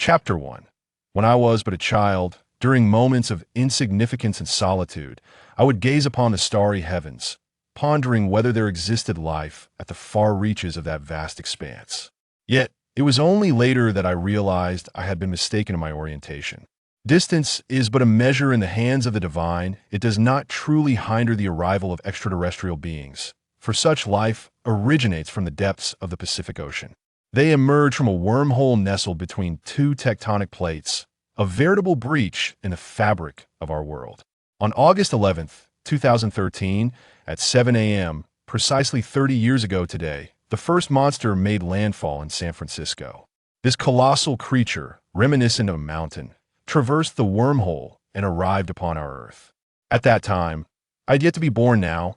Chapter 1. When I was but a child, during moments of insignificance and solitude, I would gaze upon the starry heavens, pondering whether there existed life at the far reaches of that vast expanse. Yet, it was only later that I realized I had been mistaken in my orientation. Distance is but a measure in the hands of the divine. It does not truly hinder the arrival of extraterrestrial beings, for such life originates from the depths of the Pacific Ocean. They emerge from a wormhole nestled between two tectonic plates, a veritable breach in the fabric of our world. On August 11th, 2013, at 7 a.m., precisely 30 years ago today, the first monster made landfall in San Francisco. This colossal creature, reminiscent of a mountain, traversed the wormhole and arrived upon our Earth. At that time, I'd yet to be born now.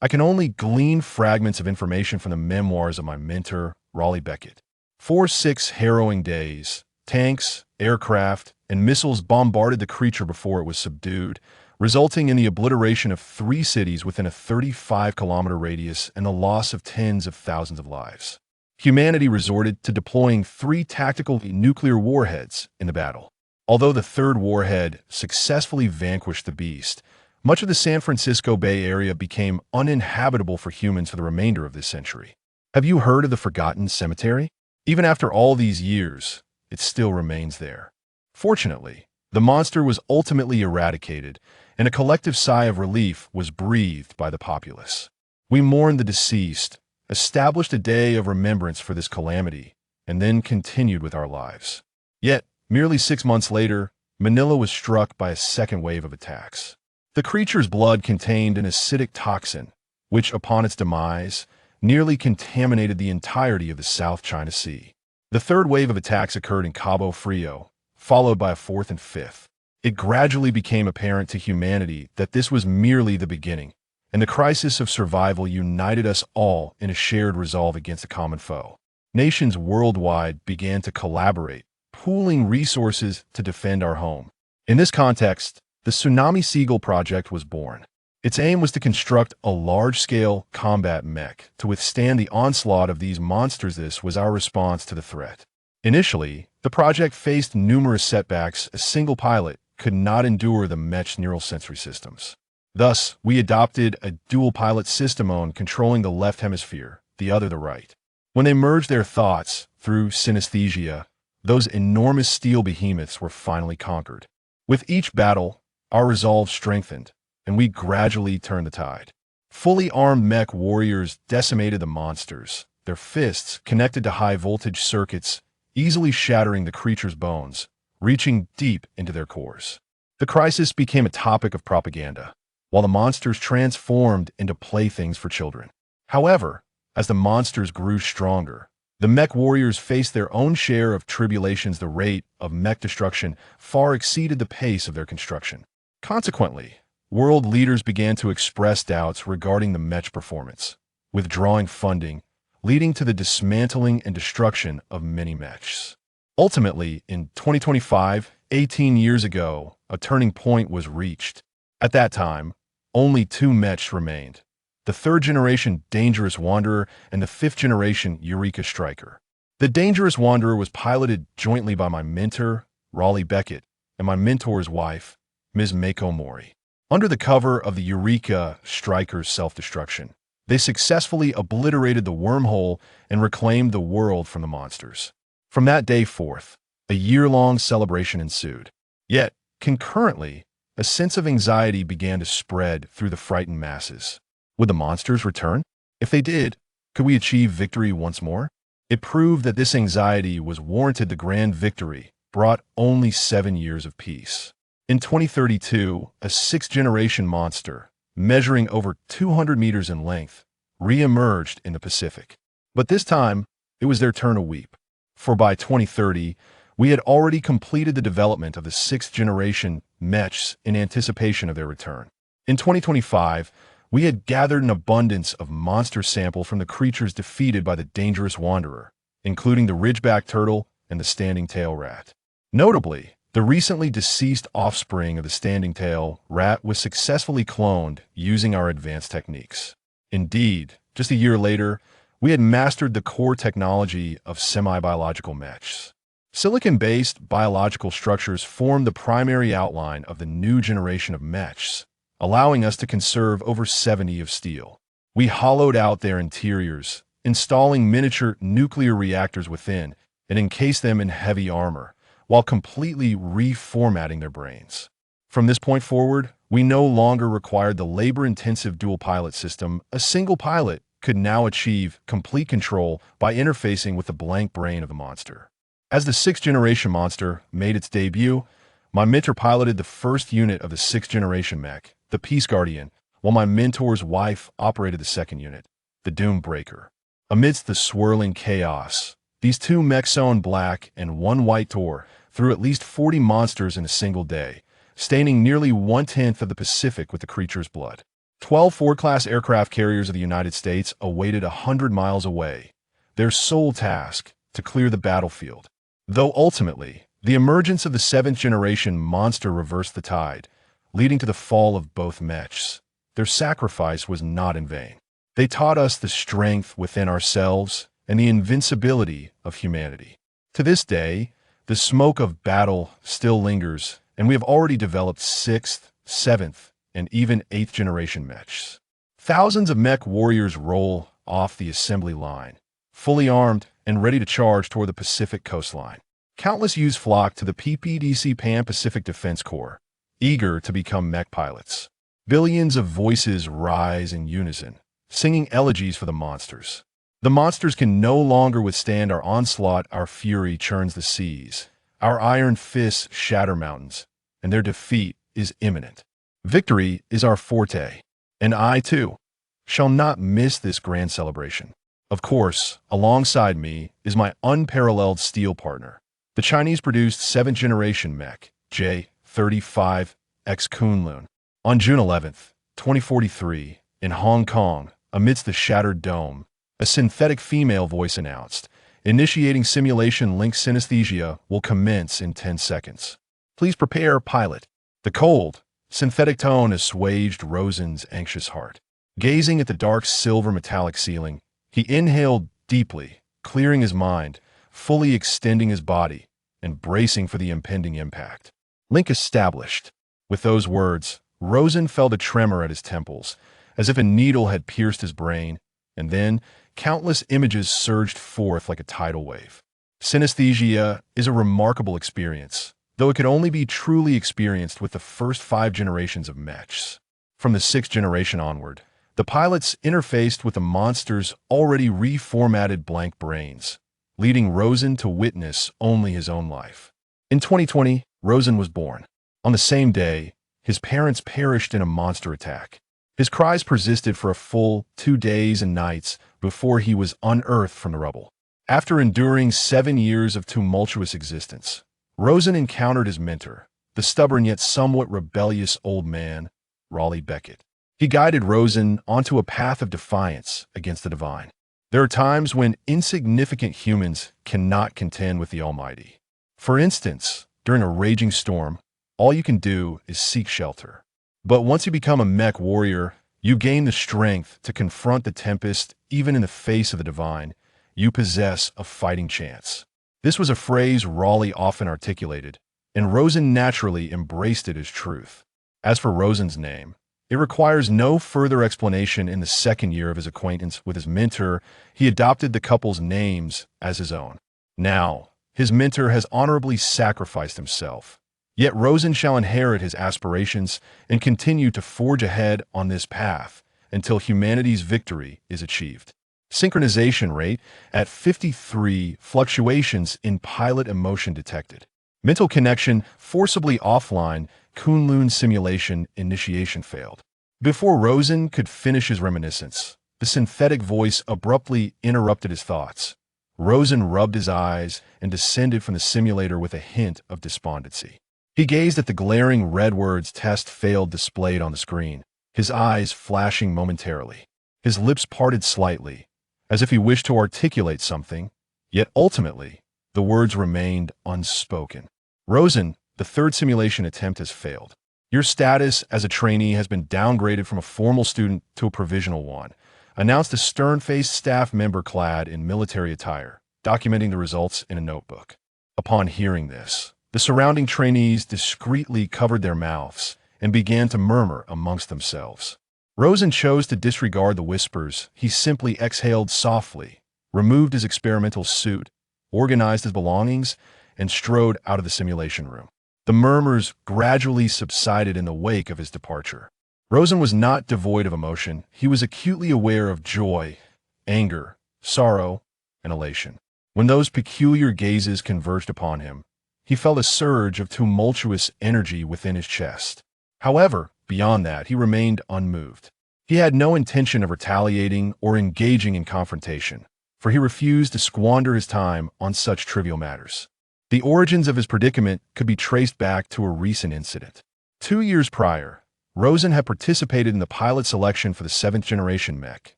I can only glean fragments of information from the memoirs of my mentor, Raleigh Becket. 6 harrowing days, tanks, aircraft, and missiles bombarded the creature before it was subdued, resulting in the obliteration of 3 cities within a 35-kilometer radius and the loss of tens of thousands of lives. Humanity resorted to deploying 3 tactical nuclear warheads in the battle. Although the third warhead successfully vanquished the beast, much of the San Francisco Bay Area became uninhabitable for humans for the remainder of this century. Have you heard of the Forgotten Cemetery? Even after all these years, it still remains there. Fortunately, the monster was ultimately eradicated, and a collective sigh of relief was breathed by the populace. We mourned the deceased, established a day of remembrance for this calamity, and then continued with our lives. Yet, merely 6 months later, Manila was struck by a second wave of attacks. The creature's blood contained an acidic toxin, which, upon its demise, nearly contaminated the entirety of the South China Sea. The third wave of attacks occurred in Cabo Frio, followed by a fourth and fifth. It gradually became apparent to humanity that this was merely the beginning, and the crisis of survival united us all in a shared resolve against a common foe. Nations worldwide began to collaborate, pooling resources to defend our home. In this context, the Tsunami Seagull project was born. Its aim was to construct a large-scale combat mech to withstand the onslaught of these monsters. This was our response to the threat. Initially, the project faced numerous setbacks. A single pilot could not endure the mech's neural sensory systems. Thus, we adopted a dual-pilot system on controlling the left hemisphere, the other the right. When they merged their thoughts through synesthesia, those enormous steel behemoths were finally conquered. With each battle, our resolve strengthened, and we gradually turned the tide. Fully armed mech warriors decimated the monsters, their fists connected to high-voltage circuits, easily shattering the creature's bones, reaching deep into their cores. The crisis became a topic of propaganda, while the monsters transformed into playthings for children. However, as the monsters grew stronger, the mech warriors faced their own share of tribulations. The rate of mech destruction far exceeded the pace of their construction. Consequently, world leaders began to express doubts regarding the mech's performance, withdrawing funding, leading to the dismantling and destruction of many mechs. Ultimately, in 2025, 18 years ago, a turning point was reached. At that time, only 2 mechs remained: the 3rd-generation Dangerous Wanderer and the 5th-generation Eureka Striker. The Dangerous Wanderer was piloted jointly by my mentor, Raleigh Becket, and my mentor's wife, Ms. Mako Mori. Under the cover of the Eureka Striker's self-destruction, they successfully obliterated the wormhole and reclaimed the world from the monsters. From that day forth, a year-long celebration ensued. Yet, concurrently, a sense of anxiety began to spread through the frightened masses. Would the monsters return? If they did, could we achieve victory once more? It proved that this anxiety was warranted. The grand victory brought only 7 years of peace. In 2032, a 6th-generation monster, measuring over 200 meters in length, re-emerged in the Pacific. But this time, it was their turn to weep. For by 2030, we had already completed the development of the 6th-generation mechs in anticipation of their return. In 2025, we had gathered an abundance of monster samples from the creatures defeated by the Dangerous Wanderer, including the ridgeback turtle and the standing tail rat. Notably, the recently deceased offspring of the standing tail rat was successfully cloned using our advanced techniques. Indeed, just a year later, we had mastered the core technology of semi-biological mechs. Silicon-based biological structures form the primary outline of the new generation of mechs, allowing us to conserve over 70 of steel. We hollowed out their interiors, installing miniature nuclear reactors within, and encased them in heavy armor, while completely reformatting their brains. From this point forward, we no longer required the labor-intensive dual-pilot system. A single pilot could now achieve complete control by interfacing with the blank brain of the monster. As the sixth-generation monster made its debut, my mentor piloted the first unit of the sixth-generation mech, the Peace Guardian, while my mentor's wife operated the second unit, the Doom Breaker. Amidst the swirling chaos, these two mechs sewn black and one white tore through at least 40 monsters in a single day, staining nearly 1/10 of the Pacific with the creature's blood. 12 Ford-class aircraft carriers of the United States awaited 100 miles away, their sole task to clear the battlefield. Though ultimately, the emergence of the seventh-generation monster reversed the tide, leading to the fall of both mechs. Their sacrifice was not in vain. They taught us the strength within ourselves and the invincibility of humanity. To this day, the smoke of battle still lingers, and we have already developed 6th, 7th, and even 8th-generation mechs. Thousands of mech warriors roll off the assembly line, fully armed and ready to charge toward the Pacific coastline. Countless youths flock to the PPDC Pan-Pacific Defense Corps, eager to become mech pilots. Billions of voices rise in unison, singing elegies for the monsters. The monsters can no longer withstand our onslaught. Our fury churns the seas. Our iron fists shatter mountains, and their defeat is imminent. Victory is our forte, and I, too, shall not miss this grand celebration. Of course, alongside me is my unparalleled steel partner, the Chinese-produced 7th-generation mech, J-35X Kunlun. On June 11th, 2043, in Hong Kong, amidst the shattered dome, a synthetic female voice announced, "Initiating simulation link synesthesia will commence in 10 seconds. Please prepare, pilot." The cold, synthetic tone assuaged Rosen's anxious heart. Gazing at the dark silver metallic ceiling, he inhaled deeply, clearing his mind, fully extending his body, and bracing for the impending impact. Link established. With those words, Rosen felt a tremor at his temples, as if a needle had pierced his brain, and then countless images surged forth like a tidal wave. Synesthesia is a remarkable experience, though it could only be truly experienced with the first 5 generations of mechs. From the 6th generation onward, the pilots interfaced with the monster's already reformatted blank brains, leading Rosen to witness only his own life. In 2020, Rosen was born. On the same day, his parents perished in a monster attack. His cries persisted for a full 2 days and nights before he was unearthed from the rubble. After enduring 7 years of tumultuous existence, Rosen encountered his mentor, the stubborn yet somewhat rebellious old man, Raleigh Becket. He guided Rosen onto a path of defiance against the divine. There are times when insignificant humans cannot contend with the Almighty. For instance, during a raging storm, all you can do is seek shelter. But once you become a mech warrior, you gain the strength to confront the tempest. Even in the face of the divine, you possess a fighting chance. This was a phrase Raleigh often articulated, and Rosen naturally embraced it as truth. As for Rosen's name, it requires no further explanation. In the 2nd year of his acquaintance with his mentor, he adopted the couple's names as his own. Now, his mentor has honorably sacrificed himself. Yet Rosen shall inherit his aspirations and continue to forge ahead on this path until humanity's victory is achieved. Synchronization rate at 53, fluctuations in pilot emotion detected. Mental connection forcibly offline. Kunlun simulation initiation failed. Before Rosen could finish his reminiscence, the synthetic voice abruptly interrupted his thoughts. Rosen rubbed his eyes and descended from the simulator with a hint of despondency. He gazed at the glaring red words "test failed" displayed on the screen, his eyes flashing momentarily. His lips parted slightly, as if he wished to articulate something, yet ultimately, the words remained unspoken. "Rosen, the 3rd simulation attempt has failed. Your status as a trainee has been downgraded from a formal student to a provisional one," announced a stern-faced staff member clad in military attire, documenting the results in a notebook. Upon hearing this, the surrounding trainees discreetly covered their mouths and began to murmur amongst themselves. Rosen chose to disregard the whispers. He simply exhaled softly, removed his experimental suit, organized his belongings, and strode out of the simulation room. The murmurs gradually subsided in the wake of his departure. Rosen was not devoid of emotion. He was acutely aware of joy, anger, sorrow, and elation. When those peculiar gazes converged upon him, he felt a surge of tumultuous energy within his chest. However, beyond that, he remained unmoved. He had no intention of retaliating or engaging in confrontation, for he refused to squander his time on such trivial matters. The origins of his predicament could be traced back to a recent incident. 2 years prior, Rosen had participated in the pilot selection for the 7th-generation mech,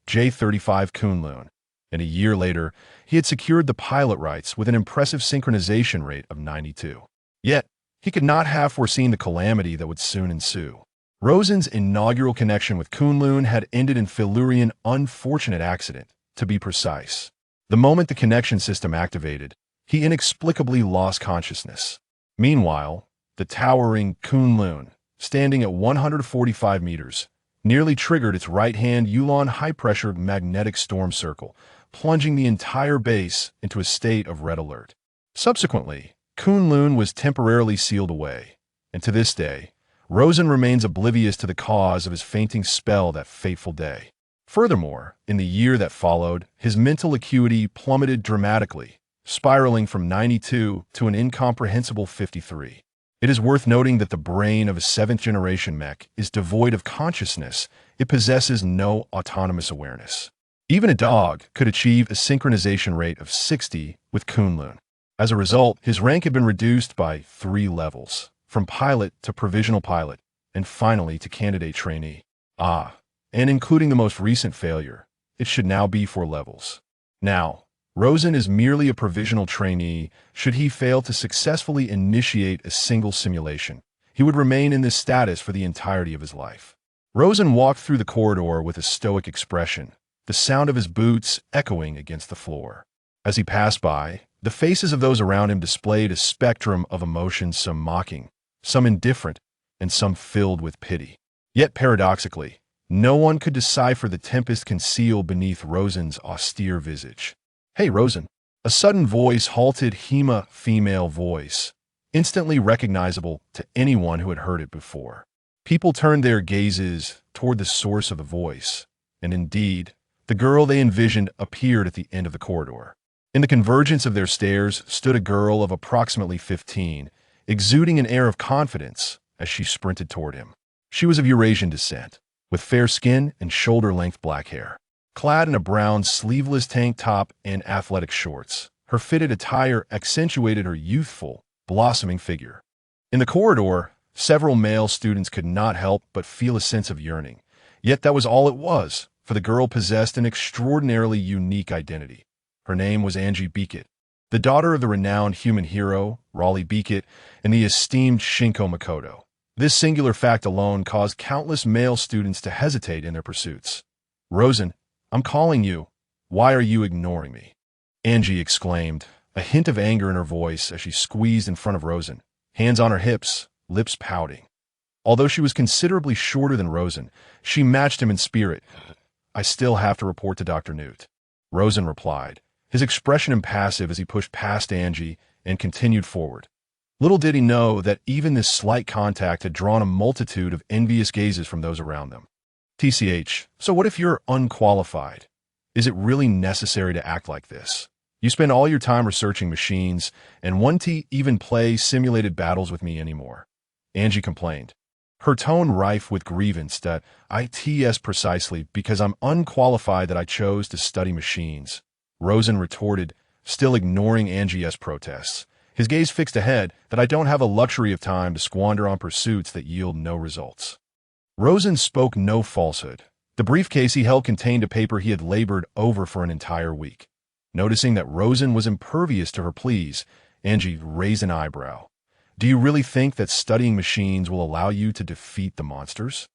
J-35 Kunlun, and a year later, he had secured the pilot rights with an impressive synchronization rate of 92. Yet, he could not have foreseen the calamity that would soon ensue. Rosen's inaugural connection with Kunlun had ended in Felurian unfortunate accident, to be precise. The moment the connection system activated, he inexplicably lost consciousness. Meanwhile, the towering Kunlun, standing at 145 meters, nearly triggered its right-hand Yulon high-pressure magnetic storm circle, plunging the entire base into a state of red alert. Subsequently, Kunlun was temporarily sealed away, and to this day, Rosen remains oblivious to the cause of his fainting spell that fateful day. Furthermore, in the year that followed, his mental acuity plummeted dramatically, spiraling from 92 to an incomprehensible 53. It is worth noting that the brain of a 7th-generation mech is devoid of consciousness. It possesses no autonomous awareness. Even a dog could achieve a synchronization rate of 60 with Kunlun. As a result, his rank had been reduced by 3 levels, from pilot to provisional pilot, and finally to candidate trainee. And including the most recent failure, it should now be 4 levels. Now, Rosen is merely a provisional trainee. Should he fail to successfully initiate a single simulation, he would remain in this status for the entirety of his life. Rosen walked through the corridor with a stoic expression, the sound of his boots echoing against the floor. As he passed by, the faces of those around him displayed a spectrum of emotions, some mocking, some indifferent, and some filled with pity. Yet paradoxically, no one could decipher the tempest concealed beneath Rosen's austere visage. "Hey, Rosen." A sudden voice halted. Hema, female voice, instantly recognizable to anyone who had heard it before. People turned their gazes toward the source of the voice, and indeed, the girl they envisioned appeared at the end of the corridor. In the convergence of their stares stood a girl of approximately 15, exuding an air of confidence as she sprinted toward him. She was of Eurasian descent, with fair skin and shoulder-length black hair. Clad in a brown sleeveless tank top and athletic shorts, her fitted attire accentuated her youthful, blossoming figure. In the corridor, several male students could not help but feel a sense of yearning. Yet that was all it was, for the girl possessed an extraordinarily unique identity. Her name was Raleigh Becket, the daughter of the renowned human hero, Raleigh Becket, and the esteemed Shinko Makoto. This singular fact alone caused countless male students to hesitate in their pursuits. "Rosen, I'm calling you. Why are you ignoring me?" Angie exclaimed, a hint of anger in her voice as she squeezed in front of Rosen, hands on her hips, lips pouting. Although she was considerably shorter than Rosen, she matched him in spirit. "I still have to report to Dr. Newt," Rosen replied, his expression impassive as he pushed past Angie and continued forward. Little did he know that even this slight contact had drawn a multitude of envious gazes from those around them. TCH, so what if you're unqualified? Is it really necessary to act like this? You spend all your time researching machines and won't even play simulated battles with me anymore, Angie complained, her tone rife with grievance. "That it's precisely because I'm unqualified that I chose to study machines," Rosen retorted, still ignoring Angie's protests, his gaze fixed ahead. "That I don't have a luxury of time to squander on pursuits that yield no results." Rosen spoke no falsehood. The briefcase he held contained a paper he had labored over for an entire week. Noticing that Rosen was impervious to her pleas, Angie raised an eyebrow. "Do you really think that studying machines will allow you to defeat the monsters?"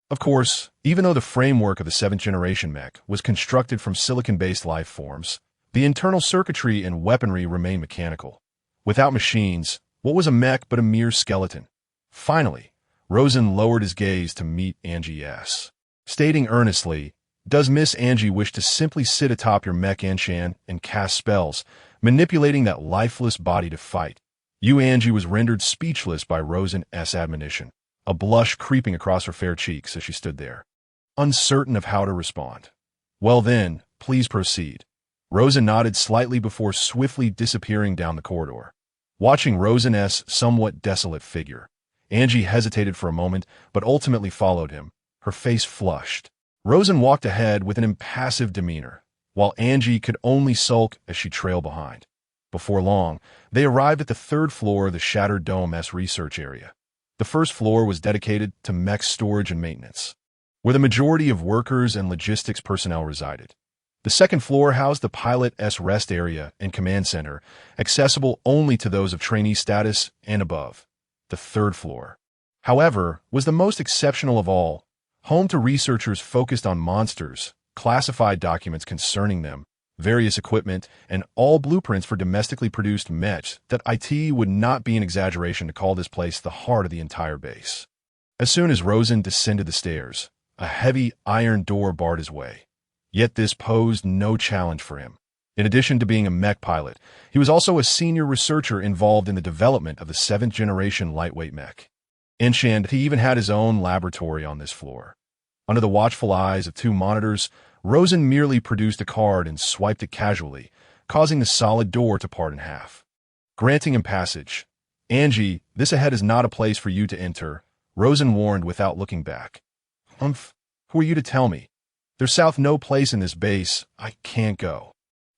Of course, even though the framework of the 7th-generation mech was constructed from silicon-based life forms, the internal circuitry and weaponry remained mechanical. Without machines, what was a mech but a mere skeleton? Finally, Rosen lowered his gaze to meet Angie S., stating earnestly, "Does Miss Angie wish to simply sit atop your mech Anshan and cast spells, manipulating that lifeless body to fight?" Angie was rendered speechless by Rosen S.'s admonition, a blush creeping across her fair cheeks as she stood there, uncertain of how to respond. "Well then, please proceed." Rosen nodded slightly before swiftly disappearing down the corridor. Watching Rosen S.'s somewhat desolate figure, Angie hesitated for a moment but ultimately followed him, her face flushed. Rosen walked ahead with an impassive demeanor, while Angie could only sulk as she trailed behind. Before long, they arrived at the third floor of the Shattered Dome S research area. The first floor was dedicated to mech storage and maintenance, where the majority of workers and logistics personnel resided. The second floor housed the Pilot S rest area and command center, accessible only to those of trainee status and above. The third floor, however, was the most exceptional of all, home to researchers focused on monsters, classified documents concerning them, various equipment, and all blueprints for domestically produced mechs. That it would not be an exaggeration to call this place the heart of the entire base. As soon as Rosen descended the stairs, a heavy iron door barred his way. Yet this posed no challenge for him. In addition to being a mech pilot, he was also a senior researcher involved in the development of the 7th-generation lightweight mech. And he even had his own laboratory on this floor. Under the watchful eyes of 2 monitors, Rosen merely produced a card and swiped it casually, causing the solid door to part in half. Granting him passage. "Angie, this ahead is not a place for you to enter," Rosen warned without looking back. Who are you to tell me? There's no place in this base. I can't go."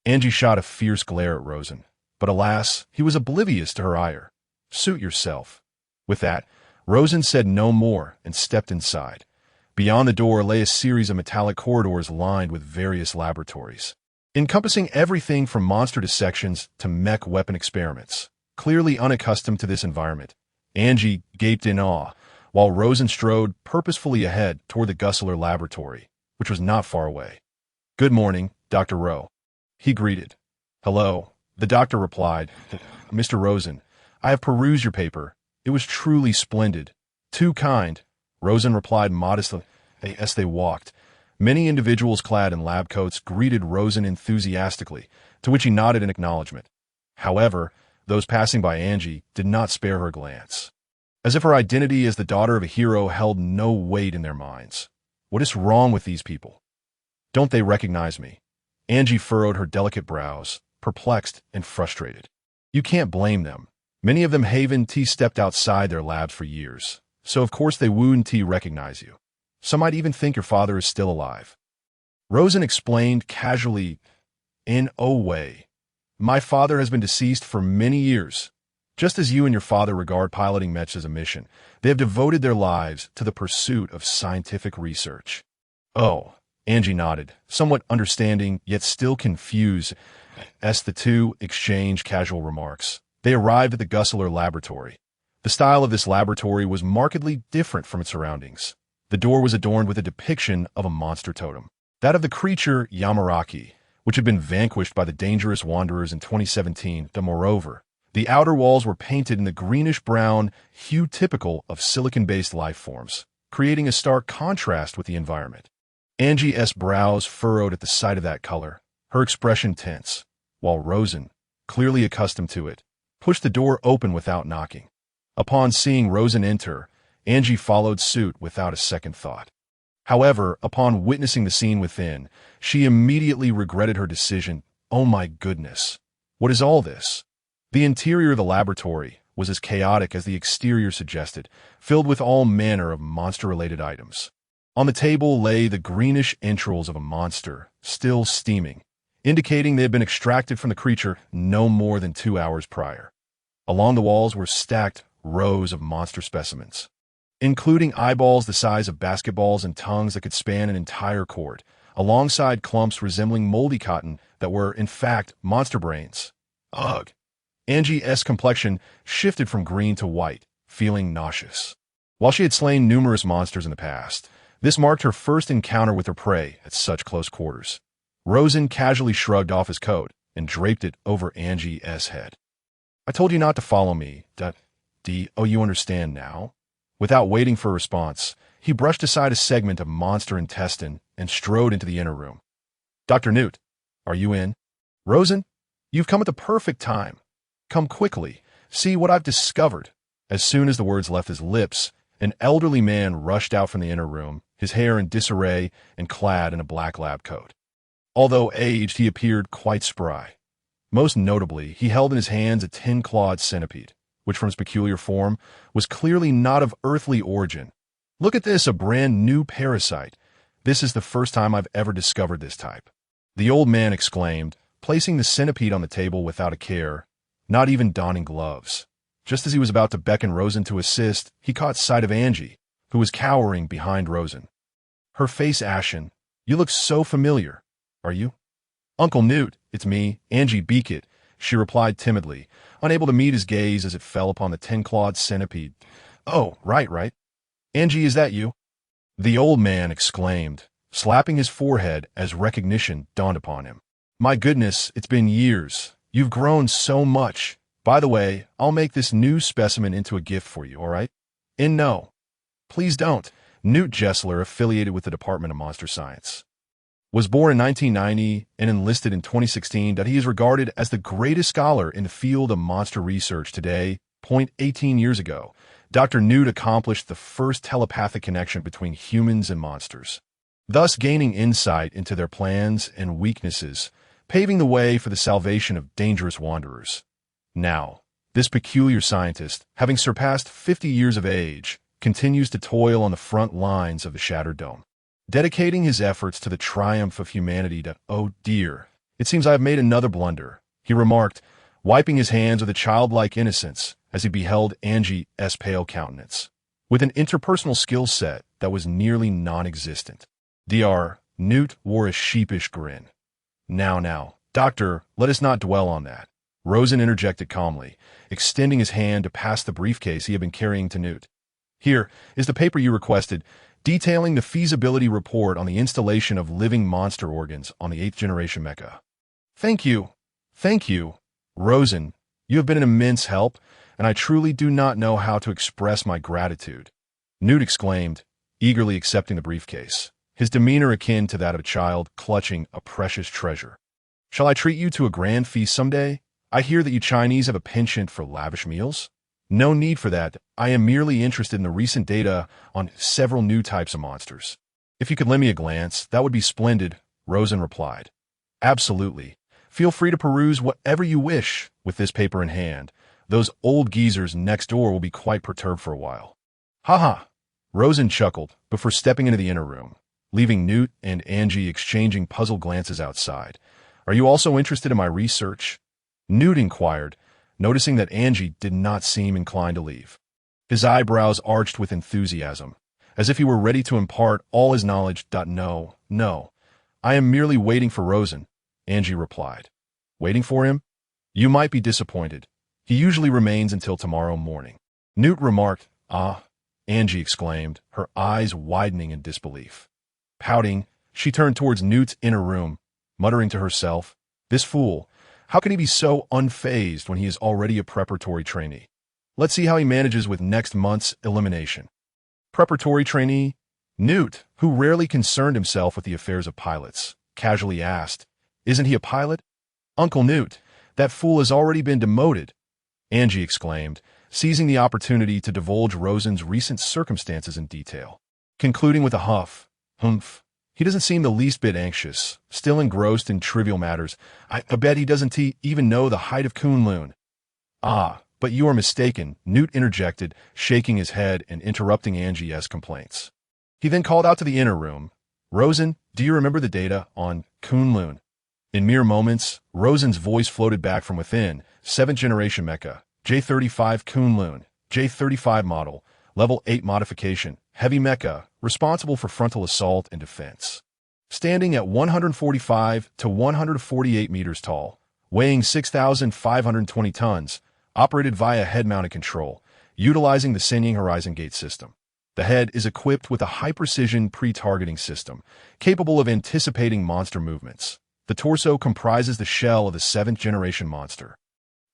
Angie shot a fierce glare at Rosen, but alas, he was oblivious to her ire. "Suit yourself." With that, Rosen said no more and stepped inside. Beyond the door lay a series of metallic corridors lined with various laboratories, encompassing everything from monster dissections to mech weapon experiments. Clearly unaccustomed to this environment, Angie gaped in awe, while Rosen strode purposefully ahead toward the Gusler laboratory, which was not far away. "Good morning, Dr. Rowe," he greeted. "Hello," the doctor replied. "Mr. Rosen, I have perused your paper. It was truly splendid." "Too kind," Rosen replied modestly as they walked. Many individuals clad in lab coats greeted Rosen enthusiastically, to which he nodded in acknowledgement. However, those passing by Angie did not spare her a glance, as if her identity as the daughter of a hero held no weight in their minds. What is wrong with these people? Don't they recognize me? Angie furrowed her delicate brows, perplexed and frustrated. You can't blame them. Many of them haven't stepped outside their labs for years, so of course they wouldn't recognize you. Some might even think your father is still alive. Rosen explained casually, "In a way. My father has been deceased for many years. Just as you and your father regard piloting mechs as a mission, they have devoted their lives to the pursuit of scientific research." "Oh," Angie nodded, somewhat understanding yet still confused, as the two exchanged casual remarks. They arrived at the Gusler laboratory. The style of this laboratory was markedly different from its surroundings. The door was adorned with a depiction of a monster totem, that of the creature Yamaraki, which had been vanquished by the dangerous wanderers in 2017. Moreover, the outer walls were painted in the greenish-brown hue typical of silicon-based life forms, creating a stark contrast with the environment. Angie's brows furrowed at the sight of that color, her expression tense, while Rosen, clearly accustomed to it, pushed the door open without knocking. Upon seeing Rosen enter, Angie followed suit without a second thought. However, upon witnessing the scene within, she immediately regretted her decision. Oh my goodness, what is all this? The interior of the laboratory was as chaotic as the exterior suggested, filled with all manner of monster-related items. On the table lay the greenish entrails of a monster, still steaming, indicating they had been extracted from the creature no more than 2 hours prior. Along the walls were stacked rows of monster specimens, including eyeballs the size of basketballs and tongues that could span an entire court, alongside clumps resembling moldy cotton that were, in fact, monster brains. Ugh! Angie's complexion shifted from green to white, feeling nauseous. While she had slain numerous monsters in the past, this marked her first encounter with her prey at such close quarters. Rosen casually shrugged off his coat and draped it over Angie's head. I told you not to follow me. Oh, you understand now? Without waiting for a response, he brushed aside a segment of monster intestine and strode into the inner room. Dr. Newt, are you in? Rosen, you've come at the perfect time. Come quickly. See what I've discovered. As soon as the words left his lips, an elderly man rushed out from the inner room, his hair in disarray and clad in a black lab coat. Although aged, he appeared quite spry. Most notably, he held in his hands a tin-clawed centipede, which from its peculiar form was clearly not of earthly origin. Look at this, a brand new parasite. This is the first time I've ever discovered this type. The old man exclaimed, placing the centipede on the table without a care, not even donning gloves. Just as he was about to beckon Rosen to assist, he caught sight of Angie, who was cowering behind Rosen. Her face ashen. You look so familiar. Are you? Uncle Newt, it's me, Angie Becket, she replied timidly, unable to meet his gaze as it fell upon the tin-clawed centipede. Oh, right. Angie, is that you? The old man exclaimed, slapping his forehead as recognition dawned upon him. My goodness, it's been years. You've grown so much. By the way, I'll make this new specimen into a gift for you, all right? No. Please don't. Newt Jessler, affiliated with the Department of Monster Science, was born in 1990 and enlisted in 2016. He is regarded as the greatest scholar in the field of monster research today. 18 years ago, Dr. Newt accomplished the first telepathic connection between humans and monsters, thus gaining insight into their plans and weaknesses, paving the way for the salvation of dangerous wanderers. Now, this peculiar scientist, having surpassed 50 years of age, continues to toil on the front lines of the Shattered Dome, dedicating his efforts to the triumph of humanity. Oh dear, it seems I have made another blunder, he remarked, wiping his hands with a childlike innocence as he beheld Angie's pale countenance, with an interpersonal skill set that was nearly non-existent. Dr. Newt wore a sheepish grin. Now, doctor, let us not dwell on that, Rosen interjected calmly, extending his hand to pass the briefcase he had been carrying to Newt. Here is the paper you requested, detailing the feasibility report on the installation of living monster organs on the 8th generation mecha. Thank you. Rosen, you have been an immense help, and I truly do not know how to express my gratitude, Newt exclaimed, eagerly accepting the briefcase, his demeanor akin to that of a child clutching a precious treasure. Shall I treat you to a grand feast someday? I hear that you Chinese have a penchant for lavish meals. No need for that. I am merely interested in the recent data on several new types of monsters. If you could lend me a glance, that would be splendid, Rosen replied. Absolutely. Feel free to peruse whatever you wish with this paper in hand. Those old geezers next door will be quite perturbed for a while. Ha! Rosen chuckled before stepping into the inner room, leaving Newt and Angie exchanging puzzled glances outside. Are you also interested in my research? Newt inquired, noticing that Angie did not seem inclined to leave. His eyebrows arched with enthusiasm, as if he were ready to impart all his knowledge. No. I am merely waiting for Rosen, Angie replied. Waiting for him? You might be disappointed. He usually remains until tomorrow morning. Newt remarked. Ah, Angie exclaimed, her eyes widening in disbelief. Pouting, she turned towards Newt's inner room, muttering to herself, this fool, how can he be so unfazed when he is already a preparatory trainee? Let's see how he manages with next month's elimination. Preparatory trainee? Newt, who rarely concerned himself with the affairs of pilots, casually asked, Isn't he a pilot? Uncle Newt, that fool has already been demoted, Angie exclaimed, seizing the opportunity to divulge Rosen's recent circumstances in detail, concluding with a huff. Humph. He doesn't seem the least bit anxious, still engrossed in trivial matters. I bet he doesn't even know the height of Kunlun. Ah, but you are mistaken, Newt interjected, shaking his head and interrupting Angie's complaints. He then called out to the inner room. Rosen, do you remember the data on Kunlun? In mere moments, Rosen's voice floated back from within. 7th generation mecha, J35 Kunlun, J35 model, level 8 modification, heavy mecha, responsible for frontal assault and defense. Standing at 145 to 148 meters tall, weighing 6,520 tons, operated via head-mounted control, utilizing the Senying Horizon Gate system. The head is equipped with a high-precision pre-targeting system, capable of anticipating monster movements. The torso comprises the shell of the 7th generation monster.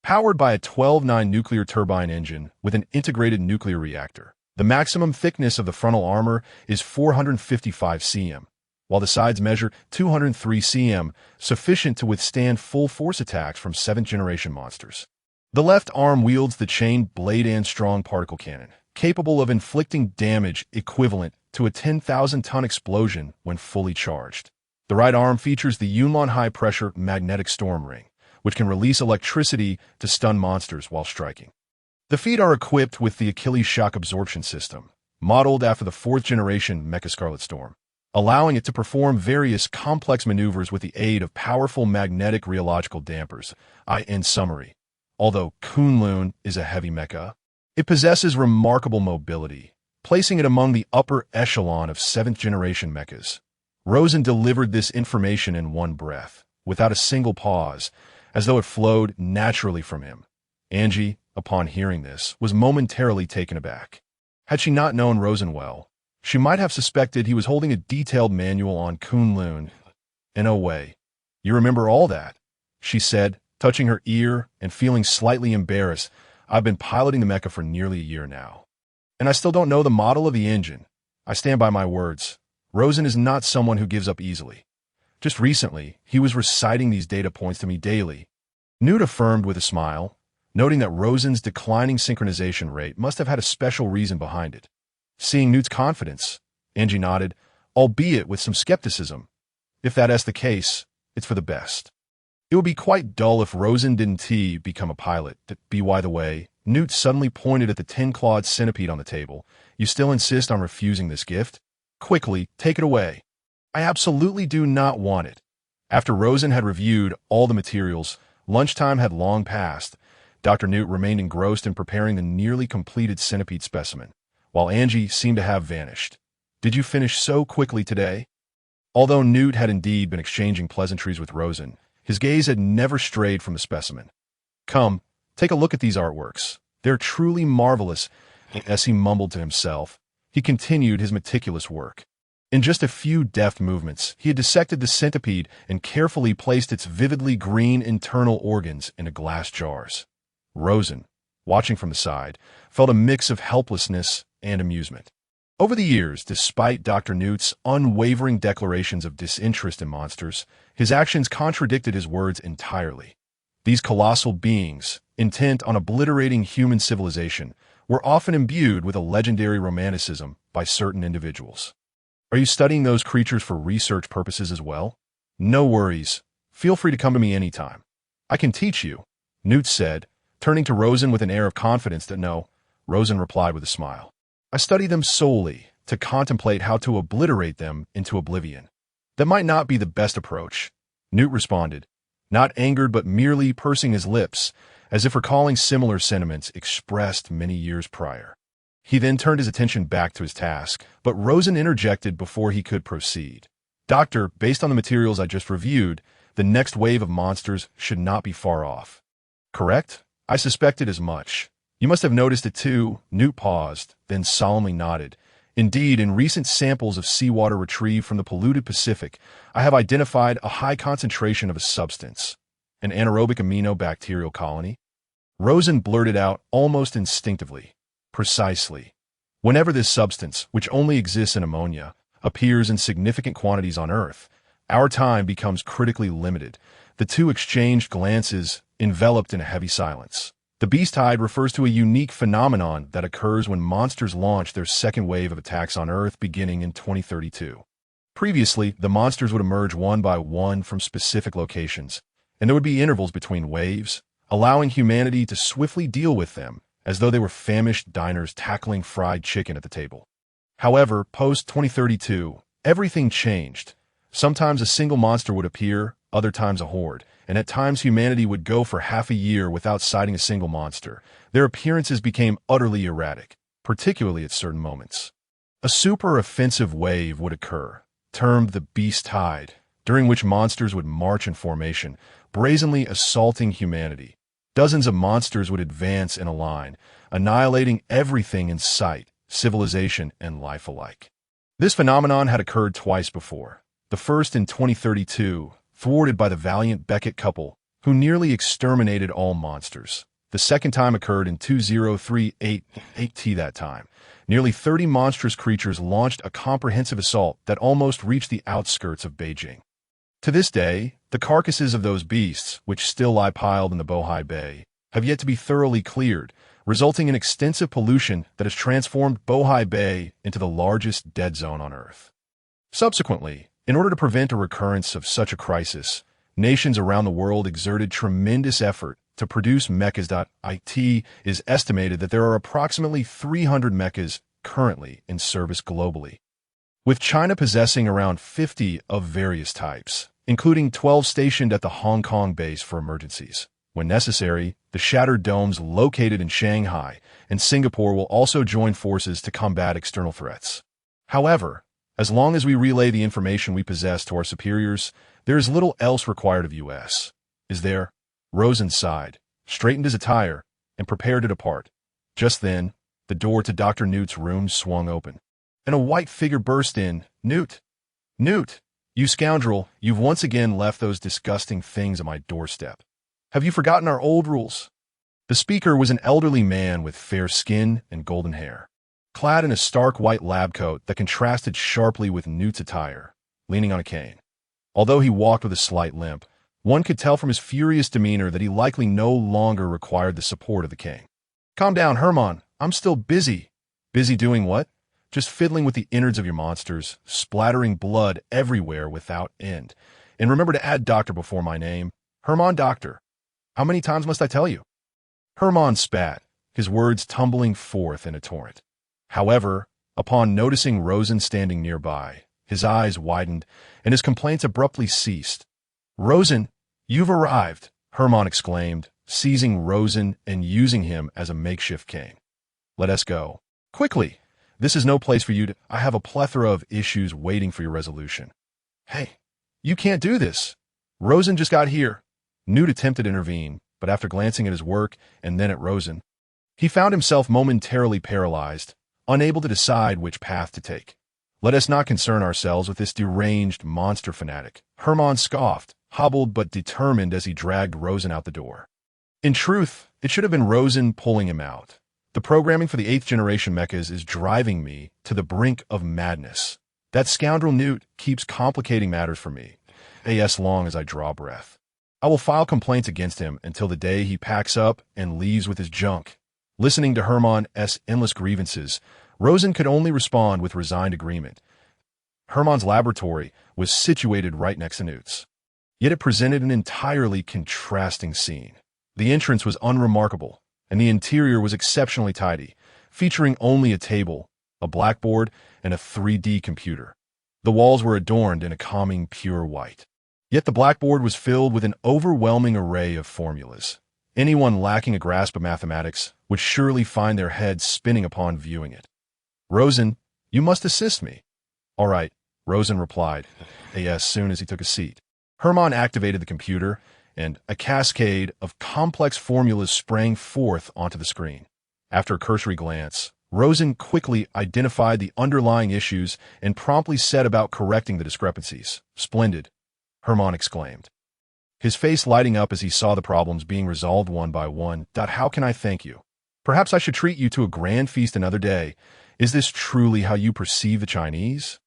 Powered by a 12-9 nuclear turbine engine with an integrated nuclear reactor. The maximum thickness of the frontal armor is 455 cm, while the sides measure 203 cm, sufficient to withstand full force attacks from 7th-generation monsters. The left arm wields the chain blade and strong particle cannon, capable of inflicting damage equivalent to a 10,000-ton explosion when fully charged. The right arm features the Yunlon high-pressure magnetic storm ring, which can release electricity to stun monsters while striking. The feet are equipped with the Achilles shock absorption system, modeled after the 4th-generation Mecha Scarlet Storm, allowing it to perform various complex maneuvers with the aid of powerful magnetic rheological dampers. In summary, although Kunlun is a heavy mecha, it possesses remarkable mobility, placing it among the upper echelon of 7th-generation mechas. Rosen delivered this information in one breath, without a single pause, as though it flowed naturally from him. Angie, upon hearing this, was momentarily taken aback. Had she not known Rosen well, she might have suspected he was holding a detailed manual on Kunlun. In a way, "You remember all that?" she said, touching her ear and feeling slightly embarrassed. "I've been piloting the mecha for nearly a year now, and I still don't know the model of the engine." I stand by my words. Rosen is not someone who gives up easily. Just recently, he was reciting these data points to me daily. Newt affirmed with a smile, noting that Rosen's declining synchronization rate must have had a special reason behind it. Seeing Newt's confidence, Angie nodded, albeit with some skepticism. "If that's the case, it's for the best. It would be quite dull if Rosen didn't become a pilot. By the way," Newt suddenly pointed at the 10-clawed centipede on the table. "You still insist on refusing this gift? Quickly, take it away." "I absolutely do not want it." After Rosen had reviewed all the materials, lunchtime had long passed. Dr. Newt remained engrossed in preparing the nearly completed centipede specimen, while Angie seemed to have vanished. "Did you finish so quickly today?" Although Newt had indeed been exchanging pleasantries with Rosen, his gaze had never strayed from the specimen. "Come, take a look at these artworks. They're truly marvelous." As he mumbled to himself, he continued his meticulous work. In just a few deft movements, he had dissected the centipede and carefully placed its vividly green internal organs into glass jars. Rosen, watching from the side, felt a mix of helplessness and amusement. Over the years, despite Dr. Newt's unwavering declarations of disinterest in monsters, his actions contradicted his words entirely. These colossal beings, intent on obliterating human civilization, were often imbued with a legendary romanticism by certain individuals. "Are you studying those creatures for research purposes as well?" "No worries. Feel free to come to me anytime. I can teach you," Newt said, turning to Rosen with an air of confidence. "No," Rosen replied with a smile. "I study them solely to contemplate how to obliterate them into oblivion." "That might not be the best approach," Newt responded, not angered but merely pursing his lips, as if recalling similar sentiments expressed many years prior. He then turned his attention back to his task, but Rosen interjected before he could proceed. "Doctor, based on the materials I just reviewed, the next wave of monsters should not be far off." "Correct? I suspected as much. You must have noticed it too." Newt paused, then solemnly nodded. "Indeed, in recent samples of seawater retrieved from the polluted Pacific, I have identified a high concentration of a substance. An anaerobic aminobacterial colony?" Rosen blurted out almost instinctively. "Precisely. Whenever this substance, which only exists in ammonia, appears in significant quantities on Earth, our time becomes critically limited." The two exchanged glances, enveloped in a heavy silence. The beast tide refers to a unique phenomenon that occurs when monsters launch their second wave of attacks on Earth beginning in 2032. Previously, the monsters would emerge one by one from specific locations, and there would be intervals between waves, allowing humanity to swiftly deal with them, as though they were famished diners tackling fried chicken at the table. However, post-2032, everything changed. Sometimes a single monster would appear, other times a horde, and at times humanity would go for half a year without sighting a single monster. Their appearances became utterly erratic, particularly at certain moments. A super-offensive wave would occur, termed the beast tide, during which monsters would march in formation, brazenly assaulting humanity. Dozens of monsters would advance in a line, annihilating everything in sight, civilization and life alike. This phenomenon had occurred twice before. The first in 2032, thwarted by the valiant Becket couple, who nearly exterminated all monsters. The second time occurred in 2038 AT that time. Nearly 30 monstrous creatures launched a comprehensive assault that almost reached the outskirts of Beijing. To this day, the carcasses of those beasts, which still lie piled in the Bohai Bay, have yet to be thoroughly cleared, resulting in extensive pollution that has transformed Bohai Bay into the largest dead zone on Earth. Subsequently, in order to prevent a recurrence of such a crisis, nations around the world exerted tremendous effort to produce mechas. It is estimated that there are approximately 300 mechas currently in service globally, with China possessing around 50 of various types, including 12 stationed at the Hong Kong base for emergencies. When necessary, the shattered domes located in Shanghai and Singapore will also join forces to combat external threats. However, as long as we relay the information we possess to our superiors, there is little else required of U.S. Is there? Rosen sighed, straightened his attire, and prepared to depart. Just then, the door to Dr. Newt's room swung open, and a white figure burst in. Newt! Newt! You scoundrel, you've once again left those disgusting things on my doorstep. Have you forgotten our old rules? The speaker was an elderly man with fair skin and golden hair, clad in a stark white lab coat that contrasted sharply with Newt's attire, leaning on a cane. Although he walked with a slight limp, one could tell from his furious demeanor that he likely no longer required the support of the king. Calm down, Hermann. I'm still busy. Busy doing what? Just fiddling with the innards of your monsters, splattering blood everywhere without end. And remember to add doctor before my name. Hermann Doctor. How many times must I tell you? Hermann spat, his words tumbling forth in a torrent. However, upon noticing Rosen standing nearby, his eyes widened, and his complaints abruptly ceased. Rosen, you've arrived, Hermann exclaimed, seizing Rosen and using him as a makeshift cane. Let us go. Quickly! This is no place for you to— I have a plethora of issues waiting for your resolution. Hey, you can't do this. Rosen just got here. Newt attempted to intervene, but after glancing at his work and then at Rosen, he found himself momentarily paralyzed, unable to decide which path to take. Let us not concern ourselves with this deranged monster fanatic, Hermann scoffed, hobbled but determined as he dragged Rosen out the door. In truth, it should have been Rosen pulling him out. The programming for the 8th generation mechas is driving me to the brink of madness. That scoundrel Newt keeps complicating matters for me, as long as I draw breath. I will file complaints against him until the day he packs up and leaves with his junk. Listening to Hermann's endless grievances, Rosen could only respond with resigned agreement. Hermann's laboratory was situated right next to Newt's, yet it presented an entirely contrasting scene. The entrance was unremarkable, and the interior was exceptionally tidy, featuring only a table, a blackboard, and a 3D computer. The walls were adorned in a calming pure white. Yet the blackboard was filled with an overwhelming array of formulas. Anyone lacking a grasp of mathematics would surely find their heads spinning upon viewing it. Rosen, you must assist me. All right, Rosen replied, as soon as he took a seat. Hermann activated the computer, and a cascade of complex formulas sprang forth onto the screen. After a cursory glance, Rosen quickly identified the underlying issues and promptly set about correcting the discrepancies. Splendid, Hermann exclaimed, his face lighting up as he saw the problems being resolved one by one. How can I thank you? Perhaps I should treat you to a grand feast another day. Is this truly how you perceive the Chinese?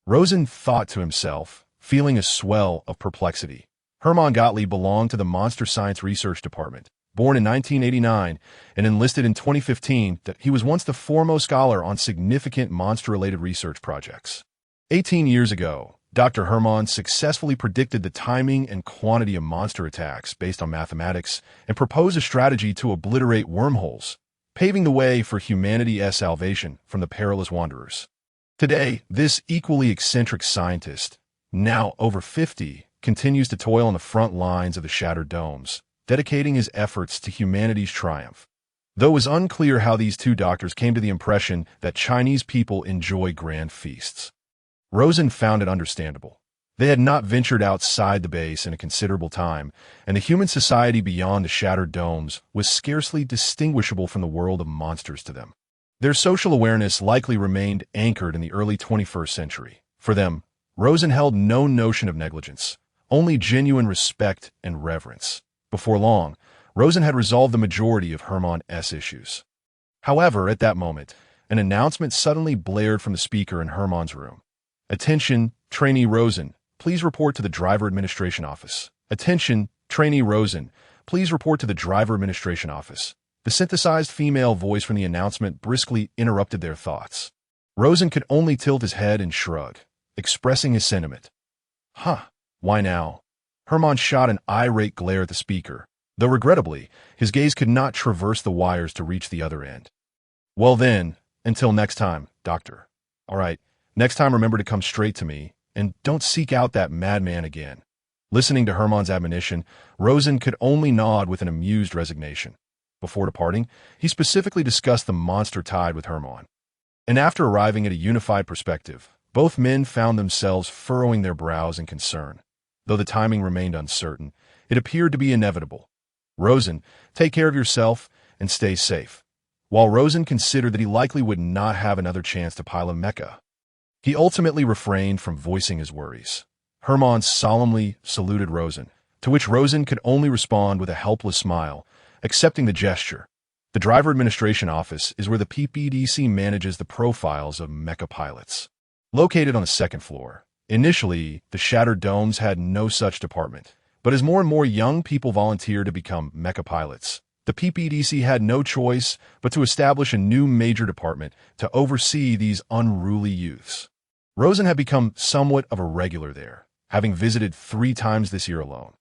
Rosen thought to himself, feeling a swell of perplexity. Hermann Gottlieb belonged to the Monster Science Research Department. Born in 1989 and enlisted in 2015, he was once the foremost scholar on significant monster-related research projects. 18 years ago, Dr. Hermann successfully predicted the timing and quantity of monster attacks based on mathematics and proposed a strategy to obliterate wormholes, paving the way for humanity's salvation from the perilous wanderers. Today, this equally eccentric scientist, now over 50, continues to toil on the front lines of the shattered domes, dedicating his efforts to humanity's triumph. Though it is unclear how these two doctors came to the impression that Chinese people enjoy grand feasts. Rosen found it understandable. They had not ventured outside the base in a considerable time, and the human society beyond the shattered domes was scarcely distinguishable from the world of monsters to them. Their social awareness likely remained anchored in the early 21st century. For them, Rosen held no notion of negligence, only genuine respect and reverence. Before long, Rosen had resolved the majority of Hermann's issues. However, at that moment, an announcement suddenly blared from the speaker in Hermann's room. "Attention, Trainee Rosen, please report to the Driver Administration Office. Attention, Trainee Rosen, please report to the Driver Administration Office." The synthesized female voice from the announcement briskly interrupted their thoughts. Rosen could only tilt his head and shrug, expressing his sentiment. Huh, why now? Hermann shot an irate glare at the speaker, though regrettably, his gaze could not traverse the wires to reach the other end. "Well then, until next time, Doctor. All right, next time remember to come straight to me, and don't seek out that madman again." Listening to Hermann's admonition, Rosen could only nod with an amused resignation. Before departing, he specifically discussed the monster tide with Hermann. And after arriving at a unified perspective, both men found themselves furrowing their brows in concern. Though the timing remained uncertain, it appeared to be inevitable. "Rosen, take care of yourself and stay safe." While Rosen considered that he likely would not have another chance to pilot Mecha, he ultimately refrained from voicing his worries. Hermann solemnly saluted Rosen, to which Rosen could only respond with a helpless smile, accepting the gesture. The Driver Administration Office is where the PPDC manages the profiles of mecha pilots. Located on the second floor, initially, the Shattered Domes had no such department, but as more and more young people volunteered to become mecha pilots, the PPDC had no choice but to establish a new major department to oversee these unruly youths. Rosen had become somewhat of a regular there, having visited 3 times this year alone.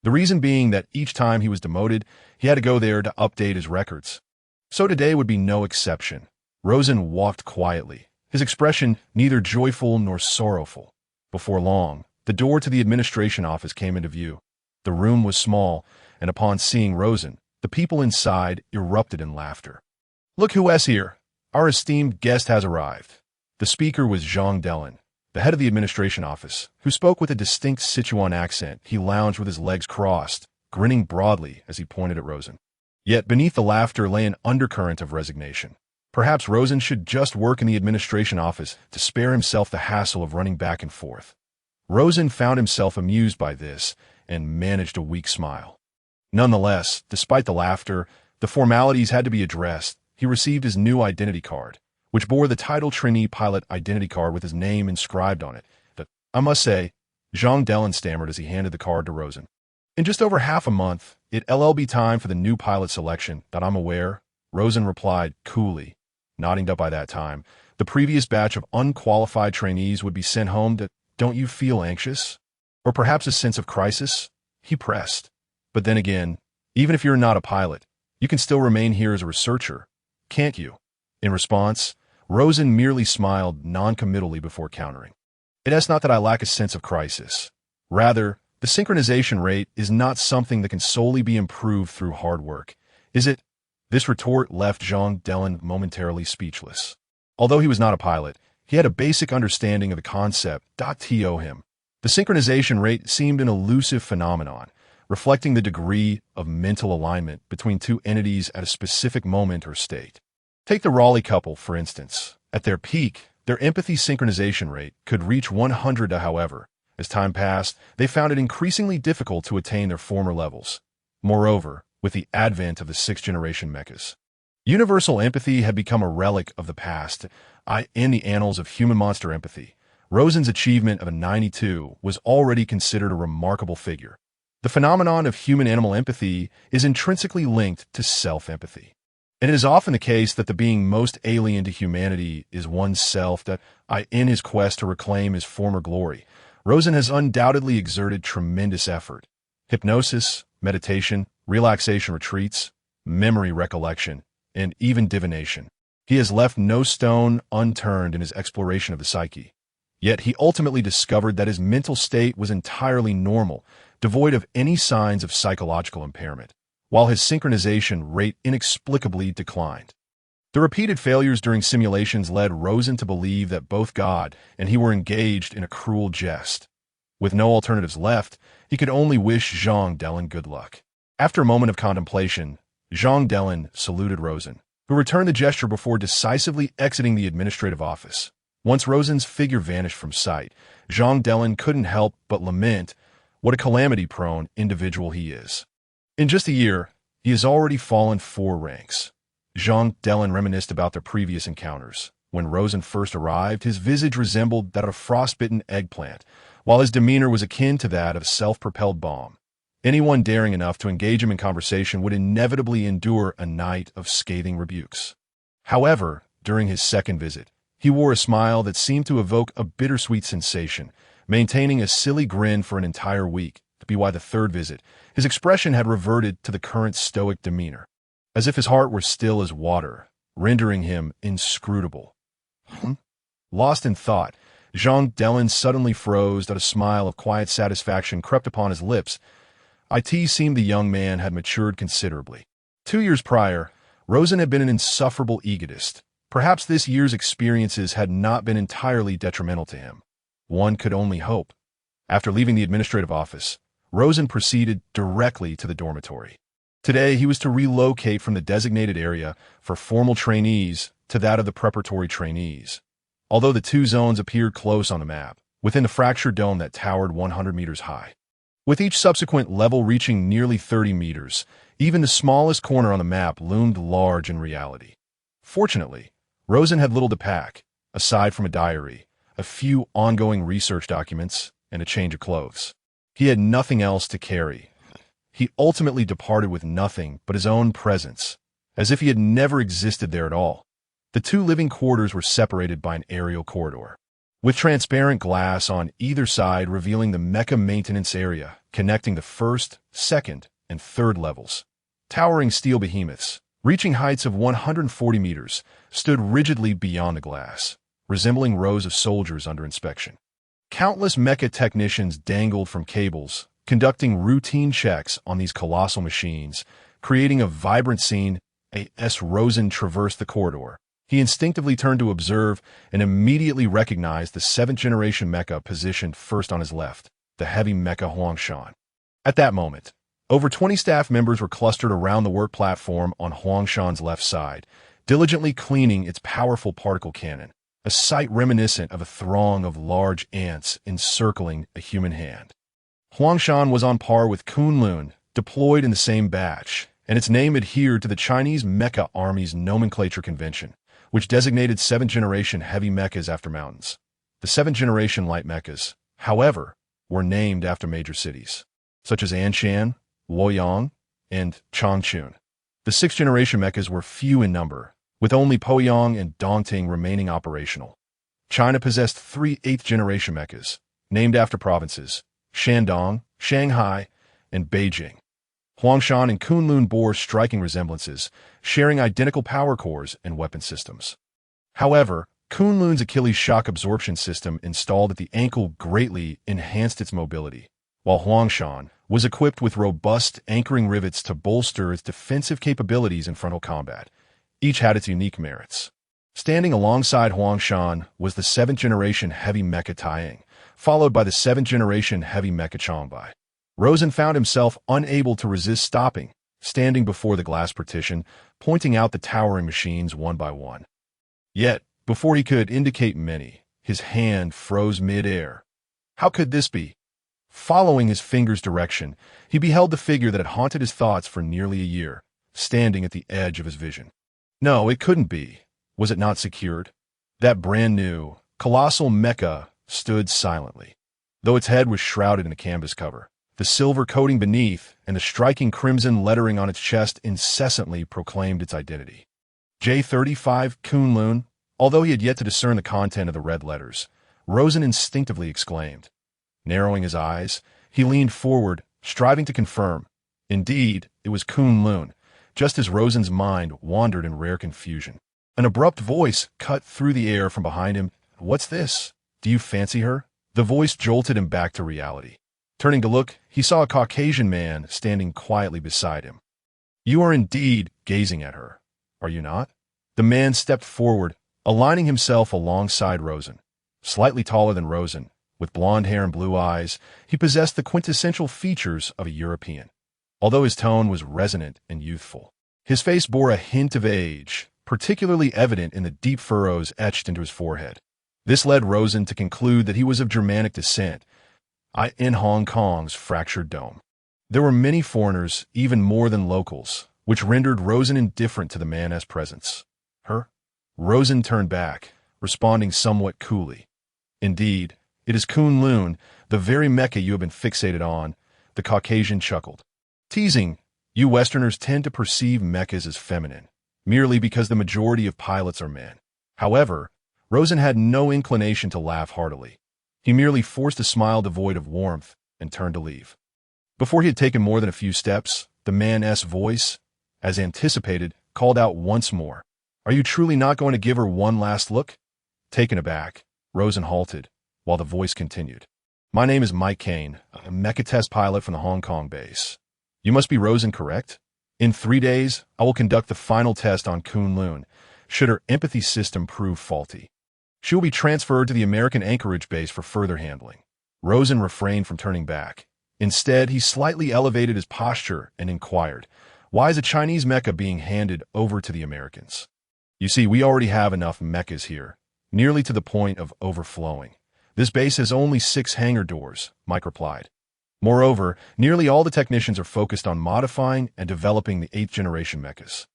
The reason being that each time he was demoted, he had to go there to update his records. So today would be no exception. Rosen walked quietly, his expression neither joyful nor sorrowful. Before long, the door to the administration office came into view. The room was small, and upon seeing Rosen, the people inside erupted in laughter. "Look who's here! Our esteemed guest has arrived." The speaker was Jean Dellen, the head of the administration office, who spoke with a distinct Sichuan accent. He lounged with his legs crossed, grinning broadly as he pointed at Rosen. Yet beneath the laughter lay an undercurrent of resignation. Perhaps Rosen should just work in the administration office to spare himself the hassle of running back and forth. Rosen found himself amused by this and managed a weak smile. Nonetheless, despite the laughter, the formalities had to be addressed. He received his new identity card, which bore the title Trainee Pilot identity card with his name inscribed on it. "I must say," Jean Dellen stammered as he handed the card to Rosen. "In just over half a month, it'll be time for the new pilot selection, that I'm aware," Rosen replied coolly, nodding that by that time, the previous batch of unqualified trainees would be sent home. "Don't you feel anxious? Or perhaps a sense of crisis?" he pressed. "But then again, even if you're not a pilot, you can still remain here as a researcher, can't you?" In response, Rosen merely smiled noncommittally before countering. "It's not that I lack a sense of crisis. Rather, the synchronization rate is not something that can solely be improved through hard work, is it?" This retort left Jean Dellen momentarily speechless. Although he was not a pilot, he had a basic understanding of the concept. To him, the synchronization rate seemed an elusive phenomenon, reflecting the degree of mental alignment between two entities at a specific moment or state. Take the Raleigh couple, for instance. At their peak, their empathy synchronization rate could reach 100. However, as time passed, they found it increasingly difficult to attain their former levels. Moreover, with the advent of the 6th-generation mechas, universal empathy had become a relic of the past. In the annals of human-monster empathy, Rosen's achievement of a 92 was already considered a remarkable figure. The phenomenon of human-animal empathy is intrinsically linked to self-empathy. And it is often the case that the being most alien to humanity is oneself. In his quest to reclaim his former glory, Rosen has undoubtedly exerted tremendous effort. Hypnosis, meditation, relaxation retreats, memory recollection, and even divination. He has left no stone unturned in his exploration of the psyche. Yet he ultimately discovered that his mental state was entirely normal, devoid of any signs of psychological impairment, while his synchronization rate inexplicably declined. The repeated failures during simulations led Rosen to believe that both God and he were engaged in a cruel jest. With no alternatives left, he could only wish Jean Dellen good luck. After a moment of contemplation, Jean Dellen saluted Rosen, who returned the gesture before decisively exiting the administrative office. Once Rosen's figure vanished from sight, Jean Dellen couldn't help but lament what a calamity-prone individual he is. In just a year, he has already fallen 4 ranks. Jean Delin reminisced about their previous encounters. When Rosen first arrived, his visage resembled that of a frostbitten eggplant, while his demeanor was akin to that of a self-propelled bomb. Anyone daring enough to engage him in conversation would inevitably endure a night of scathing rebukes. However, during his second visit, he wore a smile that seemed to evoke a bittersweet sensation, maintaining a silly grin for an entire week. To be why the third visit, his expression had reverted to the current stoic demeanor, as if his heart were still as water, rendering him inscrutable. Lost in thought, Jean Delin suddenly froze, and a smile of quiet satisfaction crept upon his lips. It seemed the young man had matured considerably. 2 years prior, Rosen had been an insufferable egotist. Perhaps this year's experiences had not been entirely detrimental to him. One could only hope. After leaving the administrative office, Rosen proceeded directly to the dormitory. Today, he was to relocate from the designated area for formal trainees to that of the preparatory trainees. Although the 2 zones appeared close on the map, within the fractured dome that towered 100 meters high. With each subsequent level reaching nearly 30 meters, even the smallest corner on the map loomed large in reality. Fortunately, Rosen had little to pack, aside from a diary, a few ongoing research documents, and a change of clothes. He had nothing else to carry. He ultimately departed with nothing but his own presence, as if he had never existed there at all. The 2 living quarters were separated by an aerial corridor, with transparent glass on either side revealing the mecha maintenance area connecting the first, second, and third levels. Towering steel behemoths, reaching heights of 140 meters, stood rigidly beyond the glass, resembling rows of soldiers under inspection. Countless mecha technicians dangled from cables, conducting routine checks on these colossal machines, creating a vibrant scene. As Rosen traversed the corridor, he instinctively turned to observe and immediately recognized the 7th-generation mecha positioned first on his left, the heavy mecha Huangshan. At that moment, over 20 staff members were clustered around the work platform on Huangshan's left side, diligently cleaning its powerful particle cannon, a sight reminiscent of a throng of large ants encircling a human hand. Huangshan was on par with Kunlun, deployed in the same batch, and its name adhered to the Chinese Mecha Army's nomenclature convention, which designated 7th-generation heavy mechas after mountains. The 7th-generation light mechas, however, were named after major cities, such as Anshan, Luoyang, and Changchun. The 6th-generation mechas were few in number, with only Poyang and Dongting remaining operational. China possessed 3 8th-generation mechas, named after provinces: Shandong, Shanghai, and Beijing. Huangshan and Kunlun bore striking resemblances, sharing identical power cores and weapon systems. However, Kunlun's Achilles shock absorption system installed at the ankle greatly enhanced its mobility, while Huangshan was equipped with robust anchoring rivets to bolster its defensive capabilities in frontal combat. Each had its unique merits. Standing alongside Huangshan was the 7th-generation heavy mecha Taiying, followed by the 7th-generation heavy mecha Changbai. Rosen found himself unable to resist stopping, standing before the glass partition, pointing out the towering machines one by one. Yet, before he could indicate many, his hand froze mid-air. How could this be? Following his finger's direction, he beheld the figure that had haunted his thoughts for nearly a year, standing at the edge of his vision. No, it couldn't be. Was it not secured? That brand-new, colossal mecha stood silently, though its head was shrouded in a canvas cover. The silver coating beneath and the striking crimson lettering on its chest incessantly proclaimed its identity. J35 Kunlun. Although he had yet to discern the content of the red letters, Rosen instinctively exclaimed. Narrowing his eyes, he leaned forward, striving to confirm. Indeed, it was Kunlun, just as Rosen's mind wandered in rare confusion. An abrupt voice cut through the air from behind him. What's this? Do you fancy her? The voice jolted him back to reality. Turning to look, he saw a Caucasian man standing quietly beside him. You are indeed gazing at her, are you not? The man stepped forward, aligning himself alongside Rosen. Slightly taller than Rosen, with blonde hair and blue eyes, he possessed the quintessential features of a European. Although his tone was resonant and youthful, his face bore a hint of age, particularly evident in the deep furrows etched into his forehead. This led Rosen to conclude that he was of Germanic descent, in Hong Kong's fractured dome. There were many foreigners, even more than locals, which rendered Rosen indifferent to the man's presence. Her? Rosen turned back, responding somewhat coolly. Indeed, it is Kunlun, the very Mecca you have been fixated on, the Caucasian chuckled. Teasing, you Westerners tend to perceive Meccas as feminine, merely because the majority of pilots are men. However, Rosen had no inclination to laugh heartily. He merely forced a smile devoid of warmth and turned to leave. Before he had taken more than a few steps, the man's voice, as anticipated, called out once more. Are you truly not going to give her one last look? Taken aback, Rosen halted, while the voice continued. My name is Mike Kane, a mecha test pilot from the Hong Kong base. You must be Rosen, correct? In 3 days, I will conduct the final test on Kunlun, should her empathy system prove faulty. She will be transferred to the American Anchorage base for further handling. Rosen refrained from turning back. Instead, he slightly elevated his posture and inquired, why is a Chinese mecha being handed over to the Americans? You see, we already have enough mechas here, nearly to the point of overflowing. This base has only 6 hangar doors, Mike replied. Moreover, nearly all the technicians are focused on modifying and developing the 8th-generation mechas.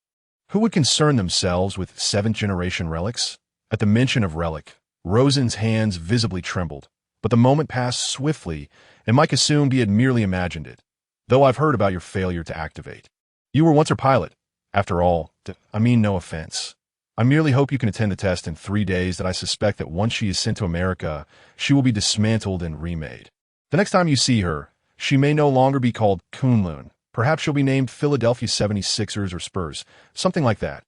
Who would concern themselves with 7th-generation relics? At the mention of relic, Rosen's hands visibly trembled, but the moment passed swiftly, and Mike assumed he had merely imagined it. Though I've heard about your failure to activate. You were once her pilot. After all, I mean no offense. I merely hope you can attend the test in 3 days that I suspect that once she is sent to America, she will be dismantled and remade. The next time you see her, she may no longer be called Kunlun. Perhaps she'll be named Philadelphia 76ers or Spurs, something like that.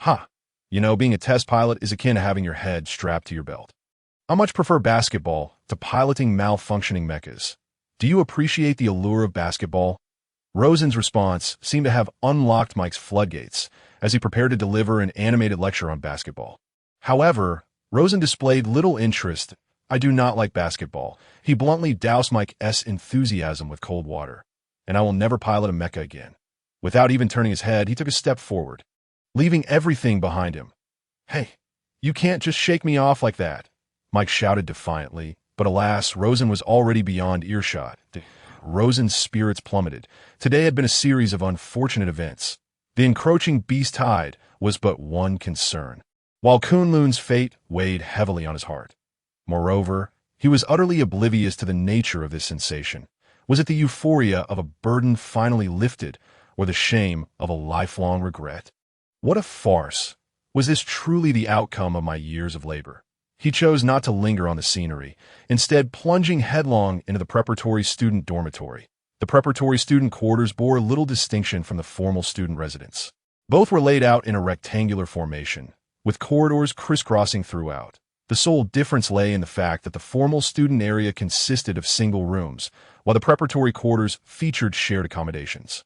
Ha! You know, being a test pilot is akin to having your head strapped to your belt. I much prefer basketball to piloting malfunctioning mechas. Do you appreciate the allure of basketball? Rosen's response seemed to have unlocked Mike's floodgates as he prepared to deliver an animated lecture on basketball. However, Rosen displayed little interest. I do not like basketball. He bluntly doused Mike's enthusiasm with cold water. And I will never pilot a mecha again. Without even turning his head, he took a step forward, leaving everything behind him. Hey, you can't just shake me off like that, Mike shouted defiantly, but alas, Rosen was already beyond earshot. Rosen's spirits plummeted. Today had been a series of unfortunate events. The encroaching beast tide was but one concern, while Kunlun's fate weighed heavily on his heart. Moreover, he was utterly oblivious to the nature of this sensation. Was it the euphoria of a burden finally lifted, or the shame of a lifelong regret? What a farce! Was this truly the outcome of my years of labor? He chose not to linger on the scenery, instead plunging headlong into the preparatory student dormitory. The preparatory student quarters bore little distinction from the formal student residence. Both were laid out in a rectangular formation, with corridors crisscrossing throughout. The sole difference lay in the fact that the formal student area consisted of single rooms, while the preparatory quarters featured shared accommodations.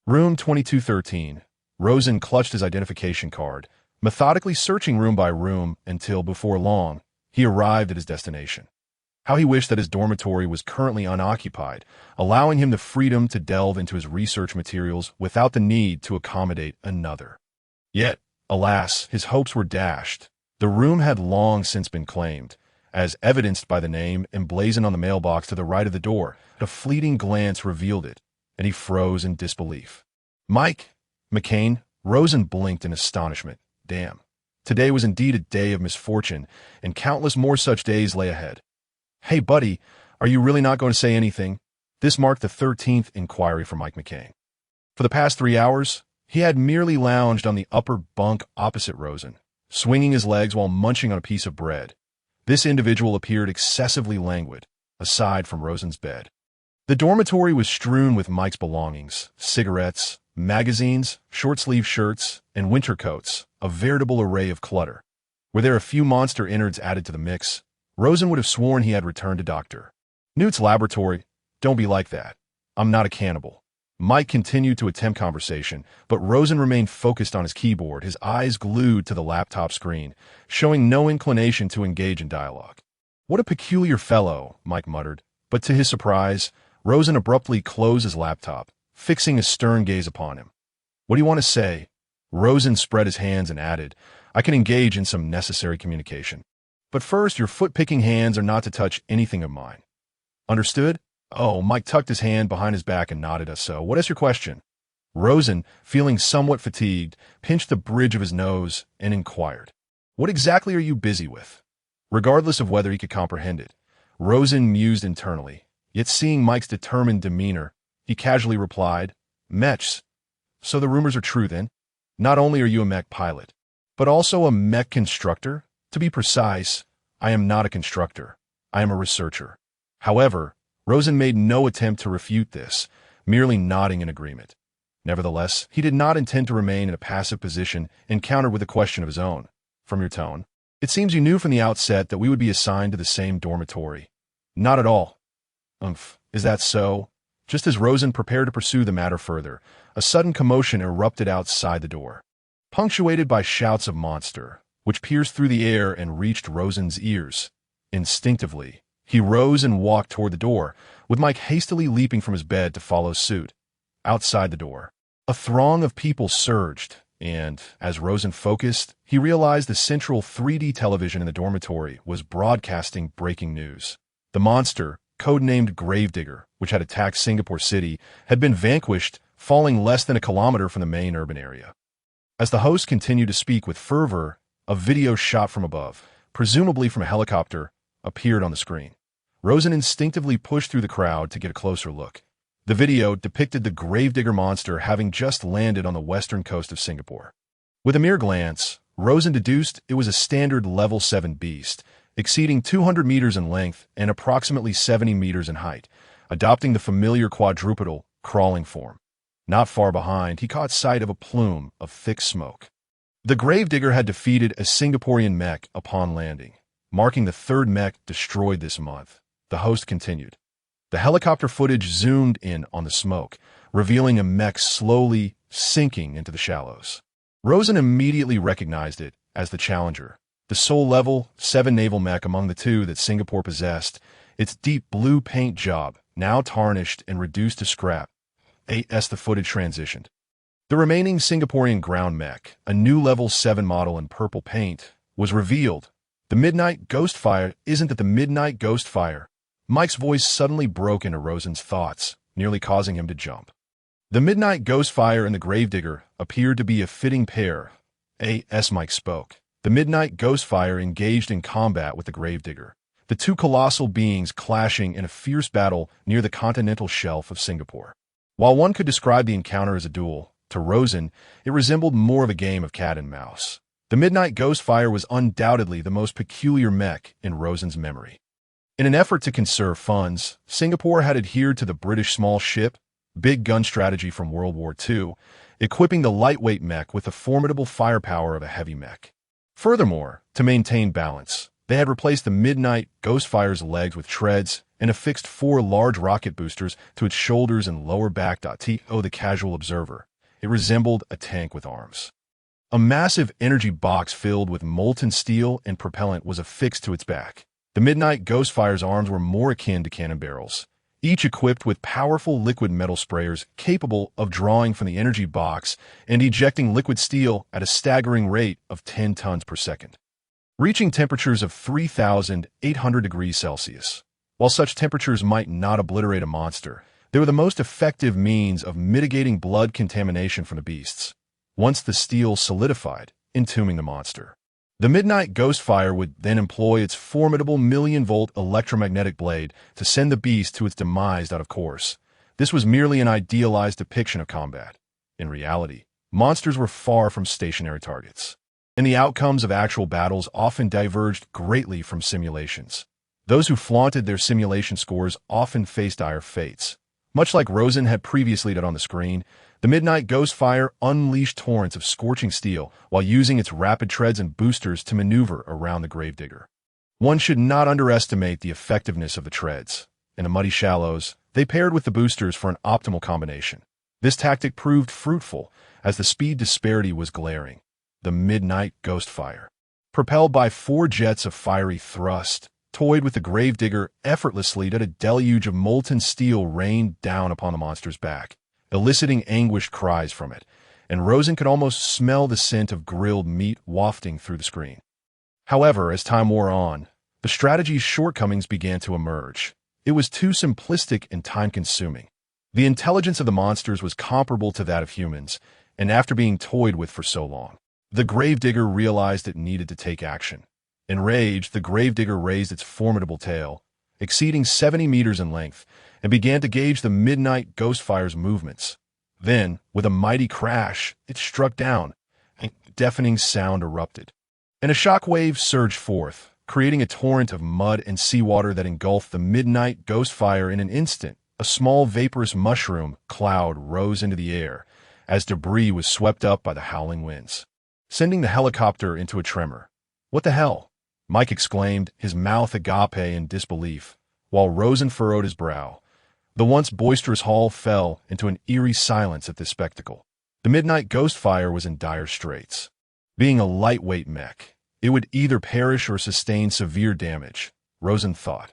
Room 2213. Rosen clutched his identification card, methodically searching room by room until, before long, he arrived at his destination. How he wished that his dormitory was currently unoccupied, allowing him the freedom to delve into his research materials without the need to accommodate another. Yet, alas, his hopes were dashed. The room had long since been claimed, as evidenced by the name emblazoned on the mailbox to the right of the door. A fleeting glance revealed it, and he froze in disbelief. Mike McCain. Rosen blinked in astonishment. Damn. Today was indeed a day of misfortune, and countless more such days lay ahead. Hey, buddy, are you really not going to say anything? This marked the 13th inquiry from Mike McCain. For the past 3 hours, he had merely lounged on the upper bunk opposite Rosen, swinging his legs while munching on a piece of bread. This individual appeared excessively languid, aside from Rosen's bed. The dormitory was strewn with Mike's belongings, cigarettes, magazines, short-sleeved shirts, and winter coats, a veritable array of clutter. Were there a few monster innards added to the mix, Rosen would have sworn he had returned to Dr. Newt's laboratory. Don't be like that. I'm not a cannibal. Mike continued to attempt conversation, but Rosen remained focused on his keyboard, his eyes glued to the laptop screen, showing no inclination to engage in dialogue. What a peculiar fellow, Mike muttered, but to his surprise, Rosen abruptly closed his laptop, fixing a stern gaze upon him. What do you want to say? Rosen spread his hands and added, I can engage in some necessary communication. But first, your foot-picking hands are not to touch anything of mine. Understood? Oh, Mike tucked his hand behind his back and nodded us so. What is your question? Rosen, feeling somewhat fatigued, pinched the bridge of his nose and inquired, "What exactly are you busy with?" Regardless of whether he could comprehend it, Rosen mused internally, yet seeing Mike's determined demeanor, he casually replied, "Mechs. So the rumors are true then? Not only are you a mech pilot, but also a mech constructor? To be precise, I am not a constructor. I am a researcher." However, Rosen made no attempt to refute this, merely nodding in agreement. Nevertheless, he did not intend to remain in a passive position and countered with a question of his own. "From your tone, it seems you knew from the outset that we would be assigned to the same dormitory." "Not at all." "Umph, is that so?" Just as Rosen prepared to pursue the matter further, a sudden commotion erupted outside the door, punctuated by shouts of monster, which pierced through the air and reached Rosen's ears. Instinctively, he rose and walked toward the door, with Mike hastily leaping from his bed to follow suit. Outside the door, a throng of people surged, and, as Rosen focused, he realized the central 3D television in the dormitory was broadcasting breaking news. The monster, codenamed Gravedigger, which had attacked Singapore City, had been vanquished, falling less than a kilometer from the main urban area. As the host continued to speak with fervor, a video shot from above, presumably from a helicopter, appeared on the screen. Rosen instinctively pushed through the crowd to get a closer look. The video depicted the Gravedigger monster having just landed on the western coast of Singapore. With a mere glance, Rosen deduced it was a standard level 7 beast, exceeding 200 meters in length and approximately 70 meters in height, adopting the familiar quadrupedal, crawling form. Not far behind, he caught sight of a plume of thick smoke. The Gravedigger had defeated a Singaporean mech upon landing, marking the third mech destroyed this month. The host continued. The helicopter footage zoomed in on the smoke, revealing a mech slowly sinking into the shallows. Rosen immediately recognized it as the Challenger, the sole level 7 naval mech among the two that Singapore possessed, its deep blue paint job now tarnished and reduced to scrap. As the footage transitioned, the remaining Singaporean ground mech, a new level 7 model in purple paint, was revealed. "The Midnight Ghostfire isn't it the Midnight Ghostfire?" Mike's voice suddenly broke into Rosen's thoughts, nearly causing him to jump. The Midnight Ghostfire and the Gravedigger appeared to be a fitting pair. As Mike spoke, the Midnight Ghostfire engaged in combat with the Gravedigger, the two colossal beings clashing in a fierce battle near the continental shelf of Singapore. While one could describe the encounter as a duel, to Rosen, it resembled more of a game of cat and mouse. The Midnight Ghostfire was undoubtedly the most peculiar mech in Rosen's memory. In an effort to conserve funds, Singapore had adhered to the British small ship, big gun strategy from World War II, equipping the lightweight mech with the formidable firepower of a heavy mech. Furthermore, to maintain balance, they had replaced the Midnight Ghostfire's legs with treads and affixed 4 large rocket boosters to its shoulders and lower back. To the casual observer, it resembled a tank with arms. A massive energy box filled with molten steel and propellant was affixed to its back. The Midnight Ghostfire's arms were more akin to cannon barrels, each equipped with powerful liquid metal sprayers capable of drawing from the energy box and ejecting liquid steel at a staggering rate of 10 tons per second, reaching temperatures of 3,800 degrees Celsius. While such temperatures might not obliterate a monster, they were the most effective means of mitigating blood contamination from the beasts. Once the steel solidified, entombing the monster, the Midnight Ghostfire would then employ its formidable million-volt electromagnetic blade to send the beast to its demise out of course. This was merely an idealized depiction of combat. In reality, monsters were far from stationary targets, and the outcomes of actual battles often diverged greatly from simulations. Those who flaunted their simulation scores often faced dire fates. Much like Rosen had previously done on the screen, the Midnight Ghostfire unleashed torrents of scorching steel while using its rapid treads and boosters to maneuver around the Gravedigger. One should not underestimate the effectiveness of the treads. In the muddy shallows, they paired with the boosters for an optimal combination. This tactic proved fruitful as the speed disparity was glaring. The Midnight Ghostfire, propelled by 4 jets of fiery thrust, toyed with the Gravedigger effortlessly that a deluge of molten steel rained down upon the monster's back, eliciting anguished cries from it, and Rosen could almost smell the scent of grilled meat wafting through the screen. However, as time wore on, the strategy's shortcomings began to emerge. It was too simplistic and time-consuming. The intelligence of the monsters was comparable to that of humans, and after being toyed with for so long, the gravedigger realized it needed to take action. Enraged, the gravedigger raised its formidable tail, exceeding 70 meters in length, and began to gauge the midnight Ghostfire's movements. Then, with a mighty crash, it struck down, and a deafening sound erupted. And a shock wave surged forth, creating a torrent of mud and seawater that engulfed the midnight Ghostfire in an instant. A small vaporous mushroom cloud rose into the air as debris was swept up by the howling winds, sending the helicopter into a tremor. "What the hell?" Mike exclaimed, his mouth agape in disbelief, while Rosen furrowed his brow. The once boisterous hall fell into an eerie silence at this spectacle. The midnight Ghostfire was in dire straits. Being a lightweight mech, it would either perish or sustain severe damage, Rosen thought.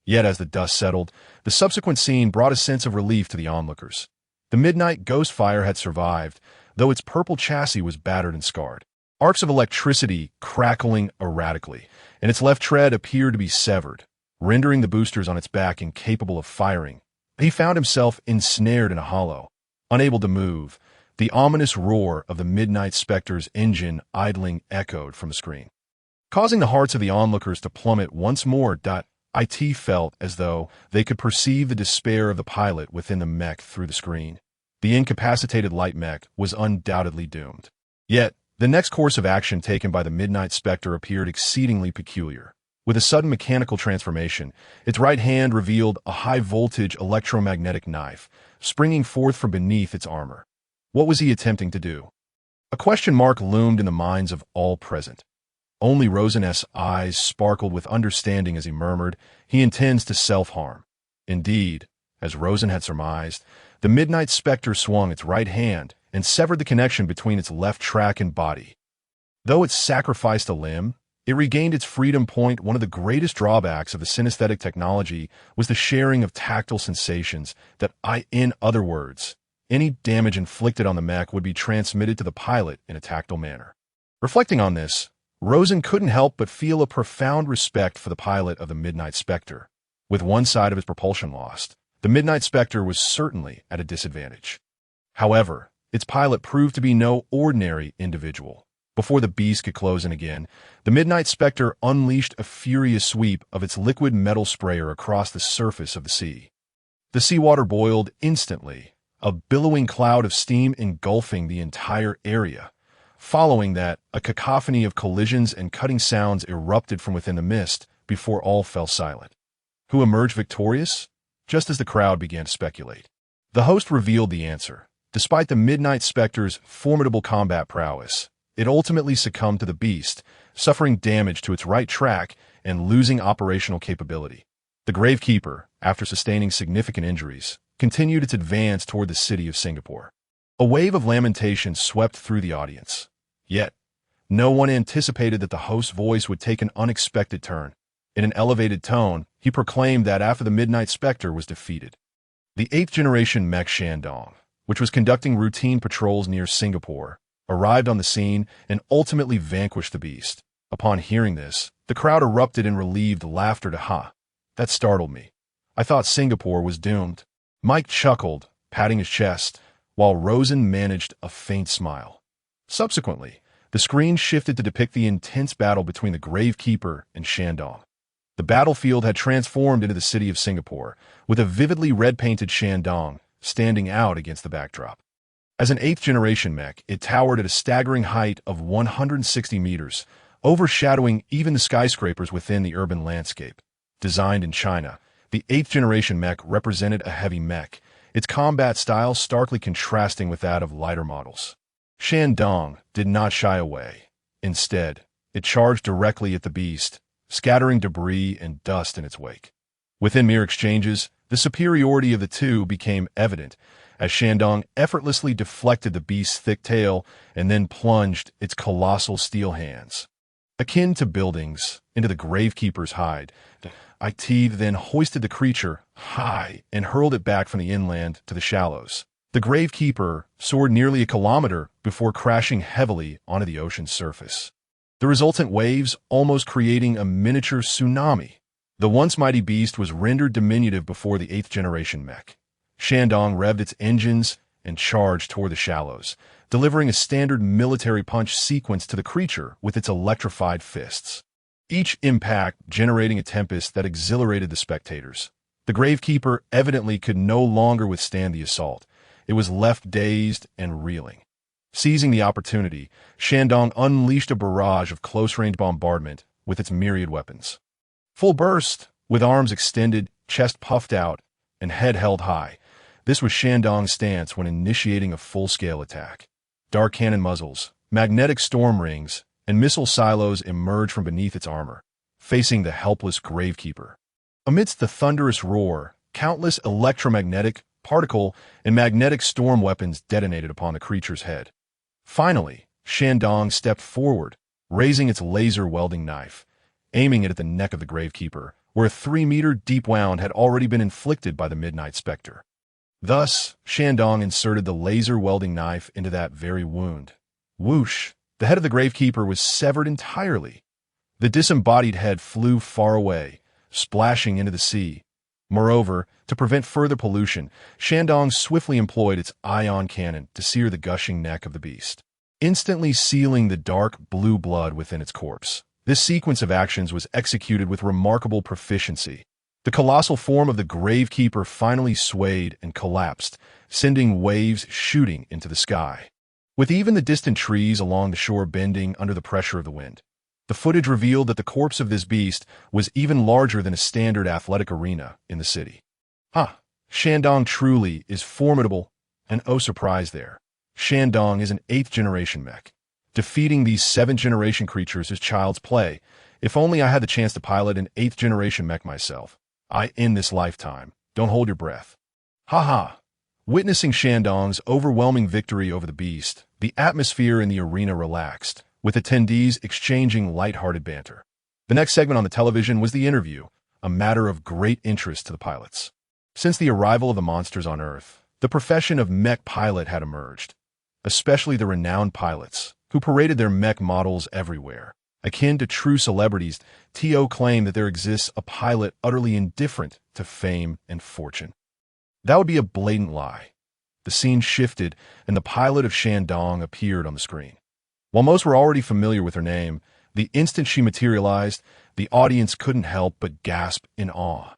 Yet as the dust settled, the subsequent scene brought a sense of relief to the onlookers. The midnight Ghostfire had survived, though its purple chassis was battered and scarred. Arcs of electricity crackling erratically, and its left tread appeared to be severed, rendering the boosters on its back incapable of firing. He found himself ensnared in a hollow. Unable to move, the ominous roar of the Midnight Spectre's engine idling echoed from the screen, causing the hearts of the onlookers to plummet once more. It felt as though they could perceive the despair of the pilot within the mech through the screen. The incapacitated light mech was undoubtedly doomed. Yet, the next course of action taken by the Midnight Spectre appeared exceedingly peculiar. With a sudden mechanical transformation, its right hand revealed a high-voltage electromagnetic knife, springing forth from beneath its armor. What was he attempting to do? A question mark loomed in the minds of all present. Only Rosen's eyes sparkled with understanding as he murmured, "He intends to self-harm." Indeed, as Rosen had surmised, the Midnight Spectre swung its right hand and severed the connection between its left track and body. Though it sacrificed a limb, it regained its freedom. One of the greatest drawbacks of the synesthetic technology was the sharing of tactile sensations in other words, any damage inflicted on the mech would be transmitted to the pilot in a tactile manner. Reflecting on this, Rosen couldn't help but feel a profound respect for the pilot of the Midnight Spectre. With one side of its propulsion lost, the Midnight Spectre was certainly at a disadvantage. However, its pilot proved to be no ordinary individual. Before the beast could close in again, the Midnight Spectre unleashed a furious sweep of its liquid metal sprayer across the surface of the sea. The seawater boiled instantly, a billowing cloud of steam engulfing the entire area. Following that, a cacophony of collisions and cutting sounds erupted from within the mist before all fell silent. Who emerged victorious? Just as the crowd began to speculate, the host revealed the answer. Despite the Midnight Spectre's formidable combat prowess, it ultimately succumbed to the beast, suffering damage to its right track and losing operational capability. The Gravekeeper, after sustaining significant injuries, continued its advance toward the city of Singapore. A wave of lamentation swept through the audience. Yet, no one anticipated that the host's voice would take an unexpected turn. In an elevated tone, he proclaimed that after the Midnight Spectre was defeated, the 8th-generation mech Shandong, which was conducting routine patrols near Singapore, arrived on the scene and ultimately vanquished the beast. Upon hearing this, the crowd erupted in relieved laughter. That startled me. I thought Singapore was doomed." Mike chuckled, patting his chest, while Rosen managed a faint smile. Subsequently, the screen shifted to depict the intense battle between the Gravekeeper and Shandong. The battlefield had transformed into the city of Singapore, with a vividly red-painted Shandong standing out against the backdrop. As an 8th-generation mech, it towered at a staggering height of 160 meters, overshadowing even the skyscrapers within the urban landscape. Designed in China, the 8th-generation mech represented a heavy mech, its combat style starkly contrasting with that of lighter models. Shandong did not shy away. Instead, it charged directly at the beast, scattering debris and dust in its wake. Within mere exchanges, the superiority of the two became evident, as Shandong effortlessly deflected the beast's thick tail and then plunged its colossal steel hands, akin to buildings, into the Gravekeeper's hide. It then hoisted the creature high and hurled it back from the inland to the shallows. The Gravekeeper soared nearly a kilometer before crashing heavily onto the ocean's surface, the resultant waves almost creating a miniature tsunami. The once mighty beast was rendered diminutive before the 8th-generation mech. Shandong revved its engines and charged toward the shallows, delivering a standard military punch sequence to the creature with its electrified fists. Each impact generating a tempest that exhilarated the spectators. The Gravekeeper evidently could no longer withstand the assault. It was left dazed and reeling. Seizing the opportunity, Shandong unleashed a barrage of close-range bombardment with its myriad weapons. Full burst, with arms extended, chest puffed out, and head held high. This was Shandong's stance when initiating a full-scale attack. Dark cannon muzzles, magnetic storm rings, and missile silos emerged from beneath its armor, facing the helpless Gravekeeper. Amidst the thunderous roar, countless electromagnetic, particle, and magnetic storm weapons detonated upon the creature's head. Finally, Shandong stepped forward, raising its laser welding knife, aiming it at the neck of the Gravekeeper, where a 3-meter deep wound had already been inflicted by the Midnight Spectre. Thus, Shandong inserted the laser welding knife into that very wound. Whoosh! The head of the Gravekeeper was severed entirely. The disembodied head flew far away, splashing into the sea. Moreover, to prevent further pollution, Shandong swiftly employed its ion cannon to sear the gushing neck of the beast, instantly sealing the dark blue blood within its corpse. This sequence of actions was executed with remarkable proficiency. The colossal form of the Gravekeeper finally swayed and collapsed, sending waves shooting into the sky, with even the distant trees along the shore bending under the pressure of the wind. The footage revealed that the corpse of this beast was even larger than a standard athletic arena in the city. Shandong truly is formidable, and oh surprise there. Shandong is an 8th-generation mech. Defeating these 7th-generation creatures is child's play. If only I had the chance to pilot an 8th-generation mech myself. In this lifetime. Don't hold your breath. Witnessing Shandong's overwhelming victory over the beast, the atmosphere in the arena relaxed, with attendees exchanging light-hearted banter. The next segment on the television was the interview, a matter of great interest to the pilots. Since the arrival of the monsters on Earth, the profession of mech pilot had emerged, especially the renowned pilots, who paraded their mech models everywhere. Akin to true celebrities, TO claimed that there exists a pilot utterly indifferent to fame and fortune. That would be a blatant lie. The scene shifted, and the pilot of Shandong appeared on the screen. While most were already familiar with her name, the instant she materialized, the audience couldn't help but gasp in awe.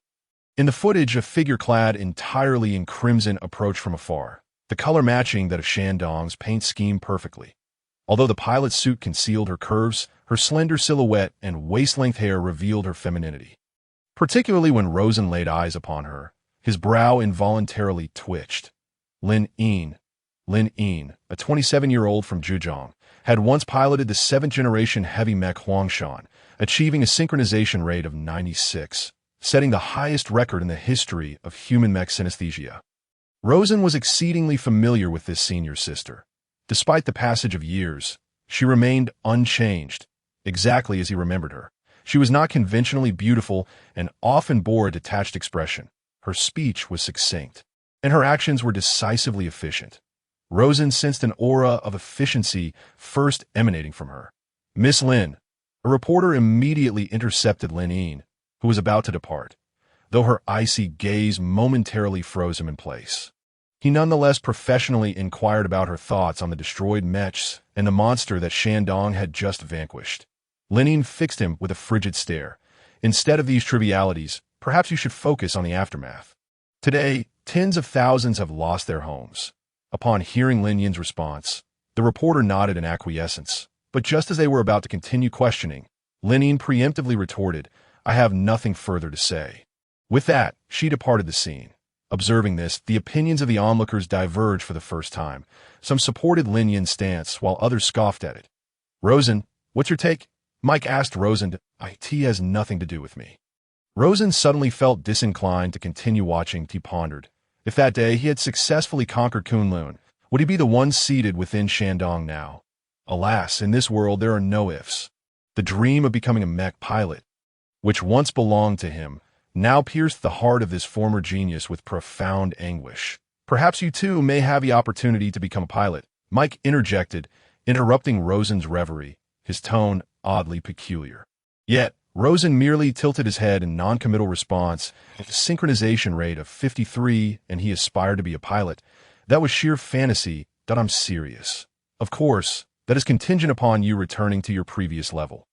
In the footage, a figure clad entirely in crimson approached from afar, the color matching that of Shandong's paint scheme perfectly. Although the pilot's suit concealed her curves, her slender silhouette and waist-length hair revealed her femininity. Particularly when Rosen laid eyes upon her, his brow involuntarily twitched. Lin Yin, a 27-year-old from Zhejiang, had once piloted the 7th-generation heavy mech Huangshan, achieving a synchronization rate of 96, setting the highest record in the history of human mech synesthesia. Rosen was exceedingly familiar with this senior sister. Despite the passage of years, she remained unchanged, exactly as he remembered her. She was not conventionally beautiful and often bore a detached expression. Her speech was succinct, and her actions were decisively efficient. Rosen sensed an aura of efficiency first emanating from her. "Miss Lin." A reporter immediately intercepted Lin Yin, who was about to depart, though her icy gaze momentarily froze him in place. He nonetheless professionally inquired about her thoughts on the destroyed mechs and the monster that Shandong had just vanquished. Lin Yin fixed him with a frigid stare. "Instead of these trivialities, perhaps you should focus on the aftermath. Today, tens of thousands have lost their homes." Upon hearing Lin Yin's response, the reporter nodded in acquiescence, but just as they were about to continue questioning, Lin Yin preemptively retorted, "I have nothing further to say." With that, she departed the scene. Observing this, the opinions of the onlookers diverged for the first time. Some supported Lin Yin's stance, while others scoffed at it. "Rosen, what's your take?" Mike asked Rosen. "It has nothing to do with me." Rosen suddenly felt disinclined to continue watching. He pondered. If that day he had successfully conquered Kunlun, would he be the one seated within Shandong now? Alas, in this world there are no ifs. The dream of becoming a mech pilot, which once belonged to him, now pierced the heart of this former genius with profound anguish. "Perhaps you too may have the opportunity to become a pilot," Mike interjected, interrupting Rosen's reverie, his tone oddly peculiar. Yet, Rosen merely tilted his head in non-committal response. With a synchronization rate of 53 and he aspired to be a pilot, that was sheer fantasy. That I'm serious. Of course, that is contingent upon you returning to your previous level.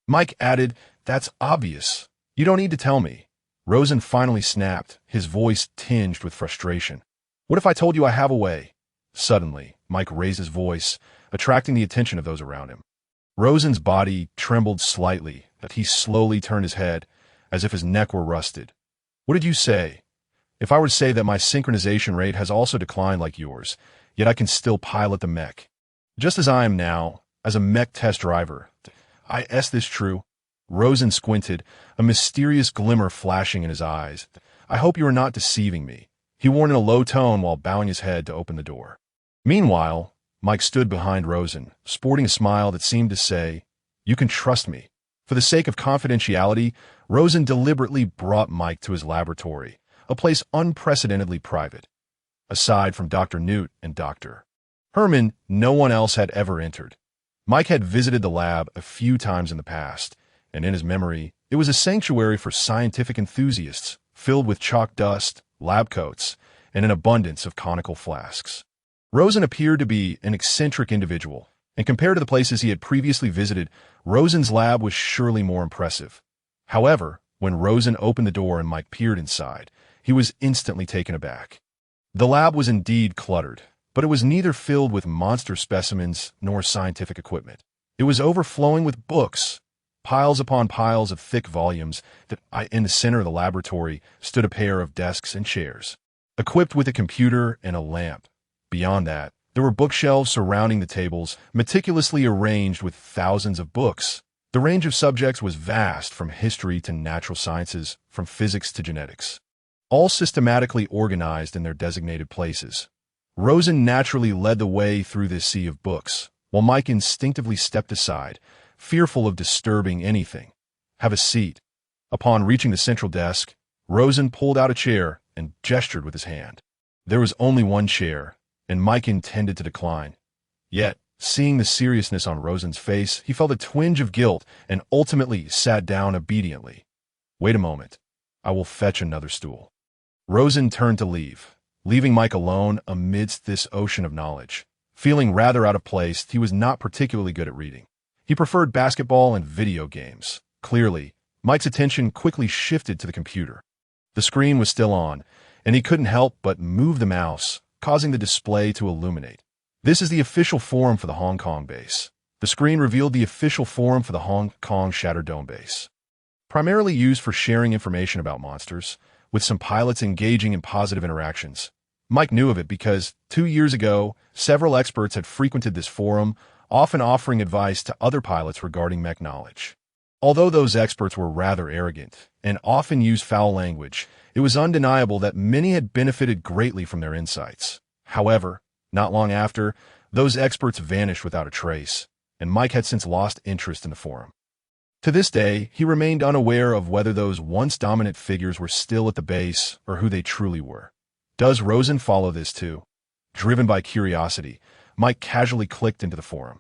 Mike added, that's obvious. You don't need to tell me. Rosen finally snapped, his voice tinged with frustration. What if I told you I have a way? Suddenly, Mike raised his voice, attracting the attention of those around him. Rosen's body trembled slightly, but he slowly turned his head, as if his neck were rusted. What did you say? If I were to say that my synchronization rate has also declined like yours, yet I can still pilot the mech. Just as I am now, as a mech test driver. Is this true? Rosen squinted, a mysterious glimmer flashing in his eyes. I hope you are not deceiving me, he warned in a low tone while bowing his head to open the door. Meanwhile, Mike stood behind Rosen, sporting a smile that seemed to say, you can trust me. For the sake of confidentiality, Rosen deliberately brought Mike to his laboratory, a place unprecedentedly private. Aside from Dr. Newt and Dr. Herman, no one else had ever entered. Mike had visited the lab a few times in the past, and in his memory, it was a sanctuary for scientific enthusiasts, filled with chalk dust, lab coats, and an abundance of conical flasks. Rosen appeared to be an eccentric individual, and compared to the places he had previously visited, Rosen's lab was surely more impressive. However, when Rosen opened the door and Mike peered inside, he was instantly taken aback. The lab was indeed cluttered, but it was neither filled with monster specimens nor scientific equipment. It was overflowing with books, piles upon piles of thick volumes. In the center of the laboratory stood a pair of desks and chairs, equipped with a computer and a lamp. Beyond that, there were bookshelves surrounding the tables, meticulously arranged with thousands of books. The range of subjects was vast, from history to natural sciences, from physics to genetics, all systematically organized in their designated places. Rosen naturally led the way through this sea of books, while Mike instinctively stepped aside, fearful of disturbing anything. Have a seat. Upon reaching the central desk, Rosen pulled out a chair and gestured with his hand. There was only one chair, and Mike intended to decline. Yet, seeing the seriousness on Rosen's face, he felt a twinge of guilt and ultimately sat down obediently. Wait a moment. I will fetch another stool. Rosen turned to leave, leaving Mike alone amidst this ocean of knowledge. Feeling rather out of place, he was not particularly good at reading. He preferred basketball and video games. Clearly, Mike's attention quickly shifted to the computer. The screen was still on, and he couldn't help but move the mouse, causing the display to illuminate. This is the official forum for the Hong Kong base. The screen revealed the official forum for the Hong Kong Shattered Dome base. Primarily used for sharing information about monsters, with some pilots engaging in positive interactions. Mike knew of it because, 2 years ago, several experts had frequented this forum, often offering advice to other pilots regarding mech knowledge. Although those experts were rather arrogant and often used foul language, it was undeniable that many had benefited greatly from their insights. However, not long after, those experts vanished without a trace, and Mike had since lost interest in the forum. To this day, he remained unaware of whether those once dominant figures were still at the base or who they truly were. Does Rosen follow this too? Driven by curiosity, Mike casually clicked into the forum.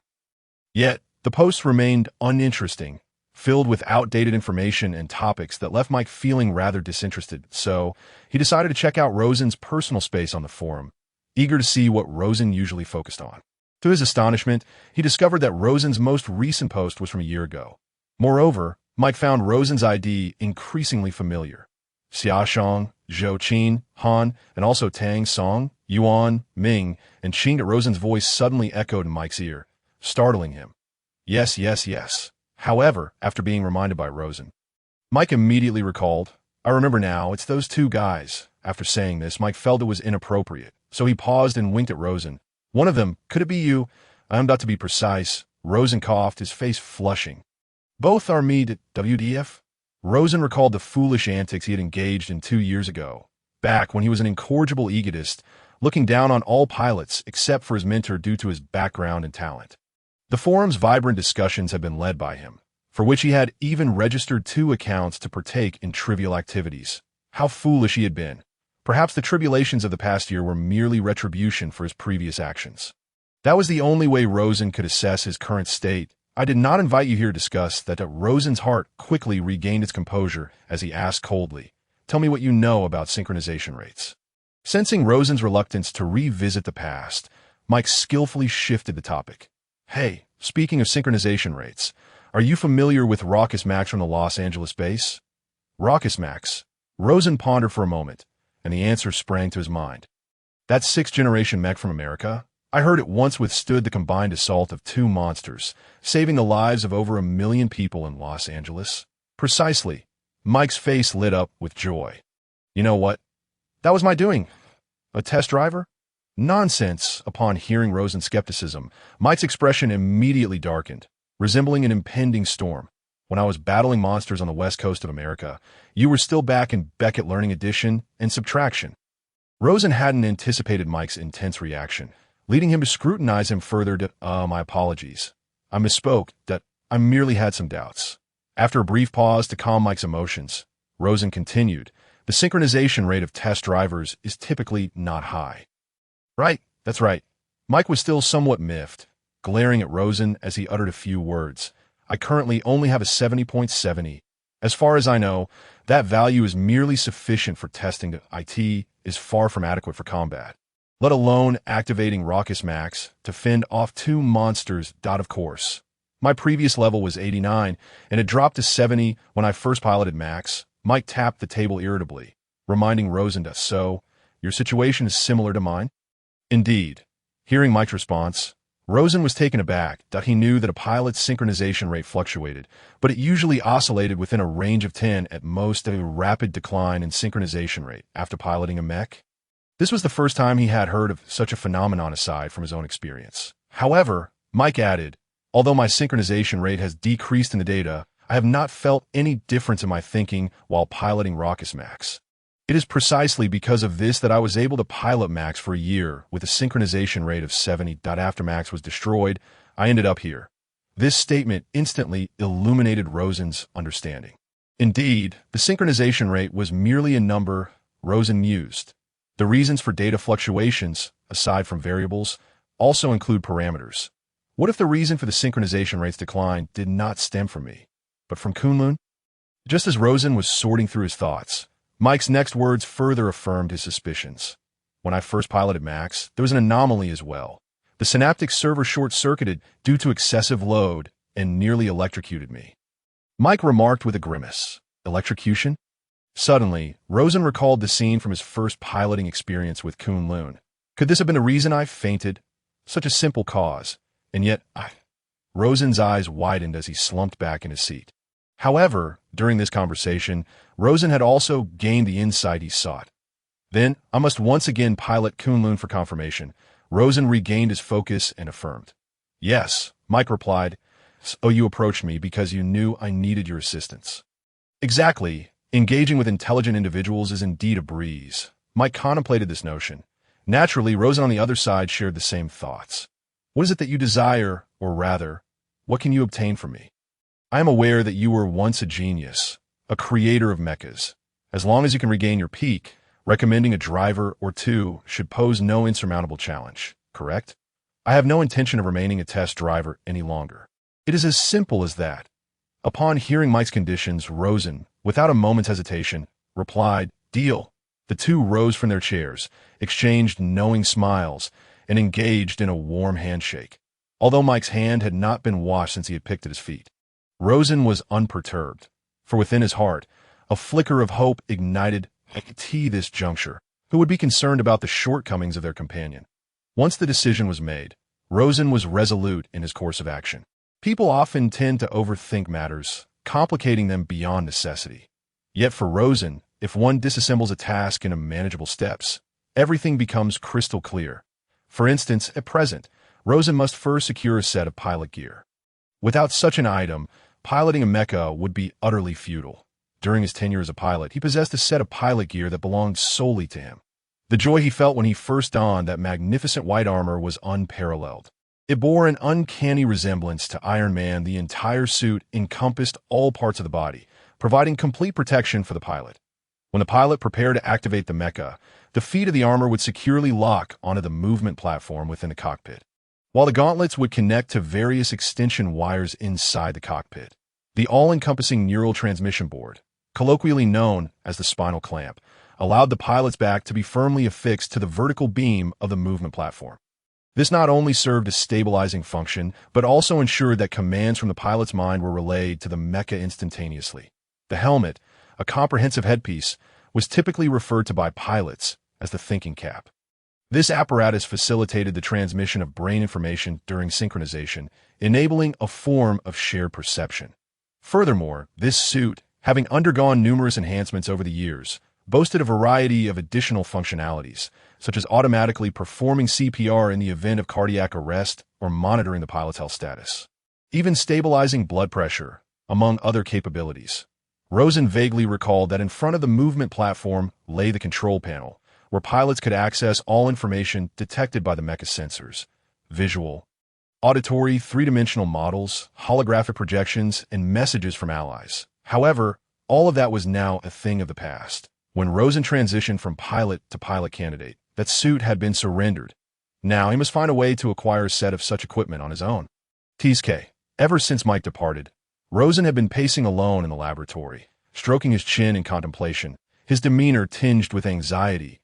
Yet, the posts remained uninteresting, filled with outdated information and topics that left Mike feeling rather disinterested, so he decided to check out Rosen's personal space on the forum, eager to see what Rosen usually focused on. To his astonishment, he discovered that Rosen's most recent post was from a year ago. Moreover, Mike found Rosen's ID increasingly familiar. Xiaoshang, Zhou Qin, Han, and also Tang Song, Yuan, Ming, and Qing. Rosen's voice suddenly echoed in Mike's ear, startling him. Yes, yes, yes. However, after being reminded by Rosen, Mike immediately recalled, I remember now, it's those two guys. After saying this, Mike felt it was inappropriate, so he paused and winked at Rosen. One of them, could it be you? I am not to be precise. Rosen coughed, his face flushing. Both are me, WDF? Rosen recalled the foolish antics he had engaged in 2 years ago, back when he was an incorrigible egotist, looking down on all pilots except for his mentor due to his background and talent. The forum's vibrant discussions had been led by him, for which he had even registered 2 accounts to partake in trivial activities. How foolish he had been. Perhaps the tribulations of the past year were merely retribution for his previous actions. That was the only way Rosen could assess his current state, I did not invite you here to discuss that. Rosen's heart quickly regained its composure as he asked coldly, "Tell me what you know about synchronization rates." Sensing Rosen's reluctance to revisit the past, Mike skillfully shifted the topic. "Hey, speaking of synchronization rates, are you familiar with Raucous Max from the Los Angeles base?" Raucous Max. Rosen pondered for a moment, and the answer sprang to his mind. "That sixth-generation mech from America? I heard it once withstood the combined assault of two monsters, saving the lives of over 1 million people in Los Angeles." "Precisely." Mike's face lit up with joy. "You know what? That was my doing. A test driver?" "Nonsense." Upon hearing Rosen's skepticism, Mike's expression immediately darkened, resembling an impending storm. "When I was battling monsters on the west coast of America, you were still back in Becket learning addition and subtraction." Rosen hadn't anticipated Mike's intense reaction, leading him to scrutinize him further. My apologies. I misspoke. I merely had some doubts." After a brief pause to calm Mike's emotions, Rosen continued, "The synchronization rate of test drivers is typically not high." "Right, that's right." Mike was still somewhat miffed, glaring at Rosen as he uttered a few words. "I currently only have a 70.70. As far as I know, that value is merely sufficient for testing. IT is far from adequate for combat, let alone activating Raucous Max to fend off two monsters. Of course. My previous level was 89, and it dropped to 70 when I first piloted Max." Mike tapped the table irritably, reminding Rosen, "So, your situation is similar to mine?" "Indeed." Hearing Mike's response, Rosen was taken aback. He knew that a pilot's synchronization rate fluctuated, but it usually oscillated within a range of 10 at most. A rapid decline in synchronization rate after piloting a mech? This was the first time he had heard of such a phenomenon aside from his own experience. However, Mike added, "Although my synchronization rate has decreased in the data, I have not felt any difference in my thinking while piloting Raucous Max. It is precisely because of this that I was able to pilot Max for a year with a synchronization rate of 70. After Max was destroyed, I ended up here." This statement instantly illuminated Rosen's understanding. Indeed, the synchronization rate was merely a number, Rosen mused. The reasons for data fluctuations, aside from variables, also include parameters. What if the reason for the synchronization rate's decline did not stem from me, but from Kunlun? Just as Rosen was sorting through his thoughts, Mike's next words further affirmed his suspicions. "When I first piloted Max, there was an anomaly as well. The synaptic server short-circuited due to excessive load and nearly electrocuted me." Mike remarked with a grimace. "Electrocution?" Suddenly, Rosen recalled the scene from his first piloting experience with Kunlun. Could this have been the reason I fainted? Such a simple cause. And yet, Rosen's eyes widened as he slumped back in his seat. However, during this conversation, Rosen had also gained the insight he sought. "Then, I must once again pilot Kunlun for confirmation." Rosen regained his focus and affirmed. "Yes," Mike replied. "So you approached me because you knew I needed your assistance." "Exactly. Engaging with intelligent individuals is indeed a breeze." Mike contemplated this notion. Naturally, Rosen on the other side shared the same thoughts. "What is it that you desire, or rather, what can you obtain from me? I am aware that you were once a genius, a creator of mechas. As long as you can regain your peak, recommending a driver or two should pose no insurmountable challenge, correct? I have no intention of remaining a test driver any longer." It is as simple as that. Upon hearing Mike's conditions, Rosen, without a moment's hesitation, replied, "Deal." The two rose from their chairs, exchanged knowing smiles, and engaged in a warm handshake. Although Mike's hand had not been washed since he had picked at his feet, Rosen was unperturbed, for within his heart, a flicker of hope ignited at this juncture, who would be concerned about the shortcomings of their companion. Once the decision was made, Rosen was resolute in his course of action. People often tend to overthink matters, complicating them beyond necessity. Yet for Rosen, if one disassembles a task into manageable steps, everything becomes crystal clear. For instance, at present, Rosen must first secure a set of pilot gear. Without such an item, piloting a mecha would be utterly futile. During his tenure as a pilot, he possessed a set of pilot gear that belonged solely to him. The joy he felt when he first donned that magnificent white armor was unparalleled. It bore an uncanny resemblance to Iron Man. The entire suit encompassed all parts of the body, providing complete protection for the pilot. When the pilot prepared to activate the mecha, the feet of the armor would securely lock onto the movement platform within the cockpit. while the gauntlets would connect to various extension wires inside the cockpit. The all-encompassing neural transmission board, colloquially known as the spinal clamp, allowed the pilot's back to be firmly affixed to the vertical beam of the movement platform. This not only served a stabilizing function, but also ensured that commands from the pilot's mind were relayed to the mecha instantaneously. The helmet, a comprehensive headpiece, was typically referred to by pilots as the thinking cap. This apparatus facilitated the transmission of brain information during synchronization, enabling a form of shared perception. Furthermore, this suit, having undergone numerous enhancements over the years, boasted a variety of additional functionalities, such as automatically performing CPR in the event of cardiac arrest or monitoring the pilot's health status, even stabilizing blood pressure, among other capabilities. Rosen vaguely recalled that in front of the movement platform lay the control panel, where pilots could access all information detected by the mecha sensors: visual, auditory, three-dimensional models, holographic projections, and messages from allies. However, all of that was now a thing of the past. When Rosen transitioned from pilot to pilot candidate, that suit had been surrendered. Now he must find a way to acquire a set of such equipment on his own. TSK. Ever since Mike departed, Rosen had been pacing alone in the laboratory, stroking his chin in contemplation, his demeanor tinged with anxiety.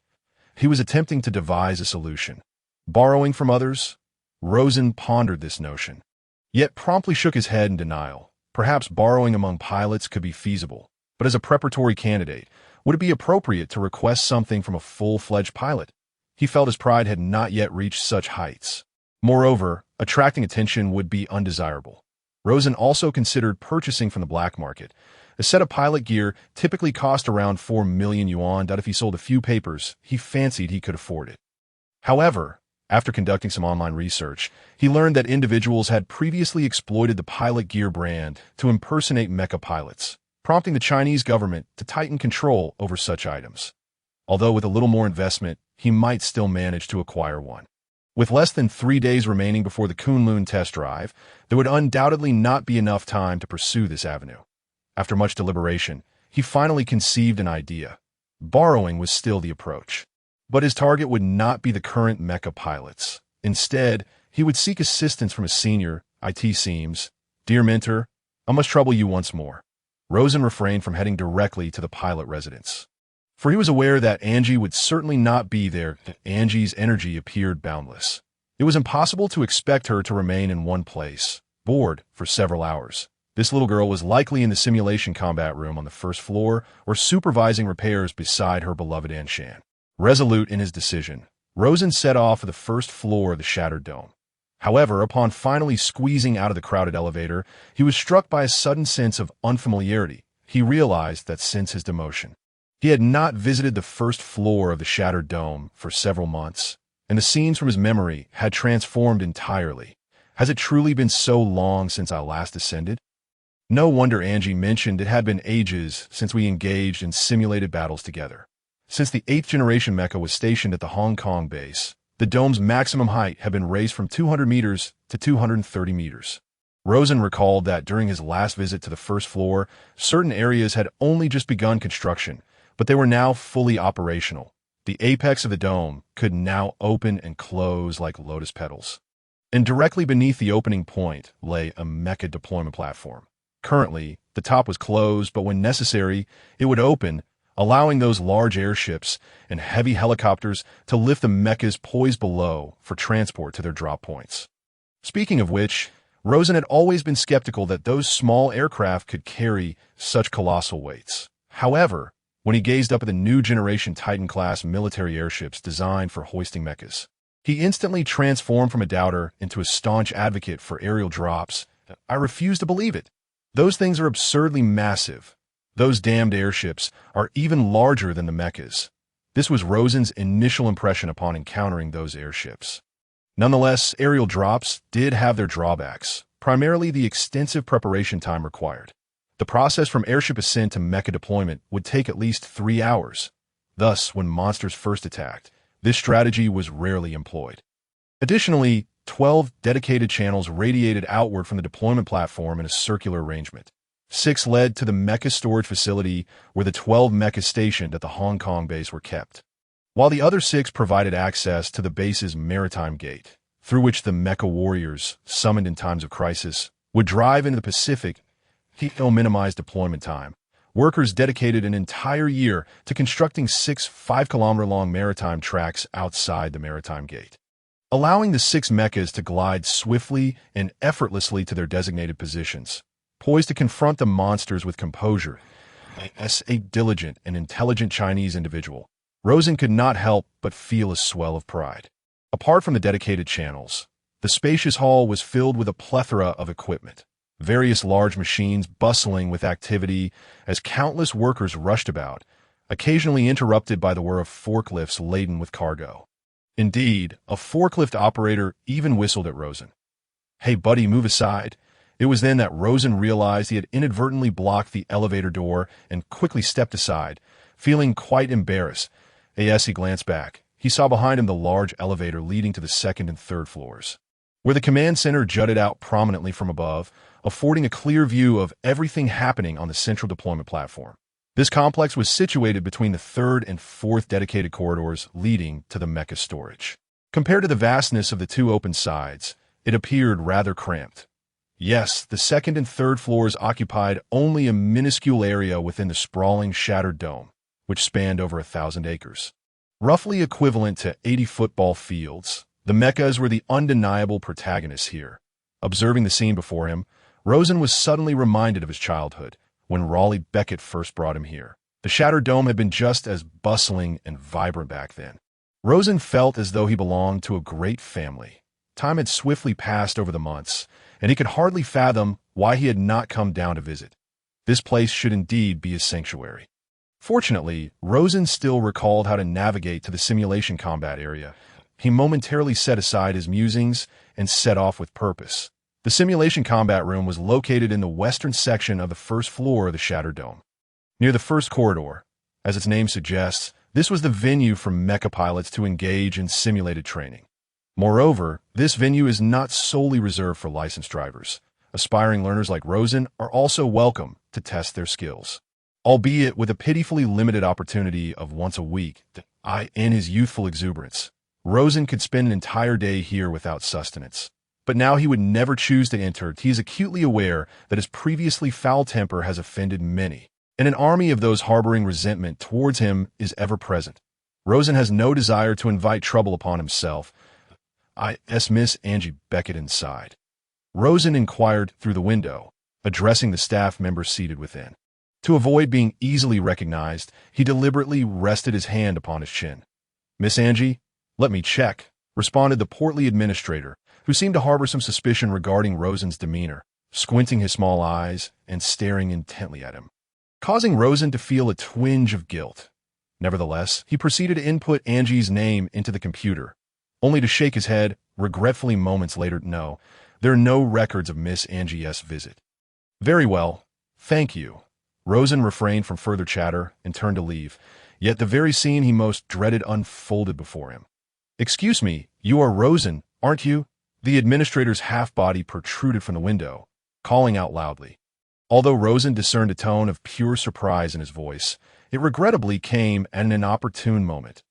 He was attempting to devise a solution. Borrowing from others? Rosen pondered this notion, yet promptly shook his head in denial. Perhaps borrowing among pilots could be feasible, but as a preparatory candidate, would it be appropriate to request something from a full-fledged pilot? He felt his pride had not yet reached such heights. Moreover, attracting attention would be undesirable. Rosen also considered purchasing from the black market. A set of pilot gear typically cost around 4 million yuan, that if he sold a few papers, he fancied he could afford it. However, after conducting some online research, he learned that individuals had previously exploited the pilot gear brand to impersonate mecha pilots, prompting the Chinese government to tighten control over such items. Although with a little more investment, he might still manage to acquire one. With less than 3 days remaining before the Kunlun test drive, there would undoubtedly not be enough time to pursue this avenue. After much deliberation, he finally conceived an idea. Borrowing was still the approach. But his target would not be the current mecha pilots. Instead, he would seek assistance from a senior, IT seems. Dear mentor, I must trouble you once more. Rosen refrained from heading directly to the pilot residence, for he was aware that Angie would certainly not be there. Angie's energy appeared boundless. It was impossible to expect her to remain in one place, bored, for several hours. This little girl was likely in the simulation combat room on the first floor or supervising repairs beside her beloved Anshan. Resolute in his decision, Rosen set off for the first floor of the shattered dome. However, upon finally squeezing out of the crowded elevator, he was struck by a sudden sense of unfamiliarity. He realized that since his demotion, he had not visited the first floor of the shattered dome for several months, and the scenes from his memory had transformed entirely. Has it truly been so long since I last ascended? No wonder Angie mentioned it had been ages since we engaged in simulated battles together. Since the 8th generation mecha was stationed at the Hong Kong base, the dome's maximum height had been raised from 200 meters to 230 meters. Rosen recalled that during his last visit to the first floor, certain areas had only just begun construction, but they were now fully operational. The apex of the dome could now open and close like lotus petals. And directly beneath the opening point lay a mecha deployment platform. Currently, the top was closed, but when necessary, it would open, allowing those large airships and heavy helicopters to lift the mechas poised below for transport to their drop points. Speaking of which, Rosen had always been skeptical that those small aircraft could carry such colossal weights. However, when he gazed up at the new generation Titan-class military airships designed for hoisting mechas, he instantly transformed from a doubter into a staunch advocate for aerial drops. I refuse to believe it. Those things are absurdly massive. Those damned airships are even larger than the mechas. This was Rosen's initial impression upon encountering those airships. Nonetheless, aerial drops did have their drawbacks, primarily the extensive preparation time required. The process from airship ascent to mecha deployment would take at least 3 hours. Thus, when monsters first attacked, this strategy was rarely employed. Additionally, 12 dedicated channels radiated outward from the deployment platform in a circular arrangement. 6 led to the mecha storage facility where the 12 mechas stationed at the Hong Kong base were kept, while the other 6 provided access to the base's maritime gate. through which the mecha warriors, summoned in times of crisis, would drive into the Pacific to minimize deployment time. Workers dedicated an entire year to constructing 6 5-kilometer-long maritime tracks outside the maritime gate, allowing the 6 mechas to glide swiftly and effortlessly to their designated positions, poised to confront the monsters with composure. As a diligent and intelligent Chinese individual, Rosen could not help but feel a swell of pride. Apart from the dedicated channels, the spacious hall was filled with a plethora of equipment, various large machines bustling with activity as countless workers rushed about, occasionally interrupted by the whir of forklifts laden with cargo. Indeed, a forklift operator even whistled at Rosen. "Hey buddy, move aside." It was then that Rosen realized he had inadvertently blocked the elevator door and quickly stepped aside, feeling quite embarrassed. As he glanced back, he saw behind him the large elevator leading to the 2nd and 3rd floors, where the command center jutted out prominently from above, affording a clear view of everything happening on the central deployment platform. This complex was situated between the 3rd and 4th dedicated corridors leading to the mecha storage. Compared to the vastness of the 2 open sides, it appeared rather cramped. Yes, the 2nd and 3rd floors occupied only a minuscule area within the sprawling shattered dome, which spanned over 1,000 acres. Roughly equivalent to 80 football fields, the mechas were the undeniable protagonists here. Observing the scene before him, Rosen was suddenly reminded of his childhood, when Raleigh Becket first brought him here. The shattered dome had been just as bustling and vibrant back then. Rosen felt as though he belonged to a great family. Time had swiftly passed over the months, and he could hardly fathom why he had not come down to visit. This place should indeed be his sanctuary. Fortunately, Rosen still recalled how to navigate to the simulation combat area. He momentarily set aside his musings and set off with purpose. The simulation combat room was located in the western section of the 1st floor of the Shattered Dome. Near the 1st corridor, as its name suggests, this was the venue for mecha pilots to engage in simulated training. Moreover, this venue is not solely reserved for licensed drivers. Aspiring learners like Rosen are also welcome to test their skills, albeit with a pitifully limited opportunity of once a week. In his youthful exuberance, Rosen could spend an entire day here without sustenance. But now he would never choose to enter. He is acutely aware that his previously foul temper has offended many, and an army of those harboring resentment towards him is ever present. Rosen has no desire to invite trouble upon himself. Miss Angie Becket inside? Rosen inquired through the window, addressing the staff members seated within. To avoid being easily recognized, he deliberately rested his hand upon his chin. "Miss Angie, let me check," responded the portly administrator, who seemed to harbor some suspicion regarding Rosen's demeanor, squinting his small eyes and staring intently at him, causing Rosen to feel a twinge of guilt. Nevertheless, he proceeded to input Angie's name into the computer, only to shake his head regretfully moments later. "No, there are no records of Miss Angie's visit." "Very well, thank you." Rosen refrained from further chatter and turned to leave, yet the very scene he most dreaded unfolded before him. "Excuse me, you are Rosen, aren't you?" The administrator's half-body protruded from the window, calling out loudly. Although Rosen discerned a tone of pure surprise in his voice, it regrettably came at an inopportune moment.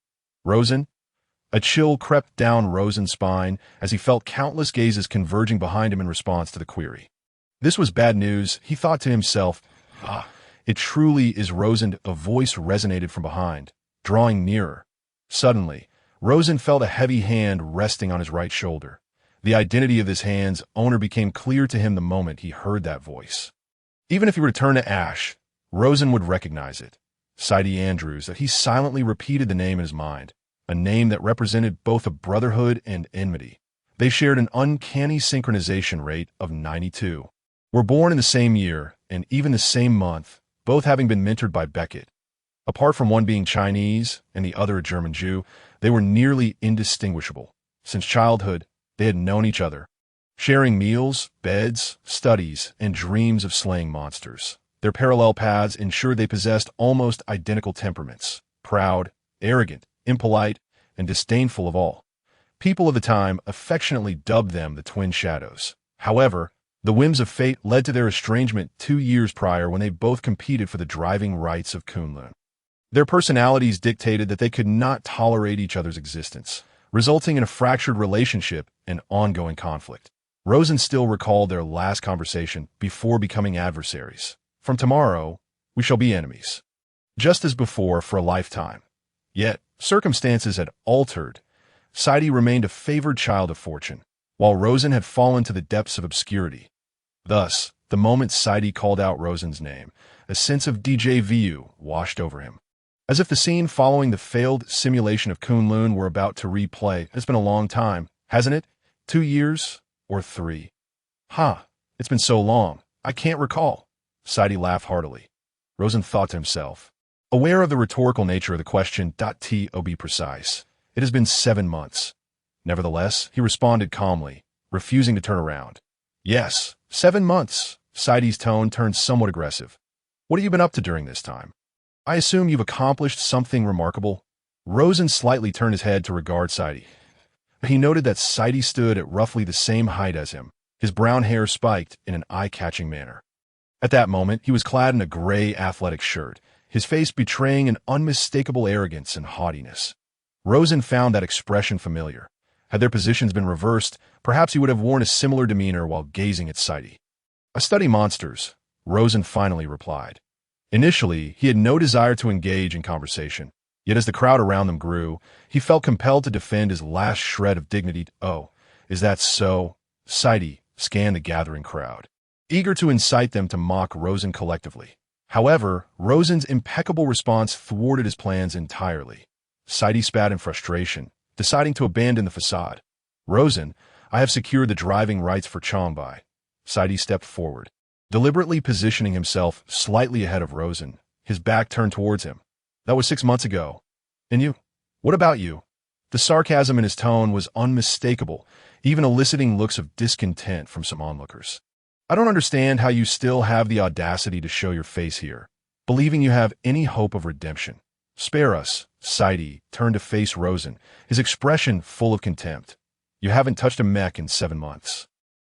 "Rosen?" A chill crept down Rosen's spine as he felt countless gazes converging behind him in response to the query. This was bad news, he thought to himself. It truly is Rosen. A voice resonated from behind, drawing nearer. Suddenly, Rosen felt a heavy hand resting on his right shoulder. The identity of this hand's owner became clear to him the moment he heard that voice. Even if he returned to ash, Rosen would recognize it. Sidey Andrews. He silently repeated the name in his mind, a name that represented both a brotherhood and enmity. They shared an uncanny synchronization rate of 92. Were born in the same year and even the same month, both having been mentored by Becket. Apart from one being Chinese and the other a German Jew, they were nearly indistinguishable. Since childhood, they had known each other, sharing meals, beds, studies, and dreams of slaying monsters. Their parallel paths ensured they possessed almost identical temperaments, proud, arrogant, impolite, and disdainful of all. People of the time affectionately dubbed them the Twin Shadows. However, the whims of fate led to their estrangement 2 years prior when they both competed for the driving rights of Kunlun. Their personalities dictated that they could not tolerate each other's existence. resulting in a fractured relationship and ongoing conflict. Rosen still recalled their last conversation before becoming adversaries. From tomorrow, we shall be enemies. Just as before for a lifetime. Yet, circumstances had altered. Sadie remained a favored child of fortune, while Rosen had fallen to the depths of obscurity. Thus, the moment Sadie called out Rosen's name, a sense of déjà vu washed over him. As if the scene following the failed simulation of Kunlun were about to replay. It's been a long time, hasn't it? 2 years? Or 3? It's been so long, I can't recall. Sadie laughed heartily. Rosen thought to himself, aware of the rhetorical nature of the question, to be precise. It has been 7 months. Nevertheless, he responded calmly, refusing to turn around. Yes, 7 months. Sadie's tone turned somewhat aggressive. What have you been up to during this time? I assume you've accomplished something remarkable? Rosen slightly turned his head to regard Sadie. He noted that Sadie stood at roughly the same height as him, his brown hair spiked in an eye-catching manner. At that moment, he was clad in a gray athletic shirt, his face betraying an unmistakable arrogance and haughtiness. Rosen found that expression familiar. Had their positions been reversed, perhaps he would have worn a similar demeanor while gazing at Sadie. I study monsters, Rosen finally replied. Initially, he had no desire to engage in conversation, yet as the crowd around them grew, he felt compelled to defend his last shred of dignity. Oh, is that so? Sadie scanned the gathering crowd, eager to incite them to mock Rosen collectively. However, Rosen's impeccable response thwarted his plans entirely. Sadie spat in frustration, deciding to abandon the facade. Rosen, I have secured the driving rights for Changbai. Sadie stepped forward, deliberately positioning himself slightly ahead of Rosen, his back turned towards him. That was 6 months ago. And you? What about you? The sarcasm in his tone was unmistakable, even eliciting looks of discontent from some onlookers. I don't understand how you still have the audacity to show your face here, believing you have any hope of redemption. Spare us. Sadie turned to face Rosen, his expression full of contempt. You haven't touched a mech in 7 months.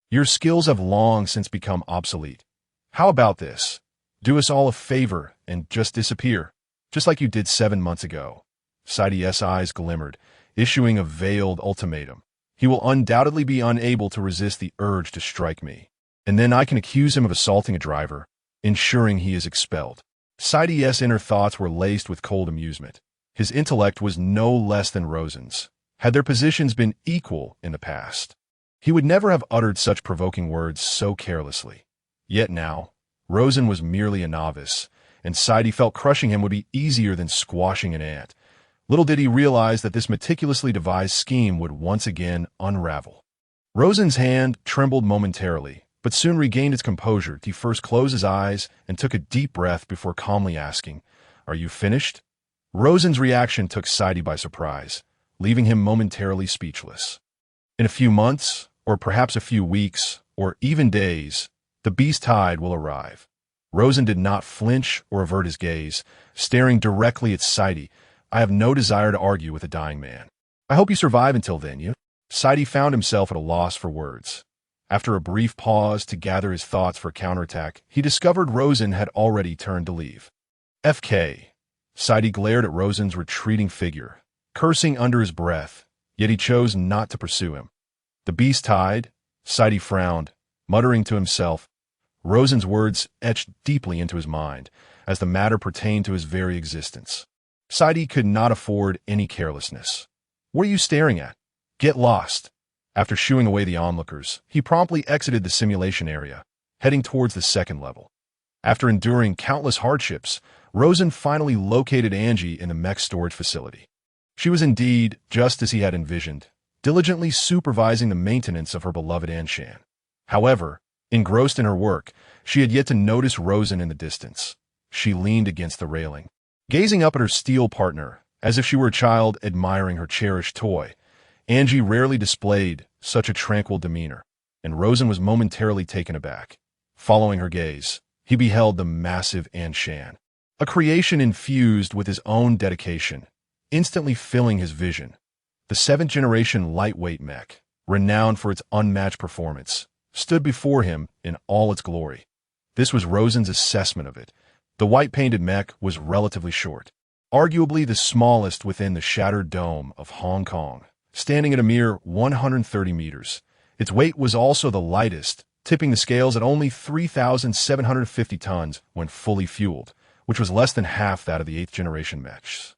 Your skills have long since become obsolete. How about this? Do us all a favor and just disappear, just like you did 7 months ago. Sadie's eyes glimmered, issuing a veiled ultimatum. He will undoubtedly be unable to resist the urge to strike me, and then I can accuse him of assaulting a driver, ensuring he is expelled. Sadie's inner thoughts were laced with cold amusement. His intellect was no less than Rosen's. Had their positions been equal in the past, he would never have uttered such provoking words so carelessly. Yet now, Rosen was merely a novice, and Sadie felt crushing him would be easier than squashing an ant. Little did he realize that this meticulously devised scheme would once again unravel. Rosen's hand trembled momentarily, but soon regained its composure. He first closed his eyes and took a deep breath before calmly asking, "Are you finished?" Rosen's reaction took Sadie by surprise, leaving him momentarily speechless. In a few months, or perhaps a few weeks, or even days, the beast tide will arrive. Rosen did not flinch or avert his gaze, staring directly at Sadie. I have no desire to argue with a dying man. I hope you survive until then, you. Sadie found himself at a loss for words. After a brief pause to gather his thoughts for counterattack, he discovered Rosen had already turned to leave. FK. Sadie glared at Rosen's retreating figure, cursing under his breath, yet he chose not to pursue him. The beast tide? Sadie frowned, muttering to himself. Rosen's words etched deeply into his mind, as the matter pertained to his very existence. Sadie could not afford any carelessness. What are you staring at? Get lost. After shooing away the onlookers, he promptly exited the simulation area, heading towards the second level. After enduring countless hardships, Rosen finally located Angie in the mech storage facility. She was indeed, just as he had envisioned, diligently supervising the maintenance of her beloved Anshan. However, engrossed in her work, she had yet to notice Rosen in the distance. She leaned against the railing, gazing up at her steel partner, as if she were a child admiring her cherished toy. Angie rarely displayed such a tranquil demeanor, and Rosen was momentarily taken aback. Following her gaze, he beheld the massive Anshan, a creation infused with his own dedication, instantly filling his vision. The 7th-generation lightweight mech, renowned for its unmatched performance, stood before him in all its glory. This was Rosen's assessment of it. The white-painted mech was relatively short, arguably the smallest within the shattered dome of Hong Kong. standing at a mere 130 meters. Its weight was also the lightest, tipping the scales at only 3,750 tons when fully fueled, which was less than half that of the 8th-generation mechs.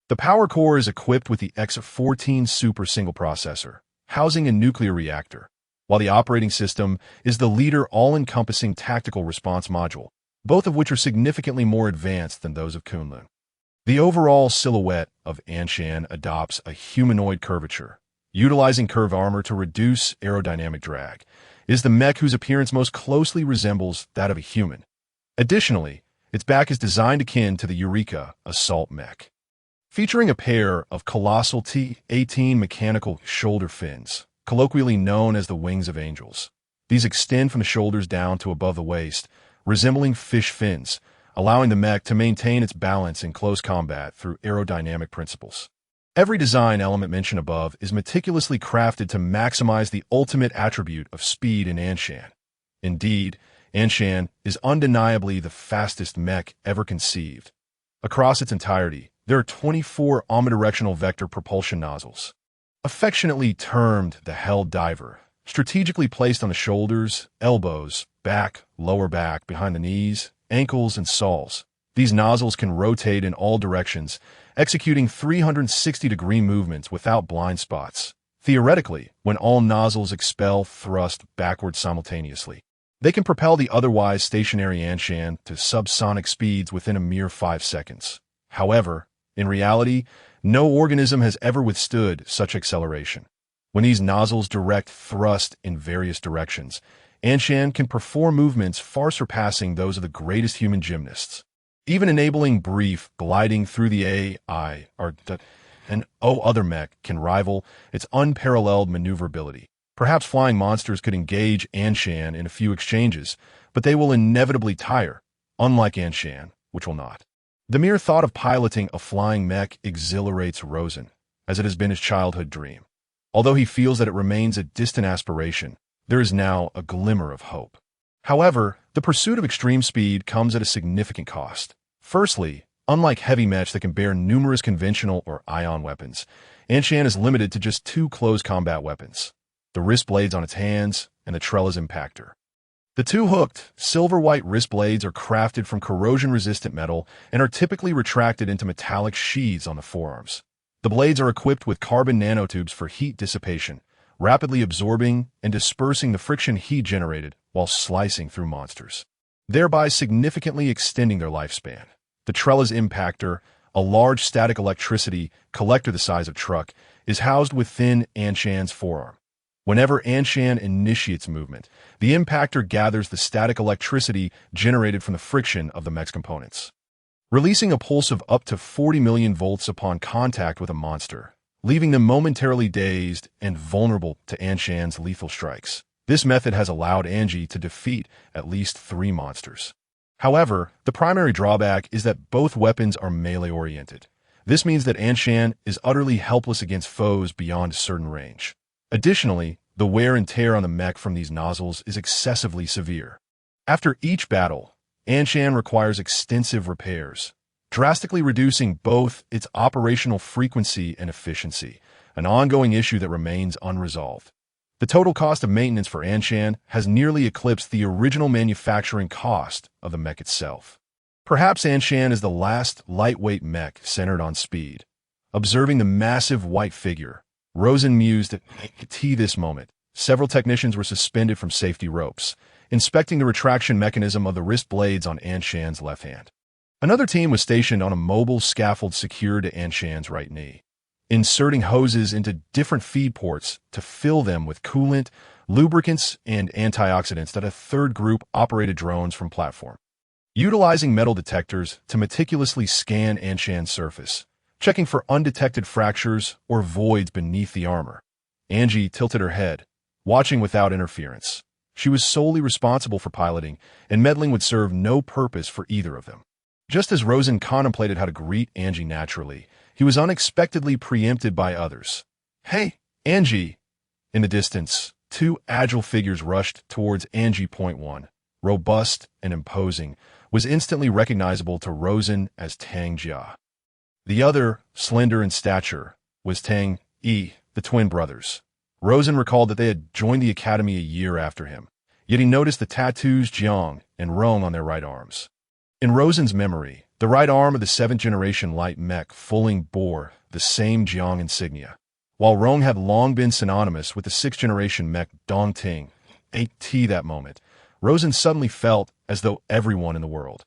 The power core is equipped with the X-14 Super Single Processor, housing a nuclear reactor, while the operating system is the Leader all-encompassing tactical response module, both of which are significantly more advanced than those of Kunlun. The overall silhouette of Anshan adopts a humanoid curvature, utilizing curve armor to reduce aerodynamic drag. It is the mech whose appearance most closely resembles that of a human. Additionally, its back is designed akin to the Eureka assault mech, featuring a pair of colossal T-18 mechanical shoulder fins, colloquially known as the wings of angels. These extend from the shoulders down to above the waist, resembling fish fins, allowing the mech to maintain its balance in close combat through aerodynamic principles. Every design element mentioned above is meticulously crafted to maximize the ultimate attribute of speed in Anshan. Indeed, Anshan is undeniably the fastest mech ever conceived. Across its entirety, there are 24 omnidirectional vector propulsion nozzles, affectionately termed the Hell Diver, strategically placed on the shoulders, elbows, back, lower back, behind the knees, ankles, and soles. These nozzles can rotate in all directions, executing 360-degree movements without blind spots. Theoretically, when all nozzles expel thrust backwards simultaneously, they can propel the otherwise stationary Anshan to subsonic speeds within a mere 5 seconds. However, in reality, no organism has ever withstood such acceleration. When these nozzles direct thrust in various directions, Anshan can perform movements far surpassing those of the greatest human gymnasts, even enabling brief gliding through the AI, and no other mech can rival its unparalleled maneuverability. Perhaps flying monsters could engage Anshan in a few exchanges, but they will inevitably tire, unlike Anshan, which will not. The mere thought of piloting a flying mech exhilarates Rosen, as it has been his childhood dream. Although he feels that it remains a distant aspiration, there is now a glimmer of hope. However, the pursuit of extreme speed comes at a significant cost. Firstly, unlike heavy mechs that can bear numerous conventional or ion weapons, Anshan is limited to just 2 close combat weapons: the wrist blades on its hands and the trellis impactor. The 2 hooked, silver-white wrist blades are crafted from corrosion-resistant metal and are typically retracted into metallic sheaths on the forearms. The blades are equipped with carbon nanotubes for heat dissipation, rapidly absorbing and dispersing the friction heat generated while slicing through monsters, thereby significantly extending their lifespan. The trellis impactor, a large static electricity collector the size of a truck, is housed within Anshan's forearm. Whenever Anshan initiates movement, the impactor gathers the static electricity generated from the friction of the mech's components, releasing a pulse of up to 40 million volts upon contact with a monster, leaving them momentarily dazed and vulnerable to Anshan's lethal strikes. This method has allowed Angie to defeat at least 3 monsters. However, the primary drawback is that both weapons are melee-oriented. This means that Anshan is utterly helpless against foes beyond a certain range. Additionally, the wear and tear on the mech from these nozzles is excessively severe. After each battle, Anshan requires extensive repairs, drastically reducing both its operational frequency and efficiency, an ongoing issue that remains unresolved. The total cost of maintenance for Anshan has nearly eclipsed the original manufacturing cost of the mech itself. Perhaps Anshan is the last lightweight mech centered on speed. Observing the massive white figure, Rosen mused at this moment. Several technicians were suspended from safety ropes, inspecting the retraction mechanism of the wrist blades on Anshan's left hand. Another team was stationed on a mobile scaffold secured to Anshan's right knee, inserting hoses into different feed ports to fill them with coolant, lubricants, and antioxidants that a third group operated drones from platform, utilizing metal detectors to meticulously scan Anshan's surface, checking for undetected fractures or voids beneath the armor. Angie tilted her head, watching without interference. She was solely responsible for piloting, and meddling would serve no purpose for either of them. Just as Rosen contemplated how to greet Angie naturally, he was unexpectedly preempted by others. "Hey, Angie!" In the distance, 2 agile figures rushed towards Angie. One, robust and imposing, was instantly recognizable to Rosen as Tang Jia. The other, slender in stature, was Tang Yi, the twin brothers. Rosen recalled that they had joined the academy a year after him, yet he noticed the tattoos Jiang and Rong on their right arms. In Rosen's memory, the right arm of the 7th-generation light mech fully bore the same Jiang insignia, while Rong had long been synonymous with the 6th-generation mech Dongting. 8T that moment, Rosen suddenly felt as though everyone in the world,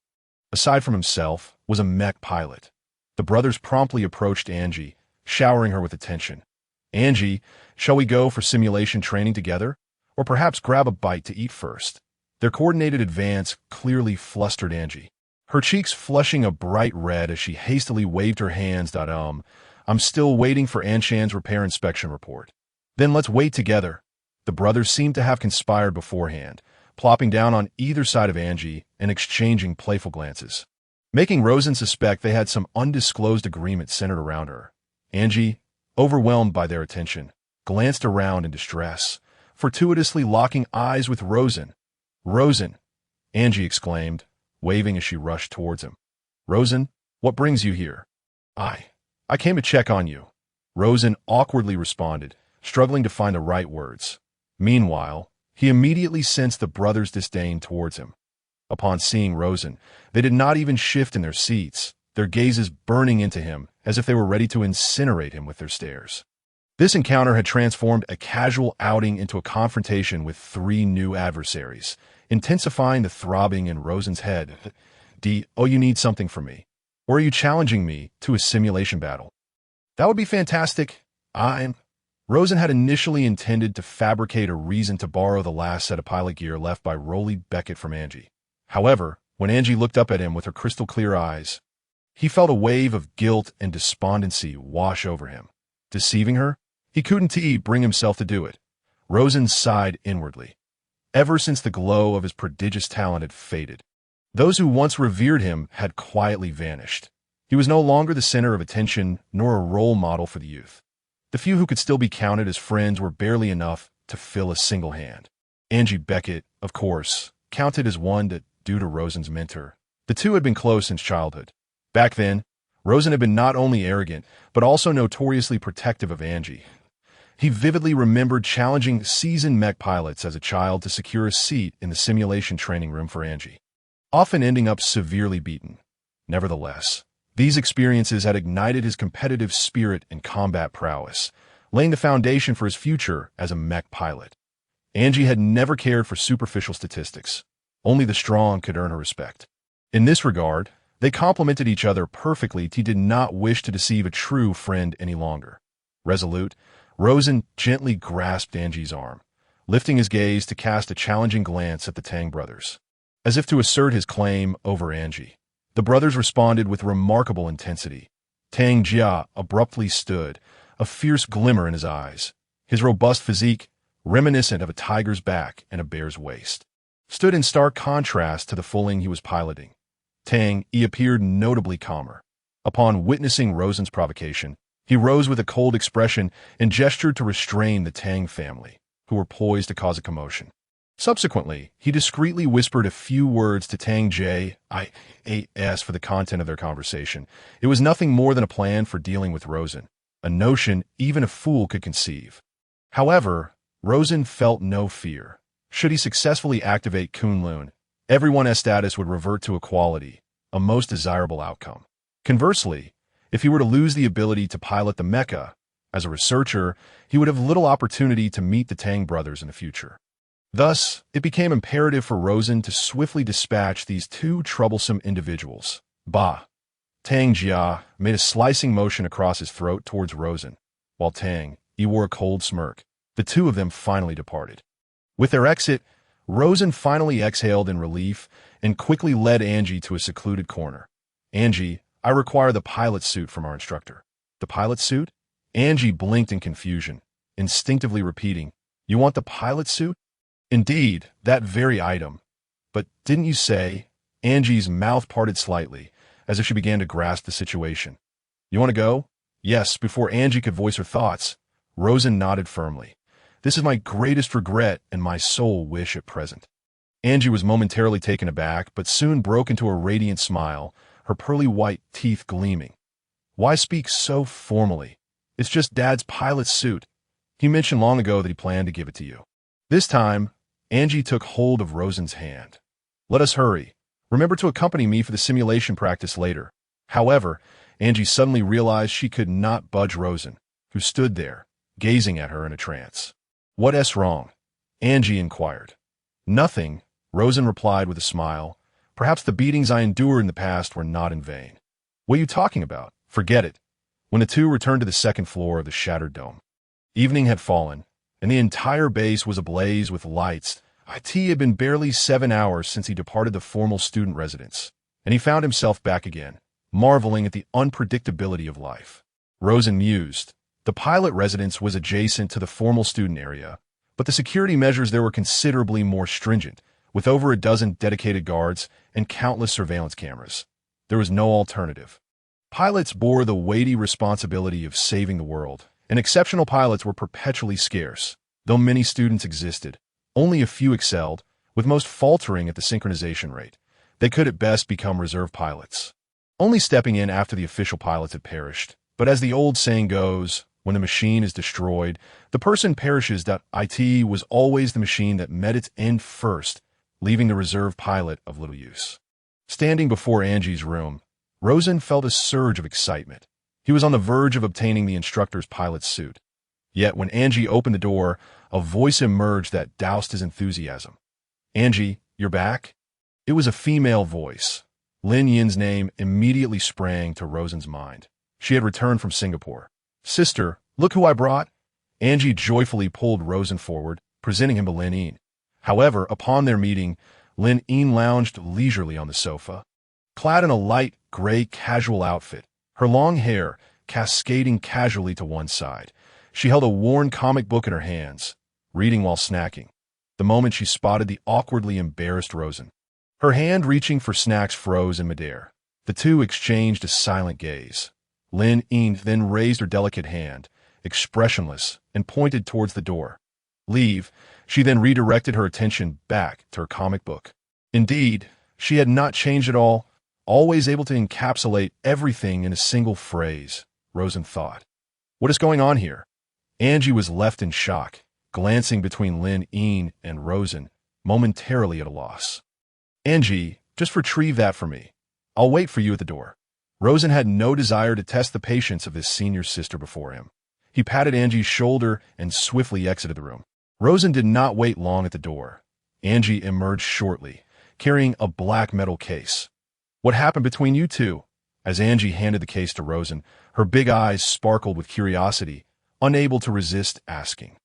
aside from himself, was a mech pilot. The brothers promptly approached Angie, showering her with attention. "Angie, shall we go for simulation training together? Or perhaps grab a bite to eat first?" Their coordinated advance clearly flustered Angie, her cheeks flushing a bright red as she hastily waved her hands. "I'm still waiting for Anshan's repair inspection report." "Then let's wait together." The brothers seemed to have conspired beforehand, plopping down on either side of Angie and exchanging playful glances, making Rosen suspect they had some undisclosed agreement centered around her. Angie, overwhelmed by their attention, glanced around in distress, fortuitously locking eyes with Rosen. "Rosen!" Angie exclaimed, waving as she rushed towards him. "Rosen, what brings you here?" I came to check on you," Rosen awkwardly responded, struggling to find the right words. Meanwhile, he immediately sensed the brothers' disdain towards him. Upon seeing Rosen, they did not even shift in their seats, their gazes burning into him as if they were ready to incinerate him with their stares. This encounter had transformed a casual outing into a confrontation with 3 new adversaries, intensifying the throbbing in Rosen's head. "Oh, you need something from me? Or are you challenging me to a simulation battle?" "That would be fantastic. Rosen had initially intended to fabricate a reason to borrow the last set of pilot gear left by Raleigh Becket from Angie. However, when Angie looked up at him with her crystal-clear eyes, he felt a wave of guilt and despondency wash over him. Deceiving her? He couldn't bring himself to do it. Rosen sighed inwardly. Ever since the glow of his prodigious talent had faded, those who once revered him had quietly vanished. He was no longer the center of attention nor a role model for the youth. The few who could still be counted as friends were barely enough to fill a single hand. Angie Becket, of course, counted as one due to Rosen's mentor. The two had been close since childhood. Back then, Rosen had been not only arrogant, but also notoriously protective of Angie. He vividly remembered challenging seasoned mech pilots as a child to secure a seat in the simulation training room for Angie, often ending up severely beaten. Nevertheless, these experiences had ignited his competitive spirit and combat prowess, laying the foundation for his future as a mech pilot. Angie had never cared for superficial statistics. Only the strong could earn her respect. In this regard, they complemented each other perfectly. He did not wish to deceive a true friend any longer. Resolute, Rosen gently grasped Angie's arm, lifting his gaze to cast a challenging glance at the Tang brothers, as if to assert his claim over Angie. The brothers responded with remarkable intensity. Tang Jia abruptly stood, a fierce glimmer in his eyes. His robust physique, reminiscent of a tiger's back and a bear's waist, stood in stark contrast to the Fulling he was piloting. Tang appeared notably calmer. Upon witnessing Rosen's provocation, he rose with a cold expression and gestured to restrain the Tang family, who were poised to cause a commotion. Subsequently, he discreetly whispered a few words to Tang Jias for the content of their conversation. It was nothing more than a plan for dealing with Rosen, a notion even a fool could conceive. However, Rosen felt no fear. Should he successfully activate Kunlun, everyone's status would revert to equality, a most desirable outcome. Conversely, if he were to lose the ability to pilot the mecha, as a researcher, he would have little opportunity to meet the Tang brothers in the future. Thus, it became imperative for Rosen to swiftly dispatch these two troublesome individuals. Bah! Tang Jia made a slicing motion across his throat towards Rosen, while Tang wore a cold smirk. The two of them finally departed. With their exit, Rosen finally exhaled in relief and quickly led Angie to a secluded corner. "Angie, I require the pilot suit from our instructor." "The pilot suit?" Angie blinked in confusion, instinctively repeating, "You want the pilot suit?" "Indeed, that very item. But didn't you say?" Angie's mouth parted slightly, as if she began to grasp the situation. "You want to go?" "Yes." Before Angie could voice her thoughts, Rosen nodded firmly. "This is my greatest regret and my sole wish at present." Angie was momentarily taken aback, but soon broke into a radiant smile, her pearly white teeth gleaming. "Why speak so formally? It's just Dad's pilot suit. He mentioned long ago that he planned to give it to you. This time, Angie took hold of Rosen's hand. Let us hurry. Remember to accompany me for the simulation practice later. However, Angie suddenly realized she could not budge Rosen, who stood there, gazing at her in a trance. What's wrong? Angie inquired. Nothing, Rosen replied with a smile. Perhaps the beatings I endured in the past were not in vain. What are you talking about? Forget it. When the two returned to the second floor of the shattered dome. Evening had fallen, and the entire base was ablaze with lights. It had been barely 7 hours since he departed the formal student residence, and he found himself back again, marveling at the unpredictability of life. Rosen mused. The pilot residence was adjacent to the formal student area, but the security measures there were considerably more stringent, with over a dozen dedicated guards and countless surveillance cameras. There was no alternative. Pilots bore the weighty responsibility of saving the world, and exceptional pilots were perpetually scarce. Though many students existed, only a few excelled, with most faltering at the synchronization rate. They could at best become reserve pilots, only stepping in after the official pilots had perished. But as the old saying goes, when the machine is destroyed, the person perishes. It was always the machine that met its end first, leaving the reserve pilot of little use. Standing before Angie's room, Rosen felt a surge of excitement. He was on the verge of obtaining the instructor's pilot's suit. Yet when Angie opened the door, a voice emerged that doused his enthusiasm. Angie, you're back? It was a female voice. Lin Yin's name immediately sprang to Rosen's mind. She had returned from Singapore. Sister, look who I brought. Angie joyfully pulled Rosen forward, presenting him to Lin Yin. However, upon their meeting, Lin Yin lounged leisurely on the sofa. Clad in a light gray casual outfit, her long hair cascading casually to one side, she held a worn comic book in her hands, reading while snacking. The moment she spotted the awkwardly embarrassed Rosen, her hand reaching for snacks froze in midair. The two exchanged a silent gaze. Lin Yin then raised her delicate hand, expressionless, and pointed towards the door. Leave. She then redirected her attention back to her comic book. Indeed, she had not changed at all, always able to encapsulate everything in a single phrase, Rosen thought. What is going on here? Angie was left in shock, glancing between Lin Yin and Rosen, momentarily at a loss. Angie, just retrieve that for me. I'll wait for you at the door. Rosen had no desire to test the patience of his senior sister before him. He patted Angie's shoulder and swiftly exited the room. Rosen did not wait long at the door. Angie emerged shortly, carrying a black metal case. What happened between you two? As Angie handed the case to Rosen, her big eyes sparkled with curiosity, unable to resist asking.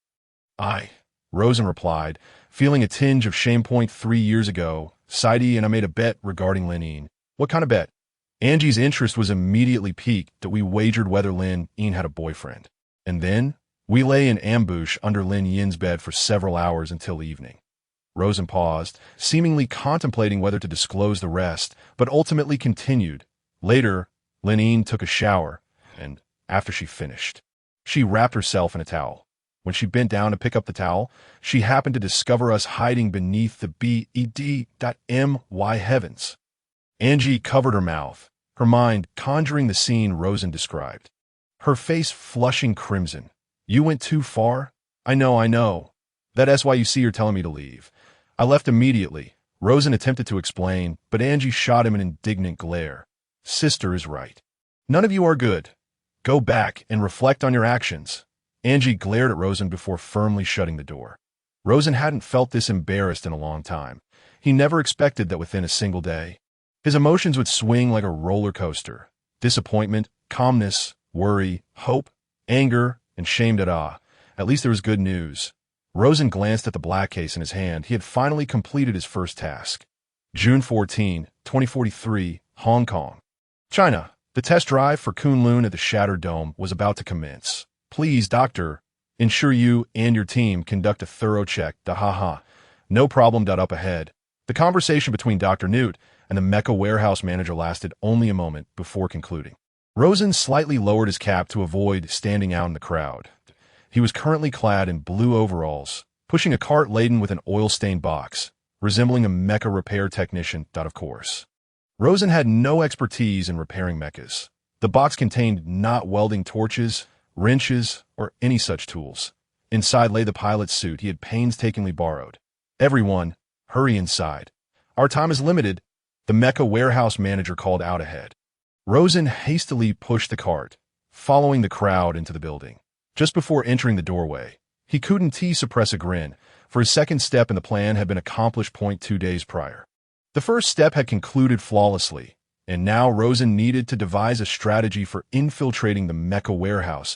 Rosen replied, feeling a tinge of shame. 3 years ago, Saidi and I made a bet regarding Lin Yin. What kind of bet? Angie's interest was immediately piqued that we wagered whether Lin Yin had a boyfriend. And then, we lay in ambush under Lin Yin's bed for several hours until evening. Rosen paused, seemingly contemplating whether to disclose the rest, but ultimately continued. Later, Lin Yin took a shower, and after she finished, she wrapped herself in a towel. When she bent down to pick up the towel, she happened to discover us hiding beneath the bed.my heavens. Angie covered her mouth, her mind conjuring the scene Rosen described. Her face flushing crimson. You went too far? I know. That's why you see you're telling me to leave. I left immediately. Rosen attempted to explain, but Angie shot him an indignant glare. Sister is right. None of you are good. Go back and reflect on your actions. Angie glared at Rosen before firmly shutting the door. Rosen hadn't felt this embarrassed in a long time. He never expected that within a single day, his emotions would swing like a roller coaster. Disappointment, calmness, worry, hope, anger, and shame. At least there was good news. Rosen glanced at the black case in his hand. He had finally completed his first task. June 14, 2043, Hong Kong. China. The test drive for Kunlun at the Shattered Dome was about to commence. Please, Doctor, ensure you and your team conduct a thorough check. No problem. Up ahead. The conversation between Dr. Newt and the Mecha warehouse manager lasted only a moment before concluding. Rosen slightly lowered his cap to avoid standing out in the crowd. He was currently clad in blue overalls, pushing a cart laden with an oil-stained box, resembling a mecha repair technician. Of course, Rosen had no expertise in repairing mechas. The box contained not welding torches, wrenches, or any such tools. Inside lay the pilot's suit he had painstakingly borrowed. "Everyone, hurry inside. Our time is limited," the Mecha warehouse manager called out ahead. Rosen hastily pushed the cart, following the crowd into the building. Just before entering the doorway, he couldn't suppress a grin, for his second step in the plan had been accomplished 2 days prior. The first step had concluded flawlessly, and now Rosen needed to devise a strategy for infiltrating the Mecha warehouse.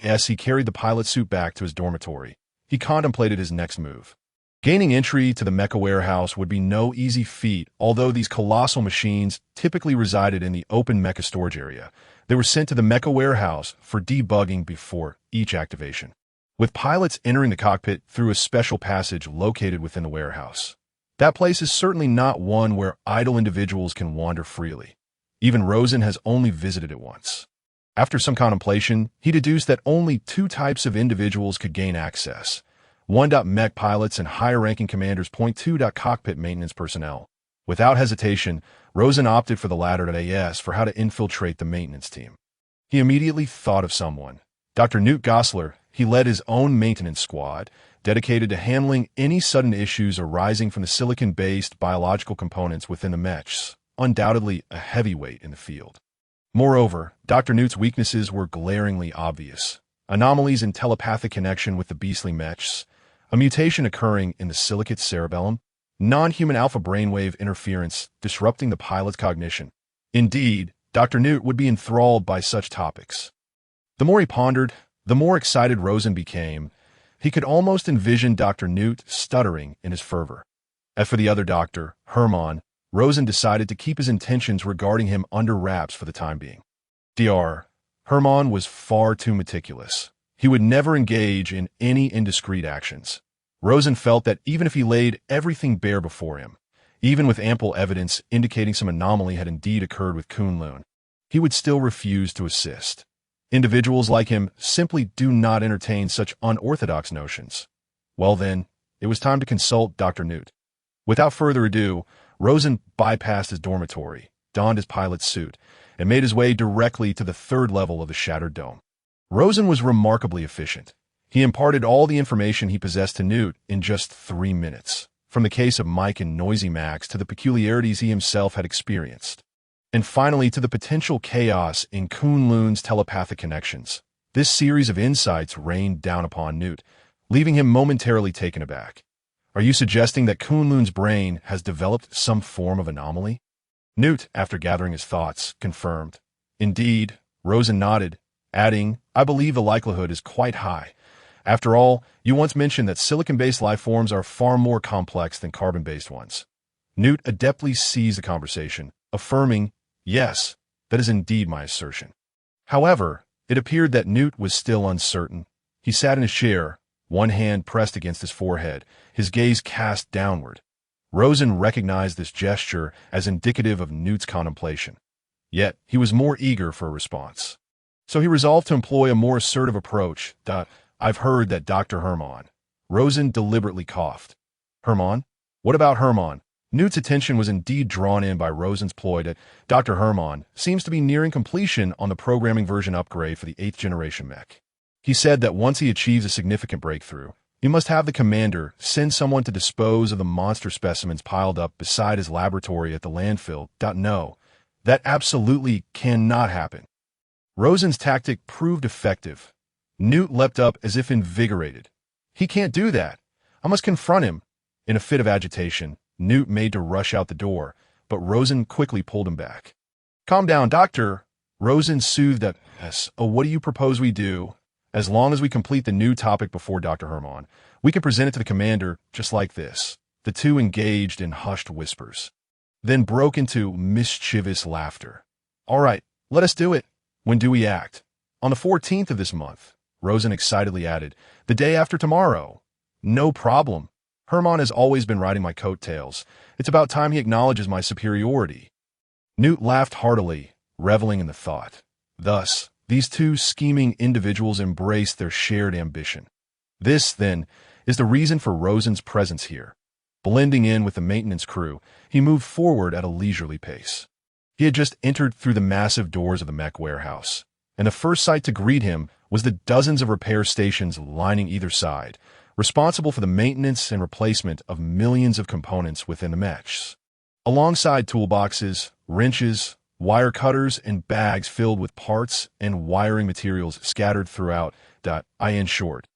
As he carried the pilot suit back to his dormitory, he contemplated his next move. Gaining entry to the Mecha warehouse would be no easy feat, although these colossal machines typically resided in the open Mecha storage area. They were sent to the Mecha warehouse for debugging before each activation, with pilots entering the cockpit through a special passage located within the warehouse. That place is certainly not one where idle individuals can wander freely. Even Rosen has only visited it once. After some contemplation, he deduced that only 2 types of individuals could gain access: 1.mech pilots and higher-ranking commanders. 2. Cockpit maintenance personnel. Without hesitation, Rosen opted for the latter. As for how to infiltrate the maintenance team, he immediately thought of someone. Dr. Newt Gosler. He led his own maintenance squad, dedicated to handling any sudden issues arising from the silicon-based biological components within the mechs, undoubtedly a heavyweight in the field. Moreover, Dr. Newt's weaknesses were glaringly obvious: anomalies in telepathic connection with the beastly mechs, a mutation occurring in the silicate cerebellum, non-human alpha brainwave interference disrupting the pilot's cognition. Indeed, Dr. Newt would be enthralled by such topics. The more he pondered, the more excited Rosen became. He could almost envision Dr. Newt stuttering in his fervor. As for the other doctor, Hermann, Rosen decided to keep his intentions regarding him under wraps for the time being. Hermann was far too meticulous. He would never engage in any indiscreet actions. Rosen felt that even if he laid everything bare before him, even with ample evidence indicating some anomaly had indeed occurred with Kunlun, he would still refuse to assist. Individuals like him simply do not entertain such unorthodox notions. Well then, it was time to consult Dr. Newt. Without further ado, Rosen bypassed his dormitory, donned his pilot's suit, and made his way directly to the 3rd level of the shattered dome. Rosen was remarkably efficient. He imparted all the information he possessed to Newt in just 3 minutes, from the case of Mike and Noisy Max to the peculiarities he himself had experienced, and finally to the potential chaos in Kunlun's telepathic connections. This series of insights rained down upon Newt, leaving him momentarily taken aback. "Are you suggesting that Kunlun's brain has developed some form of anomaly?" Newt, after gathering his thoughts, confirmed. "Indeed," Rosen nodded, adding, "I believe the likelihood is quite high. After all, you once mentioned that silicon-based life forms are far more complex than carbon-based ones." Newt adeptly seized the conversation, affirming, "Yes, that is indeed my assertion." However, it appeared that Newt was still uncertain. He sat in his chair, one hand pressed against his forehead, his gaze cast downward. Rosen recognized this gesture as indicative of Newt's contemplation. Yet, he was more eager for a response. So he resolved to employ a more assertive approach. "I've heard that Dr. Hermann." Rosen deliberately coughed. "Hermann? What about Hermann?" Newt's attention was indeed drawn in by Rosen's ploy that Dr. Hermann seems to be nearing completion on the programming version upgrade for the 8th generation mech. He said that once he achieves a significant breakthrough, he must have the commander send someone to dispose of the monster specimens piled up beside his laboratory at the landfill. No, that absolutely cannot happen. Rosen's tactic proved effective. Newt leapt up as if invigorated. "He can't do that. I must confront him." In a fit of agitation, Newt made to rush out the door, but Rosen quickly pulled him back. "Calm down, Doctor." Rosen soothed that. "Yes, what do you propose we do? As long as we complete the new topic before Dr. Hermann, we can present it to the commander just like this." The two engaged in hushed whispers, then broke into mischievous laughter. "All right, let us do it. When do we act?" "On the 14th of this month," Rosen excitedly added. "The day after tomorrow." "No problem. Hermann has always been riding my coattails. It's about time he acknowledges my superiority." Newt laughed heartily, reveling in the thought. Thus, these two scheming individuals embraced their shared ambition. This, then, is the reason for Rosen's presence here. Blending in with the maintenance crew, he moved forward at a leisurely pace. He had just entered through the massive doors of the mech warehouse, and the first sight to greet him was the dozens of repair stations lining either side, responsible for the maintenance and replacement of millions of components within the mesh. Alongside toolboxes, wrenches, wire cutters, and bags filled with parts and wiring materials scattered throughout. In short,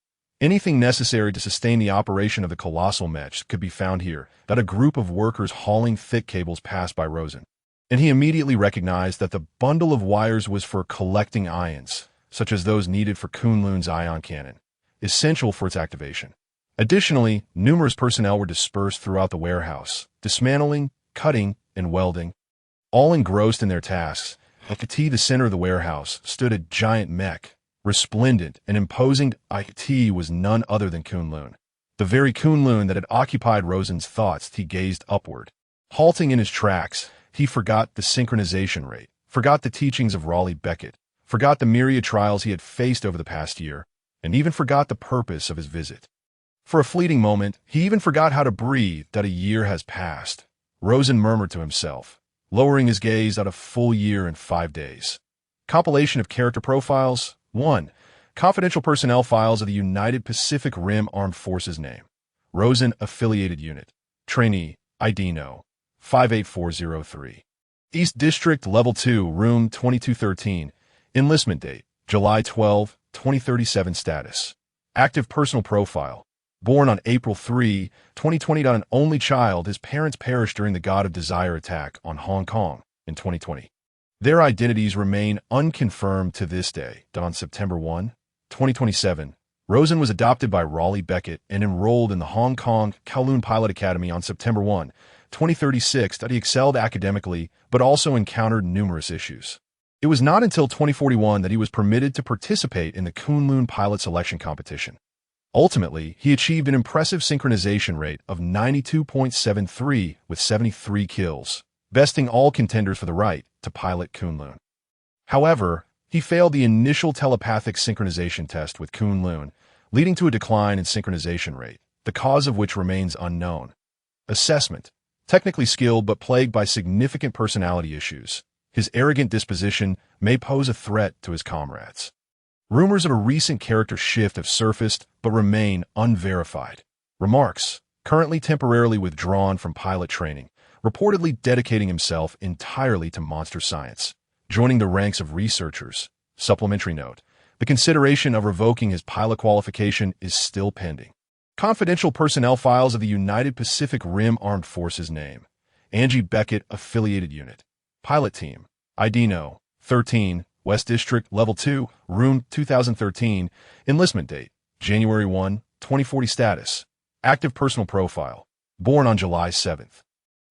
anything necessary to sustain the operation of the colossal mesh could be found here. A group of workers hauling thick cables passed by Rosen, and he immediately recognized that the bundle of wires was for collecting ions, such as those needed for Kunlun's ion cannon, essential for its activation. Additionally, numerous personnel were dispersed throughout the warehouse, dismantling, cutting, and welding. All engrossed in their tasks, at the center of the warehouse stood a giant mech. Resplendent and imposing, it was none other than Kunlun. The very Kunlun that had occupied Rosen's thoughts. He gazed upward. Halting in his tracks, he forgot the synchronization rate, forgot the teachings of Raleigh Becket, forgot the myriad trials he had faced over the past year, and even forgot the purpose of his visit. For a fleeting moment, he even forgot how to breathe. That a year has passed. Rosen murmured to himself, lowering his gaze at a full year and 5 days. Compilation of character profiles. 1. Confidential personnel files of the United Pacific Rim Armed Forces name. Rosen Affiliated Unit. Trainee, ID No. 58403. East District Level 2, Room 2213. Enlistment date, July 12, 2037. Status. Active personal profile. Born on April 3, 2020. An only child, his parents perished during the God of Desire attack on Hong Kong in 2020. Their identities remain unconfirmed to this day. On September 1, 2027, Rosen was adopted by Raleigh Becket and enrolled in the Hong Kong Kowloon Pilot Academy on September 1, 2036. He excelled academically, but also encountered numerous issues. It was not until 2041 that he was permitted to participate in the Kowloon Pilot Selection Competition. Ultimately, he achieved an impressive synchronization rate of 92.73 with 73 kills, besting all contenders for the right to pilot Kunlun. However, he failed the initial telepathic synchronization test with Kunlun, leading to a decline in synchronization rate, the cause of which remains unknown. Assessment. Technically skilled but plagued by significant personality issues, his arrogant disposition may pose a threat to his comrades. Rumors of a recent character shift have surfaced but remain unverified. Remarks. Currently temporarily withdrawn from pilot training, reportedly dedicating himself entirely to monster science, joining the ranks of researchers. Supplementary note. The consideration of revoking his pilot qualification is still pending. Confidential personnel files of the United Pacific Rim Armed Forces name. Angie Becket Affiliated Unit. Pilot Team. ID No. 13, West District Level 2, Room 2013. Enlistment date, January 1, 2040. Status. Active personal profile. Born on July 7th.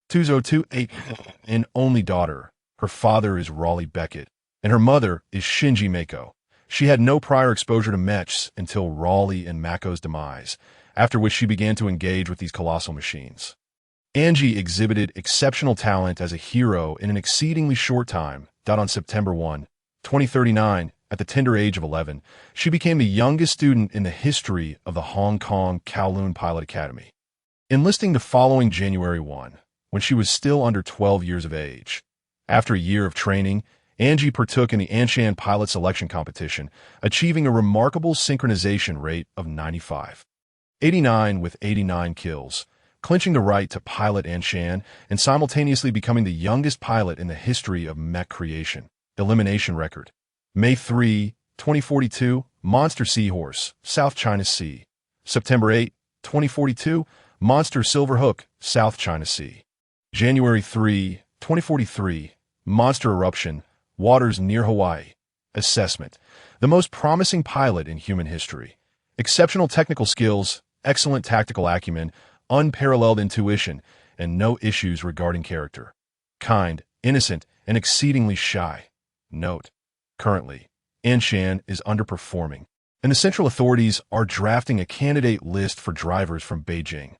2028, an only daughter. Her father is Raleigh Becket, and her mother is Shinji Mako. She had no prior exposure to mechs until Raleigh and Mako's demise, after which she began to engage with these colossal machines. Angie exhibited exceptional talent as a hero in an exceedingly short time. On September 1, 2039, at the tender age of 11, she became the youngest student in the history of the Hong Kong Kowloon Pilot Academy, enlisting the following January 1, when she was still under 12 years of age. After a year of training, Angie partook in the Anshan Pilot Selection Competition, achieving a remarkable synchronization rate of 95.89 with 89 kills, clinching the right to pilot Anshan and simultaneously becoming the youngest pilot in the history of mech creation. Elimination record. May 3, 2042, Monster Seahorse, South China Sea. September 8, 2042, Monster Silverhook, South China Sea. January 3, 2043, Monster Eruption, waters near Hawaii. Assessment. The most promising pilot in human history. Exceptional technical skills, excellent tactical acumen, unparalleled intuition, and no issues regarding character. Kind, innocent, and exceedingly shy. Note. Currently, Anshan is underperforming, and the central authorities are drafting a candidate list for drivers from Beijing,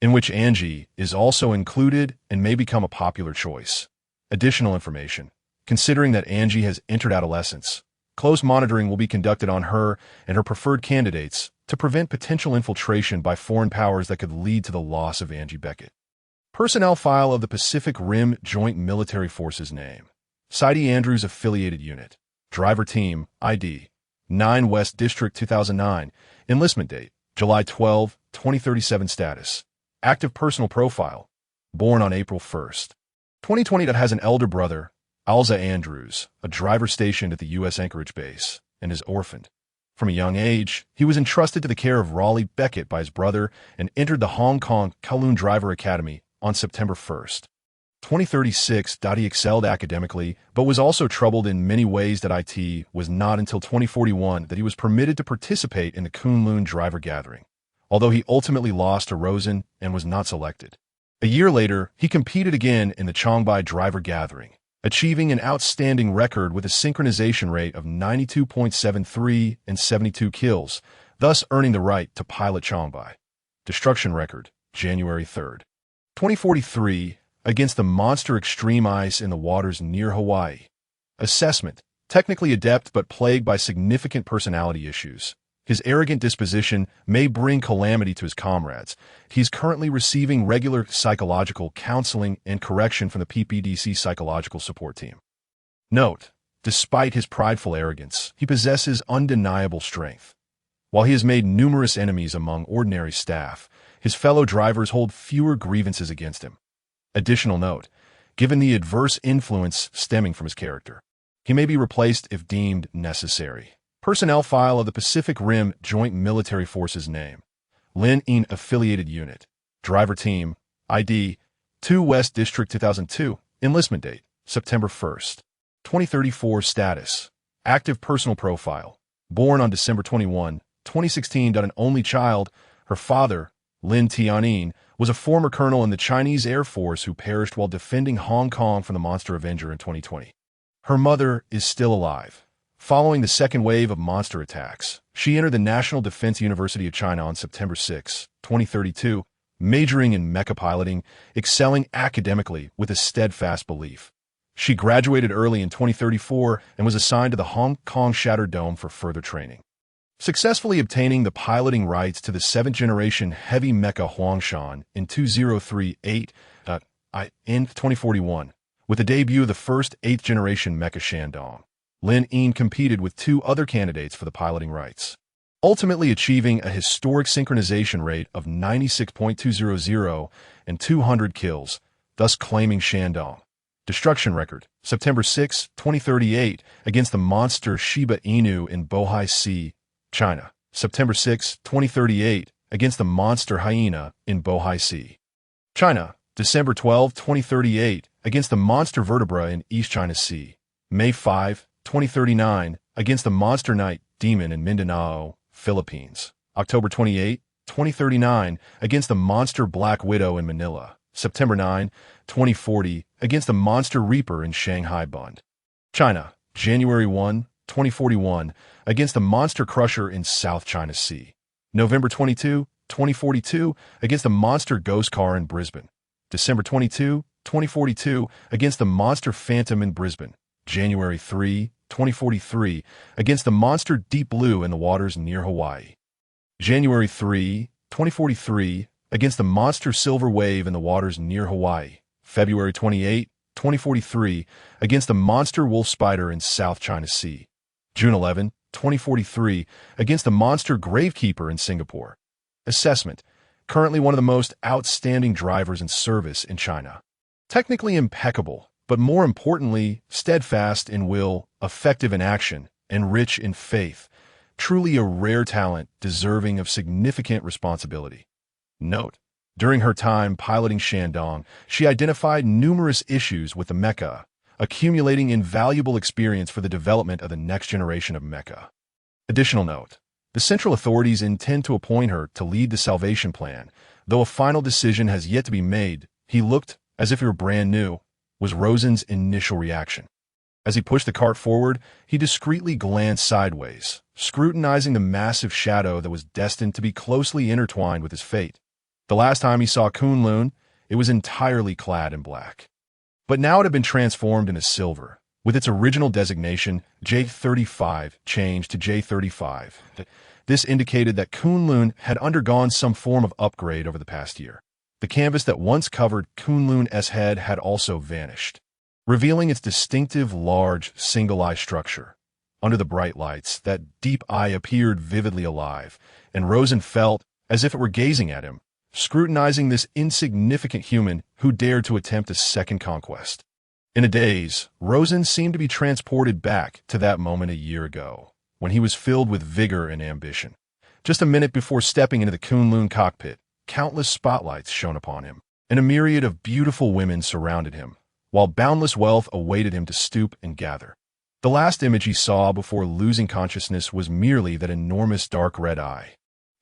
in which Angie is also included and may become a popular choice. Additional information. Considering that Angie has entered adolescence, close monitoring will be conducted on her and her preferred candidates to prevent potential infiltration by foreign powers that could lead to the loss of Angie Becket. Personnel file of the Pacific Rim Joint Military Forces name. Sidey Andrews Affiliated Unit. Driver Team, ID, 9 West District 2009, enlistment date, July 12, 2037 status, active personal profile, born on April 1st, 2020 that has an elder brother, Alza Andrews, a driver stationed at the U.S. Anchorage base, and is orphaned. From a young age, he was entrusted to the care of Raleigh Becket by his brother and entered the Hong Kong Kowloon Driver Academy on September 1st. 2036, he excelled academically, but was also troubled in many ways. It was not until 2041 that he was permitted to participate in the Kowloon Driver Gathering, although he ultimately lost to Rosen and was not selected. A year later, he competed again in the Changbai Driver Gathering, achieving an outstanding record with a synchronization rate of 92.73 and 72 kills, thus earning the right to pilot Changbai. Destruction record, January 3rd. 2043, against the monster extreme ice in the waters near Hawaii. Assessment, technically adept but plagued by significant personality issues. His arrogant disposition may bring calamity to his comrades. He is currently receiving regular psychological counseling and correction from the PPDC Psychological Support Team. Note, despite his prideful arrogance, he possesses undeniable strength. While he has made numerous enemies among ordinary staff, his fellow drivers hold fewer grievances against him. Additional note, given the adverse influence stemming from his character, he may be replaced if deemed necessary. Personnel file of the Pacific Rim Joint Military Forces name. Lin In Affiliated Unit. Driver Team, ID, 2 West District 2002, enlistment date, September 1st. 2034 status. Active personal profile. Born on December 21, 2016. An only child, her father, Lin Tianyin, was a former colonel in the Chinese Air Force who perished while defending Hong Kong from the Monster Avenger in 2020. Her mother is still alive. Following the second wave of monster attacks, she entered the National Defense University of China on September 6, 2032, majoring in mecha piloting, excelling academically with a steadfast belief. She graduated early in 2034 and was assigned to the Hong Kong Shattered Dome for further training, successfully obtaining the piloting rights to the 7th-generation heavy mecha Huangshan in 2038 in 2041, with the debut of the first 8th-generation mecha Shandong. Lin In competed with 2 other candidates for the piloting rights, ultimately achieving a historic synchronization rate of 96.200 and 200 kills, thus claiming Shandong. Destruction record, September 6, 2038, against the monster Shiba Inu in Bohai Sea, China. September 6, 2038, against the monster hyena in Bohai Sea, China. December 12, 2038, against the monster vertebra in East China Sea. May 5, 2039, against the monster night demon in Mindanao, Philippines. October 28, 2039, against the monster black widow in Manila. September 9, 2040, against the monster reaper in Shanghai Bund, China. January 1, 2041, against the monster crusher in South China Sea. November 22, 2042, against the monster ghost car in Brisbane. December 22, 2042, against the monster phantom in Brisbane. January 3, 2043, against the monster deep blue in the waters near Hawaii. January 3, 2043, against the monster silver wave in the waters near Hawaii. February 28, 2043, against the monster wolf spider in South China Sea. June 11, 2043, against the monster gravekeeper in Singapore. Assessment, currently one of the most outstanding drivers in service in China. Technically impeccable, but more importantly, steadfast in will, effective in action, and rich in faith. Truly a rare talent deserving of significant responsibility. Note, during her time piloting Shandong, she identified numerous issues with the mecha, accumulating invaluable experience for the development of the next generation of mecha. Additional note, the central authorities intend to appoint her to lead the Salvation Plan, though a final decision has yet to be made. He looked as if he were brand new, was Rosen's initial reaction. As he pushed the cart forward, he discreetly glanced sideways, scrutinizing the massive shadow that was destined to be closely intertwined with his fate. The last time he saw Kowloon, it was entirely clad in black. But now it had been transformed into silver, with its original designation, J35, changed to J35. This indicated that Kowloon had undergone some form of upgrade over the past year. The canvas that once covered Kowloon's head had also vanished, revealing its distinctive, large, single-eye structure. Under the bright lights, that deep eye appeared vividly alive, and Rosen felt as if it were gazing at him, scrutinizing this insignificant human who dared to attempt a second conquest. In a daze, Rosen seemed to be transported back to that moment a year ago, when he was filled with vigor and ambition. Just a minute before stepping into the Kunlun cockpit, countless spotlights shone upon him, and a myriad of beautiful women surrounded him, while boundless wealth awaited him to stoop and gather. The last image he saw before losing consciousness was merely that enormous dark red eye.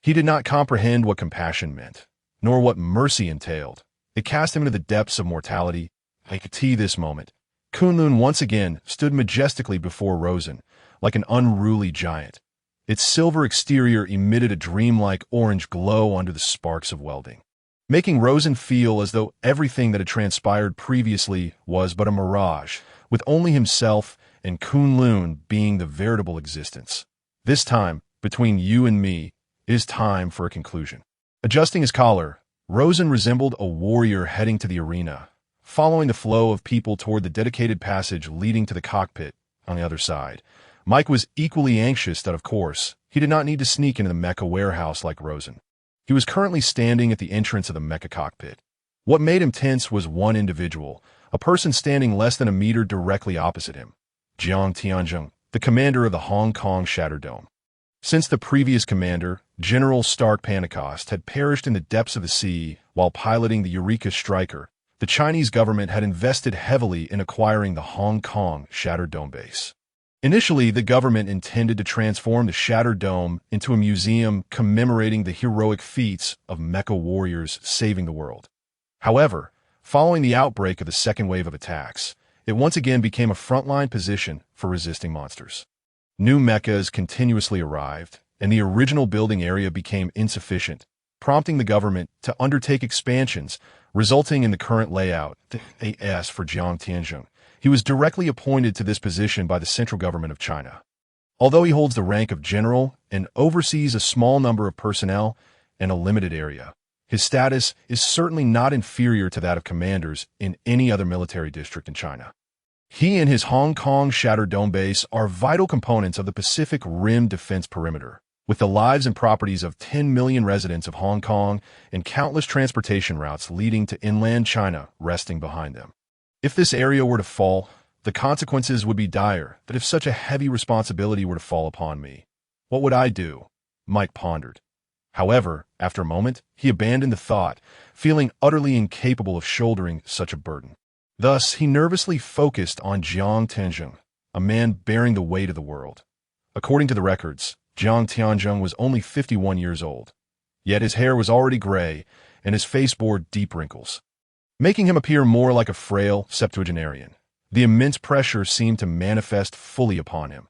He did not comprehend what compassion meant, nor what mercy entailed. It cast him into the depths of mortality. I could see this moment. Kunlun once again stood majestically before Rosen, like an unruly giant. Its silver exterior emitted a dreamlike orange glow under the sparks of welding, making Rosen feel as though everything that had transpired previously was but a mirage, with only himself and Kunlun being the veritable existence. This time, between you and me, it is time for a conclusion. Adjusting his collar, Rosen resembled a warrior heading to the arena, following the flow of people toward the dedicated passage leading to the cockpit on the other side. Mike was equally anxious that, of course, he did not need to sneak into the mecha warehouse like Rosen. He was currently standing at the entrance of the mecha cockpit. What made him tense was one individual, a person standing less than a meter directly opposite him. Jiang Tianzheng, the commander of the Hong Kong Shatter Dome. Since the previous commander, General Stark Pentecost, had perished in the depths of the sea while piloting the Eureka Striker, the Chinese government had invested heavily in acquiring the Hong Kong Shatter Dome base. Initially, the government intended to transform the Shatter Dome into a museum commemorating the heroic feats of mecha warriors saving the world. However, following the outbreak of the second wave of attacks, it once again became a frontline position for resisting monsters. New mechas continuously arrived, and the original building area became insufficient, prompting the government to undertake expansions, resulting in the current layout. As for Jiang Tianzheng, he was directly appointed to this position by the central government of China. Although he holds the rank of general and oversees a small number of personnel and a limited area, his status is certainly not inferior to that of commanders in any other military district in China. He and his Hong Kong Shatter Dome base are vital components of the Pacific Rim defense perimeter, with the lives and properties of 10 million residents of Hong Kong and countless transportation routes leading to inland China resting behind them. If this area were to fall, the consequences would be dire. That if such a heavy responsibility were to fall upon me, what would I do? Mike pondered. However, after a moment, he abandoned the thought, feeling utterly incapable of shouldering such a burden. Thus, he nervously focused on Jiang Tianzheng, a man bearing the weight of the world. According to the records, Jiang Tianzheng was only 51 years old. Yet his hair was already gray, and his face bore deep wrinkles, making him appear more like a frail septuagenarian. The immense pressure seemed to manifest fully upon him.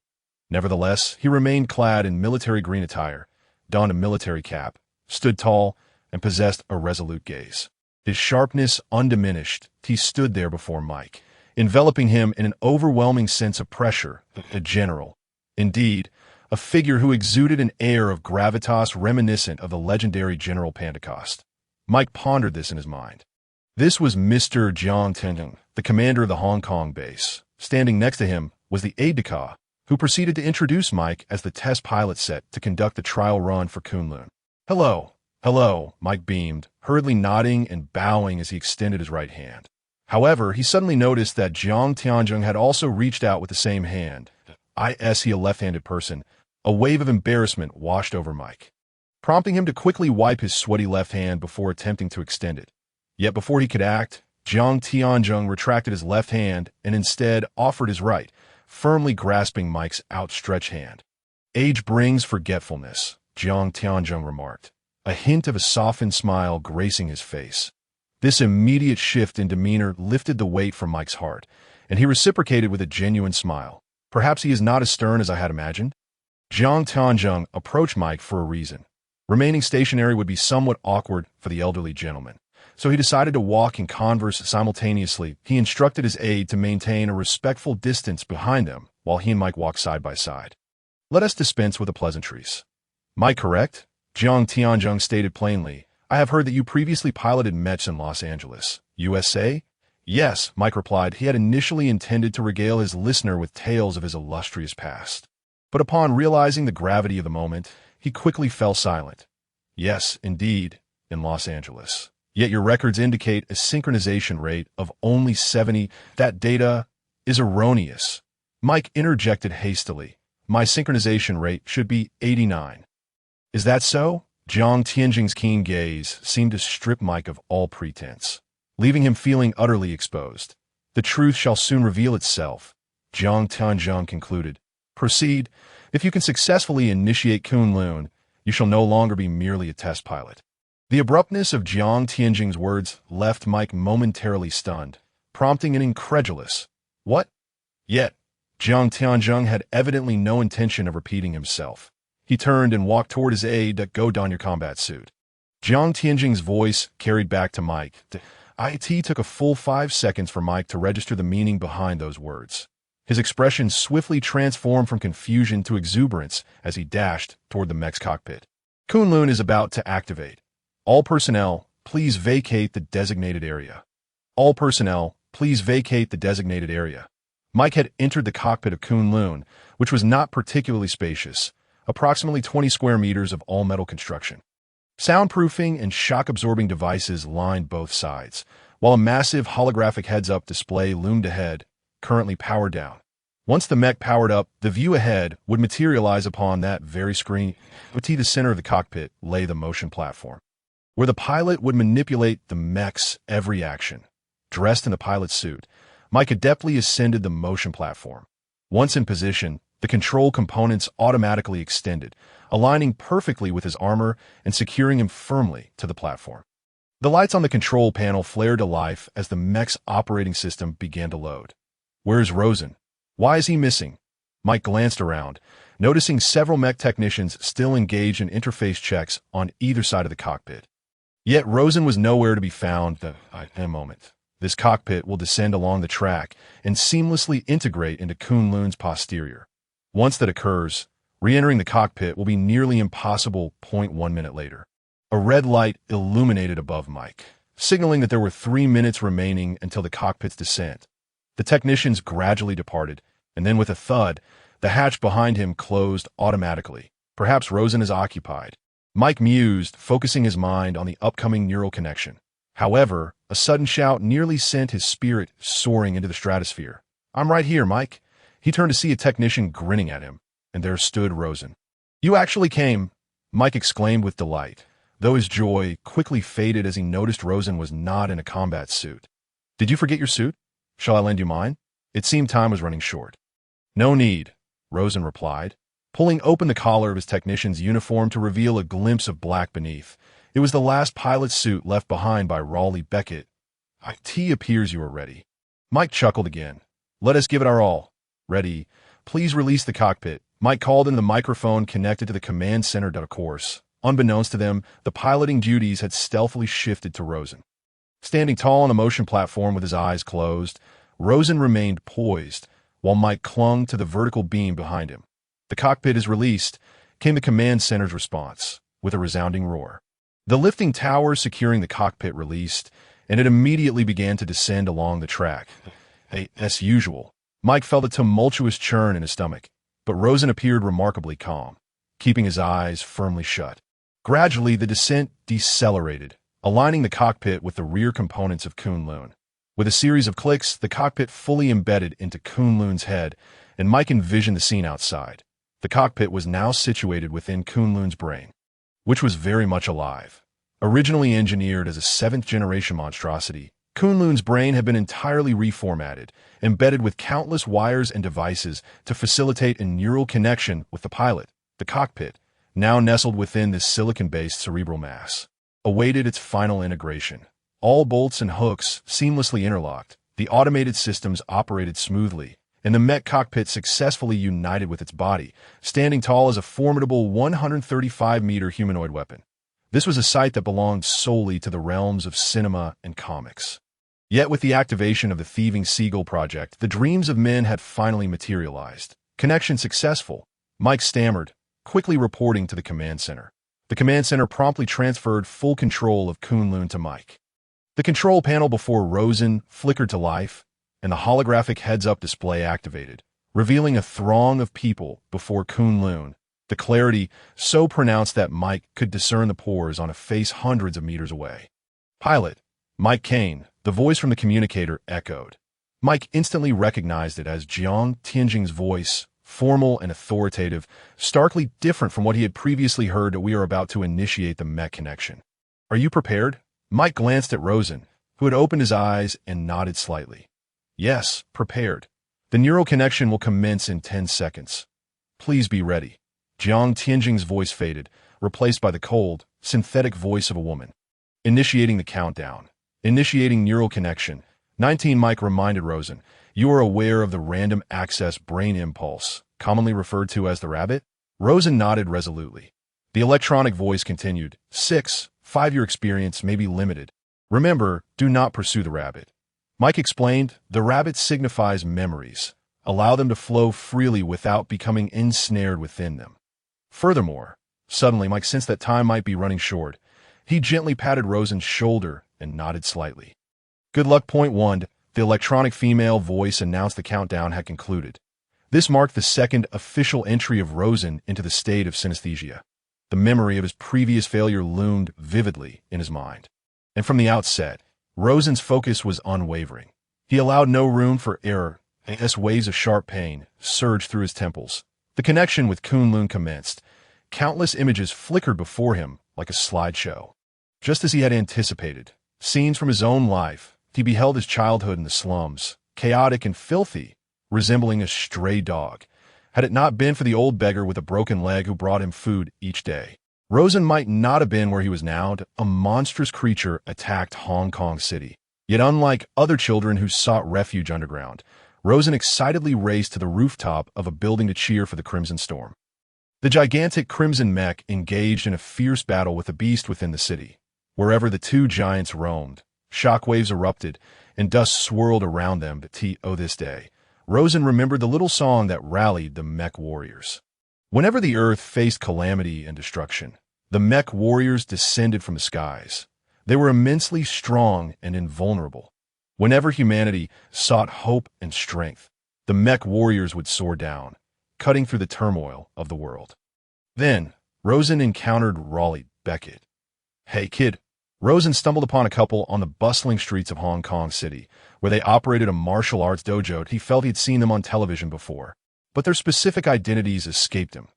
Nevertheless, he remained clad in military green attire, donned a military cap, stood tall, and possessed a resolute gaze. His sharpness undiminished, he stood there before Mike, enveloping him in an overwhelming sense of pressure, a general. Indeed, a figure who exuded an air of gravitas reminiscent of the legendary General Pentecost. Mike pondered this in his mind. This was Mr. Jiang Tianzheng, the commander of the Hong Kong base. Standing next to him was the aide-de-camp, who proceeded to introduce Mike as the test pilot set to conduct the trial run for Kunlun. "Hello, hello," Mike beamed, hurriedly nodding and bowing as he extended his right hand. However, he suddenly noticed that Jiang Tianzheng had also reached out with the same hand. Is he a left-handed person? A wave of embarrassment washed over Mike, prompting him to quickly wipe his sweaty left hand before attempting to extend it. Yet before he could act, Jiang Tianzheng retracted his left hand and instead offered his right, firmly grasping Mike's outstretched hand. "Age brings forgetfulness," Jiang Tianzheng remarked, a hint of a softened smile gracing his face. This immediate shift in demeanor lifted the weight from Mike's heart, and he reciprocated with a genuine smile. "Perhaps he is not as stern as I had imagined." Jiang Tianzheng approached Mike for a reason. Remaining stationary would be somewhat awkward for the elderly gentleman, so he decided to walk and converse simultaneously. He instructed his aide to maintain a respectful distance behind them while he and Mike walked side by side. "Let us dispense with the pleasantries." "Mike, correct?" Jiang Tianzheng stated plainly. "I have heard that you previously piloted mechs in Los Angeles, USA?" "Yes," Mike replied. He had initially intended to regale his listener with tales of his illustrious past. But upon realizing the gravity of the moment, he quickly fell silent. Yes, indeed, in Los Angeles. Yet your records indicate a synchronization rate of only 70. That data is erroneous. Mike interjected hastily. My synchronization rate should be 89. Is that so? Jiang Tianjing's keen gaze seemed to strip Mike of all pretense, leaving him feeling utterly exposed. The truth shall soon reveal itself, Jiang Tianjing concluded. Proceed. If you can successfully initiate Kunlun, you shall no longer be merely a test pilot. The abruptness of Jiang Tianjing's words left Mike momentarily stunned, prompting an incredulous, "What?" Yet, Jiang Tianjing had evidently no intention of repeating himself. He turned and walked toward his aide to go don your combat suit. Jiang Tianjing's voice carried back to Mike. It took a full 5 seconds for Mike to register the meaning behind those words. His expression swiftly transformed from confusion to exuberance as he dashed toward the mech's cockpit. Kunlun is about to activate. All personnel, please vacate the designated area. All personnel, please vacate the designated area. Mike had entered the cockpit of Kunlun, which was not particularly spacious, approximately 20 square meters of all-metal construction. Soundproofing and shock-absorbing devices lined both sides, while a massive holographic heads-up display loomed ahead, currently powered down. Once the mech powered up, the view ahead would materialize upon that very screen. At the center of the cockpit lay the motion platform, where the pilot would manipulate the mech's every action. Dressed in the pilot's suit, Mike adeptly ascended the motion platform. Once in position, the control components automatically extended, aligning perfectly with his armor and securing him firmly to the platform. The lights on the control panel flared to life as the mech's operating system began to load. Where's Rosen? Why is he missing? Mike glanced around, noticing several mech technicians still engaged in interface checks on either side of the cockpit. Yet Rosen was nowhere to be found. In a moment, this cockpit will descend along the track and seamlessly integrate into Kunlun's posterior. Once that occurs, re-entering the cockpit will be nearly impossible. 1 minute later, a red light illuminated above Mike, signaling that there were 3 minutes remaining until the cockpit's descent. The technicians gradually departed, and then with a thud, the hatch behind him closed automatically. Perhaps Rosen is occupied. Mike mused, focusing his mind on the upcoming neural connection. However, a sudden shout nearly sent his spirit soaring into the stratosphere. I'm right here, Mike. He turned to see a technician grinning at him, and there stood Rosen. You actually came, Mike exclaimed with delight, though his joy quickly faded as he noticed Rosen was not in a combat suit. Did you forget your suit? Shall I lend you mine? It seemed time was running short. No need, Rosen replied, pulling open the collar of his technician's uniform to reveal a glimpse of black beneath. It was the last pilot's suit left behind by Raleigh Becket. It appears you are ready. Mike chuckled again. Let us give it our all. Ready. Please release the cockpit. Mike called into the microphone connected to the command center. Of course, unbeknownst to them, the piloting duties had stealthily shifted to Rosen. Standing tall on the motion platform with his eyes closed, Rosen remained poised, while Mike clung to the vertical beam behind him. The cockpit is released, came the command center's response, with a resounding roar. The lifting tower securing the cockpit released, and it immediately began to descend along the track. As usual, Mike felt a tumultuous churn in his stomach, but Rosen appeared remarkably calm, keeping his eyes firmly shut. Gradually, the descent decelerated, aligning the cockpit with the rear components of Kunlun. With a series of clicks, the cockpit fully embedded into Kunlun's head, and Mike envisioned the scene outside. The cockpit was now situated within Kunlun's brain, which was very much alive. Originally engineered as a 7th-generation monstrosity, Kunlun's brain had been entirely reformatted, embedded with countless wires and devices to facilitate a neural connection with the pilot. The cockpit, now nestled within this silicon-based cerebral mass, awaited its final integration. All bolts and hooks seamlessly interlocked, the automated systems operated smoothly, and the mech cockpit successfully united with its body, standing tall as a formidable 135-meter humanoid weapon. This was a sight that belonged solely to the realms of cinema and comics. Yet with the activation of the Thieving Seagull project, the dreams of men had finally materialized. Connection successful, Mike stammered, quickly reporting to the command center. The command center promptly transferred full control of Kunlun to Mike. The control panel before Rosen flickered to life, and the holographic heads-up display activated. revealing a throng of people before Kunlun, the clarity so pronounced that Mike could discern the pores on a face hundreds of meters away. Pilot, Mike Kane, the voice from the communicator echoed. Mike instantly recognized it as Jiang Tianjing's voice, formal and authoritative, starkly different from what he had previously heard that we are about to initiate the mech connection. Are you prepared? Mike glanced at Rosen, who had opened his eyes and nodded slightly. Yes, prepared. The neural connection will commence in 10 seconds. Please be ready. Jiang Tianjing's voice faded, replaced by the cold, synthetic voice of a woman. Initiating the countdown. Initiating neural connection. 19. Mike reminded Rosen, you are aware of the random access brain impulse, commonly referred to as the rabbit? Rosen nodded resolutely. The electronic voice continued. 6. 5-year experience may be limited. Remember, do not pursue the rabbit. Mike explained, the rabbit signifies memories. Allow them to flow freely without becoming ensnared within them. Furthermore, suddenly Mike sensed that time might be running short. He gently patted Rosen's shoulder and nodded slightly. Good luck. Point 1. The electronic female voice announced the countdown had concluded. This marked the second official entry of Rosen into the state of synesthesia. The memory of his previous failure loomed vividly in his mind. And from the outset, Rosen's focus was unwavering. He allowed no room for error, as waves of sharp pain surged through his temples. The connection with Kunlun commenced. Countless images flickered before him like a slideshow. Just as he had anticipated, scenes from his own life, he beheld his childhood in the slums, chaotic and filthy, resembling a stray dog. Had it not been for the old beggar with a broken leg who brought him food each day, Rosen might not have been where he was now. A monstrous creature attacked Hong Kong City. Yet unlike other children who sought refuge underground, Rosen excitedly raced to the rooftop of a building to cheer for the Crimson Storm. The gigantic Crimson Mech engaged in a fierce battle with the beast within the city. Wherever the two giants roamed, shockwaves erupted, and dust swirled around them. To this day, Rosen remembered the little song that rallied the mech warriors. Whenever the earth faced calamity and destruction, the mech warriors descended from the skies. They were immensely strong and invulnerable. Whenever humanity sought hope and strength, the mech warriors would soar down, cutting through the turmoil of the world. Then, Rosen encountered Raleigh Becket. Hey, kid. Rosen stumbled upon a couple on the bustling streets of Hong Kong City, where they operated a martial arts dojo. He felt he'd seen them on television before, but their specific identities escaped him.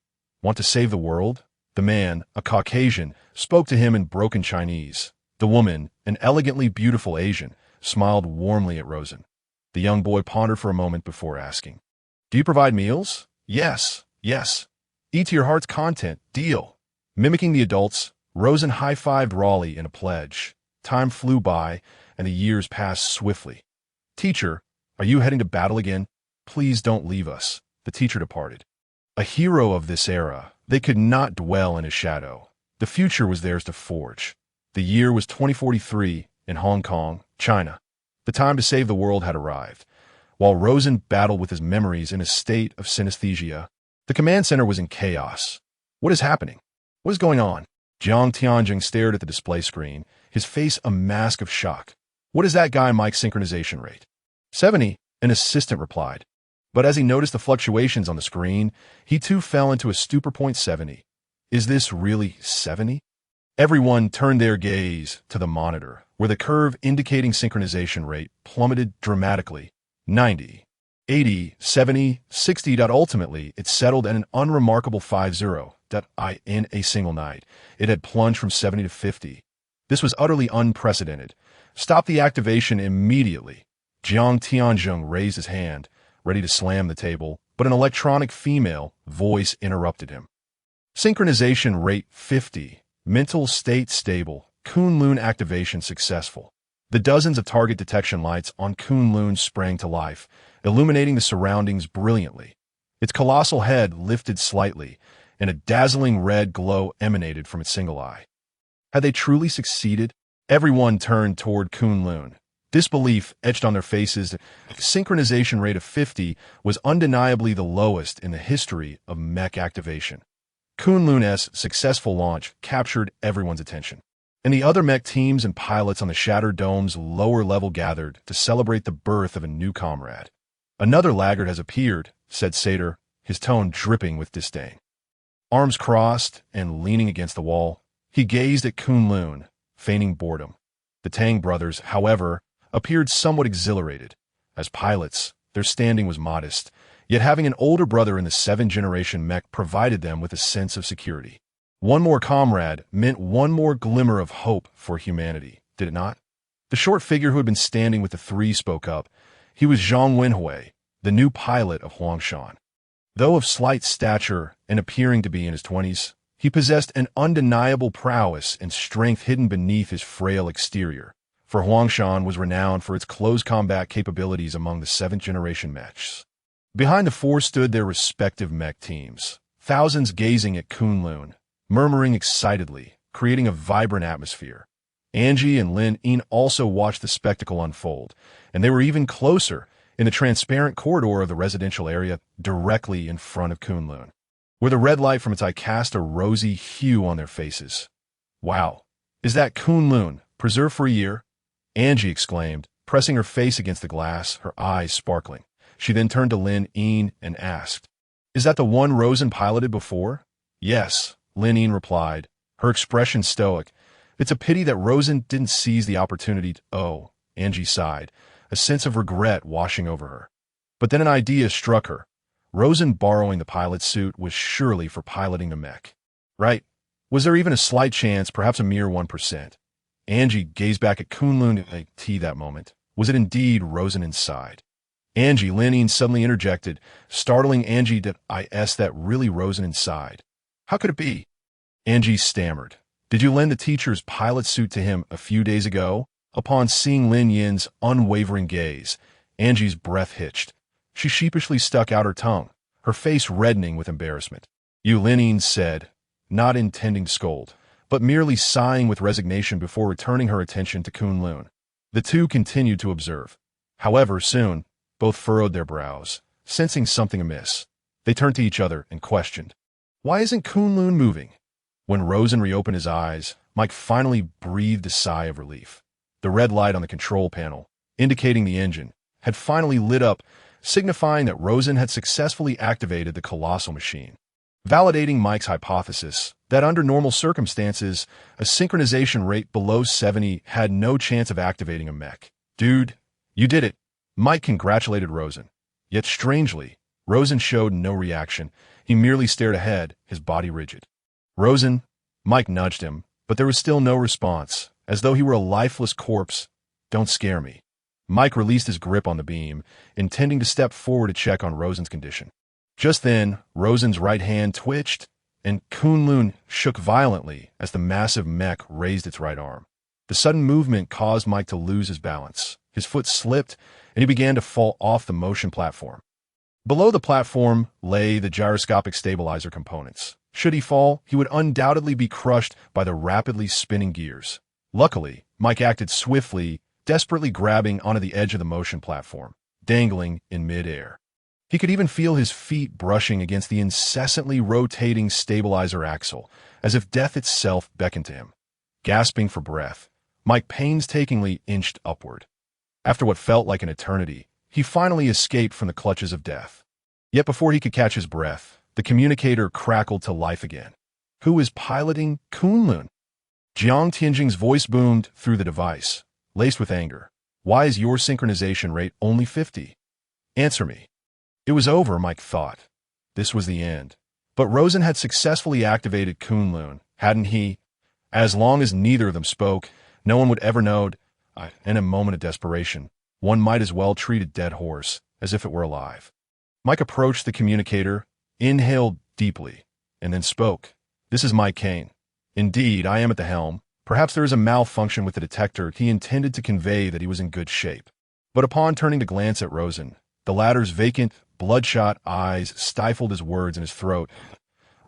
Want to save the world? The man, a Caucasian, spoke to him in broken Chinese. The woman, an elegantly beautiful Asian, smiled warmly at Rosen. The young boy pondered for a moment before asking, do you provide meals? Yes. Eat to your heart's content. Deal. Mimicking the adults, Rosen high-fived Raleigh in a pledge. Time flew by, and the years passed swiftly. Teacher, are you heading to battle again? Please don't leave us. The teacher departed. A hero of this era, they could not dwell in his shadow. The future was theirs to forge. The year was 2043 in Hong Kong, China. The time to save the world had arrived. While Rosen battled with his memories in a state of synesthesia, the command center was in chaos. What is happening? What is going on? Jiang Tianjing stared at the display screen, his face a mask of shock. What is that guy Mike's synchronization rate? 70, an assistant replied. But as he noticed the fluctuations on the screen, he too fell into a stupor. 70. Is this really 70? Everyone turned their gaze to the monitor, where the curve indicating synchronization rate plummeted dramatically. 90, 80, 70, 60. Ultimately, it settled at an unremarkable 50. In a single night, it had plunged from 70 to 50. This was utterly unprecedented. Stop the activation immediately. Jiang Tianjing raised his hand, ready to slam the table, but an electronic female voice interrupted him. Synchronization rate 50. Mental state stable. Kunlun activation successful. The dozens of target detection lights on Kunlun sprang to life, illuminating the surroundings brilliantly. Its colossal head lifted slightly, and a dazzling red glow emanated from its single eye. Had they truly succeeded? Everyone turned toward Kunlun. Disbelief etched on their faces. The synchronization rate of 50 was undeniably the lowest in the history of mech activation. Kunlun's successful launch captured everyone's attention, and the other mech teams and pilots on the Shattered Dome's lower level gathered to celebrate the birth of a new comrade. Another laggard has appeared, said Satyr, his tone dripping with disdain. Arms crossed and leaning against the wall, he gazed at Kunlun, feigning boredom. The Tang brothers, however, appeared somewhat exhilarated. As pilots, their standing was modest, yet having an older brother in the seventh-generation mech provided them with a sense of security. One more comrade meant one more glimmer of hope for humanity, did it not? The short figure who had been standing with the three spoke up. He was Zhang Wenhui, the new pilot of Huangshan. Though of slight stature and appearing to be in his 20s, he possessed an undeniable prowess and strength hidden beneath his frail exterior, for Huangshan was renowned for its close combat capabilities among the seventh-generation mechs. Behind the four stood their respective mech teams, thousands gazing at Kunlun, murmuring excitedly, creating a vibrant atmosphere. Angie and Lin Yin also watched the spectacle unfold, and they were even closer, in the transparent corridor of the residential area directly in front of Kunlun, where the red light from its eye cast a rosy hue on their faces. "Wow, is that Kunlun, preserved for a year?" Angie exclaimed, pressing her face against the glass, her eyes sparkling. She then turned to Lin Yin and asked, "Is that the one Rosen piloted before?" "Yes," Lin Yin replied, her expression stoic. "It's a pity that Rosen didn't seize the opportunity to—" "Oh," Angie sighed, a sense of regret washing over her. But then an idea struck her. Rosen borrowing the pilot's suit was surely for piloting the mech. Right? Was there even a slight chance, perhaps a mere 1%? Angie gazed back at Kunlun at tea that moment. Was it indeed Rosen inside? Angie, Lin Yin suddenly interjected, startling Angie that that really Rosen inside. How could it be? Angie stammered. "Did you lend the teacher's pilot suit to him a few days ago?" Upon seeing Lin Yin's unwavering gaze, Angie's breath hitched. She sheepishly stuck out her tongue, her face reddening with embarrassment. "You," Lin Yin said, not intending to scold, but merely sighing with resignation before returning her attention to Kunlun. The two continued to observe. However, soon, both furrowed their brows, sensing something amiss. They turned to each other and questioned, "Why isn't Kunlun moving?" When Rosen reopened his eyes, Mike finally breathed a sigh of relief. The red light on the control panel, indicating the engine, had finally lit up, signifying that Rosen had successfully activated the colossal machine, validating Mike's hypothesis that under normal circumstances, a synchronization rate below 70 had no chance of activating a mech. "Dude, you did it," Mike congratulated Rosen. Yet strangely, Rosen showed no reaction. He merely stared ahead, his body rigid. "Rosen," Mike nudged him, but there was still no response, as though he were a lifeless corpse. "Don't scare me." Mike released his grip on the beam, intending to step forward to check on Rosen's condition. Just then, Rosen's right hand twitched, and Kunlun shook violently as the massive mech raised its right arm. The sudden movement caused Mike to lose his balance. His foot slipped, and he began to fall off the motion platform. Below the platform lay the gyroscopic stabilizer components. Should he fall, he would undoubtedly be crushed by the rapidly spinning gears. Luckily, Mike acted swiftly, desperately grabbing onto the edge of the motion platform, dangling in midair. He could even feel his feet brushing against the incessantly rotating stabilizer axle, as if death itself beckoned to him. Gasping for breath, Mike painstakingly inched upward. After what felt like an eternity, he finally escaped from the clutches of death. Yet before he could catch his breath, the communicator crackled to life again. "Who is piloting Kunlun?" Jiang Tianjing's voice boomed through the device, laced with anger. "Why is your synchronization rate only 50? Answer me." It was over, Mike thought. This was the end. But Rosen had successfully activated Kunlun, hadn't he? As long as neither of them spoke, no one would ever know. In a moment of desperation, one might as well treat a dead horse as if it were alive. Mike approached the communicator, inhaled deeply, and then spoke. "This is Mike Kane. Indeed, I am at the helm. Perhaps there is a malfunction with the detector." He intended to convey that he was in good shape. But upon turning to glance at Rosen, the latter's vacant, bloodshot eyes stifled his words in his throat.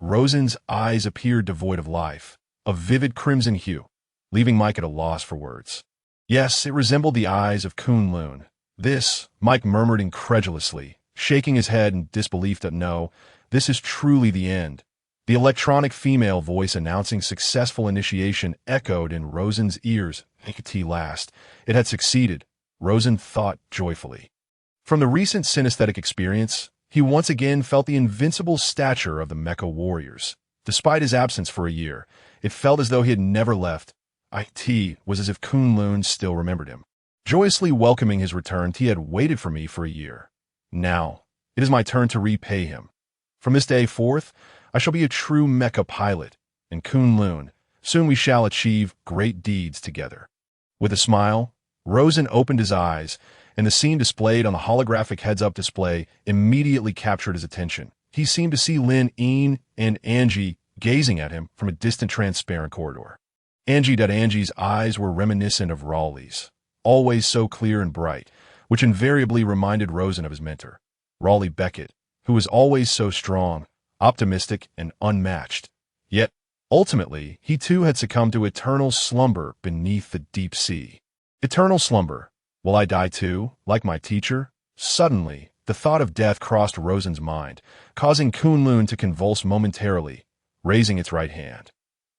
Rosen's eyes appeared devoid of life, a vivid crimson hue, leaving Mike at a loss for words. Yes, it resembled the eyes of Kunlun. "This," Mike murmured incredulously, shaking his head in disbelief that no, this is truly the end. The electronic female voice announcing successful initiation echoed in Rosen's ears. At last, it had succeeded, Rosen thought joyfully. From the recent synesthetic experience, He once again felt the invincible stature of the Mecha warriors. Despite his absence for a year, it felt as though he had never left. It was as if Kunlun still remembered him. Joyously welcoming his return, he had waited for me for a year. Now, it is my turn to repay him. From this day forth, I shall be a true mecha pilot, and Kunlun, soon we shall achieve great deeds together. With a smile, Rosen opened his eyes, and the scene displayed on the holographic heads-up display immediately captured his attention. He seemed to see Lin, Een, and Angie gazing at him from a distant transparent corridor. Angie's eyes were reminiscent of Raleigh's, always so clear and bright, which invariably reminded Rosen of his mentor, Raleigh Becket, who was always so strong, optimistic, and unmatched. Yet, ultimately, he too had succumbed to eternal slumber beneath the deep sea. Eternal slumber. Will I die too, like my teacher? Suddenly, the thought of death crossed Rosen's mind, causing Kunlun to convulse momentarily, raising its right hand.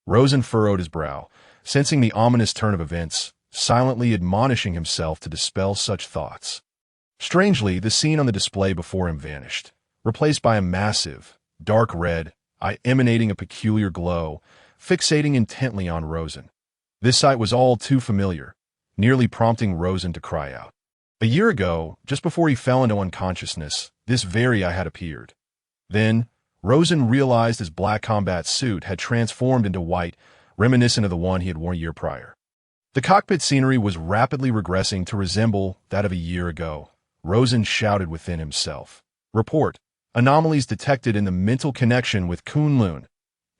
Rosen furrowed his brow, sensing the ominous turn of events, silently admonishing himself to dispel such thoughts. Strangely, the scene on the display before him vanished, replaced by a massive, dark red eye emanating a peculiar glow, fixating intently on Rosen. This sight was all too familiar, nearly prompting Rosen to cry out. A year ago, just before he fell into unconsciousness, this very eye had appeared. Then, Rosen realized his black combat suit had transformed into white, reminiscent of the one he had worn a year prior. The cockpit scenery was rapidly regressing to resemble that of a year ago. Rosen shouted within himself. Report. Anomalies detected in the mental connection with Kunlun.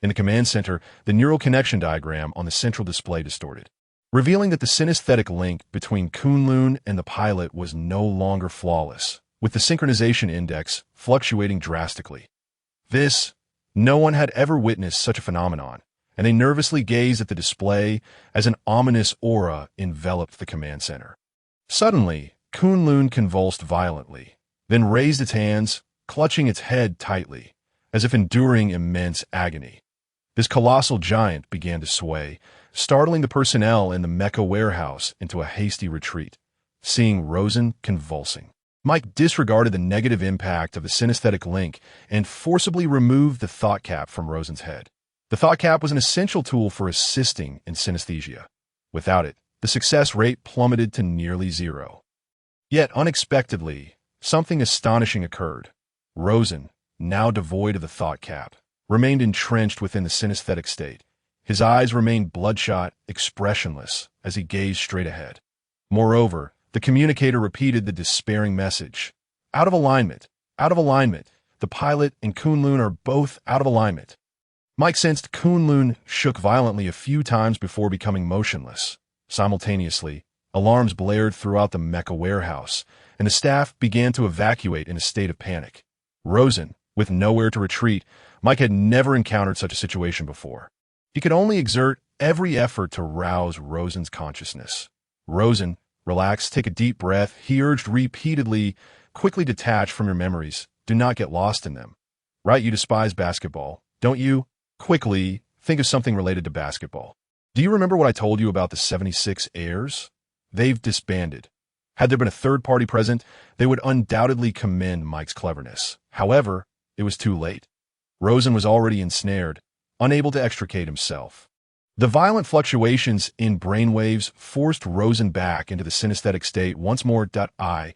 In the command center, the neural connection diagram on the central display distorted, revealing that the synesthetic link between Kunlun and the pilot was no longer flawless, with the synchronization index fluctuating drastically. No one had ever witnessed such a phenomenon, and they nervously gazed at the display as an ominous aura enveloped the command center. Suddenly, Kunlun convulsed violently, then raised its hands, clutching its head tightly, as if enduring immense agony. This colossal giant began to sway, startling the personnel in the mecha warehouse into a hasty retreat, seeing Rosen convulsing. Mike disregarded the negative impact of the synesthetic link and forcibly removed the thought cap from Rosen's head. The thought cap was an essential tool for assisting in synesthesia. Without it, the success rate plummeted to nearly zero. Yet, unexpectedly, something astonishing occurred. Rosen, now devoid of the thought cap, remained entrenched within the synesthetic state. His eyes remained bloodshot, expressionless, as he gazed straight ahead. Moreover, the communicator repeated the despairing message. Out of alignment. Out of alignment. The pilot and Kunlun are both out of alignment. Mike sensed Kunlun shook violently a few times before becoming motionless. Simultaneously, alarms blared throughout the mecha warehouse, and the staff began to evacuate in a state of panic. Rosen, with nowhere to retreat, Mike had never encountered such a situation before. He could only exert every effort to rouse Rosen's consciousness. Rosen, relax, take a deep breath, he urged repeatedly, quickly detach from your memories. Do not get lost in them. Right, you despise basketball, don't you? Quickly, think of something related to basketball. Do you remember what I told you about the 76 heirs? They've disbanded. Had there been a third party present, they would undoubtedly commend Mike's cleverness. However, it was too late. Rosen was already ensnared, unable to extricate himself. The violent fluctuations in brainwaves forced Rosen back into the synesthetic state once more. The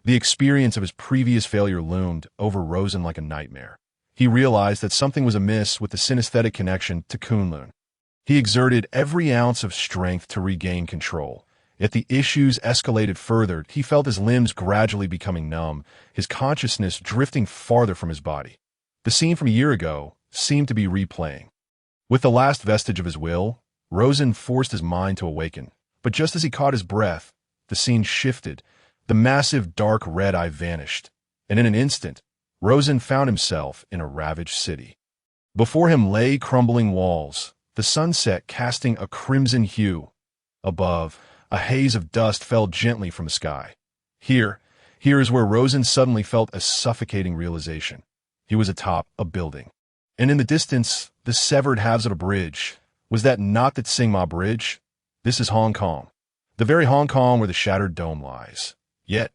experience of his previous failure loomed over Rosen like a nightmare. He realized that something was amiss with the synesthetic connection to Kunlun. He exerted every ounce of strength to regain control. Yet the issues escalated further. He felt his limbs gradually becoming numb, his consciousness drifting farther from his body. The scene from a year ago seemed to be replaying. With the last vestige of his will, Rosen forced his mind to awaken. But just as he caught his breath, the scene shifted. The massive dark red eye vanished, and in an instant, Rosen found himself in a ravaged city. Before him lay crumbling walls, the sunset casting a crimson hue. Above, a haze of dust fell gently from the sky. Here is where Rosen suddenly felt a suffocating realization. He was atop a building. And in the distance, the severed halves of a bridge. Was that not the Tsingma Bridge? This is Hong Kong. The very Hong Kong where the shattered dome lies. Yet,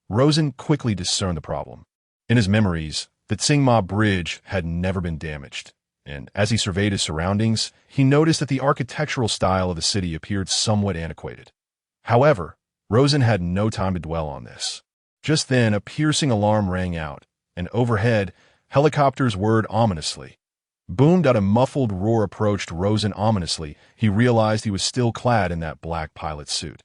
Rosen quickly discerned the problem. In his memories, the Tsingma Bridge had never been damaged, and as he surveyed his surroundings, he noticed that the architectural style of the city appeared somewhat antiquated. However, Rosen had no time to dwell on this. Just then, a piercing alarm rang out, and overhead, helicopters whirred ominously. Boomed out a muffled roar approached Rosen ominously. He realized he was still clad in that black pilot suit.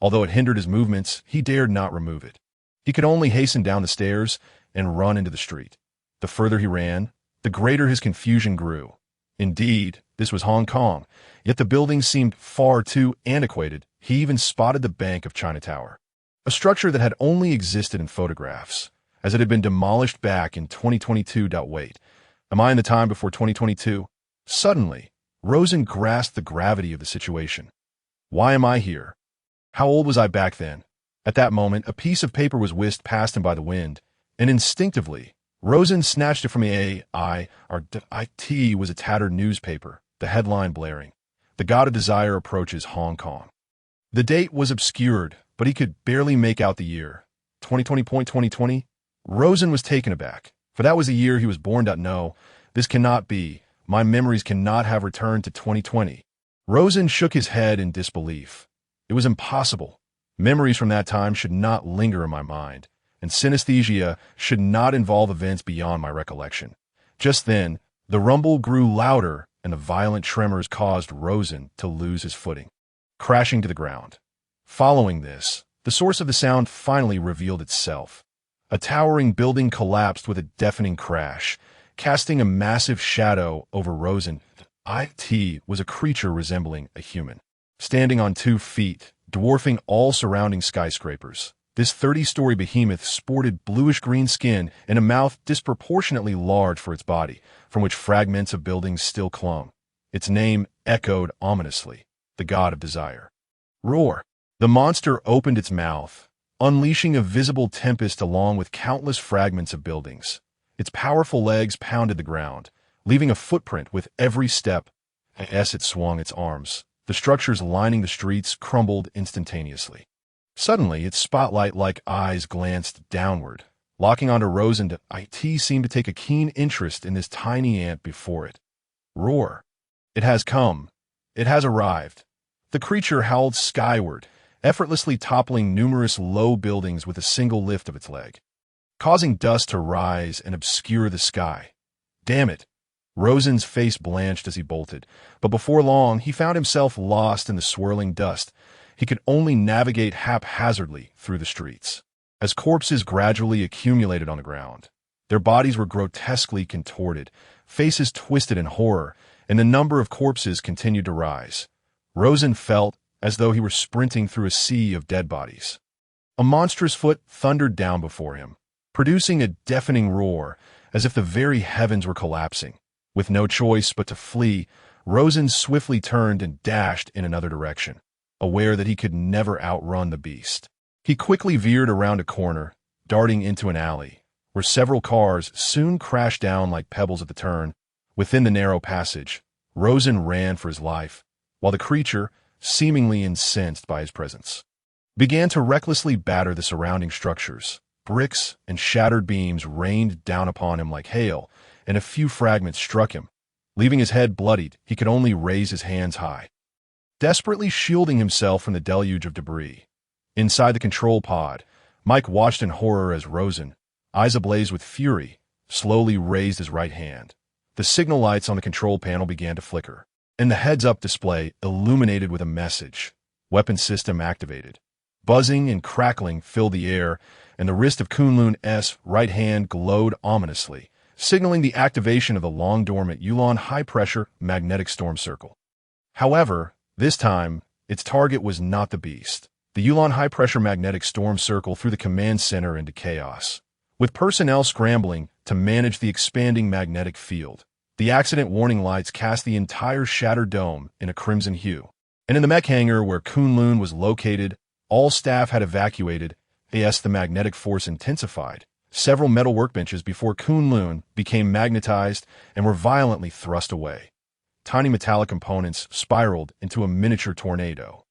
Although it hindered his movements, he dared not remove it. He could only hasten down the stairs and run into the street. The further he ran, the greater his confusion grew. Indeed, this was Hong Kong, yet the buildings seemed far too antiquated. He even spotted the Bank of China Tower, a structure that had only existed in photographs, as it had been demolished back in 2022. Wait, am I in the time before 2022? Suddenly, Rosen grasped the gravity of the situation. Why am I here? How old was I back then? At that moment, a piece of paper was whisked past him by the wind, and instinctively, Rosen snatched it from it was a tattered newspaper, the headline blaring, "The God of Desire approaches Hong Kong." The date was obscured, but he could barely make out the year. 2020. Rosen was taken aback, for that was the year he was born. No, this cannot be. My memories cannot have returned to 2020. Rosen shook his head in disbelief. It was impossible. Memories from that time should not linger in my mind, and synesthesia should not involve events beyond my recollection. Just then, the rumble grew louder, and the violent tremors caused Rosen to lose his footing, crashing to the ground. Following this, the source of the sound finally revealed itself. A towering building collapsed with a deafening crash, casting a massive shadow over Rosen. It was a creature resembling a human, standing on 2 feet, dwarfing all surrounding skyscrapers. This 30-story behemoth sported bluish-green skin and a mouth disproportionately large for its body, from which fragments of buildings still clung. Its name echoed ominously, the God of Desire. Roar! The monster opened its mouth, unleashing a visible tempest along with countless fragments of buildings. Its powerful legs pounded the ground, leaving a footprint with every step. As it swung its arms, the structures lining the streets crumbled instantaneously. Suddenly, its spotlight-like eyes glanced downward, locking onto Rosen. It seemed to take a keen interest in this tiny ant before it. Roar! It has come. It has arrived. The creature howled skyward, effortlessly toppling numerous low buildings with a single lift of its leg, causing dust to rise and obscure the sky. Damn it! Rosen's face blanched as he bolted, but before long he found himself lost in the swirling dust. He could only navigate haphazardly through the streets, as corpses gradually accumulated on the ground. Their bodies were grotesquely contorted, faces twisted in horror, and the number of corpses continued to rise. Rosen felt as though he were sprinting through a sea of dead bodies. A monstrous foot thundered down before him, producing a deafening roar, as if the very heavens were collapsing. With no choice but to flee, Rosen swiftly turned and dashed in another direction, aware that he could never outrun the beast. He quickly veered around a corner, darting into an alley, where several cars soon crashed down like pebbles at the turn. Within the narrow passage, Rosen ran for his life, while the creature, seemingly incensed by his presence, began to recklessly batter the surrounding structures. Bricks and shattered beams rained down upon him like hail, and a few fragments struck him. Leaving his head bloodied, he could only raise his hands high, desperately shielding himself from the deluge of debris. Inside the control pod, Mike watched in horror as Rosen, eyes ablaze with fury, slowly raised his right hand. The signal lights on the control panel began to flicker, and the heads-up display illuminated with a message. Weapon system activated. Buzzing and crackling filled the air, and the wrist of Kunlun's right hand glowed ominously, signaling the activation of the long-dormant Yulon high-pressure magnetic storm circle. However, this time, its target was not the beast. The Yulon high-pressure magnetic storm circle threw the command center into chaos, with personnel scrambling to manage the expanding magnetic field. The accident warning lights cast the entire shattered dome in a crimson hue, and in the mech hangar where Kunlun was located, all staff had evacuated. As the magnetic force intensified, several metal workbenches before Kunlun became magnetized and were violently thrust away. Tiny metallic components spiraled into a miniature tornado,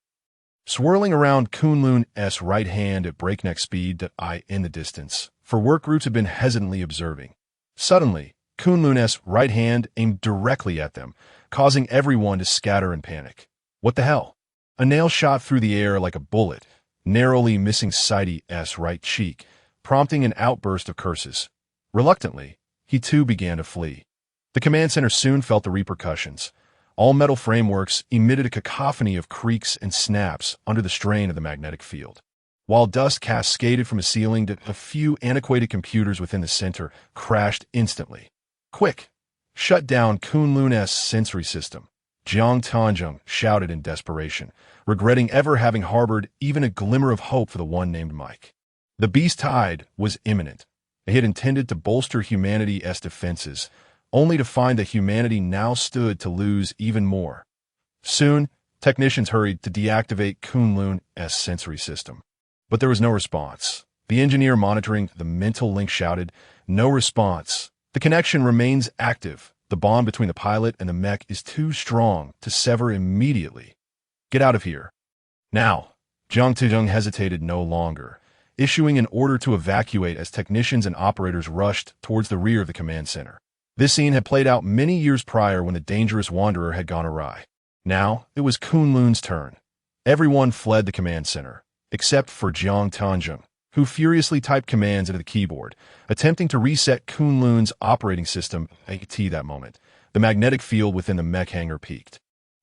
swirling around Kunlun's right hand at breakneck speed. In the distance, for work groups had been hesitantly observing. Suddenly, Kunlun's right hand aimed directly at them, causing everyone to scatter in panic. What the hell? A nail shot through the air like a bullet, narrowly missing Saidi's right cheek, prompting an outburst of curses. Reluctantly, he too began to flee. The command center soon felt the repercussions. All metal frameworks emitted a cacophony of creaks and snaps under the strain of the magnetic field. While dust cascaded from the ceiling, a few antiquated computers within the center crashed instantly. Quick! Shut down Kunlun's sensory system, Jiang Tianzheng shouted in desperation, regretting ever having harbored even a glimmer of hope for the one named Mike. The beast tide was imminent. It had intended to bolster humanity's defenses, only to find that humanity now stood to lose even more. Soon, technicians hurried to deactivate Kunlun's sensory system. But there was no response. The engineer monitoring the mental link shouted, "No response. The connection remains active. The bond between the pilot and the mech is too strong to sever immediately. Get out of here." Now, Jiang Tianzheng hesitated no longer, issuing an order to evacuate as technicians and operators rushed towards the rear of the command center. This scene had played out many years prior when the dangerous wanderer had gone awry. Now, it was Kunlun's turn. Everyone fled the command center, except for Jiang Tianzheng, who furiously typed commands into the keyboard, attempting to reset Kunlun's operating system at that moment. The magnetic field within the mech hangar peaked.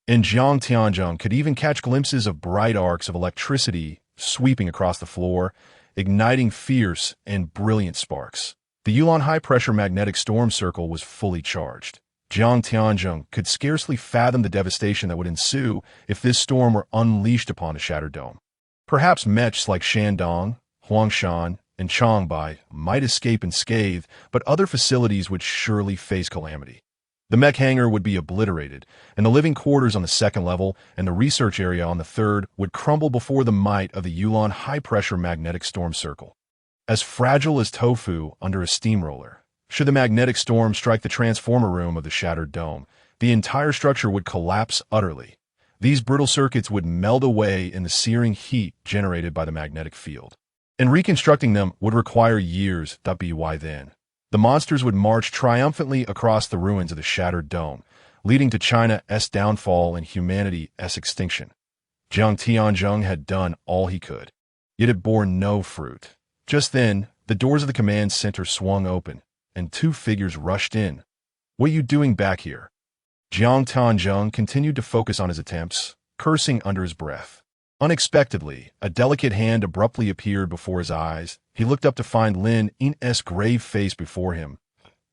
And Jiang Tianzheng could even catch glimpses of bright arcs of electricity sweeping across the floor, igniting fierce and brilliant sparks. The Yulon high-pressure magnetic storm circle was fully charged. Jiang Tianzheng could scarcely fathom the devastation that would ensue if this storm were unleashed upon a shattered dome. Perhaps mechs like Shandong, Huangshan, and Changbai might escape unscathed, but other facilities would surely face calamity. The mech hangar would be obliterated, and the living quarters on the second level and the research area on the third would crumble before the might of the Yulon high-pressure magnetic storm circle. As fragile as tofu under a steamroller, should the magnetic storm strike the transformer room of the shattered dome, the entire structure would collapse utterly. These brittle circuits would melt away in the searing heat generated by the magnetic field. And reconstructing them would require years. By then, the monsters would march triumphantly across the ruins of the shattered dome, leading to China's downfall and humanity's extinction. Jiang Tianzheng had done all he could, yet it bore no fruit. Just then, the doors of the command center swung open, and two figures rushed in. "What are you doing back here?" Jiang Tianzheng continued to focus on his attempts, cursing under his breath. Unexpectedly, a delicate hand abruptly appeared before his eyes. He looked up to find Lin Yin's grave face before him.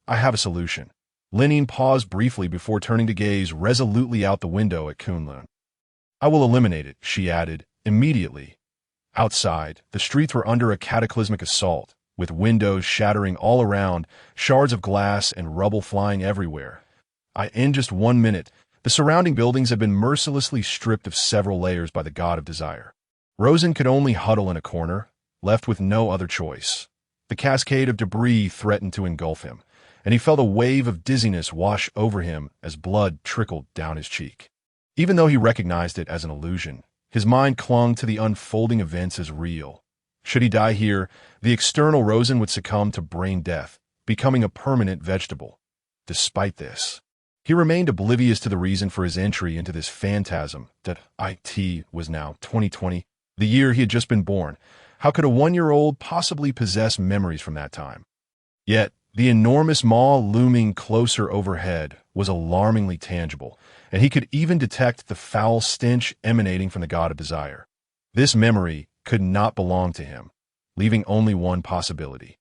"I have a solution." Lin Yin paused briefly before turning to gaze resolutely out the window at Kunlun. "I will eliminate it," she added, immediately. Outside, the streets were under a cataclysmic assault, with windows shattering all around, shards of glass and rubble flying everywhere. In just 1 minute, the surrounding buildings had been mercilessly stripped of several layers by the god of desire. Rosen could only huddle in a corner, left with no other choice. The cascade of debris threatened to engulf him, and he felt a wave of dizziness wash over him as blood trickled down his cheek. Even though he recognized it as an illusion, his mind clung to the unfolding events as real. Should he die here, the external Rosen would succumb to brain death, becoming a permanent vegetable. Despite this, he remained oblivious to the reason for his entry into this phantasm that it was now 2020, the year he had just been born. How could a 1-year-old possibly possess memories from that time? Yet, the enormous maw looming closer overhead was alarmingly tangible, and he could even detect the foul stench emanating from the god of desire. This memory could not belong to him, leaving only one possibility.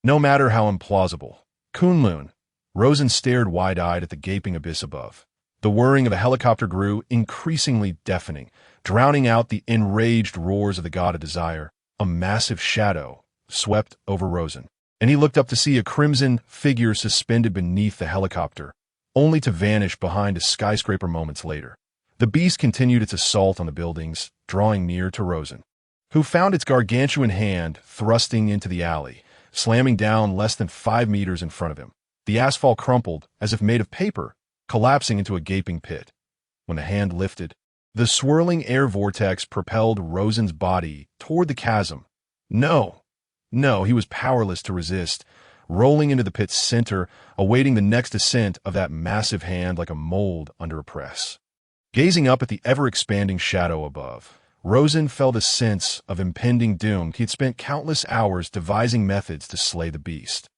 No matter how implausible, Kunlun. Rosen stared wide-eyed at the gaping abyss above. The whirring of a helicopter grew increasingly deafening, drowning out the enraged roars of the god of desire. A massive shadow swept over Rosen, and he looked up to see a crimson figure suspended beneath the helicopter, only to vanish behind a skyscraper moments later. The beast continued its assault on the buildings, drawing near to Rosen, who found its gargantuan hand thrusting into the alley, slamming down less than 5 meters in front of him. The asphalt crumpled, as if made of paper, collapsing into a gaping pit. When the hand lifted, the swirling air vortex propelled Rosen's body toward the chasm. No! No, he was powerless to resist, rolling into the pit's center, awaiting the next ascent of that massive hand like a mold under a press. Gazing up at the ever-expanding shadow above, Rosen felt a sense of impending doom. He had spent countless hours devising methods to slay the beast.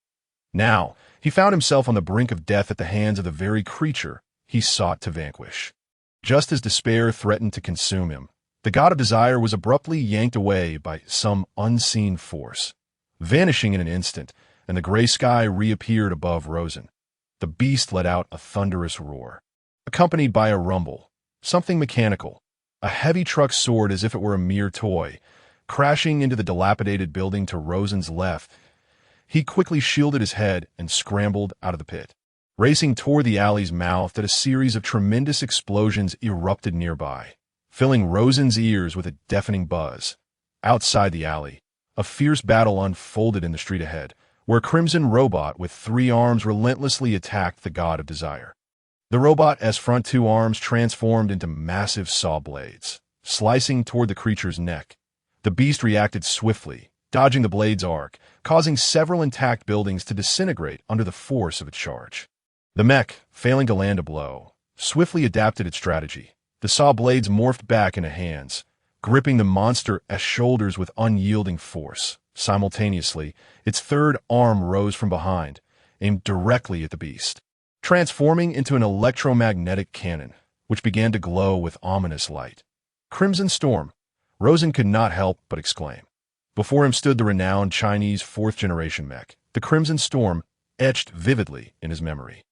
Now, he found himself on the brink of death at the hands of the very creature he sought to vanquish. Just as despair threatened to consume him, the god of desire was abruptly yanked away by some unseen force, vanishing in an instant, and the gray sky reappeared above Rosen. The beast let out a thunderous roar, accompanied by a rumble, something mechanical. A heavy truck soared as if it were a mere toy, crashing into the dilapidated building to Rosen's left. He quickly shielded his head and scrambled out of the pit. Racing toward the alley's mouth that a series of tremendous explosions erupted nearby, filling Rosen's ears with a deafening buzz. Outside the alley, a fierce battle unfolded in the street ahead, where a crimson robot with 3 arms relentlessly attacked the god of desire. The robot's front 2 arms transformed into massive saw blades, slicing toward the creature's neck. The beast reacted swiftly, dodging the blade's arc, causing several intact buildings to disintegrate under the force of its charge. The mech, failing to land a blow, swiftly adapted its strategy. The saw blades morphed back into hands, gripping the monster's shoulders with unyielding force. Simultaneously, its 3rd arm rose from behind, aimed directly at the beast, transforming into an electromagnetic cannon, which began to glow with ominous light. Crimson Storm, Rosen could not help but exclaim. Before him stood the renowned Chinese 4th-generation mech, the Crimson Storm, etched vividly in his memory.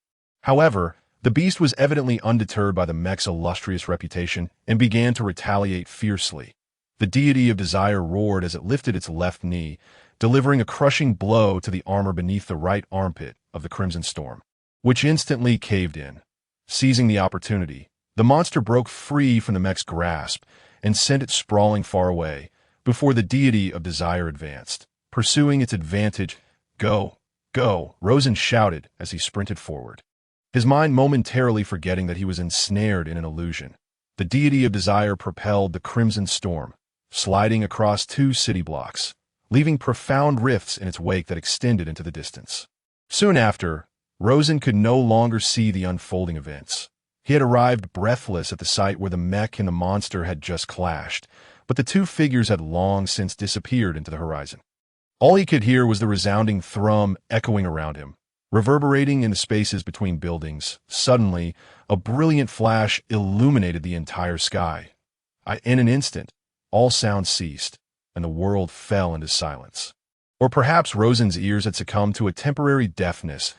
However, the beast was evidently undeterred by the mech's illustrious reputation and began to retaliate fiercely. The deity of desire roared as it lifted its left knee, delivering a crushing blow to the armor beneath the right armpit of the Crimson Storm, which instantly caved in. Seizing the opportunity, the monster broke free from the mech's grasp and sent it sprawling far away before the deity of desire advanced, pursuing its advantage. "Go, go," Rosen shouted as he sprinted forward, his mind momentarily forgetting that he was ensnared in an illusion. The deity of desire propelled the Crimson Storm, sliding across 2 city blocks, leaving profound rifts in its wake that extended into the distance. Soon after, Rosen could no longer see the unfolding events. He had arrived breathless at the site where the mech and the monster had just clashed, but the 2 figures had long since disappeared into the horizon. All he could hear was the resounding thrum echoing around him, reverberating in the spaces between buildings. Suddenly, a brilliant flash illuminated the entire sky. In an instant, all sound ceased, and the world fell into silence. Or perhaps Rosen's ears had succumbed to a temporary deafness.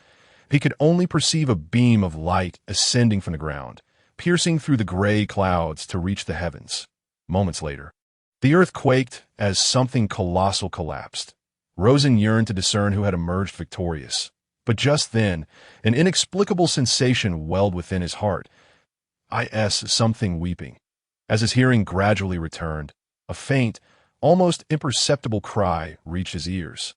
He could only perceive a beam of light ascending from the ground, piercing through the gray clouds to reach the heavens. Moments later, the earth quaked as something colossal collapsed. Rosen yearned to discern who had emerged victorious. But just then, an inexplicable sensation welled within his heart. Something weeping. As his hearing gradually returned, a faint, almost imperceptible cry reached his ears.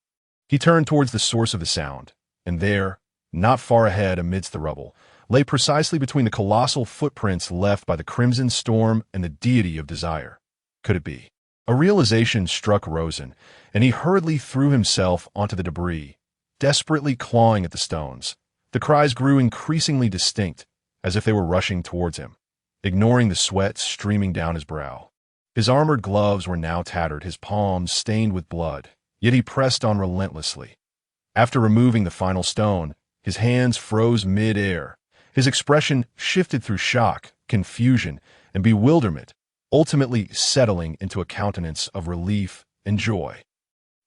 He turned towards the source of the sound, and there, not far ahead amidst the rubble, lay precisely between the colossal footprints left by the Crimson Storm and the deity of desire. Could it be? A realization struck Rosen, and he hurriedly threw himself onto the debris, desperately clawing at the stones. The cries grew increasingly distinct, as if they were rushing towards him, ignoring the sweat streaming down his brow. His armored gloves were now tattered, his palms stained with blood, yet he pressed on relentlessly. After removing the final stone, his hands froze mid-air. His expression shifted through shock, confusion, and bewilderment, ultimately settling into a countenance of relief and joy.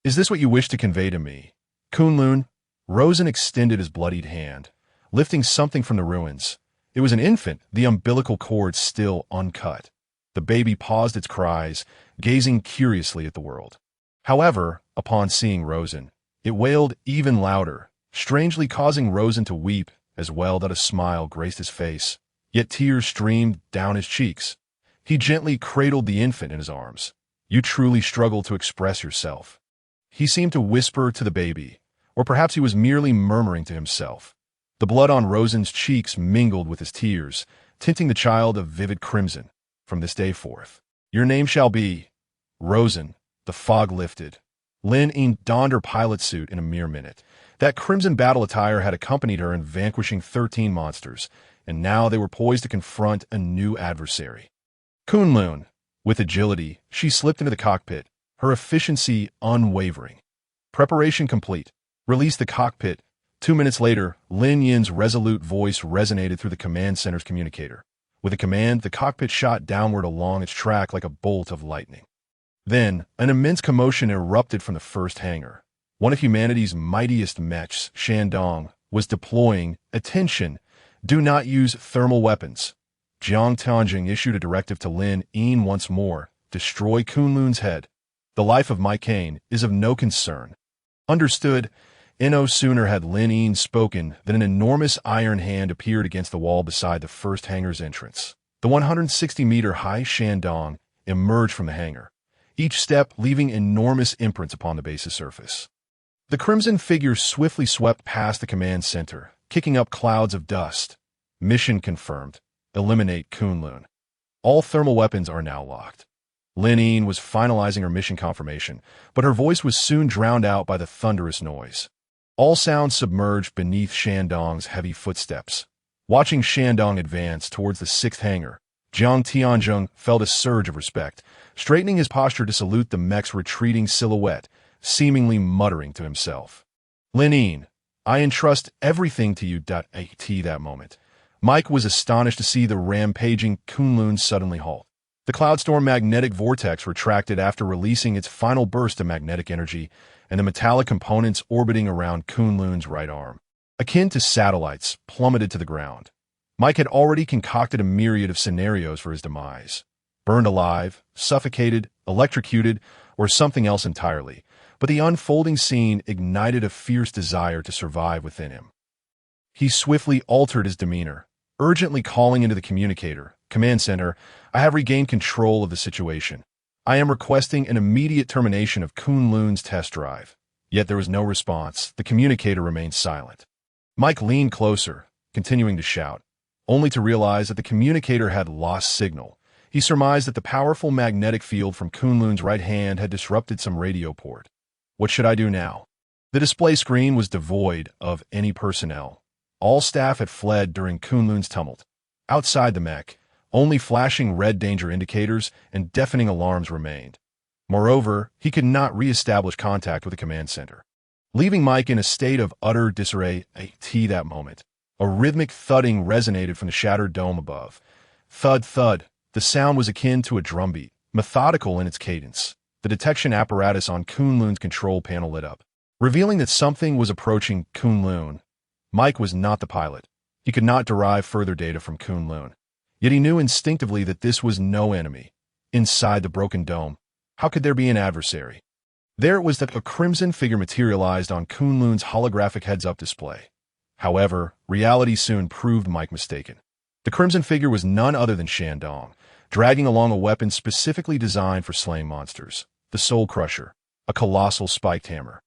"Is this what you wish to convey to me, Kunlun?" Rosen extended his bloodied hand, lifting something from the ruins. It was an infant, the umbilical cord still uncut. The baby paused its cries, gazing curiously at the world. However, upon seeing Rosen, it wailed even louder, strangely causing Rosen to weep as well that a smile graced his face, yet tears streamed down his cheeks. He gently cradled the infant in his arms. "You truly struggle to express yourself," he seemed to whisper to the baby, or perhaps he was merely murmuring to himself. The blood on Rosen's cheeks mingled with his tears, tinting the child a vivid crimson. "From this day forth, your name shall be Rosen." The fog lifted, Lin Ying donned her pilot suit in a mere minute. That crimson battle attire had accompanied her in vanquishing 13 monsters, and now they were poised to confront a new adversary. Kunlun. With agility, she slipped into the cockpit, her efficiency unwavering. Preparation complete. Release the cockpit. 2 minutes later, Lin Yin's resolute voice resonated through the command center's communicator. With a command, the cockpit shot downward along its track like a bolt of lightning. Then, an immense commotion erupted from the first hangar. One of humanity's mightiest mechs, Shandong, was deploying. Attention! Do not use thermal weapons. Jiang Tianjing issued a directive to Lin Ying once more. Destroy Kunlun's head. The life of my Kane is of no concern. Understood. No sooner had Lin Ying spoken than an enormous iron hand appeared against the wall beside the first hangar's entrance. The 160-meter-high Shandong emerged from the hangar, each step leaving enormous imprints upon the base's surface. The crimson figure swiftly swept past the command center, kicking up clouds of dust. Mission confirmed. Eliminate Kunlun. All thermal weapons are now locked. Lin Ying was finalizing her mission confirmation, but her voice was soon drowned out by the thunderous noise. All sounds submerged beneath Shandong's heavy footsteps. Watching Shandong advance towards the 6th hangar, Jiang Tianjing felt a surge of respect, straightening his posture to salute the mech's retreating silhouette, seemingly muttering to himself. Lin Ying, I entrust everything to you. At that moment, Mike was astonished to see the rampaging Kunlun suddenly halt. The Cloudstorm magnetic vortex retracted after releasing its final burst of magnetic energy, and the metallic components orbiting around Kunlun's right arm, akin to satellites, plummeted to the ground. Mike had already concocted a myriad of scenarios for his demise. Burned alive, suffocated, electrocuted, or something else entirely, but the unfolding scene ignited a fierce desire to survive within him. He swiftly altered his demeanor, urgently calling into the communicator. Command Center, I have regained control of the situation. I am requesting an immediate termination of Kunlun's test drive. Yet there was no response. The communicator remained silent. Mike leaned closer, continuing to shout, only to realize that the communicator had lost signal. He surmised that the powerful magnetic field from Kunlun's right hand had disrupted some radio port. What should I do now? The display screen was devoid of any personnel. All staff had fled during Kunlun's tumult. Outside the mech, only flashing red danger indicators and deafening alarms remained. Moreover, he could not re-establish contact with the command center, leaving Mike in a state of utter disarray. At that moment, a rhythmic thudding resonated from the shattered dome above. Thud, thud. The sound was akin to a drumbeat, methodical in its cadence. The detection apparatus on Kunlun's control panel lit up, revealing that something was approaching Kunlun. Mike was not the pilot. He could not derive further data from Kunlun. Yet he knew instinctively that this was no enemy. Inside the broken dome, how could there be an adversary? There it was that a crimson figure materialized on Kunlun's holographic heads-up display. However, reality soon proved Mike mistaken. The crimson figure was none other than Shandong, dragging along a weapon specifically designed for slaying monsters, the Soul Crusher, a colossal spiked hammer.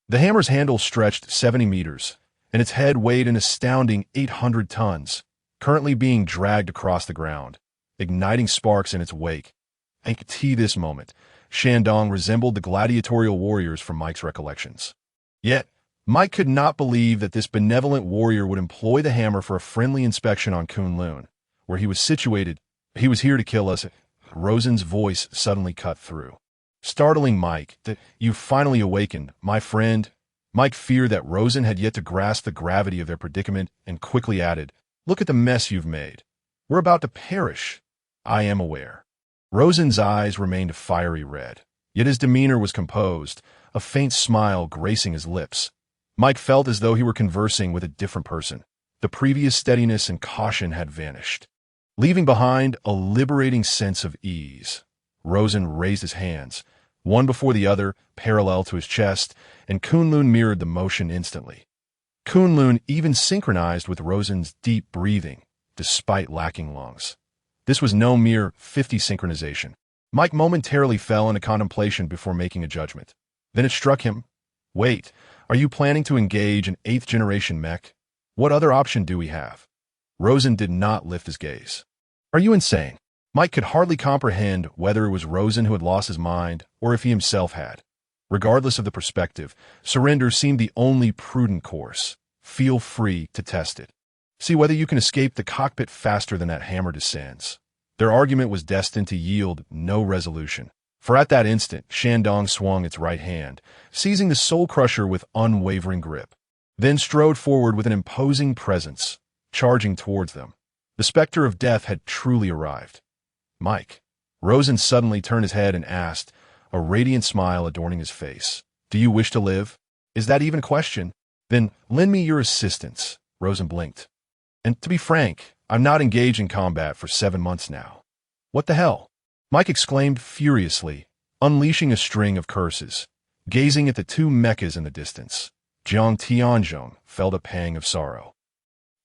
The hammer's handle stretched 70 meters, and its head weighed an astounding 800 tons, currently being dragged across the ground, igniting sparks in its wake. At this moment, Shandong resembled the gladiatorial warriors from Mike's recollections. Yet, Mike could not believe that this benevolent warrior would employ the hammer for a friendly inspection on Kunlun, where he was situated. He was here to kill us. Rosen's voice suddenly cut through, startling Mike. That you finally awakened, my friend. Mike feared that Rosen had yet to grasp the gravity of their predicament and quickly added, Look at the mess you've made. We're about to perish. I am aware. Rosen's eyes remained a fiery red, yet his demeanor was composed, a faint smile gracing his lips. Mike felt as though he were conversing with a different person. The previous steadiness and caution had vanished, leaving behind a liberating sense of ease. Rosen raised his hands, one before the other, parallel to his chest, and Kunlun mirrored the motion instantly. Kunlun even synchronized with Rosen's deep breathing, despite lacking lungs. This was no mere 50 synchronization. Mike momentarily fell into contemplation before making a judgment. Then it struck him. Wait, are you planning to engage an 8th-generation mech? What other option do we have? Rosen did not lift his gaze. Are you insane? Mike could hardly comprehend whether it was Rosen who had lost his mind or if he himself had. Regardless of the perspective, surrender seemed the only prudent course. Feel free to test it. See whether you can escape the cockpit faster than that hammer descends. Their argument was destined to yield no resolution. For at that instant, Shandong swung its right hand, seizing the soul crusher with unwavering grip, then strode forward with an imposing presence, charging towards them. The specter of death had truly arrived. Mike. Rosen suddenly turned his head and asked, a radiant smile adorning his face. Do you wish to live? Is that even a question? Then lend me your assistance. Rosen blinked. And to be frank, I'm not engaged in combat for 7 months now. What the hell? Mike exclaimed furiously, unleashing a string of curses, gazing at the two mechas in the distance. Jiang Tianzhong felt a pang of sorrow.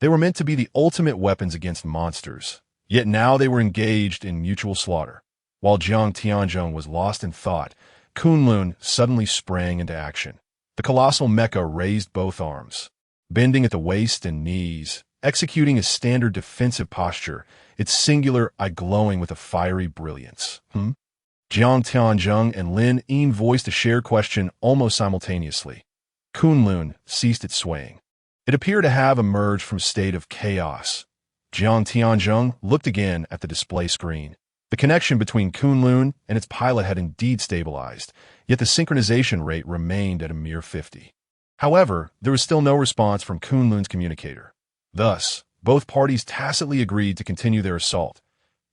They were meant to be the ultimate weapons against monsters, yet now they were engaged in mutual slaughter. While Jiang Tianzhong was lost in thought, Kunlun suddenly sprang into action. The colossal mecha raised both arms, bending at the waist and knees, executing a standard defensive posture, its singular eye glowing with a fiery brilliance. Jiang Tianzhong and Lin Yin voiced a shared question almost simultaneously. Kunlun ceased its swaying. It appeared to have emerged from a state of chaos. Jiang Tianzhong looked again at the display screen. The connection between Kunlun and its pilot had indeed stabilized, yet the synchronization rate remained at a mere 50. However, there was still no response from Kunlun's communicator. Thus, both parties tacitly agreed to continue their assault.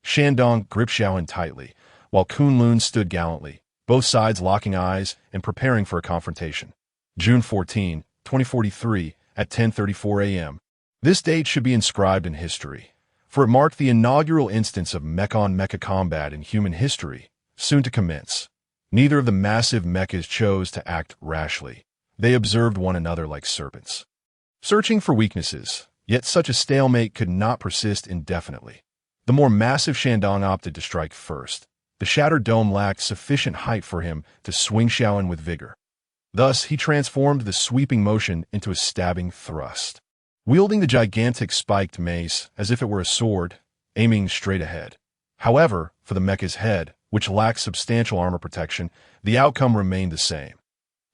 Shandong gripped Xiaohan tightly, while Kunlun stood gallantly, both sides locking eyes and preparing for a confrontation. June 14, 2043, at 10:34 a.m. This date should be inscribed in history, for it marked the inaugural instance of mecha-on-mecha combat in human history, soon to commence. Neither of the massive mechas chose to act rashly. They observed one another like serpents, searching for weaknesses, yet such a stalemate could not persist indefinitely. The more massive Shandong opted to strike first. The shattered dome lacked sufficient height for him to swing Xiaohan with vigor. Thus, he transformed the sweeping motion into a stabbing thrust, wielding the gigantic spiked mace as if it were a sword, aiming straight ahead. However, for the mecha's head, which lacked substantial armor protection, the outcome remained the same.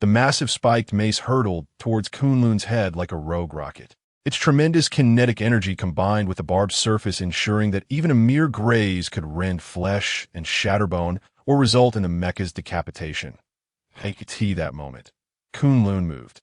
The massive spiked mace hurtled towards Kunlun's head like a rogue rocket. Its tremendous kinetic energy combined with the barbed surface ensuring that even a mere graze could rend flesh and shatter bone or result in the mecha's decapitation. I could see that moment. Kunlun moved.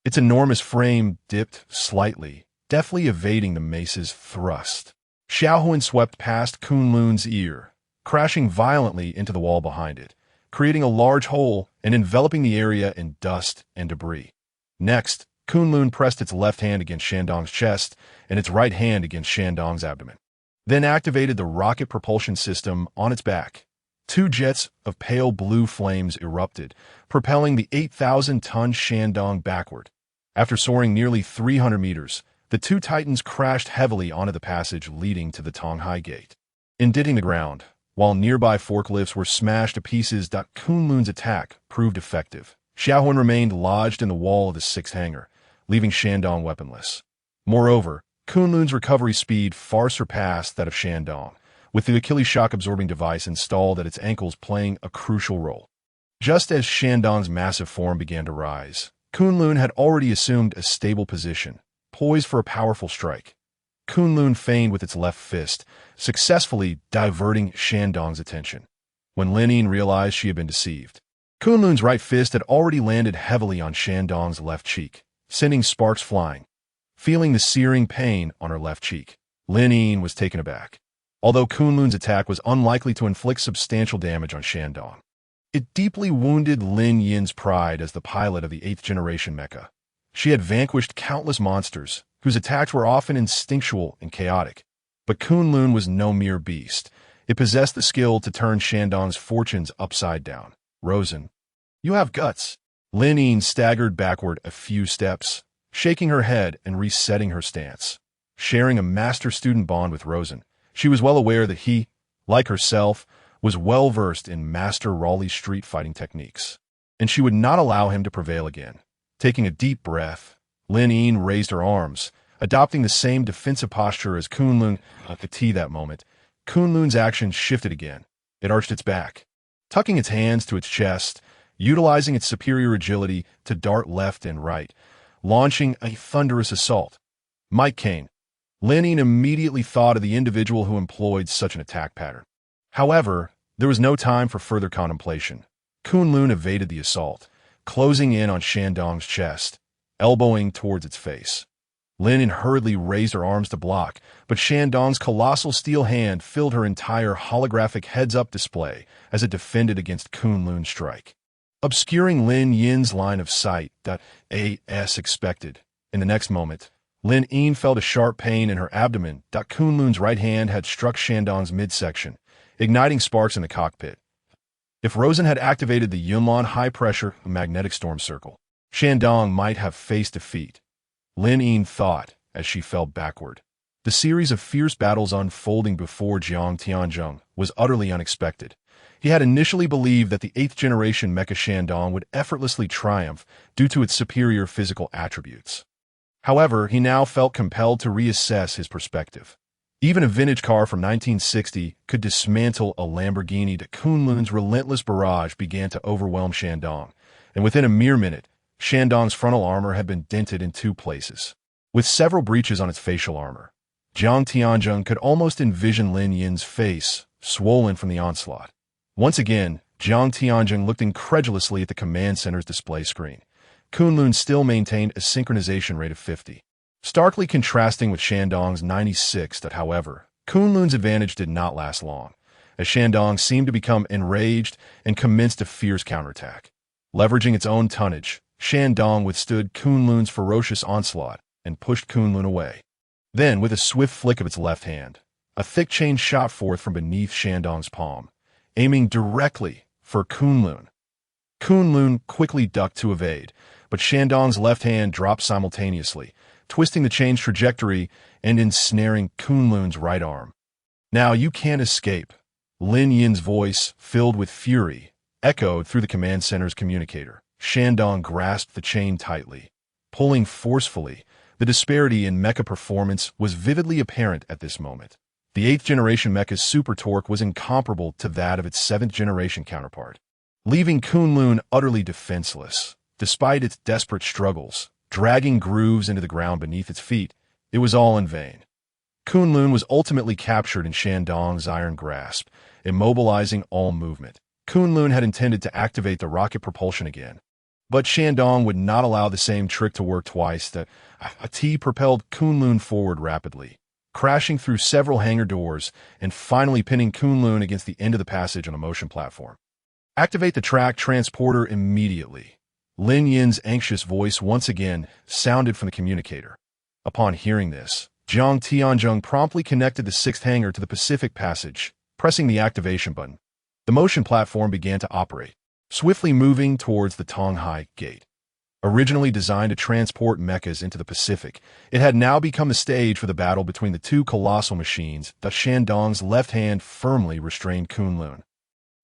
Its enormous frame dipped slightly, deftly evading the mace's thrust. Xiaohan swept past Kunlun's ear, crashing violently into the wall behind it, creating a large hole and enveloping the area in dust and debris. Next, Kunlun pressed its left hand against Shandong's chest and its right hand against Shandong's abdomen, then activated the rocket propulsion system on its back. 2 jets of pale blue flames erupted, propelling the 8,000-ton Shandong backward. After soaring nearly 300 meters, the 2 titans crashed heavily onto the passage leading to the Tonghai Gate, indenting the ground, while nearby forklifts were smashed to pieces. Kunlun's attack proved effective. Xiaohan remained lodged in the wall of the 6th hangar, leaving Shandong weaponless. Moreover, Kunlun's recovery speed far surpassed that of Shandong, with the Achilles shock-absorbing device installed at its ankles playing a crucial role. Just as Shandong's massive form began to rise, Kunlun had already assumed a stable position, poised for a powerful strike. Kunlun feigned with its left fist, successfully diverting Shandong's attention. When Lin Yin realized she had been deceived, Kunlun's right fist had already landed heavily on Shandong's left cheek, sending sparks flying. Feeling the searing pain on her left cheek, Lin Yin was taken aback. Although Kunlun's attack was unlikely to inflict substantial damage on Shandong, it deeply wounded Lin Yin's pride as the pilot of the 8th-generation mecha. She had vanquished countless monsters, whose attacks were often instinctual and chaotic. But Kunlun was no mere beast. It possessed the skill to turn Shandong's fortunes upside down. Rosen, you have guts. Lin Yin staggered backward a few steps, shaking her head and resetting her stance. Sharing a master-student bond with Rosen, she was well aware that he, like herself, was well-versed in Master Raleigh's street fighting techniques, and she would not allow him to prevail again. Taking a deep breath, Lin Yin raised her arms, adopting the same defensive posture as Kunlun. At the T that moment, Kunlun's action shifted again. It arched its back. Tucking its hands to its chest, utilizing its superior agility to dart left and right, launching a thunderous assault. Mike Kane. Lin Yin immediately thought of the individual who employed such an attack pattern. However, there was no time for further contemplation. Kunlun evaded the assault, closing in on Shandong's chest, elbowing towards its face. Lin Yin hurriedly raised her arms to block, but Shandong's colossal steel hand filled her entire holographic heads-up display as it defended against Kunlun's strike, obscuring Lin Yin's line of sight. As expected. In the next moment, Lin Yin felt a sharp pain in her abdomen. Kunlun's right hand had struck Shandong's midsection, igniting sparks in the cockpit. If Rosen had activated the Yunlan high-pressure magnetic storm circle, Shandong might have faced defeat. Lin Yin thought as she fell backward. The series of fierce battles unfolding before Jiang Tianzhong was utterly unexpected. He had initially believed that the 8th-generation Mecha Shandong would effortlessly triumph due to its superior physical attributes. However, he now felt compelled to reassess his perspective. Even a vintage car from 1960 could dismantle a Lamborghini. Kunlun's relentless barrage began to overwhelm Shandong, and within a mere minute, Shandong's frontal armor had been dented in 2 places, with several breaches on its facial armor. Jiang Tianzhong could almost envision Lin Yin's face, swollen from the onslaught. Once again, Jiang Tianzhong looked incredulously at the command center's display screen. Kunlun still maintained a synchronization rate of 50, starkly contrasting with Shandong's 96. However, Kunlun's advantage did not last long, as Shandong seemed to become enraged and commenced a fierce counterattack. Leveraging its own tonnage, Shandong withstood Kunlun's ferocious onslaught and pushed Kunlun away. Then, with a swift flick of its left hand, a thick chain shot forth from beneath Shandong's palm, aiming directly for Kunlun. Kunlun quickly ducked to evade, but Shandong's left hand dropped simultaneously, twisting the chain's trajectory and ensnaring Kunlun's right arm. "Now you can't escape." Lin Yin's voice, filled with fury, echoed through the command center's communicator. Shandong grasped the chain tightly, pulling forcefully. The disparity in mecha performance was vividly apparent at this moment. The 8th-generation mecha's super torque was incomparable to that of its 7th-generation counterpart, leaving Kunlun utterly defenseless. Despite its desperate struggles, dragging grooves into the ground beneath its feet, it was all in vain. Kunlun was ultimately captured in Shandong's iron grasp, immobilizing all movement. Kunlun had intended to activate the rocket propulsion again, but Shandong would not allow the same trick to work twice. The T propelled Kunlun forward rapidly, crashing through several hangar doors and finally pinning Kunlun against the end of the passage on a motion platform. "Activate the track transporter immediately." Lin Yin's anxious voice once again sounded from the communicator. Upon hearing this, Jiang Tianzhong promptly connected the 6th hangar to the Pacific Passage, pressing the activation button. The motion platform began to operate, swiftly moving towards the Tonghai Gate. Originally designed to transport mechas into the Pacific, it had now become the stage for the battle between the 2 colossal machines. Shandong's left hand firmly restrained Kunlun,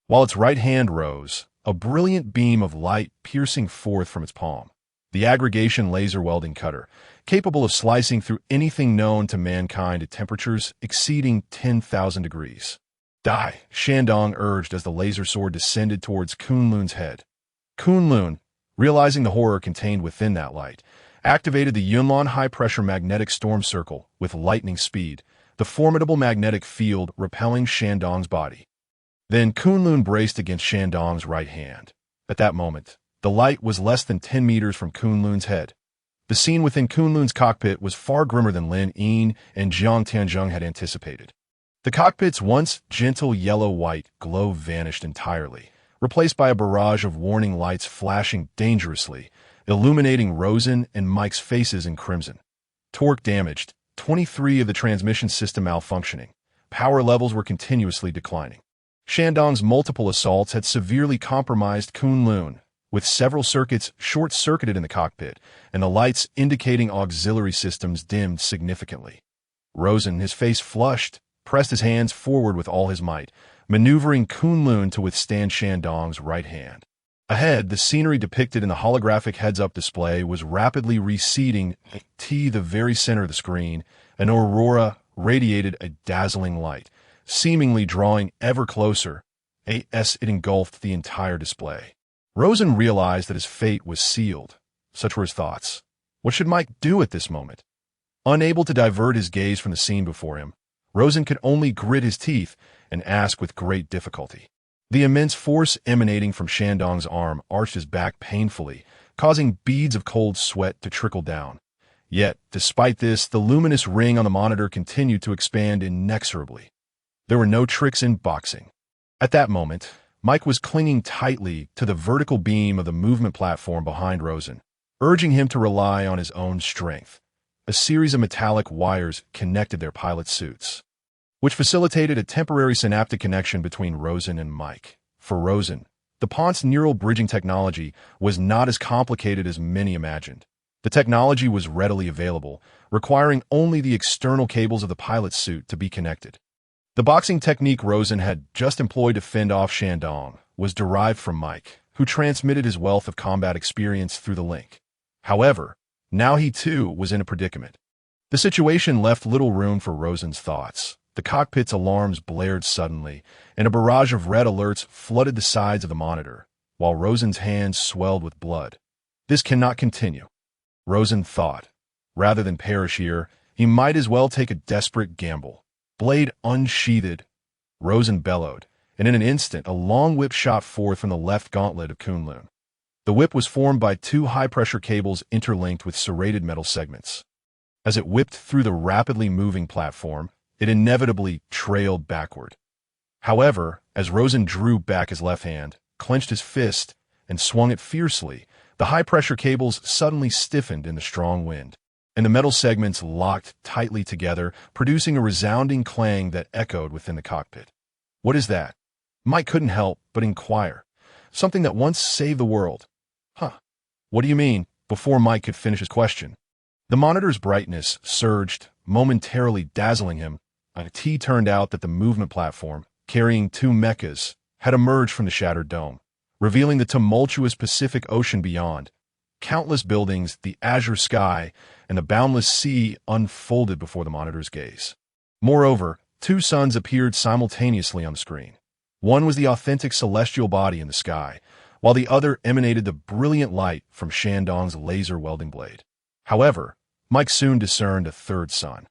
while its right hand rose, a brilliant beam of light piercing forth from its palm. The aggregation laser welding cutter, capable of slicing through anything known to mankind at temperatures exceeding 10,000 degrees. "Die," Shandong urged as the laser sword descended towards Kunlun's head. Kunlun, realizing the horror contained within that light, activated the Yunlan high-pressure magnetic storm circle with lightning speed, the formidable magnetic field repelling Shandong's body. Then Kunlun braced against Shandong's right hand. At that moment, the light was less than 10 meters from Kunlun's head. The scene within Kunlun's cockpit was far grimmer than Lin Yin and Jiang Tianzhong had anticipated. The cockpit's once gentle yellow-white glow vanished entirely, replaced by a barrage of warning lights flashing dangerously, illuminating Rosen and Mike's faces in crimson. Torque damaged, 23 of the transmission system malfunctioning. Power levels were continuously declining. Shandong's multiple assaults had severely compromised Kunlun, with several circuits short-circuited in the cockpit, and the lights indicating auxiliary systems dimmed significantly. Rosen, his face flushed, pressed his hands forward with all his might, maneuvering Kunlun to withstand Shandong's right hand. Ahead, the scenery depicted in the holographic heads-up display was rapidly receding to the very center of the screen. An aurora radiated a dazzling light, seemingly drawing ever closer as it engulfed the entire display. Rosen realized that his fate was sealed. Such were his thoughts. What should Mike do at this moment? Unable to divert his gaze from the scene before him, Rosen could only grit his teeth and ask with great difficulty. The immense force emanating from Shandong's arm arched his back painfully, causing beads of cold sweat to trickle down. Yet, despite this, the luminous ring on the monitor continued to expand inexorably. There were no tricks in boxing. At that moment, Mike was clinging tightly to the vertical beam of the movement platform behind Rosen, urging him to rely on his own strength. A series of metallic wires connected their pilot suits, which facilitated a temporary synaptic connection between Rosen and Mike. For Rosen, the Ponce neural bridging technology was not as complicated as many imagined. The technology was readily available, requiring only the external cables of the pilot's suit to be connected. The boxing technique Rosen had just employed to fend off Shandong was derived from Mike, who transmitted his wealth of combat experience through the link. However, now he too was in a predicament. The situation left little room for Rosen's thoughts. The cockpit's alarms blared suddenly, and a barrage of red alerts flooded the sides of the monitor, while Rosen's hands swelled with blood. This cannot continue, Rosen thought. Rather than perish here, he might as well take a desperate gamble. Blade unsheathed, Rosen bellowed, and in an instant a long whip shot forth from the left gauntlet of Kunlun. The whip was formed by two high-pressure cables interlinked with serrated metal segments. As it whipped through the rapidly moving platform, it inevitably trailed backward. However, as Rosen drew back his left hand, clenched his fist, and swung it fiercely, the high-pressure cables suddenly stiffened in the strong wind, and the metal segments locked tightly together, producing a resounding clang that echoed within the cockpit. "What is that?" Mike couldn't help but inquire. "Something that once saved the world." "Huh. What do you mean?" Before Mike could finish his question, the monitor's brightness surged, momentarily dazzling him. It turned out that the movement platform, carrying two mechas, had emerged from the shattered dome, revealing the tumultuous Pacific Ocean beyond. Countless buildings, the azure sky, and the boundless sea unfolded before the monitor's gaze. Moreover, two suns appeared simultaneously on the screen. One was the authentic celestial body in the sky, while the other emanated the brilliant light from Shandong's laser welding blade. However, Mike soon discerned a third sun.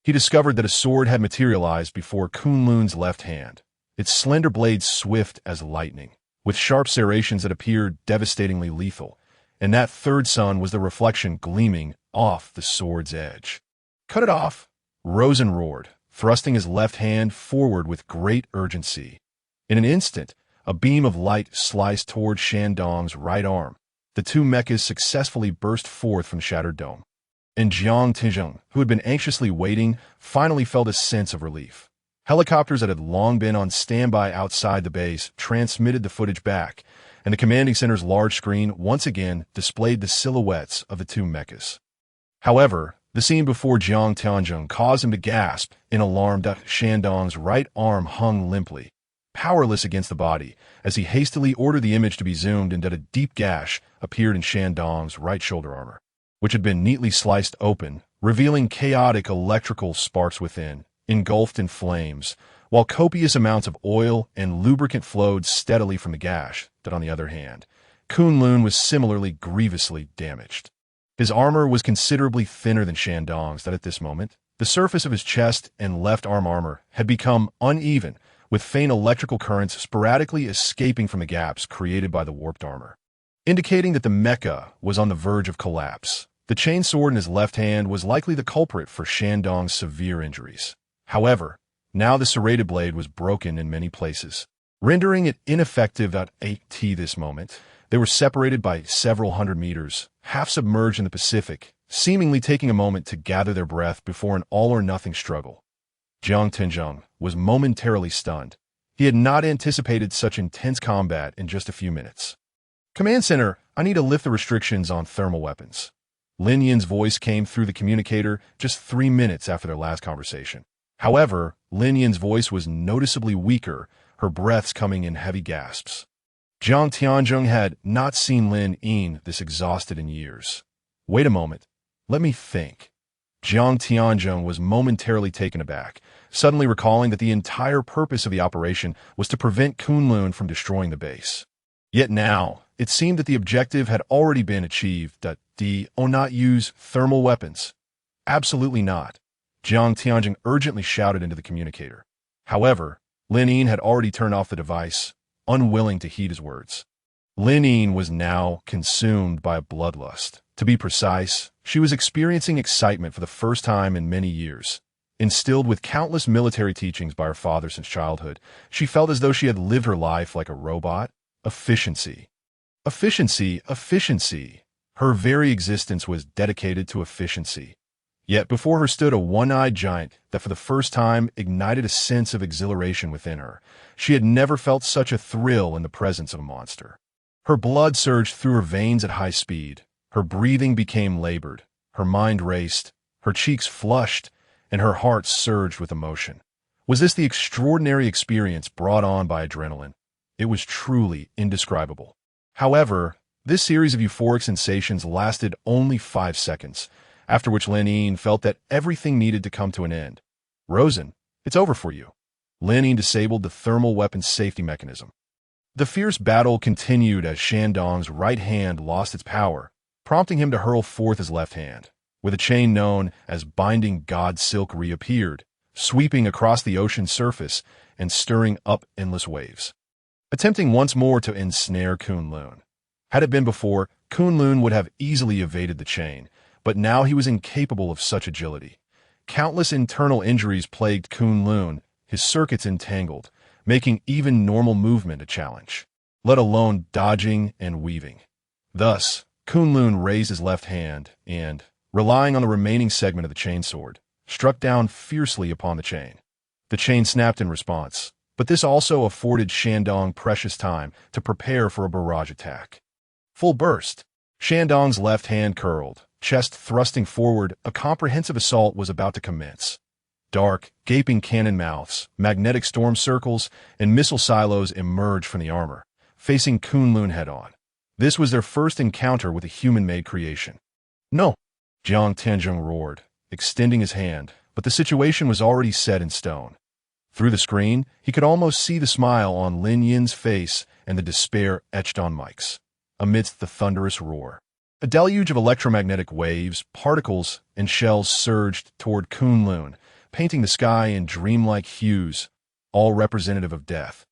He discovered that a sword had materialized before Kunlun's left hand, its slender blade swift as lightning, with sharp serrations that appeared devastatingly lethal, and that third sun was the reflection gleaming off the sword's edge. "Cut it off!" Rosen roared, thrusting his left hand forward with great urgency. In an instant, a beam of light sliced toward Shandong's right arm. The two mechas successfully burst forth from the shattered dome, and Jiang Tianzheng, who had been anxiously waiting, finally felt a sense of relief. Helicopters that had long been on standby outside the base transmitted the footage back, and the commanding center's large screen once again displayed the silhouettes of the two mechas. However, the scene before Jiang Tianzheng caused him to gasp in alarm that Shandong's right arm hung limply, powerless against the body, as he hastily ordered the image to be zoomed and that a deep gash appeared in Shandong's right shoulder armor, which had been neatly sliced open, revealing chaotic electrical sparks within, engulfed in flames, while copious amounts of oil and lubricant flowed steadily from the gash that, on the other hand, Kunlun was similarly grievously damaged. His armor was considerably thinner than Shandong's that at this moment, the surface of his chest and left arm armor had become uneven, with faint electrical currents sporadically escaping from the gaps created by the warped armor, indicating that the mecha was on the verge of collapse. The chainsword in his left hand was likely the culprit for Shandong's severe injuries. However, now the serrated blade was broken in many places, rendering it ineffective at this moment. They were separated by several hundred meters, half submerged in the Pacific, seemingly taking a moment to gather their breath before an all-or-nothing struggle. Jiang Tianzheng was momentarily stunned. He had not anticipated such intense combat in just a few minutes. "Command Center, I need to lift the restrictions on thermal weapons." Lin Yin's voice came through the communicator just 3 minutes after their last conversation. However, Lin Yin's voice was noticeably weaker, her breaths coming in heavy gasps. Jiang Tianzheng had not seen Lin Yin this exhausted in years. "Wait a moment. Let me think." Jiang Tianzheng was momentarily taken aback, suddenly recalling that the entire purpose of the operation was to prevent Kunlun from destroying the base. Yet now, it seemed that the objective had already been achieved. Not use thermal weapons. Absolutely not. Jiang Tianjing urgently shouted into the communicator. However, Lin Yin had already turned off the device, unwilling to heed his words. Lin Yin was now consumed by a bloodlust. To be precise, she was experiencing excitement for the first time in many years. Instilled with countless military teachings by her father since childhood, she felt as though she had lived her life like a robot. Efficiency. Efficiency, efficiency. Her very existence was dedicated to efficiency. Yet before her stood a one-eyed giant that for the first time ignited a sense of exhilaration within her. She had never felt such a thrill in the presence of a monster. Her blood surged through her veins at high speed. Her breathing became labored. Her mind raced. Her cheeks flushed, and her heart surged with emotion. Was this the extraordinary experience brought on by adrenaline? It was truly indescribable. However, this series of euphoric sensations lasted only 5 seconds, after which Lin Yin felt that everything needed to come to an end. Rosen, it's over for you. Lin Yin disabled the thermal weapons safety mechanism. The fierce battle continued as Shandong's right hand lost its power, prompting him to hurl forth his left hand, where the chain known as binding god silk reappeared, sweeping across the ocean's surface and stirring up endless waves. Attempting once more to ensnare Kunlun. Had it been before, Kunlun would have easily evaded the chain, but now he was incapable of such agility. Countless internal injuries plagued Kunlun, his circuits entangled, making even normal movement a challenge, let alone dodging and weaving. Thus, Kunlun raised his left hand and, relying on the remaining segment of the chainsword, struck down fiercely upon the chain. The chain snapped in response, but this also afforded Shandong precious time to prepare for a barrage attack. Full burst. Shandong's left hand curled, chest thrusting forward. A comprehensive assault was about to commence. Dark, gaping cannon mouths, magnetic storm circles, and missile silos emerged from the armor, facing Kunlun head-on. This was their first encounter with a human-made creation. No! Jiang Tianjing roared, extending his hand, but the situation was already set in stone. Through the screen, he could almost see the smile on Lin Yin's face and the despair etched on Mike's. Amidst the thunderous roar, a deluge of electromagnetic waves, particles, and shells surged toward Kunlun, painting the sky in dreamlike hues, all representative of death.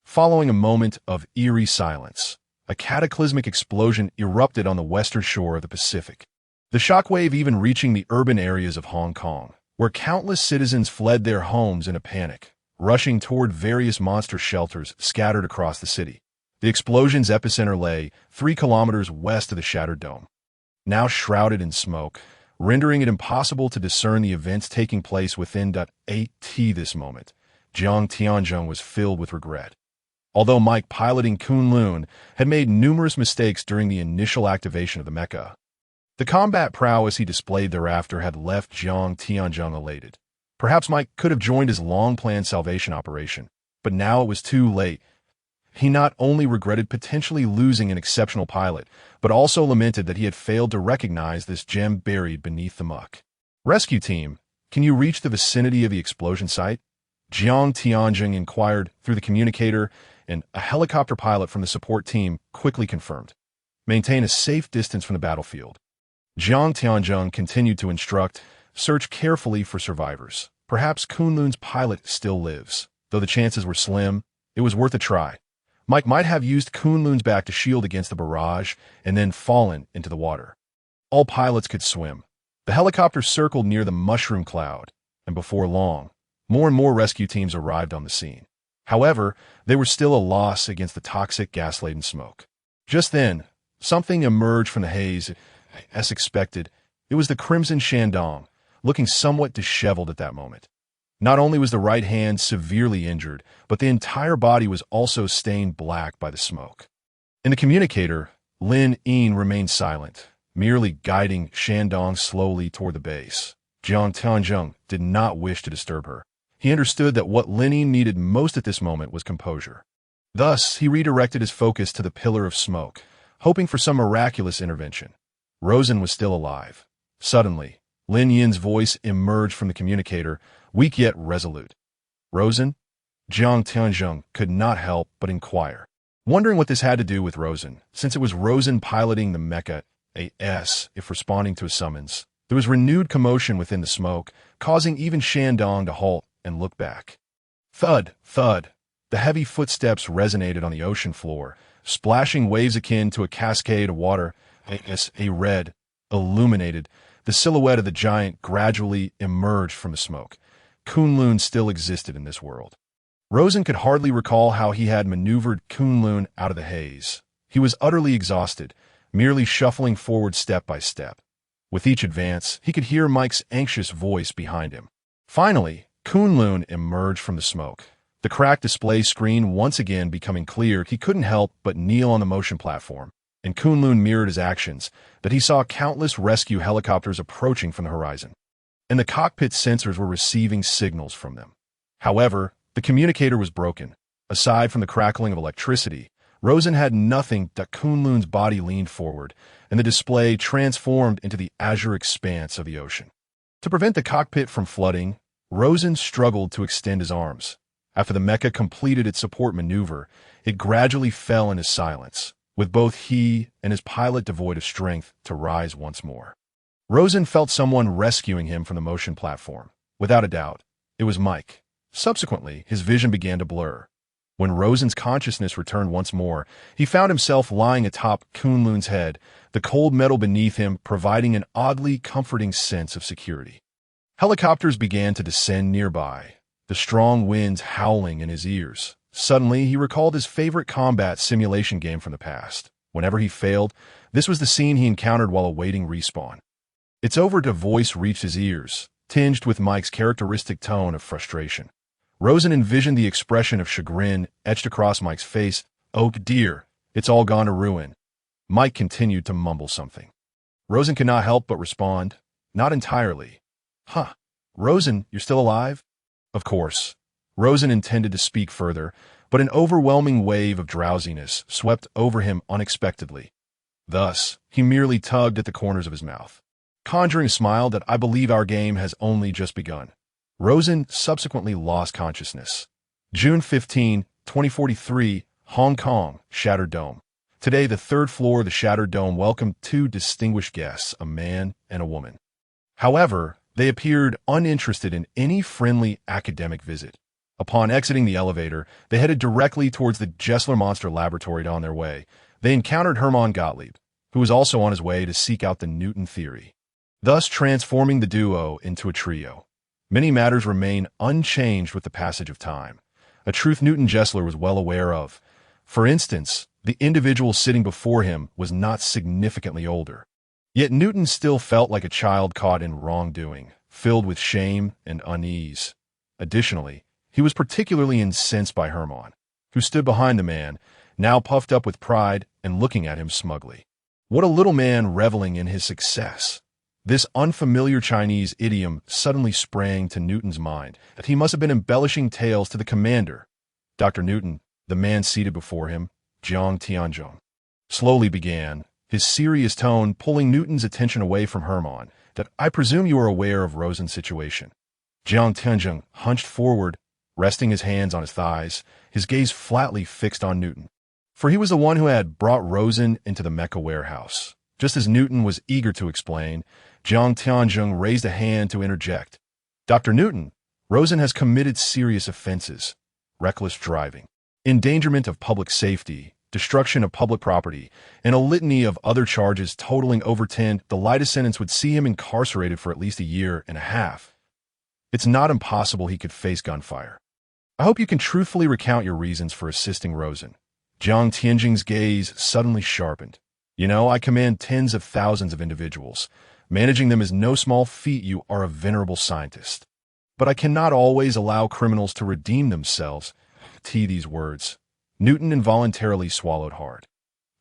Following a moment of eerie silence, a cataclysmic explosion erupted on the western shore of the Pacific. The shockwave even reaching the urban areas of Hong Kong, where countless citizens fled their homes in a panic, rushing toward various monster shelters scattered across the city. The explosion's epicenter lay 3 kilometers west of the shattered dome, now shrouded in smoke, rendering it impossible to discern the events taking place within. At this moment, Jiang Tianjing was filled with regret. Although Mike piloting Kunlun had made numerous mistakes during the initial activation of the mecha, the combat prowess he displayed thereafter had left Jiang Tianjing elated. Perhaps Mike could have joined his long-planned salvation operation, but now it was too late. He not only regretted potentially losing an exceptional pilot, but also lamented that he had failed to recognize this gem buried beneath the muck. Rescue team, can you reach the vicinity of the explosion site? Jiang Tianjing inquired through the communicator, and a helicopter pilot from the support team quickly confirmed. Maintain a safe distance from the battlefield. Jiang Tianjing continued to instruct, search carefully for survivors. Perhaps Kunlun's pilot still lives. Though the chances were slim, it was worth a try. Mike might have used Kunlun's back to shield against the barrage and then fallen into the water. All pilots could swim. The helicopter circled near the mushroom cloud, and before long, more and more rescue teams arrived on the scene. However, they were still a loss against the toxic gas-laden smoke. Just then, something emerged from the haze. As expected, it was the Crimson Shandong, looking somewhat disheveled at that moment. Not only was the right hand severely injured, but the entire body was also stained black by the smoke. In the communicator, Lin Yin remained silent, merely guiding Shandong slowly toward the base. Jiang Tianjing did not wish to disturb her. He understood that what Lin Yin needed most at this moment was composure. Thus, he redirected his focus to the pillar of smoke, hoping for some miraculous intervention. Rosen was still alive. Suddenly, Lin Yin's voice emerged from the communicator, weak yet resolute. Rosen? Jiang Tianjing could not help but inquire. Wondering what this had to do with Rosen, since it was Rosen piloting the mecha, AS, if responding to a summons. There was renewed commotion within the smoke, causing even Shandong to halt and look back. Thud, thud. The heavy footsteps resonated on the ocean floor, splashing waves akin to a cascade of water. A red, illuminated, the silhouette of the giant gradually emerged from the smoke. Kunlun still existed in this world. Rosen could hardly recall how he had maneuvered Kunlun out of the haze. He was utterly exhausted, merely shuffling forward step by step. With each advance, he could hear Mike's anxious voice behind him. Finally, Kunlun emerged from the smoke. The cracked display screen once again becoming clear, he couldn't help but kneel on the motion platform, and Kunlun mirrored his actions, that he saw countless rescue helicopters approaching from the horizon. And the cockpit sensors were receiving signals from them. However, the communicator was broken. Aside from the crackling of electricity, Rosen had nothing. Kunlun's body leaned forward, and the display transformed into the azure expanse of the ocean. To prevent the cockpit from flooding, Rosen struggled to extend his arms. After the mecha completed its support maneuver, it gradually fell into silence, with both he and his pilot devoid of strength to rise once more. Rosen felt someone rescuing him from the motion platform. Without a doubt, it was Mike. Subsequently, his vision began to blur. When Rosen's consciousness returned once more, he found himself lying atop Kunlun's head, the cold metal beneath him providing an oddly comforting sense of security. Helicopters began to descend nearby, the strong winds howling in his ears. Suddenly, he recalled his favorite combat simulation game from the past. Whenever he failed, this was the scene he encountered while awaiting respawn. "It's over." The voice reached his ears, tinged with Mike's characteristic tone of frustration. Rosen envisioned the expression of chagrin etched across Mike's face. "Oh dear, it's all gone to ruin." Mike continued to mumble something. Rosen could not help but respond, "Not entirely." "Huh. Rosen, you're still alive?" Of course. Rosen intended to speak further, but an overwhelming wave of drowsiness swept over him unexpectedly. Thus, he merely tugged at the corners of his mouth, conjuring a smile that "I believe our game has only just begun." Rosen subsequently lost consciousness. June 15, 2043, Hong Kong, Shattered Dome. Today, the third floor of the Shattered Dome welcomed two distinguished guests, a man and a woman. However, they appeared uninterested in any friendly academic visit. Upon exiting the elevator, they headed directly towards the Gessler Monster Laboratory. On their way, they encountered Hermann Gottlieb, who was also on his way to seek out the Newton theory, thus transforming the duo into a trio. Many matters remain unchanged with the passage of time, a truth Newton Gessler was well aware of. For instance, the individual sitting before him was not significantly older. Yet Newton still felt like a child caught in wrongdoing, filled with shame and unease. Additionally, he was particularly incensed by Hermann, who stood behind the man, now puffed up with pride and looking at him smugly. What a little man reveling in his success! This unfamiliar Chinese idiom suddenly sprang to Newton's mind, that he must have been embellishing tales to the commander. Dr. Newton, the man seated before him, Jiang Tianzhong, slowly began, his serious tone pulling Newton's attention away from Hermann, that "I presume you are aware of Rosen's situation." Jiang Tianzhong hunched forward, resting his hands on his thighs, his gaze flatly fixed on Newton. For he was the one who had brought Rosen into the mecha warehouse. Just as Newton was eager to explain, Jiang Tianzhong raised a hand to interject. "Dr. Newton, Rosen has committed serious offenses: reckless driving, endangerment of public safety, destruction of public property, and a litany of other charges totaling over 10. The lightest sentence would see him incarcerated for at least a year and a half. It's not impossible he could face gunfire. I hope you can truthfully recount your reasons for assisting Rosen." Jiang Tianzhong's gaze suddenly sharpened. "You know, I command tens of thousands of individuals. Managing them is no small feat. You are a venerable scientist. But I cannot always allow criminals to redeem themselves." These words. Newton involuntarily swallowed hard.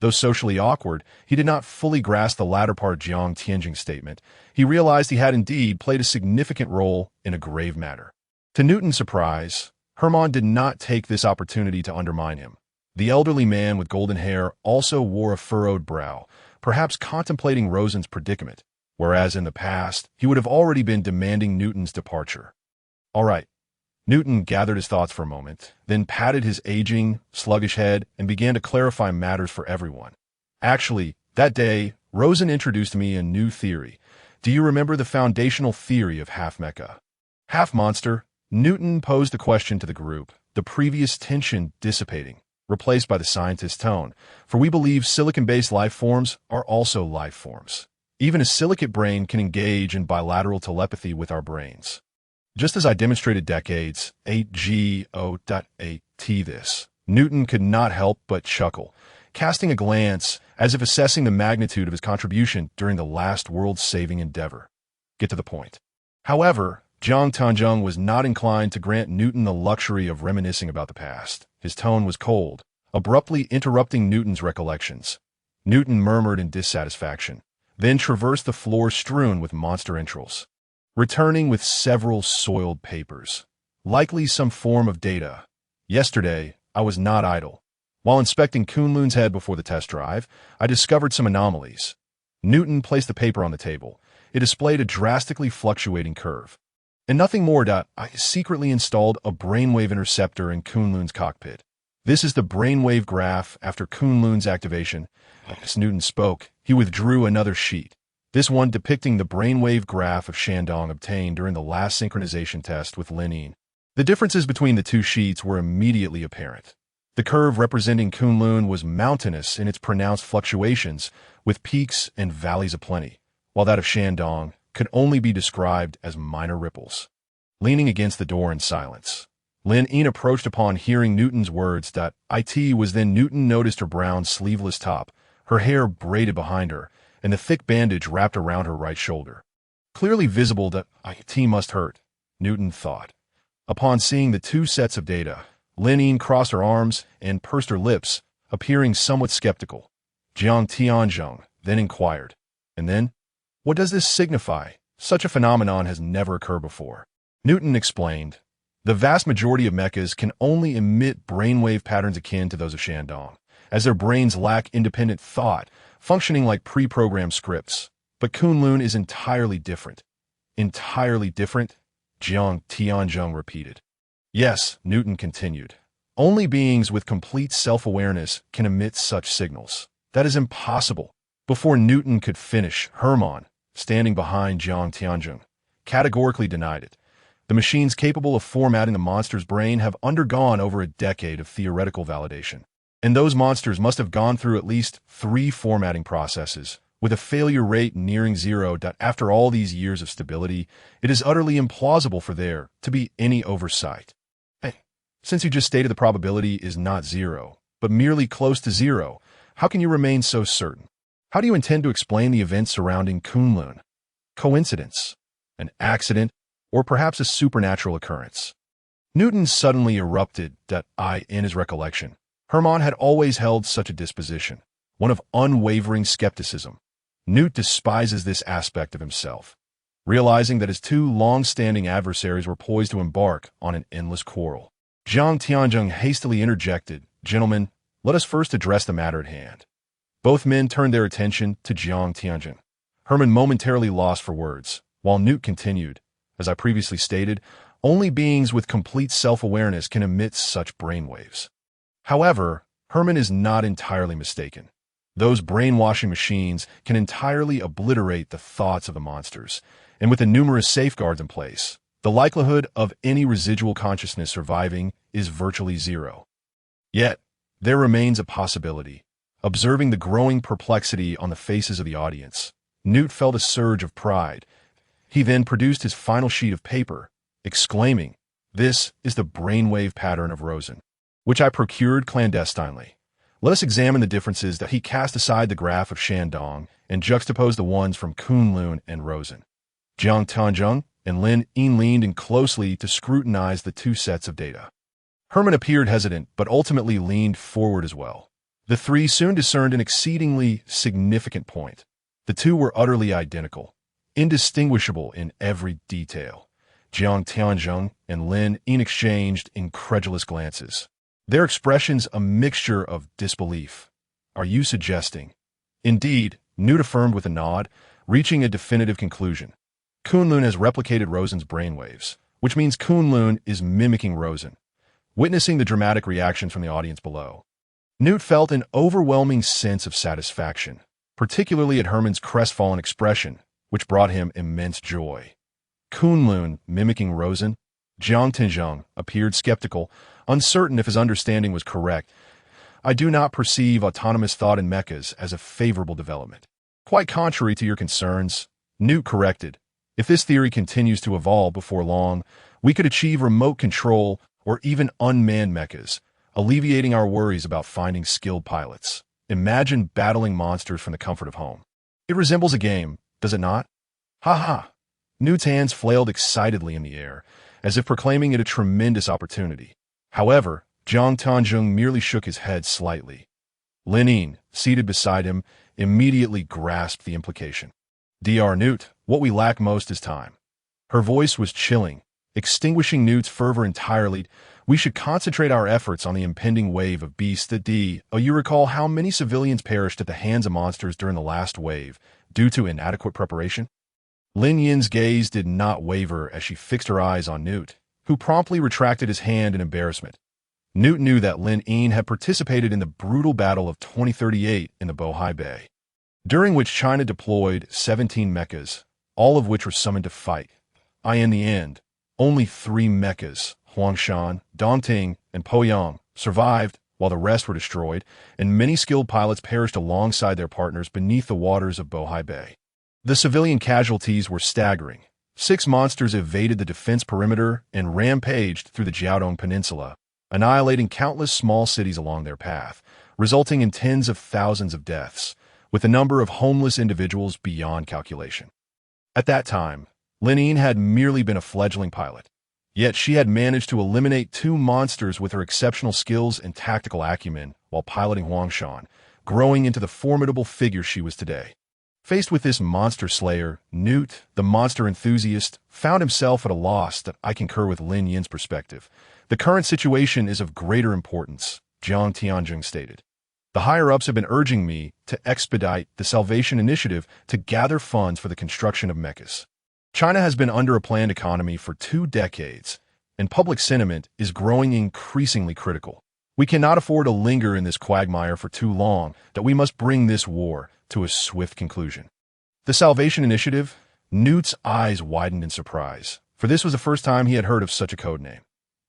Though socially awkward, he did not fully grasp the latter part of Jiang Tianjing's statement. He realized he had indeed played a significant role in a grave matter. To Newton's surprise, Hermann did not take this opportunity to undermine him. The elderly man with golden hair also wore a furrowed brow, perhaps contemplating Rosen's predicament, whereas in the past, he would have already been demanding Newton's departure. "All right, Newton gathered his thoughts for a moment, then patted his aging, sluggish head and began to clarify matters for everyone. Actually, that day, Rosen introduced me a new theory. Do you remember the foundational theory of half-mecha? Half-monster? Newton posed the question to the group, the previous tension dissipating, replaced by the scientist's tone, for we believe silicon-based life forms are also life forms. Even a silicate brain can engage in bilateral telepathy with our brains. Just as I demonstrated decades, 8G0.8T this, Newton could not help but chuckle, casting a glance as if assessing the magnitude of his contribution during the last world-saving endeavor. Get to the point. However, Jiang Tianzheng was not inclined to grant Newton the luxury of reminiscing about the past. His tone was cold, abruptly interrupting Newton's recollections. Newton murmured in dissatisfaction, then traversed the floor strewn with monster entrails, returning with several soiled papers, likely some form of data. Yesterday, I was not idle. While inspecting Kunlun's head before the test drive, I discovered some anomalies. Newton placed the paper on the table. It displayed a drastically fluctuating curve. And nothing more. I secretly installed a brainwave interceptor in Kunlun's cockpit. This is the brainwave graph after Kunlun's activation. As Newton spoke, he withdrew another sheet. This one depicting the brainwave graph of Shandong obtained during the last synchronization test with Lin. The differences between the two sheets were immediately apparent. The curve representing Kunlun was mountainous in its pronounced fluctuations, with peaks and valleys aplenty, while that of Shandong could only be described as minor ripples. Leaning against the door in silence, Lin approached upon hearing Newton's words. It was then Newton noticed her brown sleeveless top, her hair braided behind her, and the thick bandage wrapped around her right shoulder. Clearly visible. It must hurt, Newton thought. Upon seeing the two sets of data, Lin crossed her arms and pursed her lips, appearing somewhat skeptical. Jiang Tianzheng then inquired, "And then? What does this signify? Such a phenomenon has never occurred before." Newton explained, "The vast majority of mechas can only emit brainwave patterns akin to those of Shandong, as their brains lack independent thought, functioning like pre-programmed scripts. But Kunlun is entirely different." "Entirely different?" Jiang Tianzheng repeated. "Yes," Newton continued. "Only beings with complete self-awareness can emit such signals. That is impossible." Before Newton could finish, Hermann, standing behind Jiang Tianzheng, categorically denied it. The machines capable of formatting the monster's brain have undergone over a decade of theoretical validation. And those monsters must have gone through at least 3 formatting processes, with a failure rate nearing 0. After all these years of stability, it is utterly implausible for there to be any oversight. Since you just stated the probability is not 0, but merely close to 0, how can you remain so certain? How do you intend to explain the events surrounding Kunlun? Coincidence? An accident? Or perhaps a supernatural occurrence? Newton suddenly erupted. In his recollection, Hermann had always held such a disposition, one of unwavering skepticism. Newt despises this aspect of himself, realizing that his 2 long-standing adversaries were poised to embark on an endless quarrel. Jiang Tianzheng hastily interjected, "Gentlemen, let us first address the matter at hand." Both men turned their attention to Jiang Tianzheng. Hermann momentarily lost for words, while Newt continued, "As I previously stated, only beings with complete self-awareness can emit such brainwaves." However, Hermann is not entirely mistaken. Those brainwashing machines can entirely obliterate the thoughts of the monsters, and with the numerous safeguards in place, the likelihood of any residual consciousness surviving is virtually 0. Yet, there remains a possibility. Observing the growing perplexity on the faces of the audience, Newt felt a surge of pride. He then produced his final sheet of paper, exclaiming, "This is the brainwave pattern of Rosen, which I procured clandestinely. Let us examine the differences." He cast aside the graph of Shandong and juxtaposed the ones from Kunlun and Rosen. Jiang Tianzheng and Lin leaned in closely to scrutinize the 2 sets of data. Hermann appeared hesitant, but ultimately leaned forward as well. The 3 soon discerned an exceedingly significant point. The 2 were utterly identical, indistinguishable in every detail. Jiang Tianzheng and Lin exchanged incredulous glances, their expressions a mixture of disbelief. "Are you suggesting?" "Indeed," Newt affirmed with a nod, reaching a definitive conclusion. "Kunlun has replicated Rosen's brainwaves, which means Kunlun is mimicking Rosen. Witnessing the dramatic reactions from the audience below, Newt felt an overwhelming sense of satisfaction, particularly at Herman's crestfallen expression, which brought him immense joy. Kunlun mimicking Rosen? Jiang Tianzhong appeared skeptical, uncertain if his understanding was correct. I do not perceive autonomous thought in mechas as a favorable development. Quite contrary to your concerns, Newt corrected. If this theory continues to evolve before long, we could achieve remote control or even unmanned mechas, alleviating our worries about finding skilled pilots. Imagine battling monsters from the comfort of home. It resembles a game, does it not? Ha ha! Newt's hands flailed excitedly in the air, as if proclaiming it a tremendous opportunity. However, Jiang Tianzhong merely shook his head slightly. Lin Yin, seated beside him, immediately grasped the implication. Dr. Newt, what we lack most is time. Her voice was chilling, extinguishing Newt's fervor entirely. We should concentrate our efforts on the impending wave of beasts that you recall how many civilians perished at the hands of monsters during the last wave, due to inadequate preparation? Lin Yin's gaze did not waver as she fixed her eyes on Newt, who promptly retracted his hand in embarrassment. Newt knew that Lin Yin had participated in the brutal Battle of 2038 in the Bohai Bay, during which China deployed 17 mechas, all of which were summoned to fight. In the end, only 3 mechas, Huangshan, Dongting, and Poyang, survived, while the rest were destroyed, and many skilled pilots perished alongside their partners beneath the waters of Bohai Bay. The civilian casualties were staggering. 6 monsters evaded the defense perimeter and rampaged through the Jiaodong Peninsula, annihilating countless small cities along their path, resulting in tens of thousands of deaths, with the number of homeless individuals beyond calculation. At that time, Lin Yin had merely been a fledgling pilot, yet she had managed to eliminate 2 monsters with her exceptional skills and tactical acumen while piloting Huangshan, growing into the formidable figure she was today. Faced with this monster slayer, Newt, the monster enthusiast, found himself at a loss. That I concur with Lin Yin's perspective. The current situation is of greater importance, Jiang Tianzhong stated. The higher-ups have been urging me to expedite the Salvation Initiative to gather funds for the construction of mechas. China has been under a planned economy for 2 decades, and public sentiment is growing increasingly critical. We cannot afford to linger in this quagmire for too long, that we must bring this war to a swift conclusion. The Salvation Initiative? Newt's eyes widened in surprise, for this was the first time he had heard of such a codename.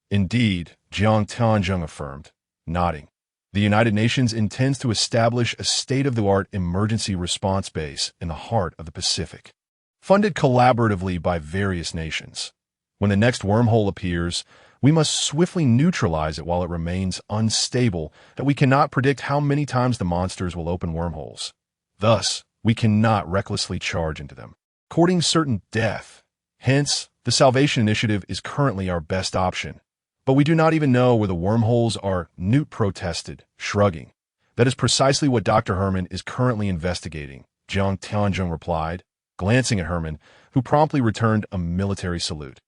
Indeed, Jiang Tianzhong affirmed, nodding. The United Nations intends to establish a state-of-the-art emergency response base in the heart of the Pacific, funded collaboratively by various nations. When the next wormhole appears, we must swiftly neutralize it while it remains unstable, that we cannot predict how many times the monsters will open wormholes. Thus, we cannot recklessly charge into them, courting certain death. Hence, the Salvation Initiative is currently our best option. But we do not even know where the wormholes are, Newt protested, shrugging. That is precisely what Dr. Herman is currently investigating, Jiang Tianzhong replied, glancing at Herman, who promptly returned a military salute,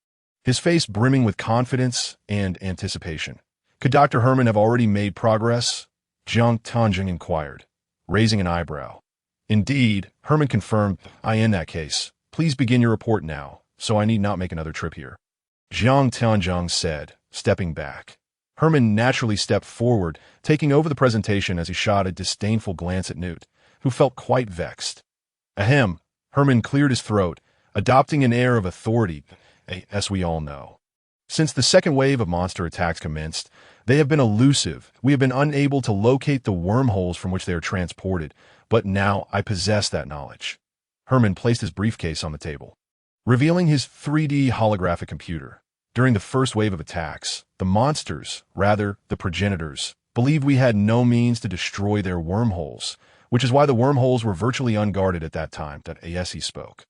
his face brimming with confidence and anticipation. Could Dr. Herman have already made progress? Jiang Tianzhong inquired, raising an eyebrow. Indeed, Herman confirmed. In that case, please begin your report now, so I need not make another trip here. Jiang Tianzhong said, stepping back. Herman naturally stepped forward, taking over the presentation as he shot a disdainful glance at Newt, who felt quite vexed. Ahem, Herman cleared his throat, adopting an air of authority, as we all know. Since the second wave of monster attacks commenced, they have been elusive. We have been unable to locate the wormholes from which they are transported, but now I possess that knowledge. Herman placed his briefcase on the table, revealing his 3D holographic computer. During the first wave of attacks, the monsters, rather the progenitors, believed we had no means to destroy their wormholes, which is why the wormholes were virtually unguarded at that time. He spoke.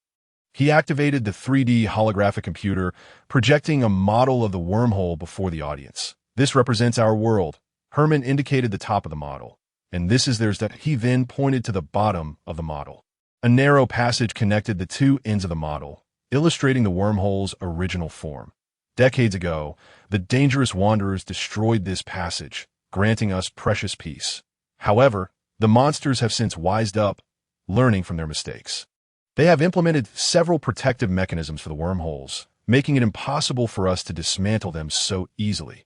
He activated the 3D holographic computer, projecting a model of the wormhole before the audience. This represents our world. Herman indicated the top of the model, and this is theirs. He then pointed to the bottom of the model. A narrow passage connected the 2 ends of the model, illustrating the wormhole's original form. Decades ago, the dangerous wanderers destroyed this passage, granting us precious peace. However, the monsters have since wised up, learning from their mistakes. They have implemented several protective mechanisms for the wormholes, making it impossible for us to dismantle them so easily.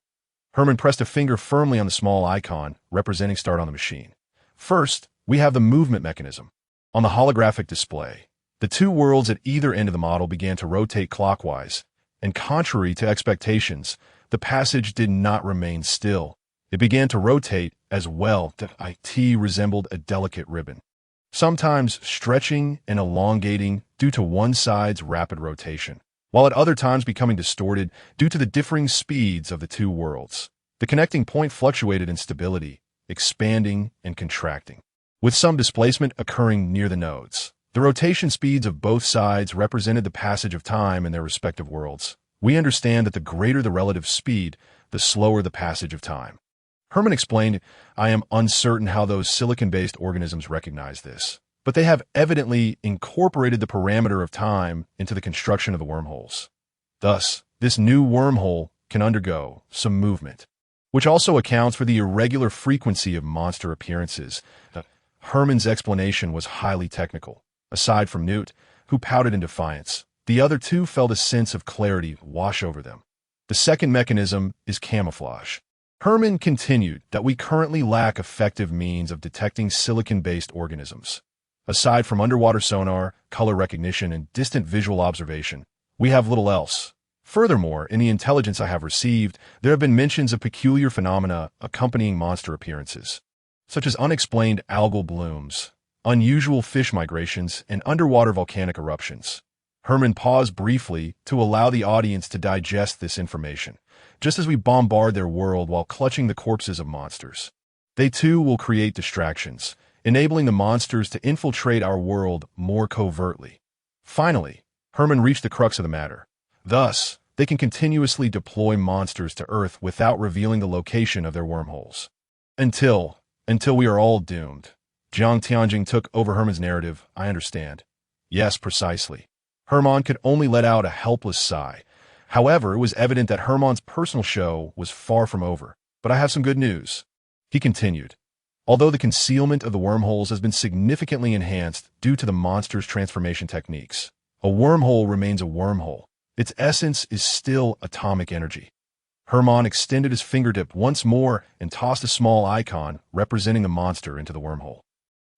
Herman pressed a finger firmly on the small icon representing start on the machine. First, we have the movement mechanism. On the holographic display, the two worlds at either end of the model began to rotate clockwise, and contrary to expectations, the passage did not remain still. It began to rotate as well that it resembled a delicate ribbon, sometimes stretching and elongating due to one side's rapid rotation, while at other times becoming distorted due to the differing speeds of the two worlds. The connecting point fluctuated in stability, expanding and contracting, with some displacement occurring near the nodes. The rotation speeds of both sides represented the passage of time in their respective worlds. We understand that the greater the relative speed, the slower the passage of time. Herman explained, I am uncertain how those silicon-based organisms recognize this, but they have evidently incorporated the parameter of time into the construction of the wormholes. Thus, this new wormhole can undergo some movement, which also accounts for the irregular frequency of monster appearances. Herman's explanation was highly technical. Aside from Newt, who pouted in defiance, the other two felt a sense of clarity wash over them. The second mechanism is camouflage. Herman continued that we currently lack effective means of detecting silicon-based organisms. Aside from underwater sonar, color recognition, and distant visual observation, we have little else. Furthermore, in the intelligence I have received, there have been mentions of peculiar phenomena accompanying monster appearances, such as unexplained algal blooms, unusual fish migrations, and underwater volcanic eruptions. Herman paused briefly to allow the audience to digest this information, just as we bombard their world while clutching the corpses of monsters. They too will create distractions, enabling the monsters to infiltrate our world more covertly. Finally, Herman reached the crux of the matter. Thus, they can continuously deploy monsters to Earth without revealing the location of their wormholes. Until we are all doomed. Jiang Tianjing took over Herman's narrative. I understand. Yes, precisely. Herman could only let out a helpless sigh. However, it was evident that Herman's personal show was far from over. But I have some good news. He continued. Although the concealment of the wormholes has been significantly enhanced due to the monster's transformation techniques, a wormhole remains a wormhole. Its essence is still atomic energy. Herman extended his fingertip once more and tossed a small icon representing the monster into the wormhole.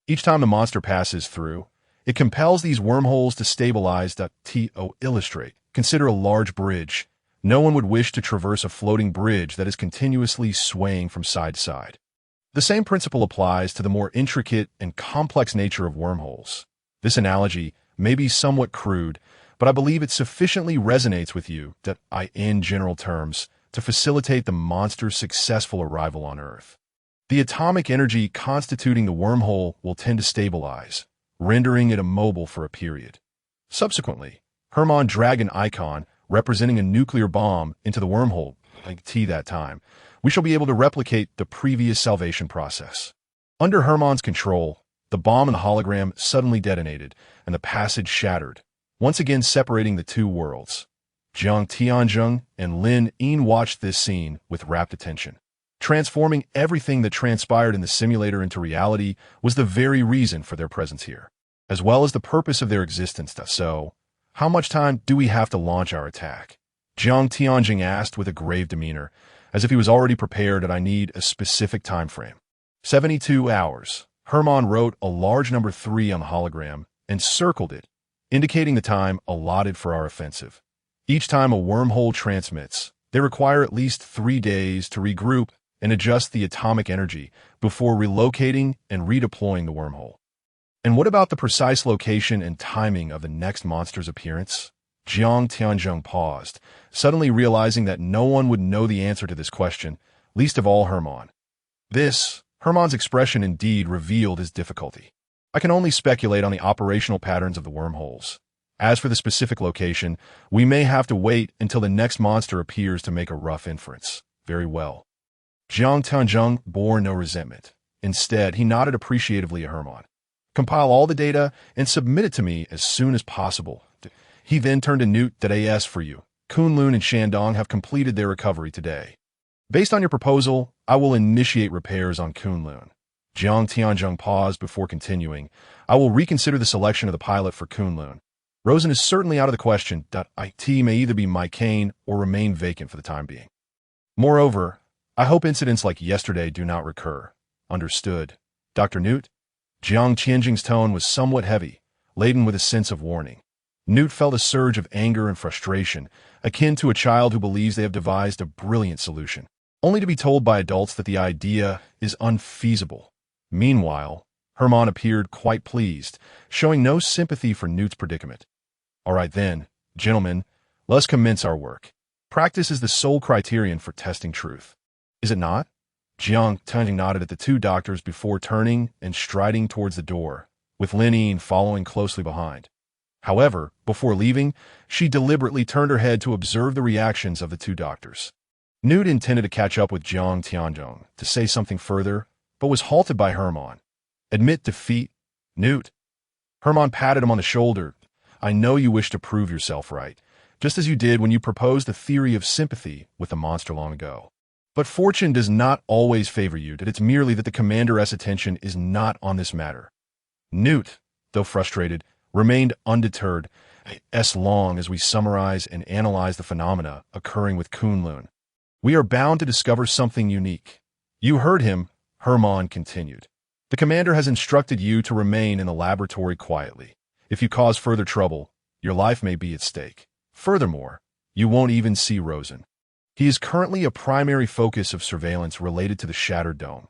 Each time the monster passes through, it compels these wormholes to stabilize. To illustrate, consider a large bridge. No one would wish to traverse a floating bridge that is continuously swaying from side to side. The same principle applies to the more intricate and complex nature of wormholes. This analogy may be somewhat crude, but I believe it sufficiently resonates with you that in general terms, to facilitate the monster's successful arrival on Earth. The atomic energy constituting the wormhole will tend to stabilize, rendering it immobile for a period. Subsequently, Herman dragged an icon representing a nuclear bomb into the wormhole. That time, we shall be able to replicate the previous salvation process. Under Herman's control, the bomb in the hologram suddenly detonated, and the passage shattered, once again separating the two worlds. Jiang Tianjing and Lin Yin watched this scene with rapt attention. Transforming everything that transpired in the simulator into reality was the very reason for their presence here, as well as the purpose of their existence. So, how much time do we have to launch our attack? Jiang Tianjing asked with a grave demeanor, as if he was already prepared and I need a specific time frame. 72 hours. Herman wrote a large number 3 on the hologram and circled it, indicating the time allotted for our offensive. Each time a wormhole transmits, they require at least 3 days to regroup and adjust the atomic energy before relocating and redeploying the wormhole. And what about the precise location and timing of the next monster's appearance? Jiang Tianjing paused, suddenly realizing that no one would know the answer to this question, least of all Herman. Herman's expression indeed revealed his difficulty. I can only speculate on the operational patterns of the wormholes. As for the specific location, we may have to wait until the next monster appears to make a rough inference. Very well. Jiang Tianjing bore no resentment. Instead, he nodded appreciatively at Herman. Compile all the data and submit it to me as soon as possible. He then turned to Newt. As for you, Kunlun and Shandong have completed their recovery today. Based on your proposal, I will initiate repairs on Kunlun. Jiang Tianjing paused before continuing. I will reconsider the selection of the pilot for Kunlun. Rosen is certainly out of the question. IT may either be my cane or remain vacant for the time being. Moreover, I hope incidents like yesterday do not recur. Understood. Dr. Newt? Jiang Qianjing's tone was somewhat heavy, laden with a sense of warning. Newt felt a surge of anger and frustration, akin to a child who believes they have devised a brilliant solution, only to be told by adults that the idea is unfeasible. Meanwhile, Hermann appeared quite pleased, showing no sympathy for Newt's predicament. All right then, gentlemen, let's commence our work. Practice is the sole criterion for testing truth. Is it not? Jiang Qianjing nodded at the two doctors before turning and striding towards the door, with Lin Yin following closely behind. However, before leaving, she deliberately turned her head to observe the reactions of the two doctors. Newt intended to catch up with Jiang Tianzhong to say something further, but was halted by Hermann. Admit defeat, Newt. Hermann patted him on the shoulder. I know you wish to prove yourself right, just as you did when you proposed the theory of sympathy with the monster long ago. But fortune does not always favor you, that it's merely that the commander's attention is not on this matter. Newt, though frustrated, remained undeterred as long as we summarize and analyze the phenomena occurring with Kunlun. We are bound to discover something unique. You heard him, Hermann continued. The commander has instructed you to remain in the laboratory quietly. If you cause further trouble, your life may be at stake. Furthermore, you won't even see Rosen. He is currently a primary focus of surveillance related to the shattered dome.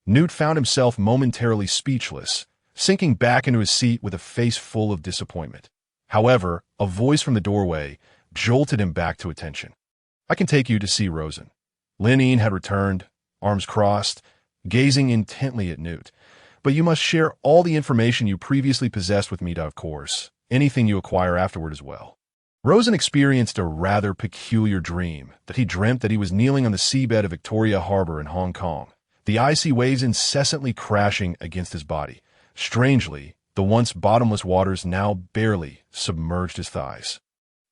Newt found himself momentarily speechless, sinking back into his seat with a face full of disappointment. However, a voice from the doorway jolted him back to attention. I can take you to see Rosen. Lin Yin had returned, arms crossed, gazing intently at Newt. But you must share all the information you previously possessed with me, of course, anything you acquire afterward as well. Rosen experienced a rather peculiar dream that he dreamt that he was kneeling on the seabed of Victoria Harbor in Hong Kong, the icy waves incessantly crashing against his body. Strangely, the once bottomless waters now barely submerged his thighs.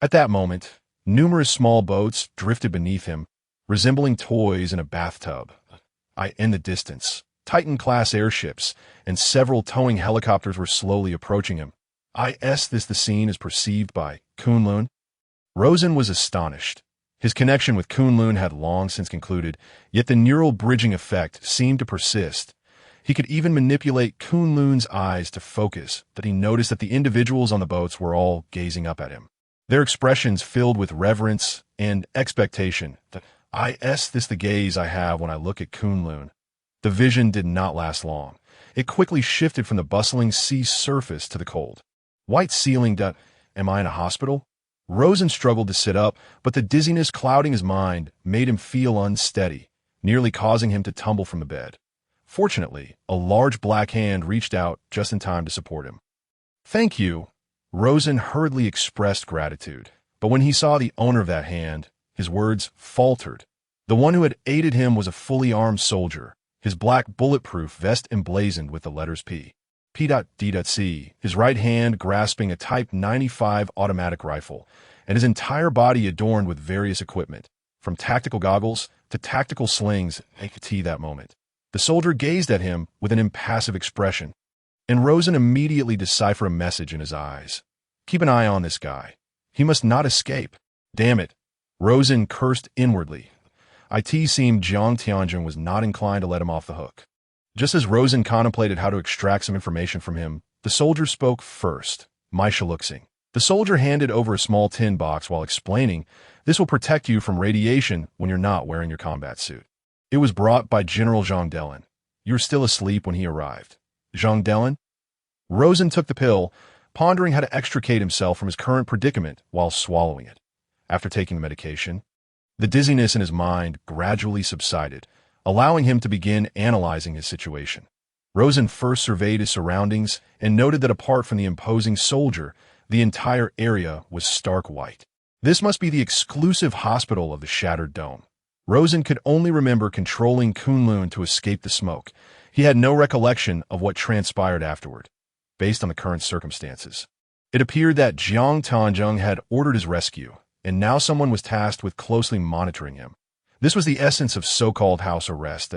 At that moment, numerous small boats drifted beneath him, resembling toys in a bathtub. In the distance, Titan-class airships and several towing helicopters were slowly approaching him. The scene is perceived by Kunlun. Rosen was astonished. His connection with Kunlun had long since concluded, yet the neural bridging effect seemed to persist. He could even manipulate Kunlun's eyes to focus, that he noticed that the individuals on the boats were all gazing up at him. Their expressions filled with reverence and expectation. The gaze I have when I look at Kunlun. The vision did not last long. It quickly shifted from the bustling sea surface to the cold white ceiling. Am I in a hospital? Rosen struggled to sit up, but the dizziness clouding his mind made him feel unsteady, nearly causing him to tumble from the bed. Fortunately, a large black hand reached out just in time to support him. Thank you. Rosen hurriedly expressed gratitude, but when he saw the owner of that hand, his words faltered. The one who had aided him was a fully armed soldier, his black bulletproof vest emblazoned with the letters P.D.C., his right hand grasping a Type 95 automatic rifle, and his entire body adorned with various equipment, from tactical goggles to tactical slings. That moment, the soldier gazed at him with an impassive expression, and Rosen immediately deciphered a message in his eyes. Keep an eye on this guy. He must not escape. Damn it. Rosen cursed inwardly. It seemed Jiang Tianjin was not inclined to let him off the hook. Just as Rosen contemplated how to extract some information from him, the soldier spoke first, Maisha Luxing. The soldier handed over a small tin box while explaining, this will protect you from radiation when you're not wearing your combat suit. It was brought by General Zhang Delin. You were still asleep when he arrived. Zhang Delin? Rosen took the pill, pondering how to extricate himself from his current predicament while swallowing it. After taking the medication, the dizziness in his mind gradually subsided, allowing him to begin analyzing his situation. Rosen first surveyed his surroundings and noted that apart from the imposing soldier, the entire area was stark white. This must be the exclusive hospital of the Shattered Dome. Rosen could only remember controlling Kunlun to escape the smoke. He had no recollection of what transpired afterward, based on the current circumstances. It appeared that Jiang Tianzhong had ordered his rescue, and now someone was tasked with closely monitoring him. This was the essence of so-called house arrest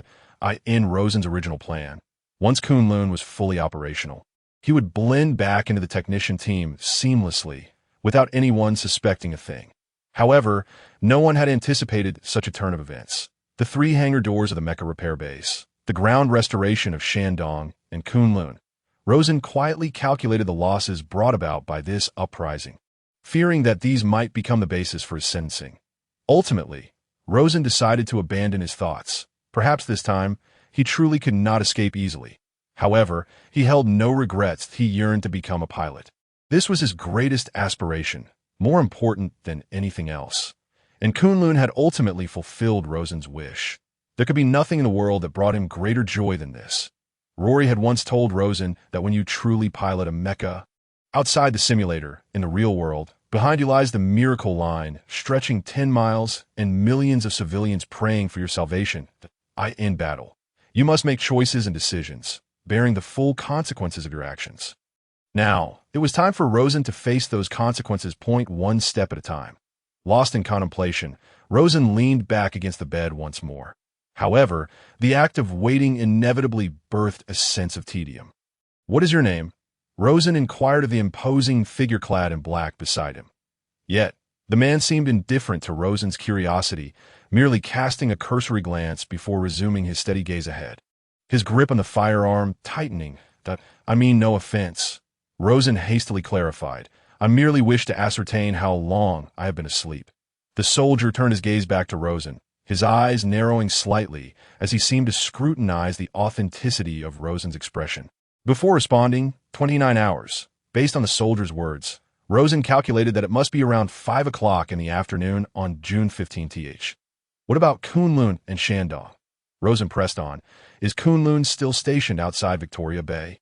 in Rosen's original plan, once Kunlun was fully operational. He would blend back into the technician team seamlessly, without anyone suspecting a thing. However, no one had anticipated such a turn of events. The three hangar doors of the mecha repair base, the ground restoration of Shandong and Kunlun. Rosen quietly calculated the losses brought about by this uprising, fearing that these might become the basis for his sentencing. Ultimately, Rosen decided to abandon his thoughts. Perhaps this time, he truly could not escape easily. However, he held no regrets. He yearned to become a pilot. This was his greatest aspiration, more important than anything else. And Kunlun had ultimately fulfilled Rosen's wish. There could be nothing in the world that brought him greater joy than this. Rory had once told Rosen that when you truly pilot a mecha, outside the simulator, in the real world, behind you lies the miracle line, stretching 10 miles and millions of civilians praying for your salvation. In battle, you must make choices and decisions, bearing the full consequences of your actions. Now, it was time for Rosen to face those consequences one step at a time. Lost in contemplation, Rosen leaned back against the bed once more. However, the act of waiting inevitably birthed a sense of tedium. "What is your name?" Rosen inquired of the imposing figure clad in black beside him. Yet, the man seemed indifferent to Rosen's curiosity, merely casting a cursory glance before resuming his steady gaze ahead. His grip on the firearm tightening. "I mean no offense," Rosen hastily clarified. "I merely wish to ascertain how long I have been asleep." The soldier turned his gaze back to Rosen, his eyes narrowing slightly as he seemed to scrutinize the authenticity of Rosen's expression. Before responding, 29 hours. Based on the soldier's words, Rosen calculated that it must be around 5 o'clock in the afternoon on June 15th. "What about Kunlun and Shandong?" Rosen pressed on. "Is Kunlun still stationed outside Victoria Bay?"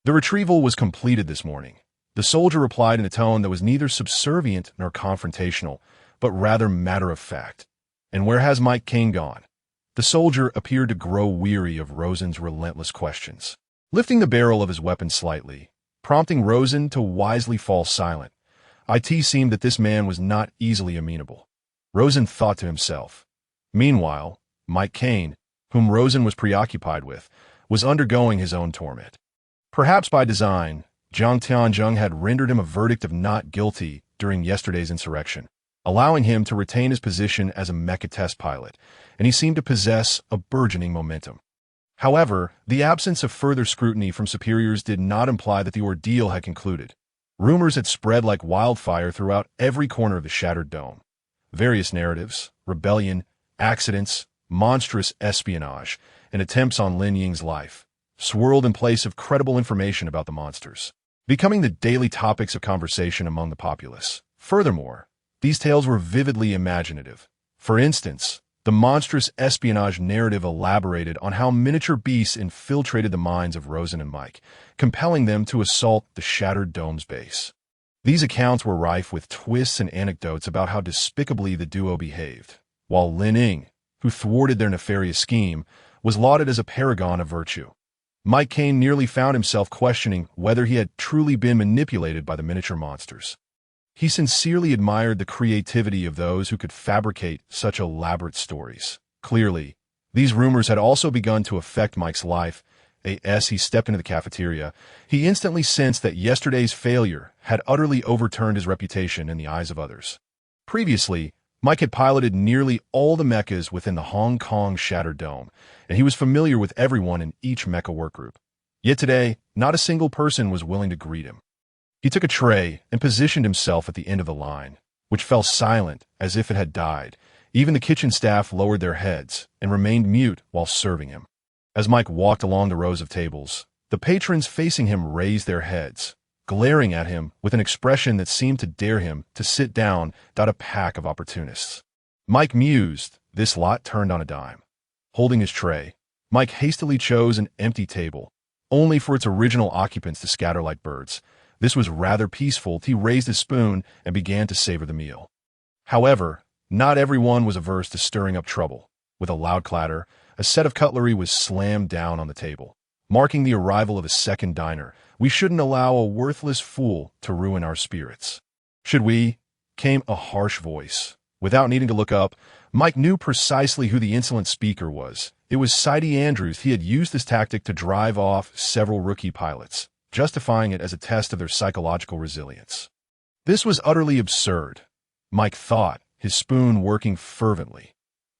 "The retrieval was completed this morning." The soldier replied in a tone that was neither subservient nor confrontational, but rather matter-of-fact. "And where has Mike Kane gone?" The soldier appeared to grow weary of Rosen's relentless questions, lifting the barrel of his weapon slightly, prompting Rosen to wisely fall silent. It seemed that this man was not easily amenable. Rosen thought to himself. Meanwhile, Mike Kane, whom Rosen was preoccupied with, was undergoing his own torment. Perhaps by design, Jiang Tianzheng had rendered him a verdict of not guilty during yesterday's insurrection, allowing him to retain his position as a mecha test pilot, and he seemed to possess a burgeoning momentum. However, the absence of further scrutiny from superiors did not imply that the ordeal had concluded. Rumors had spread like wildfire throughout every corner of the shattered dome. Various narratives, rebellion, accidents, monstrous espionage, and attempts on Lin Ying's life swirled in place of credible information about the monsters, becoming the daily topics of conversation among the populace. Furthermore, these tales were vividly imaginative. For instance, the monstrous espionage narrative elaborated on how miniature beasts infiltrated the minds of Rosen and Mike, compelling them to assault the shattered dome's base. These accounts were rife with twists and anecdotes about how despicably the duo behaved, while Lin Ying, who thwarted their nefarious scheme, was lauded as a paragon of virtue. Mike Kane nearly found himself questioning whether he had truly been manipulated by the miniature monsters. He sincerely admired the creativity of those who could fabricate such elaborate stories. Clearly, these rumors had also begun to affect Mike's life. As he stepped into the cafeteria, he instantly sensed that yesterday's failure had utterly overturned his reputation in the eyes of others. Previously, Mike had piloted nearly all the mechas within the Hong Kong Shattered Dome, and he was familiar with everyone in each mecha workgroup. Yet today, not a single person was willing to greet him. He took a tray and positioned himself at the end of the line, which fell silent as if it had died. Even the kitchen staff lowered their heads and remained mute while serving him. As Mike walked along the rows of tables, the patrons facing him raised their heads, glaring at him with an expression that seemed to dare him to sit down without a pack of opportunists. Mike mused. This lot turned on a dime. Holding his tray, Mike hastily chose an empty table, only for its original occupants to scatter like birds. This was rather peaceful. He raised his spoon and began to savor the meal. However, not everyone was averse to stirring up trouble. With a loud clatter, a set of cutlery was slammed down on the table, marking the arrival of a second diner. "We shouldn't allow a worthless fool to ruin our spirits." "Should we?" came a harsh voice. Without needing to look up, Mike knew precisely who the insolent speaker was. It was Sidey Andrews. He had used this tactic to drive off several rookie pilots. justifying it as a test of their psychological resilience. This was utterly absurd, Mike thought, his spoon working fervently.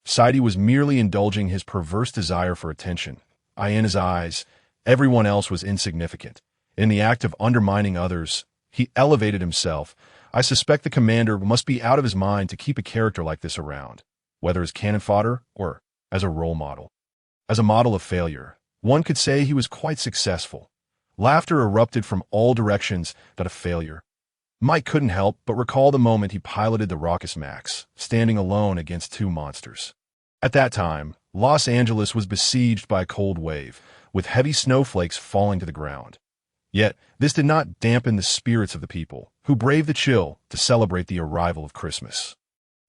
Sidey was merely indulging his perverse desire for attention. In his eyes, everyone else was insignificant. In the act of undermining others, he elevated himself. I suspect the commander must be out of his mind to keep a character like this around, whether as cannon fodder or as a role model. As a model of failure, one could say he was quite successful. Laughter erupted from all directions at a failure. Mike couldn't help but recall the moment he piloted the raucous Max, standing alone against two monsters. At that time, Los Angeles was besieged by a cold wave, with heavy snowflakes falling to the ground. Yet, this did not dampen the spirits of the people, who braved the chill to celebrate the arrival of Christmas.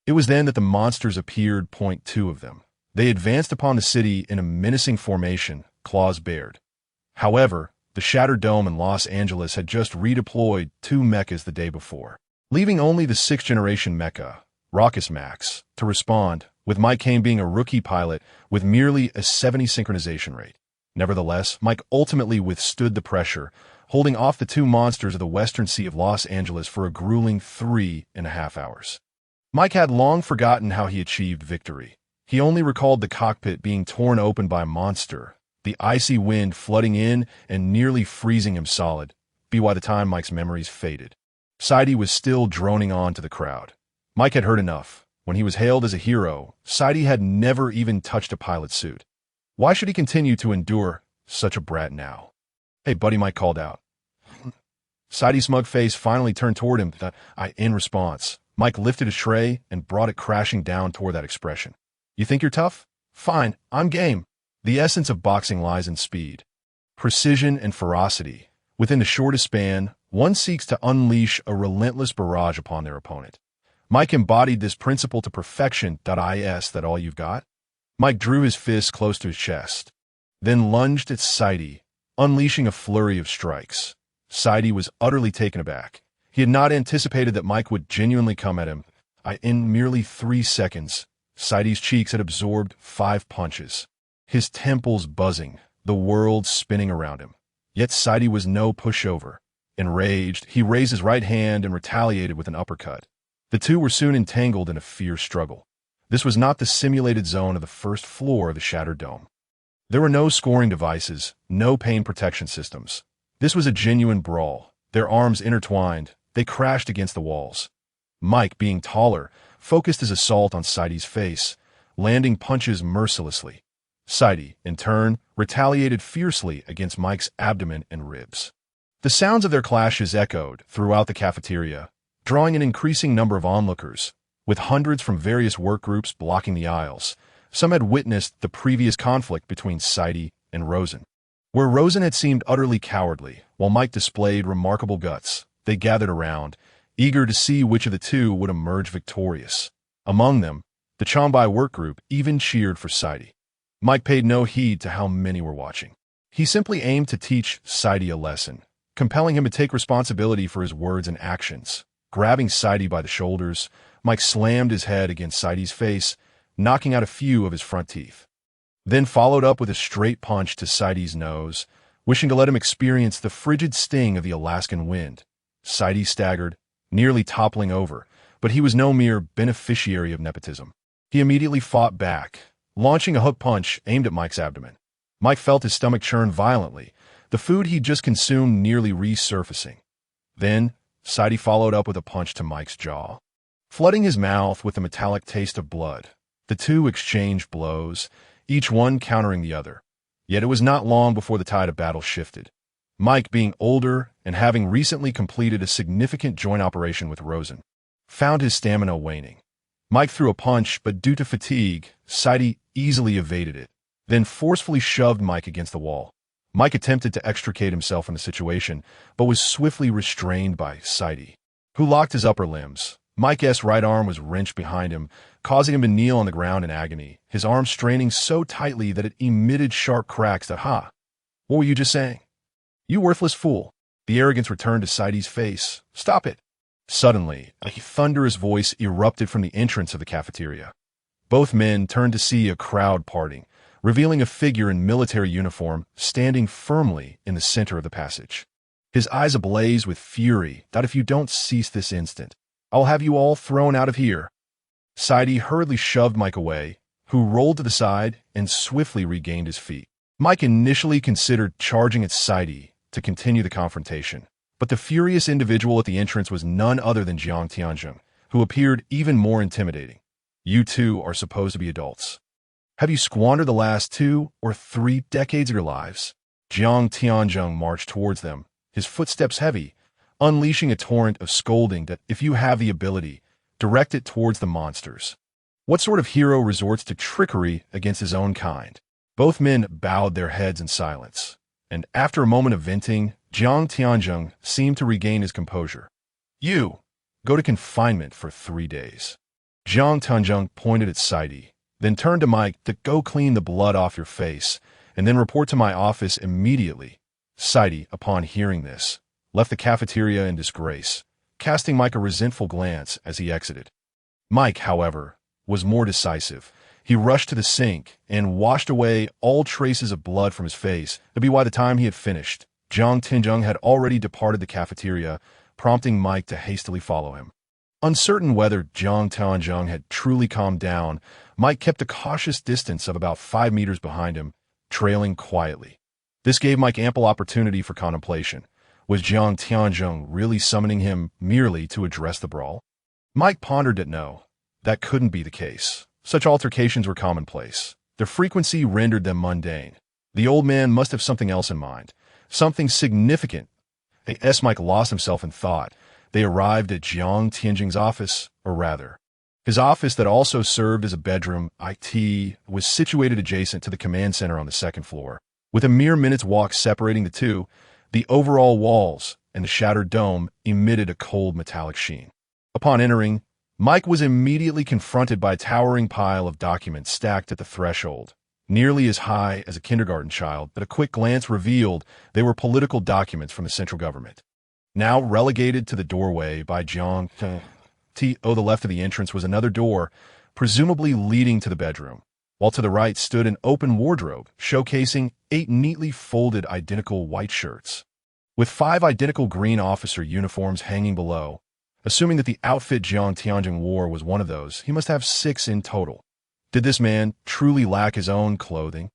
It was then that the monsters appeared, two of them. They advanced upon the city in a menacing formation, claws bared. However, the Shattered Dome in Los Angeles had just redeployed two mechas the day before, leaving only the sixth-generation mecha, Raucous Max, to respond, with Mike Kane being a rookie pilot with merely a 70 synchronization rate. Nevertheless, Mike ultimately withstood the pressure, holding off the two monsters of the western sea of Los Angeles for a grueling 3.5 hours. Mike had long forgotten how he achieved victory. He only recalled the cockpit being torn open by a monster, the icy wind flooding in and nearly freezing him solid. By the time Mike's memories faded, Sidey was still droning on to the crowd. Mike had heard enough. When he was hailed as a hero, Sidey had never even touched a pilot suit. Why should he continue to endure such a brat now? "Hey, buddy," Mike called out. Sidey's smug face finally turned toward him. In response, Mike lifted a tray and brought it crashing down toward that expression. "You think you're tough? Fine, I'm game." The essence of boxing lies in speed, precision, and ferocity. Within the shortest span, one seeks to unleash a relentless barrage upon their opponent. Mike embodied this principle to perfection. Is that all you've got? Mike drew his fist close to his chest, then lunged at Sidey, unleashing a flurry of strikes. Sidey was utterly taken aback. He had not anticipated that Mike would genuinely come at him. In merely 3 seconds, Sidey's cheeks had absorbed 5 punches, his temples buzzing, the world spinning around him. Yet Sidey was no pushover. Enraged, he raised his right hand and retaliated with an uppercut. The two were soon entangled in a fierce struggle. This was not the simulated zone of the first floor of the Shattered Dome. There were no scoring devices, no pain protection systems. This was a genuine brawl. Their arms intertwined, they crashed against the walls. Mike, being taller, focused his assault on Sidey's face, landing punches mercilessly. Sidey, in turn, retaliated fiercely against Mike's abdomen and ribs. The sounds of their clashes echoed throughout the cafeteria, drawing an increasing number of onlookers, with hundreds from various work groups blocking the aisles. Some had witnessed the previous conflict between Sidey and Rosen. Where Rosen had seemed utterly cowardly, while Mike displayed remarkable guts, they gathered around, eager to see which of the two would emerge victorious. Among them, the Chombai work group even cheered for Sidey. Mike paid no heed to how many were watching. He simply aimed to teach Sidey a lesson, compelling him to take responsibility for his words and actions. Grabbing Sidey by the shoulders, Mike slammed his head against Sidey's face, knocking out a few of his front teeth. Then followed up with a straight punch to Sidey's nose, wishing to let him experience the frigid sting of the Alaskan wind. Sidey staggered, nearly toppling over, but he was no mere beneficiary of nepotism. He immediately fought back, launching a hook punch aimed at Mike's abdomen. Mike felt his stomach churn violently, the food he'd just consumed nearly resurfacing. Then, Sidey followed up with a punch to Mike's jaw, flooding his mouth with a metallic taste of blood. The two exchanged blows, each one countering the other. Yet it was not long before the tide of battle shifted. Mike, being older and having recently completed a significant joint operation with Rosen, found his stamina waning. Mike threw a punch, but due to fatigue, Sidey easily evaded it, then forcefully shoved Mike against the wall. Mike attempted to extricate himself from the situation, but was swiftly restrained by Sidey, who locked his upper limbs. Mike's right arm was wrenched behind him, causing him to kneel on the ground in agony, his arm straining so tightly that it emitted sharp cracks. What were you just saying? You worthless fool. The arrogance returned to Sidey's face. Stop it. Suddenly, a thunderous voice erupted from the entrance of the cafeteria. Both men turned to see a crowd parting, revealing a figure in military uniform standing firmly in the center of the passage. his eyes ablaze with fury, that if you don't cease this instant, I'll have you all thrown out of here. Saidi hurriedly shoved Mike away, who rolled to the side and swiftly regained his feet. Mike initially considered charging at Saidi to continue the confrontation, but the furious individual at the entrance was none other than Jiang Tianzheng, who appeared even more intimidating. You two are supposed to be adults. Have you squandered the last 2 or 3 decades of your lives? Jiang Tianzheng marched towards them, his footsteps heavy, unleashing a torrent of scolding that, if you have the ability, direct it towards the monsters. What sort of hero resorts to trickery against his own kind? Both men bowed their heads in silence, and after a moment of venting, Jiang Tianzheng seemed to regain his composure. You, go to confinement for 3 days. Jiang Tianzheng pointed at Saidi, then turned to Mike to go clean the blood off your face, and then report to my office immediately. Saidi, upon hearing this, left the cafeteria in disgrace, casting Mike a resentful glance as he exited. Mike, however, was more decisive. He rushed to the sink and washed away all traces of blood from his face, to be by the time he had finished, Jiang Tianzheng had already departed the cafeteria, prompting Mike to hastily follow him. Uncertain whether Jiang Tianzheng had truly calmed down, Mike kept a cautious distance of about 5 meters behind him, trailing quietly. This gave Mike ample opportunity for contemplation. Was Jiang Tianzheng really summoning him merely to address the brawl? Mike pondered that no, that couldn't be the case. Such altercations were commonplace. Their frequency rendered them mundane. The old man must have something else in mind, something significant. As Mike lost himself in thought, they arrived at Jiang Tianzheng's office, or rather, his office that also served as a bedroom, was situated adjacent to the command center on the 2nd floor. With a mere minute's walk separating the two, the overall walls and the shattered dome emitted a cold metallic sheen. Upon entering, Mike was immediately confronted by a towering pile of documents stacked at the threshold, nearly as high as a kindergarten child, but a quick glance revealed they were political documents from the central government. Now relegated to the doorway by Jiang T. O. The left of the entrance was another door, presumably leading to the bedroom, while to the right stood an open wardrobe showcasing 8 neatly folded identical white shirts, with 5 identical green officer uniforms hanging below. Assuming that the outfit Jiang Tianzheng wore was one of those, he must have 6 in total. Did this man truly lack his own clothing?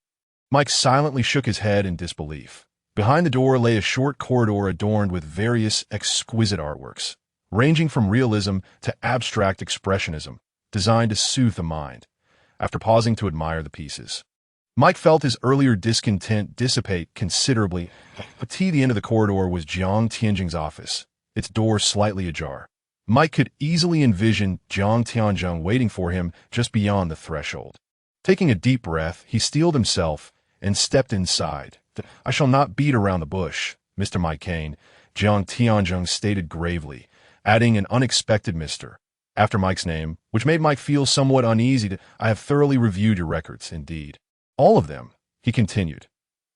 Mike silently shook his head in disbelief. Behind the door lay a short corridor adorned with various exquisite artworks, ranging from realism to abstract expressionism, designed to soothe the mind. After pausing to admire the pieces, Mike felt his earlier discontent dissipate considerably. At the end of the corridor was Jiang Tianzheng's office, its door slightly ajar. Mike could easily envision Jiang Tianzheng waiting for him just beyond the threshold. Taking a deep breath, he steeled himself and stepped inside. I shall not beat around the bush, Mr. Mike Kane, Jiang Tianzheng stated gravely, adding an unexpected Mr. after Mike's name, which made Mike feel somewhat uneasy. I have thoroughly reviewed your records, indeed. All of them, he continued.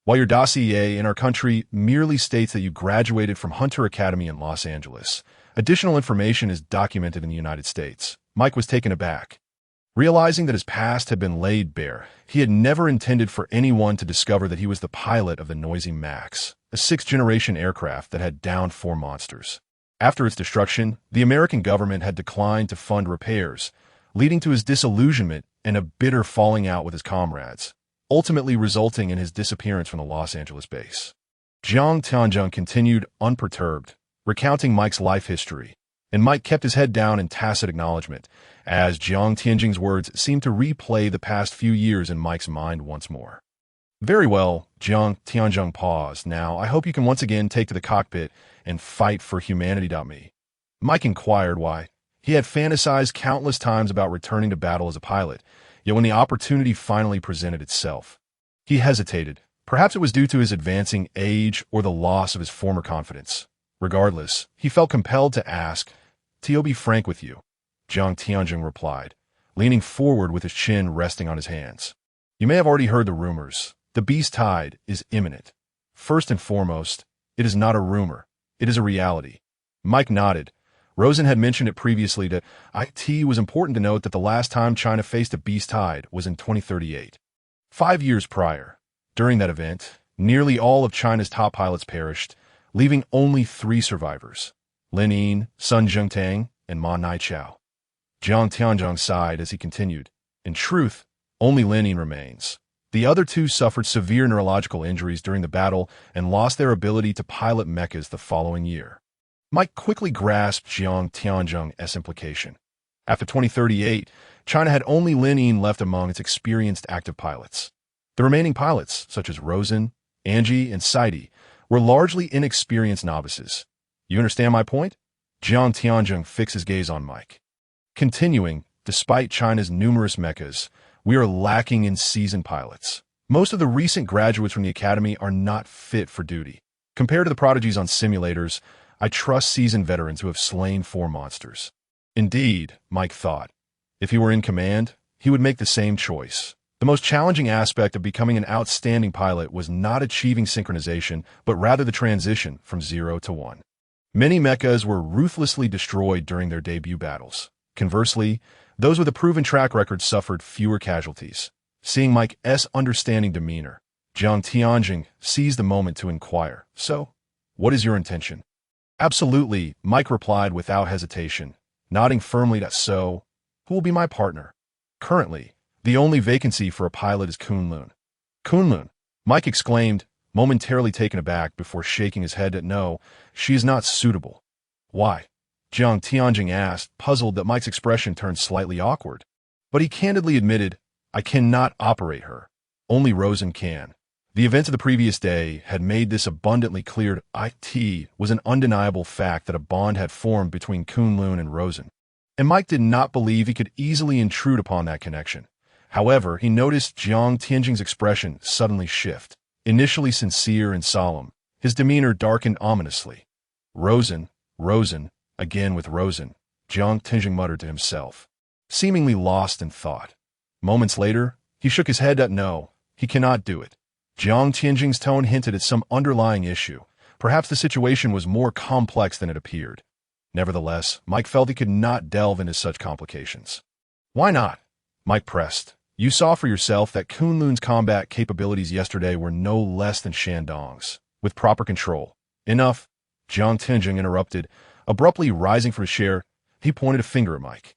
While your dossier in our country merely states that you graduated from Hunter Academy in Los Angeles, additional information is documented in the United States. Mike was taken aback. Realizing that his past had been laid bare, he had never intended for anyone to discover that he was the pilot of the Noisy Max, a 6th-generation aircraft that had downed 4 monsters. After its destruction, the American government had declined to fund repairs, leading to his disillusionment and a bitter falling out with his comrades, ultimately resulting in his disappearance from the Los Angeles base. Jiang Tianzheng continued unperturbed, recounting Mike's life history, and Mike kept his head down in tacit acknowledgement, as Jiang Tianzheng's words seemed to replay the past few years in Mike's mind once more. Very well, Jiang Tianzheng paused. Now, I hope you can once again take to the cockpit and fight for humanity.me. Mike inquired why. He had fantasized countless times about returning to battle as a pilot, yet when the opportunity finally presented itself, he hesitated. Perhaps it was due to his advancing age or the loss of his former confidence. Regardless, he felt compelled to ask, "To be frank with you," Jiang Tianzheng replied, leaning forward with his chin resting on his hands. "You may have already heard the rumors. The beast tide is imminent. First and foremost, it is not a rumor. It is a reality." Mike nodded. Rosen had mentioned it previously that it was important to note that the last time China faced a beast tide was in 2038. 5 years prior. During that event, nearly all of China's top pilots perished, leaving only 3 survivors: Lin Yin, Sun Zhengtang, and Ma Naichao. Jiang Tianzhong sighed as he continued. In truth, only Lin Yin remains. The other 2 suffered severe neurological injuries during the battle and lost their ability to pilot mechas the following year. Mike quickly grasped Jiang Tianzhong's implication. After 2038, China had only Lin Yin left among its experienced active pilots. The remaining pilots, such as Rosen, Angie, and Saidi, were largely inexperienced novices. You understand my point? Jiang Tianzhong fixed his gaze on Mike. Continuing, despite China's numerous mechas, we are lacking in seasoned pilots. Most of the recent graduates from the academy are not fit for duty. Compared to the prodigies on simulators, I trust seasoned veterans who have slain 4 monsters. Indeed, Mike thought. If he were in command, he would make the same choice. The most challenging aspect of becoming an outstanding pilot was not achieving synchronization, but rather the transition from 0 to 1. Many mechas were ruthlessly destroyed during their debut battles. Conversely, those with a proven track record suffered fewer casualties. Seeing Mike's understanding demeanor, Jiang Tianzhong seized the moment to inquire, "So, what is your intention?" "Absolutely," Mike replied without hesitation, nodding firmly that "so, who will be my partner?" "Currently, the only vacancy for a pilot is Kunlun." "Kunlun?" Mike exclaimed, momentarily taken aback before shaking his head at "No, she is not suitable." "Why?" Jiang Tianjing asked, puzzled that Mike's expression turned slightly awkward. But he candidly admitted, "I cannot operate her. Only Rosen can." The events of the previous day had made this abundantly clear. It was an undeniable fact that a bond had formed between Kunlun and Rosen, and Mike did not believe he could easily intrude upon that connection. However, he noticed Jiang Tianjing's expression suddenly shift. Initially sincere and solemn, his demeanor darkened ominously. "Rosen, again with Rosen," Jiang Tianjing muttered to himself, seemingly lost in thought. Moments later, he shook his head at "No, he cannot do it." Jiang Tianjing's tone hinted at some underlying issue. Perhaps the situation was more complex than it appeared. Nevertheless, Mike felt he could not delve into such complications. "Why not?" Mike pressed. "You saw for yourself that Kunlun's combat capabilities yesterday were no less than Shandong's, with proper control." "Enough," Jiang Tianjing interrupted, abruptly rising from his chair. He pointed a finger at Mike.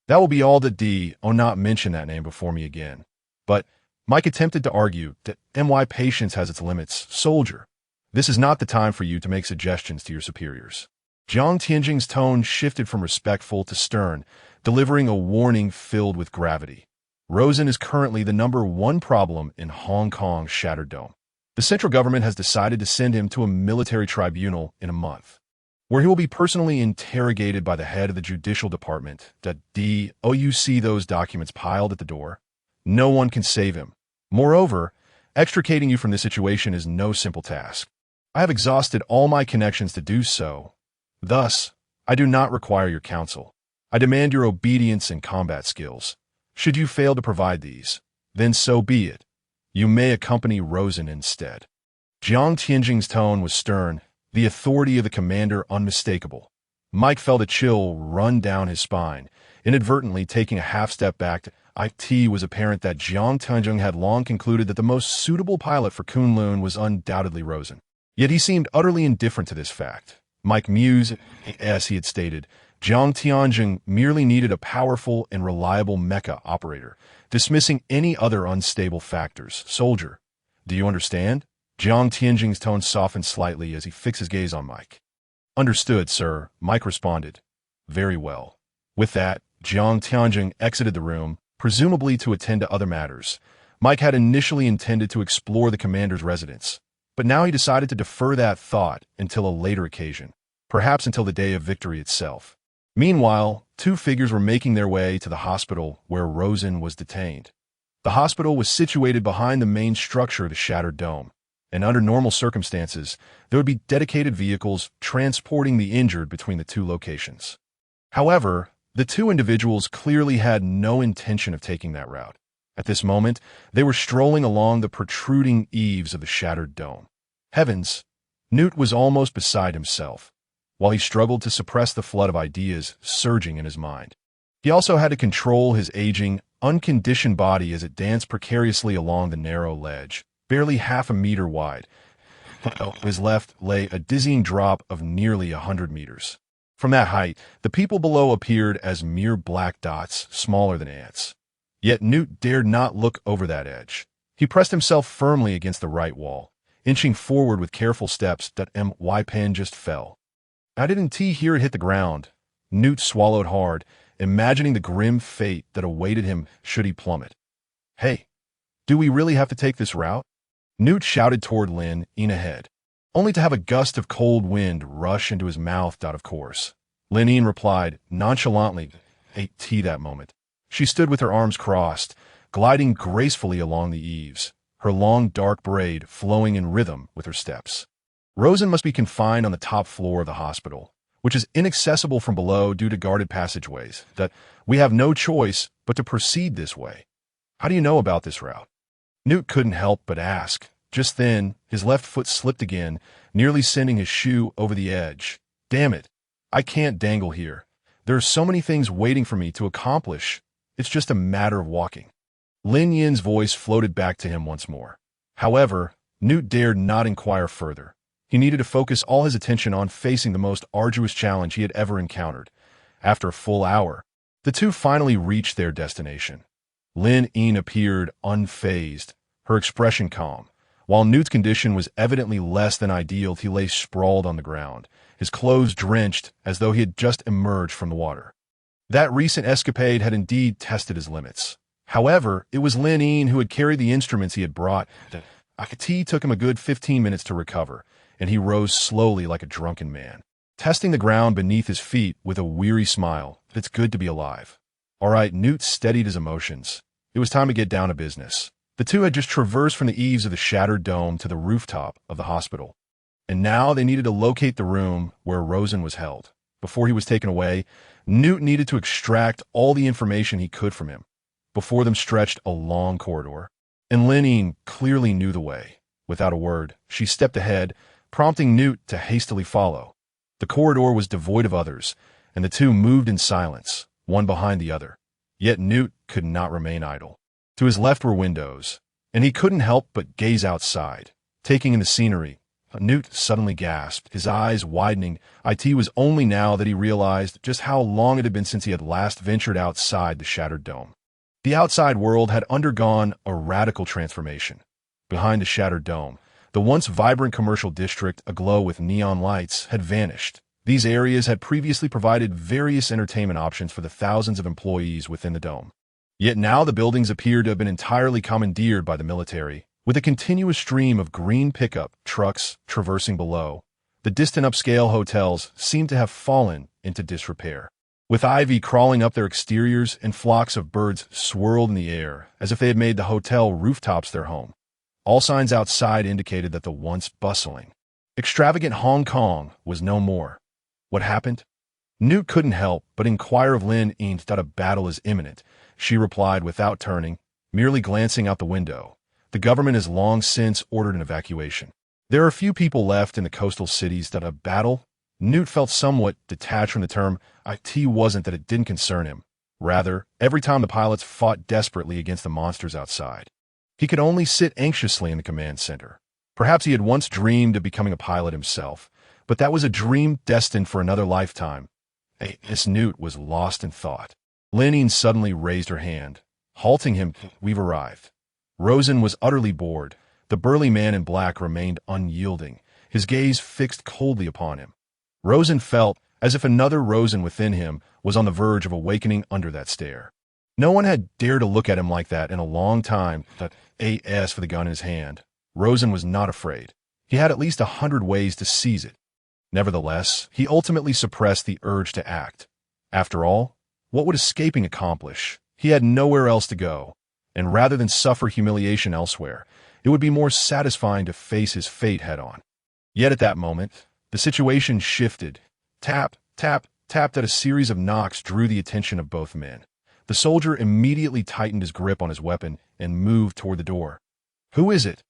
"That will be all that not mention that name before me again." But Mike attempted to argue that my patience has its limits. "Soldier, this is not the time for you to make suggestions to your superiors." Jiang Tianjing's tone shifted from respectful to stern, delivering a warning filled with gravity. "Rosen is currently the #1 problem in Hong Kong's Shattered Dome. The central government has decided to send him to a military tribunal in a month, where he will be personally interrogated by the head of the judicial department. You see those documents piled at the door? No one can save him. Moreover, extricating you from this situation is no simple task. I have exhausted all my connections to do so. Thus, I do not require your counsel. I demand your obedience and combat skills. Should you fail to provide these, then so be it. You may accompany Rosen instead." Jiang Tianjing's tone was stern, the authority of the commander unmistakable. Mike felt a chill run down his spine, inadvertently taking a half-step back. It was apparent that Jiang Tianjing had long concluded that the most suitable pilot for Kunlun was undoubtedly Rosen. Yet he seemed utterly indifferent to this fact. Mike mused, as he had stated, Jiang Tianjing merely needed a powerful and reliable mecha operator, dismissing any other unstable factors. "Soldier, do you understand?" Jiang Tianjing's tone softened slightly as he fixed his gaze on Mike. "Understood, sir," Mike responded. "Very well." With that, Jiang Tianjing exited the room, presumably to attend to other matters. Mike had initially intended to explore the commander's residence, but now he decided to defer that thought until a later occasion, perhaps until the day of victory itself. Meanwhile, 2 figures were making their way to the hospital where Rosen was detained. The hospital was situated behind the main structure of the Shattered Dome, and under normal circumstances, there would be dedicated vehicles transporting the injured between the 2 locations. However, the 2 individuals clearly had no intention of taking that route. At this moment, they were strolling along the protruding eaves of the Shattered Dome. Heavens! Newt was almost beside himself, while he struggled to suppress the flood of ideas surging in his mind. He also had to control his aging, unconditioned body as it danced precariously along the narrow ledge, barely half a meter wide. His left lay a dizzying drop of nearly 100 meters. From that height, the people below appeared as mere black dots, smaller than ants. Yet Newt dared not look over that edge. He pressed himself firmly against the right wall, inching forward with careful steps that my pen just fell. I didn't hear it hit the ground. Newt swallowed hard, imagining the grim fate that awaited him should he plummet. Hey, do we really have to take this route? Newt shouted toward Lynn, in ahead, only to have a gust of cold wind rush into his mouth. Of course. Lynn replied, nonchalantly, ate tea that moment. She stood with her arms crossed, gliding gracefully along the eaves, her long dark braid flowing in rhythm with her steps. Rosen must be confined on the top floor of the hospital, which is inaccessible from below due to guarded passageways, that we have no choice but to proceed this way. How do you know about this route? Newt couldn't help but ask. Just then, his left foot slipped again, nearly sending his shoe over the edge. Damn it. I can't dangle here. There are so many things waiting for me to accomplish. It's just a matter of walking. Lin Yin's voice floated back to him once more. However, Newt dared not inquire further. He needed to focus all his attention on facing the most arduous challenge he had ever encountered. After a full hour, the two finally reached their destination. Lin Yin appeared unfazed, her expression calm. While Newt's condition was evidently less than ideal, he lay sprawled on the ground, his clothes drenched as though he had just emerged from the water. That recent escapade had indeed tested his limits. However, it was Lin Yin who had carried the instruments he had brought. Akati took him a good 15 minutes to recover, and he rose slowly like a drunken man, testing the ground beneath his feet with a weary smile. It's good to be alive. All right, Newt steadied his emotions. It was time to get down to business. The two had just traversed from the eaves of the shattered dome to the rooftop of the hospital, and now they needed to locate the room where Rosen was held. Before he was taken away, Newt needed to extract all the information he could from him. Before them stretched a long corridor, and Lin Yin clearly knew the way. Without a word, she stepped ahead, prompting Newt to hastily follow. The corridor was devoid of others, and the two moved in silence, one behind the other. Yet Newt could not remain idle. To his left were windows, and he couldn't help but gaze outside, taking in the scenery. Newt suddenly gasped, his eyes widening. It was only now that he realized just how long it had been since he had last ventured outside the shattered dome. The outside world had undergone a radical transformation. Behind the shattered dome, the once vibrant commercial district aglow with neon lights had vanished. These areas had previously provided various entertainment options for the thousands of employees within the dome. Yet now the buildings appeared to have been entirely commandeered by the military, with a continuous stream of green pickup trucks traversing below. The distant upscale hotels seemed to have fallen into disrepair, with ivy crawling up their exteriors and flocks of birds swirled in the air as if they had made the hotel rooftops their home. All signs outside indicated that the once bustling, extravagant Hong Kong was no more. What happened? Newt couldn't help but inquire of Lin Yin that a battle is imminent. She replied without turning, merely glancing out the window. The government has long since ordered an evacuation. There are few people left in the coastal cities. That a battle? Newt felt somewhat detached from the term. It wasn't that it didn't concern him. Rather, every time the pilots fought desperately against the monsters outside, he could only sit anxiously in the command center. Perhaps he had once dreamed of becoming a pilot himself, but that was a dream destined for another lifetime. This Newt was lost in thought. Lin Yin suddenly raised her hand, halting him. We've arrived. Rosen was utterly bored. The burly man in black remained unyielding, his gaze fixed coldly upon him. Rosen felt as if another Rosen within him was on the verge of awakening under that stare. No one had dared to look at him like that in a long time. That AS for the gun in his hand. Rosen was not afraid. He had at least 100 ways to seize it. Nevertheless, he ultimately suppressed the urge to act. After all, what would escaping accomplish? He had nowhere else to go, and rather than suffer humiliation elsewhere, it would be more satisfying to face his fate head-on. Yet at that moment, the situation shifted. Tap, tap, tap that a series of knocks drew the attention of both men. The soldier immediately tightened his grip on his weapon and moved toward the door. Who is it?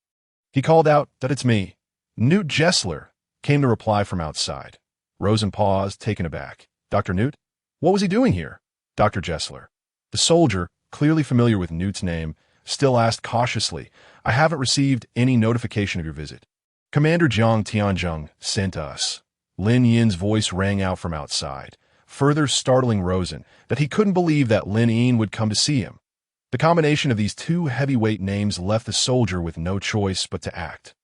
He called out. That it's me. Newt Jessler, came the reply from outside. Rosen paused, taken aback. Dr. Newt? What was he doing here? Dr. Jessler. The soldier, clearly familiar with Newt's name, still asked cautiously, I haven't received any notification of your visit. Commander Jiang Tianzheng sent us. Lin Yin's voice rang out from outside, further startling Rosen that he couldn't believe that Lin Yin would come to see him. The combination of these two heavyweight names left the soldier with no choice but to act.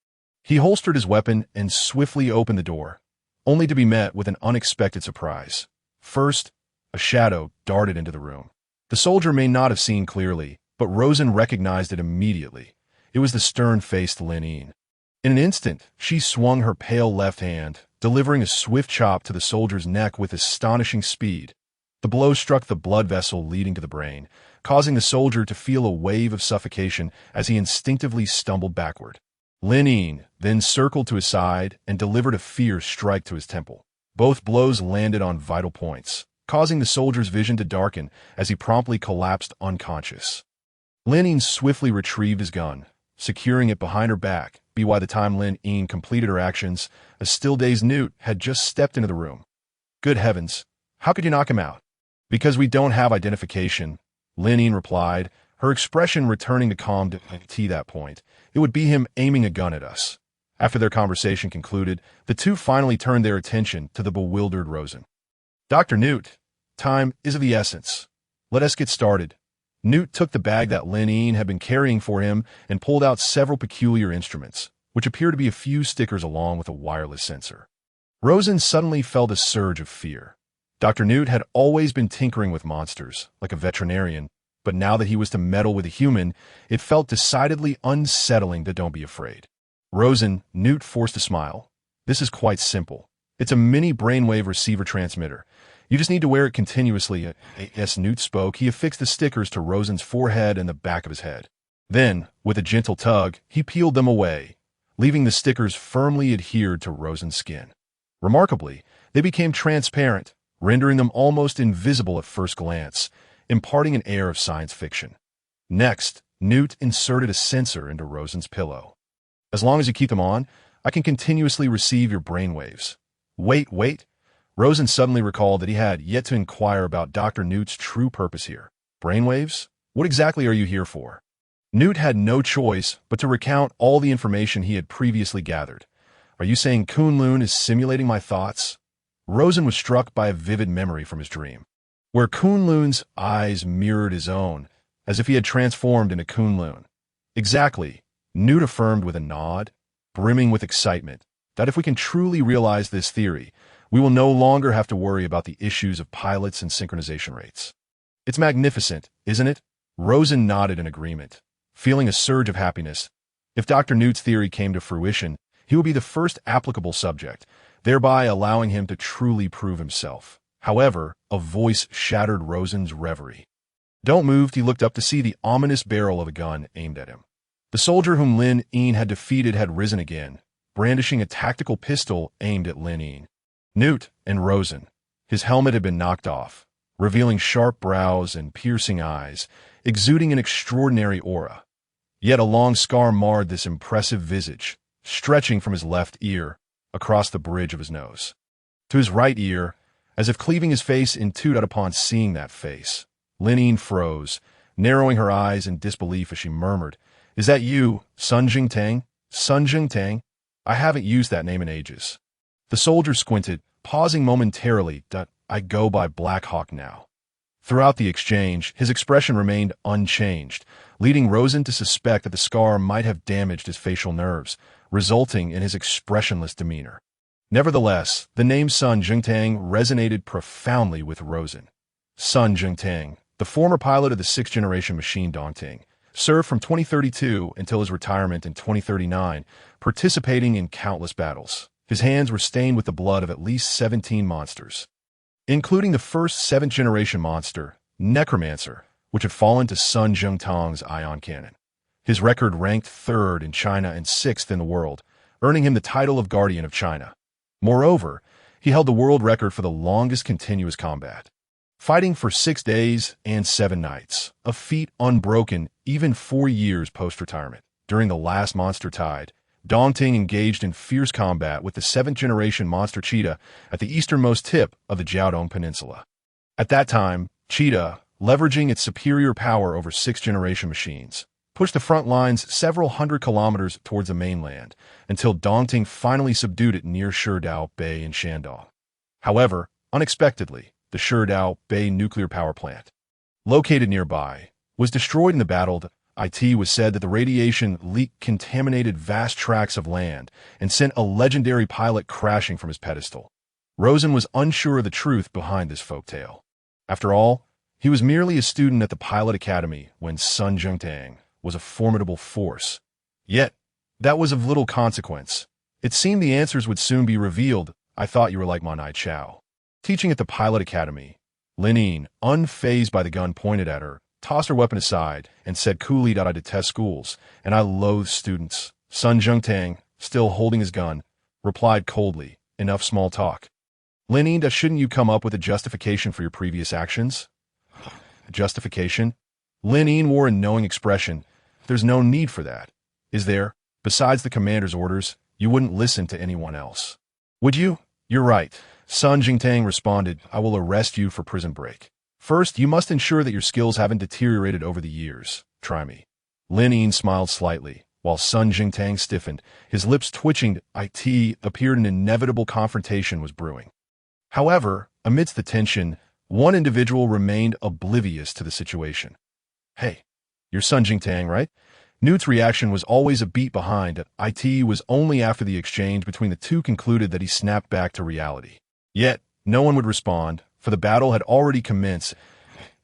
He holstered his weapon and swiftly opened the door, only to be met with an unexpected surprise. First, a shadow darted into the room. The soldier may not have seen clearly, but Rosen recognized it immediately. It was the stern-faced Lin Yin. In an instant, she swung her pale left hand, delivering a swift chop to the soldier's neck with astonishing speed. The blow struck the blood vessel leading to the brain, causing the soldier to feel a wave of suffocation as he instinctively stumbled backward. Lin Yin then circled to his side and delivered a fierce strike to his temple. Both blows landed on vital points, causing the soldier's vision to darken as he promptly collapsed unconscious. Lin Yin swiftly retrieved his gun, securing it behind her back. By the time Lin Yin completed her actions, a still-dazed Newt had just stepped into the room. "Good heavens, how could you knock him out?" "Because we don't have identification," Lin Yin replied, her expression returning to calm to that point. It would be him aiming a gun at us. After their conversation concluded, the two finally turned their attention to the bewildered Rosen. "Dr. Newt, time is of the essence. Let us get started." Newt took the bag that Lin Yin had been carrying for him and pulled out several peculiar instruments, which appeared to be a few stickers along with a wireless sensor. Rosen suddenly felt a surge of fear. Dr. Newt had always been tinkering with monsters, like a veterinarian, but now that he was to meddle with a human, it felt decidedly unsettling to don't be afraid. "Rosen," Newt forced a smile. "This is quite simple. It's a mini brainwave receiver transmitter. You just need to wear it continuously." As Newt spoke, he affixed the stickers to Rosen's forehead and the back of his head. Then, with a gentle tug, he peeled them away, leaving the stickers firmly adhered to Rosen's skin. Remarkably, they became transparent, rendering them almost invisible at first glance, imparting an air of science fiction. Next, Newt inserted a sensor into Rosen's pillow. "As long as you keep them on, I can continuously receive your brainwaves." Wait. Rosen suddenly recalled that he had yet to inquire about Dr. Newt's true purpose here. "Brainwaves? What exactly are you here for?" Newt had no choice but to recount all the information he had previously gathered. "Are you saying Kunlun is simulating my thoughts?" Rosen was struck by a vivid memory from his dream, where Kunlun's eyes mirrored his own, as if he had transformed into Kunlun. "Exactly," Newt affirmed with a nod, brimming with excitement, that if we can truly realize this theory, we will no longer have to worry about the issues of pilots and synchronization rates. "It's magnificent, isn't it?" Rosen nodded in agreement, feeling a surge of happiness. If Dr. Newt's theory came to fruition, he would be the first applicable subject, thereby allowing him to truly prove himself. However, a voice shattered Rosen's reverie. "Don't move." He looked up to see the ominous barrel of a gun aimed at him. The soldier whom Lin Yin had defeated had risen again, brandishing a tactical pistol aimed at Lin Yin. Newt and Rosen. His helmet had been knocked off, revealing sharp brows and piercing eyes, exuding an extraordinary aura. Yet a long scar marred this impressive visage, stretching from his left ear across the bridge of his nose to his right ear, as if cleaving his face in two. Upon seeing that face, Lin Yin froze, narrowing her eyes in disbelief as she murmured, "Is that you, Sun Jingtang? Sun Jingtang? I haven't used that name in ages." The soldier squinted, pausing momentarily. "I go by Black Hawk now." Throughout the exchange, his expression remained unchanged, leading Rosen to suspect that the scar might have damaged his facial nerves, resulting in his expressionless demeanor. Nevertheless, the name Sun Jingtang resonated profoundly with Rosen. Sun Jingtang, the former pilot of the sixth-generation machine Dongting, served from 2032 until his retirement in 2039, participating in countless battles. His hands were stained with the blood of at least 17 monsters, including the first seventh-generation monster, Necromancer, which had fallen to Sun Jingtang's ion cannon. His record ranked third in China and sixth in the world, earning him the title of Guardian of China. Moreover, he held the world record for the longest continuous combat, fighting for 6 days and 7 nights, a feat unbroken even 4 years post-retirement. During the last monster tide, Dongting engaged in fierce combat with the 7th-generation monster Cheetah at the easternmost tip of the Jiaodong Peninsula. At that time, Cheetah, leveraging its superior power over 6th-generation machines, pushed the front lines several hundred kilometers towards the mainland, until Dongting finally subdued it near Sherdao Bay in Shandong. However, unexpectedly, the Sherdao Bay nuclear power plant, located nearby, was destroyed in the battle. It was said that the radiation leak contaminated vast tracts of land and sent a legendary pilot crashing from his pedestal. Rosen was unsure of the truth behind this folktale. After all, he was merely a student at the pilot academy when Sun Zhongtang was a formidable force. Yet, that was of little consequence. It seemed the answers would soon be revealed. I thought you were like Ma Nai Chao. Teaching at the pilot academy, Lin Yin, unfazed by the gun pointed at her, tossed her weapon aside and said coolly that I detest schools, and I loathe students. Sun Zhongtang, still holding his gun, replied coldly, enough small talk. Lin Yin, shouldn't you come up with a justification for your previous actions? Justification? Lin Yin wore a knowing expression. There's no need for that. Is there? Besides the commander's orders, you wouldn't listen to anyone else. Would you? You're right. Sun Jingtang responded, I will arrest you for prison break. First, you must ensure that your skills haven't deteriorated over the years. Try me. Lin Yin smiled slightly, while Sun Jingtang stiffened, his lips twitching. It appeared an inevitable confrontation was brewing. However, amidst the tension, one individual remained oblivious to the situation. Hey, you're Sun Jingtang, right? Newt's reaction was always a beat behind. It was only after the exchange between the two concluded that he snapped back to reality. Yet, no one would respond, for the battle had already commenced.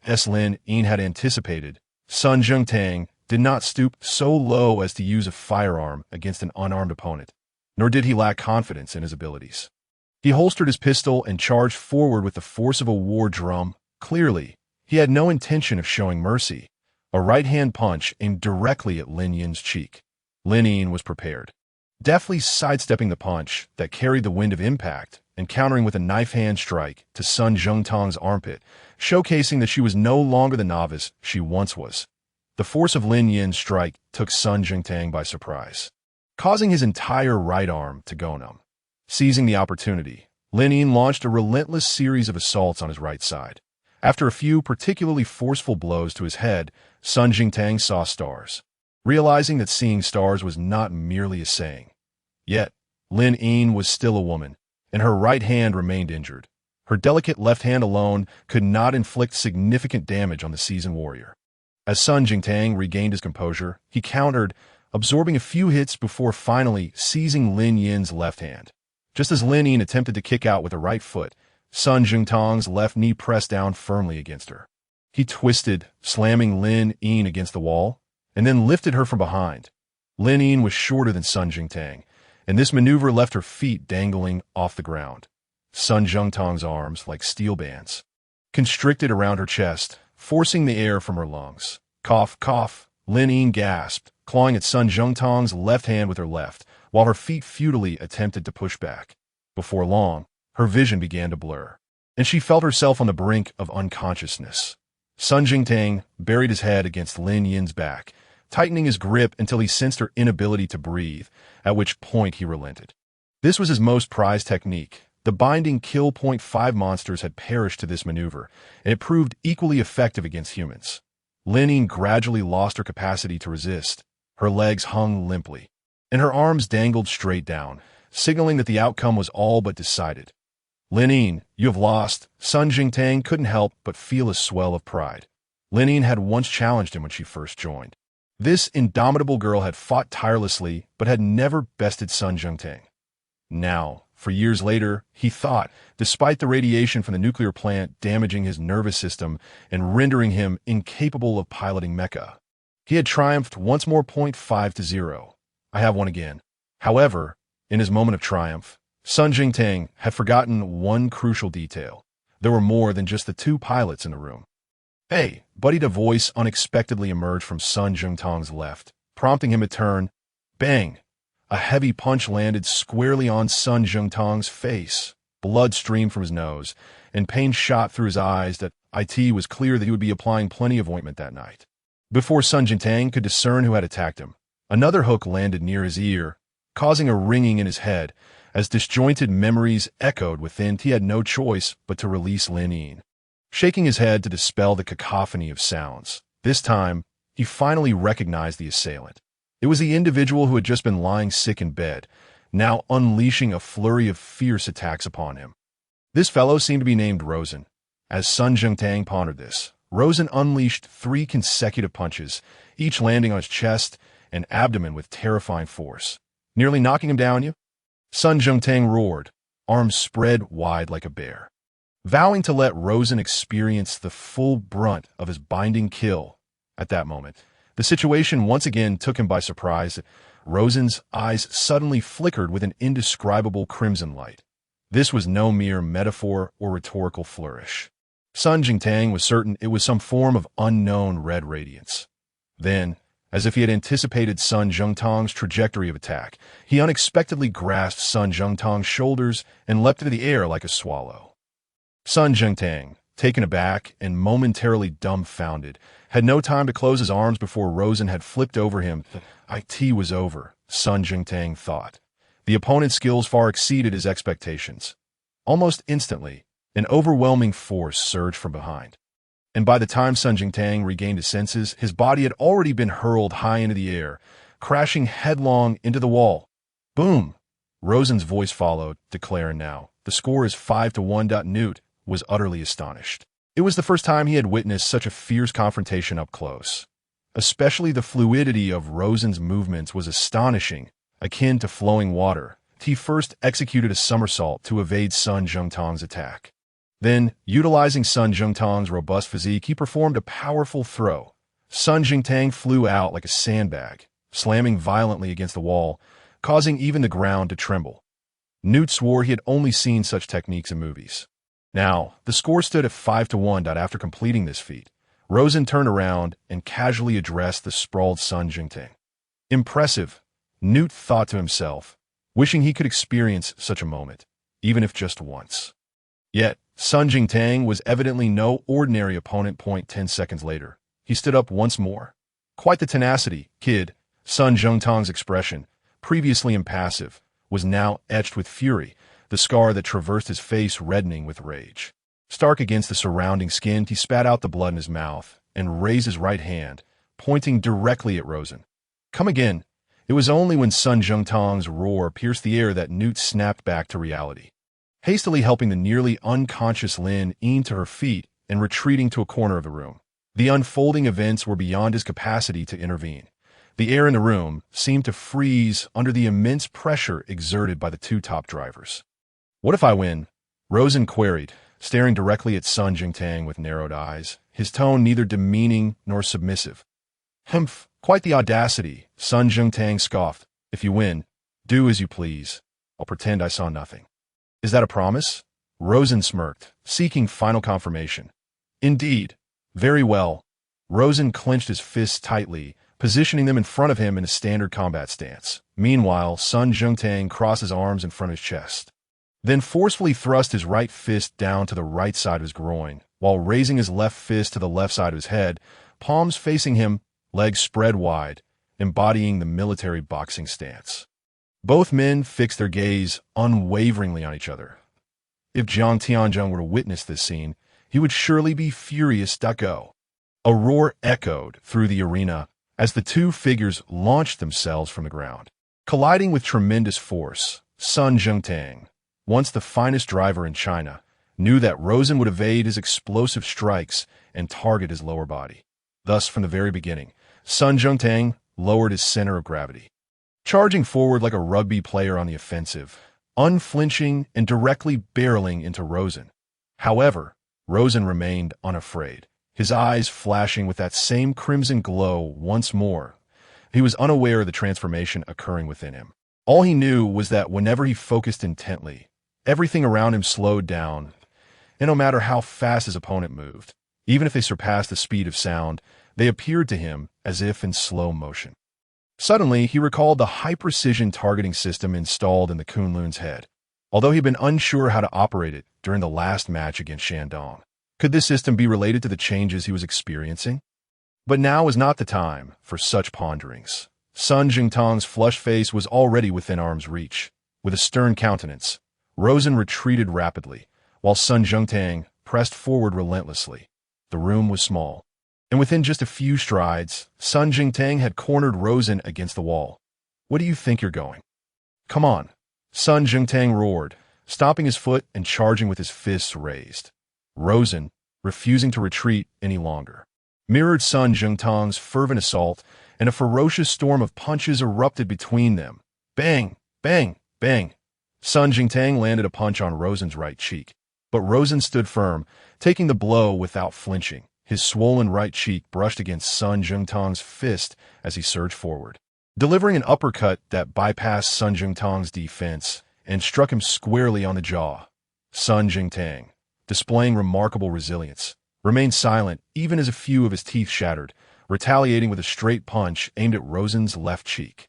As Lin Yin had anticipated, Sun Zhongtang did not stoop so low as to use a firearm against an unarmed opponent, nor did he lack confidence in his abilities. He holstered his pistol and charged forward with the force of a war drum. Clearly, he had no intention of showing mercy. A right-hand punch aimed directly at Lin Yin's cheek. Lin Yin was prepared, deftly sidestepping the punch that carried the wind of impact and countering with a knife-hand strike to Sun Zhongtang's armpit, showcasing that she was no longer the novice she once was. The force of Lin Yin's strike took Sun Zhongtang by surprise, causing his entire right arm to go numb. Seizing the opportunity, Lin Yin launched a relentless series of assaults on his right side. After a few particularly forceful blows to his head, Sun Jingtang saw stars, realizing that seeing stars was not merely a saying. Yet, Lin Yin was still a woman, and her right hand remained injured. Her delicate left hand alone could not inflict significant damage on the seasoned warrior. As Sun Jingtang regained his composure, he countered, absorbing a few hits before finally seizing Lin Yin's left hand. Just as Lin Yin attempted to kick out with the right foot, Sun Jingtang's left knee pressed down firmly against her. He twisted, slamming Lin Yin against the wall, and then lifted her from behind. Lin Yin was shorter than Sun Jingtang, and this maneuver left her feet dangling off the ground. Sun Jingtang's arms, like steel bands, constricted around her chest, forcing the air from her lungs. Cough, cough, Lin Yin gasped, clawing at Sun Jingtang's left hand with her left, while her feet futilely attempted to push back. Before long, her vision began to blur, and she felt herself on the brink of unconsciousness. Sun Jingtang buried his head against Lin Yin's back, tightening his grip until he sensed her inability to breathe, at which point he relented. This was his most prized technique. The binding kill point 5 monsters had perished to this maneuver, and it proved equally effective against humans. Lin Yin gradually lost her capacity to resist. Her legs hung limply, and her arms dangled straight down, signaling that the outcome was all but decided. Lin Yin, you have lost. Sun Jingtang couldn't help but feel a swell of pride. Lin Yin had once challenged him when she first joined. This indomitable girl had fought tirelessly, but had never bested Sun Jingtang. Now, for years later, he thought, despite the radiation from the nuclear plant damaging his nervous system and rendering him incapable of piloting mecha, he had triumphed once more. 5-0. I have won again. However, in his moment of triumph, Sun Jingtang had forgotten one crucial detail. There were more than just the two pilots in the room. Hey, buddy, a voice unexpectedly emerged from Sun Jingtang's left, prompting him to turn. Bang! A heavy punch landed squarely on Sun Jingtang's face. Blood streamed from his nose, and pain shot through his eyes. That it was clear that he would be applying plenty of ointment that night. Before Sun Jingtang could discern who had attacked him, another hook landed near his ear, causing a ringing in his head. As disjointed memories echoed within, he had no choice but to release Lin Yin, shaking his head to dispel the cacophony of sounds. This time, he finally recognized the assailant. It was the individual who had just been lying sick in bed, now unleashing a flurry of fierce attacks upon him. This fellow seemed to be named Rosen. As Sun Zhengtang pondered this, Rosen unleashed 3 consecutive punches, each landing on his chest and abdomen with terrifying force, nearly knocking him down. Sun Zhengtang roared, arms spread wide like a bear, vowing to let Rosen experience the full brunt of his binding kill. At that moment, the situation once again took him by surprise. Rosen's eyes suddenly flickered with an indescribable crimson light. This was no mere metaphor or rhetorical flourish. Sun Jingtang was certain it was some form of unknown red radiance. Then, as if he had anticipated Sun Zhengtang's trajectory of attack, he unexpectedly grasped Sun Zhengtang's shoulders and leapt into the air like a swallow. Sun Zhengtang, taken aback and momentarily dumbfounded, had no time to close his arms before Rosen had flipped over him. It was over, Sun Zhengtang thought. The opponent's skills far exceeded his expectations. Almost instantly, an overwhelming force surged from behind. And by the time Sun Jingtang regained his senses, his body had already been hurled high into the air, crashing headlong into the wall. Boom! Rosen's voice followed, declaring now, "The score is 5-1." Newt was utterly astonished. It was the first time he had witnessed such a fierce confrontation up close. Especially the fluidity of Rosen's movements was astonishing, akin to flowing water. He first executed a somersault to evade Sun Zhengtang's attack. Then, utilizing Sun Zhengtang's robust physique, he performed a powerful throw. Sun Jingtang flew out like a sandbag, slamming violently against the wall, causing even the ground to tremble. Newt swore he had only seen such techniques in movies. Now, the score stood at 5-1. After completing this feat, Rosen turned around and casually addressed the sprawled Sun Jingtang. Impressive, Newt thought to himself, wishing he could experience such a moment, even if just once. Yet, Sun Jingtang was evidently no ordinary opponent. 10 seconds later, he stood up once more. Quite the tenacity, kid. Sun Zhengtang's expression, previously impassive, was now etched with fury, the scar that traversed his face reddening with rage. Stark against the surrounding skin, he spat out the blood in his mouth and raised his right hand, pointing directly at Rosen. Come again. It was only when Sun Zhengtang's roar pierced the air that Newt snapped back to reality. Hastily helping the nearly unconscious Lin to her feet and retreating to a corner of the room. The unfolding events were beyond his capacity to intervene. The air in the room seemed to freeze under the immense pressure exerted by the 2 top drivers. What if I win? Rosen queried, staring directly at Sun Jingtang with narrowed eyes, his tone neither demeaning nor submissive. Humph, quite the audacity, Sun Jingtang scoffed. If you win, do as you please. I'll pretend I saw nothing. Is that a promise? Rosen smirked, seeking final confirmation. Indeed. Very well. Rosen clenched his fists tightly, positioning them in front of him in a standard combat stance. Meanwhile, Sun Jingtang crossed his arms in front of his chest, then forcefully thrust his right fist down to the right side of his groin, while raising his left fist to the left side of his head, palms facing him, legs spread wide, embodying the military boxing stance. Both men fixed their gaze unwaveringly on each other. If Jiang Tianzheng were to witness this scene, he would surely be furious. Go. A roar echoed through the arena as the 2 figures launched themselves from the ground. Colliding with tremendous force, Sun Zhengtang, once the finest driver in China, knew that Rosen would evade his explosive strikes and target his lower body. Thus, from the very beginning, Sun Zhengtang lowered his center of gravity, charging forward like a rugby player on the offensive, unflinching and directly barreling into Rosen. However, Rosen remained unafraid, his eyes flashing with that same crimson glow once more. He was unaware of the transformation occurring within him. All he knew was that whenever he focused intently, everything around him slowed down, and no matter how fast his opponent moved, even if they surpassed the speed of sound, they appeared to him as if in slow motion. Suddenly, he recalled the high-precision targeting system installed in the Kunlun's head, although he'd been unsure how to operate it during the last match against Shandong. Could this system be related to the changes he was experiencing? But now was not the time for such ponderings. Sun Jingtang's flushed face was already within arm's reach. With a stern countenance, Rosen retreated rapidly, while Sun Zhengtang pressed forward relentlessly. The room was small, and within just a few strides, Sun Jingtang had cornered Rosen against the wall. "What do you think you're going? Come on," Sun Jingtang roared, stomping his foot and charging with his fists raised. Rosen, refusing to retreat any longer, mirrored Sun Jingtang's fervent assault, and a ferocious storm of punches erupted between them. Bang! Bang! Bang! Sun Jingtang landed a punch on Rosen's right cheek, but Rosen stood firm, taking the blow without flinching. His swollen right cheek brushed against Sun Jingtang's fist as he surged forward, delivering an uppercut that bypassed Sun Jingtang's defense and struck him squarely on the jaw. Sun Jingtang, displaying remarkable resilience, remained silent even as a few of his teeth shattered, retaliating with a straight punch aimed at Rosen's left cheek.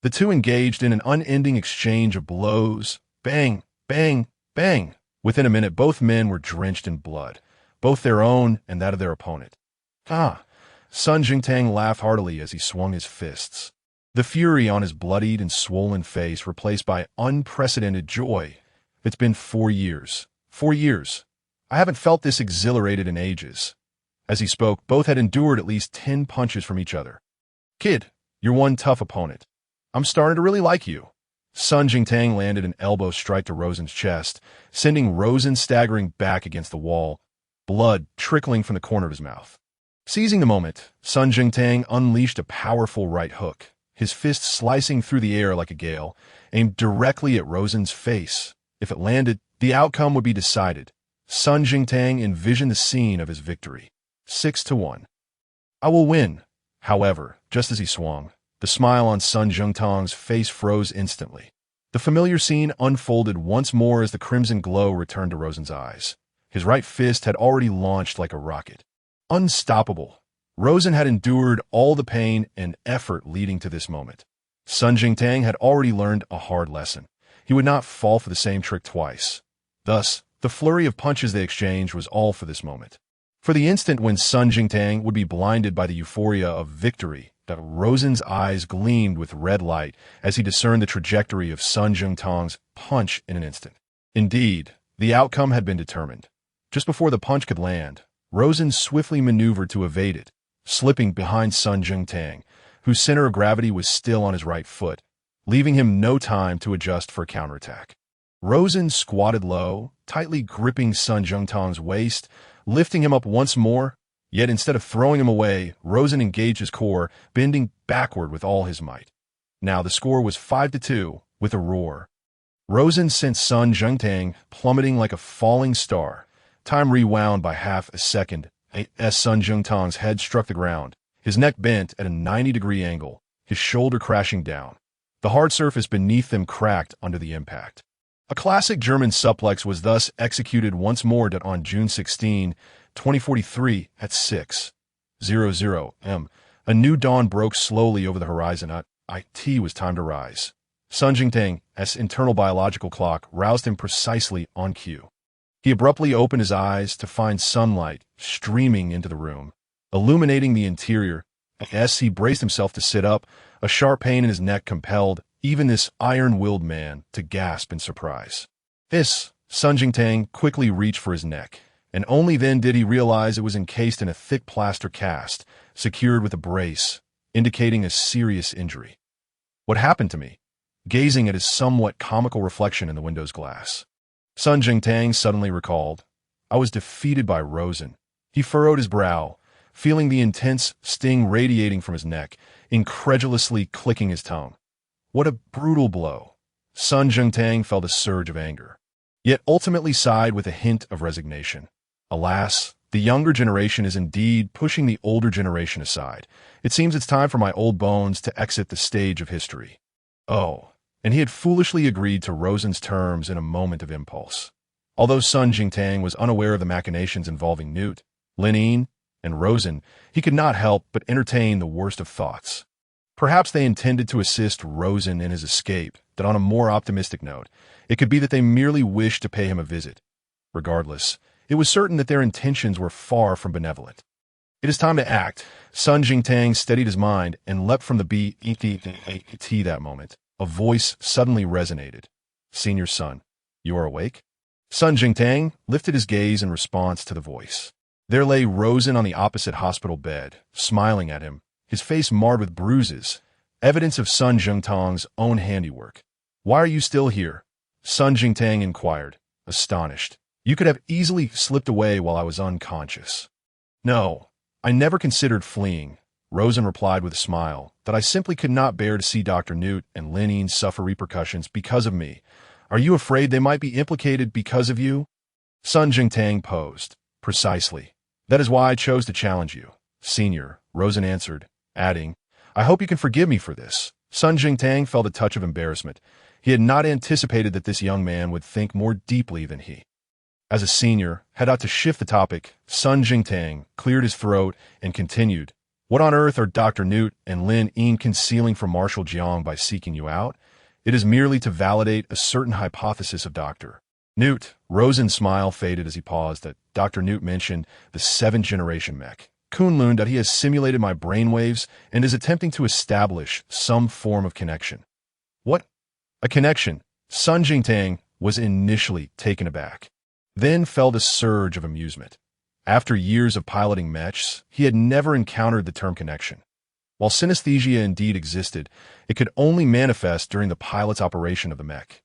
The two engaged in an unending exchange of blows. Bang! Bang! Bang! Within a minute, both men were drenched in blood, both their own and that of their opponent. "Ah!" Sun Jingtang laughed heartily as he swung his fists, the fury on his bloodied and swollen face replaced by unprecedented joy. "It's been 4 years. 4 years. I haven't felt this exhilarated in ages." As he spoke, both had endured at least 10 punches from each other. "Kid, you're one tough opponent. I'm starting to really like you." Sun Jingtang landed an elbow strike to Rosen's chest, sending Rosen staggering back against the wall, blood trickling from the corner of his mouth. Seizing the moment, Sun Jingtang unleashed a powerful right hook, his fist slicing through the air like a gale, aimed directly at Rosen's face. If it landed, the outcome would be decided. Sun Jingtang envisioned the scene of his victory. 6-1. "I will win." However, just as he swung, the smile on Sun Jingtang's face froze instantly. The familiar scene unfolded once more as the crimson glow returned to Rosen's eyes. His right fist had already launched like a rocket. Unstoppable, Rosen had endured all the pain and effort leading to this moment. Sun Jingtang had already learned a hard lesson. He would not fall for the same trick twice. Thus, the flurry of punches they exchanged was all for this moment. For the instant when Sun Jingtang would be blinded by the euphoria of victory, Rosen's eyes gleamed with red light as he discerned the trajectory of Sun Jingtang's punch in an instant. Indeed, the outcome had been determined. Just before the punch could land, Rosen swiftly maneuvered to evade it, slipping behind Sun Jingtang, whose center of gravity was still on his right foot, leaving him no time to adjust for a counterattack. Rosen squatted low, tightly gripping Sun Jingtang's waist, lifting him up once more. Yet instead of throwing him away, Rosen engaged his core, bending backward with all his might. Now the score was 5-2, with a roar. Rosen sent Sun Jingtang plummeting like a falling star. Time rewound by half a second as Sun Jingtang's head struck the ground, his neck bent at a 90-degree angle, his shoulder crashing down. The hard surface beneath them cracked under the impact. A classic German suplex was thus executed once more on June 16, 2043 at 6:00 m. A new dawn broke slowly over the horizon. It was time to rise. Sun Jingtang's internal biological clock roused him precisely on cue. He abruptly opened his eyes to find sunlight streaming into the room, illuminating the interior. As he braced himself to sit up, a sharp pain in his neck compelled even this iron-willed man to gasp in surprise. Sun Jingtang quickly reached for his neck, and only then did he realize it was encased in a thick plaster cast, secured with a brace, indicating a serious injury. "What happened to me?" Gazing at his somewhat comical reflection in the window's glass, Sun Jingtang suddenly recalled. "I was defeated by Rosen." He furrowed his brow, feeling the intense sting radiating from his neck, incredulously clicking his tongue. What a brutal blow. Sun Jingtang felt a surge of anger, yet ultimately sighed with a hint of resignation. Alas, the younger generation is indeed pushing the older generation aside. It seems it's time for my old bones to exit the stage of history. Oh, and he had foolishly agreed to Rosen's terms in a moment of impulse. Although Sun Jingtang was unaware of the machinations involving Newt, Linine, and Rosen, he could not help but entertain the worst of thoughts. Perhaps they intended to assist Rosen in his escape, that on a more optimistic note, it could be that they merely wished to pay him a visit. Regardless, it was certain that their intentions were far from benevolent. "It is time to act." Sun Jingtang steadied his mind and leapt from the BET that moment. A voice suddenly resonated. "Senior Sun, you are awake?" Sun Jingtang lifted his gaze in response to the voice. There lay Rosen on the opposite hospital bed, smiling at him, his face marred with bruises, evidence of Sun Jingtang's own handiwork. "Why are you still here?" Sun Jingtang inquired, astonished. "You could have easily slipped away while I was unconscious." "No, I never considered fleeing," Rosen replied with a smile, "that I simply could not bear to see Dr. Newt and Linine suffer repercussions because of me. Are you afraid they might be implicated because of you?" Sun Jingtang posed. "Precisely. That is why I chose to challenge you, Senior," Rosen answered, adding, "I hope you can forgive me for this." Sun Jingtang felt a touch of embarrassment. He had not anticipated that this young man would think more deeply than he. As a senior, had ought to shift the topic, Sun Jingtang cleared his throat and continued, "What on earth are Dr. Newt and Lin Yin concealing from Marshal Jiang by seeking you out? It is merely to validate a certain hypothesis of Dr. Newt." Rosen's smile faded as he paused. That Dr. Newt mentioned the seventh-generation mech. Kunlun, that he has simulated my brainwaves and is attempting to establish some form of connection. What? A connection? Sun Jingtang was initially taken aback, then felt a surge of amusement. After years of piloting mechs, he had never encountered the term connection. While synesthesia indeed existed, it could only manifest during the pilot's operation of the mech.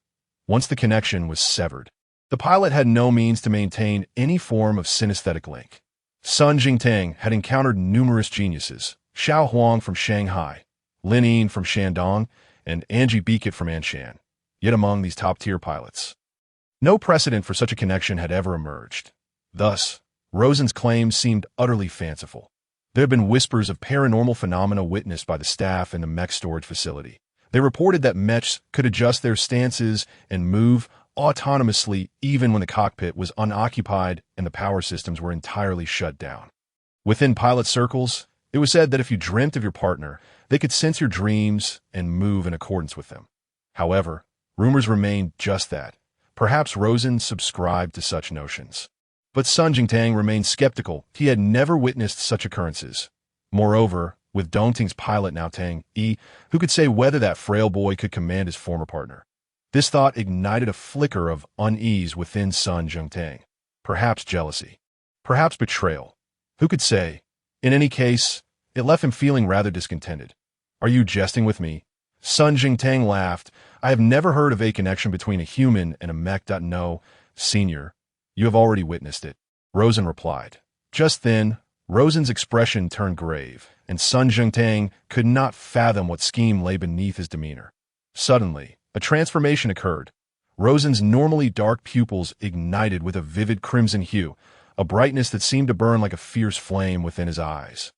Once the connection was severed, the pilot had no means to maintain any form of synesthetic link. Sun Jingtang had encountered numerous geniuses, Xiao Huang from Shanghai, Lin Yin from Shandong, and Raleigh Becket from Anshan. Yet among these top-tier pilots, no precedent for such a connection had ever emerged. Thus, Rosen's claims seemed utterly fanciful. There had been whispers of paranormal phenomena witnessed by the staff in the mech storage facility. They reported that mechs could adjust their stances and move autonomously even when the cockpit was unoccupied and the power systems were entirely shut down. Within pilot circles, it was said that if you dreamt of your partner, they could sense your dreams and move in accordance with them. However, rumors remained just that. Perhaps Rosen subscribed to such notions. But Sun Jingtang remained skeptical. He had never witnessed such occurrences. Moreover, with Dongting's pilot now Tang Yi, who could say whether that frail boy could command his former partner? This thought ignited a flicker of unease within Sun Jingtang. Perhaps jealousy. Perhaps betrayal. Who could say? In any case, it left him feeling rather discontented. "Are you jesting with me?" Sun Jingtang laughed. "I have never heard of a connection between a human and a mech. No, Senior. You have already witnessed it," Rosen replied. Just then, Rosen's expression turned grave, and Sun Jingtang could not fathom what scheme lay beneath his demeanor. Suddenly, a transformation occurred. Rosen's normally dark pupils ignited with a vivid crimson hue, a brightness that seemed to burn like a fierce flame within his eyes.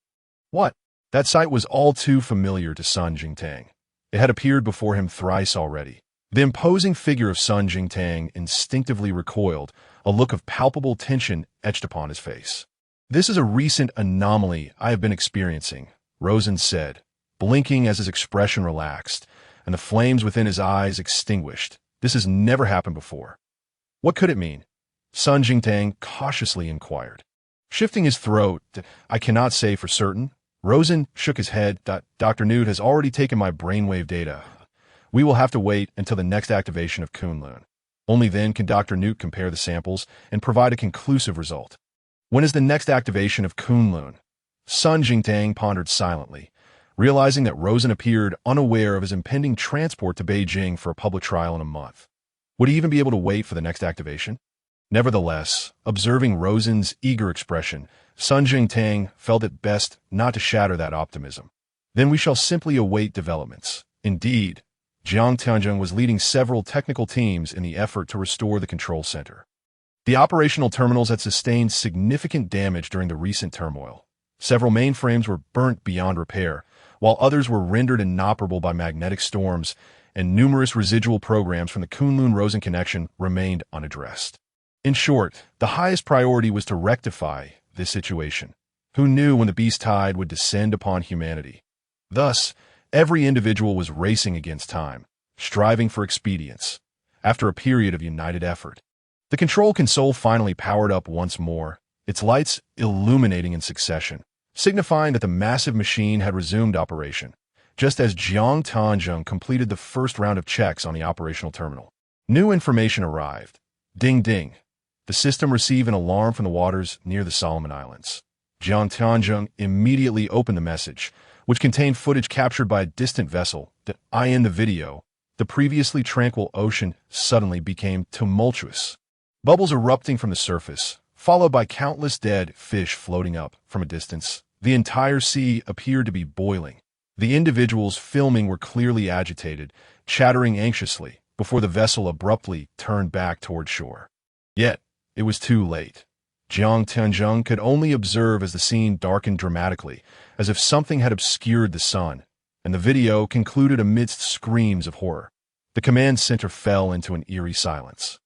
What? That sight was all too familiar to Sun Jingtang. It had appeared before him thrice already. The imposing figure of Sun Jingtang instinctively recoiled, a look of palpable tension etched upon his face. "This is a recent anomaly I have been experiencing," Rosen said, blinking as his expression relaxed, and the flames within his eyes extinguished. "This has never happened before." "What could it mean?" Sun Jingtang cautiously inquired. Shifting his throat, "I cannot say for certain." Rosen shook his head. "Dr. Newt has already taken my brainwave data. We will have to wait until the next activation of Kunlun. Only then can Dr. Newt compare the samples and provide a conclusive result." "When is the next activation of Kunlun?" Sun Jingtang pondered silently, realizing that Rosen appeared unaware of his impending transport to Beijing for a public trial in a month. Would he even be able to wait for the next activation? Nevertheless, observing Rosen's eager expression, Sun Jingtang felt it best not to shatter that optimism. "Then we shall simply await developments." Indeed, Jiang Tianzheng was leading several technical teams in the effort to restore the control center. The operational terminals had sustained significant damage during the recent turmoil. Several mainframes were burnt beyond repair, while others were rendered inoperable by magnetic storms, and numerous residual programs from the Kunlun-Rosen connection remained unaddressed. In short, the highest priority was to rectify this situation. Who knew when the beast tide would descend upon humanity? Thus, every individual was racing against time, striving for expedience. After a period of united effort, the control console finally powered up once more, its lights illuminating in succession, signifying that the massive machine had resumed operation, just as Jiang Tianzheng completed the first round of checks on the operational terminal. New information arrived. Ding ding. The system received an alarm from the waters near the Solomon Islands. Jiang Tianzheng immediately opened the message, which contained footage captured by a distant vessel. In the video, the previously tranquil ocean suddenly became tumultuous. Bubbles erupting from the surface, followed by countless dead fish floating up from a distance. The entire sea appeared to be boiling. The individuals filming were clearly agitated, chattering anxiously, before the vessel abruptly turned back toward shore. Yet, it was too late. Jiang Tianzheng could only observe as the scene darkened dramatically, as if something had obscured the sun, and the video concluded amidst screams of horror. The command center fell into an eerie silence.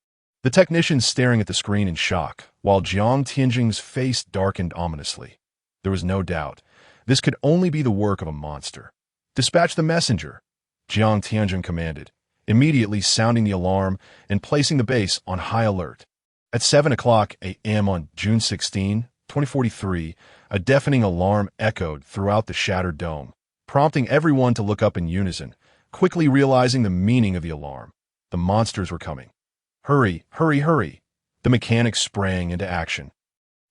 The technicians staring at the screen in shock, while Jiang Tianzheng's face darkened ominously. There was no doubt. This could only be the work of a monster. "Dispatch the messenger," Jiang Tianzheng commanded, immediately sounding the alarm and placing the base on high alert. At 7 a.m. on June 16, 2043, a deafening alarm echoed throughout the shattered dome, prompting everyone to look up in unison, quickly realizing the meaning of the alarm. The monsters were coming. "Hurry, hurry, hurry!" The mechanics sprang into action.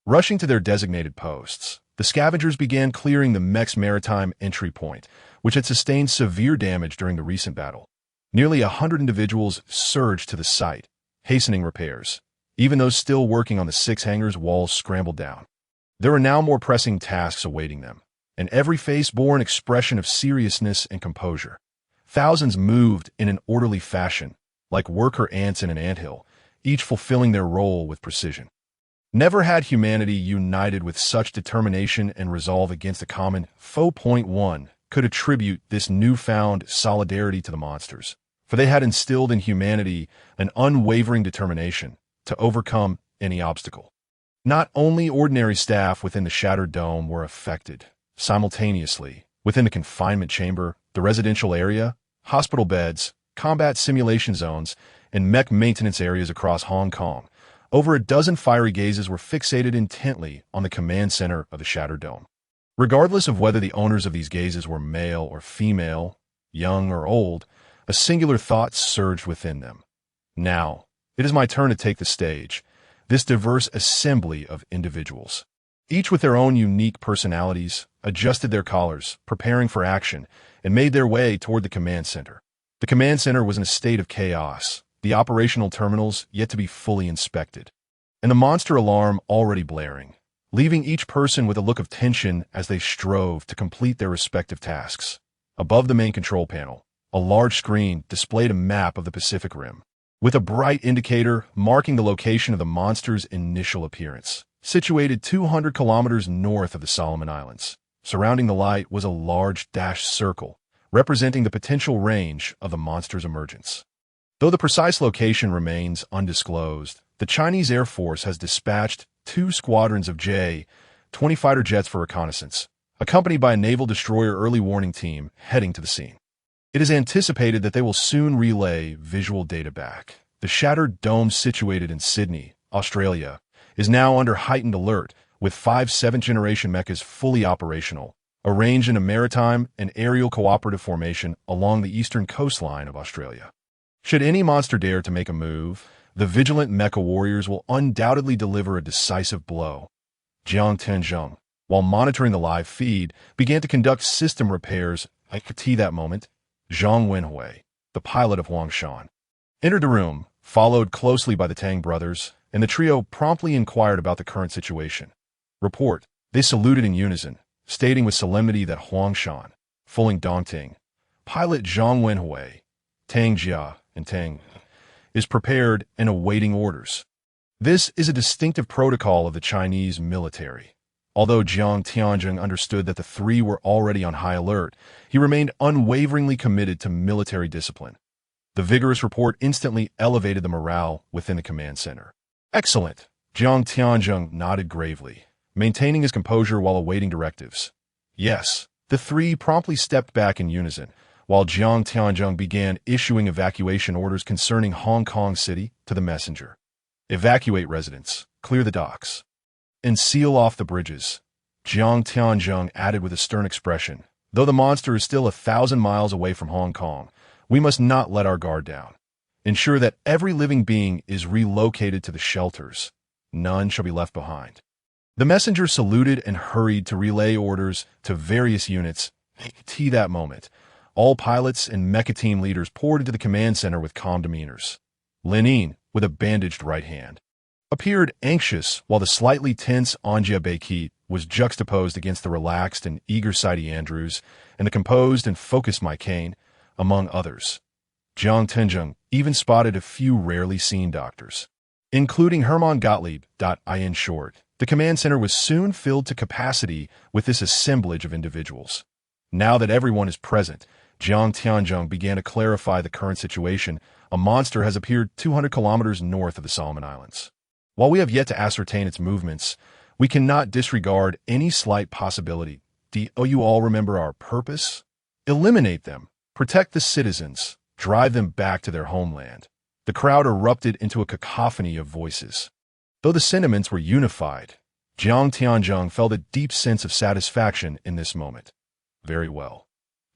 Rushing to their designated posts, the scavengers began clearing the mech's maritime entry point, which had sustained severe damage during the recent battle. Nearly 100 individuals surged to the site, hastening repairs. Even those still working on the 6 hangars' walls scrambled down. There were now more pressing tasks awaiting them, and every face bore an expression of seriousness and composure. Thousands moved in an orderly fashion, like worker ants in an anthill, each fulfilling their role with precision. Never had humanity united with such determination and resolve against a common foe. 1 could attribute this newfound solidarity to the monsters, for they had instilled in humanity an unwavering determination to overcome any obstacle. Not only ordinary staff within the shattered dome were affected. Simultaneously, within the confinement chamber, the residential area, hospital beds, combat simulation zones, and mech maintenance areas across Hong Kong, over a dozen fiery gazes were fixated intently on the command center of the shattered dome. Regardless of whether the owners of these gazes were male or female, young or old, a singular thought surged within them. Now, it is my turn to take the stage, this diverse assembly of individuals. Each with their own unique personalities, adjusted their collars, preparing for action, and made their way toward the command center. The command center was in a state of chaos, the operational terminals yet to be fully inspected, and the monster alarm already blaring, leaving each person with a look of tension as they strove to complete their respective tasks. Above the main control panel, a large screen displayed a map of the Pacific Rim, with a bright indicator marking the location of the monster's initial appearance. Situated 200 kilometers north of the Solomon Islands, surrounding the light was a large dashed circle, representing the potential range of the monster's emergence. Though the precise location remains undisclosed, the Chinese Air Force has dispatched 2 squadrons of J-20 fighter jets for reconnaissance, accompanied by a naval destroyer early warning team heading to the scene. It is anticipated that they will soon relay visual data back. The shattered dome situated in Sydney, Australia, is now under heightened alert, with 5 7th-generation mechas fully operational, arranged in a maritime and aerial cooperative formation along the eastern coastline of Australia. Should any monster dare to make a move, the vigilant mecha warriors will undoubtedly deliver a decisive blow. Jiang Tianzheng, while monitoring the live feed, began to conduct system repairs. At that moment, Zhang Wenhui, the pilot of Huangshan, entered the room, followed closely by the Tang brothers, and the trio promptly inquired about the current situation. Report. They saluted in unison, stating with solemnity that Huangshan, Fuling Dongting, pilot Zhang Wenhui, Tang Jia, and Tang, is prepared and awaiting orders. This is a distinctive protocol of the Chinese military. Although Jiang Tianzheng understood that the 3 were already on high alert, he remained unwaveringly committed to military discipline. The vigorous report instantly elevated the morale within the command center. Excellent. Jiang Tianzheng nodded gravely, maintaining his composure while awaiting directives. Yes. The 3 promptly stepped back in unison, while Jiang Tianzheng began issuing evacuation orders concerning Hong Kong City to the messenger. Evacuate residents, clear the docks, and seal off the bridges. Jiang Tianzheng added with a stern expression, though the monster is still 1,000 miles away from Hong Kong, we must not let our guard down. Ensure that every living being is relocated to the shelters. None shall be left behind. The messenger saluted and hurried to relay orders to various units. That moment, all pilots and mecha team leaders poured into the command center with calm demeanors. Lenine, with a bandaged right hand, appeared anxious, while the slightly tense Raleigh Becket was juxtaposed against the relaxed and eager Sidey Andrews and the composed and focused Mike Kane, among others. Jiang Tianzheng even spotted a few rarely seen doctors, including Hermann Gottlieb. In short, the command center was soon filled to capacity with this assemblage of individuals. Now that everyone is present, Jiang Tianzheng began to clarify the current situation. A monster has appeared 200 kilometers north of the Solomon Islands. While we have yet to ascertain its movements, we cannot disregard any slight possibility. Do you all remember our purpose? Eliminate them, protect the citizens, drive them back to their homeland. The crowd erupted into a cacophony of voices. Though the sentiments were unified, Jiang Tianzheng felt a deep sense of satisfaction in this moment. Very well.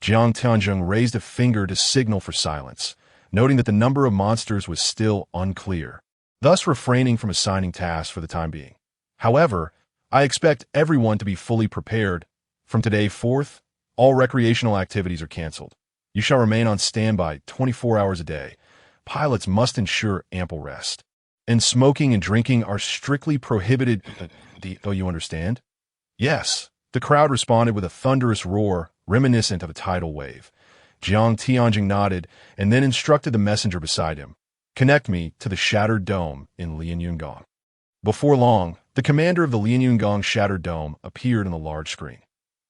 Jiang Tianzheng raised a finger to signal for silence, noting that the number of monsters was still unclear, thus refraining from assigning tasks for the time being. However, I expect everyone to be fully prepared. From today forth, all recreational activities are canceled. You shall remain on standby 24 hours a day. Pilots must ensure ample rest. And smoking and drinking are strictly prohibited. Do you understand? Yes. The crowd responded with a thunderous roar, reminiscent of a tidal wave. Jiang Tianjing nodded and then instructed the messenger beside him. Connect me to the Shattered Dome in Lianyungang. Before long, the commander of the Lianyungang Shattered Dome appeared on the large screen.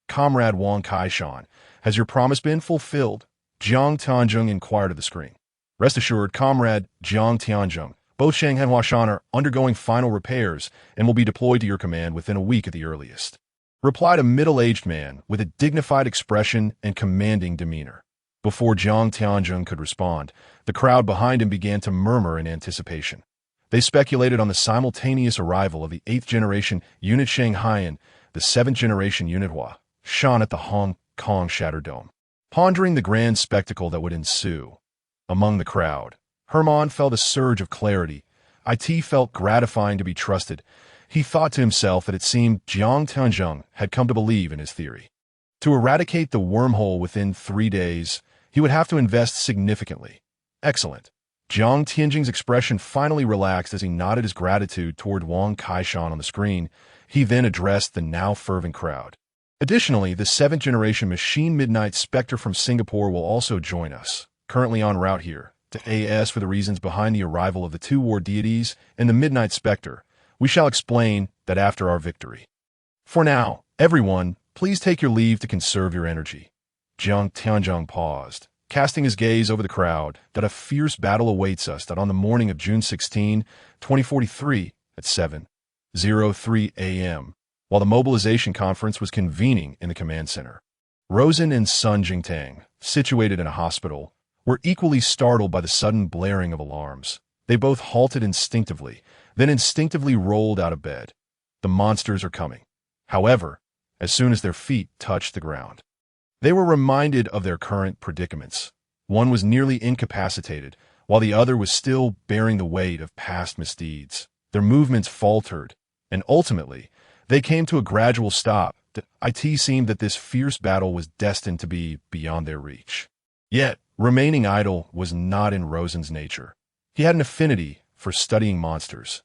Comrade Wang Kaishan, has your promise been fulfilled? Jiang Tianzheng inquired of the screen. Rest assured, Comrade Jiang Tianzheng, both Shanghai and Huashan are undergoing final repairs and will be deployed to your command within a week at the earliest, replied a middle-aged man with a dignified expression and commanding demeanor. Before Jiang Tianzheng could respond, the crowd behind him began to murmur in anticipation. They speculated on the simultaneous arrival of the 8th-generation Unit Shanghaian, the 7th-generation Unit Huashan at the Hong Kong Shattered Dome, pondering the grand spectacle that would ensue. Among the crowd, Hermann felt a surge of clarity. It felt gratifying to be trusted. He thought to himself that it seemed Jiang Tianzheng had come to believe in his theory. To eradicate the wormhole within 3 days, he would have to invest significantly. Excellent. Jiang Tianjing's expression finally relaxed as he nodded his gratitude toward Wang Kaishan on the screen. He then addressed the now fervent crowd. Additionally, the 7th-generation Machine Midnight Spectre from Singapore will also join us, currently en route here, to AS for the reasons behind the arrival of the 2 war deities and the Midnight Spectre. We shall explain that after our victory. For now, everyone, please take your leave to conserve your energy. Jiang Tianzheng paused, casting his gaze over the crowd, that a fierce battle awaits us that on the morning of June 16, 2043, at 7:03 a.m., while the mobilization conference was convening in the command center. Rosen and Sun Jingtang, situated in a hospital, were equally startled by the sudden blaring of alarms. They both halted instinctively, then instinctively rolled out of bed. The monsters are coming. However, as soon as their feet touched the ground, they were reminded of their current predicaments. One was nearly incapacitated, while the other was still bearing the weight of past misdeeds. Their movements faltered, and ultimately, they came to a gradual stop. It seemed that this fierce battle was destined to be beyond their reach. Yet, remaining idle was not in Rosen's nature. He had an affinity for studying monsters.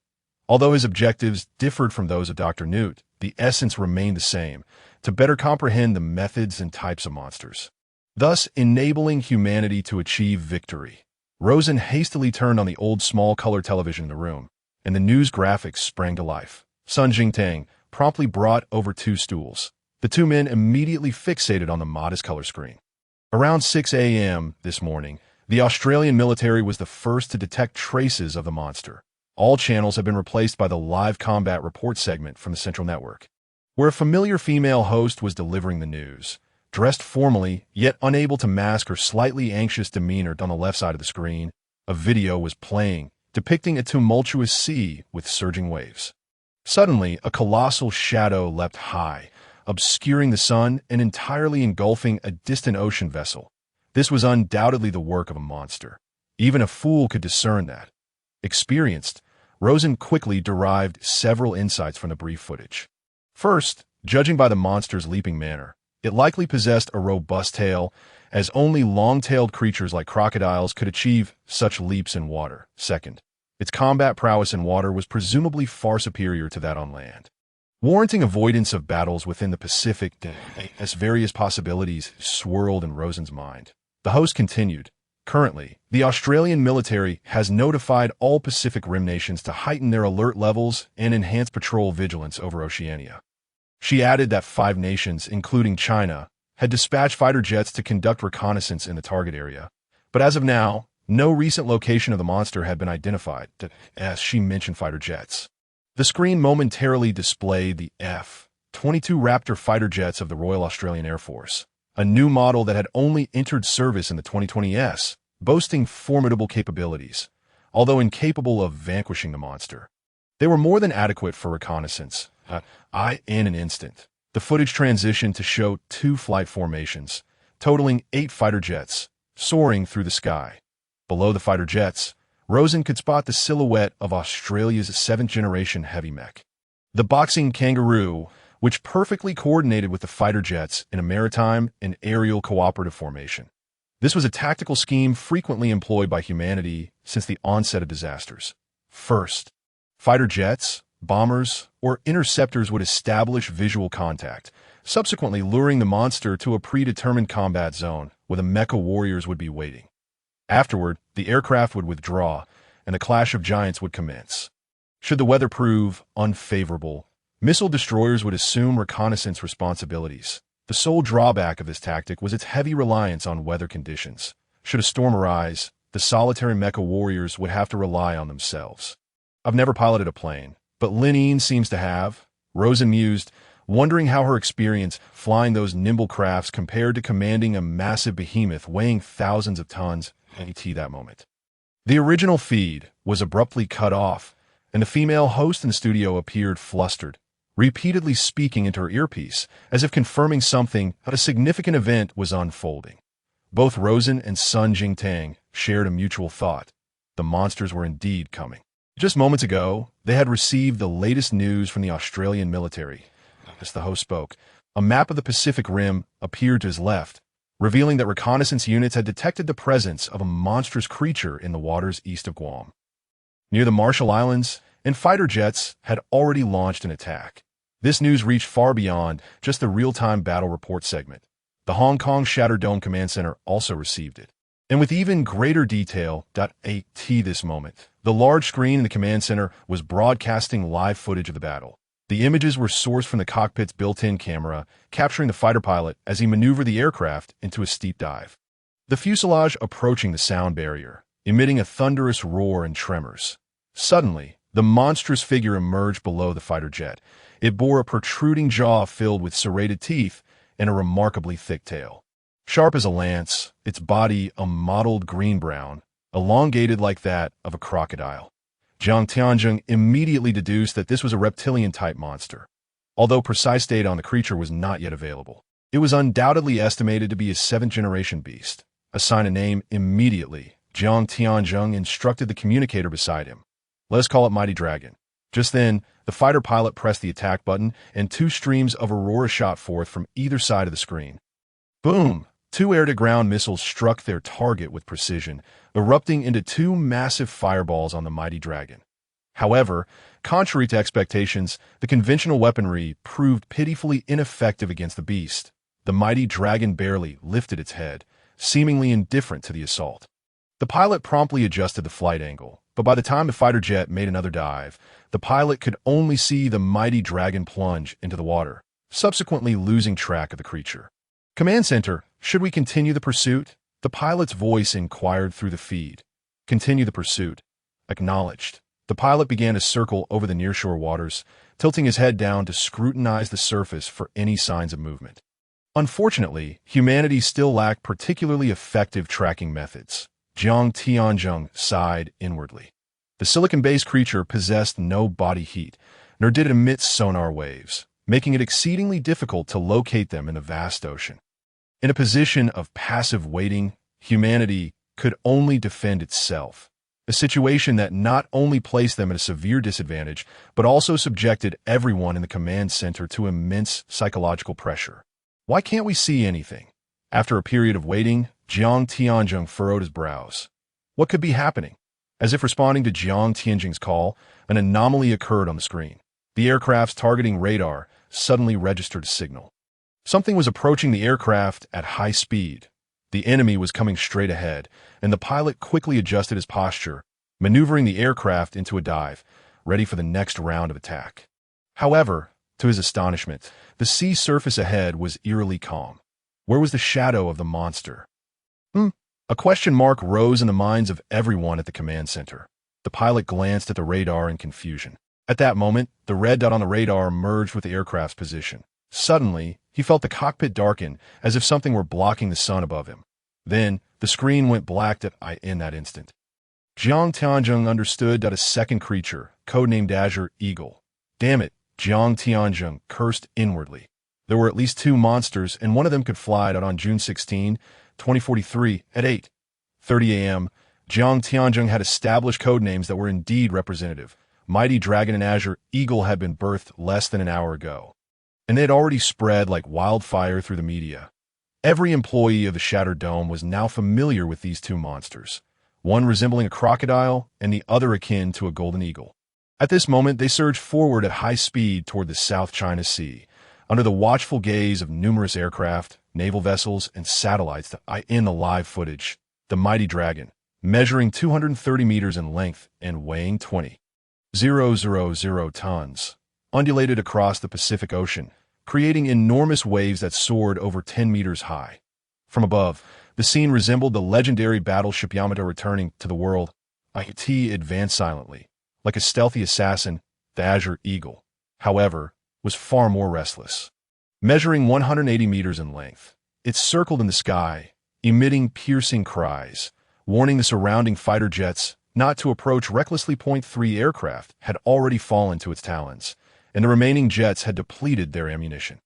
Although his objectives differed from those of Dr. Newt, the essence remained the same, to better comprehend the methods and types of monsters, thus enabling humanity to achieve victory. Rosen hastily turned on the old small-color television in the room, and the news graphics sprang to life. Sun Jingtang promptly brought over 2 stools. The 2 men immediately fixated on the modest color screen. Around 6 a.m. this morning, the Australian military was the first to detect traces of the monster. All channels have been replaced by the live combat report segment from the central network, where a familiar female host was delivering the news. Dressed formally, yet unable to mask her slightly anxious demeanor on the left side of the screen, a video was playing, depicting a tumultuous sea with surging waves. Suddenly, a colossal shadow leapt high, obscuring the sun and entirely engulfing a distant ocean vessel. This was undoubtedly the work of a monster. Even a fool could discern that. Experienced, Rosen quickly derived several insights from the brief footage. First, judging by the monster's leaping manner, it likely possessed a robust tail, as only long-tailed creatures like crocodiles could achieve such leaps in water. Second, its combat prowess in water was presumably far superior to that on land, warranting avoidance of battles within the Pacific as various possibilities swirled in Rosen's mind. The host continued, "Currently, the Australian military has notified all Pacific Rim nations to heighten their alert levels and enhance patrol vigilance over Oceania." She added that 5 nations, including China, had dispatched fighter jets to conduct reconnaissance in the target area. But as of now, no recent location of the monster had been identified, as she mentioned fighter jets. The screen momentarily displayed the F-22 Raptor fighter jets of the Royal Australian Air Force, a new model that had only entered service in the 2020s, boasting formidable capabilities, although incapable of vanquishing the monster. They were more than adequate for reconnaissance. In an instant, the footage transitioned to show 2 flight formations, totaling 8 fighter jets, soaring through the sky. Below the fighter jets, Rosen could spot the silhouette of Australia's 7th-generation heavy mech, the Boxing Kangaroo, which perfectly coordinated with the fighter jets in a maritime and aerial cooperative formation. This was a tactical scheme frequently employed by humanity since the onset of disasters. First, fighter jets, bombers, or interceptors would establish visual contact, subsequently luring the monster to a predetermined combat zone where the mecha warriors would be waiting. Afterward, the aircraft would withdraw, and the clash of giants would commence. Should the weather prove unfavorable, missile destroyers would assume reconnaissance responsibilities. The sole drawback of this tactic was its heavy reliance on weather conditions. Should a storm arise, the solitary mecha warriors would have to rely on themselves. "I've never piloted a plane, but Linene seems to have," Rosen mused, wondering how her experience flying those nimble crafts compared to commanding a massive behemoth weighing thousands of tons at that moment. The original feed was abruptly cut off, and the female host in the studio appeared flustered, repeatedly speaking into her earpiece, as if confirming something that a significant event was unfolding. Both Rosen and Sun Jingtang shared a mutual thought. The monsters were indeed coming. Just moments ago, they had received the latest news from the Australian military. As the host spoke, a map of the Pacific Rim appeared to his left, revealing that reconnaissance units had detected the presence of a monstrous creature in the waters east of Guam. Near the Marshall Islands, and fighter jets had already launched an attack. This news reached far beyond just the real-time battle report segment. The Hong Kong Shattered Dome Command Center also received it. And with even greater detail, this moment, the large screen in the command center was broadcasting live footage of the battle. The images were sourced from the cockpit's built-in camera, capturing the fighter pilot as he maneuvered the aircraft into a steep dive. The fuselage approaching the sound barrier, emitting a thunderous roar and tremors. Suddenly, the monstrous figure emerged below the fighter jet. It bore a protruding jaw filled with serrated teeth and a remarkably thick tail. Sharp as a lance, its body a mottled green-brown, elongated like that of a crocodile. Jiang Tianzheng immediately deduced that this was a reptilian-type monster. Although precise data on the creature was not yet available, it was undoubtedly estimated to be a 7th-generation beast. Assign a name immediately, Jiang Tianzheng instructed the communicator beside him. "Let us call it Mighty Dragon." Just then, the fighter pilot pressed the attack button, and 2 streams of aurora shot forth from either side of the screen. Boom! 2 air-to-ground missiles struck their target with precision, erupting into 2 massive fireballs on the Mighty Dragon. However, contrary to expectations, the conventional weaponry proved pitifully ineffective against the beast. The Mighty Dragon barely lifted its head, seemingly indifferent to the assault. The pilot promptly adjusted the flight angle, but by the time the fighter jet made another dive, the pilot could only see the Mighty Dragon plunge into the water, subsequently losing track of the creature. "Command Center, should we continue the pursuit?" The pilot's voice inquired through the feed. "Continue the pursuit." Acknowledged. The pilot began to circle over the nearshore waters, tilting his head down to scrutinize the surface for any signs of movement. Unfortunately, humanity still lacked particularly effective tracking methods. Jiang Tianzheng sighed inwardly. The silicon-based creature possessed no body heat, nor did it emit sonar waves, making it exceedingly difficult to locate them in the vast ocean. In a position of passive waiting, humanity could only defend itself. A situation that not only placed them at a severe disadvantage, but also subjected everyone in the command center to immense psychological pressure. Why can't we see anything? After a period of waiting, Jiang Tianzheng furrowed his brows. What could be happening? As if responding to Jiang Tianzheng's call, an anomaly occurred on the screen. The aircraft's targeting radar suddenly registered a signal. Something was approaching the aircraft at high speed. The enemy was coming straight ahead, and the pilot quickly adjusted his posture, maneuvering the aircraft into a dive, ready for the next round of attack. However, to his astonishment, the sea surface ahead was eerily calm. Where was the shadow of the monster? A question mark rose in the minds of everyone at the command center. The pilot glanced at the radar in confusion. At that moment, the red dot on the radar merged with the aircraft's position. Suddenly, he felt the cockpit darken as if something were blocking the sun above him. Then, the screen went black in that instant. Jiang Tianzheng understood that a second creature, codenamed Azure Eagle. Damn it, Jiang Tianzheng cursed inwardly. There were at least two monsters, and one of them could fly out on June 16, 2043, at 8:30 a.m. Jiang Tianzheng had established codenames that were indeed representative. Mighty Dragon and Azure Eagle had been birthed less than an hour ago, and they had already spread like wildfire through the media. Every employee of the Shattered Dome was now familiar with these two monsters, one resembling a crocodile and the other akin to a golden eagle. At this moment, they surged forward at high speed toward the South China Sea, under the watchful gaze of numerous aircraft, naval vessels, and satellites in the live footage. The Mighty Dragon, measuring 230 meters in length and weighing 20,000 tons, undulated across the Pacific Ocean, creating enormous waves that soared over 10 meters high. From above, the scene resembled the legendary battleship Yamato returning to the world. It advanced silently. Like a stealthy assassin, the Azure Eagle, however, was far more restless. Measuring 180 meters in length, it circled in the sky, emitting piercing cries, warning the surrounding fighter jets not to approach recklessly. .3 aircraft had already fallen to its talons, and the remaining jets had depleted their ammunition.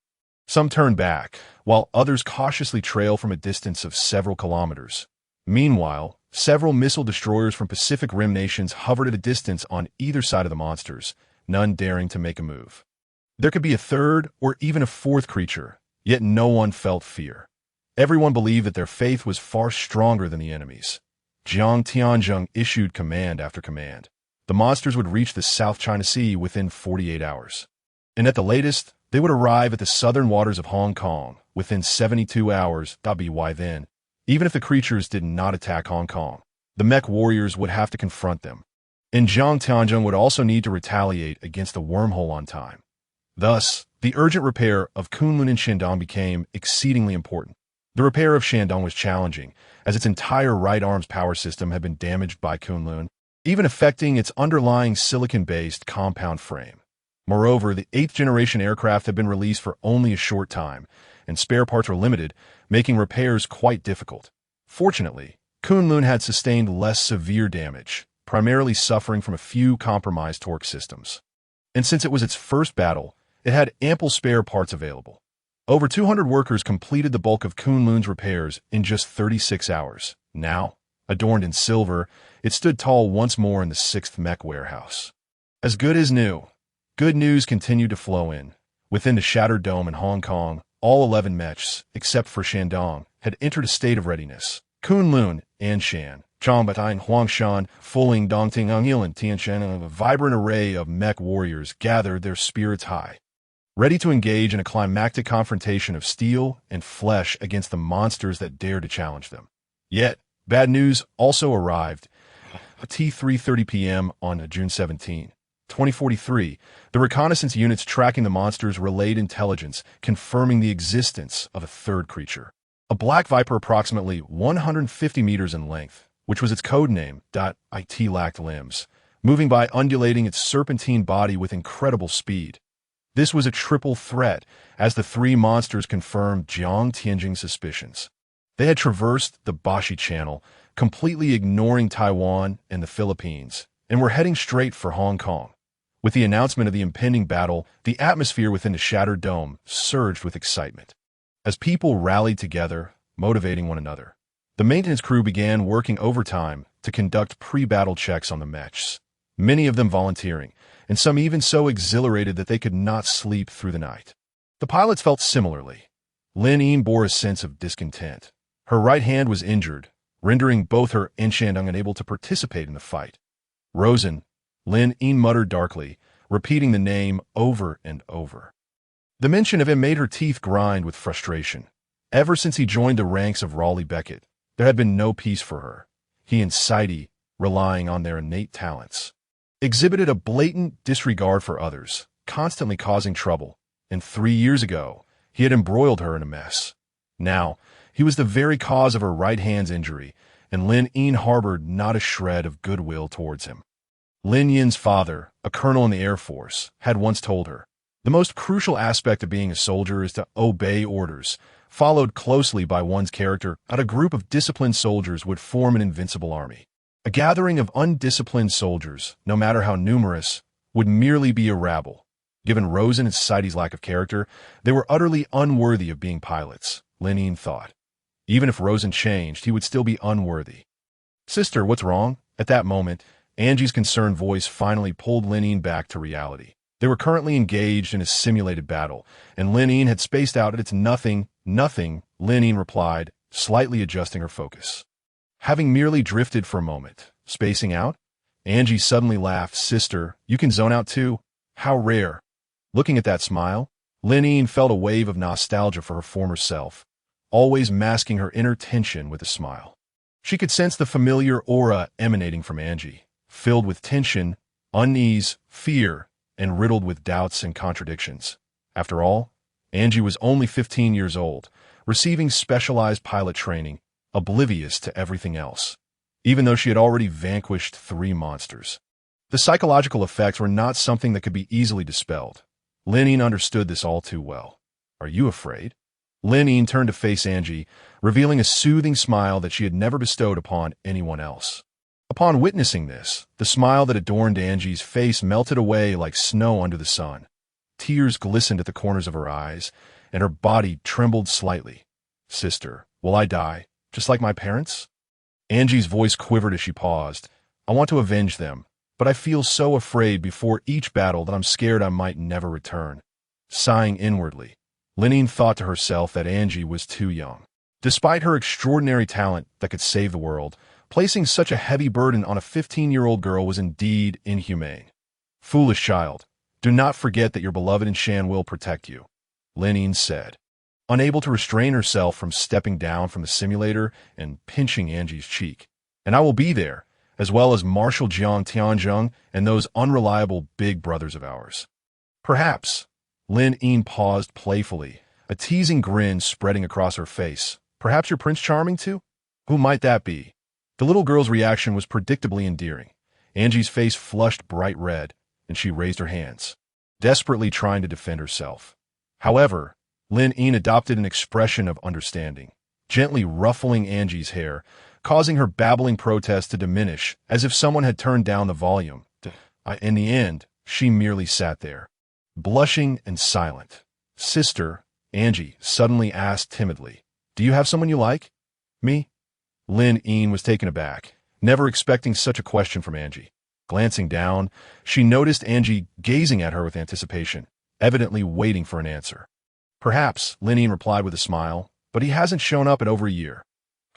Some turned back, while others cautiously trailed from a distance of several kilometers. Meanwhile, several missile destroyers from Pacific Rim nations hovered at a distance on either side of the monsters, none daring to make a move. There could be a third or even a fourth creature, yet no one felt fear. Everyone believed that their faith was far stronger than the enemy's. Jiang Tianzheng issued command after command. The monsters would reach the South China Sea within 48 hours. And at the latest, they would arrive at the southern waters of Hong Kong within 72 hours. By then, even if the creatures did not attack Hong Kong, the mech warriors would have to confront them. And Jiang Tianzheng would also need to retaliate against the wormhole on time. Thus, the urgent repair of Kunlun and Shandong became exceedingly important. The repair of Shandong was challenging, as its entire right arm's power system had been damaged by Kunlun, even affecting its underlying silicon-based compound frame. Moreover, the 8th-generation aircraft had been released for only a short time, and spare parts were limited, making repairs quite difficult. Fortunately, Kunlun had sustained less severe damage, primarily suffering from a few compromised torque systems. And since it was its first battle, it had ample spare parts available. Over 200 workers completed the bulk of Kunlun's repairs in just 36 hours. Now, adorned in silver, it stood tall once more in the 6th mech warehouse. As good as new. Good news continued to flow in. Within the Shattered Dome in Hong Kong, all 11 mechs, except for Shandong, had entered a state of readiness. Kunlun, Anshan, Chongbatai, Huangshan, Fuling, Dongting, Angyil, Tianshan, and a vibrant array of mech warriors gathered their spirits high, ready to engage in a climactic confrontation of steel and flesh against the monsters that dared to challenge them. Yet, bad news also arrived. At 3:30 p.m. on June 17, 2043, the reconnaissance units tracking the monsters relayed intelligence confirming the existence of a third creature. A black viper approximately 150 meters in length, which was its code name. It lacked limbs, moving by undulating its serpentine body with incredible speed. This was a triple threat, as the three monsters confirmed Jiang Tianzheng's suspicions. They had traversed the Bashi Channel, completely ignoring Taiwan and the Philippines, and were heading straight for Hong Kong. With the announcement of the impending battle, the atmosphere within the Shattered Dome surged with excitement. As people rallied together, motivating one another, The maintenance crew began working overtime to conduct pre-battle checks on the mechs, many of them volunteering, and some even so exhilarated that they could not sleep through the night. The pilots felt similarly. Lin bore a sense of discontent. Her right hand was injured, rendering both her and Shandong unable to participate in the fight. Rosen, Lin muttered darkly, repeating the name over and over. The mention of him made her teeth grind with frustration. Ever since he joined the ranks of Raleigh Becket, there had been no peace for her. He and Saidi, relying on their innate talents, exhibited a blatant disregard for others, constantly causing trouble, and 3 years ago, he had embroiled her in a mess. Now, he was the very cause of her right hand's injury, and Lin harbored not a shred of goodwill towards him. Lin Yin's father, a colonel in the Air Force, had once told her, "The most crucial aspect of being a soldier is to obey orders." Followed closely by one's character, a group of disciplined soldiers would form an invincible army. A gathering of undisciplined soldiers, no matter how numerous, would merely be a rabble. Given Rosen and Saidi's lack of character, they were utterly unworthy of being pilots, Lin thought. Even if Rosen changed, he would still be unworthy. "Sister, what's wrong?" At that moment, Angie's concerned voice finally pulled Lin back to reality. They were currently engaged in a simulated battle, and Lin had spaced out at its nothing, Lin replied, slightly adjusting her focus. Having merely drifted for a moment, spacing out, Angie suddenly laughed. "Sister, you can zone out too? How rare." Looking at that smile, Lin felt a wave of nostalgia for her former self, always masking her inner tension with a smile. She could sense the familiar aura emanating from Angie, filled with tension, unease, fear, and riddled with doubts and contradictions. After all, Angie was only 15 years old, receiving specialized pilot training, oblivious to everything else, even though she had already vanquished 3 monsters. The psychological effects were not something that could be easily dispelled. Lin understood this all too well. "Are you afraid?" Lin turned to face Angie, revealing a soothing smile that she had never bestowed upon anyone else. Upon witnessing this, the smile that adorned Angie's face melted away like snow under the sun. Tears glistened at the corners of her eyes, and her body trembled slightly. "Sister, will I die, just like my parents?" Angie's voice quivered as she paused. "I want to avenge them, but I feel so afraid before each battle that I'm scared I might never return." Sighing inwardly, Lin thought to herself that Angie was too young. Despite her extraordinary talent that could save the world, placing such a heavy burden on a 15-year-old girl was indeed inhumane. "Foolish child, do not forget that your beloved Shan will protect you," Lin said, unable to restrain herself from stepping down from the simulator and pinching Angie's cheek. "And I will be there, as well as Marshal Jiang Tianzheng and those unreliable big brothers of ours." "Perhaps," Lin paused playfully, a teasing grin spreading across her face. "Perhaps you're Prince Charming too? Who might that be?" The little girl's reaction was predictably endearing. Angie's face flushed bright red, and she raised her hands, desperately trying to defend herself. However, Lin adopted an expression of understanding, gently ruffling Angie's hair, causing her babbling protest to diminish as if someone had turned down the volume. In the end, she merely sat there, blushing and silent. "Sister," Angie suddenly asked timidly, "do you have someone you like?" "Me?" Lin was taken aback, never expecting such a question from Angie. Glancing down, she noticed Angie gazing at her with anticipation, evidently waiting for an answer. "Perhaps," Lin replied with a smile, "but he hasn't shown up in over a year."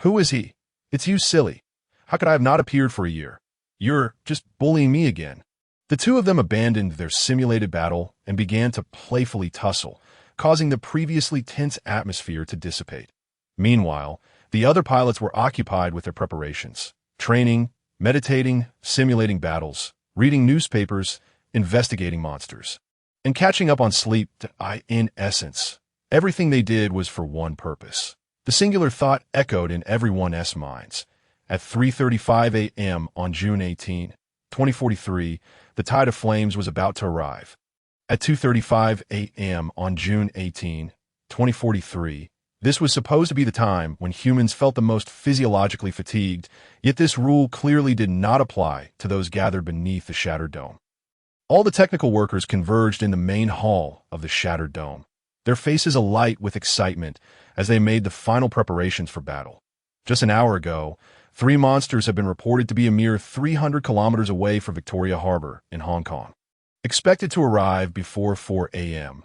"Who is he?" "It's you, silly. How could I have not appeared for a year? You're just bullying me again." The two of them abandoned their simulated battle and began to playfully tussle, causing the previously tense atmosphere to dissipate. Meanwhile, the other pilots were occupied with their preparations, training, meditating, simulating battles, reading newspapers, investigating monsters, and catching up on sleep. In essence, everything they did was for one purpose. The singular thought echoed in everyone's minds. At 3:35 a.m. on June 18, 2043, the tide of flames was about to arrive. At 2:35 a.m. on June 18, 2043, this was supposed to be the time when humans felt the most physiologically fatigued, yet this rule clearly did not apply to those gathered beneath the shattered dome. All the technical workers converged in the main hall of the shattered dome, their faces alight with excitement as they made the final preparations for battle. Just an hour ago, three monsters have been reported to be a mere 300 kilometers away from Victoria Harbor in Hong Kong. Expected to arrive before 4 a.m.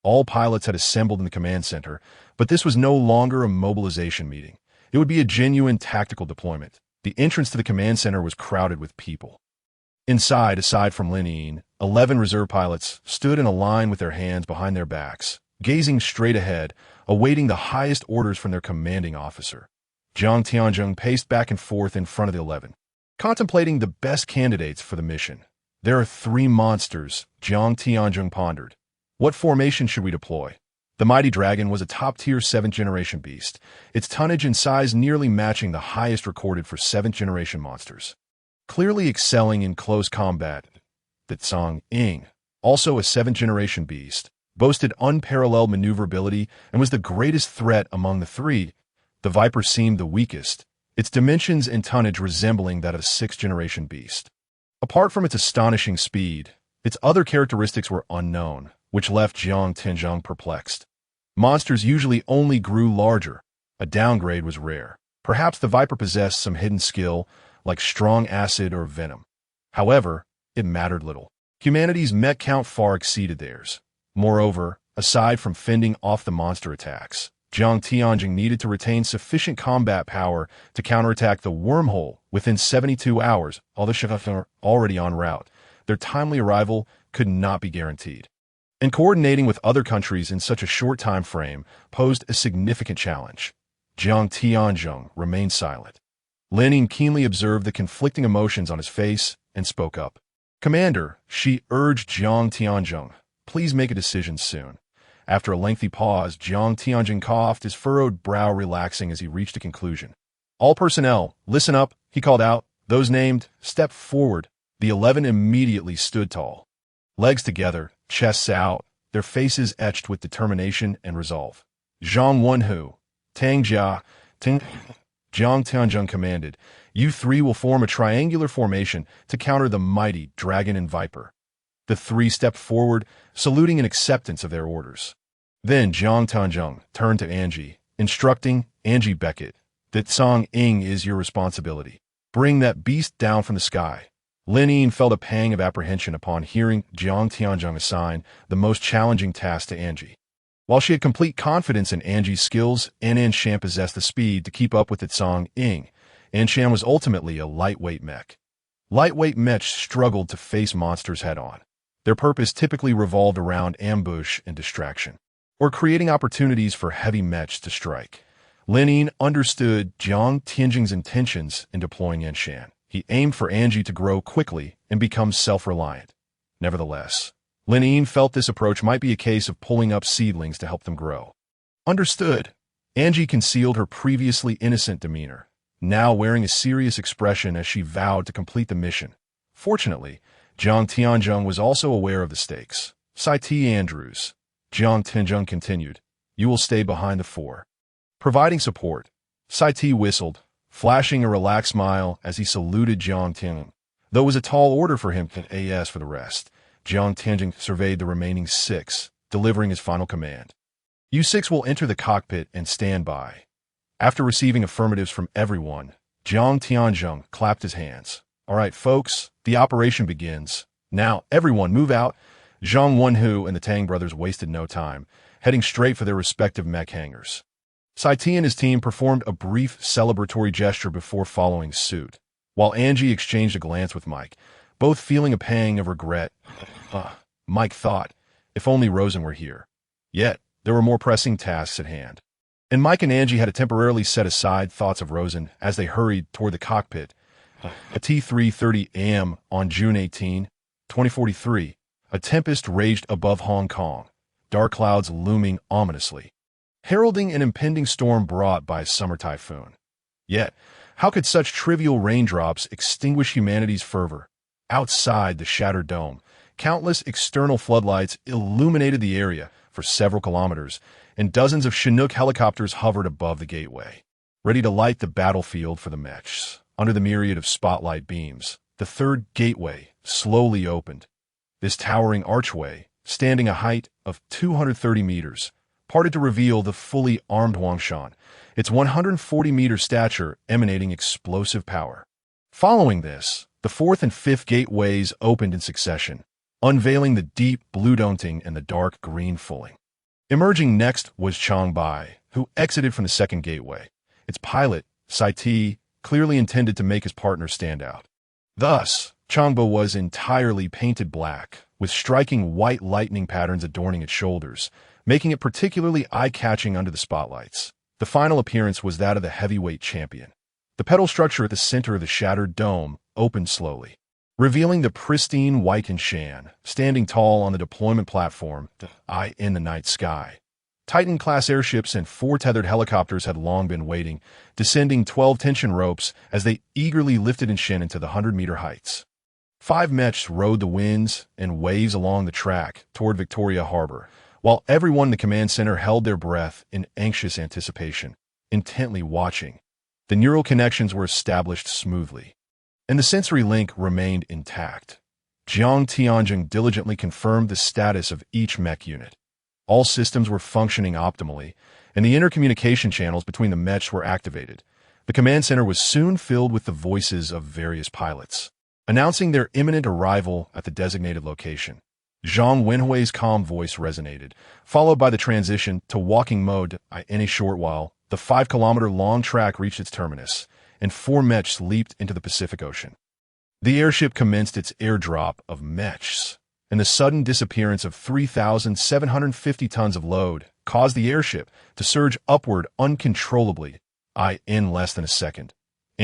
All pilots had assembled in the command center, but this was no longer a mobilization meeting. It would be a genuine tactical deployment. The entrance to the command center was crowded with people. Inside, aside from Lin, 11 reserve pilots stood in a line with their hands behind their backs, gazing straight ahead, awaiting the highest orders from their commanding officer. Jiang Tianzhong paced back and forth in front of the 11, contemplating the best candidates for the mission. There are three monsters, Jiang Tianzhong pondered. What formation should we deploy? The mighty dragon was a top-tier 7th-generation beast, its tonnage and size nearly matching the highest recorded for 7th-generation monsters. Clearly excelling in close combat, the Tsang Ying, also a 7th-generation beast, boasted unparalleled maneuverability and was the greatest threat among the three. The Viper seemed the weakest, its dimensions and tonnage resembling that of a 6th-generation beast. Apart from its astonishing speed, its other characteristics were unknown, which left Jiang Tianzhong perplexed. Monsters usually only grew larger. A downgrade was rare. Perhaps the Viper possessed some hidden skill, like strong acid or venom. However, it mattered little. Humanity's mech count far exceeded theirs. Moreover, aside from fending off the monster attacks, Jiang Tianjing needed to retain sufficient combat power to counterattack the wormhole within 72 hours, although ships are already en route. Their timely arrival could not be guaranteed. And coordinating with other countries in such a short time frame posed a significant challenge. Jiang Tianzhong remained silent. Lin keenly observed the conflicting emotions on his face and spoke up. "Commander," she urged Jiang Tianzhong, "please make a decision soon." After a lengthy pause, Jiang Tianjing coughed, his furrowed brow relaxing as he reached a conclusion. "All personnel, listen up," he called out. "Those named, step forward." The 11 immediately stood tall. Legs together, chests out, their faces etched with determination and resolve. "Zhang Wenhu, Tang Jia, Jiang Tianzhong commanded, "You three will form a triangular formation to counter the mighty dragon and viper." The three stepped forward, saluting in acceptance of their orders. Then Jiang Tianzhong turned to Angie, instructing, "Raleigh Becket, that Tsang Ying is your responsibility. Bring that beast down from the sky." Lin felt a pang of apprehension upon hearing Jiang Tianzhong assign the most challenging task to Angie. While she had complete confidence in Angie's skills, Anshan possessed the speed to keep up with the Tsang Ying. Anshan was ultimately a lightweight mech. Lightweight mechs struggled to face monsters head-on. Their purpose typically revolved around ambush and distraction, or creating opportunities for heavy mechs to strike. Lin understood Jiang Tianjing's intentions in deploying Anshan. He aimed for Angie to grow quickly and become self-reliant. Nevertheless, Lin felt this approach might be a case of pulling up seedlings to help them grow. Understood. Angie concealed her previously innocent demeanor, now wearing a serious expression as she vowed to complete the mission. Fortunately, Jiang Tianzhong was also aware of the stakes. T. Andrews, Jiang Tianzhong continued, "You will stay behind the four, providing support." T. whistled, flashing a relaxed smile as he saluted Jiang Tianzhong. Though it was a tall order for him to AS for the rest, Jiang Tianzhong surveyed the remaining 6, delivering his final command. "You 6 will enter the cockpit and stand by." After receiving affirmatives from everyone, Jiang Tianzhong clapped his hands. "All right, folks, the operation begins. Now, everyone move out." Zhang Wenhu and the Tang brothers wasted no time, heading straight for their respective mech hangars. Saiti and his team performed a brief celebratory gesture before following suit, while Angie exchanged a glance with Mike, both feeling a pang of regret. Mike thought, if only Rosen were here. Yet, there were more pressing tasks at hand. And Mike and Angie had to temporarily set aside thoughts of Rosen as they hurried toward the cockpit. At 3:30 a.m. on June 18, 2043, a tempest raged above Hong Kong, dark clouds looming ominously, heralding an impending storm brought by a summer typhoon. Yet, how could such trivial raindrops extinguish humanity's fervor? Outside the shattered dome, countless external floodlights illuminated the area for several kilometers, and dozens of Chinook helicopters hovered above the gateway, ready to light the battlefield for the mechs. Under the myriad of spotlight beams, the third gateway slowly opened. This towering archway, standing a height of 230 meters, parted to reveal the fully armed Huangshan, its 140-meter stature emanating explosive power. Following this, the fourth and fifth gateways opened in succession, unveiling the deep blue Dongting and the dark green Fuling. Emerging next was Changbai, who exited from the second gateway. Its pilot, Saiti, clearly intended to make his partner stand out. Thus, Changba was entirely painted black, with striking white lightning patterns adorning its shoulders, making it particularly eye-catching under the spotlights. The final appearance was that of the heavyweight champion. The pedal structure at the center of the shattered dome opened slowly, revealing the pristine white Shan, standing tall on the deployment platform, eye in the night sky. Titan-class airships and 4 tethered helicopters had long been waiting, descending 12 tension ropes as they eagerly lifted Shan into the 100-meter heights. 5 mechs rode the winds and waves along the track toward Victoria Harbor, while everyone in the command center held their breath in anxious anticipation, intently watching. The neural connections were established smoothly, and the sensory link remained intact. Jiang Tianjing diligently confirmed the status of each mech unit. All systems were functioning optimally, and the intercommunication channels between the mechs were activated. The command center was soon filled with the voices of various pilots, announcing their imminent arrival at the designated location. Zhang Wenhui's calm voice resonated, followed by the transition to walking mode. In a short while, the 5-kilometer-long track reached its terminus, and 4 mechs leaped into the Pacific Ocean. The airship commenced its airdrop of mechs, and the sudden disappearance of 3,750 tons of load caused the airship to surge upward uncontrollably. In less than a second,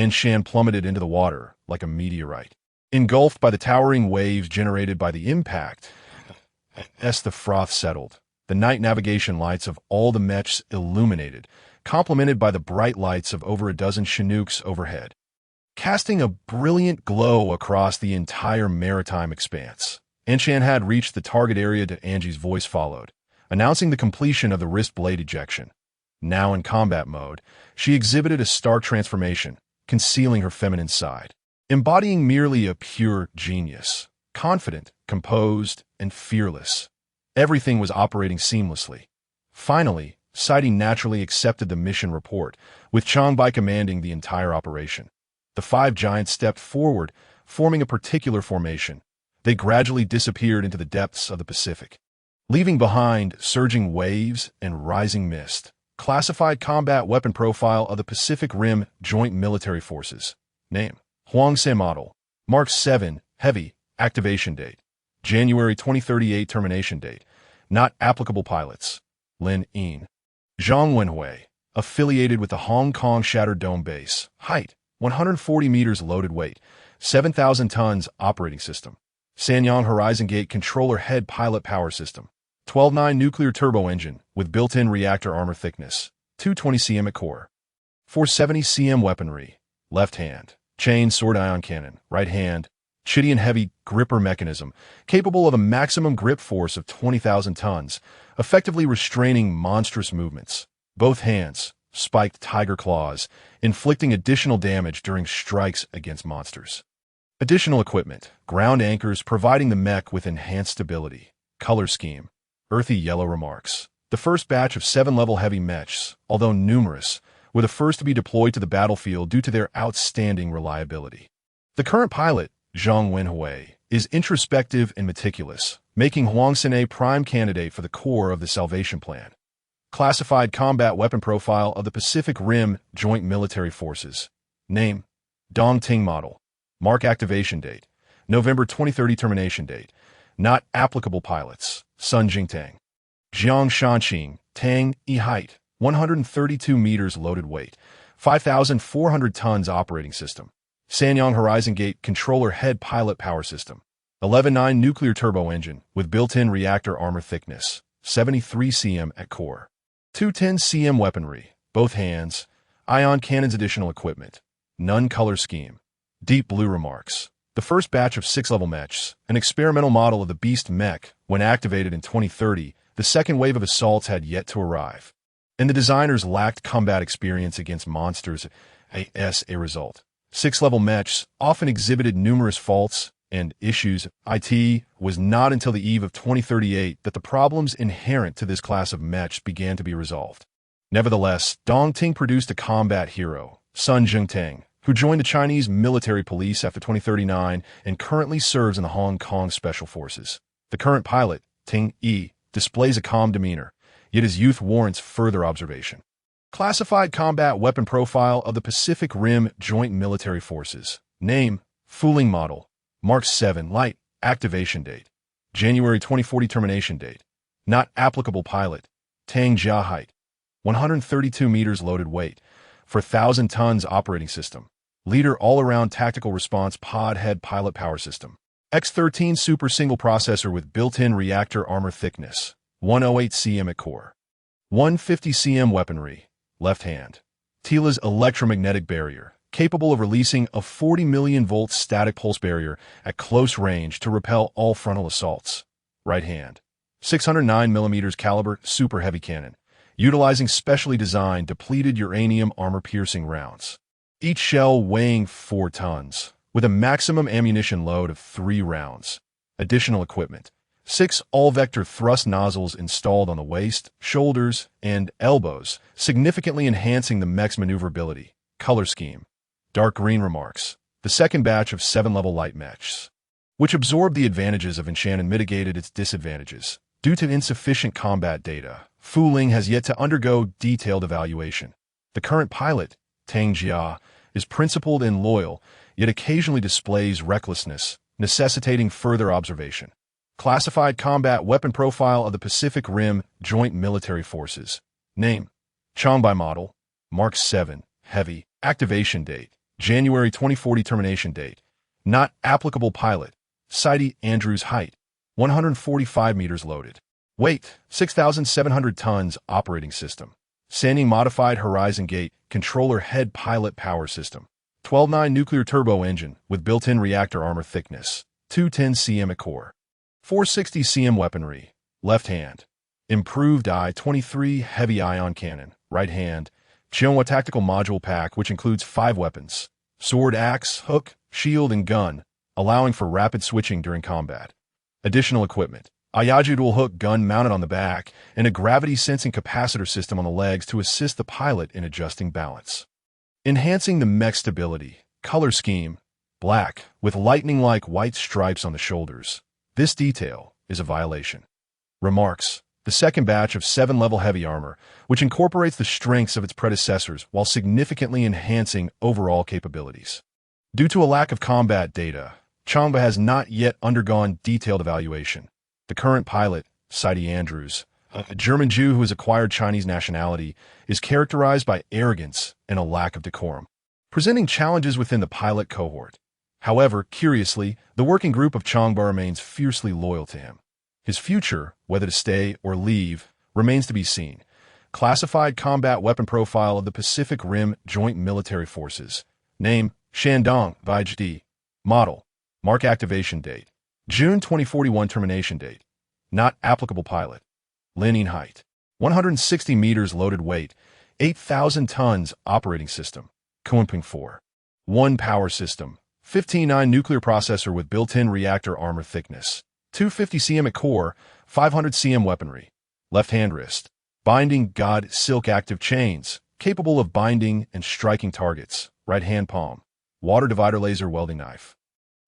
Shan plummeted into the water like a meteorite, engulfed by the towering waves generated by the impact. As the froth settled, the night navigation lights of all the mechs illuminated, complemented by the bright lights of over a dozen Chinooks overhead, casting a brilliant glow across the entire maritime expanse. Shan had reached the target area. Angie's voice followed, announcing the completion of the wrist blade ejection. Now in combat mode, she exhibited a stark transformation, concealing her feminine side, embodying merely a pure genius, confident, composed, and fearless. Everything was operating seamlessly. Finally, Saiti naturally accepted the mission report, with Changbai commanding the entire operation. The 5 giants stepped forward, forming a particular formation. They gradually disappeared into the depths of the Pacific, leaving behind surging waves and rising mist. Classified combat weapon profile of the Pacific Rim Joint Military Forces. Name: Huangse Model. Mark 7, Heavy. Activation date: January 2038. Termination date: Not applicable pilots. Lin Yin. Zhang Wenhui. Affiliated with the Hong Kong Shattered Dome Base. Height: 140 meters. Loaded weight: 7,000 tons. Operating system: Sanyang Horizon Gate Controller Head Pilot Power System. 12.9 nuclear turbo engine with built-in reactor armor thickness. 220 cm at core. 470 cm weaponry. Left hand: chain sword ion cannon. Right hand: Chidian heavy gripper mechanism, capable of a maximum grip force of 20,000 tons, effectively restraining monstrous movements. Both hands: spiked tiger claws, inflicting additional damage during strikes against monsters. Additional equipment: ground anchors providing the mech with enhanced stability. Color scheme: earthy yellow. Remarks: the first batch of 7-level heavy mechs, although numerous, were the first to be deployed to the battlefield due to their outstanding reliability. The current pilot, Zhang Wenhui, is introspective and meticulous, making Huangsen a prime candidate for the core of the Salvation Plan. Classified combat weapon profile of the Pacific Rim Joint Military Forces. Name: Dongting Model. Mark activation date: November 2030. Termination date: Not applicable pilots. Sun Jingtang. Jiang Shanqing. Tang E. Height: 132 meters. Loaded weight: 5,400 tons. Operating system: Sanyang Horizon Gate Controller Head Pilot Power System. 11.9 nuclear turbo engine with built-in reactor armor thickness. 73 cm at core. 210 cm weaponry. Both hands: ion cannons. Additional equipment: None. Color scheme: deep blue. Remarks: the first batch of 6-level mechs, an experimental model of the Beast mech, when activated in 2030, the second wave of assaults had yet to arrive, and the designers lacked combat experience against monsters. As a result, 6-level mechs often exhibited numerous faults and issues it was not until the eve of 2038 that the problems inherent to this class of mechs began to be resolved. Nevertheless, Dongting produced a combat hero, Sun Jingtang, who joined the Chinese military police after 2039 and currently serves in the Hong Kong Special Forces. The current pilot, Ting Yi, displays a calm demeanor, yet his youth warrants further observation. Classified combat weapon profile of the Pacific Rim Joint Military Forces. Name, Fooling Model. Mark 7 Light. Activation date. January 2040 termination date. Not applicable pilot. Tang Jia height. 132 meters loaded weight. For 1,000 tons operating system. Leader all-around tactical response pod head pilot power system. X-13 super single processor with built-in reactor armor thickness. 108 cm at core. 150 cm weaponry. Left hand. Tila's electromagnetic barrier, capable of releasing a 40 million volt static pulse barrier at close range to repel all frontal assaults. Right hand. 609 mm caliber super heavy cannon, utilizing specially designed depleted uranium armor-piercing rounds. Each shell weighing 4 tons, with a maximum ammunition load of 3 rounds. Additional equipment. 6 all-vector thrust nozzles installed on the waist, shoulders, and elbows, significantly enhancing the mech's maneuverability. Color scheme. Dark green remarks. The second batch of 7-level light mechs, which absorbed the advantages of Enshan and mitigated its disadvantages. Due to insufficient combat data, Fuling has yet to undergo detailed evaluation. The current pilot, Tang Jia, is principled and loyal, yet occasionally displays recklessness, necessitating further observation. Classified combat weapon profile of the Pacific Rim Joint Military Forces. Name, Changbai Model. Mark 7 Heavy. Activation date. January 2040 termination date. Not applicable pilot. Sidey Andrews height. 145 meters loaded. Weight, 6,700 tons operating system. Standing modified horizon gate controller head pilot power system. 12.9 nuclear turbo engine with built-in reactor armor thickness. 210 cm at core. 460 cm weaponry. Left hand. Improved I-23 heavy ion cannon. Right hand. Chionhua tactical module pack which includes 5 weapons. Sword, axe, hook, shield, and gun, allowing for rapid switching during combat. Additional equipment. Ayaju dual hook gun mounted on the back and a gravity sensing capacitor system on the legs to assist the pilot in adjusting balance. Enhancing the mech stability. Color scheme. Black, with lightning-like white stripes on the shoulders. This detail is a violation. Remarks. The second batch of 7-level heavy armor, which incorporates the strengths of its predecessors while significantly enhancing overall capabilities. Due to a lack of combat data, Changba has not yet undergone detailed evaluation. The current pilot, Sidey Andrews, a German Jew who has acquired Chinese nationality, is characterized by arrogance and a lack of decorum, presenting challenges within the pilot cohort. However, curiously, the working group of Changba remains fiercely loyal to him. His future, whether to stay or leave, remains to be seen. Classified combat weapon profile of the Pacific Rim Joint Military Forces. Name, Shandong, Baiji. Model. Mark activation date. June 2041 termination date. Not applicable pilot. Lining height. 160 meters loaded weight. 8,000 tons operating system. Kunping 4. 1 power system. 15.9 nuclear processor with built-in reactor armor thickness. 250 cm at core, 500 cm weaponry. Left hand wrist. Binding God silk active chains, capable of binding and striking targets. Right hand palm. Water divider laser welding knife.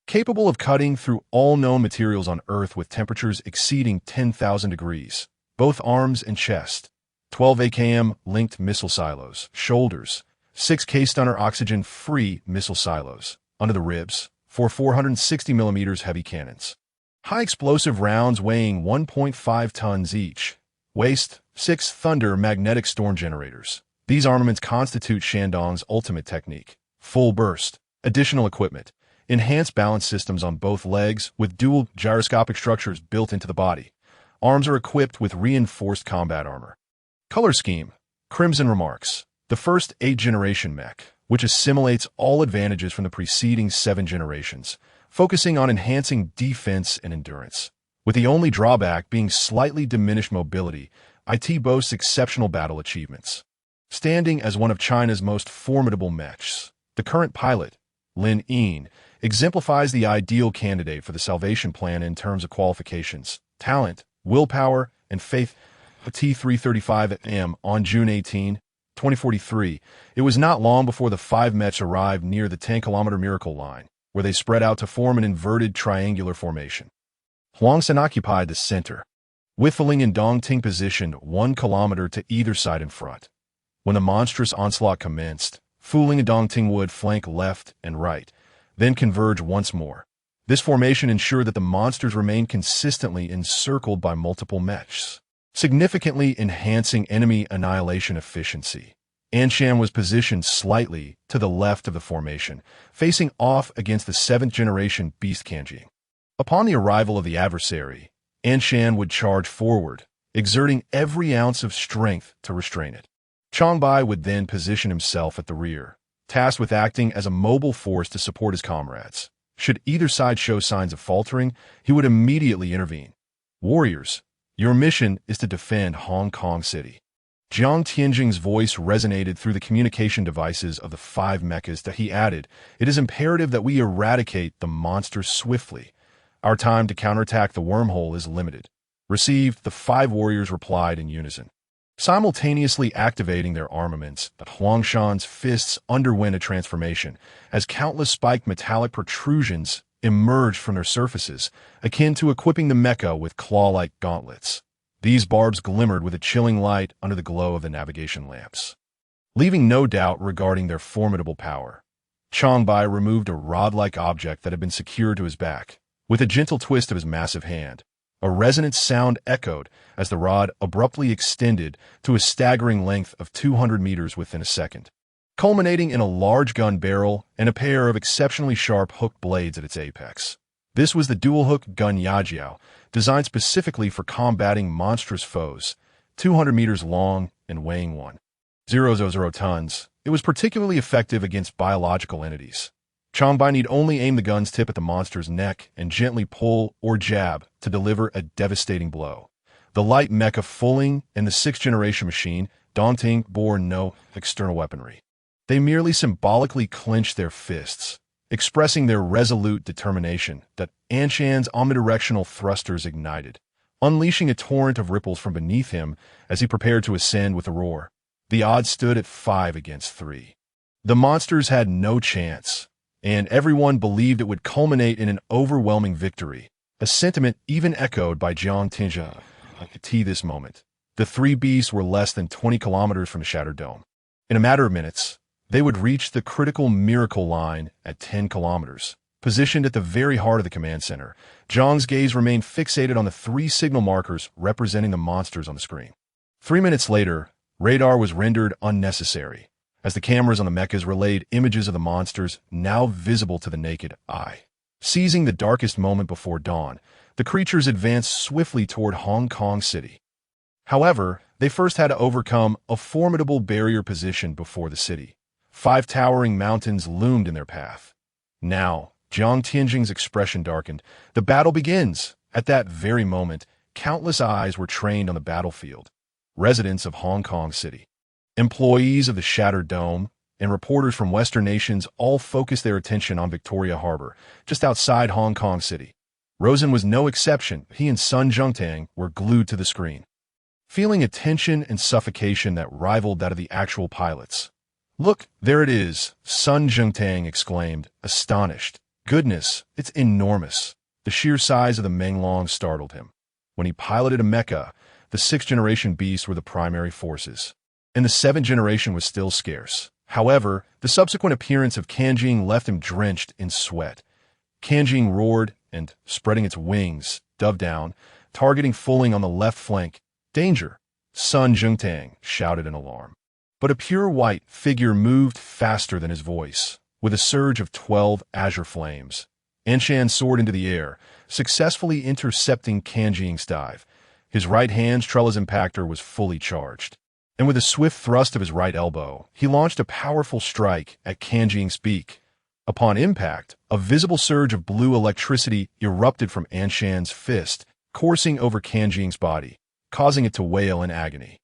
Capable of cutting through all known materials on Earth with temperatures exceeding 10,000 degrees. Both arms and chest. 12 AKM linked missile silos. Shoulders. 6 K-stunner oxygen-free missile silos. Under the ribs, 460 mm heavy cannons. High explosive rounds weighing 1.5 tons each. Waist, 6 Thunder magnetic storm generators. These armaments constitute Shandong's ultimate technique. Full burst. Additional equipment. Enhanced balance systems on both legs with dual gyroscopic structures built into the body. Arms are equipped with reinforced combat armor. Color scheme. Crimson remarks. The first 8th-generation mech, which assimilates all advantages from the preceding 7 generations, focusing on enhancing defense and endurance. With the only drawback being slightly diminished mobility, IT boasts exceptional battle achievements. Standing as one of China's most formidable mechs, the current pilot, Lin Yin, exemplifies the ideal candidate for the Salvation Plan in terms of qualifications, talent, willpower, and faith. T-335 M on June 18, 2043. It was not long before the five Mets arrived near the 10-kilometer miracle line, where they spread out to form an inverted triangular formation. Huangshan occupied the center, with Feling and Dongting positioned 1 kilometer to either side in front. When the monstrous onslaught commenced, Feling and Dongting would flank left and right, then converge once more. This formation ensured that the monsters remained consistently encircled by multiple Mets, significantly enhancing enemy annihilation efficiency. Anshan was positioned slightly to the left of the formation, facing off against the 7th-generation beast Kanjing. Upon the arrival of the adversary, Anshan would charge forward, exerting every ounce of strength to restrain it. Changbai would then position himself at the rear, tasked with acting as a mobile force to support his comrades. Should either side show signs of faltering, he would immediately intervene. Warriors, your mission is to defend Hong Kong City. Jiang Tianjing's voice resonated through the communication devices of the 5 mechas that he added. It is imperative that we eradicate the monsters swiftly. Our time to counterattack the wormhole is limited. Received, the 5 warriors replied in unison. Simultaneously activating their armaments, the Huangshan's fists underwent a transformation, as countless spiked metallic protrusions emerged from their surfaces, akin to equipping the mecha with claw-like gauntlets. These barbs glimmered with a chilling light under the glow of the navigation lamps, leaving no doubt regarding their formidable power. Changbai removed a rod-like object that had been secured to his back. With a gentle twist of his massive hand, a resonant sound echoed as the rod abruptly extended to a staggering length of 200 meters within a second, culminating in a large gun barrel and a pair of exceptionally sharp hooked blades at its apex. This was the dual-hook gun Yajiao, designed specifically for combating monstrous foes, 200 meters long and weighing 1.000 tons. It was particularly effective against biological entities. Changbai need only aim the gun's tip at the monster's neck and gently pull or jab to deliver a devastating blow. The light mecha Feling and the 6th-generation machine, Dongting, bore no external weaponry. They merely symbolically clenched their fists, expressing their resolute determination that Anshan's omnidirectional thrusters ignited, unleashing a torrent of ripples from beneath him as he prepared to ascend with a roar. The odds stood at 5 against 3. The monsters had no chance, and everyone believed it would culminate in an overwhelming victory, a sentiment even echoed by Jiang Tianjing. At this moment, the 3 beasts were less than 20 kilometers from the Shattered Dome. In a matter of minutes, they would reach the critical miracle line at 10 kilometers. Positioned at the very heart of the command center, Zhang's gaze remained fixated on the 3 signal markers representing the monsters on the screen. 3 minutes later, radar was rendered unnecessary, as the cameras on the mechas relayed images of the monsters now visible to the naked eye. Seizing the darkest moment before dawn, the creatures advanced swiftly toward Hong Kong City. However, they first had to overcome a formidable barrier positioned before the city. 5 towering mountains loomed in their path. Now, Jiang Tianjing's expression darkened. The battle begins! At that very moment, countless eyes were trained on the battlefield. Residents of Hong Kong City, employees of the Shattered Dome, and reporters from Western nations all focused their attention on Victoria Harbor, just outside Hong Kong City. Rosen was no exception. He and Sun Zhongtang were glued to the screen, feeling a tension and suffocation that rivaled that of the actual pilots. "Look, there it is," Sun Zhongtang exclaimed, astonished. "Goodness, it's enormous." The sheer size of the Menglong startled him. When he piloted a mecha, the 6th-generation beasts were the primary forces, and the 7th generation was still scarce. However, the subsequent appearance of Kanjing left him drenched in sweat. Kanjing roared and, spreading its wings, dove down, targeting Feling on the left flank. "Danger!" Sun Zhongtang shouted in alarm. But a pure white figure moved faster than his voice. With a surge of 12 azure flames, Anshan soared into the air, successfully intercepting Kanjing's dive. His right hand's trellis impactor was fully charged, and with a swift thrust of his right elbow, he launched a powerful strike at Kanjing's beak. Upon impact, a visible surge of blue electricity erupted from Anshan's fist, coursing over Kanjing's body, causing it to wail in agony.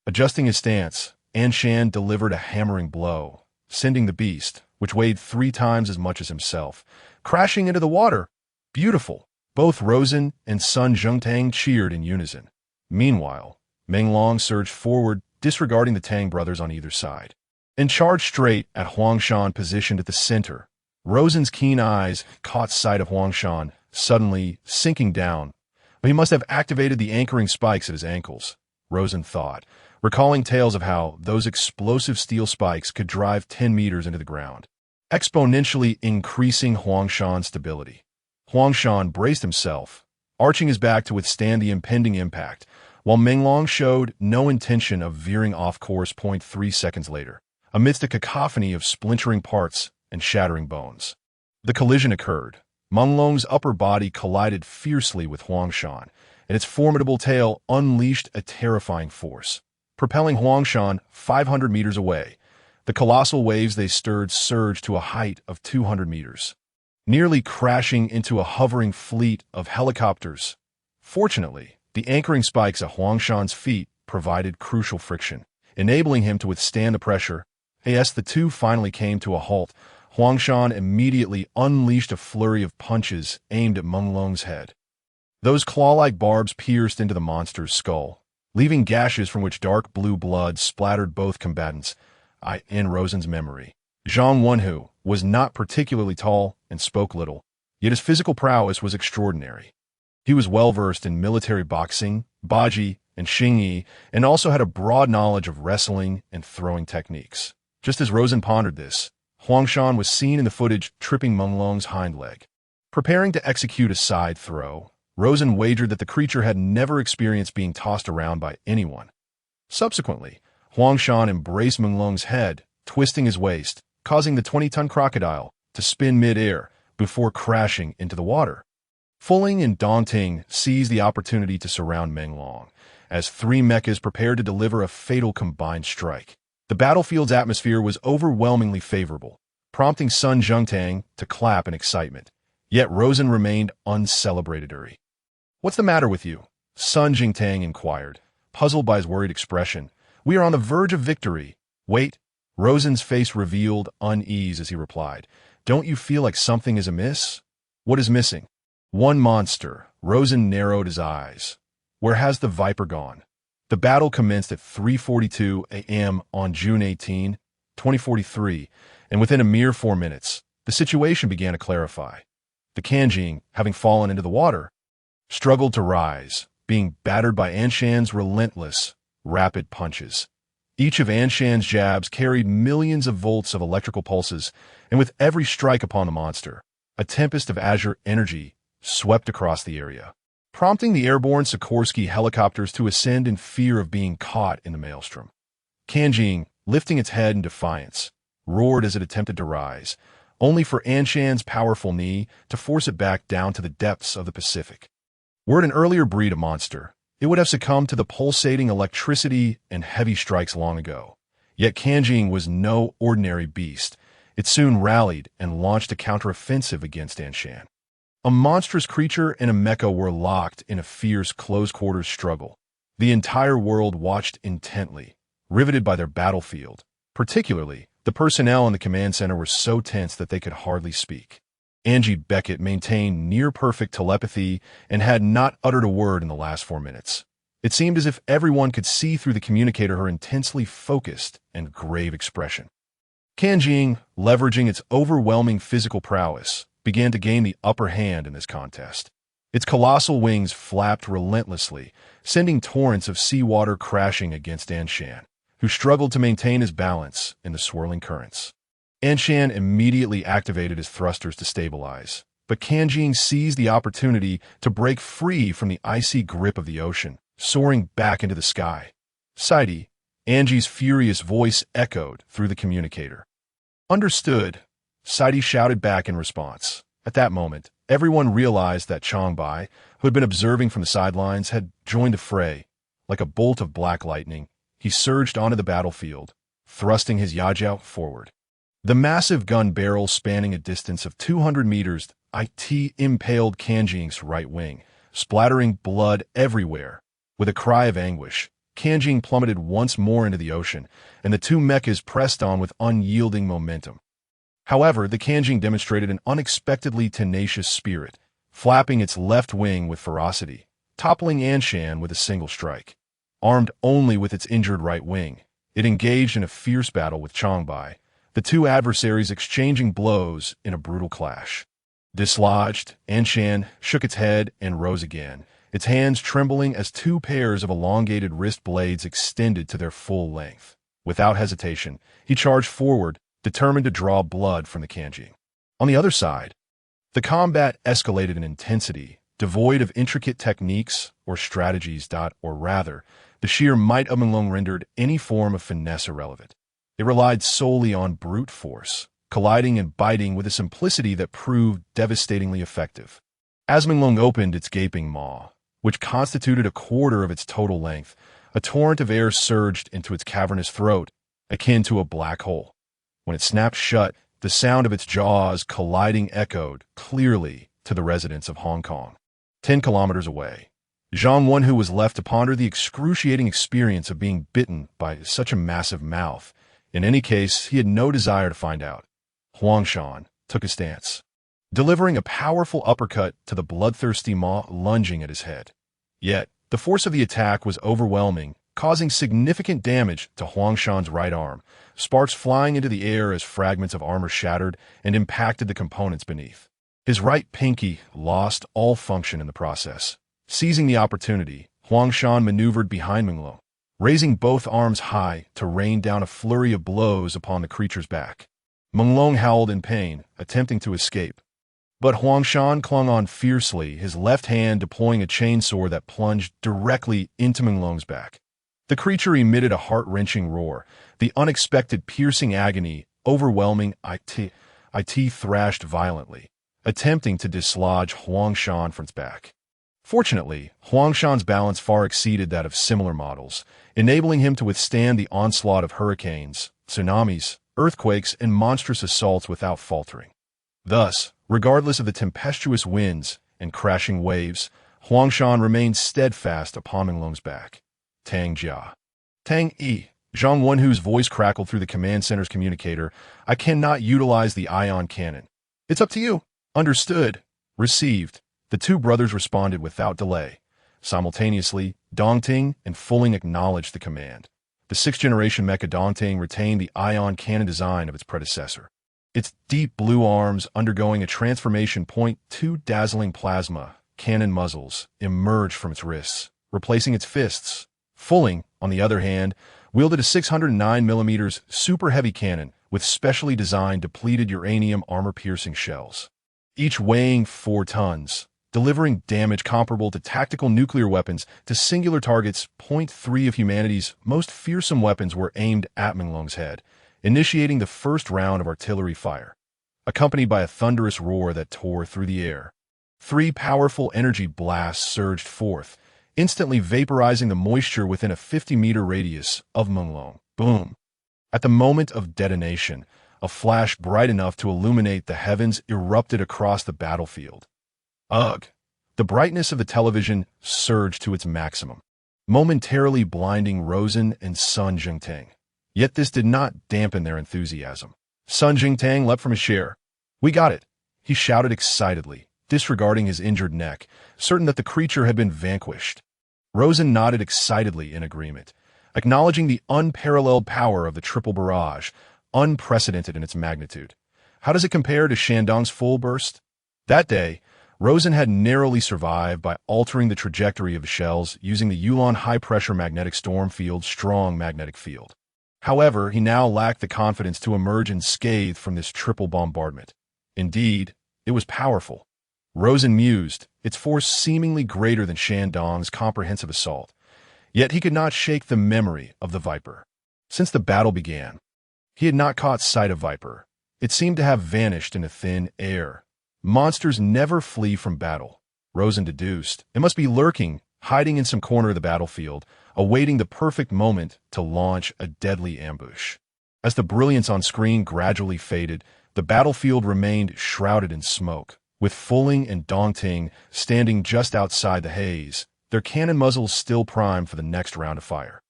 Adjusting his stance, Anshan delivered a hammering blow, sending the beast, which weighed 3 times as much as himself, crashing into the water. Beautiful. Both Rosen and Sun Zhengtang cheered in unison. Meanwhile, Menglong surged forward, disregarding the Tang brothers on either side, and charged straight at Huangshan positioned at the center. Rosen's keen eyes caught sight of Huangshan, suddenly sinking down. But he must have activated the anchoring spikes at his ankles, Rosen thought, recalling tales of how those explosive steel spikes could drive 10 meters into the ground, exponentially increasing Huangshan's stability. Huangshan braced himself, arching his back to withstand the impending impact, while Menglong showed no intention of veering off course. 3 seconds later, amidst a cacophony of splintering parts and shattering bones, the collision occurred. Menglong's upper body collided fiercely with Huangshan, and its formidable tail unleashed a terrifying force, propelling Huangshan 500 meters away. The colossal waves they stirred surged to a height of 200 meters, nearly crashing into a hovering fleet of helicopters. Fortunately, the anchoring spikes at Huangshan's feet provided crucial friction, enabling him to withstand the pressure. As the two finally came to a halt, Huangshan immediately unleashed a flurry of punches aimed at Menglong's head. Those claw-like barbs pierced into the monster's skull, leaving gashes from which dark blue blood splattered both combatants. In Rosen's memory, Zhang Wenhu was not particularly tall and spoke little, yet his physical prowess was extraordinary. He was well-versed in military boxing, baji, and xingyi, and also had a broad knowledge of wrestling and throwing techniques. Just as Rosen pondered this, Huangshan was seen in the footage tripping Menglong's hind leg. Preparing to execute a side throw, Rosen wagered that the creature had never experienced being tossed around by anyone. Subsequently, Huangshan embraced Menglong's head, twisting his waist, causing the 20-ton crocodile to spin mid-air before crashing into the water. Fuling and Dongting seized the opportunity to surround Menglong, as three mechas prepared to deliver a fatal combined strike. The battlefield's atmosphere was overwhelmingly favorable, prompting Sun Zhengtang to clap in excitement. Yet Rosen remained uncelebratory. "What's the matter with you?" Sun Zhengtang inquired, puzzled by his worried expression. "We are on the verge of victory." "Wait." Rosen's face revealed unease as he replied. "Don't you feel like something is amiss?" "What is missing?" "One monster." Rosen narrowed his eyes. "Where has the Viper gone?" The battle commenced at 3:42 a.m. on June 18, 2043, and within a mere 4 minutes, the situation began to clarify. The Kanjing, having fallen into the water, struggled to rise, being battered by Anshan's relentless, rapid punches. Each of Anshan's jabs carried millions of volts of electrical pulses, and with every strike upon the monster, a tempest of azure energy swept across the area, prompting the airborne Sikorsky helicopters to ascend in fear of being caught in the maelstrom. Kanjing, lifting its head in defiance, roared as it attempted to rise, only for Anshan's powerful knee to force it back down to the depths of the Pacific. Were it an earlier breed of monster, it would have succumbed to the pulsating electricity and heavy strikes long ago. Yet Kanjing was no ordinary beast. It soon rallied and launched a counteroffensive against Anshan. A monstrous creature and a mecha were locked in a fierce close-quarters struggle. The entire world watched intently, riveted by their battlefield. Particularly, the personnel in the command center were so tense that they could hardly speak. Raleigh Becket maintained near-perfect telepathy and had not uttered a word in the last 4 minutes. It seemed as if everyone could see through the communicator her intensely focused and grave expression. Kanjing, leveraging its overwhelming physical prowess, began to gain the upper hand in this contest. Its colossal wings flapped relentlessly, sending torrents of seawater crashing against Anshan, who struggled to maintain his balance in the swirling currents. Anshan immediately activated his thrusters to stabilize, but Kanjing seized the opportunity to break free from the icy grip of the ocean, soaring back into the sky. "Saidi," Angie's furious voice echoed through the communicator. "Understood," Saidi shouted back in response. At that moment, everyone realized that Changbai, who had been observing from the sidelines, had joined the fray. Like a bolt of black lightning, he surged onto the battlefield, thrusting his Yajiao forward. The massive gun barrel spanning a distance of 200 meters, impaled Kanjing's right wing, splattering blood everywhere. With a cry of anguish, Kanjing plummeted once more into the ocean, and the two mechas pressed on with unyielding momentum. However, the Kanjing demonstrated an unexpectedly tenacious spirit, flapping its left wing with ferocity, toppling Anshan with a single strike. Armed only with its injured right wing, it engaged in a fierce battle with Changbai, the two adversaries exchanging blows in a brutal clash. Dislodged, Anshan shook its head and rose again, its hands trembling as two pairs of elongated wrist blades extended to their full length. Without hesitation, he charged forward, determined to draw blood from the Kanjing. On the other side, the combat escalated in intensity, devoid of intricate techniques or strategies. Or rather, the sheer might of Menglong rendered any form of finesse irrelevant. It relied solely on brute force, colliding and biting with a simplicity that proved devastatingly effective. As Menglong opened its gaping maw, which constituted a quarter of its total length, a torrent of air surged into its cavernous throat, akin to a black hole. When it snapped shut, the sound of its jaws colliding echoed clearly to the residents of Hong Kong. 10 kilometers away, Zhang Wenhu was left to ponder the excruciating experience of being bitten by such a massive mouth. In any case, he had no desire to find out. Huangshan took a stance, delivering a powerful uppercut to the bloodthirsty maw lunging at his head. Yet, the force of the attack was overwhelming, causing significant damage to Huangshan's right arm, sparks flying into the air as fragments of armor shattered and impacted the components beneath. His right pinky lost all function in the process. Seizing the opportunity, Huangshan maneuvered behind Menglong, raising both arms high to rain down a flurry of blows upon the creature's back. Menglong howled in pain, attempting to escape. But Huangshan clung on fiercely, his left hand deploying a chainsaw that plunged directly into Menglong's back. The creature emitted a heart-wrenching roar, the unexpected piercing agony overwhelming it thrashed violently, attempting to dislodge Huangshan from its back. Fortunately, Huangshan's balance far exceeded that of similar models, enabling him to withstand the onslaught of hurricanes, tsunamis, earthquakes, and monstrous assaults without faltering. Thus, regardless of the tempestuous winds and crashing waves, Huangshan remained steadfast upon Menglong's back. Tang Jia. Tang Yi. Zhang Wenhu's voice crackled through the command center's communicator. I cannot utilize the ion cannon. It's up to you. Understood. Received. The two brothers responded without delay. Simultaneously, Dongting and Fuling acknowledged the command. The sixth-generation mecha Dongting retained the ion cannon design of its predecessor. Its deep blue arms undergoing a transformation point, two dazzling plasma cannon muzzles emerged from its wrists, replacing its fists. Fuling, on the other hand, wielded a 609mm super-heavy cannon with specially designed depleted uranium armor-piercing shells, each weighing 4 tons, delivering damage comparable to tactical nuclear weapons to singular targets. Point 3 of humanity's most fearsome weapons were aimed at Menglong's head, initiating the first round of artillery fire, accompanied by a thunderous roar that tore through the air. 3 powerful energy blasts surged forth, instantly vaporizing the moisture within a 50-meter radius of Menglong. Boom! At the moment of detonation, a flash bright enough to illuminate the heavens erupted across the battlefield. Ugh! The brightness of the television surged to its maximum, momentarily blinding Rosen and Sun Jingtang. Yet this did not dampen their enthusiasm. Sun Jingtang leapt from his chair. We got it! He shouted excitedly, disregarding his injured neck, certain that the creature had been vanquished. Rosen nodded excitedly in agreement, acknowledging the unparalleled power of the triple barrage, unprecedented in its magnitude. How does it compare to Shandong's full burst? That day, Rosen had narrowly survived by altering the trajectory of the shells using the Yulon high-pressure magnetic storm field's strong magnetic field. However, he now lacked the confidence to emerge unscathed from this triple bombardment. Indeed, it was powerful. Rosen mused, its force seemingly greater than Shandong's comprehensive assault. Yet he could not shake the memory of the Viper. Since the battle began, he had not caught sight of Viper. It seemed to have vanished into thin air. Monsters never flee from battle, Rosen deduced. It must be lurking, hiding in some corner of the battlefield, awaiting the perfect moment to launch a deadly ambush. As the brilliance on screen gradually faded, the battlefield remained shrouded in smoke, with Fuling and Dongting standing just outside the haze, their cannon muzzles still primed for the next round of fire.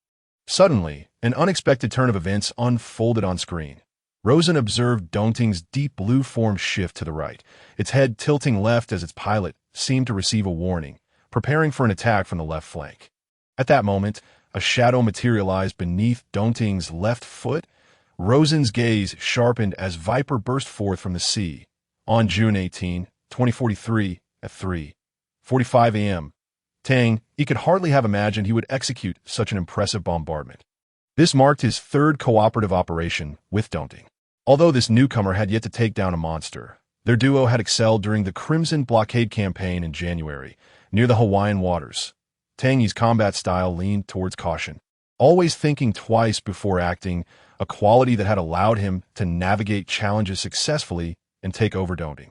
Suddenly, an unexpected turn of events unfolded on screen. Rosen observed Dongting's deep blue form shift to the right, its head tilting left as its pilot seemed to receive a warning, preparing for an attack from the left flank. At that moment, a shadow materialized beneath Dongting's left foot. Rosen's gaze sharpened as Viper burst forth from the sea. On June 18, 2043, at 3:45 a.m., he could hardly have imagined he would execute such an impressive bombardment. This marked his third cooperative operation with Dongting. Although this newcomer had yet to take down a monster, their duo had excelled during the Crimson Blockade campaign in January, near the Hawaiian waters. Tang's combat style leaned towards caution, always thinking twice before acting, a quality that had allowed him to navigate challenges successfully and take over Dongting.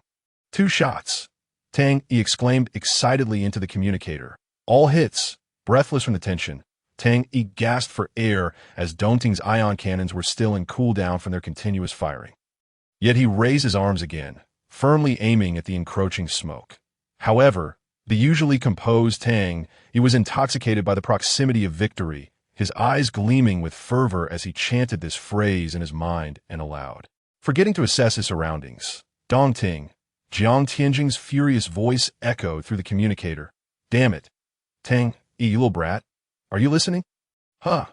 2 shots. He exclaimed excitedly into the communicator. All hits. Breathless from the tension, he gasped for air as Dongting's ion cannons were still in cooldown from their continuous firing. Yet he raised his arms again, firmly aiming at the encroaching smoke. However, the usually composed he was intoxicated by the proximity of victory, his eyes gleaming with fervor as he chanted this phrase in his mind and aloud. Forgetting to assess his surroundings, Dongting, Jiang Tianjing's furious voice echoed through the communicator. Damn it. You little brat. Are you listening? Huh.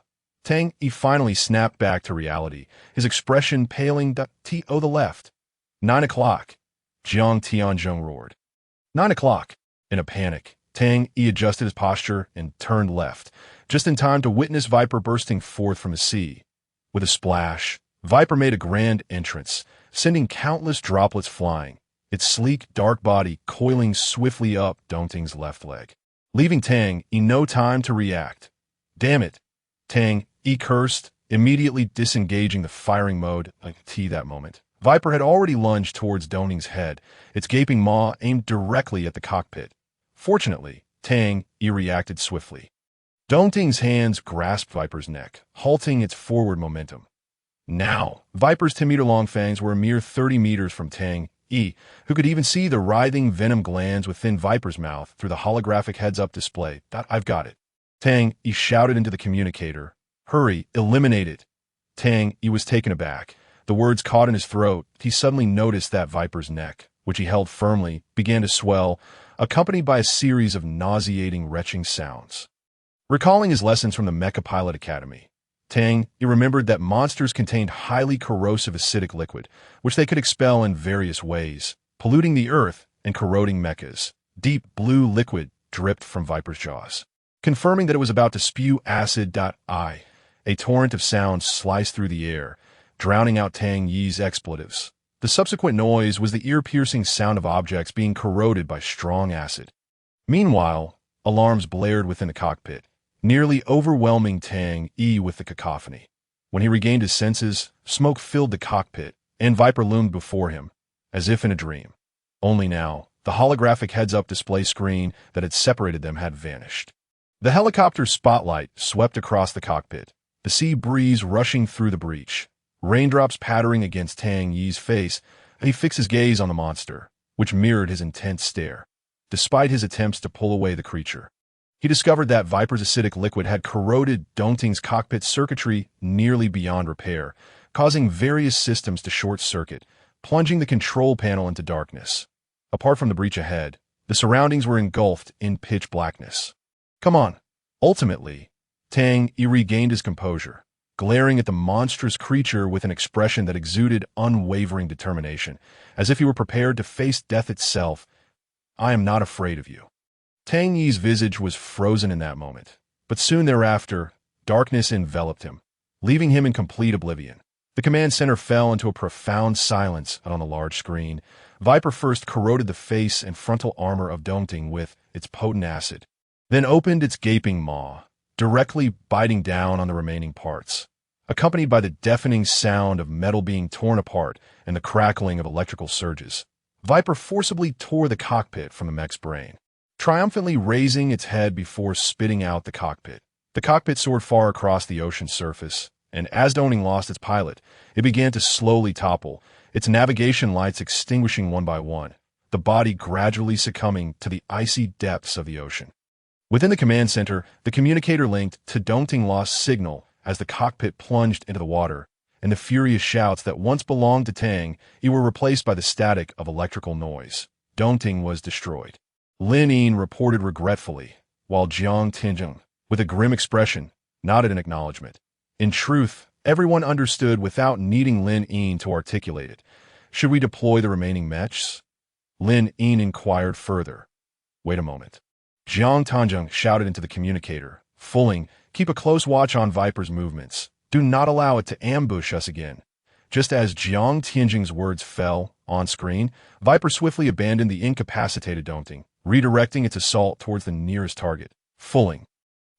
He finally snapped back to reality, his expression paling. The left. 9 o'clock. Jiang Tianjing roared. 9 o'clock. In a panic, he adjusted his posture and turned left, just in time to witness Viper bursting forth from the sea. With a splash, Viper made a grand entrance, sending countless droplets flying, its sleek, dark body coiling swiftly up Dongting's left leg, leaving no time to react. Damn it. Cursed, immediately disengaging the firing mode. That moment, Viper had already lunged towards Dongting's head, its gaping maw aimed directly at the cockpit. Fortunately, reacted swiftly. Dongting's hands grasped Viper's neck, halting its forward momentum. Now, Viper's 10-meter-long fangs were a mere 30 meters from who could even see the writhing venom glands within Viper's mouth through the holographic heads-up display. I've got it. Shouted into the communicator. Hurry, eliminate it. He was taken aback. The words caught in his throat. He suddenly noticed that Viper's neck, which he held firmly, began to swell, accompanied by a series of nauseating, retching sounds. Recalling his lessons from the Mecha Pilot Academy, he remembered that monsters contained highly corrosive acidic liquid, which they could expel in various ways, polluting the earth and corroding mechas. Deep blue liquid dripped from Viper's jaws, confirming that it was about to spew acid. A torrent of sound sliced through the air, drowning out Tang Yi's expletives. The subsequent noise was the ear-piercing sound of objects being corroded by strong acid. Meanwhile, alarms blared within the cockpit, nearly overwhelming Tang Yi with the cacophony. When he regained his senses, smoke filled the cockpit, and Viper loomed before him, as if in a dream. Only now, the holographic heads-up display screen that had separated them had vanished. The helicopter's spotlight swept across the cockpit, the sea breeze rushing through the breach. Raindrops pattering against Tang Yi's face, he fixed his gaze on the monster, which mirrored his intense stare. Despite his attempts to pull away the creature, he discovered that Viper's acidic liquid had corroded Dongting's cockpit circuitry nearly beyond repair, causing various systems to short-circuit, plunging the control panel into darkness. Apart from the breach ahead, the surroundings were engulfed in pitch blackness. Come on. Ultimately, Tang Yi regained his composure, glaring at the monstrous creature with an expression that exuded unwavering determination, as if he were prepared to face death itself. I am not afraid of you. Tang Yi's visage was frozen in that moment, but soon thereafter, darkness enveloped him, leaving him in complete oblivion. The command center fell into a profound silence on the large screen. Viper first corroded the face and frontal armor of Dongting with its potent acid, then opened its gaping maw, directly biting down on the remaining parts, accompanied by the deafening sound of metal being torn apart and the crackling of electrical surges. Viper forcibly tore the cockpit from the mech's brain, triumphantly raising its head before spitting out the cockpit. The cockpit soared far across the ocean's surface, and as Dongting lost its pilot, it began to slowly topple, its navigation lights extinguishing one by one, the body gradually succumbing to the icy depths of the ocean. Within the command center, the communicator linked to Dongting lost signal as the cockpit plunged into the water, and the furious shouts that once belonged to Tang were replaced by the static of electrical noise. Dongting was destroyed. Lin Yin reported regretfully, while Jiang Tianjing, with a grim expression, nodded in acknowledgement. In truth, everyone understood without needing Lin Yin to articulate it. Should we deploy the remaining mechs? Lin Yin inquired further. Wait a moment. Jiang Tianjing shouted into the communicator. Fulling, keep a close watch on Viper's movements. Do not allow it to ambush us again. Just as Jiang Tianjing's words fell on screen, Viper swiftly abandoned the incapacitated Dongting, redirecting its assault towards the nearest target. Fulling.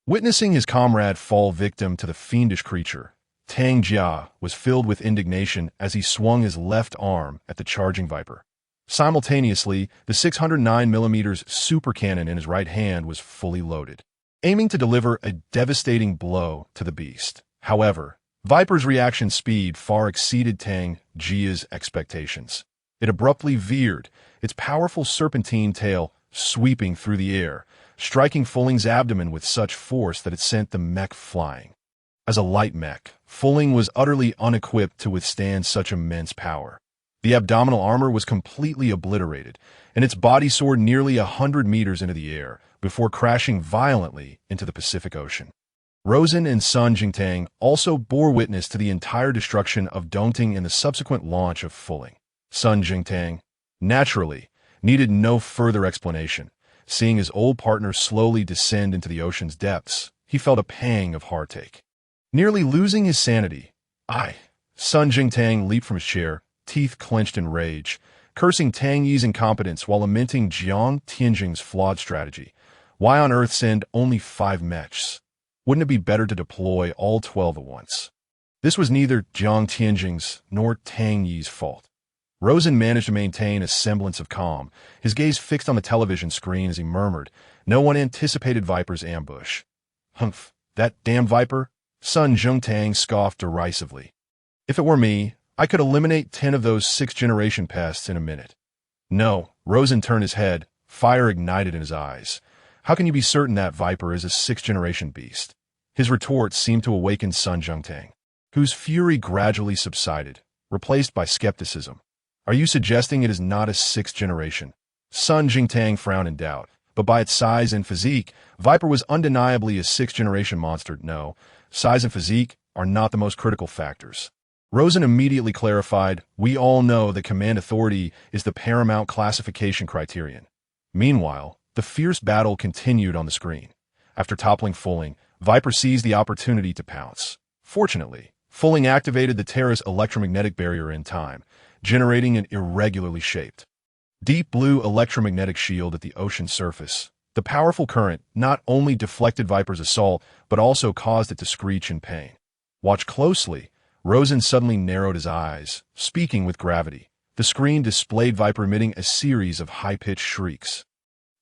Witnessing his comrade fall victim to the fiendish creature, Tang Jia was filled with indignation as he swung his left arm at the charging Viper. Simultaneously, the 609mm super cannon in his right hand was fully loaded, aiming to deliver a devastating blow to the beast. However, Viper's reaction speed far exceeded Tang Jia's expectations. It abruptly veered, its powerful serpentine tail sweeping through the air, striking Fulling's abdomen with such force that it sent the mech flying. As a light mech, Fulling was utterly unequipped to withstand such immense power. The abdominal armor was completely obliterated, and its body soared nearly 100 meters into the air before crashing violently into the Pacific Ocean. Rosen and Sun Jingtang also bore witness to the entire destruction of Dongting and the subsequent launch of Fulling. Sun Jingtang, naturally, needed no further explanation. Seeing his old partner slowly descend into the ocean's depths, he felt a pang of heartache. Nearly losing his sanity, Sun Jingtang leaped from his chair, teeth clenched in rage, cursing Tang Yi's incompetence while lamenting Jiang Tianjing's flawed strategy. Why on earth send only 5 mechs? Wouldn't it be better to deploy all 12 at once? This was neither Jiang Tianjing's nor Tang Yi's fault. Rosen managed to maintain a semblance of calm, his gaze fixed on the television screen as he murmured, "No one anticipated Viper's ambush." "Humph, that damn Viper?" Sun Jingtang scoffed derisively. "If it were me, I could eliminate 10 of those 6th-generation pests in a minute." "No," Rosen turned his head, fire ignited in his eyes. "How can you be certain that Viper is a 6th-generation beast?" His retort seemed to awaken Sun Jingtang, whose fury gradually subsided, replaced by skepticism. "Are you suggesting it is not a 6th generation?" Sun Jingtang frowned in doubt, but by its size and physique, Viper was undeniably a 6th-generation monster. "No, size and physique are not the most critical factors." Rosen immediately clarified, "We all know that command authority is the paramount classification criterion." Meanwhile, the fierce battle continued on the screen. After toppling Fulling, Viper seized the opportunity to pounce. Fortunately, Fulling activated the Terra's electromagnetic barrier in time, generating an irregularly shaped, deep blue electromagnetic shield at the ocean's surface. The powerful current not only deflected Viper's assault, but also caused it to screech in pain. "Watch closely." Rosen suddenly narrowed his eyes, speaking with gravity. The screen displayed Viper emitting a series of high-pitched shrieks.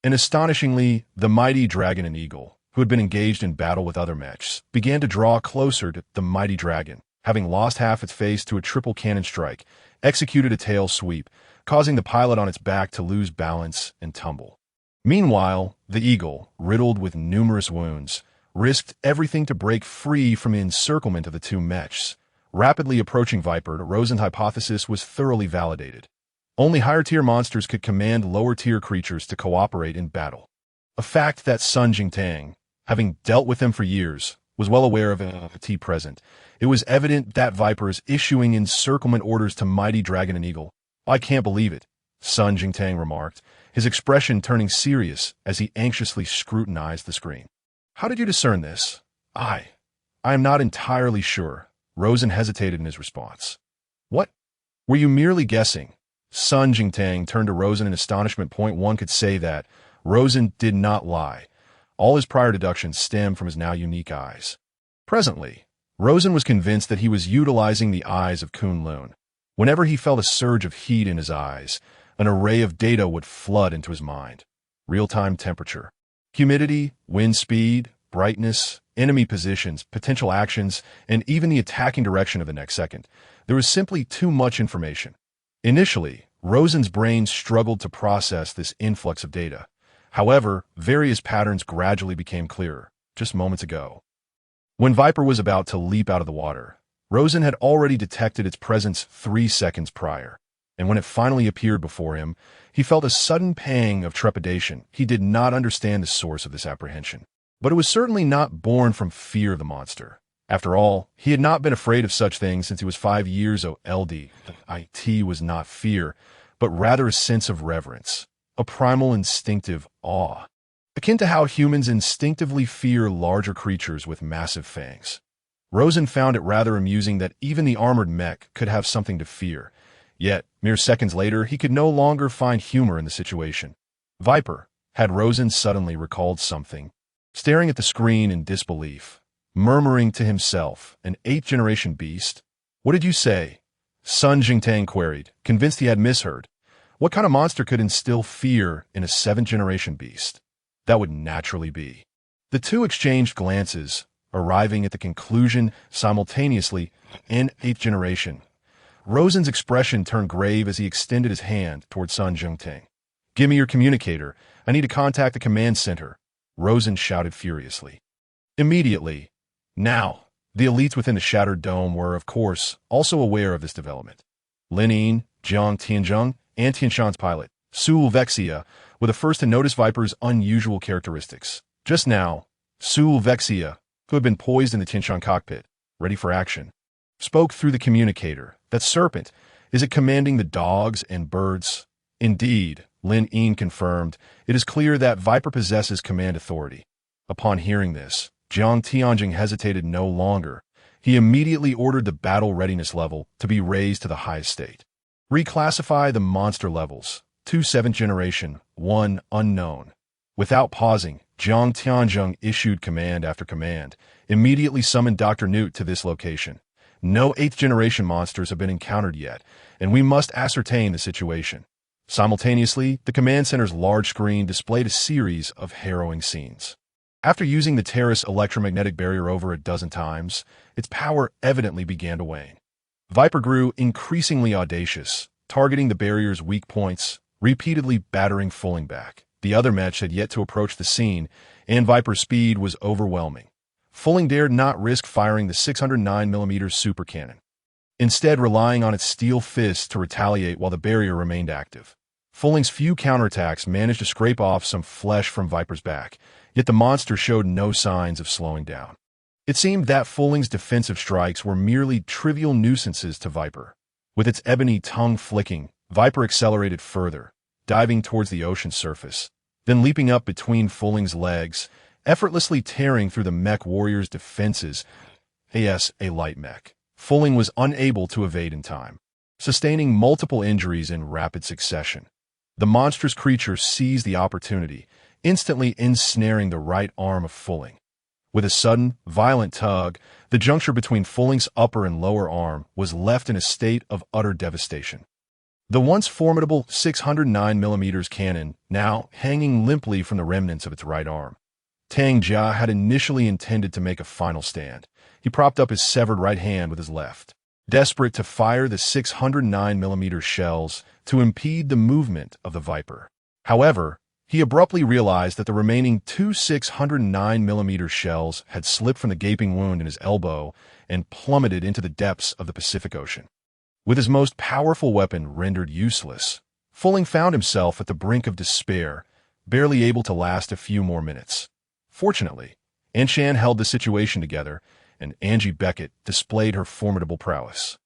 And astonishingly, the mighty dragon and eagle, who had been engaged in battle with other mechs, began to draw closer to the mighty dragon, having lost half its face to a triple cannon strike, executed a tail sweep, causing the pilot on its back to lose balance and tumble. Meanwhile, the eagle, riddled with numerous wounds, risked everything to break free from the encirclement of the 2 mechs. Rapidly approaching Viper, Rosen's hypothesis was thoroughly validated. Only higher-tier monsters could command lower-tier creatures to cooperate in battle. A fact that Sun Jingtang, having dealt with them for years, was well aware of at present. It was evident that Viper is issuing encirclement orders to mighty dragon and eagle. "I can't believe it," Sun Jingtang remarked, his expression turning serious as he anxiously scrutinized the screen. "How did you discern this?" I am not entirely sure." Rosen hesitated in his response. "What? Were you merely guessing?" Sun Jingtang turned to Rosen in astonishment. One could say that Rosen did not lie. All his prior deductions stemmed from his now unique eyes. Presently, Rosen was convinced that he was utilizing the eyes of Kunlun. Whenever he felt a surge of heat in his eyes, an array of data would flood into his mind. Real-time temperature, humidity, wind speed, brightness, enemy positions, potential actions, and even the attacking direction of the next second. There was simply too much information. Initially, Rosen's brain struggled to process this influx of data. However, various patterns gradually became clearer, just moments ago. When Viper was about to leap out of the water, Rosen had already detected its presence 3 seconds prior, and when it finally appeared before him, he felt a sudden pang of trepidation. He did not understand the source of this apprehension, but it was certainly not born from fear of the monster. After all, he had not been afraid of such things since he was 5 years old. The it was not fear, but rather a sense of reverence, a primal instinctive awe, akin to how humans instinctively fear larger creatures with massive fangs. Rosen found it rather amusing that even the armored mech could have something to fear, yet, mere seconds later, he could no longer find humor in the situation. Viper, had Rosen suddenly recalled something, staring at the screen in disbelief, murmuring to himself, an 8th-generation beast? What did you say? Sun Jingtang queried, convinced he had misheard. What kind of monster could instill fear in a 7th-generation beast? That would naturally be. The two exchanged glances, arriving at the conclusion simultaneously, in 8th generation. Rosen's expression turned grave as he extended his hand toward Sun Jingtang. Give me your communicator. I need to contact the command center, Rosen shouted furiously. Immediately. Now. The elites within the shattered dome were, of course, also aware of this development. Lin Yin, Jiang Tianzheng, and Tianshan's pilot, Su Vexia, were the first to notice Viper's unusual characteristics. Just now, Su Vexia, who had been poised in the Tianshan cockpit, ready for action, spoke through the communicator. That serpent, is it commanding the dogs and birds? Indeed, Lin Yin confirmed. It is clear that Viper possesses command authority. Upon hearing this, Jiang Tianjing hesitated no longer. He immediately ordered the battle readiness level to be raised to the highest state. Reclassify the monster levels. 2 7th generation, 1 unknown. Without pausing, Jiang Tianjing issued command after command, immediately summoned Dr. Newt to this location. No 8th generation monsters have been encountered yet, and we must ascertain the situation. Simultaneously, the command center's large screen displayed a series of harrowing scenes. After using the Terrace electromagnetic barrier over a dozen times, its power evidently began to wane. Viper grew increasingly audacious, targeting the barrier's weak points, repeatedly battering Fulling back. The other match had yet to approach the scene, and Viper's speed was overwhelming. Fulling dared not risk firing the 609mm super cannon, instead relying on its steel fist to retaliate while the barrier remained active. Fulling's few counterattacks managed to scrape off some flesh from Viper's back, yet the monster showed no signs of slowing down. It seemed that Fulling's defensive strikes were merely trivial nuisances to Viper. With its ebony tongue flicking, Viper accelerated further, diving towards the ocean's surface, then leaping up between Fulling's legs, effortlessly tearing through the mech warrior's defenses. A light mech. Fulling was unable to evade in time, sustaining multiple injuries in rapid succession. The monstrous creature seized the opportunity, instantly ensnaring the right arm of Fulling. With a sudden, violent tug, the juncture between Fulling's upper and lower arm was left in a state of utter devastation. The once formidable 609mm cannon now hanging limply from the remnants of its right arm. Tang Jia had initially intended to make a final stand. He propped up his severed right hand with his left, desperate to fire the 609mm shells to impede the movement of the Viper. However, he abruptly realized that the remaining 2 609mm shells had slipped from the gaping wound in his elbow and plummeted into the depths of the Pacific Ocean. With his most powerful weapon rendered useless, Fulling found himself at the brink of despair, barely able to last a few more minutes. Fortunately, Anshan held the situation together, and Raleigh Becket displayed her formidable prowess.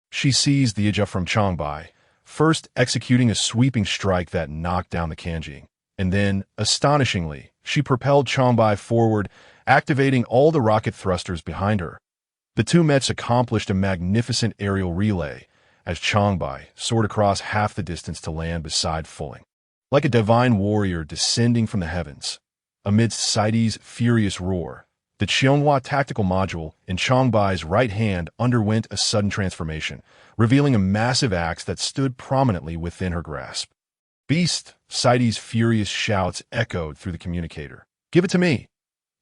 She seized the Ija from Changbai, first executing a sweeping strike that knocked down the Kanjing, and then, astonishingly, she propelled Changbai forward, activating all the rocket thrusters behind her. The two mechs accomplished a magnificent aerial relay, as Changbai soared across half the distance to land beside Fulling. Like a divine warrior descending from the heavens, amidst Saidi's furious roar, the Qianghua tactical module in Changbai's right hand underwent a sudden transformation, revealing a massive axe that stood prominently within her grasp. Beast! Saidi's furious shouts echoed through the communicator. Give it to me!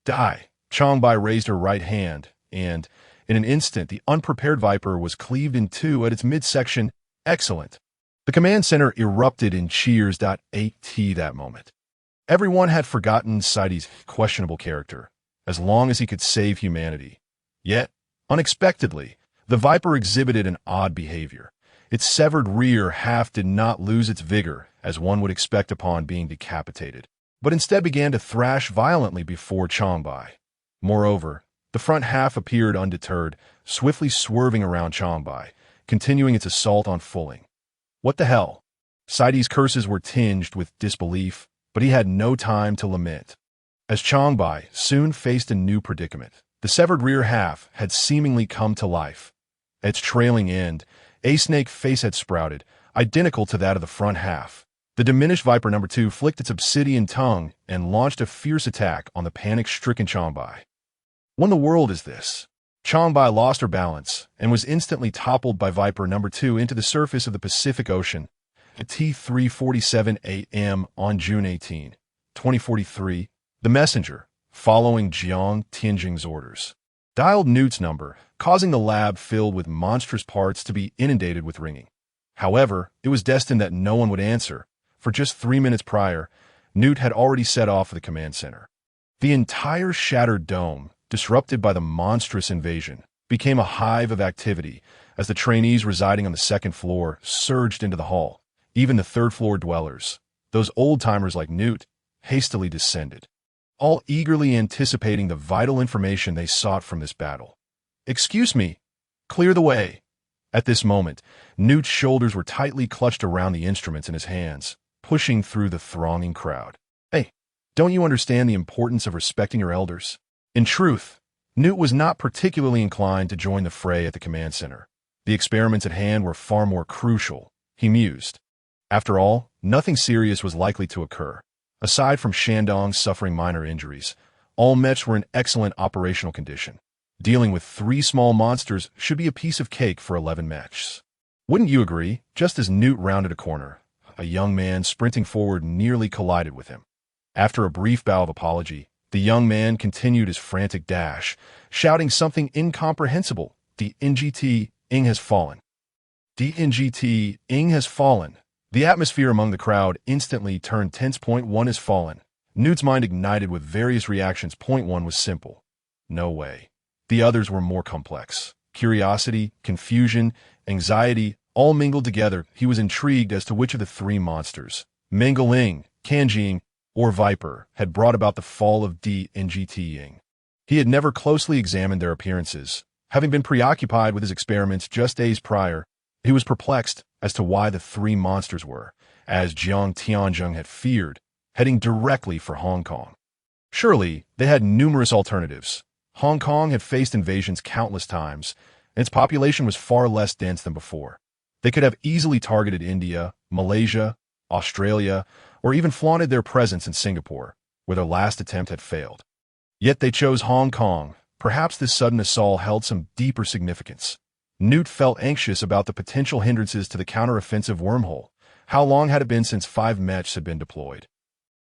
Die! Changbai raised her right hand, and, in an instant, the unprepared Viper was cleaved in two at its midsection. Excellent! The command center erupted in cheers. At that moment, everyone had forgotten Saidi's questionable character, as long as he could save humanity. Yet, unexpectedly, The Viper exhibited an odd behavior. Its severed rear half did not lose its vigor, as one would expect upon being decapitated, but instead began to thrash violently before Changbai. Moreover, the front half appeared undeterred, swiftly swerving around Changbai, continuing its assault on Fulling. What the hell? Saidi's curses were tinged with disbelief, but he had no time to lament. As Changbai soon faced a new predicament, the severed rear half had seemingly come to life. At its trailing end, a snake face had sprouted, identical to that of the front half. The diminished Viper No. 2 flicked its obsidian tongue and launched a fierce attack on the panic-stricken Changbai. What in the world is this? Changbai lost her balance and was instantly toppled by Viper No. 2 into the surface of the Pacific Ocean at T3:47 a.m. on June 18, 2043. The messenger, following Jiang Tianjing's orders, dialed Newt's number, causing the lab filled with monstrous parts to be inundated with ringing. However, it was destined that no one would answer, for just 3 minutes prior, Newt had already set off for the command center. The entire shattered dome, disrupted by the monstrous invasion, became a hive of activity as the trainees residing on the second floor surged into the hall. Even the third-floor dwellers, those old-timers like Newt, hastily descended, all eagerly anticipating the vital information they sought from this battle. "Excuse me, clear the way." At this moment, Newt's shoulders were tightly clutched around the instruments in his hands, pushing through the thronging crowd. "Hey, don't you understand the importance of respecting your elders?" In truth, Newt was not particularly inclined to join the fray at the command center. The experiments at hand were far more crucial, he mused. After all, nothing serious was likely to occur. Aside from Shandong suffering minor injuries, all mechs were in excellent operational condition. Dealing with 3 small monsters should be a piece of cake for 11 mechs. Wouldn't you agree? Just as Newt rounded a corner, a young man sprinting forward nearly collided with him. After a brief bow of apology, the young man continued his frantic dash, shouting something incomprehensible. "The NGT Ing has fallen. The NGT Ing has fallen." The atmosphere among the crowd instantly turned tense. Point 1 has fallen. Newt's mind ignited with various reactions. Point 1 was simple. No way. The others were more complex. Curiosity, confusion, anxiety, all mingled together. He was intrigued as to which of the 3 monsters, Mengling, Kanjing, or Viper, had brought about the fall of NGT. He had never closely examined their appearances. Having been preoccupied with his experiments just days prior, he was perplexed as to why the 3 monsters were, as Jiang Tianjing had feared, heading directly for Hong Kong. Surely, they had numerous alternatives. Hong Kong had faced invasions countless times, and its population was far less dense than before. They could have easily targeted India, Malaysia, Australia, or even flaunted their presence in Singapore, where their last attempt had failed. Yet they chose Hong Kong. Perhaps this sudden assault held some deeper significance. Newt felt anxious about the potential hindrances to the counter-offensive wormhole. How long had it been since 5 mechs had been deployed?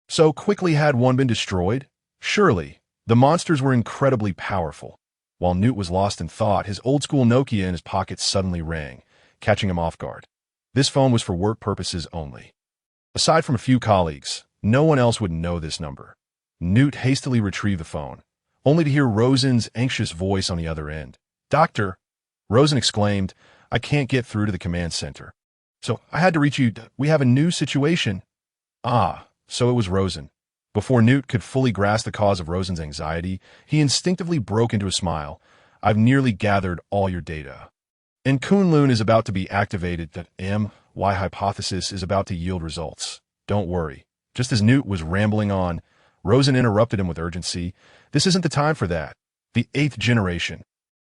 So quickly had one been destroyed? Surely, the monsters were incredibly powerful. While Newt was lost in thought, his old-school Nokia in his pocket suddenly rang, catching him off guard. This phone was for work purposes only. Aside from a few colleagues, no one else would know this number. Newt hastily retrieved the phone, only to hear Rosen's anxious voice on the other end. "Doctor," Rosen exclaimed, "I can't get through to the command center. So I had to reach you. We have a new situation." Ah, so it was Rosen. Before Newt could fully grasp the cause of Rosen's anxiety, he instinctively broke into a smile. "I've nearly gathered all your data. And Kunlun is about to be activated. That MY hypothesis is about to yield results. Don't worry." Just as Newt was rambling on, Rosen interrupted him with urgency. "This isn't the time for that. The 8th generation."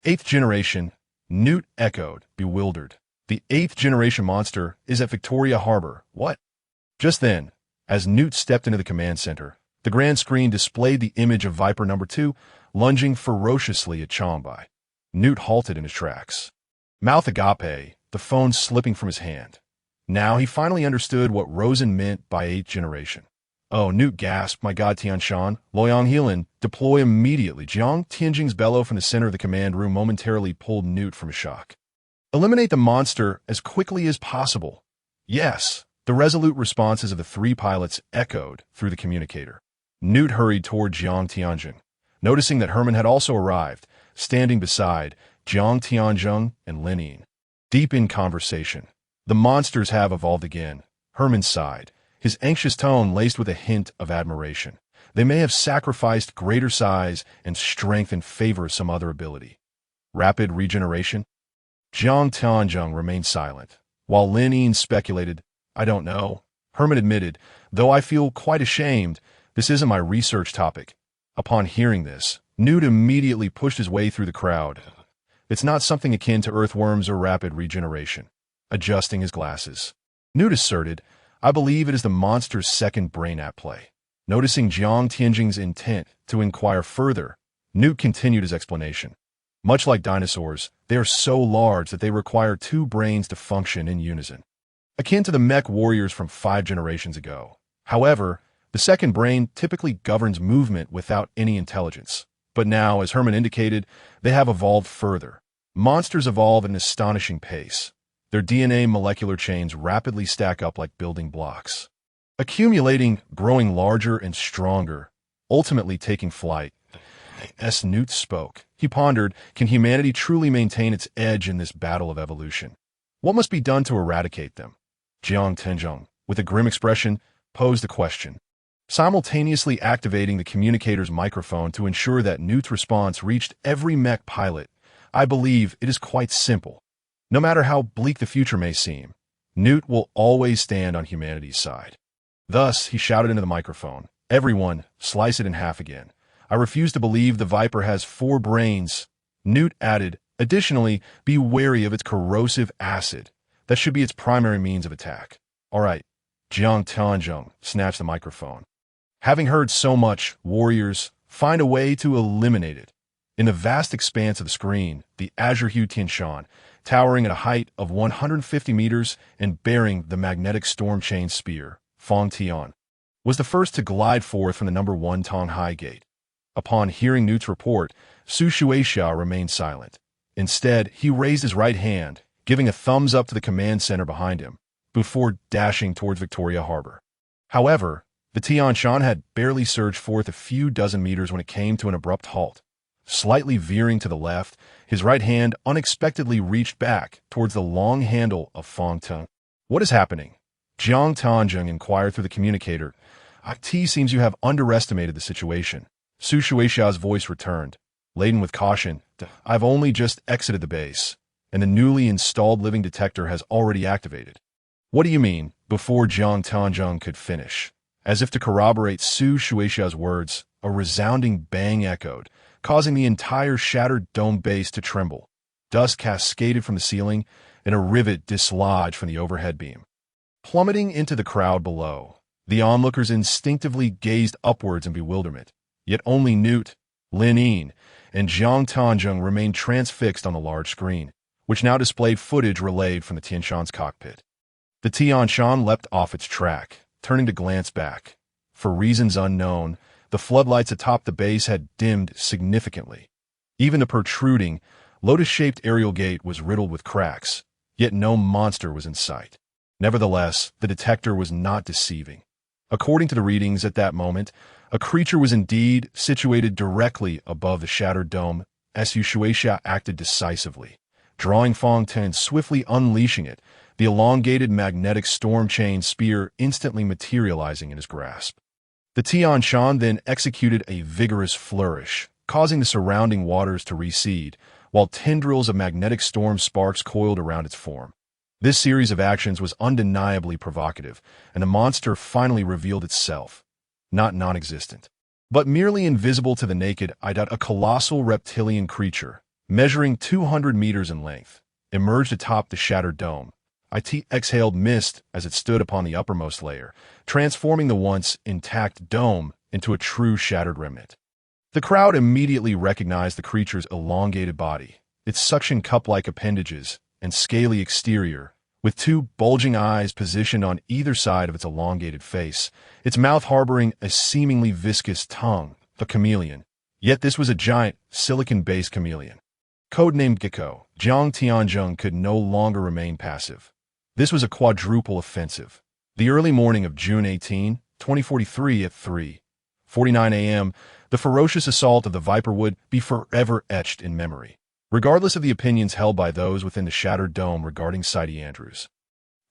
8th generation? Newt echoed, bewildered. "The 8th generation monster is at Victoria Harbor." "What?" Just then, as Newt stepped into the command center, the grand screen displayed the image of Viper No. 2 lunging ferociously at Changbai. Newt halted in his tracks, mouth agape, the phone slipping from his hand. Now he finally understood what Rosen meant by 8th generation. "Oh," Newt gasped, "my God, Tianshan, Loyang Heelan, deploy immediately." Jiang Tianjing's bellow from the center of the command room momentarily pulled Newt from his shock. "Eliminate the monster as quickly as possible." "Yes." The resolute responses of the 3 pilots echoed through the communicator. Newt hurried toward Jiang Tianjing, noticing that Herman had also arrived, standing beside, Jiang Tianzheng and Lin Yin. Deep in conversation. The monsters have evolved again. Herman sighed, his anxious tone laced with a hint of admiration. They may have sacrificed greater size and strength in favor of some other ability. Rapid regeneration? Jiang Tianzheng remained silent, while Lin Yin speculated, I don't know. Herman admitted, though I feel quite ashamed, this isn't my research topic. Upon hearing this, Newt immediately pushed his way through the crowd. It's not something akin to earthworms or rapid regeneration. Adjusting his glasses, Newt asserted, I believe it is the monster's second brain at play. Noticing Jiang Tianzheng's intent to inquire further, Newt continued his explanation. Much like dinosaurs, they are so large that they require two brains to function in unison. Akin to the mech warriors from 5 generations ago. However, the second brain typically governs movement without any intelligence. But now, as Herman indicated, they have evolved further. Monsters evolve at an astonishing pace. Their DNA molecular chains rapidly stack up like building blocks, accumulating, growing larger and stronger, ultimately taking flight. As Newt spoke, he pondered, can humanity truly maintain its edge in this battle of evolution? What must be done to eradicate them? Jiang Tianzheng, with a grim expression, posed the question, simultaneously activating the communicator's microphone to ensure that Newt's response reached every mech pilot. I believe it is quite simple. No matter how bleak the future may seem, Newt will always stand on humanity's side. Thus, he shouted into the microphone, everyone, slice it in half again. I refuse to believe the Viper has 4 brains. Newt added, additionally, be wary of its corrosive acid. That should be its primary means of attack. All right, Jiang Tianzheng snatched the microphone. Having heard so much, warriors, find a way to eliminate it. In the vast expanse of the screen, the azure-hued Tianshan, towering at a height of 150 meters and bearing the magnetic storm chain spear, Fong Tian, was the first to glide forth from the number 1 Tonghai gate. Upon hearing Newt's report, Su Shueixia remained silent. Instead, he raised his right hand, giving a thumbs up to the command center behind him, before dashing towards Victoria Harbor. However, the Tianshan had barely surged forth a few dozen meters when it came to an abrupt halt. Slightly veering to the left, his right hand unexpectedly reached back towards the long handle of Fong Tian. What is happening? Jiang Tianzheng inquired through the communicator. It seems you have underestimated the situation. Su Shueisha's voice returned, laden with caution. I've only just exited the base, and the newly installed living detector has already activated. What do you mean? Before Jiang Tianzheng could finish. As if to corroborate Su Shueisha's words, a resounding bang echoed, causing the entire shattered dome base to tremble. Dust cascaded from the ceiling, and a rivet dislodged from the overhead beam. Plummeting into the crowd below, the onlookers instinctively gazed upwards in bewilderment, yet only Newt, Lin Yin, and Jiang Tianzheng remained transfixed on the large screen, which now displayed footage relayed from the Tianshan's cockpit. The Tianshan leapt off its track, turning to glance back. For reasons unknown, the floodlights atop the base had dimmed significantly. Even the protruding, lotus-shaped aerial gate was riddled with cracks, yet no monster was in sight. Nevertheless, the detector was not deceiving. According to the readings at that moment, a creature was indeed situated directly above the shattered dome. Su Shueisha acted decisively, drawing Fong Tian, swiftly unleashing it, the elongated magnetic storm chain spear instantly materializing in his grasp. The Tianshan then executed a vigorous flourish, causing the surrounding waters to recede, while tendrils of magnetic storm sparks coiled around its form. This series of actions was undeniably provocative, and the monster finally revealed itself. Not non-existent, but merely invisible to the naked eye. A colossal reptilian creature, measuring 200 meters in length, emerged atop the shattered dome. It exhaled mist as it stood upon the uppermost layer, transforming the once intact dome into a true shattered remnant. The crowd immediately recognized the creature's elongated body, its suction cup-like appendages, and scaly exterior, with 2 bulging eyes positioned on either side of its elongated face, its mouth harboring a seemingly viscous tongue, a chameleon. Yet this was a giant, silicon-based chameleon. Codenamed Gecko, Jiang Tianzheng could no longer remain passive. This was a quadruple offensive. The early morning of June 18, 2043 at 3:49 a.m., the ferocious assault of the Viper would be forever etched in memory. regardless of the opinions held by those within the shattered dome regarding Sidey Andrews.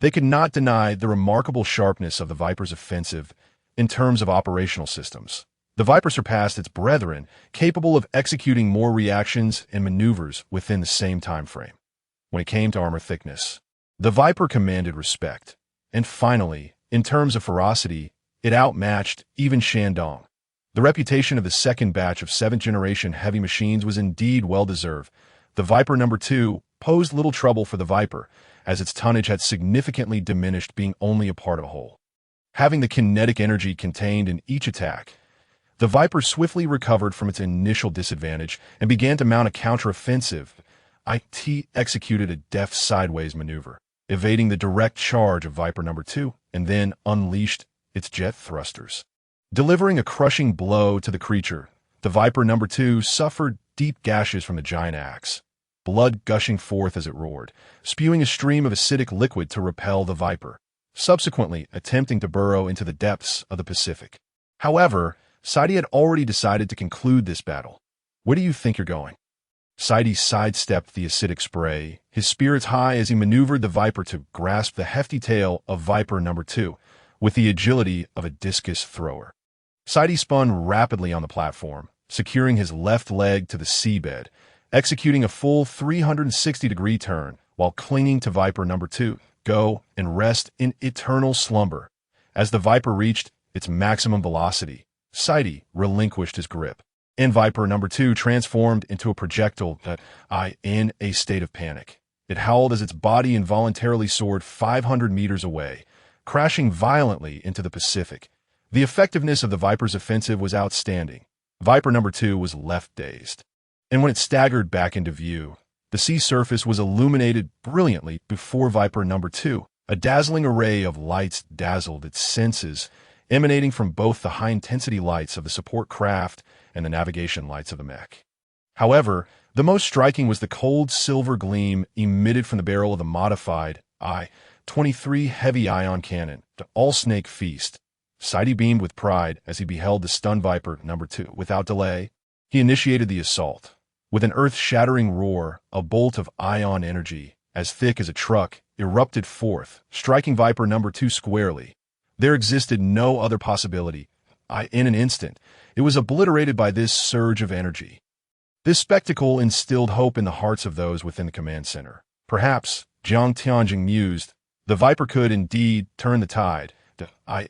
They could not deny the remarkable sharpness of the Viper's offensive in terms of operational systems. The Viper surpassed its brethren, capable of executing more reactions and maneuvers within the same time frame. When it came to armor thickness, the Viper commanded respect. And finally, in terms of ferocity, it outmatched even Shandong. The reputation of the second batch of 7th-generation heavy machines was indeed well-deserved. The Viper No. 2 posed little trouble for the Viper, as its tonnage had significantly diminished, being only a part of a whole. Having the kinetic energy contained in each attack, the Viper swiftly recovered from its initial disadvantage and began to mount a counteroffensive. It executed a deft sideways maneuver, evading the direct charge of Viper No. 2, and then unleashed its jet thrusters. Delivering a crushing blow to the creature, the Viper No. 2 suffered deep gashes from the giant axe, blood gushing forth as it roared, spewing a stream of acidic liquid to repel the Viper, subsequently attempting to burrow into the depths of the Pacific. However, Sidey had already decided to conclude this battle. Where do you think you're going? Sidey sidestepped the acidic spray, his spirits high as he maneuvered the Viper to grasp the hefty tail of Viper No. 2 with the agility of a discus thrower. Sidey spun rapidly on the platform, securing his left leg to the seabed, executing a full 360-degree turn while clinging to Viper No. 2, go and rest in eternal slumber. As the Viper reached its maximum velocity, Sidey relinquished his grip, and Viper No. 2 transformed into a projectile that, in a state of panic. It howled as its body involuntarily soared 500 meters away, crashing violently into the Pacific. The effectiveness of the Viper's offensive was outstanding. Viper No. 2 was left dazed, and when it staggered back into view, the sea surface was illuminated brilliantly before Viper No. 2. A dazzling array of lights dazzled its senses, emanating from both the high-intensity lights of the support craft and the navigation lights of the mech. However, the most striking was the cold silver gleam emitted from the barrel of the modified I-23 heavy ion cannon, the all-snake feast. Sidey beamed with pride as he beheld the stunned Viper No. 2. Without delay, he initiated the assault. With an earth-shattering roar, a bolt of ion energy, as thick as a truck, erupted forth, striking Viper No. 2 squarely. There existed no other possibility. In an instant, it was obliterated by this surge of energy. This spectacle instilled hope in the hearts of those within the command center. Perhaps, Jiang Tianjing mused, the Viper could indeed turn the tide.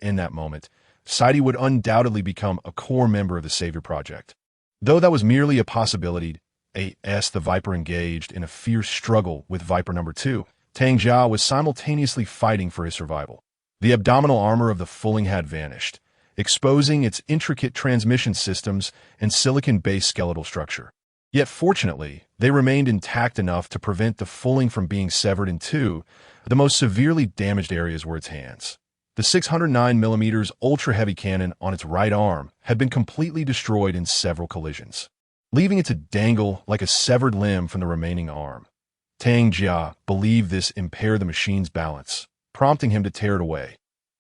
In that moment, Sidey would undoubtedly become a core member of the Savior Project. Though that was merely a possibility, the Viper engaged in a fierce struggle with Viper No. 2. Tang Jia was simultaneously fighting for his survival. The abdominal armor of the Fulling had vanished, exposing its intricate transmission systems and silicon-based skeletal structure. Yet fortunately, they remained intact enough to prevent the Fulling from being severed in two. The most severely damaged areas were its hands. The 609mm ultra-heavy cannon on its right arm had been completely destroyed in several collisions, leaving it to dangle like a severed limb from the remaining arm. Tang Jia believed this impaired the machine's balance, prompting him to tear it away.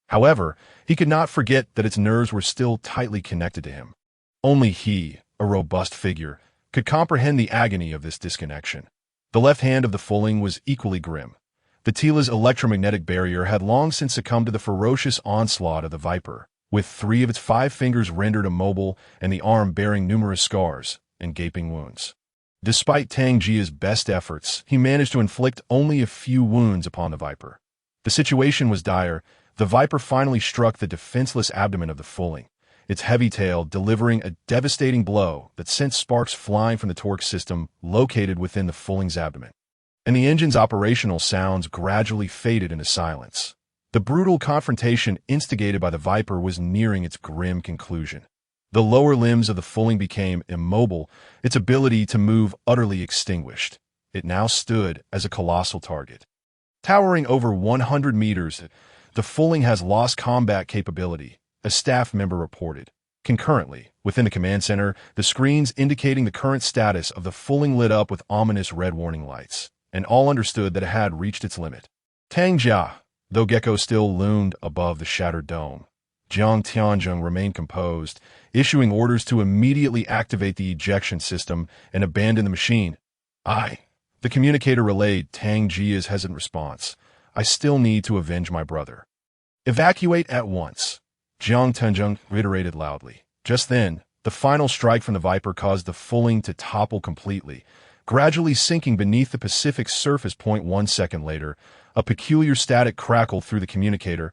However, he could not forget that its nerves were still tightly connected to him. Only he, a robust figure, could comprehend the agony of this disconnection. The left hand of the Fulling was equally grim. The Tila's electromagnetic barrier had long since succumbed to the ferocious onslaught of the Viper, with 3 of its 5 fingers rendered immobile and the arm bearing numerous scars and gaping wounds. Despite Tang Jia's best efforts, he managed to inflict only a few wounds upon the Viper. The situation was dire. The Viper finally struck the defenseless abdomen of the Fulling, its heavy tail delivering a devastating blow that sent sparks flying from the torque system located within the Fulling's abdomen. And the engine's operational sounds gradually faded into silence. The brutal confrontation instigated by the Viper was nearing its grim conclusion. The lower limbs of the Fulling became immobile, its ability to move utterly extinguished. It now stood as a colossal target. Towering over 100 meters, the Fulling has lost combat capability, a staff member reported. Concurrently, within the command center, the screens indicating the current status of the Fulling lit up with ominous red warning lights, and all understood that it had reached its limit. Tang Jia, though Gecko still loomed above the shattered dome, Jiang Tianjing remained composed, issuing orders to immediately activate the ejection system and abandon the machine. I. The communicator relayed Tang Jia's hesitant response. I still need to avenge my brother. Evacuate at once, Jiang Tenjung reiterated loudly. Just then, the final strike from the Viper caused the fulling to topple completely, gradually sinking beneath the Pacific's surface. 1 second later, a peculiar static crackled through the communicator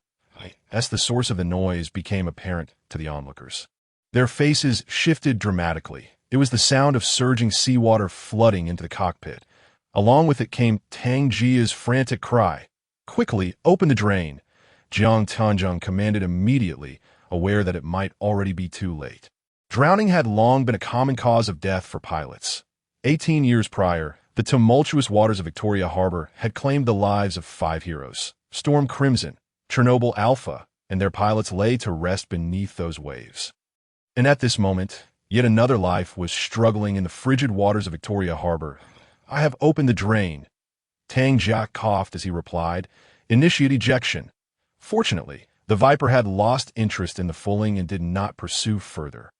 as the source of the noise became apparent to the onlookers. Their faces shifted dramatically. It was the sound of surging seawater flooding into the cockpit. Along with it came Tang Jia's frantic cry. Quickly, open the drain, Jiang Tianzhong commanded immediately, aware that it might already be too late. Drowning had long been a common cause of death for pilots. 18 years prior, the tumultuous waters of Victoria Harbor had claimed the lives of 5 heroes. Storm Crimson, Chernobyl Alpha, and their pilots lay to rest beneath those waves. And at this moment, yet another life was struggling in the frigid waters of Victoria Harbor. I have opened the drain. Tang Jia coughed as he replied, initiate ejection. Fortunately, the Viper had lost interest in the fulling and did not pursue further,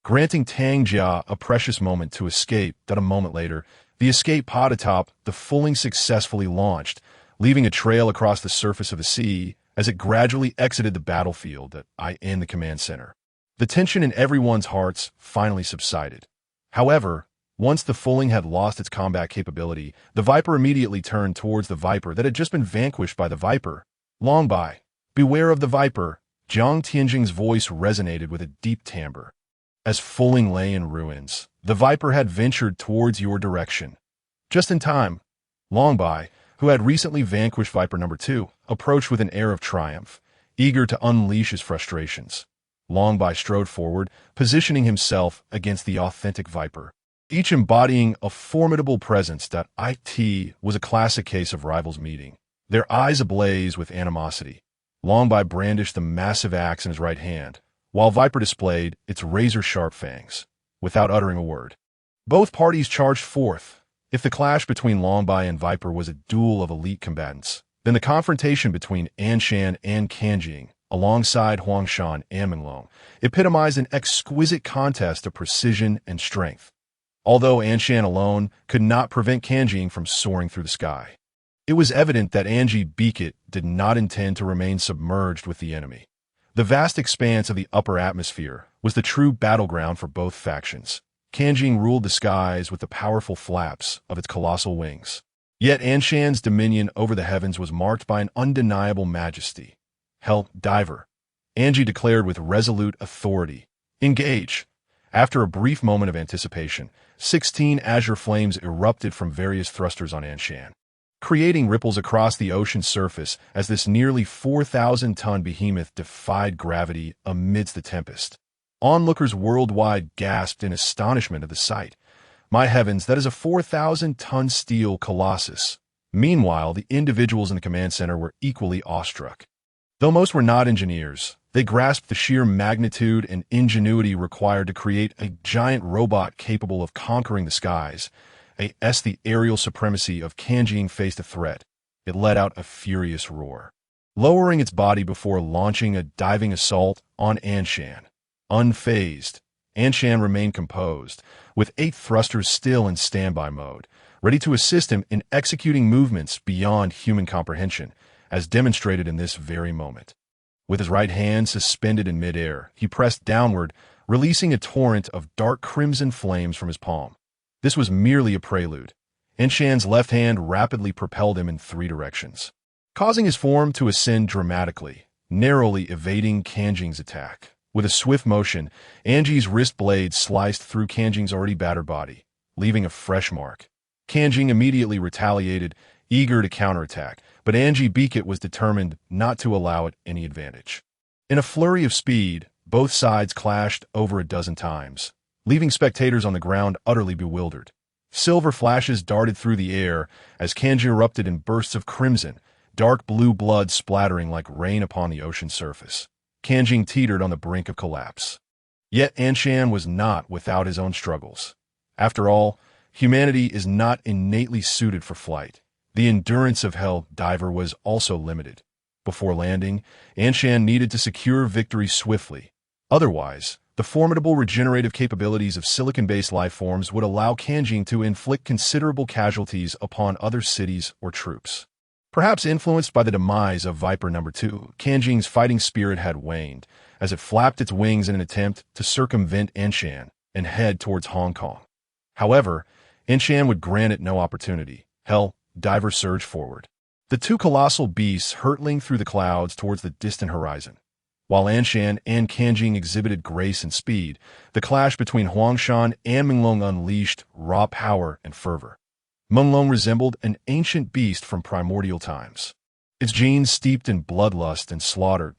granting Tang Jia a precious moment to escape. That a moment later, the escape pod atop the fulling successfully launched, leaving a trail across the surface of the sea as it gradually exited the battlefield in the command center. The tension in everyone's hearts finally subsided. However, once the fulling had lost its combat capability, the Viper immediately turned towards the Viper that had just been vanquished by the Viper. Longbai, beware of the Viper, Jiang Tianjing's voice resonated with a deep timbre. As fulling lay in ruins, the Viper had ventured towards your direction. Just in time, Longbai, who had recently vanquished Viper number 2, approached with an air of triumph, eager to unleash his frustrations. Longbai strode forward, positioning himself against the authentic Viper, each embodying a formidable presence. It was a classic case of rivals meeting, their eyes ablaze with animosity. Longbai brandished the massive axe in his right hand, while Viper displayed its razor-sharp fangs, without uttering a word. Both parties charged forth. If the clash between Longbai and Viper was a duel of elite combatants, then the confrontation between Anshan and Kanjing, alongside Huangshan and Minglong, epitomized an exquisite contest of precision and strength. Although Anshan alone could not prevent Kanjing from soaring through the sky, it was evident that Raleigh Becket did not intend to remain submerged with the enemy. The vast expanse of the upper atmosphere was the true battleground for both factions. Kanjing ruled the skies with the powerful flaps of its colossal wings. Yet Anshan's dominion over the heavens was marked by an undeniable majesty. Hell, diver, Angie declared with resolute authority. Engage. After a brief moment of anticipation, 16 azure flames erupted from various thrusters on Anshan, creating ripples across the ocean's surface as this nearly 4,000-ton behemoth defied gravity amidst the tempest. Onlookers worldwide gasped in astonishment at the sight. My heavens, that is a 4,000-ton steel colossus. Meanwhile, the individuals in the command center were equally awestruck. Though most were not engineers, they grasped the sheer magnitude and ingenuity required to create a giant robot capable of conquering the skies. As the aerial supremacy of Kanjing faced a threat, it let out a furious roar, lowering its body before launching a diving assault on Anshan. Unfazed, Anshan remained composed, with 8 thrusters still in standby mode, ready to assist him in executing movements beyond human comprehension, as demonstrated in this very moment. With his right hand suspended in midair, he pressed downward, releasing a torrent of dark crimson flames from his palm. This was merely a prelude. Anshan's left hand rapidly propelled him in 3 directions, causing his form to ascend dramatically, narrowly evading Kanjing's attack. With a swift motion, Angie's wrist blade sliced through Kanjing's already battered body, leaving a fresh mark. Kanjing immediately retaliated, eager to counterattack, but Raleigh Becket was determined not to allow it any advantage. In a flurry of speed, both sides clashed over a dozen times, leaving spectators on the ground utterly bewildered. Silver flashes darted through the air as Kanjing erupted in bursts of crimson, dark blue blood splattering like rain upon the ocean surface. Kanjing teetered on the brink of collapse. Yet Anshan was not without his own struggles. After all, humanity is not innately suited for flight. The endurance of Hell Diver was also limited. Before landing, Anshan needed to secure victory swiftly. Otherwise, The formidable regenerative capabilities of silicon-based life forms would allow Kanjing to inflict considerable casualties upon other cities or troops. Perhaps influenced by the demise of Viper No. 2, Kanjing's fighting spirit had waned, as it flapped its wings in an attempt to circumvent Anshan and head towards Hong Kong. However, Anshan would grant it no opportunity. Hell, Diver surged forward. The two colossal beasts hurtling through the clouds towards the distant horizon. While Anshan and Kanjing exhibited grace and speed, the clash between Huangshan and Menglong unleashed raw power and fervor. Menglong resembled an ancient beast from primordial times. Its genes steeped in bloodlust and slaughter.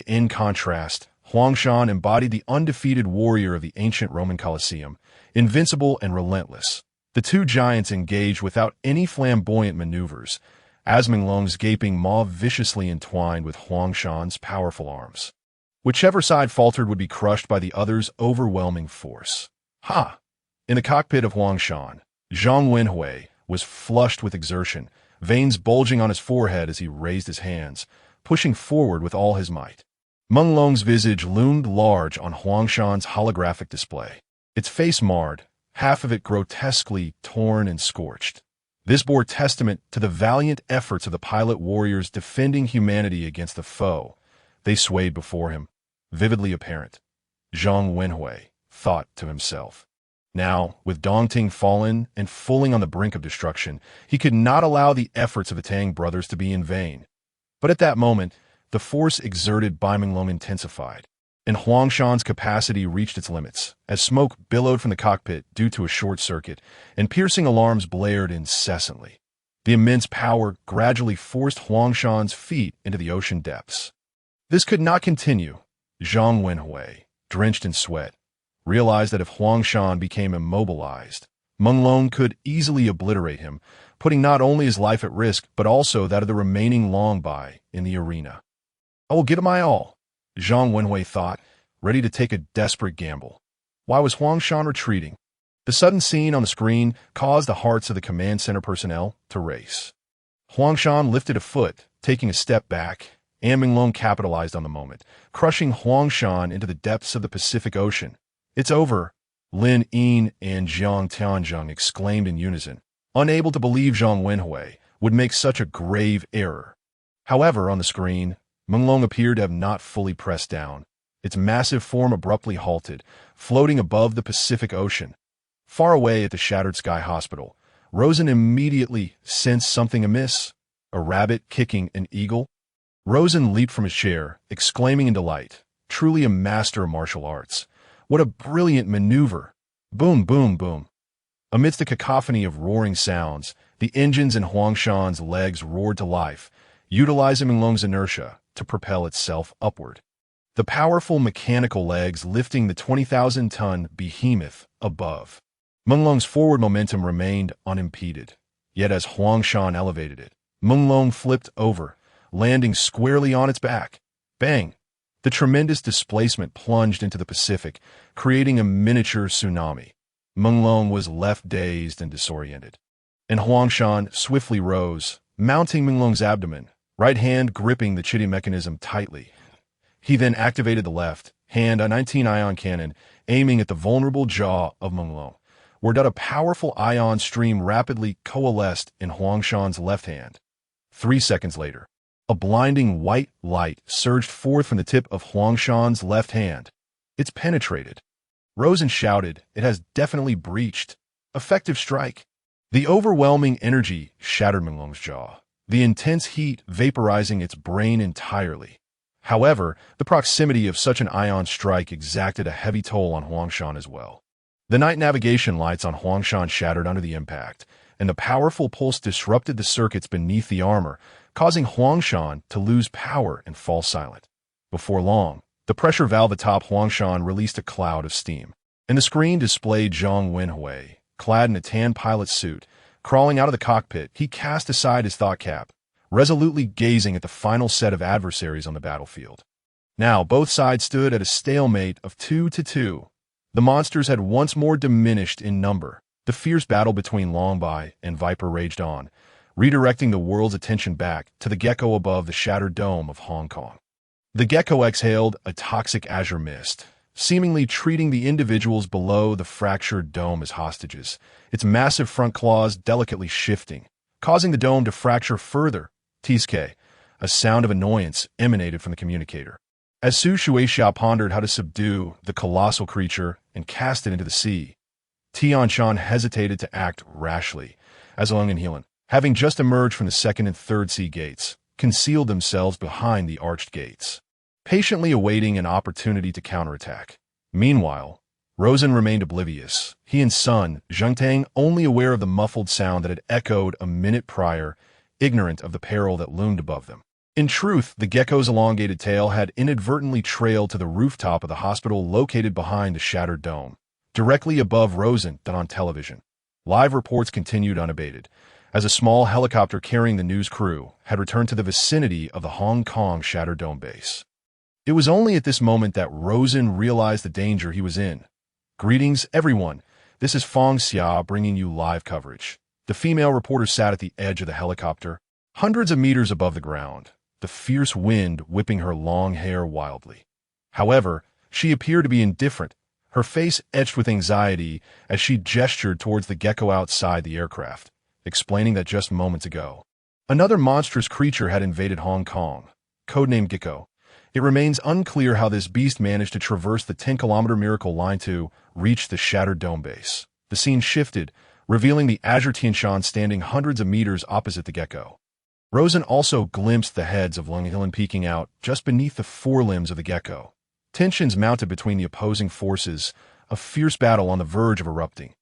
In contrast, Huangshan embodied the undefeated warrior of the ancient Roman Colosseum, invincible and relentless. The two giants engaged without any flamboyant maneuvers, as Menglong's gaping maw viciously entwined with Huangshan's powerful arms. Whichever side faltered would be crushed by the other's overwhelming force. Ha! In the cockpit of Huangshan, Zhang Wenhui was flushed with exertion, veins bulging on his forehead as he raised his hands, pushing forward with all his might. Menglong's visage loomed large on Huangshan's holographic display, its face marred, half of it grotesquely torn and scorched. This bore testament to the valiant efforts of the pilot warriors defending humanity against the foe. They swayed before him, vividly apparent. Zhang Wenhui thought to himself. Now, with Dongting fallen and fulling on the brink of destruction, he could not allow the efforts of the Tang brothers to be in vain. But at that moment, the force exerted by Menglong intensified, and Huangshan's capacity reached its limits, as smoke billowed from the cockpit due to a short circuit, and piercing alarms blared incessantly. The immense power gradually forced Huangshan's feet into the ocean depths. This could not continue. Zhang Wenhui, drenched in sweat, realized that if Huangshan became immobilized, Menglong could easily obliterate him, putting not only his life at risk, but also that of the remaining Longbai in the arena. I will give it my all, Zhang Wenhui thought, ready to take a desperate gamble. Why was Huangshan retreating? The sudden scene on the screen caused the hearts of the command center personnel to race. Huangshan lifted a foot, taking a step back, and Menglong capitalized on the moment, crushing Huangshan into the depths of the Pacific Ocean. It's over, Lin Yin and Jiang Tianzheng exclaimed in unison, unable to believe Zhang Wenhui would make such a grave error. However, on the screen, Menglong appeared to have not fully pressed down. Its massive form abruptly halted, floating above the Pacific Ocean. Far away at the Shattered Sky Hospital, Rosen immediately sensed something amiss. A rabbit kicking an eagle? Rosen leaped from his chair, exclaiming in delight, truly a master of martial arts. What a brilliant maneuver! Boom, boom, boom. Amidst a cacophony of roaring sounds, the engines in Huangshan's legs roared to life, utilizing Menglong's inertia to propel itself upward. The powerful mechanical legs lifting the 20,000-ton behemoth above. Menglong's forward momentum remained unimpeded. Yet as Huangshan elevated it, Menglong flipped over, landing squarely on its back. Bang! The tremendous displacement plunged into the Pacific, creating a miniature tsunami. Menglong was left dazed and disoriented. And Huangshan swiftly rose, mounting Menglong's abdomen, right hand gripping the chitty mechanism tightly. He then activated the left hand, a 19-ion cannon, aiming at the vulnerable jaw of Menglong, where a powerful ion stream rapidly coalesced in Huangshan's left hand. 3 seconds later, a blinding white light surged forth from the tip of Huangshan's left hand. It's penetrated. Rosen shouted, "It has definitely breached. Effective strike." The overwhelming energy shattered Menglong's jaw, the intense heat vaporizing its brain entirely. However, the proximity of such an ion strike exacted a heavy toll on Huangshan as well. The night navigation lights on Huangshan shattered under the impact, and the powerful pulse disrupted the circuits beneath the armor, causing Huangshan to lose power and fall silent. Before long, the pressure valve atop Huangshan released a cloud of steam, and the screen displayed Zhang Wenhui, clad in a tan pilot suit. Crawling out of the cockpit, he cast aside his thought cap, resolutely gazing at the final set of adversaries on the battlefield. Now both sides stood at a stalemate of 2-2. The monsters had once more diminished in number. The fierce battle between Longbai and Viper raged on, redirecting the world's attention back to the gecko above the shattered dome of Hong Kong. The gecko exhaled a toxic azure mist, seemingly treating the individuals below the fractured dome as hostages, its massive front claws delicately shifting, causing the dome to fracture further. Tsk, a sound of annoyance emanated from the communicator. As Su Shueixia pondered how to subdue the colossal creature and cast it into the sea, Tianshan hesitated to act rashly, as Lung and Helan, having just emerged from the second and third sea gates, concealed themselves behind the arched gates, patiently awaiting an opportunity to counterattack. Meanwhile, Rosen remained oblivious, he and son, Zhengtang, only aware of the muffled sound that had echoed a minute prior, ignorant of the peril that loomed above them. In truth, the gecko's elongated tail had inadvertently trailed to the rooftop of the hospital located behind the shattered dome, directly above Rosen than on television. Live reports continued unabated, as a small helicopter carrying the news crew had returned to the vicinity of the Hong Kong Shattered Dome base. It was only at this moment that Rosen realized the danger he was in. "Greetings, everyone. This is Fong Xia bringing you live coverage." The female reporter sat at the edge of the helicopter, hundreds of meters above the ground, the fierce wind whipping her long hair wildly. However, she appeared to be indifferent, her face etched with anxiety as she gestured towards the gecko outside the aircraft, explaining that just moments ago, another monstrous creature had invaded Hong Kong, codenamed Gecko. It remains unclear how this beast managed to traverse the 10-kilometer Miracle Line to reach the Shattered Dome base. The scene shifted, revealing the Azure Tianshan standing hundreds of meters opposite the gecko. Rosen also glimpsed the heads of Lung and Helan peeking out just beneath the forelimbs of the gecko. Tensions mounted between the opposing forces, a fierce battle on the verge of erupting.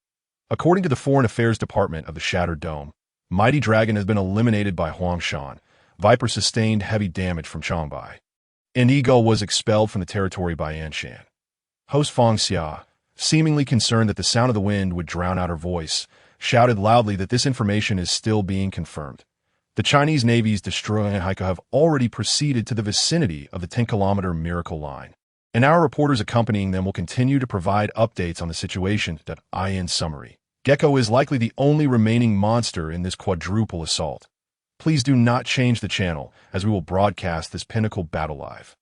According to the Foreign Affairs Department of the Shattered Dome, Mighty Dragon has been eliminated by Huangshan. Viper sustained heavy damage from Changbai. An eagle was expelled from the territory by Anshan. Host Fong Xia, seemingly concerned that the sound of the wind would drown out her voice, shouted loudly that this information is still being confirmed. The Chinese Navy's destroying Haikou have already proceeded to the vicinity of the 10-kilometer Miracle Line, and our reporters accompanying them will continue to provide updates on the situation. In summary, Gecko is likely the only remaining monster in this quadruple assault. Please do not change the channel, as we will broadcast this pinnacle battle live.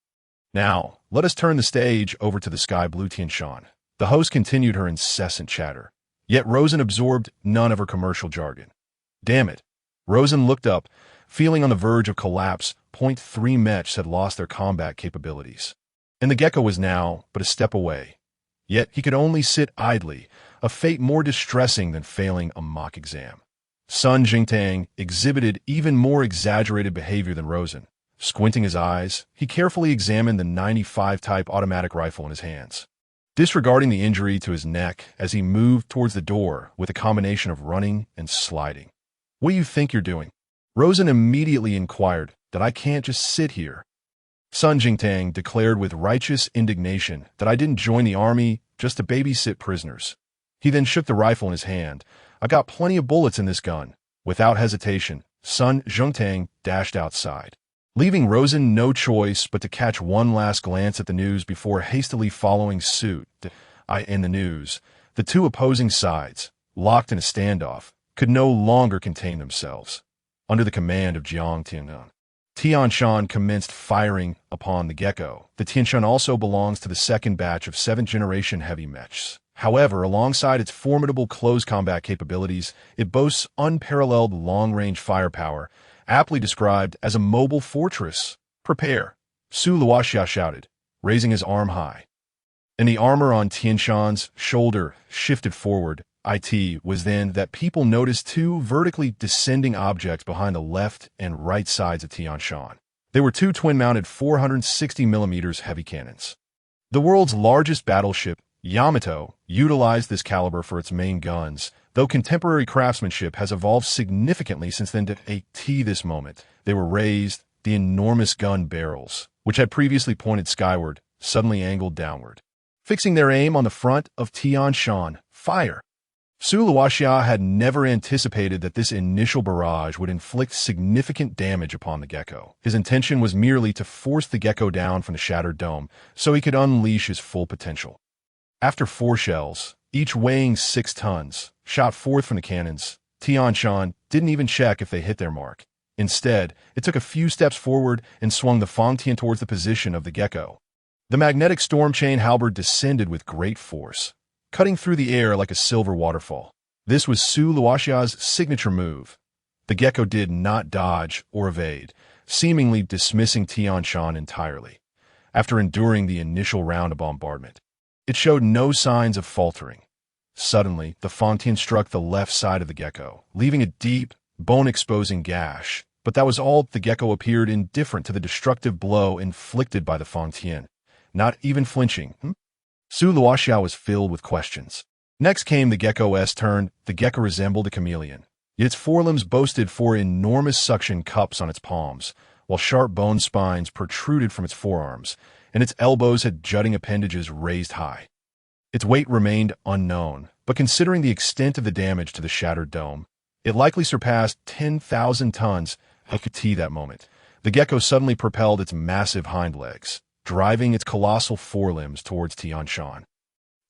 Now, let us turn the stage over to the Sky Blue Tianshan. The host continued her incessant chatter, yet Rosen absorbed none of her commercial jargon. Damn it. Rosen looked up, feeling on the verge of collapse. Point 3 Mechs had lost their combat capabilities, and the gecko was now but a step away. Yet he could only sit idly, a fate more distressing than failing a mock exam. Sun Jingtang exhibited even more exaggerated behavior than Rosen. Squinting his eyes, he carefully examined the 95 type automatic rifle in his hands, disregarding the injury to his neck as he moved towards the door with a combination of running and sliding. "What do you think you're doing?" Rosen immediately inquired. "That I can't just sit here." Sun Jingtang declared with righteous indignation that I didn't join the army just to babysit prisoners. He then shook the rifle in his hand. "I got plenty of bullets in this gun." Without hesitation, Sun Jingtang dashed outside, leaving Rosen no choice but to catch one last glance at the news before hastily following suit. In the news, the two opposing sides, locked in a standoff, could no longer contain themselves. Under the command of Jiang Tianshan, Tianshan commenced firing upon the gecko. The Tianshan also belongs to the second batch of 7th-generation heavy mechs. However, alongside its formidable close combat capabilities, it boasts unparalleled long-range firepower, aptly described as a mobile fortress. "Prepare," Su Luoxia shouted, raising his arm high. And the armor on Tianshan's shoulder shifted forward. It was then that people noticed two vertically descending objects behind the left and right sides of Tianshan. They were two twin-mounted 460mm heavy cannons. The world's largest battleship, Yamato, utilized this caliber for its main guns, though contemporary craftsmanship has evolved significantly since then. This moment, they were raised, the enormous gun barrels, which had previously pointed skyward, suddenly angled downward, fixing their aim on the front of Tianshan. Fire! Su Luoxia had never anticipated that this initial barrage would inflict significant damage upon the gecko. His intention was merely to force the gecko down from the shattered dome so he could unleash his full potential. After 4 shells, each weighing 6 tons, shot forth from the cannons, Tianshan didn't even check if they hit their mark. Instead, it took a few steps forward and swung the Fongtian towards the position of the gecko. The magnetic storm chain halberd descended with great force, cutting through the air like a silver waterfall. This was Su Luoxia's signature move. The gecko did not dodge or evade, seemingly dismissing Tian Shan entirely. After enduring the initial round of bombardment, it showed no signs of faltering. Suddenly, the fontaine struck the left side of the gecko, leaving a deep, bone-exposing gash. But that was all. The gecko appeared indifferent to the destructive blow inflicted by the fontaine, not even flinching. Su Luoxia was filled with questions. Next came the gecko's turn. The gecko resembled a chameleon, yet its forelimbs boasted four enormous suction cups on its palms, while sharp bone spines protruded from its forearms, and its elbows had jutting appendages raised high. Its weight remained unknown, but considering the extent of the damage to the shattered dome, it likely surpassed 10,000 tons. I could see that moment. The gecko suddenly propelled its massive hind legs, driving its colossal forelimbs towards Tian Shan.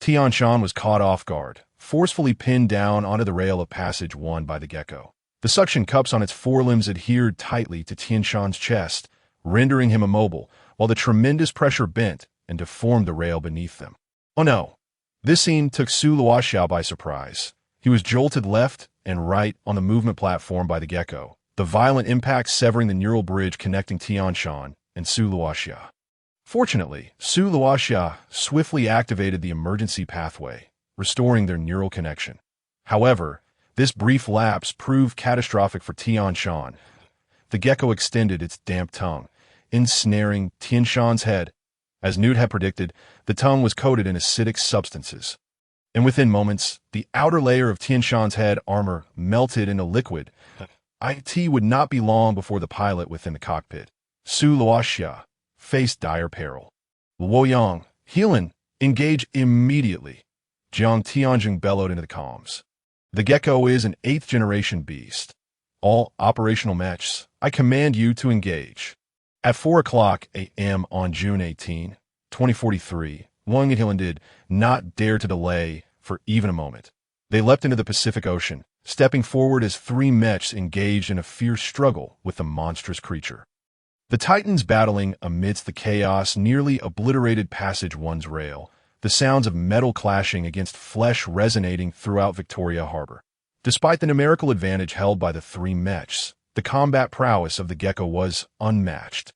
Tian Shan was caught off guard, forcefully pinned down onto the rail of passage 1 by the gecko. The suction cups on its forelimbs adhered tightly to Tian Shan's chest, rendering him immobile, while the tremendous pressure bent and deformed the rail beneath them. Oh no! This scene took Su Luoxia by surprise. He was jolted left and right on the movement platform by the gecko, the violent impact severing the neural bridge connecting Tian Shan and Su Luoxia. Fortunately, Su Luoxia swiftly activated the emergency pathway, restoring their neural connection. However, this brief lapse proved catastrophic for Tian Shan. The gecko extended its damp tongue, ensnaring Tian Shan's head. As Newt had predicted, the tongue was coated in acidic substances, and within moments, the outer layer of Tian Shan's head armor melted into liquid. It would not be long before the pilot within the cockpit, Su Luoxia, faced dire peril. Luoyang, Helan, engage immediately. Jiang Tianjing bellowed into the comms. The gecko is an 8th-generation beast. All operational mechs, I command you to engage. At 4:00 a.m. on June 18, 2043, Wang and Helan did not dare to delay for even a moment. They leapt into the Pacific Ocean, stepping forward as 3 mechs engaged in a fierce struggle with the monstrous creature. The Titans battling amidst the chaos nearly obliterated Passage 1's rail, the sounds of metal clashing against flesh resonating throughout Victoria Harbor. Despite the numerical advantage held by the 3 mechs, the combat prowess of the gecko was unmatched.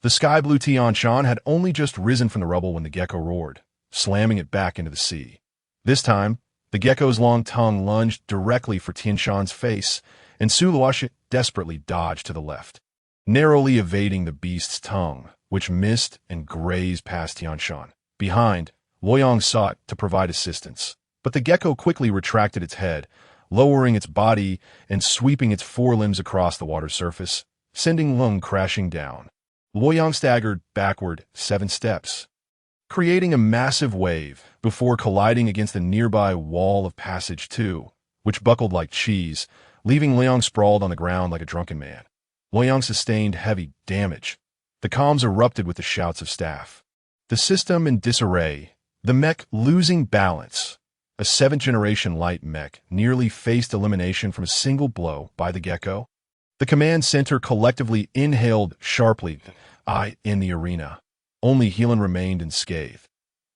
The sky blue Tian Shan had only just risen from the rubble when the gecko roared, slamming it back into the sea. This time, the gecko's long tongue lunged directly for Tian Shan's face, and Su Luoxia desperately dodged to the left, narrowly evading the beast's tongue, which missed and grazed past Tian Shan. Behind, Luoyang sought to provide assistance, but the gecko quickly retracted its head, lowering its body and sweeping its forelimbs across the water surface, sending Lung crashing down. Luoyang staggered backward 7 steps, creating a massive wave before colliding against the nearby wall of Passage 2, which buckled like cheese, leaving Luoyang sprawled on the ground like a drunken man. Luoyang sustained heavy damage. The comms erupted with the shouts of staff. The system in disarray, the mech losing balance. A 7th-generation light mech nearly faced elimination from a single blow by the gecko. The command center collectively inhaled sharply, in the arena. Only Helan remained unscathed.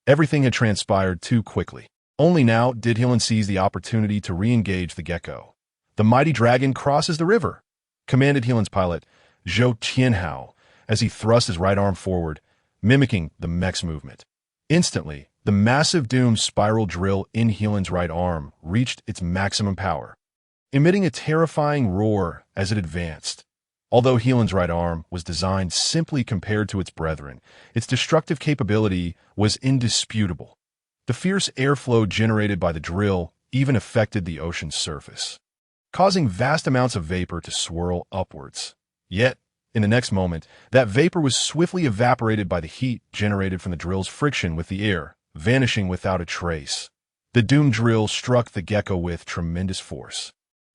Everything had transpired too quickly. Only now did Helan seize the opportunity to re-engage the gecko. The mighty dragon crosses the river, commanded Helan's pilot, Zhou Qianhao, as he thrust his right arm forward, mimicking the mech's movement. Instantly, the massive doom spiral drill in Helan's right arm reached its maximum power, emitting a terrifying roar as it advanced. Although Helan's right arm was designed simply compared to its brethren, its destructive capability was indisputable. The fierce airflow generated by the drill even affected the ocean's surface, causing vast amounts of vapor to swirl upwards. Yet, in the next moment, that vapor was swiftly evaporated by the heat generated from the drill's friction with the air, vanishing without a trace. The doom drill struck the gecko with tremendous force,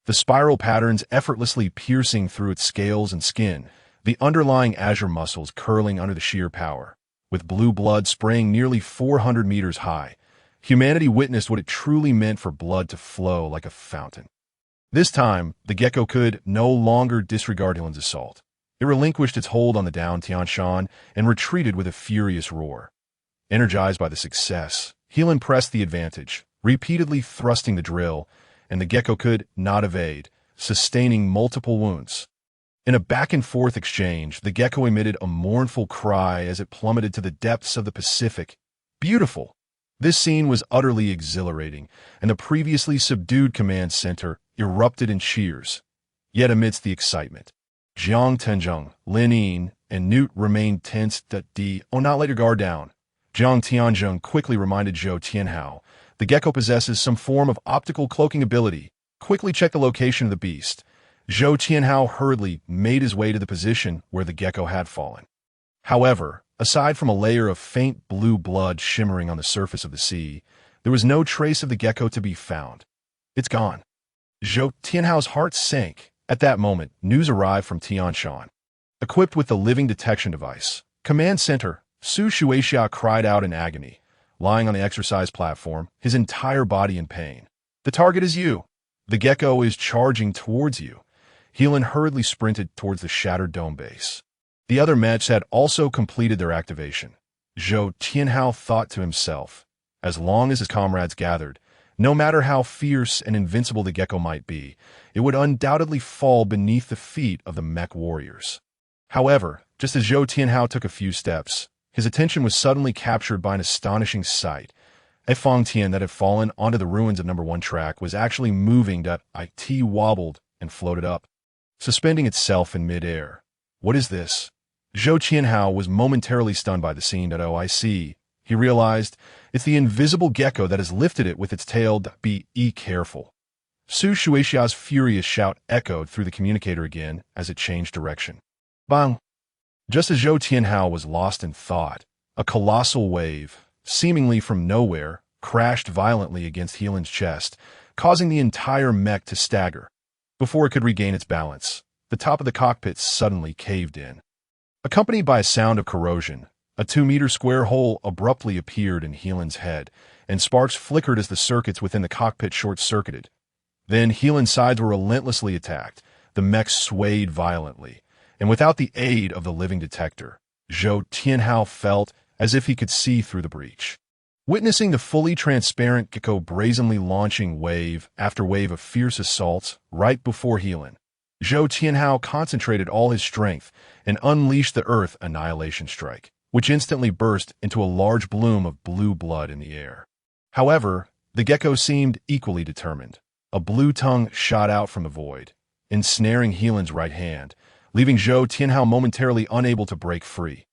the spiral patterns effortlessly piercing through its scales and skin, the underlying azure muscles curling under the sheer power. With blue blood spraying nearly 400 meters high, humanity witnessed what it truly meant for blood to flow like a fountain. This time, the gecko could no longer disregard Helan's assault. It relinquished its hold on the downed Tian Shan and retreated with a furious roar. Energized by the success, Heelan pressed the advantage, repeatedly thrusting the drill, and the gecko could not evade, sustaining multiple wounds. In a back-and-forth exchange, the gecko emitted a mournful cry as it plummeted to the depths of the Pacific. Beautiful! This scene was utterly exhilarating, and the previously subdued command center erupted in cheers. Yet amidst the excitement, Jiang Tianzheng, Lin Yin, and Newt remained tense. Not let your guard down. Jiang Tianzheng quickly reminded Zhou Tianhao, the gecko possesses some form of optical cloaking ability. Quickly check the location of the beast. Zhou Tianhao hurriedly made his way to the position where the gecko had fallen. However, aside from a layer of faint blue blood shimmering on the surface of the sea, there was no trace of the gecko to be found. It's gone. Zhou Tianhao's heart sank. At that moment, news arrived from Tianshan. Equipped with the living detection device, Command Center, Su Shueixia cried out in agony, lying on the exercise platform, his entire body in pain. The target is you. The gecko is charging towards you. Heelan hurriedly sprinted towards the shattered dome base. The other mechs had also completed their activation. Zhou Tianhao thought to himself, as long as his comrades gathered, no matter how fierce and invincible the gecko might be, it would undoubtedly fall beneath the feet of the mech warriors. However, just as Zhou Tianhao took a few steps, his attention was suddenly captured by an astonishing sight. A Fang Tian that had fallen onto the ruins of number 1 track was actually moving. It wobbled and floated up, suspending itself in midair. What is this? Zhou Tianhao was momentarily stunned by the scene. I see. He realized it's the invisible gecko that has lifted it with its tail. Be careful. Su Shuexia's furious shout echoed through the communicator again as it changed direction. Bang! Just as Zhou Tianhao was lost in thought, a colossal wave, seemingly from nowhere, crashed violently against Heelan's chest, causing the entire mech to stagger. Before it could regain its balance, the top of the cockpit suddenly caved in. Accompanied by a sound of corrosion, a 2-meter square hole abruptly appeared in Heelan's head, and sparks flickered as the circuits within the cockpit short-circuited. Then Heelan's sides were relentlessly attacked. The mech swayed violently, and without the aid of the living detector, Zhou Tianhao felt as if he could see through the breach. Witnessing the fully transparent gecko brazenly launching wave after wave of fierce assaults right before Heelan, Zhou Tianhao concentrated all his strength and unleashed the Earth Annihilation Strike, which instantly burst into a large bloom of blue blood in the air. However, the gecko seemed equally determined. A blue tongue shot out from the void, ensnaring Heelan's right hand, leaving Zhou Tianhao momentarily unable to break free.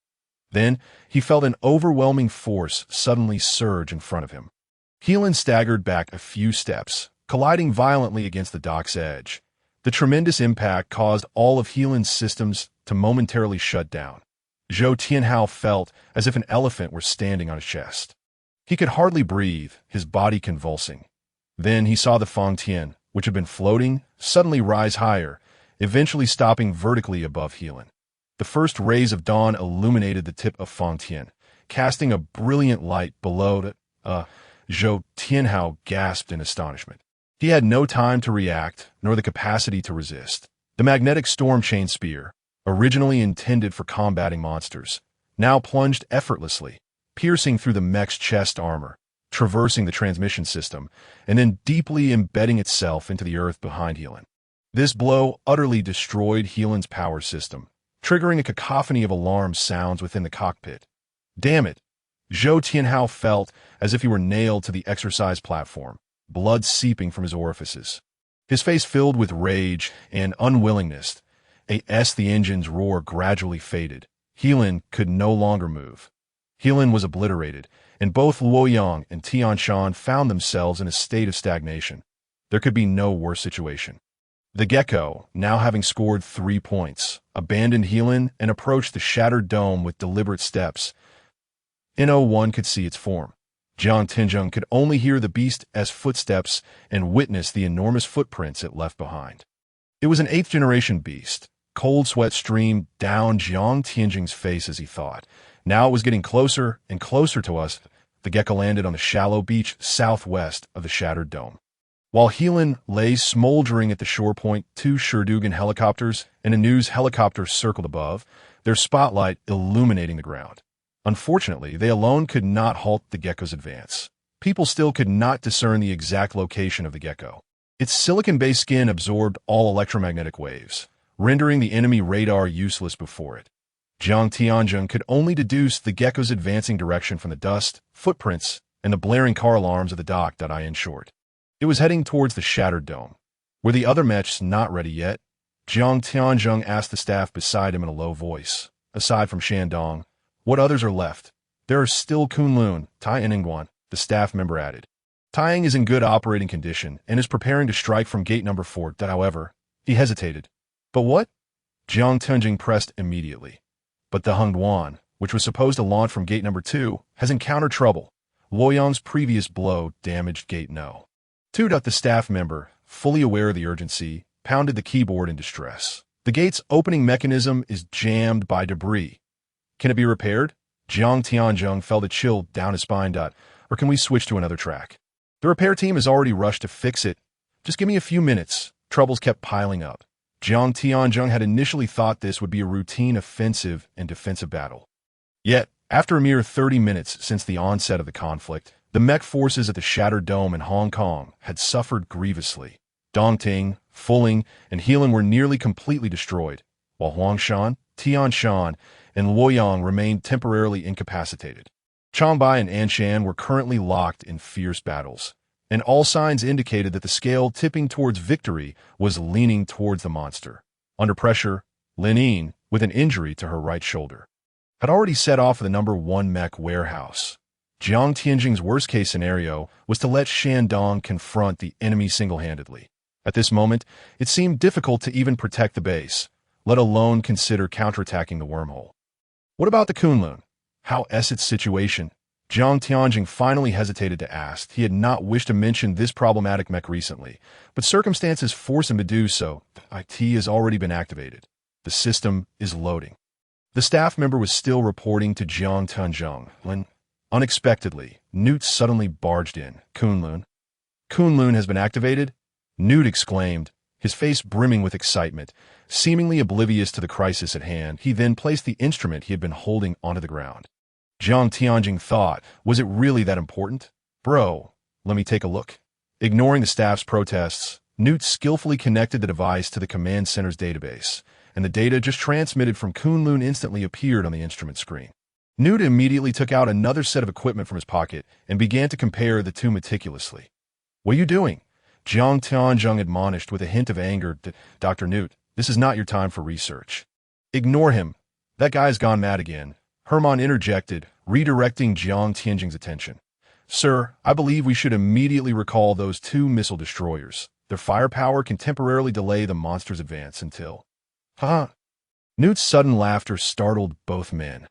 Then, he felt an overwhelming force suddenly surge in front of him. Heelan staggered back a few steps, colliding violently against the dock's edge. The tremendous impact caused all of Heelan's systems to momentarily shut down. Zhou Tianhao felt as if an elephant were standing on his chest. He could hardly breathe, his body convulsing. Then he saw the Fang Tian, which had been floating, suddenly rise higher, eventually stopping vertically above Heelan. The first rays of dawn illuminated the tip of Fang Tian, casting a brilliant light below it. Zhou Tianhao gasped in astonishment. He had no time to react, nor the capacity to resist. The magnetic storm chain spear, originally intended for combating monsters, now plunged effortlessly, piercing through the mech's chest armor, traversing the transmission system, and then deeply embedding itself into the earth behind Heelan. This blow utterly destroyed Heelan's power system, triggering a cacophony of alarm sounds within the cockpit. Damn it! Zhou Tianhao felt as if he were nailed to the exercise platform, blood seeping from his orifices. His face filled with rage and unwillingness. As the engine's roar gradually faded, Heelan could no longer move. Heelan was obliterated, and both Luoyang and Tianshan found themselves in a state of stagnation. There could be no worse situation. The gecko, now having scored 3 points, abandoned Heelan and approached the shattered dome with deliberate steps. One could see its form. Jiang Tianzheng could only hear the beast's footsteps and witness the enormous footprints it left behind. It was an 8th-generation beast. Cold sweat streamed down Jiang Tianzheng's face as he thought. Now it was getting closer and closer to us. The gecko landed on the shallow beach southwest of the shattered dome. While Heelan lay smoldering at the shore point, 2 Sherdugan helicopters and a news helicopter circled above, their spotlight illuminating the ground. Unfortunately, they alone could not halt the gecko's advance. People still could not discern the exact location of the gecko. Its silicon-based skin absorbed all electromagnetic waves, rendering the enemy radar useless before it. Jiang Tianzheng could only deduce the gecko's advancing direction from the dust, footprints, and the blaring car alarms of the dock. In short, it was heading towards the shattered dome. Were the other mechs not ready yet? Jiang Tianzheng asked the staff beside him in a low voice. Aside from Shandong, what others are left? There are still Kunlun, Tai and Ingguan, the staff member added. Taiyang is in good operating condition and is preparing to strike from gate number 4. However, he hesitated. But what? Jiang Tianjing pressed immediately. But the Hengduan, which was supposed to launch from gate number 2, has encountered trouble. Luoyang's previous blow damaged gate No. 2. The staff member, fully aware of the urgency, pounded the keyboard in distress. The gate's opening mechanism is jammed by debris. Can it be repaired? Jiang Tianzheng felt a chill down his spine. Or can we switch to another track? The repair team has already rushed to fix it. Just give me a few minutes. Troubles kept piling up. Jiang Tianzheng had initially thought this would be a routine offensive and defensive battle. Yet, after a mere 30 minutes since the onset of the conflict, the mech forces at the Shattered Dome in Hong Kong had suffered grievously. Dongting, Fuling, and Heilun were nearly completely destroyed, while Huangshan, Tianshan, and Luoyang remained temporarily incapacitated. Changbai and Anshan were currently locked in fierce battles, and all signs indicated that the scale tipping towards victory was leaning towards the monster. Under pressure, Lin, with an injury to her right shoulder, had already set off for the number 1 mech warehouse. Jiang Tianjing's worst-case scenario was to let Shandong confront the enemy single-handedly. At this moment, it seemed difficult to even protect the base, let alone consider counterattacking the wormhole. What about the Kunlun? How is its situation? Jiang Tianjing finally hesitated to ask. He had not wished to mention this problematic mech recently, but circumstances forced him to do so. IT has already been activated. The system is loading. The staff member was still reporting to Jiang Tianzheng when, unexpectedly, Newt suddenly barged in. Kunlun has been activated? Newt exclaimed, his face brimming with excitement. Seemingly oblivious to the crisis at hand, he then placed the instrument he had been holding onto the ground. Jiang Tianjing thought, was it really that important? Bro, let me take a look. Ignoring the staff's protests, Newt skillfully connected the device to the command center's database, and the data just transmitted from Kunlun instantly appeared on the instrument screen. Newt immediately took out another set of equipment from his pocket and began to compare the two meticulously. What are you doing? Jiang Tianzheng admonished with a hint of anger. Dr. Newt, this is not your time for research. Ignore him. That guy's gone mad again. Hermann interjected, redirecting Jiang Tianjing's attention. Sir, I believe we should immediately recall those 2 missile destroyers. Their firepower can temporarily delay the monster's advance until... Haha. Newt's sudden laughter startled both men.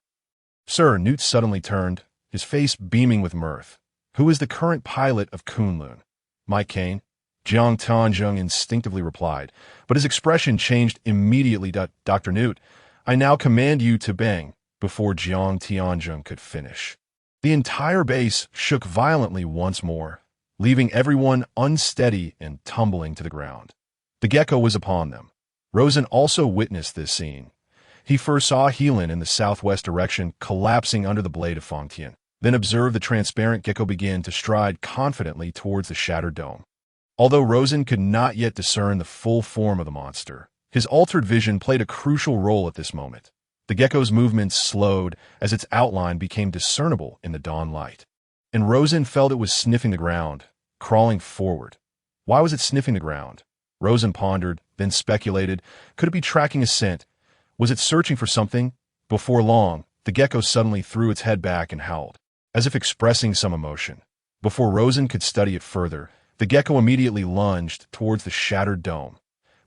Sir, Newt suddenly turned, his face beaming with mirth. Who is the current pilot of Kunlun? Mike Kane? Jiang Tianzheng instinctively replied, but his expression changed immediately. Dr. Newt, I now command you to bang. Before Jiang Tianzheng could finish, the entire base shook violently once more, leaving everyone unsteady and tumbling to the ground. The gecko was upon them. Rosen also witnessed this scene. He first saw Heilun in the southwest direction collapsing under the blade of Fangtian, then observed the transparent gecko begin to stride confidently towards the shattered dome. Although Rosen could not yet discern the full form of the monster, his altered vision played a crucial role at this moment. The gecko's movements slowed as its outline became discernible in the dawn light, and Rosen felt it was sniffing the ground, crawling forward. Why was it sniffing the ground? Rosen pondered, then speculated. Could it be tracking a scent? Was it searching for something? Before long, the gecko suddenly threw its head back and howled, as if expressing some emotion. Before Rosen could study it further, the gecko immediately lunged towards the shattered dome.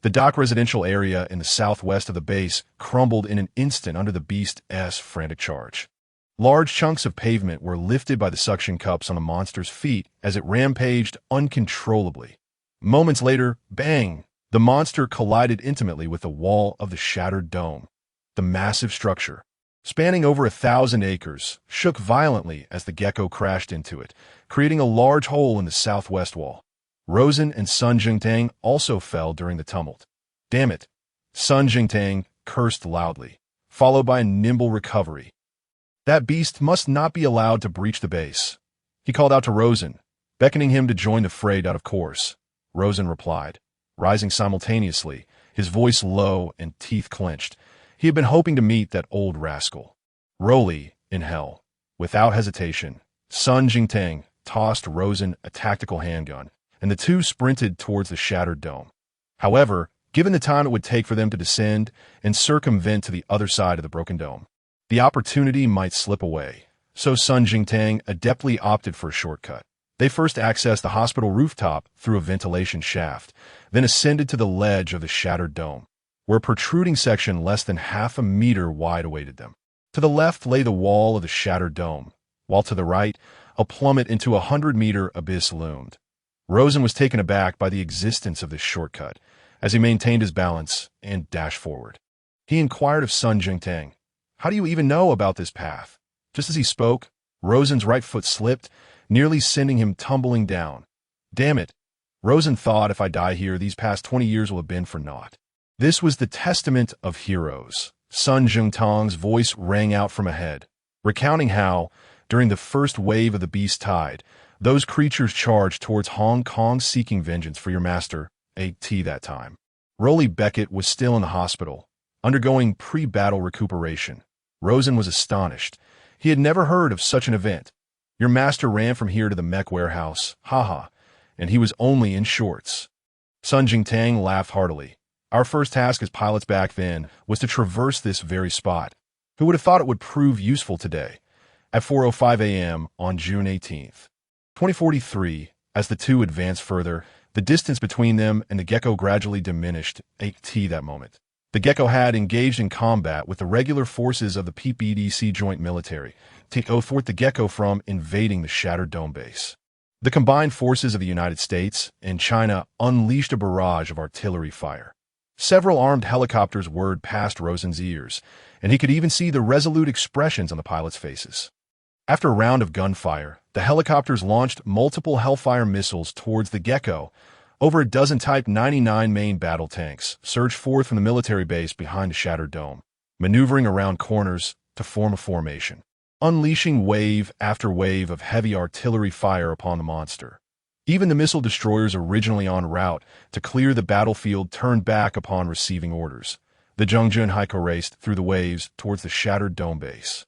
The dock residential area in the southwest of the base crumbled in an instant under the beast's frantic charge. Large chunks of pavement were lifted by the suction cups on the monster's feet as it rampaged uncontrollably. Moments later, bang! The monster collided intimately with the wall of the shattered dome. The massive structure, spanning over 1,000 acres, shook violently as the gecko crashed into it, creating a large hole in the southwest wall. Rosen and Sun Jingtang also fell during the tumult. Damn it! Sun Jingtang cursed loudly, followed by a nimble recovery. That beast must not be allowed to breach the base. He called out to Rosen, beckoning him to join the fray out of course. Rosen replied, rising simultaneously, his voice low and teeth clenched. He had been hoping to meet that old rascal. Raleigh, in hell. Without hesitation, Sun Jingtang tossed Rosen a tactical handgun, and the two sprinted towards the shattered dome. However, given the time it would take for them to descend and circumvent to the other side of the broken dome, the opportunity might slip away. So Sun Jingtang adeptly opted for a shortcut. They first accessed the hospital rooftop through a ventilation shaft, then ascended to the ledge of the shattered dome, where a protruding section less than half a meter wide awaited them. To the left lay the wall of the shattered dome, while to the right, a plummet into a 100-meter abyss loomed. Rosen was taken aback by the existence of this shortcut, as he maintained his balance and dashed forward. He inquired of Sun Jingtang, "How do you even know about this path?" Just as he spoke, Rosen's right foot slipped, nearly sending him tumbling down. Damn it, Rosen thought, if I die here, these past 20 years will have been for naught. This was the testament of heroes. Sun Jingtang's voice rang out from ahead, recounting how, during the first wave of the beast tide, those creatures charged towards Hong Kong seeking vengeance for your master, A.T. that time. Raleigh Becket was still in the hospital, undergoing pre-battle recuperation. Rosen was astonished. He had never heard of such an event. Your master ran from here to the mech warehouse, haha, and he was only in shorts. Sun Jingtang laughed heartily. Our first task as pilots back then was to traverse this very spot. Who would have thought it would prove useful today? At 4:05 a.m. on June 18th, 2043, as the two advanced further, the distance between them and the gecko gradually diminished, A.T. that moment. The gecko had engaged in combat with the regular forces of the PPDC Joint Military to thwart the gecko from invading the shattered dome base. The combined forces of the United States and China unleashed a barrage of artillery fire. Several armed helicopters whirred past Rosen's ears, and he could even see the resolute expressions on the pilots' faces. After a round of gunfire, the helicopters launched multiple Hellfire missiles towards the gecko. Over a dozen Type 99 main battle tanks surged forth from the military base behind the shattered dome, maneuvering around corners to form a formation, unleashing wave after wave of heavy artillery fire upon the monster. Even the missile destroyers originally en route to clear the battlefield turned back upon receiving orders. The Zhongjun Haiko raced through the waves towards the shattered dome base.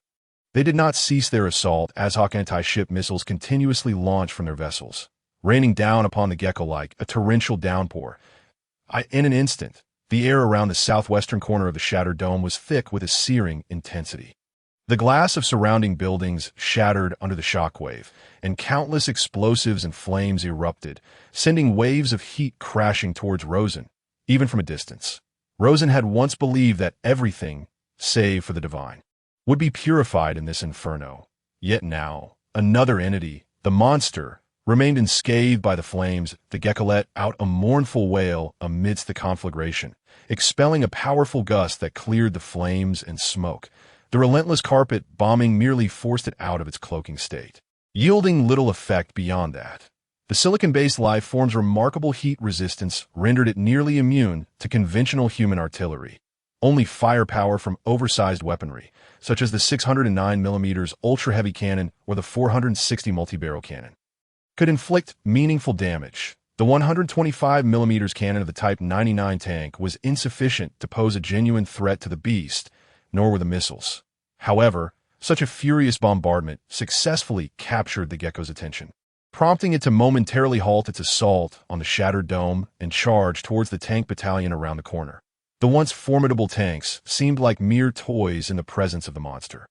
They did not cease their assault as Hawk anti-ship missiles continuously launched from their vessels, raining down upon the gecko like a torrential downpour. In an instant, the air around the southwestern corner of the shattered dome was thick with a searing intensity. The glass of surrounding buildings shattered under the shockwave, and countless explosives and flames erupted, sending waves of heat crashing towards Rosen, even from a distance. Rosen had once believed that everything, save for the divine, would be purified in this inferno. Yet now, another entity, the monster, remained unscathed by the flames. The gecko let out a mournful wail amidst the conflagration, expelling a powerful gust that cleared the flames and smoke. The relentless carpet bombing merely forced it out of its cloaking state, yielding little effect beyond that. The silicon-based life form's remarkable heat resistance rendered it nearly immune to conventional human artillery. Only firepower from oversized weaponry, such as the 609mm ultra-heavy cannon or the 460 multi-barrel cannon, could inflict meaningful damage. The 125mm cannon of the Type 99 tank was insufficient to pose a genuine threat to the beast, nor were the missiles. However, such a furious bombardment successfully captured the gecko's attention, prompting it to momentarily halt its assault on the shattered dome and charge towards the tank battalion around the corner. The once formidable tanks seemed like mere toys in the presence of the monster.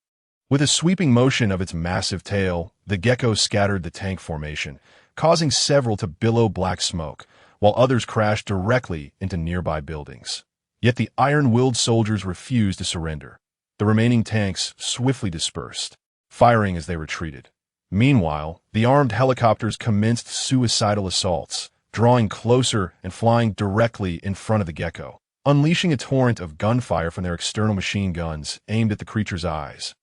With a sweeping motion of its massive tail, the gecko scattered the tank formation, causing several to billow black smoke, while others crashed directly into nearby buildings. Yet the iron-willed soldiers refused to surrender. The remaining tanks swiftly dispersed, firing as they retreated. Meanwhile, the armed helicopters commenced suicidal assaults, drawing closer and flying directly in front of the gecko, unleashing a torrent of gunfire from their external machine guns aimed at the creature's eyes.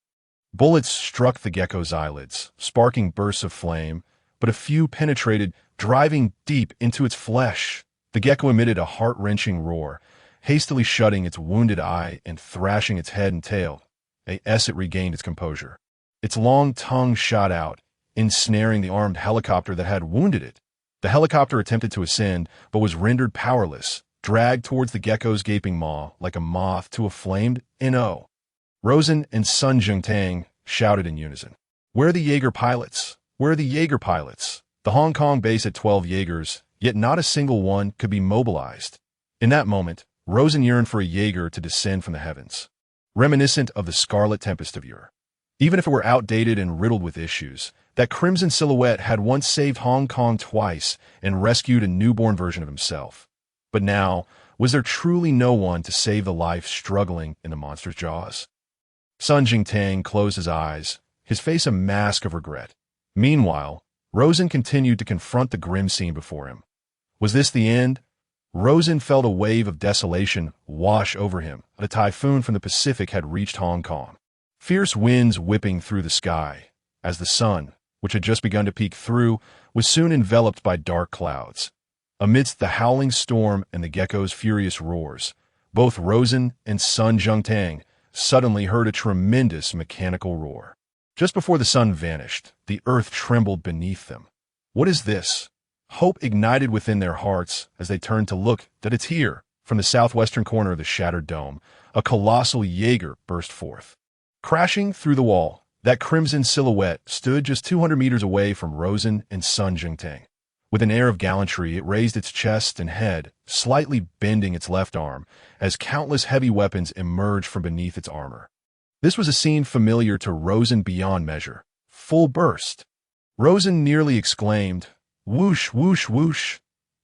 Bullets struck the gecko's eyelids, sparking bursts of flame, but a few penetrated, driving deep into its flesh. The gecko emitted a heart-wrenching roar, hastily shutting its wounded eye and thrashing its head and tail. As it regained its composure. Its long tongue shot out, ensnaring the armed helicopter that had wounded it. The helicopter attempted to ascend, but was rendered powerless, dragged towards the gecko's gaping maw like a moth to a flamed NO. Rosen and Sun Jingtang shouted in unison. "Where are the Jaeger pilots? Where are the Jaeger pilots?" The Hong Kong base had 12 Jaegers, yet not a single one could be mobilized. In that moment, Rosen yearned for a Jaeger to descend from the heavens, reminiscent of the Scarlet Tempest of yore. Even if it were outdated and riddled with issues, that crimson silhouette had once saved Hong Kong twice and rescued a newborn version of himself. But now, was there truly no one to save the life struggling in the monster's jaws? Sun Jingtang closed his eyes, his face a mask of regret. Meanwhile, Rosen continued to confront the grim scene before him. Was this the end? Rosen felt a wave of desolation wash over him. A typhoon from the Pacific had reached Hong Kong. Fierce winds whipping through the sky, as the sun, which had just begun to peek through, was soon enveloped by dark clouds. Amidst the howling storm and the gecko's furious roars, both Rosen and Sun Jingtang suddenly heard a tremendous mechanical roar. Just before the sun vanished, the earth trembled beneath them. What is this? Hope ignited within their hearts as they turned to look that it's here. From the southwestern corner of the shattered dome, a colossal Jaeger burst forth. Crashing through the wall, that crimson silhouette stood just 200 meters away from Rosen and Sun Jingtang. With an air of gallantry, it raised its chest and head, slightly bending its left arm, as countless heavy weapons emerged from beneath its armor. This was a scene familiar to Rosen beyond measure. Full burst. Rosen nearly exclaimed, "Whoosh, whoosh, whoosh."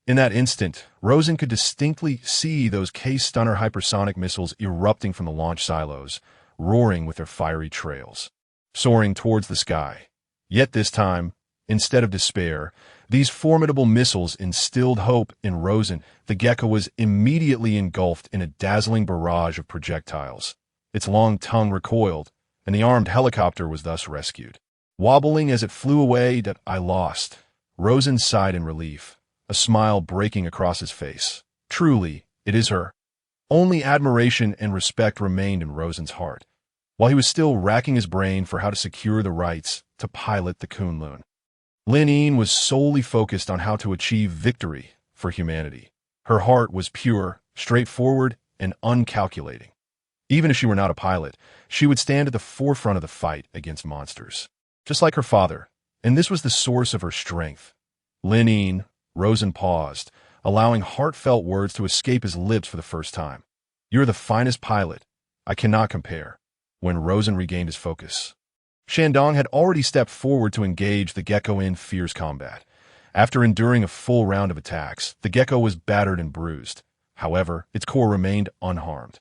In that instant, Rosen could distinctly see those K-Stunner hypersonic missiles erupting from the launch silos, roaring with their fiery trails, soaring towards the sky. Yet this time, instead of despair, these formidable missiles instilled hope in Rosen. The gecko was immediately engulfed in a dazzling barrage of projectiles. Its long tongue recoiled, and the armed helicopter was thus rescued. Wobbling as it flew away, that I lost. Rosen sighed in relief, a smile breaking across his face. Truly, it is her. Only admiration and respect remained in Rosen's heart, while he was still racking his brain for how to secure the rights to pilot the Kunlun. Lin Yin was solely focused on how to achieve victory for humanity. Her heart was pure, straightforward, and uncalculating. Even if she were not a pilot, she would stand at the forefront of the fight against monsters, just like her father, and this was the source of her strength. Lin Yin, Rosen paused, allowing heartfelt words to escape his lips for the first time. "You're the finest pilot. I cannot compare." When Rosen regained his focus, Shandong had already stepped forward to engage the gecko in fierce combat. After enduring a full round of attacks, the gecko was battered and bruised. However, its core remained unharmed.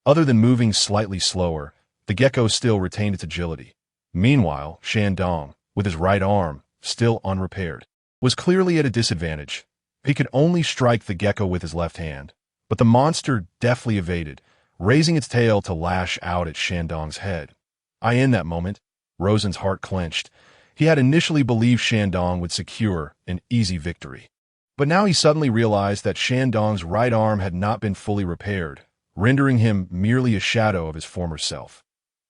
Other than moving slightly slower, the gecko still retained its agility. Meanwhile, Shandong, with his right arm, still unrepaired, was clearly at a disadvantage. He could only strike the gecko with his left hand, but the monster deftly evaded, raising its tail to lash out at Shandong's head. In that moment, Rosen's heart clenched. He had initially believed Shandong would secure an easy victory. But now he suddenly realized that Shandong's right arm had not been fully repaired, rendering him merely a shadow of his former self.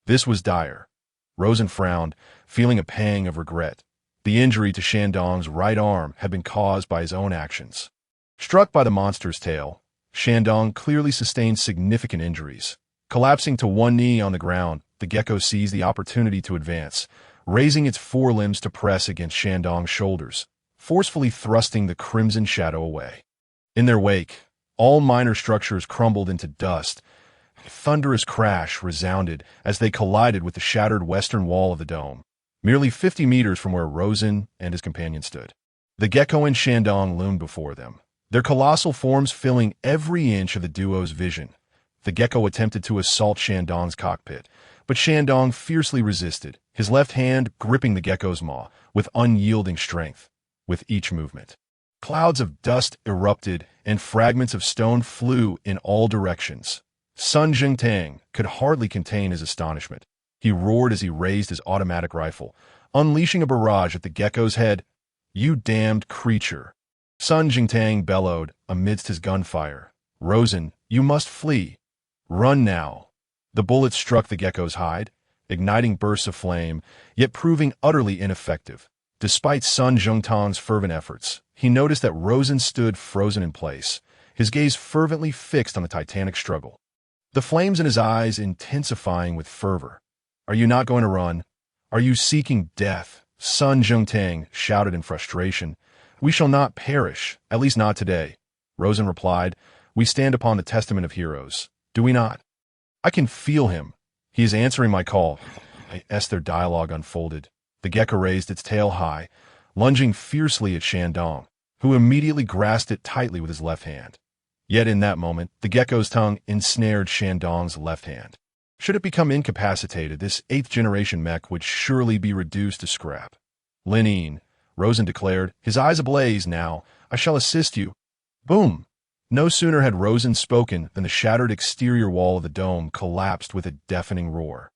This was dire. Rosen frowned, feeling a pang of regret. The injury to Shandong's right arm had been caused by his own actions. Struck by the monster's tail, Shandong clearly sustained significant injuries. Collapsing to one knee on the ground, the gecko seized the opportunity to advance, raising its forelimbs to press against Shandong's shoulders, forcefully thrusting the crimson shadow away. In their wake, all minor structures crumbled into dust. A thunderous crash resounded as they collided with the shattered western wall of the dome, merely 50 meters from where Rosen and his companion stood. The gecko and Shandong loomed before them, their colossal forms filling every inch of the duo's vision. The gecko attempted to assault Shandong's cockpit, but Shandong fiercely resisted, his left hand gripping the gecko's maw with unyielding strength. With each movement, clouds of dust erupted and fragments of stone flew in all directions. Sun Jingtang could hardly contain his astonishment. He roared as he raised his automatic rifle, unleashing a barrage at the gecko's head. "You damned creature!" Sun Jingtang bellowed amidst his gunfire. "Rosen, you must flee. Run now." The bullet struck the gecko's hide, igniting bursts of flame, yet proving utterly ineffective. Despite Sun Zhongtang's fervent efforts, he noticed that Rosen stood frozen in place, his gaze fervently fixed on the titanic struggle. The flames in his eyes intensifying with fervor. "Are you not going to run? Are you seeking death?" Sun Zhongtang shouted in frustration. "We shall not perish, at least not today." Rosen replied, "We stand upon the testament of heroes, do we not? I can feel him. He is answering my call." As their dialogue unfolded, the gecko raised its tail high, lunging fiercely at Shandong, who immediately grasped it tightly with his left hand. Yet in that moment, the gecko's tongue ensnared Shandong's left hand. Should it become incapacitated, this 8th-generation mech would surely be reduced to scrap. "Linine," Rosen declared, his eyes ablaze. "Now, I shall assist you." Boom! No sooner had Rosen spoken than the shattered exterior wall of the dome collapsed with a deafening roar,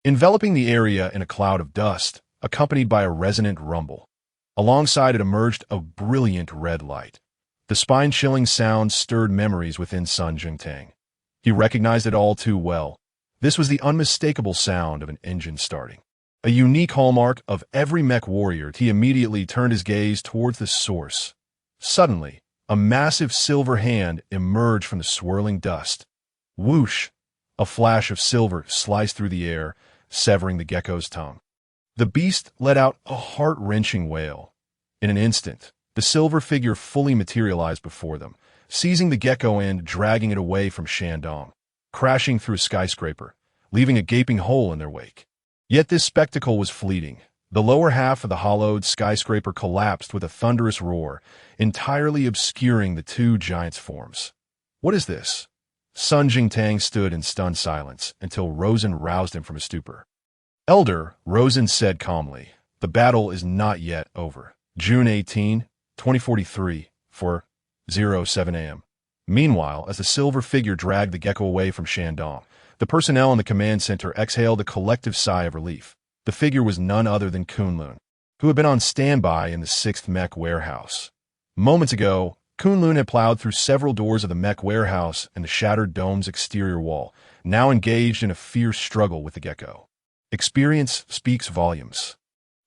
enveloping the area in a cloud of dust, accompanied by a resonant rumble. Alongside it emerged a brilliant red light. The spine-chilling sound stirred memories within Sun Zhongtang. He recognized it all too well. This was the unmistakable sound of an engine starting. A unique hallmark of every mech warrior. He immediately turned his gaze towards the source. Suddenly, a massive silver hand emerged from the swirling dust. Whoosh! A flash of silver sliced through the air, severing the gecko's tongue. The beast let out a heart-wrenching wail. In an instant, the silver figure fully materialized before them, seizing the gecko and dragging it away from Shandong, crashing through a skyscraper, leaving a gaping hole in their wake. Yet this spectacle was fleeting. The lower half of the hollowed skyscraper collapsed with a thunderous roar, entirely obscuring the two giants' forms. "What is this?" Sun Zhongtang stood in stunned silence until Rosen roused him from his stupor. "Elder," Rosen said calmly, "the battle is not yet over." June 18, 2043, 4:07 a.m. Meanwhile, as the silver figure dragged the gecko away from Shandong, the personnel in the command center exhaled a collective sigh of relief. The figure was none other than Kunlun, who had been on standby in the 6th mech warehouse. Moments ago, Kunlun had plowed through several doors of the mech warehouse and the shattered dome's exterior wall, now engaged in a fierce struggle with the gecko. Experience speaks volumes.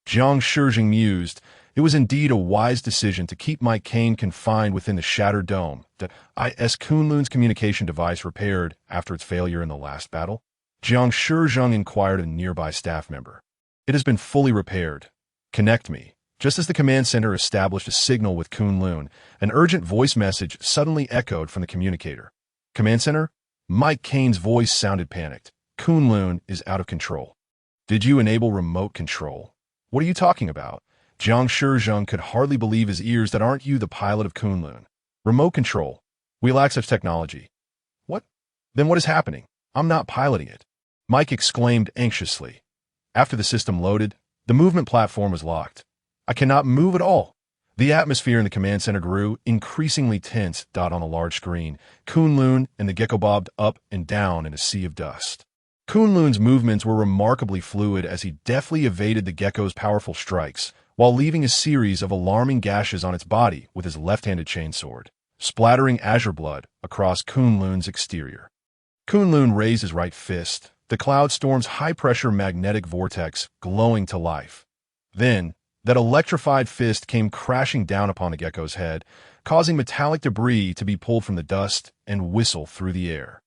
Jiang Shijing mused. It was indeed a wise decision to keep Mike Kane confined within the shattered dome that I.S. Kunlun's communication device repaired after its failure in the last battle. Jiang Shijing inquired of a nearby staff member. "It has been fully repaired. Connect me." Just as the command center established a signal with Kunlun, an urgent voice message suddenly echoed from the communicator. "Command center?" Mike Kane's voice sounded panicked. "Kunlun is out of control." "Did you enable remote control?" "What are you talking about?" Jiang Shijing could hardly believe his ears. "That aren't you the pilot of Kunlun?" "Remote control? We lack such technology." "What? Then what is happening? I'm not piloting it." Mike exclaimed anxiously. After the system loaded, the movement platform was locked. "I cannot move at all." The atmosphere in the command center grew increasingly tense. On the large screen, Kunlun and the gecko bobbed up and down in a sea of dust. Kunlun's movements were remarkably fluid as he deftly evaded the gecko's powerful strikes, while leaving a series of alarming gashes on its body with his left-handed chainsword, splattering azure blood across Kunlun's exterior. Kunlun raised his right fist, the cloud storm's high-pressure magnetic vortex glowing to life. Then, that electrified fist came crashing down upon the gecko's head, causing metallic debris to be pulled from the dust and whistle through the air.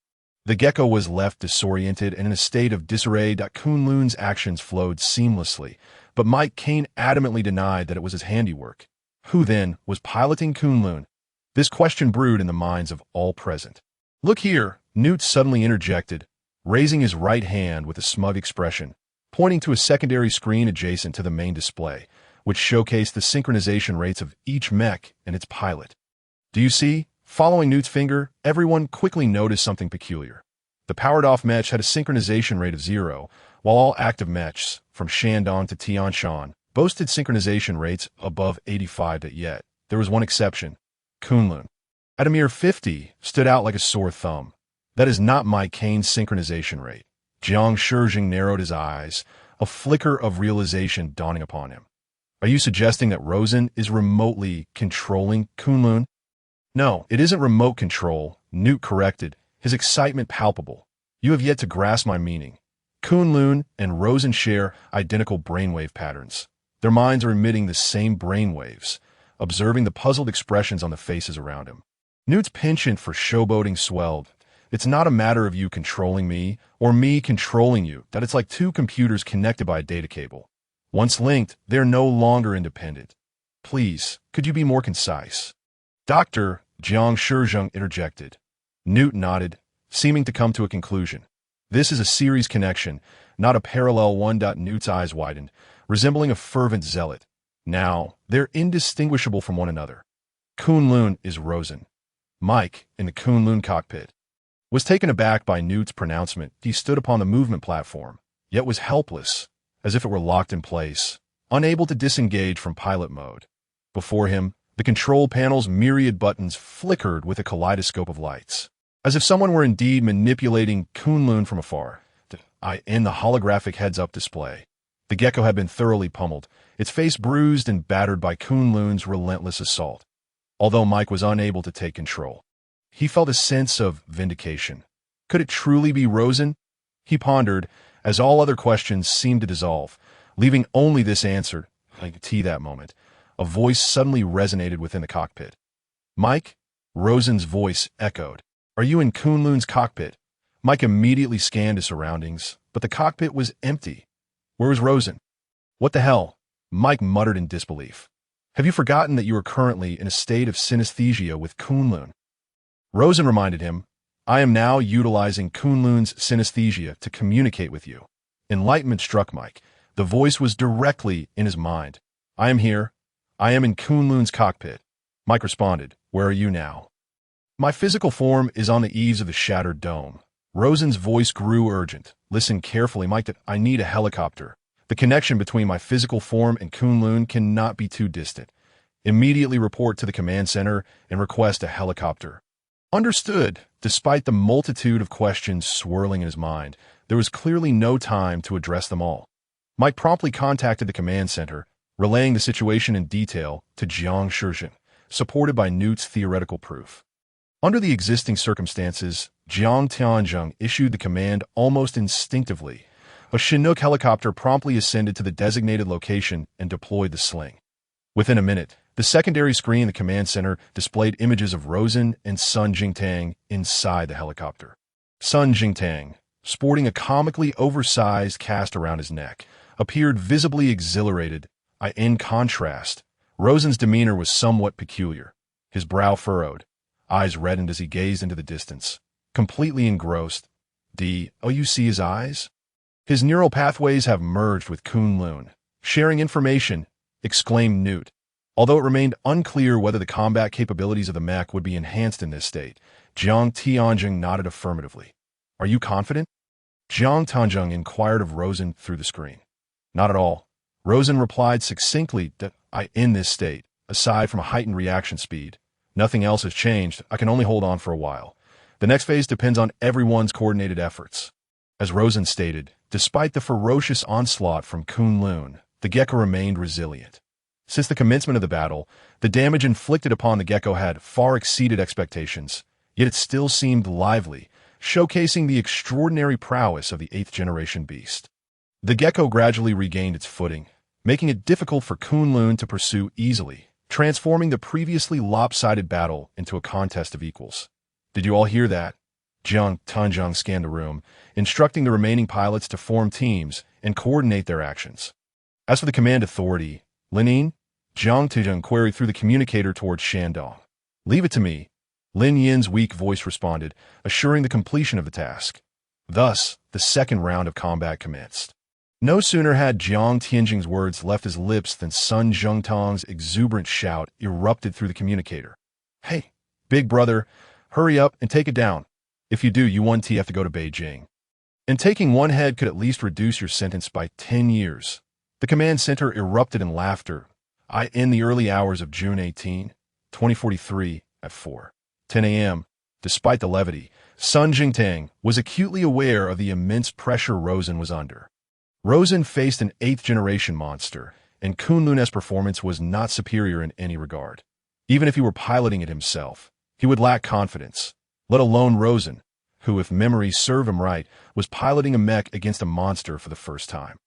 The gecko was left disoriented and in a state of disarray. Kunlun's actions flowed seamlessly, but Mike Kane adamantly denied that it was his handiwork. Who, then, was piloting Kunlun? This question brewed in the minds of all present. "Look here," Newt suddenly interjected, raising his right hand with a smug expression, pointing to a secondary screen adjacent to the main display, which showcased the synchronization rates of each mech and its pilot. "Do you see?" Following Newt's finger, everyone quickly noticed something peculiar. The powered-off mech had a synchronization rate of 0, while all active mechs, from Shandong to Tianshan, boasted synchronization rates above 85. Yet, there was one exception: Kunlun. At a mere 50, stood out like a sore thumb. "That is not Mike Kane's synchronization rate." Jiang Shijing narrowed his eyes, a flicker of realization dawning upon him. "Are you suggesting that Rosen is remotely controlling Kunlun?" "No, it isn't remote control," Newt corrected, his excitement palpable. "You have yet to grasp my meaning. Kunlun and Rosen share identical brainwave patterns. Their minds are emitting the same brainwaves, observing the puzzled expressions on the faces around him. Newt's penchant for showboating swelled. It's not a matter of you controlling me or me controlling you, that it's like two computers connected by a data cable. Once linked, they're no longer independent. Please, could you be more concise? Dr. Jiang Shizheng interjected. Newt nodded, seeming to come to a conclusion. This is a series connection, not a parallel one. Newt's eyes widened, resembling a fervent zealot. Now, they're indistinguishable from one another. Kunlun is Rosen. Mike, in the Kunlun cockpit, was taken aback by Newt's pronouncement. He stood upon the movement platform, yet was helpless, as if it were locked in place, unable to disengage from pilot mode. Before him, the control panel's myriad buttons flickered with a kaleidoscope of lights, as if someone were indeed manipulating Kunlun from afar. In the holographic heads-up display, the gecko had been thoroughly pummeled, its face bruised and battered by Kunlun's relentless assault. Although Mike was unable to take control, he felt a sense of vindication. Could it truly be Rosen? He pondered, as all other questions seemed to dissolve, leaving only this answer. That moment, a voice suddenly resonated within the cockpit. Mike? Rosen's voice echoed. Are you in Kunlun's cockpit? Mike immediately scanned his surroundings, but the cockpit was empty. Where was Rosen? What the hell? Mike muttered in disbelief. Have you forgotten that you are currently in a state of synesthesia with Kunlun? Rosen reminded him, I am now utilizing Kunlun's synesthesia to communicate with you. Enlightenment struck Mike. The voice was directly in his mind. I am here. I am in Kunlun's cockpit. Mike responded, Where are you now? My physical form is on the eaves of the shattered dome. Rosen's voice grew urgent. Listen carefully, Mike, that I need a helicopter. The connection between my physical form and Kunlun cannot be too distant. Immediately report to the command center and request a helicopter. Understood. Despite the multitude of questions swirling in his mind, there was clearly no time to address them all. Mike promptly contacted the command center, relaying the situation in detail to Jiang Shizheng, supported by Newt's theoretical proof. Under the existing circumstances, Jiang Tianzheng issued the command almost instinctively. A Chinook helicopter promptly ascended to the designated location and deployed the sling. Within a minute, the secondary screen in the command center displayed images of Rosen and Sun Jingtang inside the helicopter. Sun Jingtang, sporting a comically oversized cast around his neck, appeared visibly exhilarated. In contrast, Rosen's demeanor was somewhat peculiar. His brow furrowed, eyes reddened as he gazed into the distance, completely engrossed. You see his eyes? His neural pathways have merged with Kunlun, sharing information, exclaimed Newt. Although it remained unclear whether the combat capabilities of the mech would be enhanced in this state, Jiang Tianzheng nodded affirmatively. Are you confident? Jiang Tianzheng inquired of Rosen through the screen. Not at all. Rosen replied succinctly that in this state, aside from a heightened reaction speed, nothing else has changed. I can only hold on for a while. The next phase depends on everyone's coordinated efforts. As Rosen stated, despite the ferocious onslaught from Kunlun, the gecko remained resilient. Since the commencement of the battle, the damage inflicted upon the gecko had far exceeded expectations, yet it still seemed lively, showcasing the extraordinary prowess of the 8th-generation beast. The gecko gradually regained its footing, making it difficult for Kunlun to pursue easily, transforming the previously lopsided battle into a contest of equals. Did you all hear that? Jiang Tianzheng scanned the room, instructing the remaining pilots to form teams and coordinate their actions. As for the command authority, Lin, Jiang Tianzheng queried through the communicator towards Shandong. Leave it to me, Lin Yin's weak voice responded, assuring the completion of the task. Thus, the second round of combat commenced. No sooner had Jiang Tianzheng's words left his lips than Sun Zhengtang's exuberant shout erupted through the communicator. Hey, big brother, hurry up and take it down. If you do, you 1T have to go to Beijing. And taking one head could at least reduce your sentence by 10 years. The command center erupted in laughter. In the early hours of June 18, 2043, at 4:10 a.m., despite the levity, Sun Jingtang was acutely aware of the immense pressure Rosen was under. Rosen faced an 8th-generation monster, and Kunlun's performance was not superior in any regard. Even if he were piloting it himself, he would lack confidence, let alone Rosen, who, if memory served him right, was piloting a mech against a monster for the first time.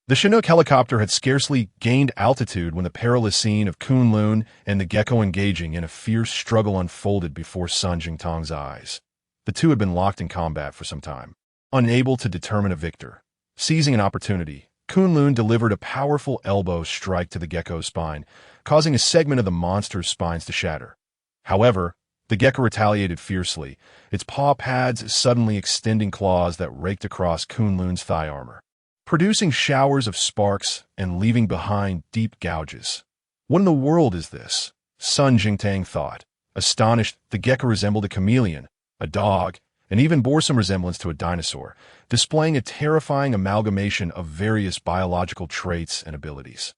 The Chinook helicopter had scarcely gained altitude when the perilous scene of Kunlun and the Gecko engaging in a fierce struggle unfolded before Sun Jingtang's eyes. The two had been locked in combat for some time, unable to determine a victor. Seizing an opportunity, Kunlun delivered a powerful elbow strike to the Gecko's spine, causing a segment of the monster's spines to shatter. However, the Gecko retaliated fiercely, its paw pads suddenly extending claws that raked across Kunlun's thigh armor, producing showers of sparks and leaving behind deep gouges. What in the world is this? Sun Jingtang thought. Astonished, the Gecko resembled a chameleon, a dog, and even bore some resemblance to a dinosaur, displaying a terrifying amalgamation of various biological traits and abilities.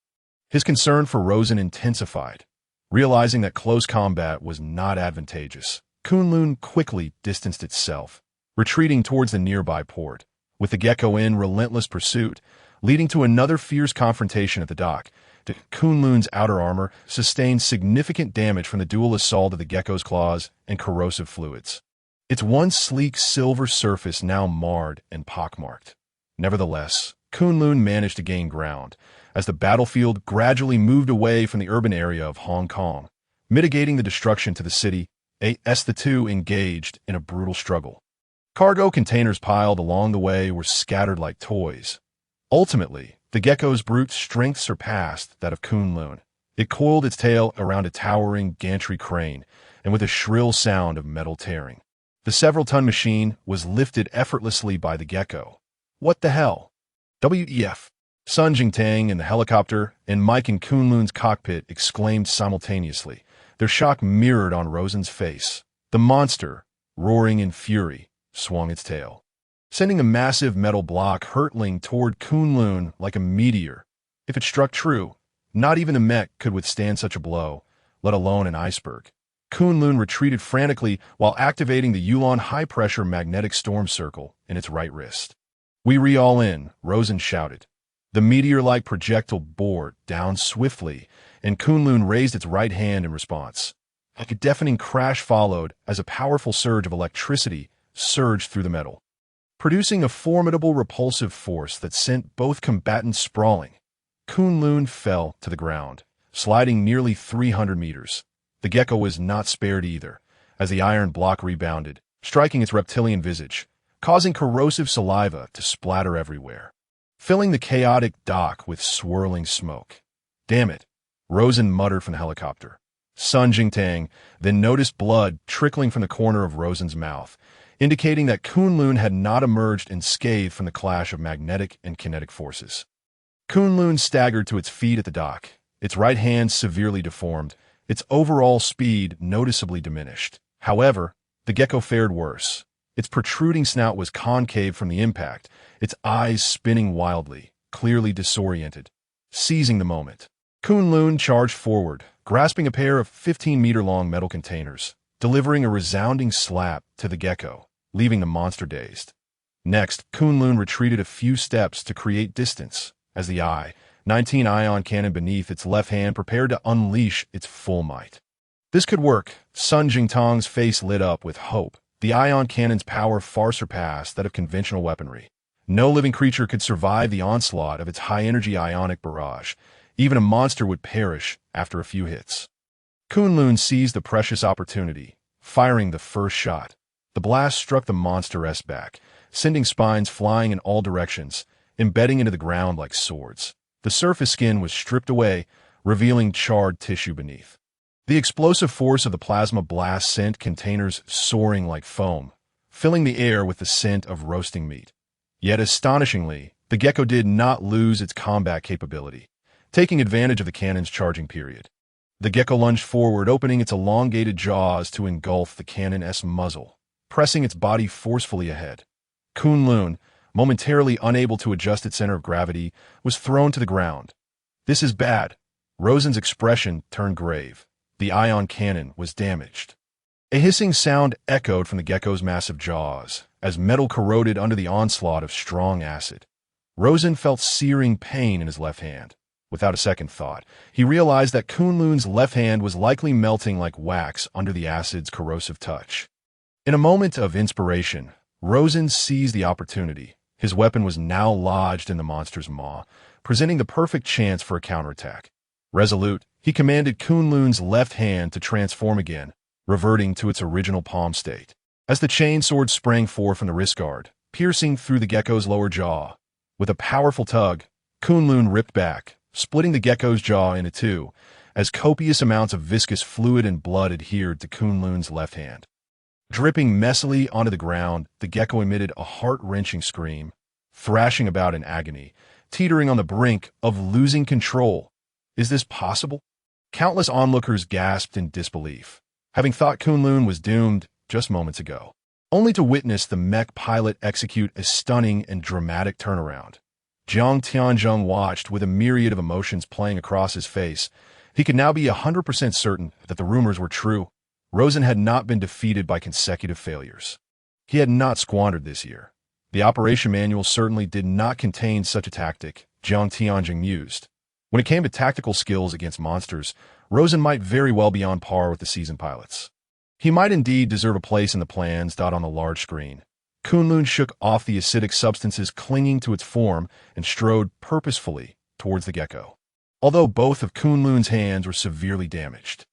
His concern for Rosen intensified. Realizing that close combat was not advantageous, Kunlun quickly distanced itself, retreating towards the nearby port, with the Gecko in relentless pursuit, leading to another fierce confrontation at the dock. Kunlun's outer armor sustained significant damage from the dual assault of the Gecko's claws and corrosive fluids, its once sleek silver surface now marred and pockmarked. Nevertheless, Kunlun managed to gain ground, as the battlefield gradually moved away from the urban area of Hong Kong, mitigating the destruction to the city. The two engaged in a brutal struggle. Cargo containers piled along the way were scattered like toys. Ultimately, the Gecko's brute strength surpassed that of Kunlun. It coiled its tail around a towering gantry crane, and with a shrill sound of metal tearing, the several-ton machine was lifted effortlessly by the Gecko. What the hell? WEF. Sun Jingtang in the helicopter and Mike in Kunlun's cockpit exclaimed simultaneously, their shock mirrored on Rosen's face. The monster, roaring in fury, swung its tail, sending a massive metal block hurtling toward Kunlun like a meteor. If it struck true, not even a mech could withstand such a blow, let alone an iceberg. Kunlun retreated frantically while activating the Yulon high-pressure magnetic storm circle in its right wrist. "We re-all in," Rosen shouted. The meteor-like projectile bore down swiftly, and Kunlun raised its right hand in response. A deafening crash followed as a powerful surge of electricity surged through the metal, producing a formidable repulsive force that sent both combatants sprawling. Kunlun fell to the ground, sliding nearly 300 meters. The Gecko was not spared either, as the iron block rebounded, striking its reptilian visage, causing corrosive saliva to splatter everywhere, filling the chaotic dock with swirling smoke. "Damn it," Rosen muttered from the helicopter. Sun Jingtang then noticed blood trickling from the corner of Rosen's mouth, indicating that Kunlun had not emerged unscathed from the clash of magnetic and kinetic forces. Kunlun staggered to its feet at the dock, its right hand severely deformed, its overall speed noticeably diminished. However, the Gecko fared worse. Its protruding snout was concave from the impact, its eyes spinning wildly, clearly disoriented. Seizing the moment, Kunlun charged forward, grasping a pair of 15-meter-long metal containers, delivering a resounding slap to the Gecko, leaving the monster dazed. Next, Kunlun retreated a few steps to create distance, as the I-19 ion cannon beneath its left hand prepared to unleash its full might. This could work. Sun Jingtang's face lit up with hope. The ion cannon's power far surpassed that of conventional weaponry. No living creature could survive the onslaught of its high-energy ionic barrage. Even a monster would perish after a few hits. Kunlun seized the precious opportunity, firing the first shot. The blast struck the monster's back, sending spines flying in all directions, embedding into the ground like swords. The surface skin was stripped away, revealing charred tissue beneath. The explosive force of the plasma blast sent containers soaring like foam, filling the air with the scent of roasting meat. Yet astonishingly, the Gecko did not lose its combat capability, taking advantage of the cannon's charging period. The Gecko lunged forward, opening its elongated jaws to engulf the cannon's muzzle, pressing its body forcefully ahead. Kunlun, momentarily unable to adjust its center of gravity, was thrown to the ground. "This is bad." Rosen's expression turned grave. The ion cannon was damaged. A hissing sound echoed from the Gecko's massive jaws, as metal corroded under the onslaught of strong acid. Rosen felt searing pain in his left hand. Without a second thought, he realized that Kunlun's left hand was likely melting like wax under the acid's corrosive touch. In a moment of inspiration, Rosen seized the opportunity. His weapon was now lodged in the monster's maw, presenting the perfect chance for a counterattack. Resolute, he commanded Kunlun's left hand to transform again, reverting to its original palm state. As the chain sword sprang forth from the wrist guard, piercing through the gecko's lower jaw. With a powerful tug, Kunlun ripped back, splitting the gecko's jaw into two, as copious amounts of viscous fluid and blood adhered to Kunlun's left hand. Dripping messily onto the ground, the gecko emitted a heart-wrenching scream, thrashing about in agony, teetering on the brink of losing control. Is this possible? Countless onlookers gasped in disbelief, having thought Kunlun was doomed just moments ago, only to witness the mech pilot execute a stunning and dramatic turnaround. Jiang Tianzheng watched with a myriad of emotions playing across his face. He could now be 100% certain that the rumors were true. Rosen had not been defeated by consecutive failures. He had not squandered this year. The operation manual certainly did not contain such a tactic, Jiang Tianzheng mused. When it came to tactical skills against monsters, Rosen might very well be on par with the seasoned pilots. He might indeed deserve a place in the plans on the large screen. Kunlun shook off the acidic substances clinging to its form and strode purposefully towards the gecko. Although both of Kunlun's hands were severely damaged,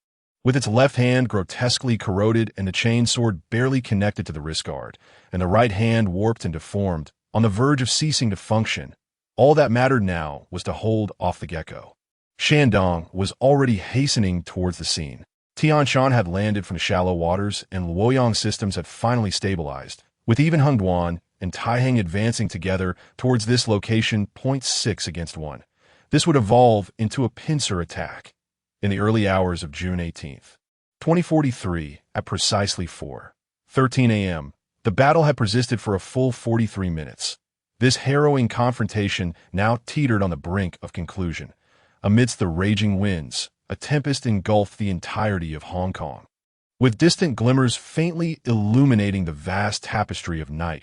with its left hand grotesquely corroded and the chain sword barely connected to the wrist guard, and the right hand warped and deformed, on the verge of ceasing to function, all that mattered now was to hold off the gecko. Shandong was already hastening towards the scene. Tianshan had landed from the shallow waters, and Luoyang systems had finally stabilized, with even Hengduan and Taiheng advancing together towards this location 0.6 against 1. This would evolve into a pincer attack. In the early hours of June 18th, 2043, at precisely 4:13 a.m., the battle had persisted for a full 43 minutes. This harrowing confrontation now teetered on the brink of conclusion. Amidst the raging winds, a tempest engulfed the entirety of Hong Kong, with distant glimmers faintly illuminating the vast tapestry of night.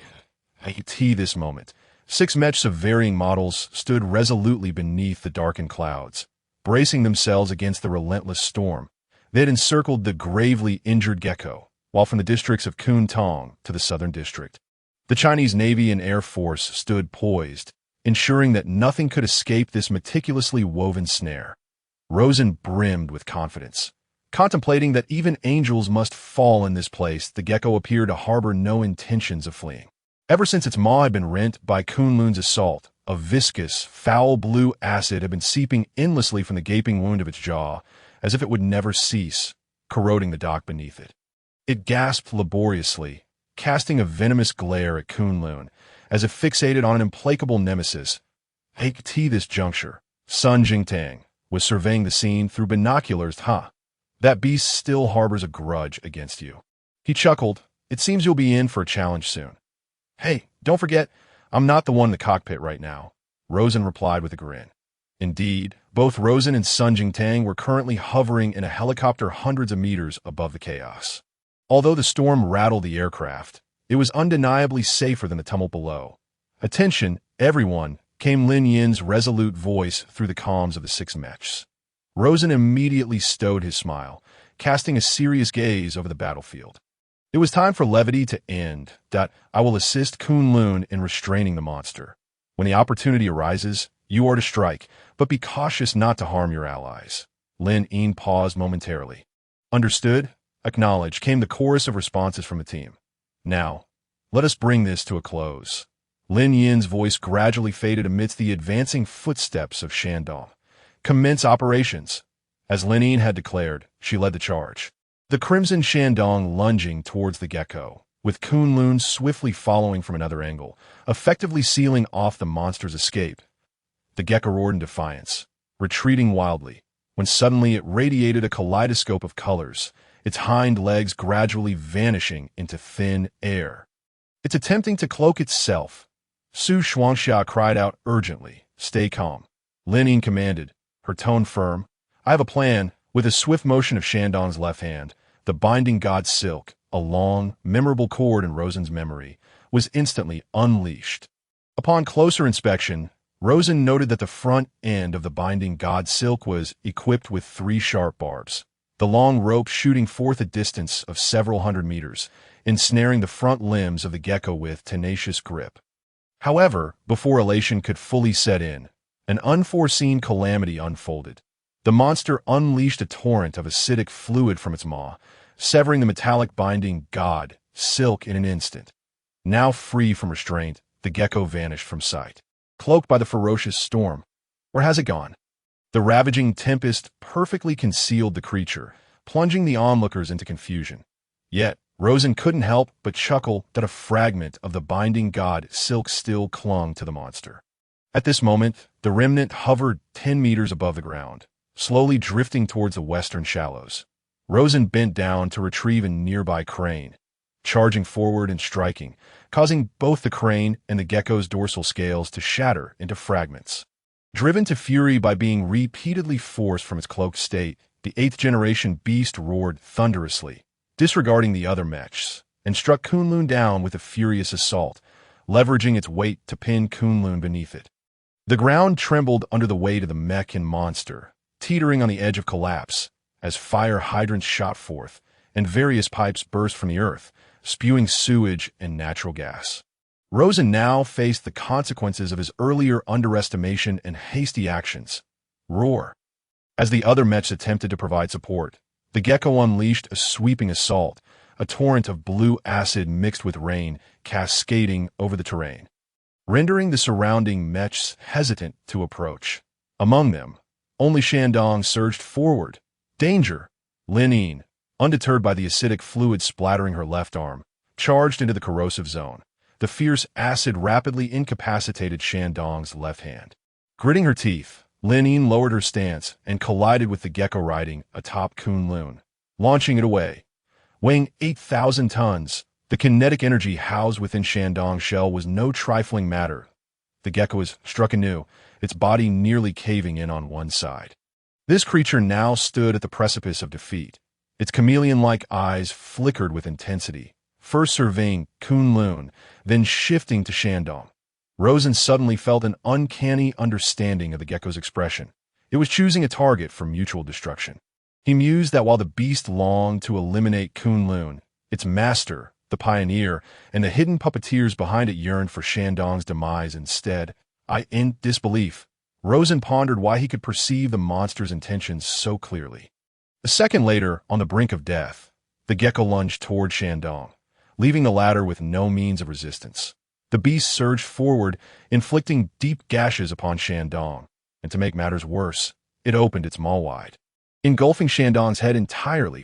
At this moment, 6 mechs of varying models stood resolutely beneath the darkened clouds, bracing themselves against the relentless storm. They had encircled the gravely injured gecko, while from the districts of Kun Tong to the southern district, the Chinese Navy and Air Force stood poised, ensuring that nothing could escape this meticulously woven snare. Rosen brimmed with confidence. Contemplating that even angels must fall in this place, the gecko appeared to harbor no intentions of fleeing. Ever since its maw had been rent by Kunlun's assault, a viscous, foul blue acid had been seeping endlessly from the gaping wound of its jaw, as if it would never cease, corroding the dock beneath it. It gasped laboriously, casting a venomous glare at Kunlun, as if fixated on an implacable nemesis. At this juncture, Sun Jingtang was surveying the scene through binoculars. That beast still harbors a grudge against you. He chuckled. It seems you'll be in for a challenge soon. Hey, don't forget, I'm not the one in the cockpit right now, Rosen replied with a grin. Indeed, both Rosen and Sun Jingtang were currently hovering in a helicopter hundreds of meters above the chaos. Although the storm rattled the aircraft, it was undeniably safer than the tumult below. Attention, everyone, came Lin Yin's resolute voice through the comms of the 6 mechs. Rosen immediately stowed his smile, casting a serious gaze over the battlefield. It was time for levity to end. I will assist Kunlun in restraining the monster. When the opportunity arises, you are to strike, but be cautious not to harm your allies. Lin Yin paused momentarily. Understood? Acknowledged, came the chorus of responses from the team. Now, let us bring this to a close. Lin Yin's voice gradually faded amidst the advancing footsteps of Shandong. Commence operations. As Lin Yin had declared, she led the charge. The crimson Shandong lunging towards the gecko, with Kunlun swiftly following from another angle, effectively sealing off the monster's escape. The gecko roared in defiance, retreating wildly, when suddenly it radiated a kaleidoscope of colors, its hind legs gradually vanishing into thin air. It's attempting to cloak itself. Su Shuangxia cried out urgently. Stay calm. Lin Yin commanded, her tone firm. I have a plan. With a swift motion of Shandong's left hand, the binding god silk, a long, memorable cord in Rosen's memory, was instantly unleashed. Upon closer inspection, Rosen noted that the front end of the binding god silk was equipped with 3 sharp barbs, the long rope shooting forth a distance of several hundred meters, ensnaring the front limbs of the gecko with tenacious grip. However, before elation could fully set in, an unforeseen calamity unfolded. The monster unleashed a torrent of acidic fluid from its maw, severing the metallic binding silk in an instant. Now free from restraint, the gecko vanished from sight, cloaked by the ferocious storm. Where has it gone? The ravaging tempest perfectly concealed the creature, plunging the onlookers into confusion. Yet, Rosen couldn't help but chuckle that a fragment of the binding silk still clung to the monster. At this moment, the remnant hovered 10 meters above the ground, slowly drifting towards the western shallows. Rosen bent down to retrieve a nearby crane, charging forward and striking, causing both the crane and the gecko's dorsal scales to shatter into fragments. Driven to fury by being repeatedly forced from its cloaked state, the 8th-generation beast roared thunderously, disregarding the other mechs, and struck Kunlun down with a furious assault, leveraging its weight to pin Kunlun beneath it. The ground trembled under the weight of the mech and monster, teetering on the edge of collapse, as fire hydrants shot forth, and various pipes burst from the earth, spewing sewage and natural gas. Rosen now faced the consequences of his earlier underestimation and hasty actions. Roar. As the other mechs attempted to provide support, the gecko unleashed a sweeping assault, a torrent of blue acid mixed with rain cascading over the terrain, rendering the surrounding mechs hesitant to approach. Among them, only Shandong surged forward. Danger! Lin, undeterred by the acidic fluid splattering her left arm, charged into the corrosive zone. The fierce acid rapidly incapacitated Shandong's left hand. Gritting her teeth, Lin lowered her stance and collided with the gecko riding atop Kunlun, launching it away. Weighing 8,000 tons, the kinetic energy housed within Shandong's shell was no trifling matter. The gecko was struck anew, its body nearly caving in on one side. This creature now stood at the precipice of defeat. Its chameleon-like eyes flickered with intensity, first surveying Kunlun, then shifting to Shandong. Rosen suddenly felt an uncanny understanding of the gecko's expression. It was choosing a target for mutual destruction. He mused that while the beast longed to eliminate Kunlun, its master, the pioneer, and the hidden puppeteers behind it yearned for Shandong's demise instead. In disbelief, Rosen pondered why he could perceive the monster's intentions so clearly. A second later, on the brink of death, the gecko lunged toward Shandong, leaving the latter with no means of resistance. The beast surged forward, inflicting deep gashes upon Shandong, and to make matters worse, it opened its maw wide, engulfing Shandong's head entirely.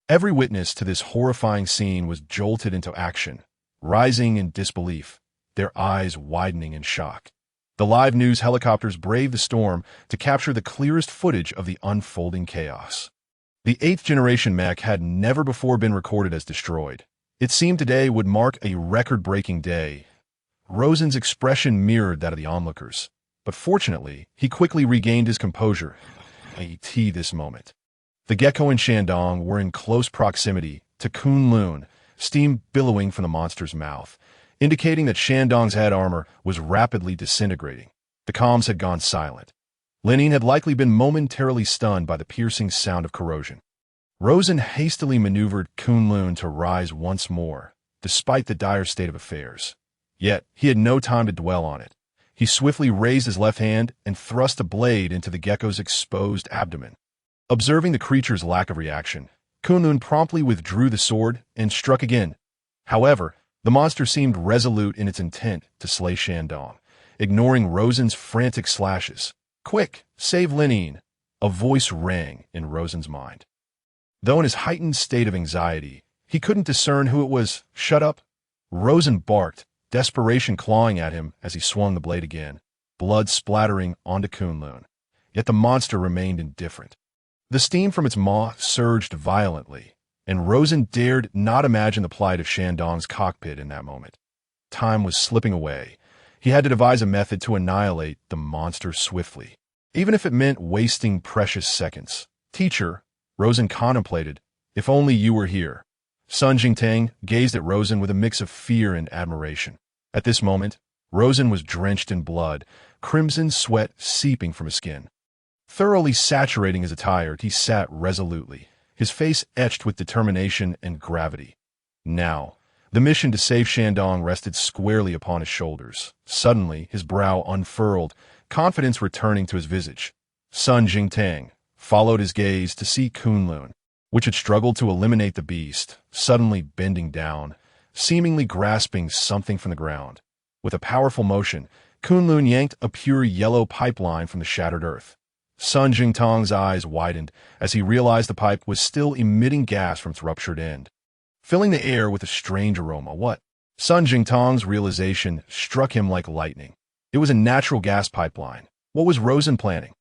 Every witness to this horrifying scene was jolted into action, rising in disbelief, their eyes widening in shock. The live news helicopters braved the storm to capture the clearest footage of the unfolding chaos. The 8th-generation mech had never before been recorded as destroyed. It seemed today would mark a record-breaking day. Rosen's expression mirrored that of the onlookers, but fortunately, he quickly regained his composure. This moment. The gecko and Shandong were in close proximity to Kunlun, steam billowing from the monster's mouth, indicating that Shandong's head armor was rapidly disintegrating. The comms had gone silent. Lin had likely been momentarily stunned by the piercing sound of corrosion. Rosen hastily maneuvered Kunlun to rise once more, despite the dire state of affairs. Yet, he had no time to dwell on it. He swiftly raised his left hand and thrust a blade into the gecko's exposed abdomen. Observing the creature's lack of reaction, Kunlun promptly withdrew the sword and struck again. However, the monster seemed resolute in its intent to slay Shandong, ignoring Rosen's frantic slashes. "Quick, save Lin!" A voice rang in Rosen's mind. Though in his heightened state of anxiety, he couldn't discern who it was. "Shut up!" Rosen barked, desperation clawing at him as he swung the blade again, blood splattering onto Kunlun. Yet the monster remained indifferent. The steam from its maw surged violently, and Rosen dared not imagine the plight of Shandong's cockpit in that moment. Time was slipping away. He had to devise a method to annihilate the monster swiftly, even if it meant wasting precious seconds. "Teacher," Rosen contemplated, "if only you were here." Sun Jingtang gazed at Rosen with a mix of fear and admiration. At this moment, Rosen was drenched in blood, crimson sweat seeping from his skin. Thoroughly saturating his attire, he sat resolutely, his face etched with determination and gravity. Now, the mission to save Shandong rested squarely upon his shoulders. Suddenly, his brow unfurled, confidence returning to his visage. Sun Jingtang followed his gaze to see Kunlun, which had struggled to eliminate the beast, suddenly bending down, seemingly grasping something from the ground. With a powerful motion, Kunlun yanked a pure yellow pipeline from the shattered earth. Sun Jingtang's eyes widened as he realized the pipe was still emitting gas from its ruptured end, filling the air with a strange aroma. What? Sun Jingtang's realization struck him like lightning. It was a natural gas pipeline. What was Rosen planning?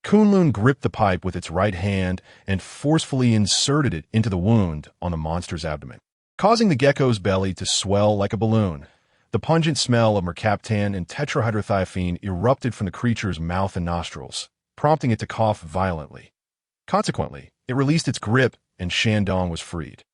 Kunlun gripped the pipe with its right hand and forcefully inserted it into the wound on the monster's abdomen, causing the gecko's belly to swell like a balloon. The pungent smell of mercaptan and tetrahydrothiophene erupted from the creature's mouth and nostrils, prompting it to cough violently. Consequently, it released its grip and Shandong was freed.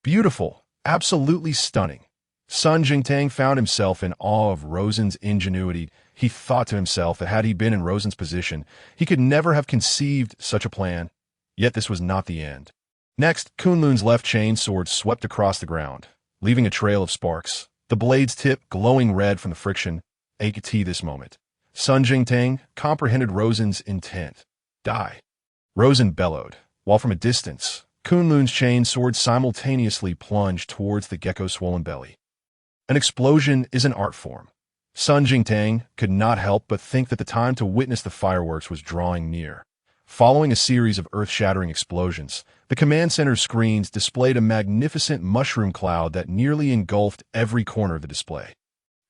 Beautiful, absolutely stunning. Sun Jingtang found himself in awe of Rosen's ingenuity. He thought to himself that had he been in Rosen's position, he could never have conceived such a plan. Yet this was not the end. Next, Kunlun's left chain sword swept across the ground, leaving a trail of sparks, the blade's tip glowing red from the friction. At this moment, Sun Jingtang comprehended Rosen's intent. Die. Rosen bellowed, while from a distance, Kunlun's chain sword simultaneously plunged towards the gecko's swollen belly. An explosion is an art form. Sun Jingtang could not help but think that the time to witness the fireworks was drawing near. Following a series of earth-shattering explosions, the command center's screens displayed a magnificent mushroom cloud that nearly engulfed every corner of the display.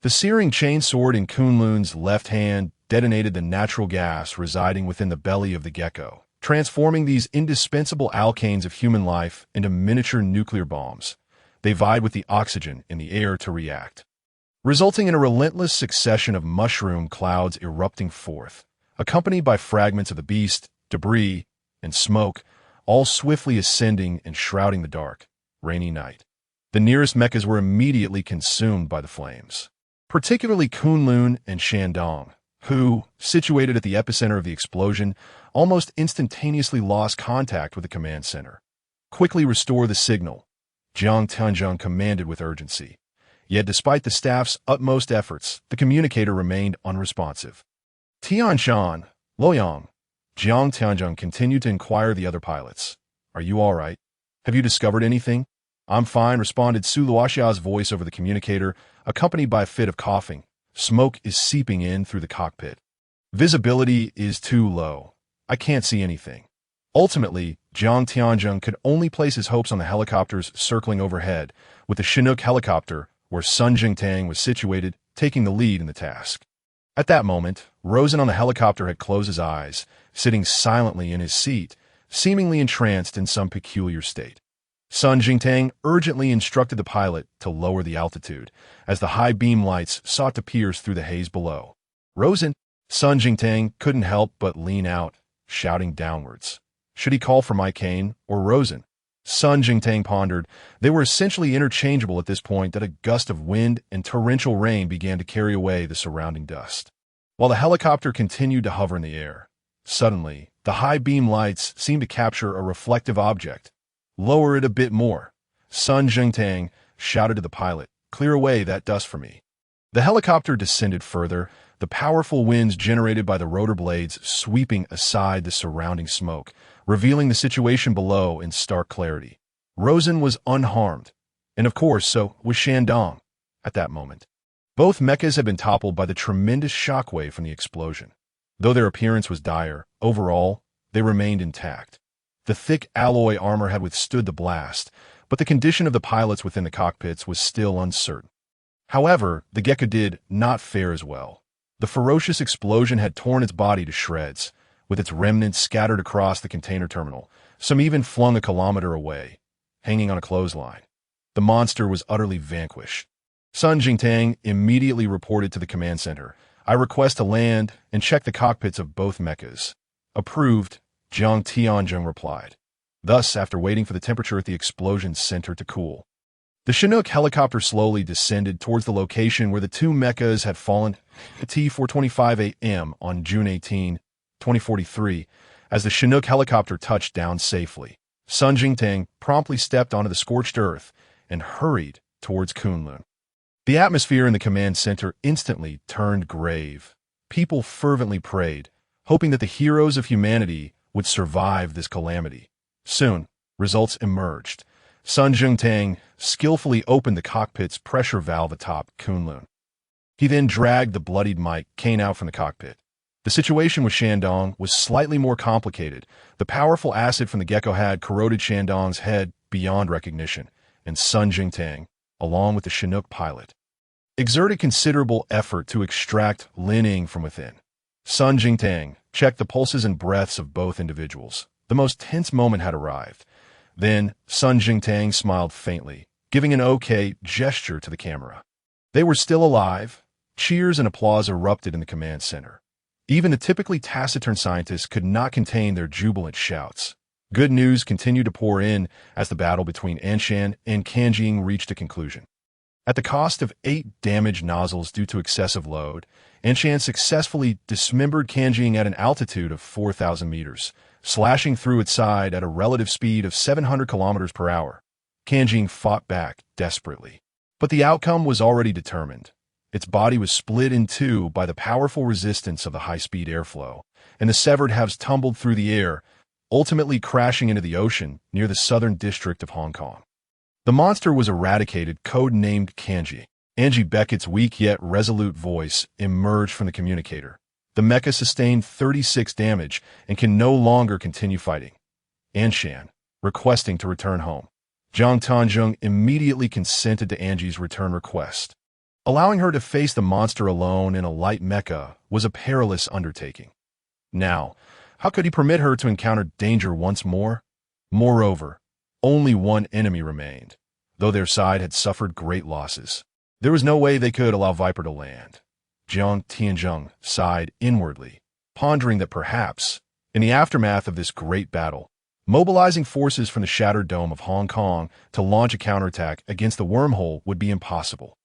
The searing chain sword in Kunlun's left hand detonated the natural gas residing within the belly of the gecko, transforming these indispensable alkanes of human life into miniature nuclear bombs. They vied with the oxygen in the air to react, resulting in a relentless succession of mushroom clouds erupting forth, accompanied by fragments of the beast, debris, and smoke, all swiftly ascending and shrouding the dark, rainy night. The nearest mechas were immediately consumed by the flames, particularly Kunlun and Shandong, who, situated at the epicenter of the explosion, almost instantaneously lost contact with the command center. Quickly restore the signal, Jiang Tianzheng commanded with urgency. Yet despite the staff's utmost efforts, the communicator remained unresponsive. Tianshan, Luoyang, Jiang Tianzheng continued to inquire the other pilots. Are you all right? Have you discovered anything? I'm fine, responded Su Luoxia's voice over the communicator, accompanied by a fit of coughing. Smoke is seeping in through the cockpit. Visibility is too low. I can't see anything. Ultimately, Jiang Tianzheng could only place his hopes on the helicopters circling overhead, with the Chinook helicopter, where Sun Jingtang was situated, taking the lead in the task. At that moment, Rosen on the helicopter had closed his eyes, sitting silently in his seat, seemingly entranced in some peculiar state. Sun Jingtang urgently instructed the pilot to lower the altitude, as the high beam lights sought to pierce through the haze below. Rosen, Sun Jingtang couldn't help but lean out, shouting downwards. Should he call for Kane or Rosen? Sun Jingtang pondered. They were essentially interchangeable at this point that a gust of wind and torrential rain began to carry away the surrounding dust. While the helicopter continued to hover in the air, suddenly, the high beam lights seemed to capture a reflective object. Lower it a bit more. Sun Jingtang shouted to the pilot, clear away that dust for me. The helicopter descended further, the powerful winds generated by the rotor blades sweeping aside the surrounding smoke, revealing the situation below in stark clarity. Rosen was unharmed, and of course so was Shandong at that moment. Both mechas had been toppled by the tremendous shockwave from the explosion. Though their appearance was dire, overall, they remained intact. The thick alloy armor had withstood the blast, but the condition of the pilots within the cockpits was still uncertain. However, the Gecko did not fare as well. The ferocious explosion had torn its body to shreds, with its remnants scattered across the container terminal, some even flung a kilometer away, hanging on a clothesline. The monster was utterly vanquished. Sun Jingtang immediately reported to the command center. I request to land and check the cockpits of both mechas. Approved, Jiang Tianzheng replied. Thus, after waiting for the temperature at the explosion center to cool, the Chinook helicopter slowly descended towards the location where the two mechas had fallen at T4:25 a.m. on June 18, 2043. As the Chinook helicopter touched down safely, Sun Jingtang promptly stepped onto the scorched earth and hurried towards Kunlun. The atmosphere in the command center instantly turned grave. People fervently prayed, hoping that the heroes of humanity would survive this calamity. Soon, results emerged. Sun Jungtang skillfully opened the cockpit's pressure valve atop Kunlun. He then dragged the bloodied Mike Kane out from the cockpit. The situation with Shandong was slightly more complicated. The powerful acid from the gecko had corroded Shandong's head beyond recognition, and Sun Jingtang, along with the Chinook pilot, exerted considerable effort to extract Lin Ying from within. Sun Jingtang checked the pulses and breaths of both individuals. The most tense moment had arrived. Then Sun Jingtang smiled faintly, giving an okay gesture to the camera. They were still alive. Cheers and applause erupted in the command center. Even the typically taciturn scientists could not contain their jubilant shouts. Good news continued to pour in as the battle between Anshan and Kanjing reached a conclusion. At the cost of 8 damaged nozzles due to excessive load, Anshan successfully dismembered Kanjing at an altitude of 4,000 meters, slashing through its side at a relative speed of 700 kilometers per hour. Kanjing fought back desperately. But the outcome was already determined. Its body was split in two by the powerful resistance of the high-speed airflow, and the severed halves tumbled through the air, ultimately crashing into the ocean near the southern district of Hong Kong. The monster was eradicated, code-named Kanji. Raleigh Becket's weak yet resolute voice emerged from the communicator. The mecha sustained 36 damage and can no longer continue fighting. Anshan, requesting to return home. Zhang Tanzhong immediately consented to Angie's return request. Allowing her to face the monster alone in a light mecha was a perilous undertaking. Now, how could he permit her to encounter danger once more? Moreover, only one enemy remained, though their side had suffered great losses. There was no way they could allow Viper to land. Jiang Tianzhong sighed inwardly, pondering that perhaps, in the aftermath of this great battle, mobilizing forces from the shattered dome of Hong Kong to launch a counterattack against the wormhole would be impossible.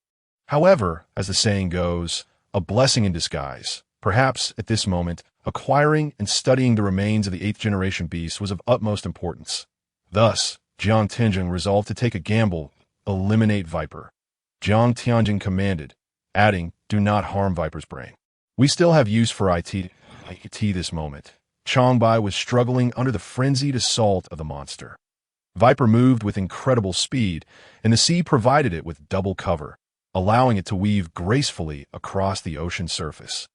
However, as the saying goes, a blessing in disguise. Perhaps, at this moment, acquiring and studying the remains of the 8th-generation beast was of utmost importance. Thus, Jiang Tianjing resolved to take a gamble, eliminate Viper. Jiang Tianjing commanded, adding, "Do not harm Viper's brain. We still have use for IT this moment." Changbai was struggling under the frenzied assault of the monster. Viper moved with incredible speed, and the sea provided it with double cover, allowing it to weave gracefully across the ocean surface,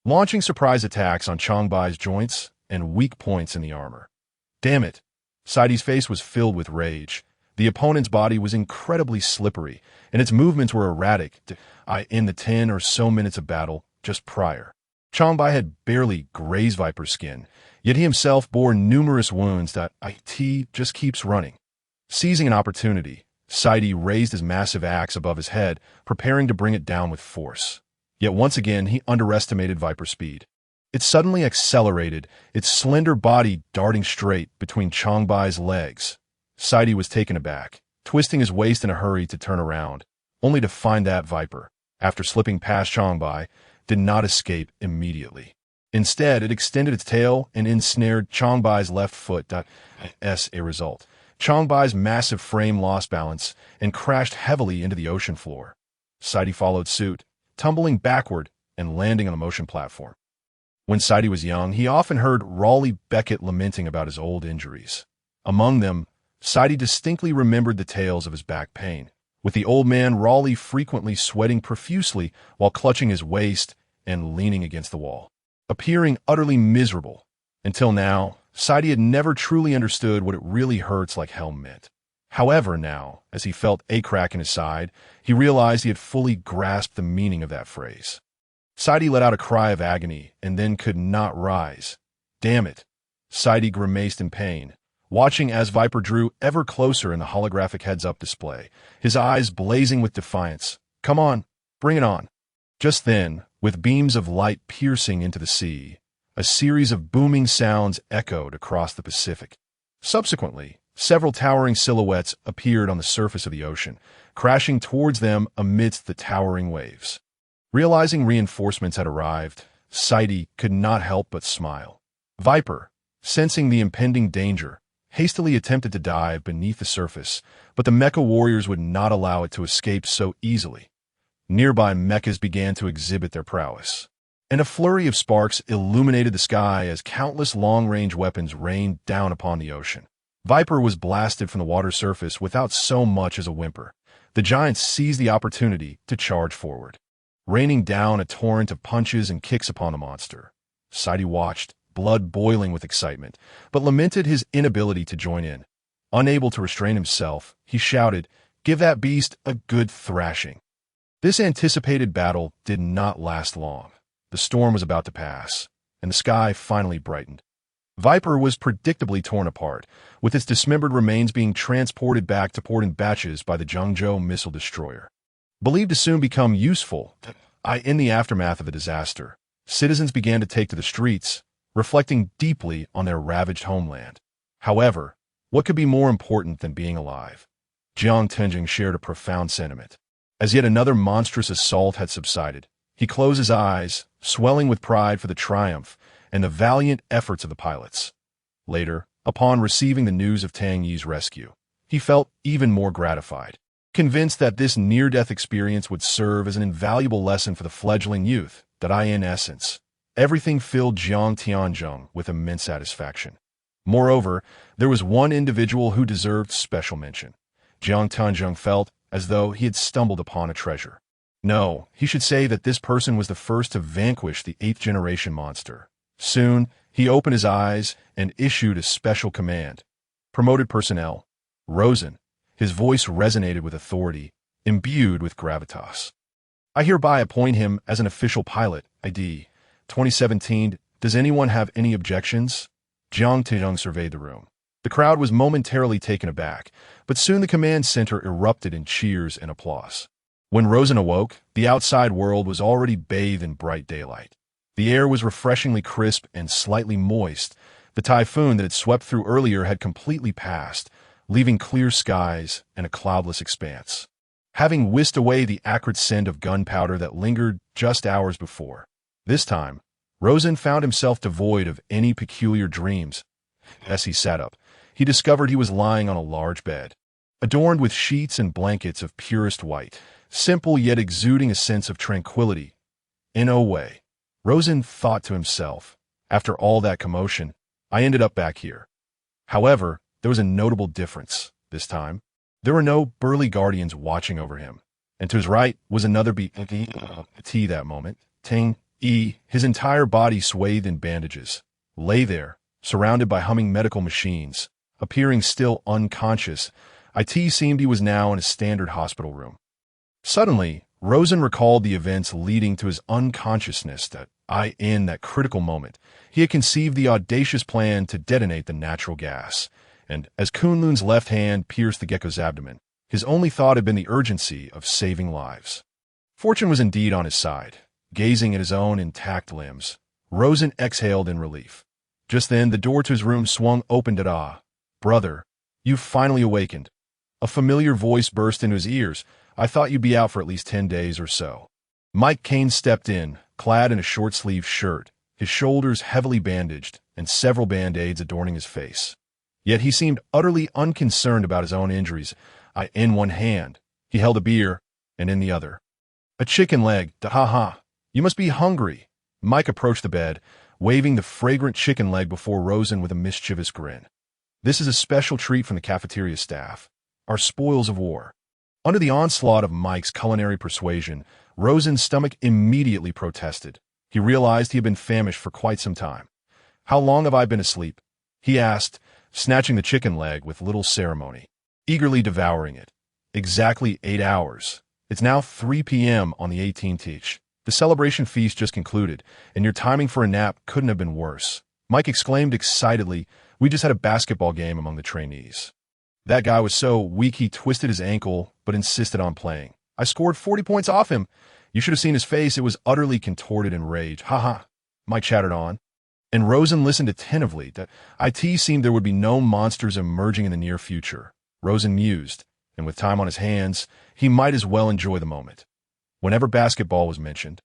launching surprise attacks on Changbai's joints and weak points in the armor. Damn it! Saidi's face was filled with rage. The opponent's body was incredibly slippery, and its movements were erratic in the 10 or so minutes of battle just prior. Changbai had barely grazed Viper's skin, yet he himself bore numerous wounds that IT just keeps running. Seizing an opportunity, Saidi raised his massive axe above his head, preparing to bring it down with force. Yet once again, he underestimated Viper's speed. It suddenly accelerated, its slender body darting straight between Changbai's legs. Saidi was taken aback, twisting his waist in a hurry to turn around, only to find that Viper, after slipping past Changbai, did not escape immediately. Instead, it extended its tail and ensnared Changbai's left foot. As a result, Changbai's massive frame lost balance and crashed heavily into the ocean floor. Saidi followed suit, tumbling backward and landing on the motion platform. When Saidi was young, he often heard Raleigh Becket lamenting about his old injuries. Among them, Saidi distinctly remembered the tales of his back pain, with the old man Raleigh frequently sweating profusely while clutching his waist and leaning against the wall, appearing utterly miserable. Until now, Saidi had never truly understood what it really hurts like hell meant. However, now, as he felt a crack in his side, he realized he had fully grasped the meaning of that phrase. Saidi let out a cry of agony and then could not rise. Damn it! Saidi grimaced in pain, watching as Viper drew ever closer in the holographic heads-up display, his eyes blazing with defiance. Come on, bring it on. Just then, with beams of light piercing into the sea, a series of booming sounds echoed across the Pacific. Subsequently, several towering silhouettes appeared on the surface of the ocean, crashing towards them amidst the towering waves. Realizing reinforcements had arrived, Saidi could not help but smile. Viper, sensing the impending danger, hastily attempted to dive beneath the surface, but the mecha warriors would not allow it to escape so easily. Nearby mechas began to exhibit their prowess, and a flurry of sparks illuminated the sky as countless long-range weapons rained down upon the ocean. Viper was blasted from the water surface without so much as a whimper. The giants seized the opportunity to charge forward, raining down a torrent of punches and kicks upon the monster. Saidi watched, blood boiling with excitement, but lamented his inability to join in. Unable to restrain himself, he shouted, "Give that beast a good thrashing." This anticipated battle did not last long. The storm was about to pass, and the sky finally brightened. Viper was predictably torn apart, with its dismembered remains being transported back to port in batches by the Zhengzhou missile destroyer. Believed to soon become useful, in the aftermath of the disaster, citizens began to take to the streets, reflecting deeply on their ravaged homeland. However, what could be more important than being alive? Jiang Tenjing shared a profound sentiment. As yet another monstrous assault had subsided, he closed his eyes, swelling with pride for the triumph and the valiant efforts of the pilots. Later, upon receiving the news of Tang Yi's rescue, he felt even more gratified, convinced that this near-death experience would serve as an invaluable lesson for the fledgling youth, in essence, everything filled Jiang Tianzhong with immense satisfaction. Moreover, there was one individual who deserved special mention. Jiang Tianzhong felt as though he had stumbled upon a treasure. No, he should say that this person was the first to vanquish the 8th-generation monster. Soon, he opened his eyes and issued a special command. Promoted personnel. Rosen. His voice resonated with authority, imbued with gravitas. I hereby appoint him as an official pilot, ID 2017. Does anyone have any objections? Jiang Tianzhong surveyed the room. The crowd was momentarily taken aback, but soon the command center erupted in cheers and applause. When Rosen awoke, the outside world was already bathed in bright daylight. The air was refreshingly crisp and slightly moist. The typhoon that had swept through earlier had completely passed, leaving clear skies and a cloudless expanse. Having whisked away the acrid scent of gunpowder that lingered just hours before, this time, Rosen found himself devoid of any peculiar dreams. As he sat up, he discovered he was lying on a large bed, adorned with sheets and blankets of purest white, simple yet exuding a sense of tranquility. In a way, Rosen thought to himself, after all that commotion, I ended up back here. However, there was a notable difference this time. There were no burly guardians watching over him, and to his right was another T that moment. Ting E, his entire body swathed in bandages, lay there, surrounded by humming medical machines, appearing still unconscious. It seemed he was now in a standard hospital room. Suddenly, Rosen recalled the events leading to his unconsciousness in that critical moment, he had conceived the audacious plan to detonate the natural gas. And as Kunlun's left hand pierced the gecko's abdomen, his only thought had been the urgency of saving lives. Fortune was indeed on his side. Gazing at his own intact limbs, Rosen exhaled in relief. Just then, the door to his room swung open. Brother, you've finally awakened. A familiar voice burst into his ears. I thought you'd be out for at least 10 days or so. Mike Kane stepped in, clad in a short-sleeved shirt, his shoulders heavily bandaged, and several band-aids adorning his face. Yet he seemed utterly unconcerned about his own injuries. In one hand, he held a beer, and in the other, a chicken leg. You must be hungry. Mike approached the bed, waving the fragrant chicken leg before Rosen with a mischievous grin. This is a special treat from the cafeteria staff, our spoils of war. Under the onslaught of Mike's culinary persuasion, Rosen's stomach immediately protested. He realized he had been famished for quite some time. How long have I been asleep? He asked, snatching the chicken leg with little ceremony, eagerly devouring it. Exactly 8 hours. It's now 3 p.m. on the 18th. The celebration feast just concluded, and your timing for a nap couldn't have been worse. Mike exclaimed excitedly, we just had a basketball game among the trainees. That guy was so weak he twisted his ankle, but insisted on playing. I scored 40 points off him. You should have seen his face. It was utterly contorted in rage. Mike chattered on. And Rosen listened attentively. It seemed there would be no monsters emerging in the near future. Rosen mused, and with time on his hands, he might as well enjoy the moment. Whenever basketball was mentioned,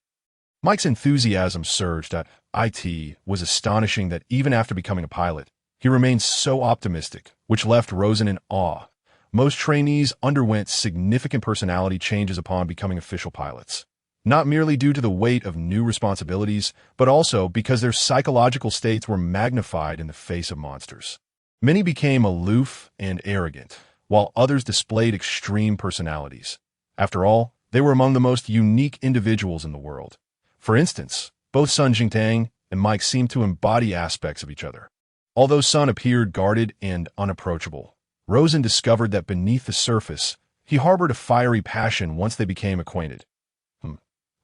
Mike's enthusiasm surged. It was astonishing that even after becoming a pilot, He remained so optimistic, which left Rosen in awe. Most trainees underwent significant personality changes upon becoming official pilots, not merely due to the weight of new responsibilities, but also because their psychological states were magnified in the face of monsters. Many became aloof and arrogant, while others displayed extreme personalities. After all, they were among the most unique individuals in the world. For instance, both Sun Jingtang and Mike seemed to embody aspects of each other. Although Sun appeared guarded and unapproachable, Rosen discovered that beneath the surface, he harbored a fiery passion once they became acquainted.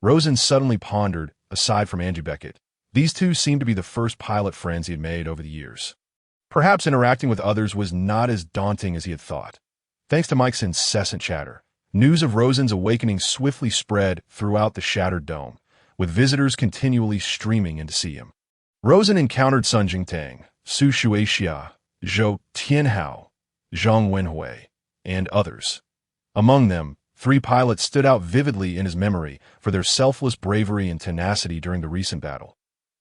Rosen suddenly pondered, aside from Raleigh Becket, these two seemed to be the first pilot friends he had made over the years. Perhaps interacting with others was not as daunting as he had thought. Thanks to Mike's incessant chatter, news of Rosen's awakening swiftly spread throughout the shattered dome, with visitors continually streaming in to see him. Rosen encountered Sun Jingtang, Su Shuixia, Zhou Tianhao, Zhang Wenhui, and others. Among them, 3 pilots stood out vividly in his memory for their selfless bravery and tenacity during the recent battle.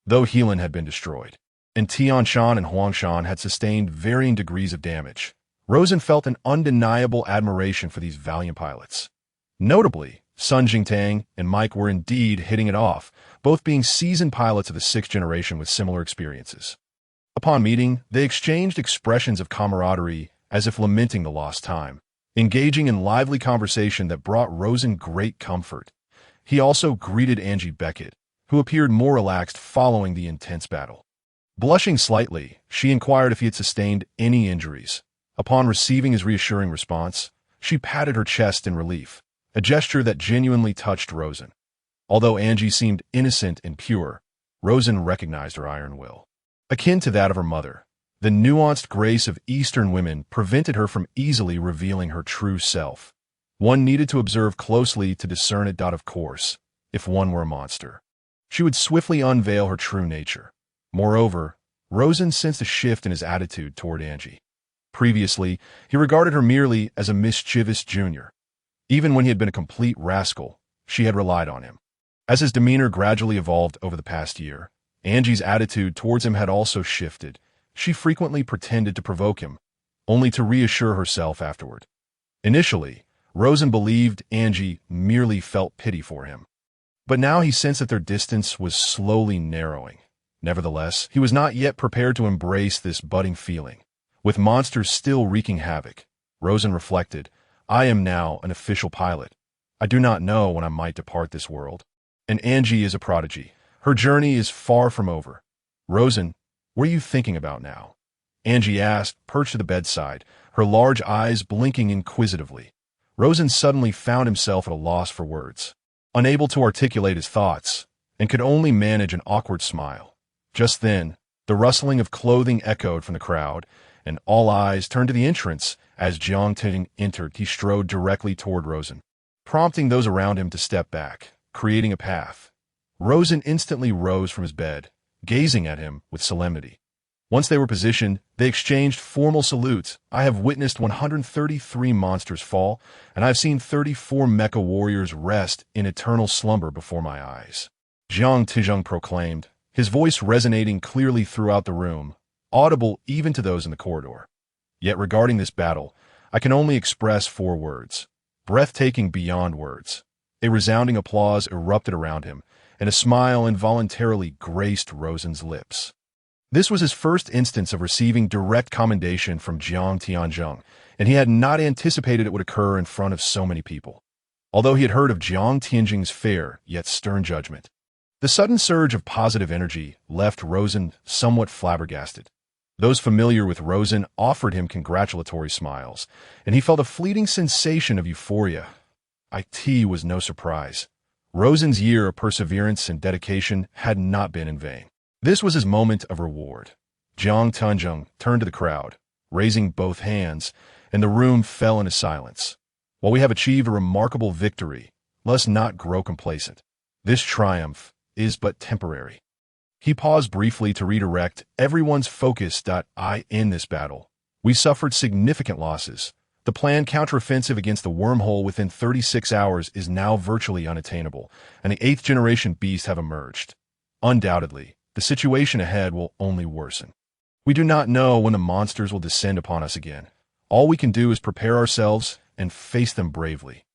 Though Helan had been destroyed, and Tianshan and Huangshan had sustained varying degrees of damage, Rosen felt an undeniable admiration for these valiant pilots. Notably, Sun Jingtang and Mike were indeed hitting it off, both being seasoned pilots of the 6th generation with similar experiences. Upon meeting, they exchanged expressions of camaraderie as if lamenting the lost time, engaging in lively conversation that brought Rosen great comfort. He also greeted Raleigh Becket, who appeared more relaxed following the intense battle. Blushing slightly, she inquired if he had sustained any injuries. Upon receiving his reassuring response, she patted her chest in relief, a gesture that genuinely touched Rosen. Although Angie seemed innocent and pure, Rosen recognized her iron will. Akin to that of her mother, the nuanced grace of Eastern women prevented her from easily revealing her true self. One needed to observe closely to discern it. Of course, if one were a monster, she would swiftly unveil her true nature. Moreover, Rosen sensed a shift in his attitude toward Angie. Previously, he regarded her merely as a mischievous junior. Even when he had been a complete rascal, she had relied on him. As his demeanor gradually evolved over the past year, Angie's attitude towards him had also shifted. She frequently pretended to provoke him, only to reassure herself afterward. Initially, Rosen believed Angie merely felt pity for him. But now he sensed that their distance was slowly narrowing. Nevertheless, he was not yet prepared to embrace this budding feeling. With monsters still wreaking havoc, Rosen reflected, I am now an official pilot. I do not know when I might depart this world. And Angie is a prodigy. Her journey is far from over. Rosen, what are you thinking about now? Angie asked, perched at the bedside, her large eyes blinking inquisitively. Rosen suddenly found himself at a loss for words, unable to articulate his thoughts, and could only manage an awkward smile. Just then, the rustling of clothing echoed from the crowd, and all eyes turned to the entrance. As Jiang Ting entered, he strode directly toward Rosen, prompting those around him to step back, creating a path. Rosen instantly rose from his bed, gazing at him with solemnity. Once they were positioned, they exchanged formal salutes. I have witnessed 133 monsters fall, and I have seen 34 mecha warriors rest in eternal slumber before my eyes. Jiang Tijung proclaimed, his voice resonating clearly throughout the room, audible even to those in the corridor. Yet regarding this battle, I can only express 4 words, breathtaking beyond words. A resounding applause erupted around him, and a smile involuntarily graced Rosen's lips. This was his first instance of receiving direct commendation from Jiang Tianzheng, and he had not anticipated it would occur in front of so many people. Although he had heard of Jiang Tianjing's fair yet stern judgment, the sudden surge of positive energy left Rosen somewhat flabbergasted. Those familiar with Rosen offered him congratulatory smiles, and he felt a fleeting sensation of euphoria. It was no surprise. Rosen's year of perseverance and dedication had not been in vain. This was his moment of reward. Jiang Tianzheng turned to the crowd, raising both hands, and the room fell into silence. While we have achieved a remarkable victory, let us not grow complacent. This triumph is but temporary. He paused briefly to redirect everyone's focus. In this battle, we suffered significant losses. The planned counteroffensive against the wormhole within 36 hours is now virtually unattainable, and the 8th generation beasts have emerged. Undoubtedly, the situation ahead will only worsen. We do not know when the monsters will descend upon us again. All we can do is prepare ourselves and face them bravely.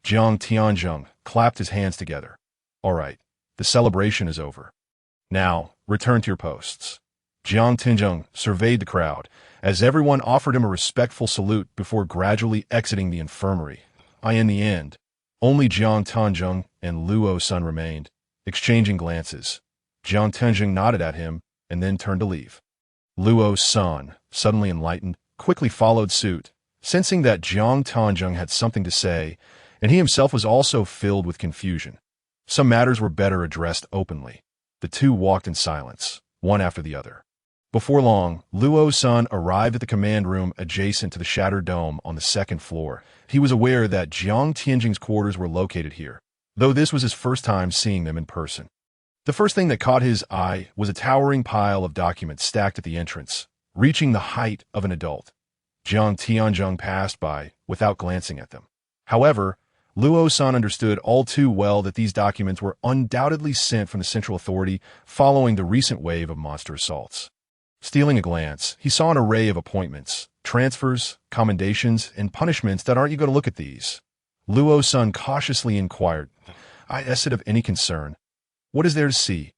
Jiang Tianzheng clapped his hands together. All right, the celebration is over. Now, return to your posts. Jiang Tianzheng surveyed the crowd, as everyone offered him a respectful salute before gradually exiting the infirmary. In the end, only Jiang Tianzheng and Luo Sun remained, exchanging glances. Jiang Tianzheng nodded at him and then turned to leave. Luo Sun, suddenly enlightened, quickly followed suit, sensing that Jiang Tianzheng had something to say, and he himself was also filled with confusion. Some matters were better addressed openly. The two walked in silence, one after the other. Before long, Luo Sun arrived at the command room adjacent to the shattered dome on the second floor. He was aware that Jiang Tianzheng's quarters were located here, though this was his first time seeing them in person. The first thing that caught his eye was a towering pile of documents stacked at the entrance, reaching the height of an adult. Jiang Tianzheng passed by without glancing at them. However, Luo Sun understood all too well that these documents were undoubtedly sent from the Central Authority following the recent wave of monster assaults. Stealing a glance, he saw an array of appointments, transfers, commendations, and punishments that aren't you going to look at these? Luo Sun cautiously inquired, Is it of any concern? What is there to see?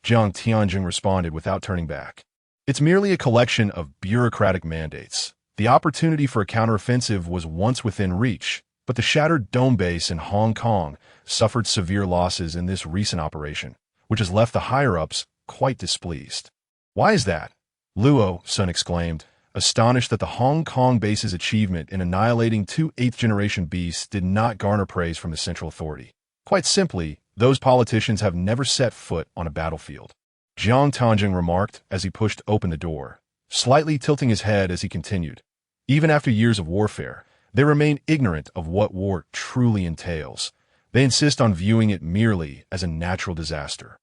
Jiang Tianzheng responded without turning back. It's merely a collection of bureaucratic mandates. The opportunity for a counteroffensive was once within reach, but the shattered dome base in Hong Kong suffered severe losses in this recent operation, which has left the higher-ups quite displeased. Why is that? Luo Sun exclaimed, astonished that the Hong Kong base's achievement in annihilating two eighth-generation beasts did not garner praise from the Central Authority. Quite simply, those politicians have never set foot on a battlefield. Jiang Tianzheng remarked as he pushed open the door, slightly tilting his head as he continued. Even after years of warfare, they remain ignorant of what war truly entails. They insist on viewing it merely as a natural disaster.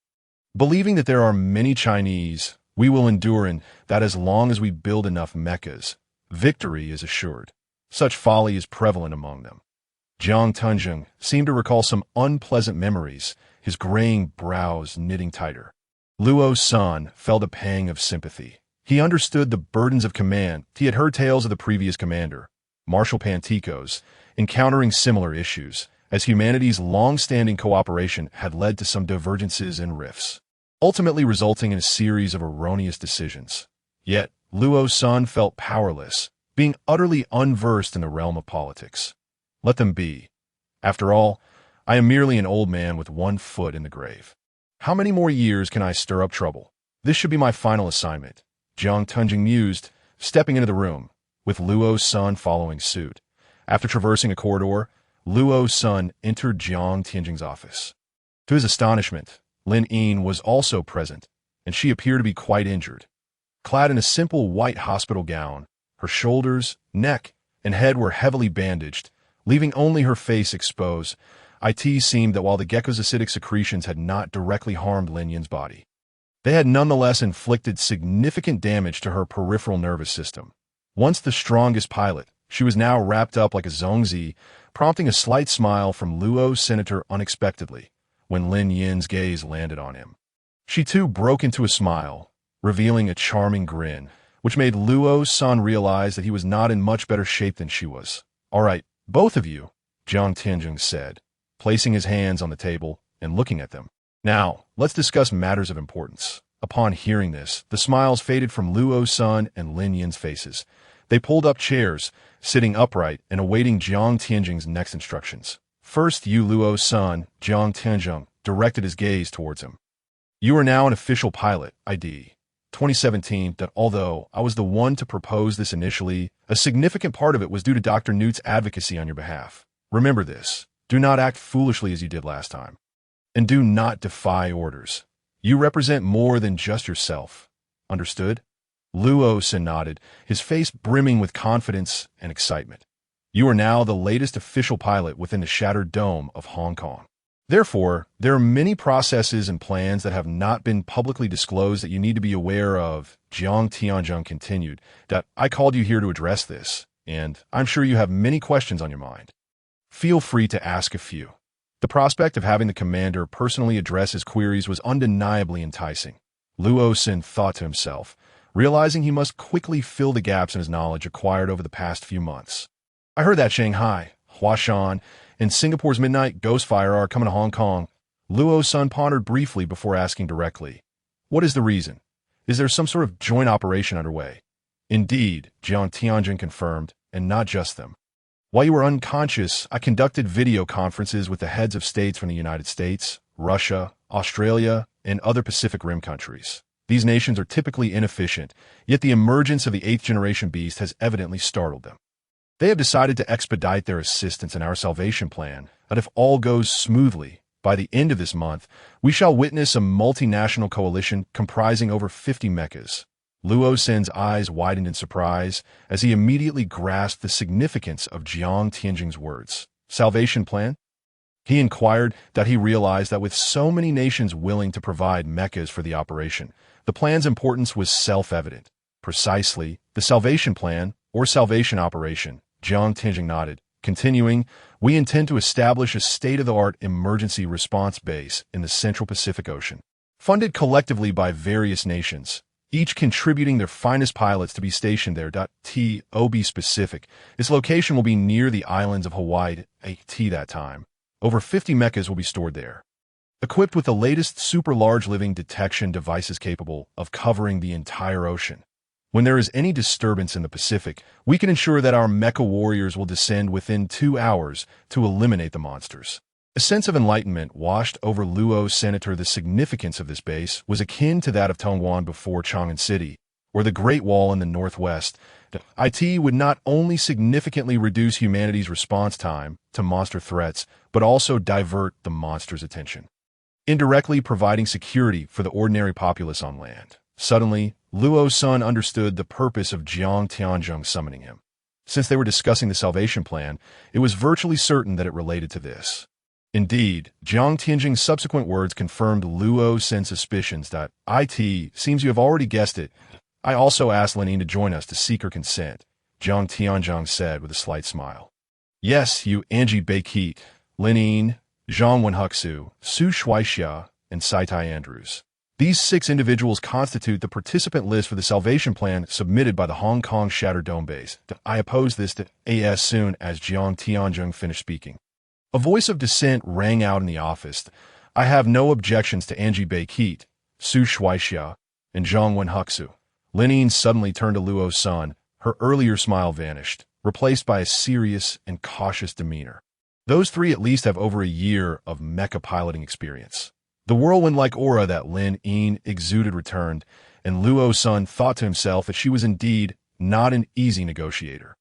Believing that there are many Chinese, we will endure and that as long as we build enough mechas, victory is assured. Such folly is prevalent among them. Jiang Tianzheng seemed to recall some unpleasant memories, his graying brows knitting tighter. Luo Sun felt a pang of sympathy. He understood the burdens of command. He had heard tales of the previous commander, Marshal Panticos, encountering similar issues, as humanity's long-standing cooperation had led to some divergences and rifts, ultimately resulting in a series of erroneous decisions. Yet, Luo Sun felt powerless, being utterly unversed in the realm of politics. Let them be. After all, I am merely an old man with one foot in the grave. How many more years can I stir up trouble? This should be my final assignment, Jiang Tianzheng mused, stepping into the room, with Luo Sun following suit. After traversing a corridor, Luo Sun entered Jiang Tianzheng's office. To his astonishment, Lin Yin was also present, and she appeared to be quite injured. Clad in a simple white hospital gown, her shoulders, neck, and head were heavily bandaged, leaving only her face exposed. It seemed that while the gecko's acidic secretions had not directly harmed Lin Yin's body, they had nonetheless inflicted significant damage to her peripheral nervous system. Once the strongest pilot, she was now wrapped up like a zongzi, prompting a slight smile from Luo's senator unexpectedly when Lin Yin's gaze landed on him. She too broke into a smile, revealing a charming grin, which made Luo Sun realize that he was not in much better shape than she was. All right, both of you, Jiang Tianzheng said, placing his hands on the table and looking at them. Now, let's discuss matters of importance. Upon hearing this, the smiles faded from Luo Sun and Lin Yin's faces. They pulled up chairs, sitting upright and awaiting Jiang Tianzheng's next instructions. First, you Luo Sun, Jiang Tianzheng directed his gaze towards him. You are now an official pilot, ID 2017, that although I was the one to propose this initially, a significant part of it was due to Dr. Newt's advocacy on your behalf. Remember this. Do not act foolishly as you did last time. And do not defy orders. You represent more than just yourself. Understood? Luo Sun nodded, his face brimming with confidence and excitement. You are now the latest official pilot within the shattered dome of Hong Kong. Therefore, there are many processes and plans that have not been publicly disclosed that you need to be aware of. Jiang Tianzheng continued, that I called you here to address this, and I'm sure you have many questions on your mind. Feel free to ask a few. The prospect of having the commander personally address his queries was undeniably enticing. Luo Sun thought to himself, realizing he must quickly fill the gaps in his knowledge acquired over the past few months. I heard that Shanghai, Huashan, and Singapore's Midnight Ghostfire are coming to Hong Kong. Luo's son pondered briefly before asking directly, "What is the reason? Is there some sort of joint operation underway?" "Indeed," Jiang Tianjin confirmed, "and not just them. While you were unconscious, I conducted video conferences with the heads of states from the United States, Russia, Australia, and other Pacific Rim countries. These nations are typically inefficient, yet the emergence of the eighth-generation beast has evidently startled them. They have decided to expedite their assistance in our salvation plan, and if all goes smoothly, by the end of this month, we shall witness a multinational coalition comprising over 50 mechas." Luo Sen's eyes widened in surprise as he immediately grasped the significance of Jiang Tianjing's words. "Salvation plan?" He inquired that he realized that with so many nations willing to provide mechas for the operation, the plan's importance was self-evident. "Precisely, the salvation plan, or salvation operation," Jiang Tianjing nodded. Continuing, "We intend to establish a state-of-the-art emergency response base in the Central Pacific Ocean, funded collectively by various nations, each contributing their finest pilots to be stationed there. To be specific, its location will be near the islands of Hawaii at that time. Over 50 mechas will be stored there, equipped with the latest super-large living detection devices capable of covering the entire ocean. When there is any disturbance in the Pacific, we can ensure that our mecha warriors will descend within 2 hours to eliminate the monsters." A sense of enlightenment washed over Luo's senator. The significance of this base was akin to that of Tongguan before Chang'an City, or the Great Wall in the northwest. IT would not only significantly reduce humanity's response time to monster threats, but also divert the monsters' attention, indirectly providing security for the ordinary populace on land. Suddenly, Luo's son understood the purpose of Jiang Tianjing summoning him. Since they were discussing the salvation plan, it was virtually certain that it related to this. Indeed, Jiang Tianjing's subsequent words confirmed Luo's sense suspicions. "It seems you have already guessed it. I also asked Lenin to join us to seek her consent," Jiang Tianjing said with a slight smile. "Yes, you Angie Becket, Lenin, Zhang Wenhuxu, Su Shuaixia, and Saitai Andrews. These 6 individuals constitute the participant list for the salvation plan submitted by the Hong Kong Shattered Dome base. I oppose this to as soon as Jiang Tianjing finished speaking. A voice of dissent rang out in the office. "I have no objections to Angie Becket, Su Shuaixia, and Zhang Wenhuxu." Lenin suddenly turned to Luo's son. Her earlier smile vanished, replaced by a serious and cautious demeanor. "Those 3 at least have over a year of mecha piloting experience." The whirlwind-like aura that Lin Yin exuded returned, and Luo's son thought to himself that she was indeed not an easy negotiator.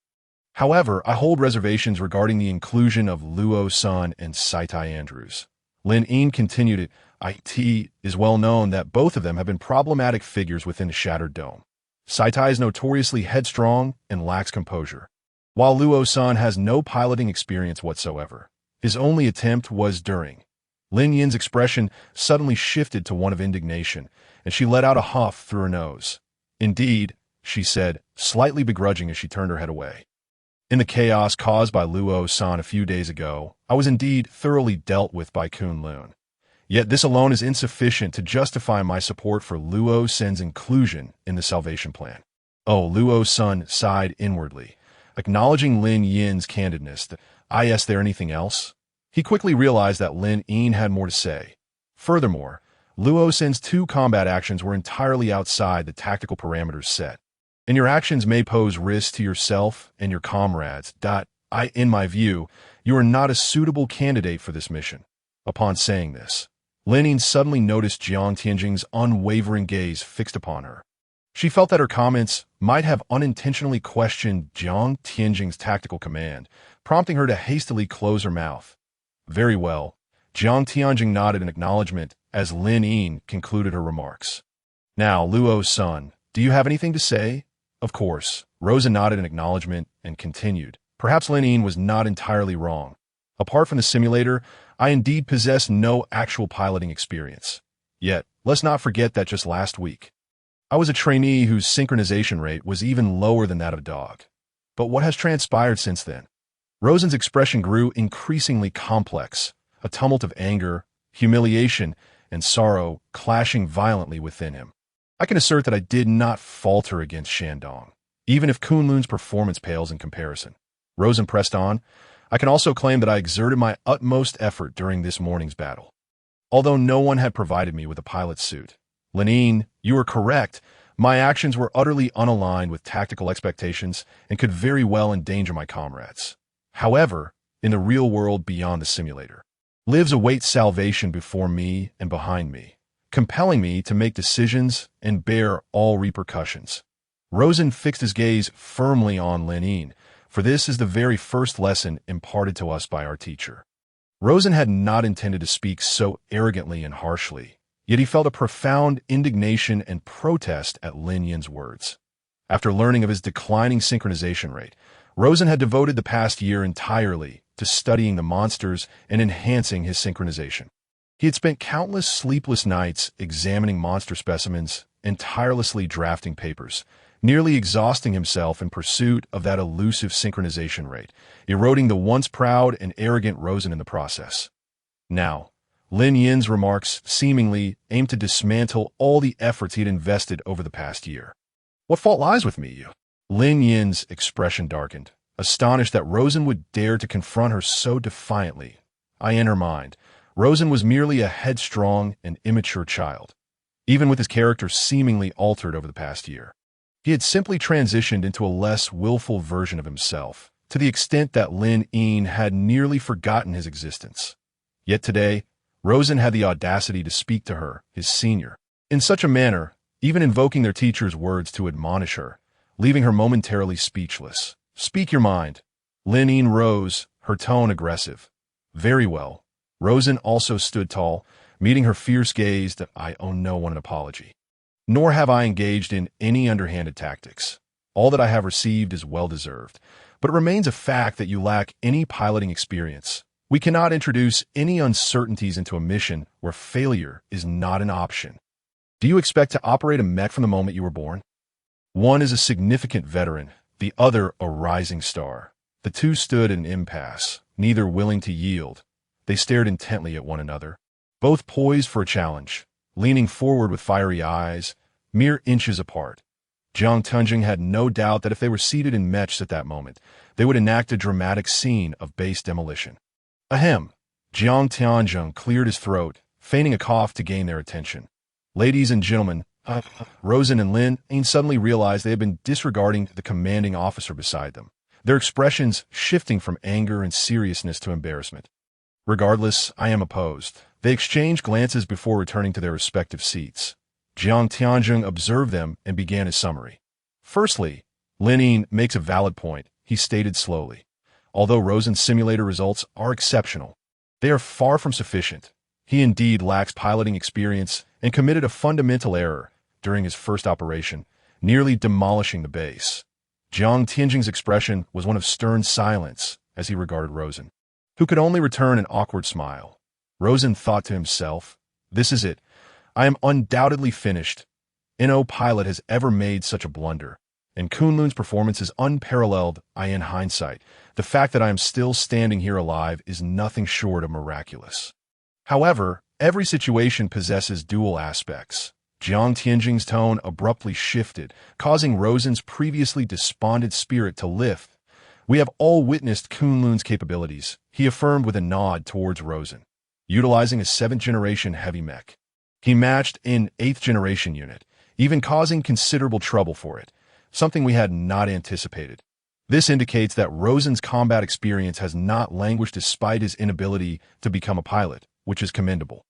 "However, I hold reservations regarding the inclusion of Luo's son and Saitai Andrews." Lin Yin continued, "It is well known that both of them have been problematic figures within the Shattered Dome. Saitai is notoriously headstrong and lacks composure, while Luo's son has no piloting experience whatsoever. His only attempt was during." Lin Yin's expression suddenly shifted to one of indignation, and she let out a huff through her nose. "Indeed," she said, slightly begrudging as she turned her head away. "In the chaos caused by Luo's son a few days ago, I was indeed thoroughly dealt with by Kunlun. Yet this alone is insufficient to justify my support for Luo Sen's inclusion in the salvation plan." Oh, Luo's son sighed inwardly, acknowledging Lin Yin's candidness. Is there anything else?" He quickly realized that Lin Yin had more to say. Furthermore, Luo Sen's 2 combat actions were entirely outside the tactical parameters set, and your actions may pose risks to yourself and your comrades. In my view, you are not a suitable candidate for this mission." Upon saying this, Lin Yin suddenly noticed Jiang Tianjing's unwavering gaze fixed upon her. She felt that her comments might have unintentionally questioned Jiang Tianjing's tactical command, prompting her to hastily close her mouth. "Very well." Jiang Tianjing nodded in acknowledgement as Lin Yin concluded her remarks. "Now, Luo's son, do you have anything to say?" "Of course." Rosa nodded in acknowledgement and continued. "Perhaps Lin Yin was not entirely wrong. Apart from the simulator, I indeed possess no actual piloting experience. Yet, let's not forget that just last week, I was a trainee whose synchronization rate was even lower than that of a dog. But what has transpired since then?" Rosen's expression grew increasingly complex, a tumult of anger, humiliation, and sorrow clashing violently within him. I can assert that I did not falter against Shandong, even if Kunlun's performance pales in comparison. Rosen pressed on. I can also claim that I exerted my utmost effort during this morning's battle. Although no one had provided me with a pilot's suit. Linine, you are correct. My actions were utterly unaligned with tactical expectations and could very well endanger my comrades. However, in the real world beyond the simulator, lives awaits salvation before me and behind me, compelling me to make decisions and bear all repercussions. Rosen fixed his gaze firmly on Linine, for this is the very first lesson imparted to us by our teacher. Rosen had not intended to speak so arrogantly and harshly, yet he felt a profound indignation and protest at Lin Yin's words. After learning of his declining synchronization rate, Rosen had devoted the past year entirely to studying the monsters and enhancing his synchronization. He had spent countless sleepless nights examining monster specimens and tirelessly drafting papers, nearly exhausting himself in pursuit of that elusive synchronization rate, eroding the once proud and arrogant Rosen in the process. Now, Lin Yin's remarks seemingly aimed to dismantle all the efforts he had invested over the past year. What fault lies with me, you? Lin Yin's expression darkened, astonished that Rosen would dare to confront her so defiantly. In her mind, Rosen was merely a headstrong and immature child, even with his character seemingly altered over the past year. He had simply transitioned into a less willful version of himself, to the extent that Lin Yin had nearly forgotten his existence. Yet today, Rosen had the audacity to speak to her, his senior, in such a manner, even invoking their teacher's words to admonish her, leaving her momentarily speechless. Speak your mind. Lin Yin rose, her tone aggressive. Very well. Rosen also stood tall, meeting her fierce gaze that I owe no one an apology. Nor have I engaged in any underhanded tactics. All that I have received is well-deserved, but it remains a fact that you lack any piloting experience. We cannot introduce any uncertainties into a mission where failure is not an option. Do you expect to operate a mech from the moment you were born? One is a significant veteran, the other a rising star. The two stood at an impasse, neither willing to yield. They stared intently at one another, both poised for a challenge, leaning forward with fiery eyes, mere inches apart. Jiang Tianjing had no doubt that if they were seated in mechs at that moment, they would enact a dramatic scene of base demolition. Ahem! Jiang Tianjing cleared his throat, feigning a cough to gain their attention. Ladies and gentlemen, Rosen and Lin Yin suddenly realized they had been disregarding the commanding officer beside them, their expressions shifting from anger and seriousness to embarrassment. Regardless, I am opposed. They exchanged glances before returning to their respective seats. Jiang Tianjing observed them and began his summary. Firstly, Lin Yin makes a valid point, he stated slowly. Although Rosen's simulator results are exceptional, they are far from sufficient. He indeed lacks piloting experience and committed a fundamental error during his first operation, nearly demolishing the base. Jiang Tianjing's expression was one of stern silence as he regarded Rosen, who could only return an awkward smile. Rosen thought to himself, this is it. I am undoubtedly finished. No pilot has ever made such a blunder, and Kunlun's performance is unparalleled. In hindsight, the fact that I am still standing here alive is nothing short of miraculous. However, every situation possesses dual aspects. Jiang Tianjing's tone abruptly shifted, causing Rosen's previously despondent spirit to lift. We have all witnessed Kunlun's capabilities, he affirmed with a nod towards Rosen. Utilizing a 7th-generation heavy mech, he matched an 8th-generation unit, even causing considerable trouble for it, something we had not anticipated. This indicates that Rosen's combat experience has not languished despite his inability to become a pilot, which is commendable.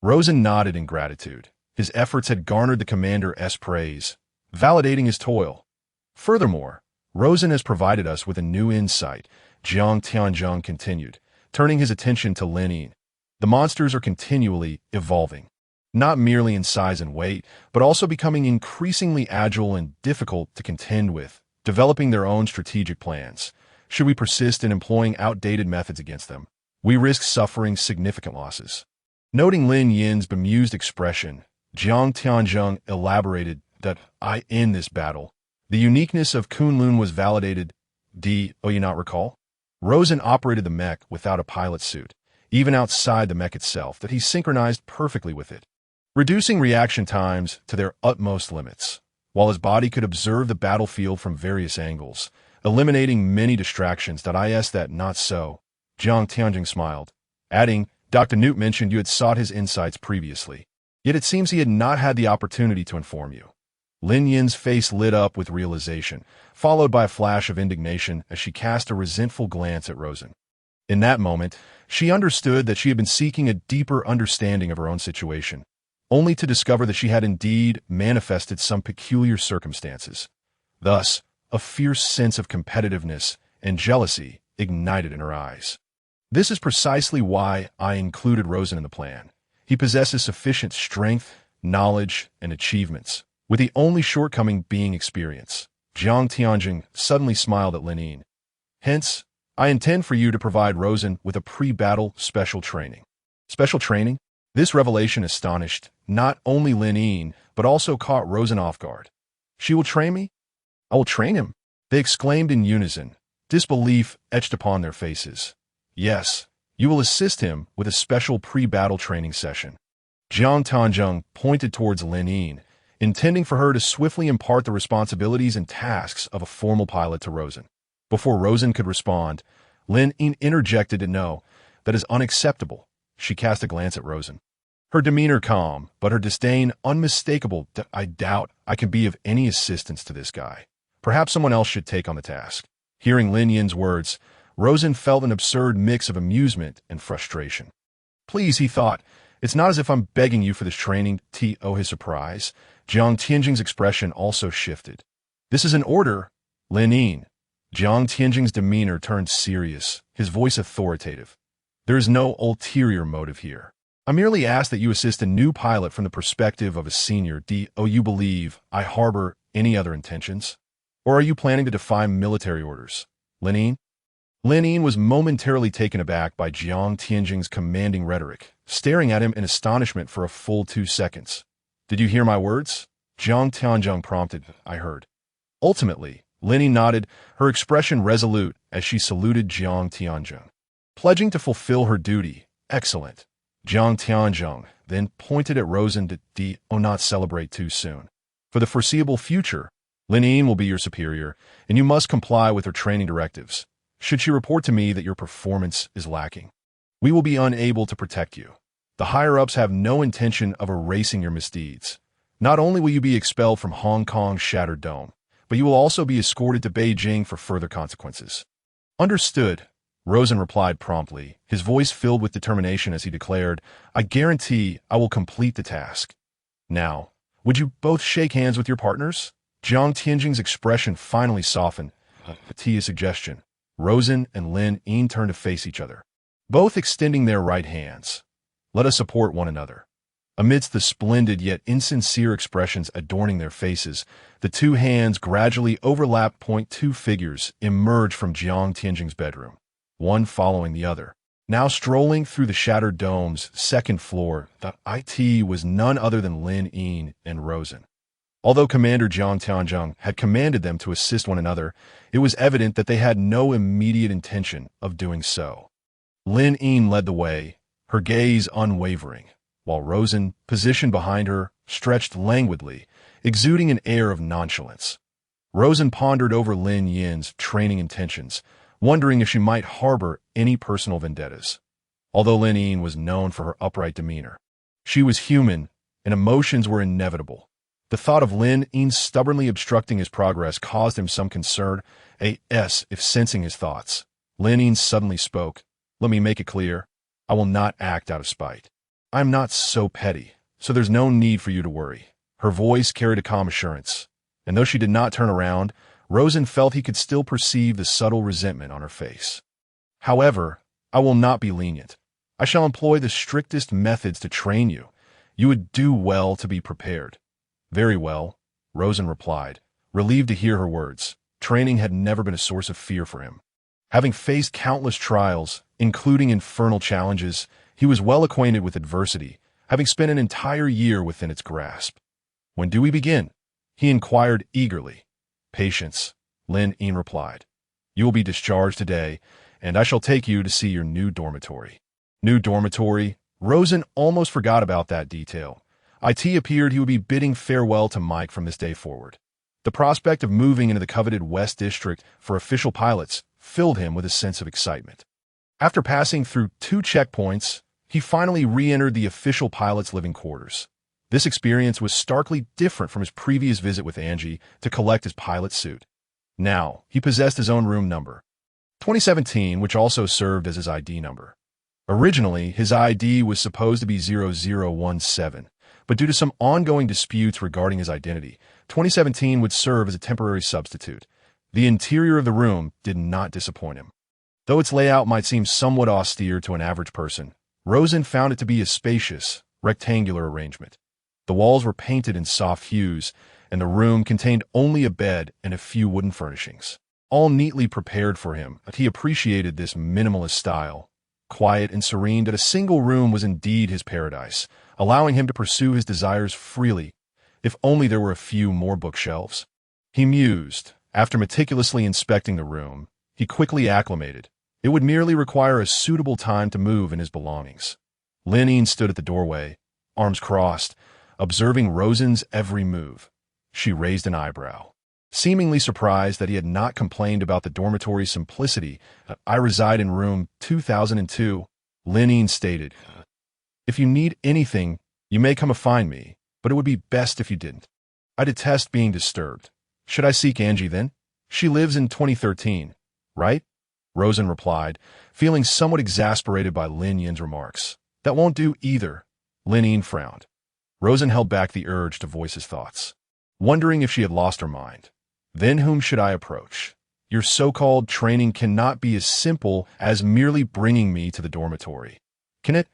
Rosen nodded in gratitude. His efforts had garnered the commander's praise, validating his toil. Furthermore, Rosen has provided us with a new insight, Jiang Tianjing continued, turning his attention to Lin Yin. The monsters are continually evolving, not merely in size and weight, but also becoming increasingly agile and difficult to contend with, developing their own strategic plans. Should we persist in employing outdated methods against them, we risk suffering significant losses. Noting Lin Yin's bemused expression, Jiang Tianjing elaborated that in this battle, the uniqueness of Kunlun was validated. You not recall? Rosen operated the mech without a pilot suit, even outside the mech itself, that he synchronized perfectly with it. reducing reaction times to their utmost limits, while his body could observe the battlefield from various angles, eliminating many distractions. That not so. Jiang Tianjing smiled, adding, Dr. Newt mentioned you had sought his insights previously, yet it seems he had not had the opportunity to inform you. Lin Yin's face lit up with realization, followed by a flash of indignation as she cast a resentful glance at Rosen. In that moment, she understood that she had been seeking a deeper understanding of her own situation, only to discover that she had indeed manifested some peculiar circumstances. Thus, a fierce sense of competitiveness and jealousy ignited in her eyes. This is precisely why I included Rosen in the plan. He possesses sufficient strength, knowledge, and achievements, with the only shortcoming being experience. Jiang Tianjing suddenly smiled at Lin Yin. Hence, I intend for you to provide Rosen with a pre-battle special training. Special training? This revelation astonished not only Lin Yin, but also caught Rosen off guard. She will train me? I will train him, they exclaimed in unison, disbelief etched upon their faces. Yes, you will assist him with a special pre-battle training session. Jiang Tianjing pointed towards Lin Yin, intending for her to swiftly impart the responsibilities and tasks of a formal pilot to Rosen. Before Rosen could respond, Lin Yin interjected to know that is unacceptable. She cast a glance at Rosen. Her demeanor calm, but her disdain unmistakable. I doubt I can be of any assistance to this guy. Perhaps someone else should take on the task. Hearing Lin Yin's words, Rosen felt an absurd mix of amusement and frustration. Please, he thought, it's not as if I'm begging you for this training. His surprise, Jiang Tianjing's expression also shifted. This is an order, Lin Yin. Jiang Tianjing's demeanor turned serious, his voice authoritative. There is no ulterior motive here. I merely ask that you assist a new pilot from the perspective of a senior. You believe I harbor any other intentions? Or are you planning to defy military orders? Lin Yin? Lin Yin was momentarily taken aback by Jiang Tianjing's commanding rhetoric, staring at him in astonishment for a full 2 seconds. Did you hear my words? Jiang Tianjing prompted. I heard. Ultimately, Lin Yin nodded, her expression resolute as she saluted Jiang Tianjing. Pledging to fulfill her duty. Excellent. Jiang Tianjing then pointed at Rosen to not celebrate too soon. For the foreseeable future, Lin Yin will be your superior, and you must comply with her training directives. Should she report to me that your performance is lacking, we will be unable to protect you. The higher-ups have no intention of erasing your misdeeds. Not only will you be expelled from Hong Kong's Shattered Dome, but you will also be escorted to Beijing for further consequences. Understood, Rosen replied promptly, his voice filled with determination as he declared, I guarantee I will complete the task. Now, would you both shake hands with your partners? Jiang Tianjing's expression finally softened. A suggestion. Rosen and Lin Yin turned to face each other, both extending their right hands. Let us support one another. Amidst the splendid yet insincere expressions adorning their faces, the two hands gradually overlapped. Two figures emerged from Jiang Tianjing's bedroom, one following the other. Now strolling through the Shattered Dome's second floor, it was none other than Lin Yin and Rosen. Although Commander Jiang Tianjing had commanded them to assist one another, it was evident that they had no immediate intention of doing so. Lin Yin led the way, her gaze unwavering, while Rosen, positioned behind her, stretched languidly, exuding an air of nonchalance. Rosen pondered over Lin Yin's training intentions, wondering if she might harbor any personal vendettas. Although Lin Yin was known for her upright demeanor, she was human, and emotions were inevitable. The thought of Lin Yin stubbornly obstructing his progress caused him some concern, if sensing his thoughts. Lin Yin suddenly spoke. Let me make it clear, I will not act out of spite. I am not so petty, so there's no need for you to worry. Her voice carried a calm assurance, and though she did not turn around, Rosen felt he could still perceive the subtle resentment on her face. However, I will not be lenient. I shall employ the strictest methods to train you. You would do well to be prepared. Very well, Rosen replied, relieved to hear her words. Training had never been a source of fear for him. Having faced countless trials, including infernal challenges, he was well acquainted with adversity, having spent an entire year within its grasp. When do we begin? He inquired eagerly. Patience, Lin Yin replied. You will be discharged today, and I shall take you to see your new dormitory. New dormitory? Rosen almost forgot about that detail. IT appeared he would be bidding farewell to Mike from this day forward. The prospect of moving into the coveted West District for official pilots filled him with a sense of excitement. After passing through 2 checkpoints, he finally re-entered the official pilot's living quarters. This experience was starkly different from his previous visit with Angie to collect his pilot suit. Now, he possessed his own room number, 2017, which also served as his ID number. Originally, his ID was supposed to be 0017, but due to some ongoing disputes regarding his identity, 2017 would serve as a temporary substitute. The interior of the room did not disappoint him. Though its layout might seem somewhat austere to an average person, Rosen found it to be a spacious, rectangular arrangement. The walls were painted in soft hues, and the room contained only a bed and a few wooden furnishings, all neatly prepared for him. But he appreciated this minimalist style. Quiet and serene, that a single room was indeed his paradise, allowing him to pursue his desires freely, if only there were a few more bookshelves. He mused. After meticulously inspecting the room, he quickly acclimated. It would merely require a suitable time to move in his belongings. Lenine stood at the doorway, arms crossed, observing Rosen's every move. She raised an eyebrow, seemingly surprised that he had not complained about the dormitory's simplicity. "I reside in room 2002, Lenine stated. "If you need anything, you may come and find me, but it would be best if you didn't. I detest being disturbed. Should I seek Angie then? She lives in 2013, right?" Rosen replied, feeling somewhat exasperated by Lin Yin's remarks. "That won't do either." Lenine frowned. Rosen held back the urge to voice his thoughts, wondering if she had lost her mind. "Then whom should I approach? Your so-called training cannot be as simple as merely bringing me to the dormitory, can it?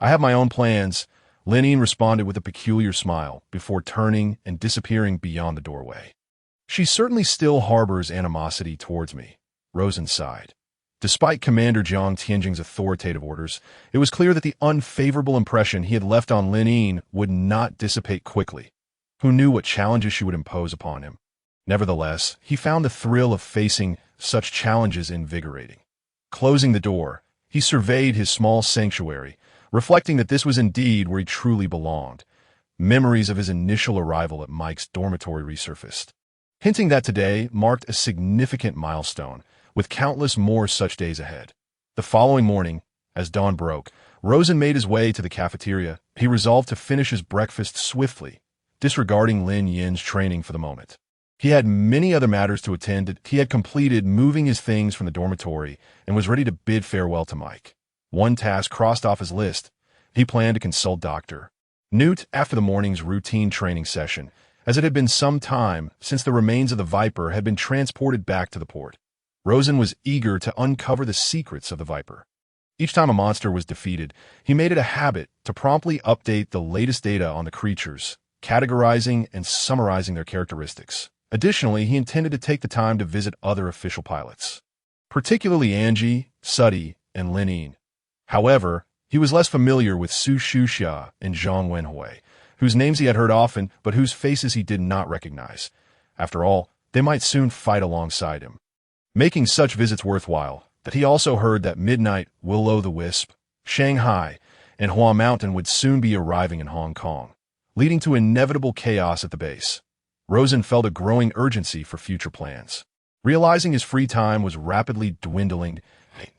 I have my own plans." Lenine responded with a peculiar smile before turning and disappearing beyond the doorway. "She certainly still harbors animosity towards me," Rosen sighed. Despite Commander Jiang Tianjing's authoritative orders, it was clear that the unfavorable impression he had left on Lenine would not dissipate quickly. Who knew what challenges she would impose upon him? Nevertheless, he found the thrill of facing such challenges invigorating. Closing the door, he surveyed his small sanctuary, reflecting that this was indeed where he truly belonged. Memories of his initial arrival at Mike's dormitory resurfaced, hinting that today marked a significant milestone, with countless more such days ahead. The following morning, as dawn broke, Rosen made his way to the cafeteria. He resolved to finish his breakfast swiftly, disregarding Lin Yin's training for the moment. He had many other matters to attend to. He had completed moving his things from the dormitory and was ready to bid farewell to Mike. One task crossed off his list. He planned to consult Dr. Newt after the morning's routine training session, as it had been some time since the remains of the Viper had been transported back to the port. Rosen was eager to uncover the secrets of the Viper. Each time a monster was defeated, he made it a habit to promptly update the latest data on the creatures, categorizing and summarizing their characteristics. Additionally, he intended to take the time to visit other official pilots, particularly Angie, Suddy, and Lenine. However, he was less familiar with Su Shuxia and Zhang Wenhui, whose names he had heard often but whose faces he did not recognize. After all, they might soon fight alongside him, making such visits worthwhile. That he also heard that Midnight, Will-o'-the-Wisp, Shanghai, and Hua Mountain would soon be arriving in Hong Kong, leading to inevitable chaos at the base. Rosen felt a growing urgency for future plans. Realizing his free time was rapidly dwindling,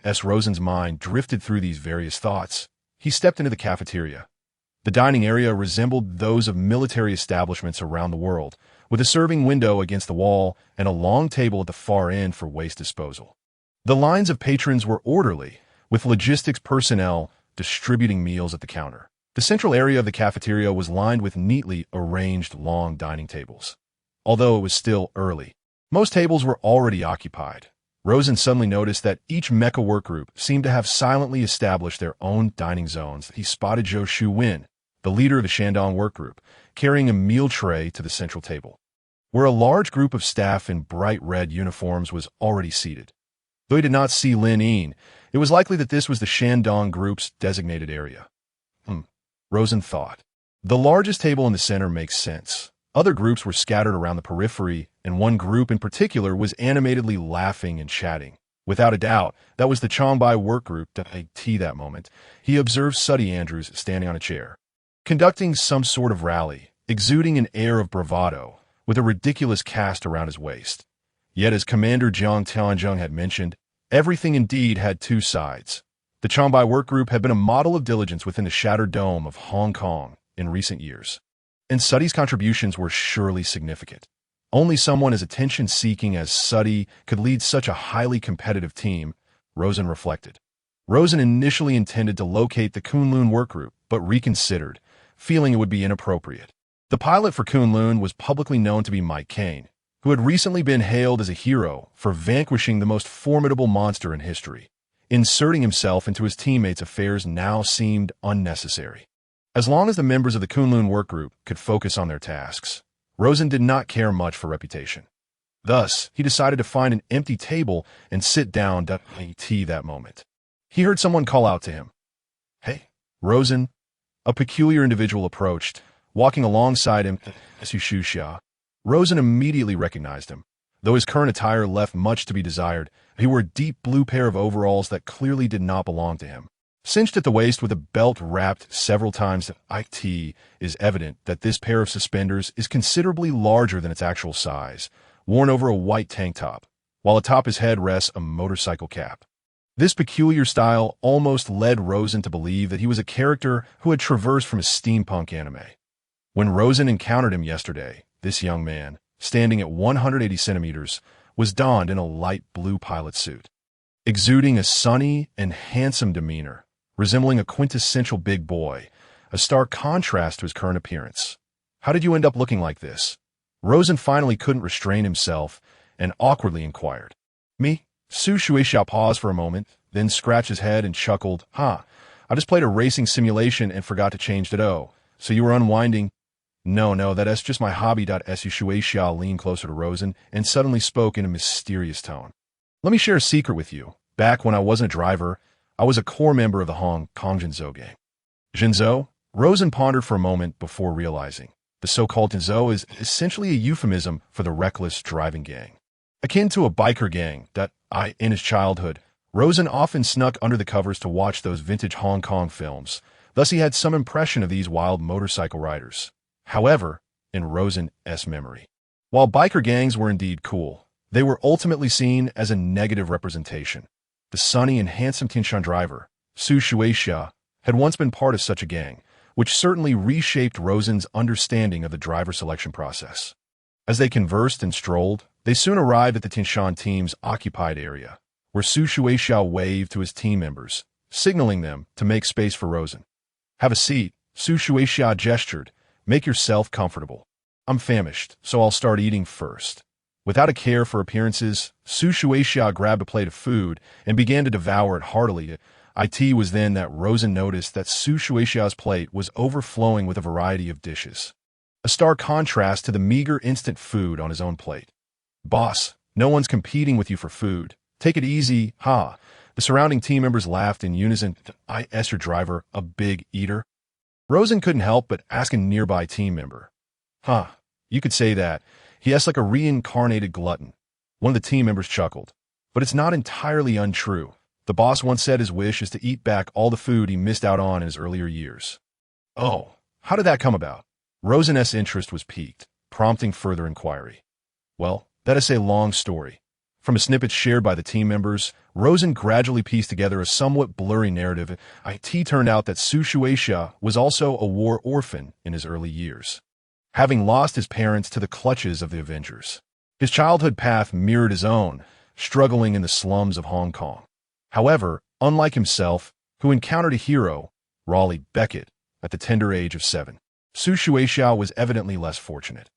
as Rosen's mind drifted through these various thoughts, he stepped into the cafeteria. The dining area resembled those of military establishments around the world, with a serving window against the wall and a long table at the far end for waste disposal. The lines of patrons were orderly, with logistics personnel distributing meals at the counter. The central area of the cafeteria was lined with neatly arranged long dining tables. Although it was still early, most tables were already occupied. Rosen suddenly noticed that each mecha work group seemed to have silently established their own dining zones. He spotted Zhou Shuwen, the leader of the Shandong work group, carrying a meal tray to the central table, where a large group of staff in bright red uniforms was already seated. Though he did not see Lin Yin, it was likely that this was the Shandong group's designated area. Rosen thought. The largest table in the center makes sense. Other groups were scattered around the periphery, and one group in particular was animatedly laughing and chatting. Without a doubt, that was the Chongbai work group. At tea that moment, he observed Suddy Andrews standing on a chair. conducting some sort of rally, exuding an air of bravado, with a ridiculous cast around his waist. Yet as Commander Jiang Tianzheng had mentioned, everything indeed had two sides. The Changbai work group had been a model of diligence within the shattered dome of Hong Kong in recent years, and Suddy's contributions were surely significant. Only someone as attention-seeking as Suddy could lead such a highly competitive team, Rosen reflected. Rosen initially intended to locate the Kunlun work group, but reconsidered, feeling it would be inappropriate. The pilot for Kunlun was publicly known to be Mike Kane, who had recently been hailed as a hero for vanquishing the most formidable monster in history. Inserting himself into his teammates' affairs now seemed unnecessary. As long as the members of the Kunlun work group could focus on their tasks, Rosen did not care much for reputation. Thus, he decided to find an empty table and sit down to tea that moment. He heard someone call out to him. "Hey, Rosen." A peculiar individual approached, walking alongside him as Xia. Rosen immediately recognized him. Though his current attire left much to be desired, he wore a deep blue pair of overalls that clearly did not belong to him. Cinched at the waist with a belt wrapped several times, it is evident that this pair of suspenders is considerably larger than its actual size, worn over a white tank top, while atop his head rests a motorcycle cap. This peculiar style almost led Rosen to believe that he was a character who had traversed from a steampunk anime. When Rosen encountered him yesterday, this young man, standing at 180 centimeters, was donned in a light blue pilot suit, exuding a sunny and handsome demeanor, resembling a quintessential big boy, a stark contrast to his current appearance. "How did you end up looking like this?" Rosen finally couldn't restrain himself and awkwardly inquired. "Me?" Su Shueixia paused for a moment, then scratched his head and chuckled. I just played a racing simulation and forgot to change the dough. So you were unwinding?" No, that's just my hobby." Su Shueixia leaned closer to Rosen and suddenly spoke in a mysterious tone. "Let me share a secret with you. Back when I wasn't a driver, I was a core member of the Hong Kong Jinzhou gang." Jinzhou? Rosen pondered for a moment before realizing. The so-called Jinzhou is essentially a euphemism for the reckless driving gang. Akin to a biker gang in his childhood, Rosen often snuck under the covers to watch those vintage Hong Kong films. Thus he had some impression of these wild motorcycle riders. However, in Rosen's memory, while biker gangs were indeed cool, they were ultimately seen as a negative representation. The sunny and handsome Tianshan driver, Su Shueixia, had once been part of such a gang, which certainly reshaped Rosen's understanding of the driver selection process. As they conversed and strolled, they soon arrived at the Tianshan team's occupied area, where Su Shueixia waved to his team members, signaling them to make space for Rosen. "Have a seat," Su Shueixia gestured. "Make yourself comfortable. I'm famished, so I'll start eating first." Without a care for appearances, Su Shueixia grabbed a plate of food and began to devour it heartily. It was then that Rosen noticed that Su Shueixia's plate was overflowing with a variety of dishes, a stark contrast to the meager instant food on his own plate. "Boss, no one's competing with you for food. Take it easy, ha." The surrounding team members laughed in unison. "Is your driver a big eater?" Rosen couldn't help but ask a nearby team member. You could say that. He acts like a reincarnated glutton." One of the team members chuckled. "But it's not entirely untrue. The boss once said his wish is to eat back all the food he missed out on in his earlier years." "Oh, how did that come about?" Rosen's interest was piqued, prompting further inquiry. "Well, that is a long story." From a snippet shared by the team members, Rosen gradually pieced together a somewhat blurry narrative. It turned out that Su Shueixia was also a war orphan in his early years, having lost his parents to the clutches of the Avengers. His childhood path mirrored his own, struggling in the slums of Hong Kong. However, unlike himself, who encountered a hero, Raleigh Becket, at the tender age of 7, Su Shueixia was evidently less fortunate.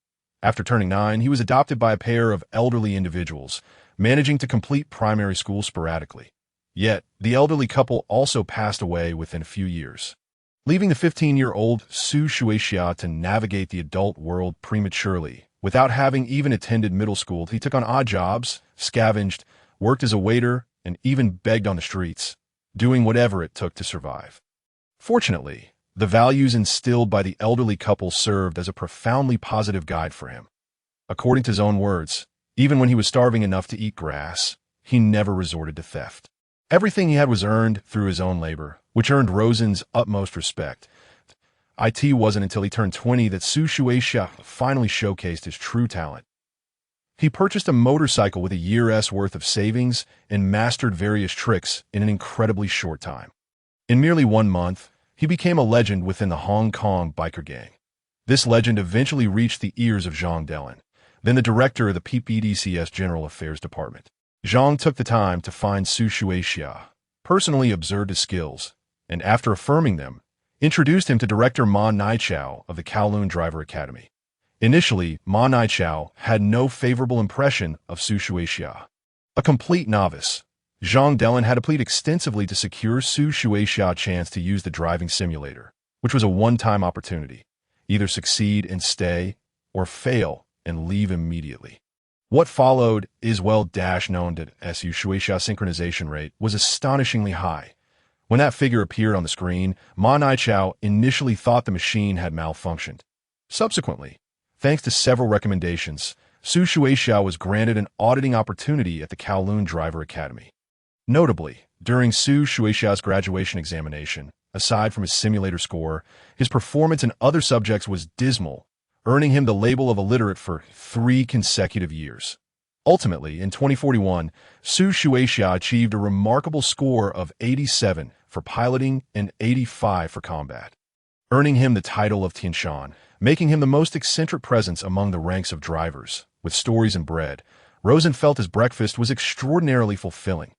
After turning 9, he was adopted by a pair of elderly individuals, managing to complete primary school sporadically. Yet, the elderly couple also passed away within a few years, leaving the 15-year-old Su Shueixia to navigate the adult world prematurely. Without having even attended middle school, he took on odd jobs, scavenged, worked as a waiter, and even begged on the streets, doing whatever it took to survive. Fortunately, the values instilled by the elderly couple served as a profoundly positive guide for him. According to his own words, even when he was starving enough to eat grass, he never resorted to theft. Everything he had was earned through his own labor, which earned Rosen's utmost respect. It wasn't until he turned 20 that Su Shueisha finally showcased his true talent. He purchased a motorcycle with a year's worth of savings and mastered various tricks in an incredibly short time. In merely 1 month, he became a legend within the Hong Kong biker gang. This legend eventually reached the ears of Zhang Dellen, then the director of the PPDC's General Affairs Department. Zhang took the time to find Su Shueisha, personally observed his skills, and after affirming them, introduced him to Director Ma Nichao of the Kowloon Driver Academy. Initially, Ma Nichao had no favorable impression of Su Shueisha. A complete novice, Zhang Dellen had to plead extensively to secure Su Shueisha a chance to use the driving simulator, which was a one-time opportunity. Either succeed and stay, or fail and leave immediately. What followed is known that Su Shueisha's synchronization rate was astonishingly high. When that figure appeared on the screen, Ma Nichao initially thought the machine had malfunctioned. Subsequently, thanks to several recommendations, Su Shueisha was granted an auditing opportunity at the Kowloon Driver Academy. Notably, during Su Shueisha's graduation examination, aside from his simulator score, his performance in other subjects was dismal, earning him the label of illiterate for 3 consecutive years. Ultimately, in 2041, Su Shueisha achieved a remarkable score of 87 for piloting and 85 for combat, earning him the title of Tianshan, making him the most eccentric presence among the ranks of drivers. With stories and bread, Rosen felt his breakfast was extraordinarily fulfilling.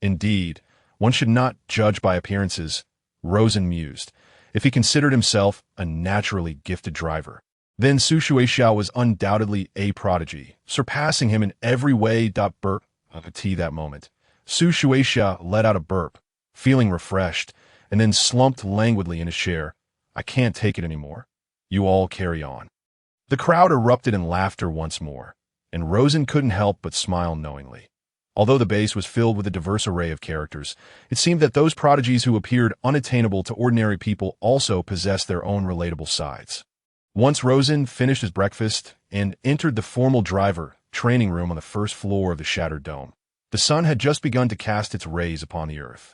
Indeed, one should not judge by appearances, Rosen mused, if he considered himself a naturally gifted driver. Then Su Shueisha was undoubtedly a prodigy, surpassing him in every way. Burp. That moment, Su Shueisha let out a burp, feeling refreshed, and then slumped languidly in his chair. I can't take it anymore. You all carry on. The crowd erupted in laughter once more, and Rosen couldn't help but smile knowingly. Although the base was filled with a diverse array of characters, it seemed that those prodigies who appeared unattainable to ordinary people also possessed their own relatable sides. Once Rosen finished his breakfast and entered the formal driver training room on the first floor of the shattered dome, the sun had just begun to cast its rays upon the earth.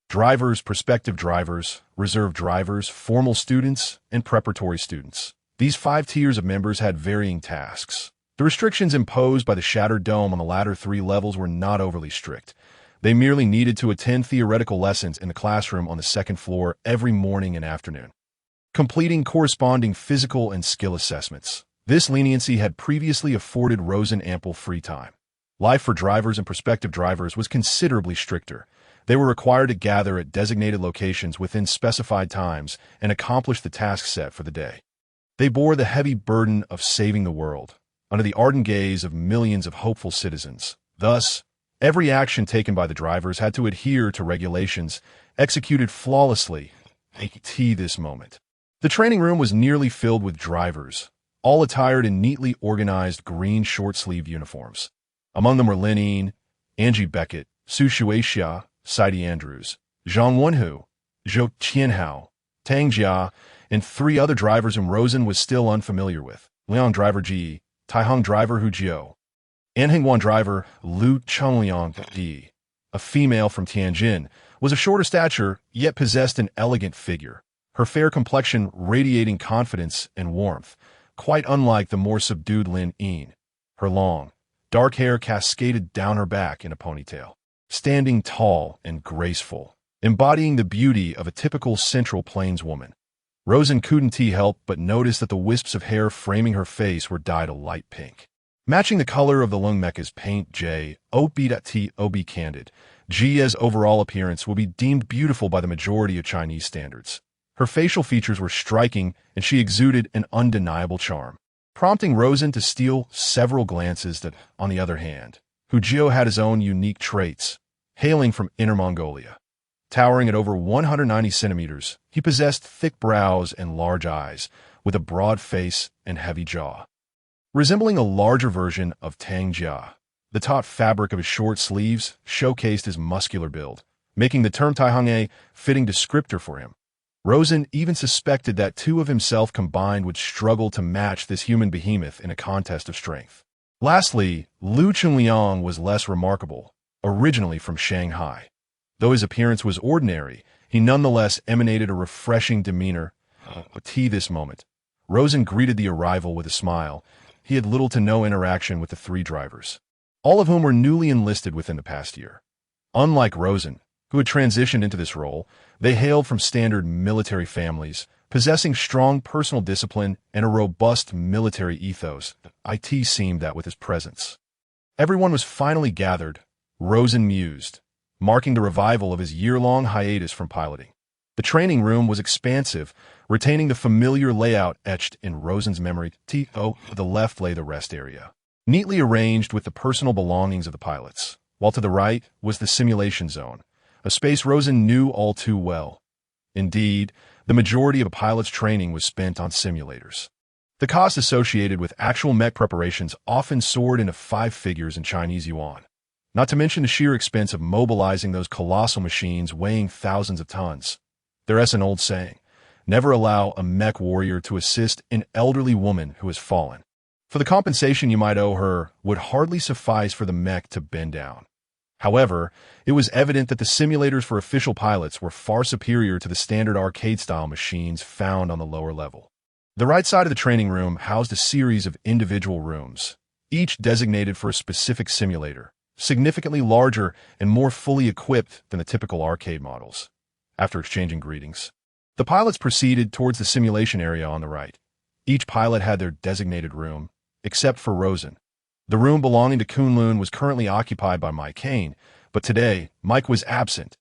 Drivers, prospective drivers, reserve drivers, formal students, and preparatory students. These 5 tiers of members had varying tasks. The restrictions imposed by the shattered dome on the latter 3 levels were not overly strict. They merely needed to attend theoretical lessons in the classroom on the 2nd floor every morning and afternoon, completing corresponding physical and skill assessments. This leniency had previously afforded Rosen ample free time. Life for drivers and prospective drivers was considerably stricter. They were required to gather at designated locations within specified times and accomplish the task set for the day. They bore the heavy burden of saving the world, under the ardent gaze of millions of hopeful citizens. Thus, every action taken by the drivers had to adhere to regulations, executed flawlessly. This moment. The training room was nearly filled with drivers, all attired in neatly organized green short-sleeved uniforms. Among them were Lin Yin, Raleigh Becket, Su Shueisha, Saidi Andrews, Zhang Wenhu, Zhou Qianhao, Tang Jia, and 3 other drivers whom Rosen was still unfamiliar with: Liang driver Ji, Taihong driver Hu Jiu, Anhengwan driver Lu Chengliang Di. A female from Tianjin, was of shorter stature, yet possessed an elegant figure, her fair complexion radiating confidence and warmth, quite unlike the more subdued Lin Yin. Her long, dark hair cascaded down her back in a ponytail, standing tall and graceful, embodying the beauty of a typical Central Plains woman. Rosen couldn't help but notice that the wisps of hair framing her face were dyed a light pink, matching the color of the Lung Mecca's paint. Ob candid, Jia's overall appearance will be deemed beautiful by the majority of Chinese standards. Her facial features were striking, and she exuded an undeniable charm, prompting Rosen to steal several glances that, on the other hand, Hu Jiu had his own unique traits. Hailing from Inner Mongolia, towering at over 190 centimeters, he possessed thick brows and large eyes, with a broad face and heavy jaw. Resembling a larger version of Tang Jia, the taut fabric of his short sleeves showcased his muscular build, making the term Taihong a fitting descriptor for him. Rosen even suspected that 2 of himself combined would struggle to match this human behemoth in a contest of strength. Lastly, Lu Chengliang was less remarkable, originally from Shanghai. Though his appearance was ordinary, he nonetheless emanated a refreshing demeanor, this moment. Rosen greeted the arrival with a smile. He had little to no interaction with the three drivers, all of whom were newly enlisted within the past year. Unlike Rosen, who had transitioned into this role, they hailed from standard military families, possessing strong personal discipline and a robust military ethos. It seemed that with his presence, everyone was finally gathered, Rosen mused, marking the revival of his year-long hiatus from piloting. The training room was expansive, retaining the familiar layout etched in Rosen's memory. To the left lay the rest area, neatly arranged with the personal belongings of the pilots, while to the right was the simulation zone, a space Rosen knew all too well. Indeed, the majority of a pilot's training was spent on simulators. The cost associated with actual mech preparations often soared into 5 figures in Chinese yuan, not to mention the sheer expense of mobilizing those colossal machines weighing thousands of tons. There's an old saying, never allow a mech warrior to assist an elderly woman who has fallen, for the compensation you might owe her would hardly suffice for the mech to bend down. However, it was evident that the simulators for official pilots were far superior to the standard arcade-style machines found on the lower level. The right side of the training room housed a series of individual rooms, each designated for a specific simulator, significantly larger and more fully equipped than the typical arcade models. After exchanging greetings, the pilots proceeded towards the simulation area on the right. Each pilot had their designated room, except for Rosen. The room belonging to Kunlun was currently occupied by Mike Kane, but today, Mike was absent,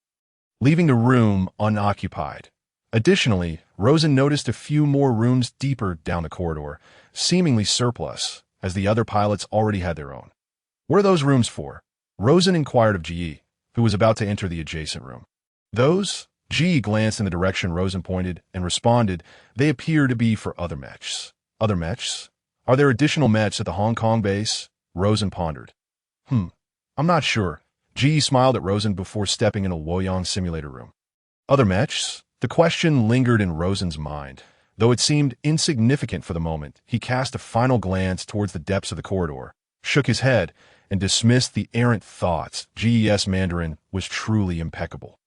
leaving the room unoccupied. Additionally, Rosen noticed a few more rooms deeper down the corridor, seemingly surplus, as the other pilots already had their own. What are those rooms for? Rosen inquired of Ji, who was about to enter the adjacent room. Those? Ji glanced in the direction Rosen pointed and responded, they appear to be for other mechs. Other mechs? Are there additional mechs at the Hong Kong base? Rosen pondered. I'm not sure. Ji smiled at Rosen before stepping into Luoyang simulator room. Other mechs? The question lingered in Rosen's mind. Though it seemed insignificant for the moment, he cast a final glance towards the depths of the corridor, shook his head, and dismissed the errant thoughts. GES Mandarin was truly impeccable.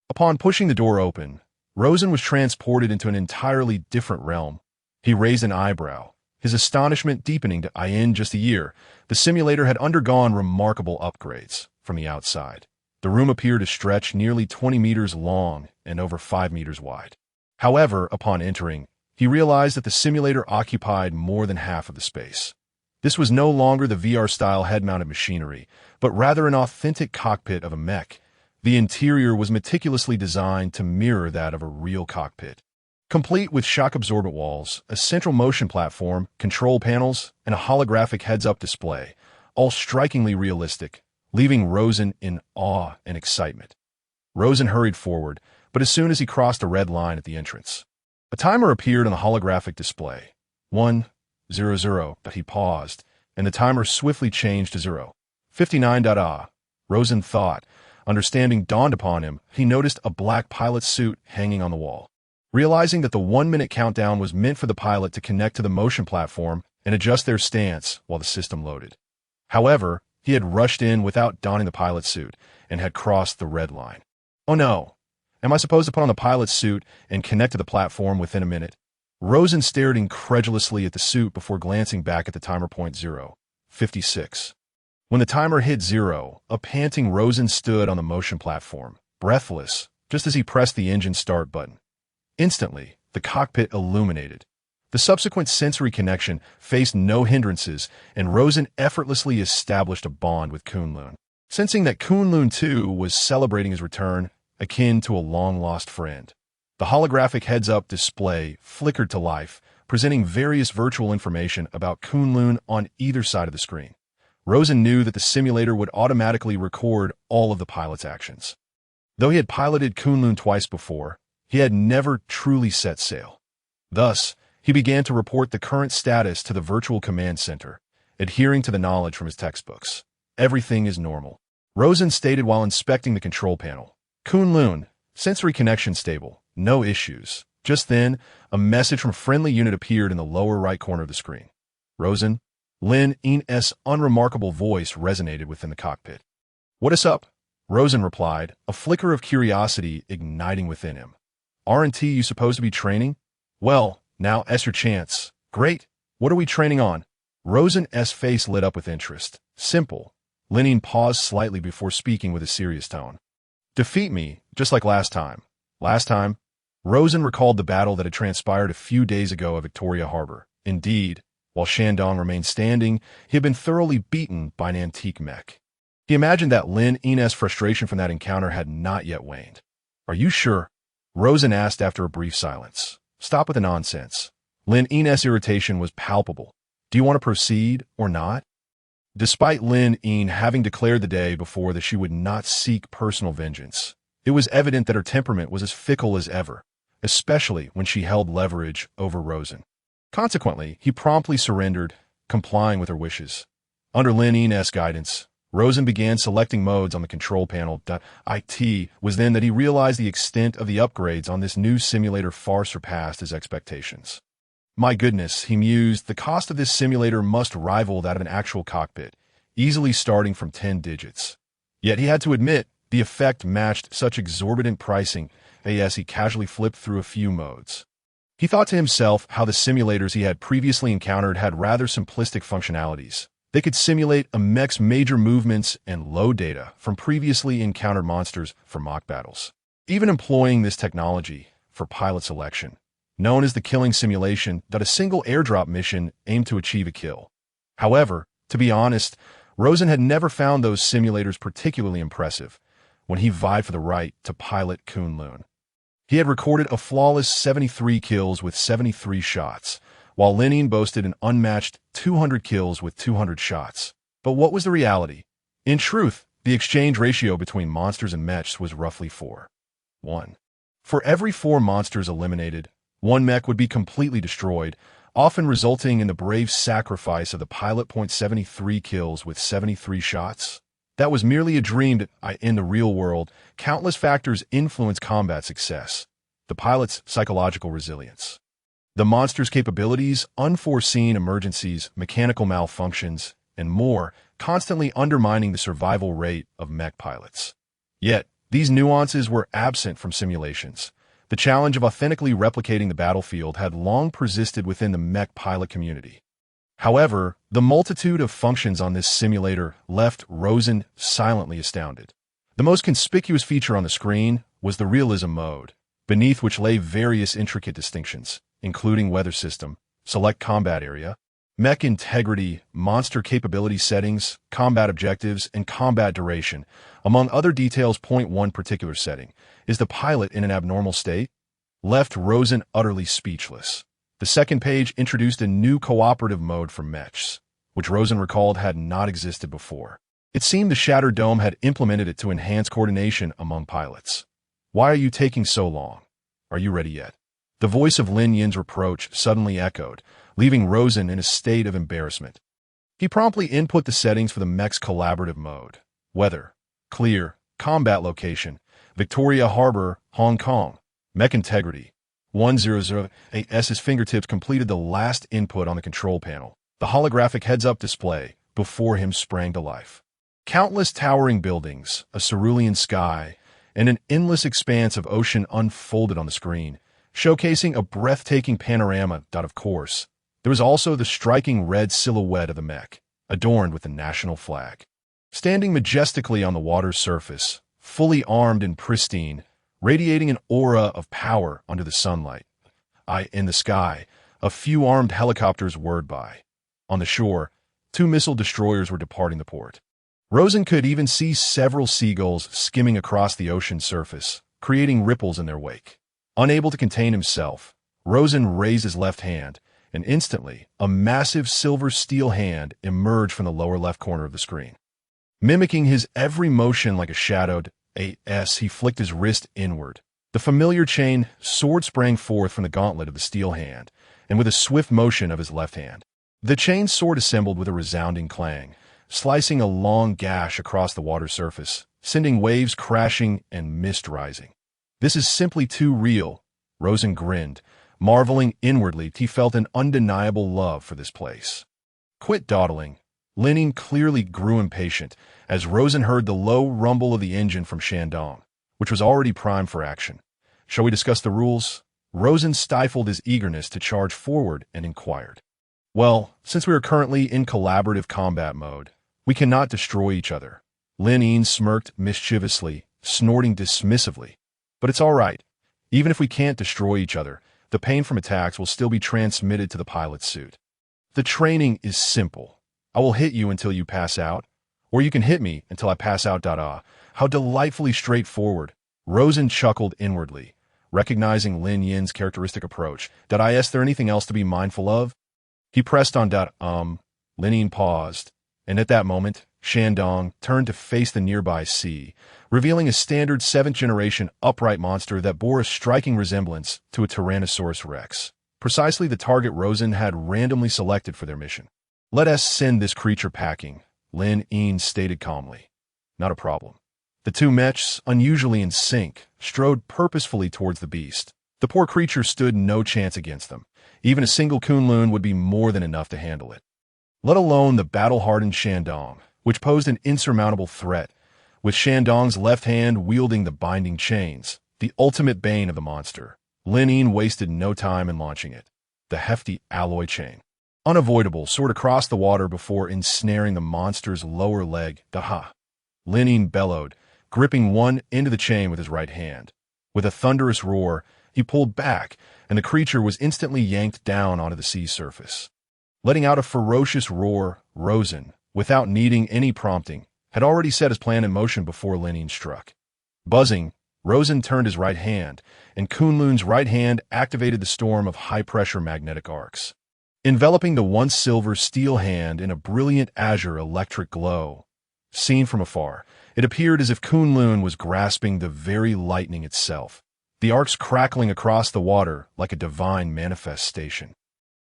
Upon pushing the door open, Rosen was transported into an entirely different realm. He raised an eyebrow, his astonishment deepening to in just a year. The simulator had undergone remarkable upgrades from the outside. The room appeared to stretch nearly 20 meters long and over 5 meters wide. However, upon entering, he realized that the simulator occupied more than half of the space. This was no longer the VR-style head-mounted machinery, but rather an authentic cockpit of a mech. The interior was meticulously designed to mirror that of a real cockpit, complete with shock-absorbent walls, a central motion platform, control panels, and a holographic heads-up display, all strikingly realistic, leaving Rosen in awe and excitement. Rosen hurried forward, but as soon as he crossed a red line at the entrance, a timer appeared on the holographic display. 100, but he paused, and the timer swiftly changed to 0. 59. Rosen thought. Understanding dawned upon him. He noticed a black pilot's suit hanging on the wall. Realizing that the 1-minute countdown was meant for the pilot to connect to the motion platform and adjust their stance while the system loaded. However, he had rushed in without donning the pilot's suit and had crossed the red line. Oh no! Am I supposed to put on the pilot's suit and connect to the platform within a minute? Rosen stared incredulously at the suit before glancing back at the timer point 0. 56. When the timer hit 0, a panting Rosen stood on the motion platform, breathless, just as he pressed the engine start button. Instantly, the cockpit illuminated. The subsequent sensory connection faced no hindrances, and Rosen effortlessly established a bond with Kunlun, sensing that Kunlun too was celebrating his return, akin to a long-lost friend. The holographic heads-up display flickered to life, presenting various virtual information about Kunlun on either side of the screen. Rosen knew that the simulator would automatically record all of the pilot's actions. Though he had piloted Kunlun twice before, he had never truly set sail. Thus, he began to report the current status to the virtual command center, adhering to the knowledge from his textbooks. Everything is normal, Rosen stated while inspecting the control panel. Kunlun, sensory connection stable, no issues. Just then, a message from a friendly unit appeared in the lower right corner of the screen. Rosen, Lin In's unremarkable voice resonated within the cockpit. What is up? Rosen replied, a flicker of curiosity igniting within him. Aren't you supposed to be training? Well, now S your chance. Great. What are we training on? Rosen's face lit up with interest. Simple. Linning paused slightly before speaking with a serious tone. Defeat me, just like last time. Last time? Rosen recalled the battle that had transpired a few days ago at Victoria Harbor. Indeed, while Shandong remained standing, he had been thoroughly beaten by an antique mech. He imagined that Lin Yin's frustration from that encounter had not yet waned. Are you sure? Rosen asked after a brief silence. Stop with the nonsense. Lin Yin's irritation was palpable. Do you want to proceed or not? Despite Lin Yin having declared the day before that she would not seek personal vengeance, it was evident that her temperament was as fickle as ever, especially when she held leverage over Rosen. Consequently, he promptly surrendered, complying with her wishes. Under Lin Yin's guidance, Rosen began selecting modes on the control panel. It was then that he realized the extent of the upgrades on this new simulator far surpassed his expectations. My goodness, he mused, the cost of this simulator must rival that of an actual cockpit, easily starting from 10 digits. Yet he had to admit, the effect matched such exorbitant pricing as he casually flipped through a few modes. He thought to himself how the simulators he had previously encountered had rather simplistic functionalities. They could simulate a mech's major movements and load data from previously encountered monsters for mock battles. Even employing this technology for pilot selection, known as the killing simulation, that a single airdrop mission aimed to achieve a kill. However, to be honest, Rosen had never found those simulators particularly impressive when he vied for the right to pilot Kunlun. He had recorded a flawless 73 kills with 73 shots, while Lin Yin boasted an unmatched 200 kills with 200 shots. But what was the reality? In truth, the exchange ratio between monsters and mechs was roughly 4:1. For every 4 monsters eliminated, 1 mech would be completely destroyed, often resulting in the brave sacrifice of the pilot. 73 kills with 73 shots. That was merely a dream. In the real world, countless factors influence combat success. The pilot's psychological resilience, the monster's capabilities, unforeseen emergencies, mechanical malfunctions, and more, constantly undermining the survival rate of mech pilots. Yet, these nuances were absent from simulations. The challenge of authentically replicating the battlefield had long persisted within the mech pilot community. However, the multitude of functions on this simulator left Rosen silently astounded. The most conspicuous feature on the screen was the realism mode, beneath which lay various intricate distinctions, including weather system, select combat area, mech integrity, monster capability settings, combat objectives, and combat duration. Among other details, one particular setting, is the pilot in an abnormal state, left Rosen utterly speechless. The second page introduced a new cooperative mode for mechs, which Rosen recalled had not existed before. It seemed the Shattered Dome had implemented it to enhance coordination among pilots. Why are you taking so long? Are you ready yet? The voice of Lin Yin's reproach suddenly echoed, leaving Rosen in a state of embarrassment. He promptly input the settings for the mech's collaborative mode. Weather, clear, combat location, Victoria Harbor, Hong Kong, mech integrity. 1008's fingertips completed the last input on the control panel. The holographic heads-up display before him sprang to life. Countless towering buildings, a cerulean sky, and an endless expanse of ocean unfolded on the screen, showcasing a breathtaking panorama. Of course, there was also the striking red silhouette of the mech, adorned with the national flag. Standing majestically on the water's surface, fully armed and pristine, radiating an aura of power under the sunlight. In the sky, a few armed helicopters whirred by. On the shore, 2 missile destroyers were departing the port. Rosen could even see several seagulls skimming across the ocean's surface, creating ripples in their wake. Unable to contain himself, Rosen raised his left hand, and instantly, a massive silver steel hand emerged from the lower left corner of the screen. Mimicking his every motion like a shadowed he flicked his wrist inward. The familiar chain sword sprang forth from the gauntlet of the steel hand, and with a swift motion of his left hand, the chain sword assembled with a resounding clang, slicing a long gash across the water surface, sending waves crashing and mist rising. This is simply too real, Rosen grinned, marveling inwardly. He felt an undeniable love for this place. Quit dawdling. Lin Yin clearly grew impatient as Rosen heard the low rumble of the engine from Shandong, which was already primed for action. Shall we discuss the rules? Rosen stifled his eagerness to charge forward and inquired. Well, since we are currently in collaborative combat mode, we cannot destroy each other. Lin Ying smirked mischievously, snorting dismissively. But it's all right. Even if we can't destroy each other, the pain from attacks will still be transmitted to the pilot's suit. The training is simple. I will hit you until you pass out, or you can hit me until I pass out. How delightfully straightforward. Rosen chuckled inwardly, recognizing Lin Yin's characteristic approach. Is there anything else to be mindful of? He pressed on. Lin Yin paused, and at that moment, Shandong turned to face the nearby sea, revealing a standard 7th-generation upright monster that bore a striking resemblance to a Tyrannosaurus rex, precisely the target Rosen had randomly selected for their mission. Let us send this creature packing, Lin Yin stated calmly. Not a problem. The two mechs, unusually in sync, strode purposefully towards the beast. The poor creature stood no chance against them. Even a single Kunlun would be more than enough to handle it. Let alone the battle-hardened Shandong, which posed an insurmountable threat, with Shandong's left hand wielding the binding chains, the ultimate bane of the monster. Lin Yin wasted no time in launching it. The hefty alloy chain, unavoidable, soared across the water before ensnaring the monster's lower leg. Lin Yin bellowed, gripping one end of the chain with his right hand. With a thunderous roar, he pulled back, and the creature was instantly yanked down onto the sea surface. Letting out a ferocious roar, Rosen, without needing any prompting, had already set his plan in motion before Lin Yin struck. Buzzing, Rosen turned his right hand, and Kunlun's right hand activated the storm of high-pressure magnetic arcs, enveloping the once silver steel hand in a brilliant azure electric glow. Seen from afar, it appeared as if Kunlun was grasping the very lightning itself, the arcs crackling across the water like a divine manifestation.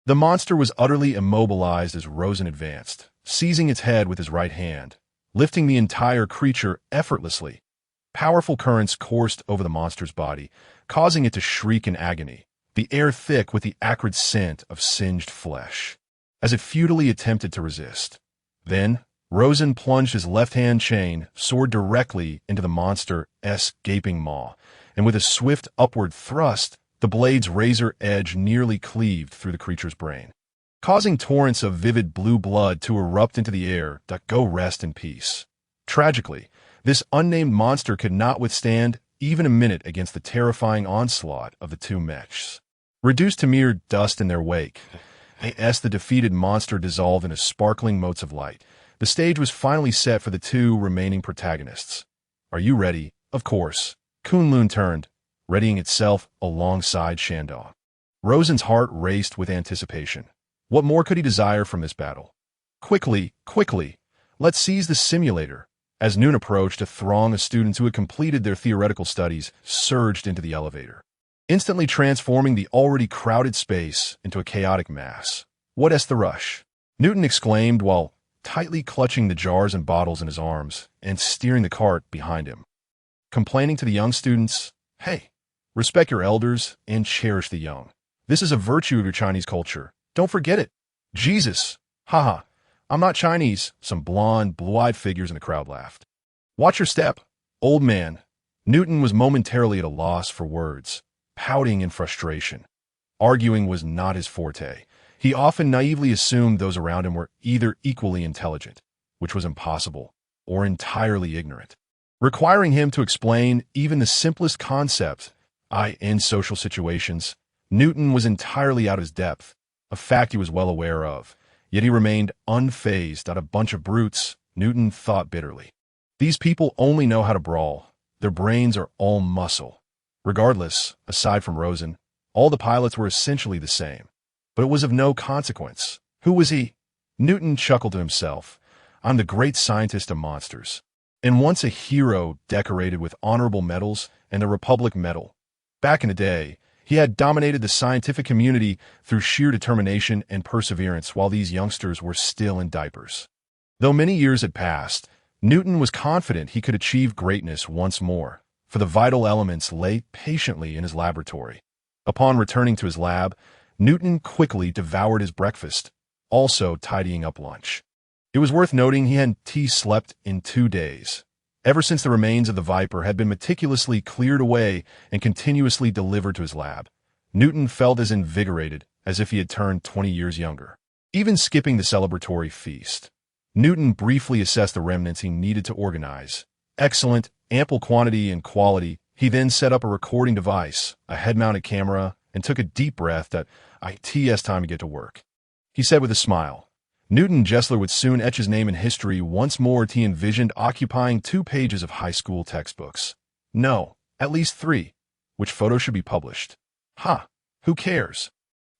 The monster was utterly immobilized as Rosen advanced, seizing its head with his right hand, lifting the entire creature effortlessly. Powerful currents coursed over the monster's body, causing it to shriek in agony, the air thick with the acrid scent of singed flesh, as it futilely attempted to resist. Then, Rosen plunged his left-hand chain, soared directly into the monster's gaping maw, and with a swift upward thrust, the blade's razor edge nearly cleaved through the creature's brain, causing torrents of vivid blue blood to erupt into the air. Go rest in peace. Tragically, this unnamed monster could not withstand even a minute against the terrifying onslaught of the two mechs. Reduced to mere dust in their wake, the defeated monster dissolved into sparkling motes of light. The stage was finally set for the two remaining protagonists. Are you ready? Of course. Kunlun turned, readying itself alongside Shandong. Rosen's heart raced with anticipation. What more could he desire from this battle? Quickly, let's seize the simulator. As noon approached, a throng of students who had completed their theoretical studies surged into the elevator, instantly transforming the already crowded space into a chaotic mass. What's the rush? Newton exclaimed while tightly clutching the jars and bottles in his arms and steering the cart behind him, complaining to the young students, "Hey, respect your elders and cherish the young. This is a virtue of your Chinese culture. Don't forget it." Jesus! Haha, I'm not Chinese, some blonde, blue-eyed figures in the crowd laughed. Watch your step, old man. Newton was momentarily at a loss for words, pouting in frustration. Arguing was not his forte. He often naively assumed those around him were either equally intelligent, which was impossible, or entirely ignorant, requiring him to explain even the simplest concepts. In social situations, Newton was entirely out of his depth, a fact he was well aware of, yet he remained unfazed. A bunch of brutes, Newton thought bitterly. These people only know how to brawl. Their brains are all muscle. Regardless, aside from Rosen, all the pilots were essentially the same. But it was of no consequence. Who was he? Newton chuckled to himself. I'm the great scientist of monsters, and once a hero decorated with honorable medals and the Republic Medal. Back in the day, he had dominated the scientific community through sheer determination and perseverance while these youngsters were still in diapers. Though many years had passed, Newton was confident he could achieve greatness once more, for the vital elements lay patiently in his laboratory. Upon returning to his lab, Newton quickly devoured his breakfast, also tidying up lunch. It was worth noting he hadn't slept in 2 days, ever since the remains of the Viper had been meticulously cleared away and continuously delivered to his lab. Newton felt as invigorated as if he had turned 20 years younger. Even skipping the celebratory feast, Newton briefly assessed the remnants he needed to organize. Excellent, ample quantity and quality. He then set up a recording device, a head-mounted camera, and took a deep breath that it's time to get to work. He said with a smile. Newton Gessler would soon etch his name in history once more. He envisioned occupying 2 pages of high school textbooks. No, at least 3. Which photo should be published? Who cares?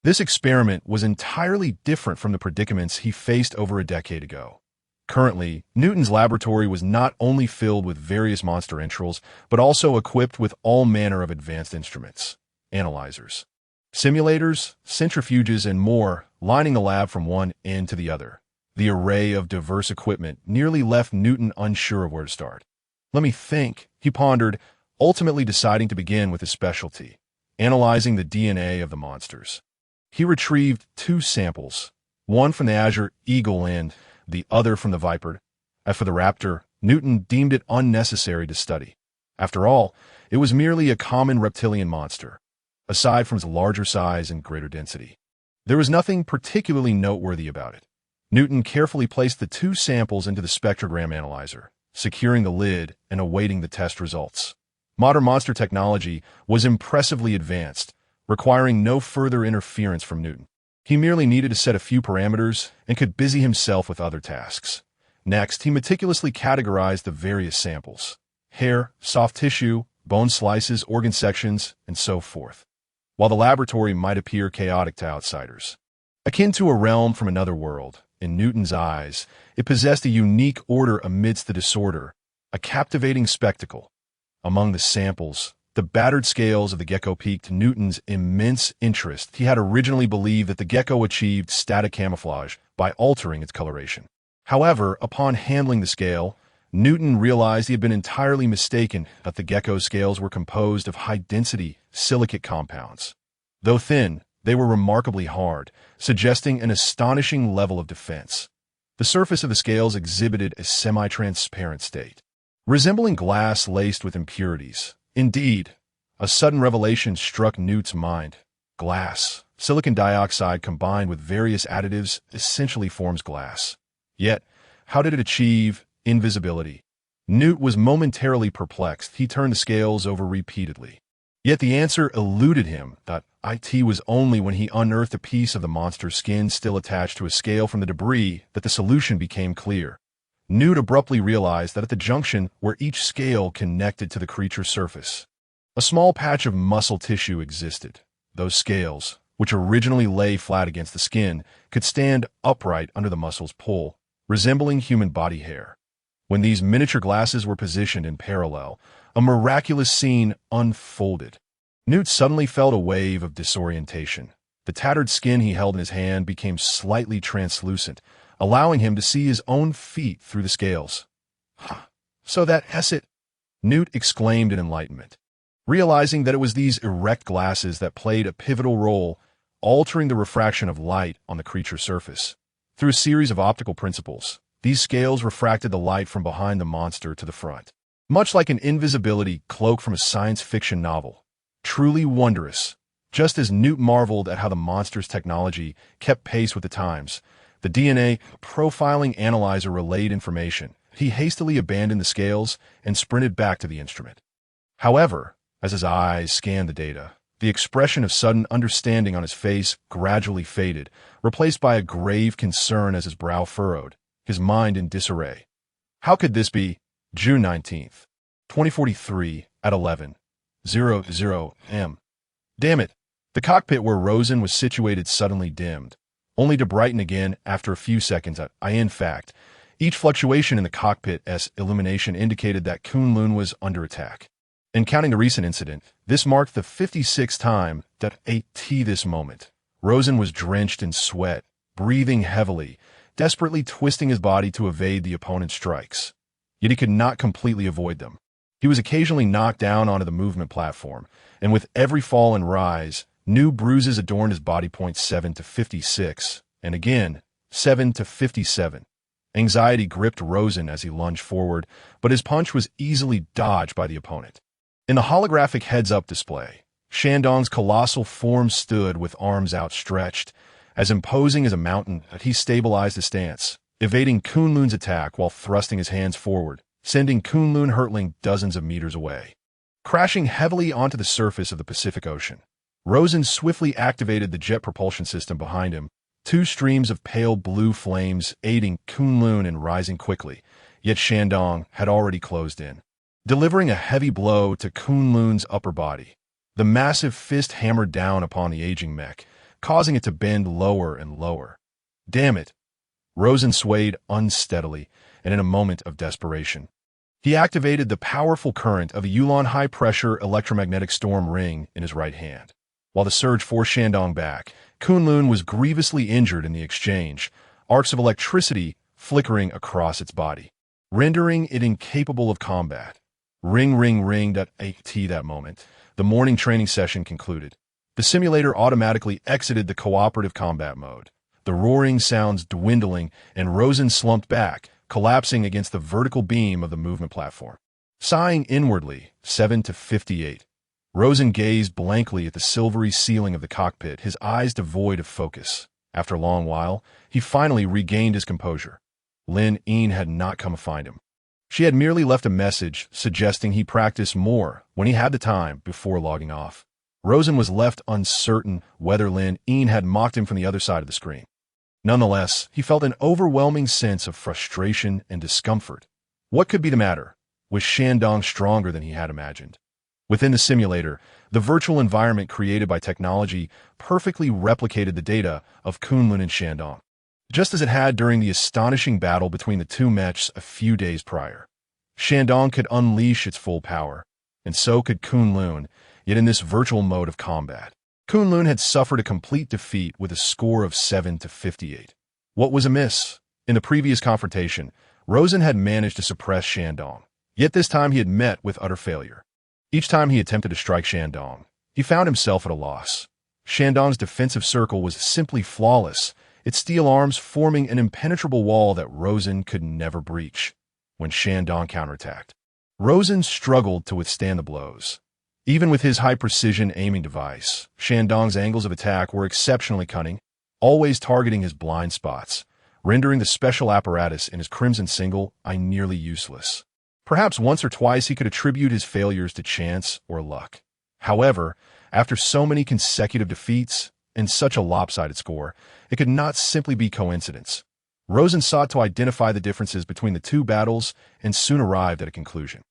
This experiment was entirely different from the predicaments he faced over a decade ago. Currently, Newton's laboratory was not only filled with various monster entrails, but also equipped with all manner of advanced instruments, analyzers, simulators, centrifuges, and more, lining the lab from one end to the other. The array of diverse equipment nearly left Newton unsure of where to start. Let me think, he pondered, ultimately deciding to begin with his specialty, analyzing the DNA of the monsters. He retrieved 2 samples, one from the azure eagle and the other from the viper. As for the raptor, Newton deemed it unnecessary to study. After all, it was merely a common reptilian monster, aside from its larger size and greater density. There was nothing particularly noteworthy about it. Newton carefully placed the 2 samples into the spectrogram analyzer, securing the lid and awaiting the test results. Modern monster technology was impressively advanced, requiring no further interference from Newton. He merely needed to set a few parameters and could busy himself with other tasks. Next, he meticulously categorized the various samples: hair, soft tissue, bone slices, organ sections, and so forth. While the laboratory might appear chaotic to outsiders, akin to a realm from another world, in Newton's eyes, it possessed a unique order amidst the disorder, a captivating spectacle. Among the samples, the battered scales of the gecko piqued Newton's immense interest. He had originally believed that the gecko achieved static camouflage by altering its coloration. However, upon handling the scale, Newton realized he had been entirely mistaken, that the gecko's scales were composed of high-density silicate compounds. Though thin, they were remarkably hard, suggesting an astonishing level of defense. The surface of the scales exhibited a semi-transparent state, resembling glass laced with impurities. Indeed, a sudden revelation struck Newton's mind. Glass, silicon dioxide combined with various additives, essentially forms glass. Yet, how did it achieve invisibility? Newton was momentarily perplexed. He turned the scales over repeatedly. Yet the answer eluded him. It was only when he unearthed a piece of the monster's skin still attached to a scale from the debris that the solution became clear. Newton abruptly realized that at the junction where each scale connected to the creature's surface, a small patch of muscle tissue existed. Those scales, which originally lay flat against the skin, could stand upright under the muscle's pull, resembling human body hair. When these miniature glasses were positioned in parallel, a miraculous scene unfolded. Newton suddenly felt a wave of disorientation. The tattered skin he held in his hand became slightly translucent, allowing him to see his own feet through the scales. So that's it, Newton exclaimed in enlightenment, realizing that it was these erect glasses that played a pivotal role, altering the refraction of light on the creature's surface. Through a series of optical principles, these scales refracted the light from behind the monster to the front, much like an invisibility cloak from a science fiction novel. Truly wondrous. Just as Newton marveled at how the monster's technology kept pace with the times, the DNA profiling analyzer relayed information. He hastily abandoned the scales and sprinted back to the instrument. However, as his eyes scanned the data, the expression of sudden understanding on his face gradually faded, replaced by a grave concern as his brow furrowed, his mind in disarray. How could this be? June 19th, 2043 at 11:00 am. Damn it! The cockpit where Rosen was situated suddenly dimmed, only to brighten again after a few seconds. In fact, each fluctuation in the cockpit's illumination indicated that Kunlun was under attack. In counting the recent incident, this marked the 56th time that this moment. Rosen was drenched in sweat, breathing heavily, desperately twisting his body to evade the opponent's strikes. Yet he could not completely avoid them. He was occasionally knocked down onto the movement platform, and with every fall and rise, new bruises adorned his body. Points 7 to 56, and again, 7 to 57. Anxiety gripped Rosen as he lunged forward, but his punch was easily dodged by the opponent. In the holographic heads-up display, Shandong's colossal form stood with arms outstretched, as imposing as a mountain. He stabilized his stance, evading Kunlun's attack while thrusting his hands forward, sending Kunlun hurtling dozens of meters away. Crashing heavily onto the surface of the Pacific Ocean, Rosen swiftly activated the jet propulsion system behind him, two streams of pale blue flames aiding Kunlun in rising quickly, yet Shandong had already closed in. Delivering a heavy blow to Kunlun's upper body, the massive fist hammered down upon the aging mech, causing it to bend lower and lower. Damn it! Rosen swayed unsteadily, and in a moment of desperation, he activated the powerful current of a Yulon high-pressure electromagnetic storm ring in his right hand. While the surge forced Shandong back, Kunlun was grievously injured in the exchange, arcs of electricity flickering across its body, rendering it incapable of combat. Ring, ring, ring. At that moment, the morning training session concluded. The simulator automatically exited the cooperative combat mode, the roaring sounds dwindling, and Rosen slumped back, collapsing against the vertical beam of the movement platform. Sighing inwardly, 7 to 58. Rosen gazed blankly at the silvery ceiling of the cockpit, his eyes devoid of focus. After a long while, he finally regained his composure. Lin Yin had not come to find him. She had merely left a message suggesting he practice more when he had the time before logging off. Rosen was left uncertain whether Lin Yin had mocked him from the other side of the screen. Nonetheless, he felt an overwhelming sense of frustration and discomfort. What could be the matter? Was Shandong stronger than he had imagined? Within the simulator, the virtual environment created by technology perfectly replicated the data of Kunlun and Shandong, just as it had during the astonishing battle between the two mechs a few days prior. Shandong could unleash its full power, and so could Kunlun, yet in this virtual mode of combat, Kunlun had suffered a complete defeat with a score of 7 to 58. What was amiss? In the previous confrontation, Rosen had managed to suppress Shandong, yet this time he had met with utter failure. Each time he attempted to strike Shandong, he found himself at a loss. Shandong's defensive circle was simply flawless, its steel arms forming an impenetrable wall that Rosen could never breach. When Shandong counterattacked, Rosen struggled to withstand the blows. Even with his high-precision aiming device, Shandong's angles of attack were exceptionally cunning, always targeting his blind spots, rendering the special apparatus in his Crimson Single eye nearly useless. Perhaps once or twice he could attribute his failures to chance or luck. However, after so many consecutive defeats and such a lopsided score, it could not simply be coincidence. Rosen sought to identify the differences between the two battles and soon arrived at a conclusion.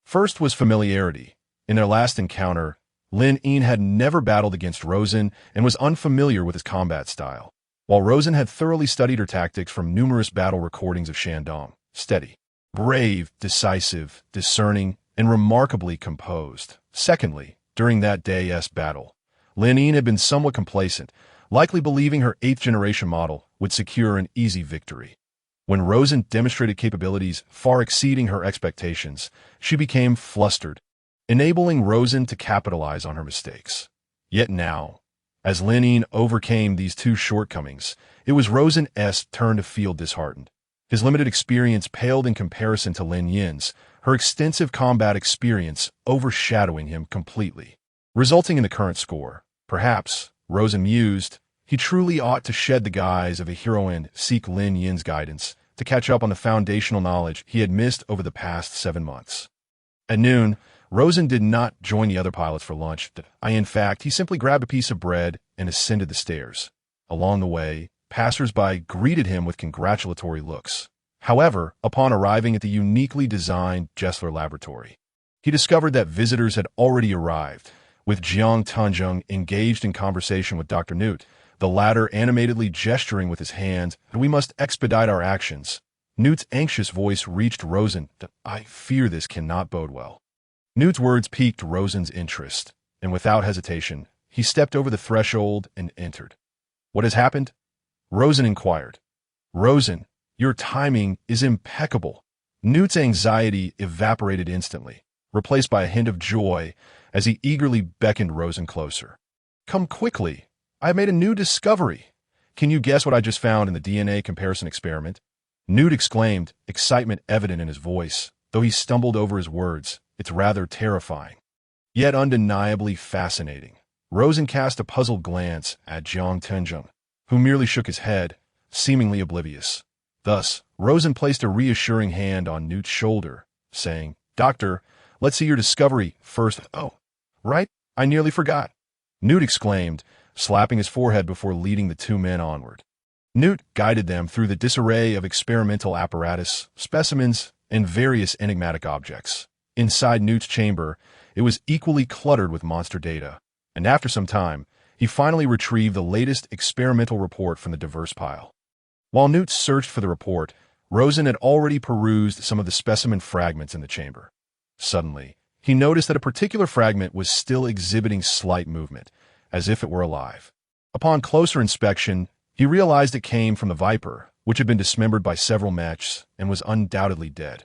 First was familiarity. In their last encounter, Lin Yin had never battled against Rosen and was unfamiliar with his combat style, while Rosen had thoroughly studied her tactics from numerous battle recordings of Shandong. Steady, brave, decisive, discerning, and remarkably composed. Secondly, during that day's battle, Lin Yin had been somewhat complacent, likely believing her 8th-generation model would secure an easy victory. When Rosen demonstrated capabilities far exceeding her expectations, she became flustered, enabling Rosen to capitalize on her mistakes. Yet now, as Lin Yin overcame these two shortcomings, it was Rosen's turn to feel disheartened. His limited experience paled in comparison to Lin Yin's, her extensive combat experience overshadowing him completely, resulting in the current score. Perhaps, Rosen mused, he truly ought to shed the guise of a hero and seek Lin Yin's guidance to catch up on the foundational knowledge he had missed over the past 7 months. At noon, Rosen did not join the other pilots for lunch. In fact, he simply grabbed a piece of bread and ascended the stairs. Along the way, passers-by greeted him with congratulatory looks. However, upon arriving at the uniquely designed Gessler laboratory, he discovered that visitors had already arrived, with Jiang Tanzheng engaged in conversation with Dr. Newt, the latter animatedly gesturing with his hand, "We must expedite our actions." Newt's anxious voice reached Rosen. "I fear this cannot bode well." Newt's words piqued Rosen's interest, and without hesitation, he stepped over the threshold and entered. "What has happened?" Rosen inquired. "Rosen, your timing is impeccable." Newt's anxiety evaporated instantly, replaced by a hint of joy as he eagerly beckoned Rosen closer. "Come quickly. I have made a new discovery. Can you guess what I just found in the DNA comparison experiment?" Newt exclaimed, excitement evident in his voice, though he stumbled over his words. "It's rather terrifying." yet undeniably fascinating. Rosen cast a puzzled glance at Jiang Tianzheng, who merely shook his head, seemingly oblivious. Thus, Rosen placed a reassuring hand on Newt's shoulder, saying, "Doctor, let's see your discovery first." "Oh, right, I nearly forgot," Newt exclaimed, slapping his forehead before leading the two men onward. Newt guided them through the disarray of experimental apparatus, specimens, and various enigmatic objects. Inside Newt's chamber, it was equally cluttered with monster data, and after some time, he finally retrieved the latest experimental report from the diverse pile. While Newt searched for the report, Rosen had already perused some of the specimen fragments in the chamber. Suddenly, he noticed that a particular fragment was still exhibiting slight movement, as if it were alive. Upon closer inspection, he realized it came from the viper, which had been dismembered by several mechs and was undoubtedly dead.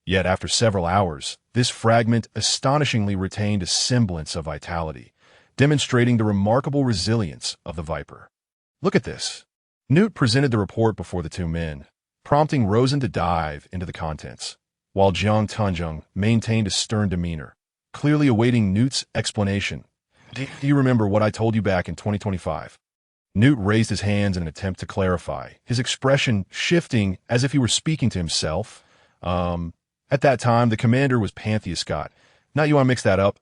Yet after several hours, this fragment astonishingly retained a semblance of vitality, demonstrating the remarkable resilience of the viper. "Look at this." Newt presented the report before the two men, prompting Rosen to dive into the contents, while Jiang Tianzheng maintained a stern demeanor, clearly awaiting Newt's explanation. "Do you remember what I told you back in 2025? Newt raised his hands in an attempt to clarify, his expression shifting as if he were speaking to himself. At that time, the commander was Pantheus Scott. Now you want to mix that up?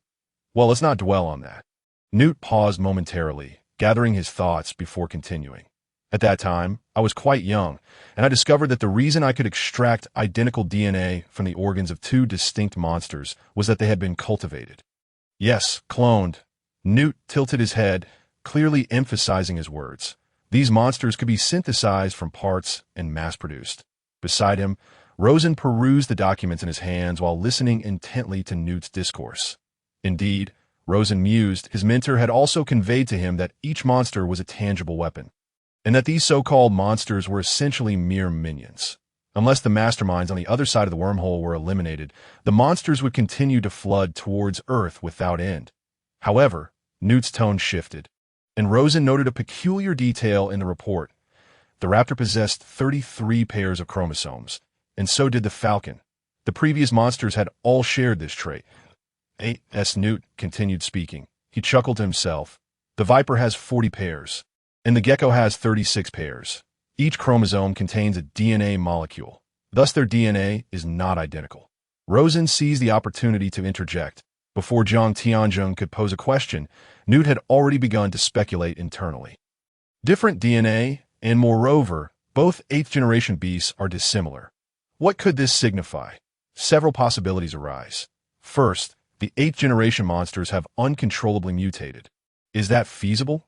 Well, let's not dwell on that." Newt paused momentarily, gathering his thoughts before continuing. "At that time, I was quite young, and I discovered that the reason I could extract identical DNA from the organs of two distinct monsters was that they had been cultivated." "Yes, cloned." Newt tilted his head, clearly emphasizing his words. These monsters could be synthesized from parts and mass-produced. Beside him, Rosen perused the documents in his hands while listening intently to Newt's discourse. Indeed, Rosen mused, his mentor had also conveyed to him that each monster was a tangible weapon, and that these so-called monsters were essentially mere minions. Unless the masterminds on the other side of the wormhole were eliminated, the monsters would continue to flood towards Earth without end. However, Newt's tone shifted, and Rosen noted a peculiar detail in the report. The raptor possessed 33 pairs of chromosomes, and so did the falcon. The previous monsters had all shared this trait. As Newt continued speaking, he chuckled to himself. "The viper has 40 pairs, and the gecko has 36 pairs. Each chromosome contains a DNA molecule. Thus their DNA is not identical." Rosen seized the opportunity to interject. Before Jiang Tianzheng could pose a question, Newt had already begun to speculate internally. Different DNA, and moreover, both eighth-generation beasts are dissimilar. What could this signify? Several possibilities arise. First, the eighth-generation monsters have uncontrollably mutated. Is that feasible?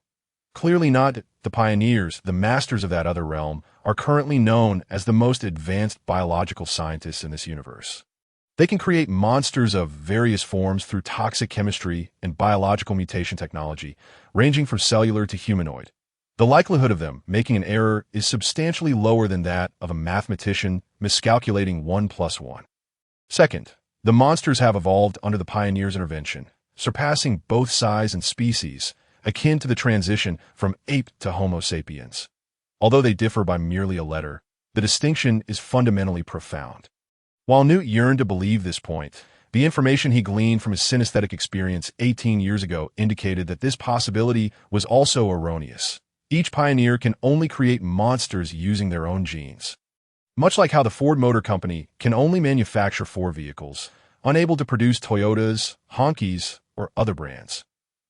Clearly not. The pioneers, the masters of that other realm, are currently known as the most advanced biological scientists in this universe. They can create monsters of various forms through toxic chemistry and biological mutation technology, ranging from cellular to humanoid. The likelihood of them making an error is substantially lower than that of a mathematician miscalculating 1 + 1. Second, the monsters have evolved under the pioneers' intervention, surpassing both size and species, akin to the transition from ape to Homo sapiens. Although they differ by merely a letter, the distinction is fundamentally profound. While Newt yearned to believe this point, the information he gleaned from his synesthetic experience 18 years ago indicated that this possibility was also erroneous. Each pioneer can only create monsters using their own genes. Much like how the Ford Motor Company can only manufacture Ford vehicles, unable to produce Toyotas, Honkies, or other brands.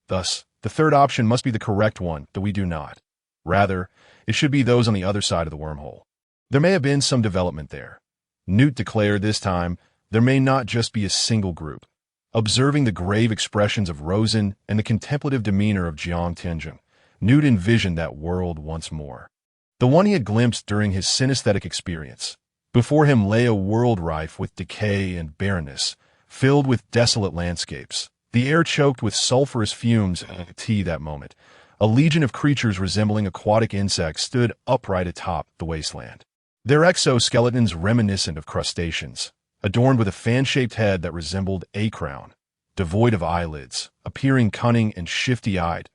Thus, the third option must be the correct one that we do not. Rather, it should be those on the other side of the wormhole. There may have been some development there. Newt declared this time, there may not just be a single group. Observing the grave expressions of Rosen and the contemplative demeanor of Jiang Tianzheng, Newt envisioned that world once more. The one he had glimpsed during his synesthetic experience. Before him lay a world rife with decay and barrenness, filled with desolate landscapes. The air choked with sulfurous fumes and tea that moment. A legion of creatures resembling aquatic insects stood upright atop the wasteland. Their exoskeletons reminiscent of crustaceans, adorned with a fan-shaped head that resembled a crown, devoid of eyelids, appearing cunning and shifty-eyed.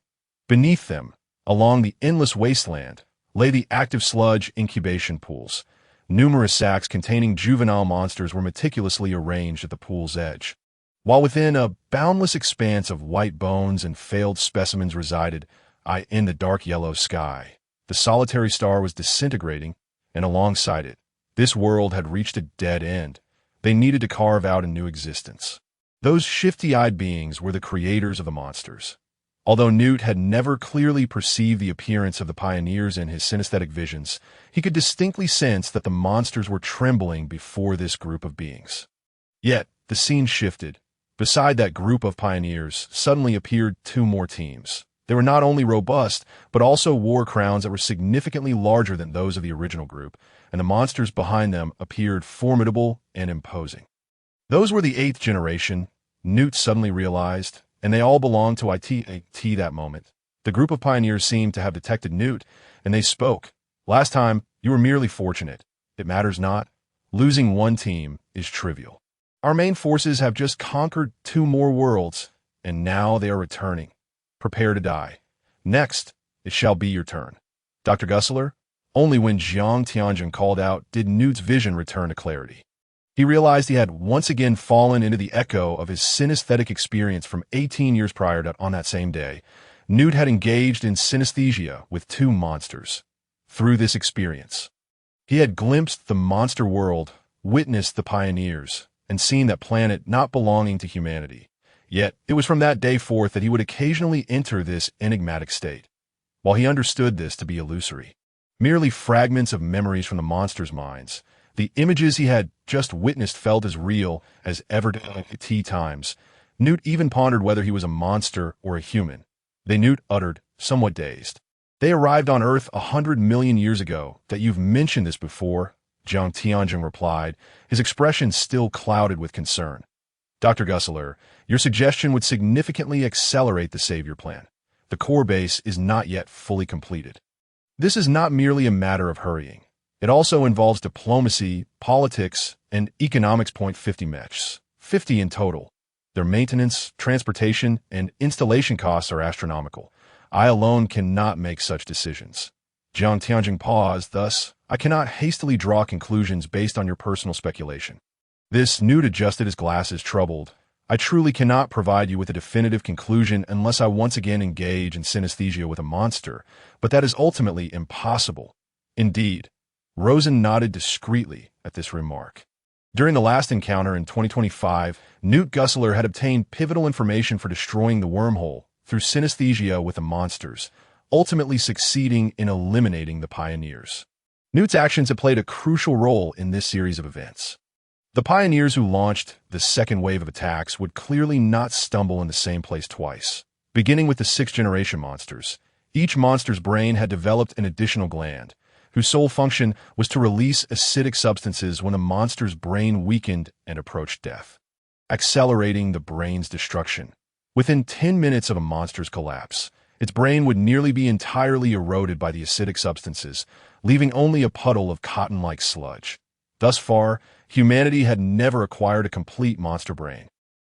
Beneath them, along the endless wasteland, lay the active sludge incubation pools. Numerous sacks containing juvenile monsters were meticulously arranged at the pool's edge. While within a boundless expanse of white bones and failed specimens resided, in the dark yellow sky, the solitary star was disintegrating, and alongside it, this world had reached a dead end. They needed to carve out a new existence. Those shifty-eyed beings were the creators of the monsters. Although Newt had never clearly perceived the appearance of the pioneers in his synesthetic visions, he could distinctly sense that the monsters were trembling before this group of beings. Yet, the scene shifted. Beside that group of pioneers suddenly appeared two more teams. They were not only robust, but also wore crowns that were significantly larger than those of the original group, and the monsters behind them appeared formidable and imposing. Those were the 8th generation, Newt suddenly realized, and they all belonged to IT that moment. The group of pioneers seemed to have detected Newt, and they spoke. Last time, you were merely fortunate. It matters not. Losing one team is trivial. Our main forces have just conquered 2 more worlds, and now they are returning. Prepare to die. Next, it shall be your turn. Dr. Gussler, only when Jiang Tianjin called out did Newt's vision return to clarity. He realized he had once again fallen into the echo of his synesthetic experience from 18 years prior to on that same day. Newt had engaged in synesthesia with 2 monsters. Through this experience, he had glimpsed the monster world, witnessed the pioneers, and seen that planet not belonging to humanity. Yet, it was from that day forth that he would occasionally enter this enigmatic state. While he understood this to be illusory, merely fragments of memories from the monsters' minds, the images he had just witnessed felt as real as ever at tea times. Newt even pondered whether he was a monster or a human. Newt uttered, somewhat dazed. They arrived on Earth 100 million years ago. That you've mentioned this before, Jiang Tianjin replied, his expression still clouded with concern. Dr. Gussler, your suggestion would significantly accelerate the Savior plan. The core base is not yet fully completed. This is not merely a matter of hurrying. It also involves diplomacy, politics, and economics. 50 mechs, 50 in total. Their maintenance, transportation, and installation costs are astronomical. I alone cannot make such decisions. Jiang Tianjin paused, thus, I cannot hastily draw conclusions based on your personal speculation. This Newt adjusted his glasses, troubled. I truly cannot provide you with a definitive conclusion unless I once again engage in synesthesia with a monster, but that is ultimately impossible. Indeed. Rosen nodded discreetly at this remark. During the last encounter in 2025, Newt Gussler had obtained pivotal information for destroying the wormhole through synesthesia with the monsters, ultimately succeeding in eliminating the pioneers. Newt's actions had played a crucial role in this series of events. The pioneers who launched the second wave of attacks would clearly not stumble in the same place twice. Beginning with the 6th generation monsters, each monster's brain had developed an additional gland, whose sole function was to release acidic substances when a monster's brain weakened and approached death, accelerating the brain's destruction. Within 10 minutes of a monster's collapse, its brain would nearly be entirely eroded by the acidic substances, leaving only a puddle of cotton-like sludge. Thus far, humanity had never acquired a complete monster brain,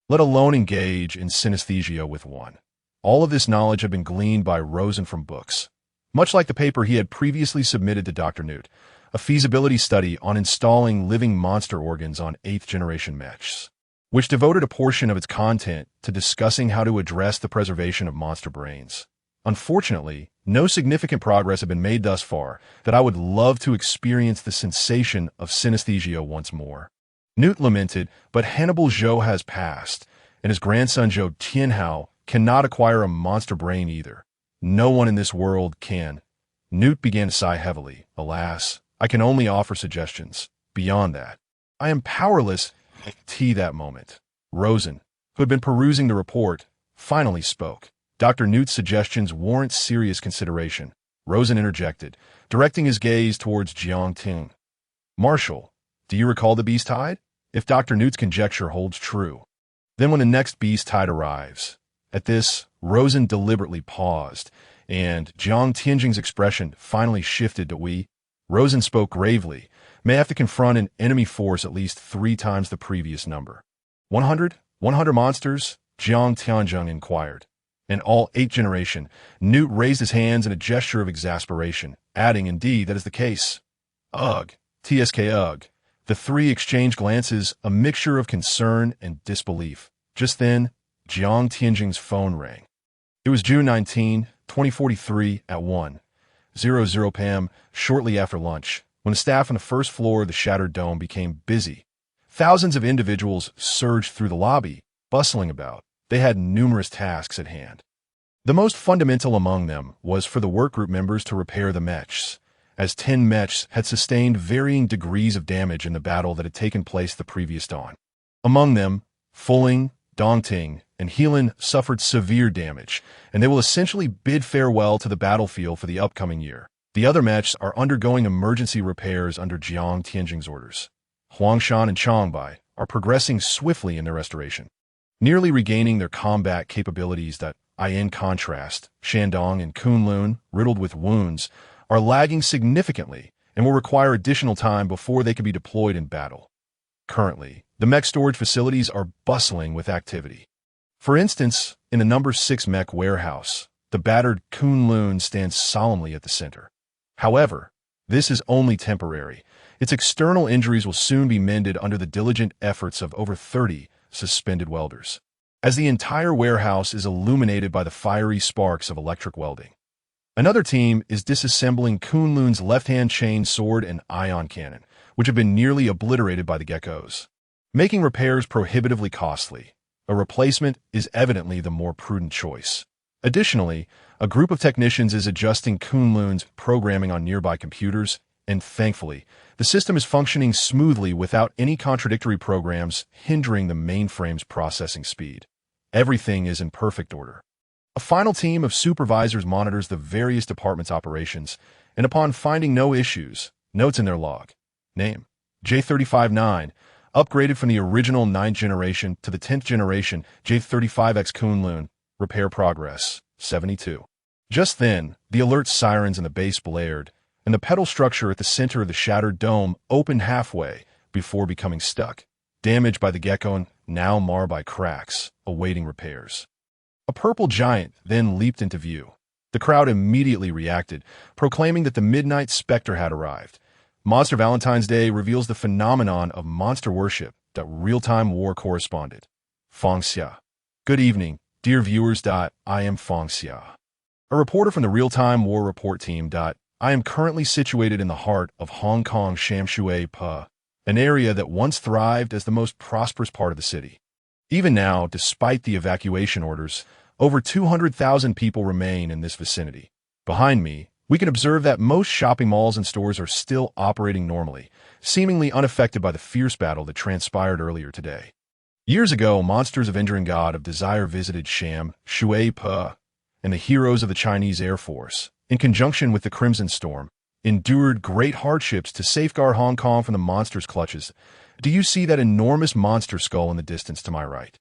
let alone engage in synesthesia with one. All of this knowledge had been gleaned by Rosen from books. Much like the paper he had previously submitted to Dr. Newt, a feasibility study on installing living monster organs on 8th generation mechs, which devoted a portion of its content to discussing how to address the preservation of monster brains. Unfortunately, no significant progress had been made thus far that I would love to experience the sensation of synesthesia once more. Newt lamented, but Hannibal Zhou has passed, and his grandson Zhou Tianhao cannot acquire a monster brain either. No one in this world can. Newt began to sigh heavily. Alas, I can only offer suggestions. Beyond that, I am powerless. That moment, Rosen, who had been perusing the report, finally spoke. Dr. Newt's suggestions warrant serious consideration. Rosen interjected, directing his gaze towards Jiang Ting. Marshal, do you recall the beast tide? If Dr. Newt's conjecture holds true, then when the next beast tide arrives. At this, Rosen deliberately paused, and Jiang Tianjing's expression finally shifted to we. Rosen spoke gravely, may have to confront an enemy force at least 3 times the previous number. 100 monsters? Jiang Tianjing inquired. In all 8th generation, Newt raised his hands in a gesture of exasperation, adding, indeed, that is the case. Ugh, TSK ugh. The 3 exchanged glances, a mixture of concern and disbelief. Just then, Jiang Tianjing's phone rang. It was June 19, 2043 at 1:00 p.m., shortly after lunch, when the staff on the first floor of the shattered dome became busy. Thousands of individuals surged through the lobby, bustling about. They had numerous tasks at hand. The most fundamental among them was for the workgroup members to repair the mechs, as 10 mechs had sustained varying degrees of damage in the battle that had taken place the previous dawn. Among them, Fuling, Dongting, and Heelan suffered severe damage, and they will essentially bid farewell to the battlefield for the upcoming year. The other mechs are undergoing emergency repairs under Jiang Tianjing's orders. Huangshan and Changbai are progressing swiftly in their restoration, nearly regaining their combat capabilities that, in contrast, Shandong and Kunlun, riddled with wounds, are lagging significantly and will require additional time before they can be deployed in battle. Currently, the mech storage facilities are bustling with activity. For instance, in the number 6 mech warehouse, the battered Kunlun stands solemnly at the center. However, this is only temporary. Its external injuries will soon be mended under the diligent efforts of over 30 suspended welders, as the entire warehouse is illuminated by the fiery sparks of electric welding. Another team is disassembling Kunlun's left-hand chain sword and ion cannon, which have been nearly obliterated by the geckos, making repairs prohibitively costly. A replacement is evidently the more prudent choice. Additionally, a group of technicians is adjusting Kunlun's programming on nearby computers, and thankfully, the system is functioning smoothly without any contradictory programs hindering the mainframe's processing speed. Everything is in perfect order. A final team of supervisors monitors the various departments' operations, and upon finding no issues, notes in their log. Name: J35-9, upgraded from the original 9th generation to the 10th generation J35X Kunlun. Repair progress, 72. Just then, the alert sirens in the base blared, and the pedal structure at the center of the shattered dome opened halfway before becoming stuck, damaged by the gecko and now marred by cracks, awaiting repairs. A purple giant then leaped into view. The crowd immediately reacted, proclaiming that the Midnight Spectre had arrived. Monster Valentine's Day reveals the phenomenon of monster worship. Real-time war correspondent. Fangxia. Good evening, dear viewers. I am Fangxia, a reporter from the Real-Time War Report team. I am currently situated in the heart of Hong Kong Shamshui Pa, an area that once thrived as the most prosperous part of the city. Even now, despite the evacuation orders, over 200,000 people remain in this vicinity. Behind me, we can observe that most shopping malls and stores are still operating normally, seemingly unaffected by the fierce battle that transpired earlier today. Years ago, monsters of Enduring God of Desire visited Sham, Shui Pa, and the heroes of the Chinese Air Force, in conjunction with the Crimson Storm, endured great hardships to safeguard Hong Kong from the monster's clutches. Do you see that enormous monster skull in the distance to my right?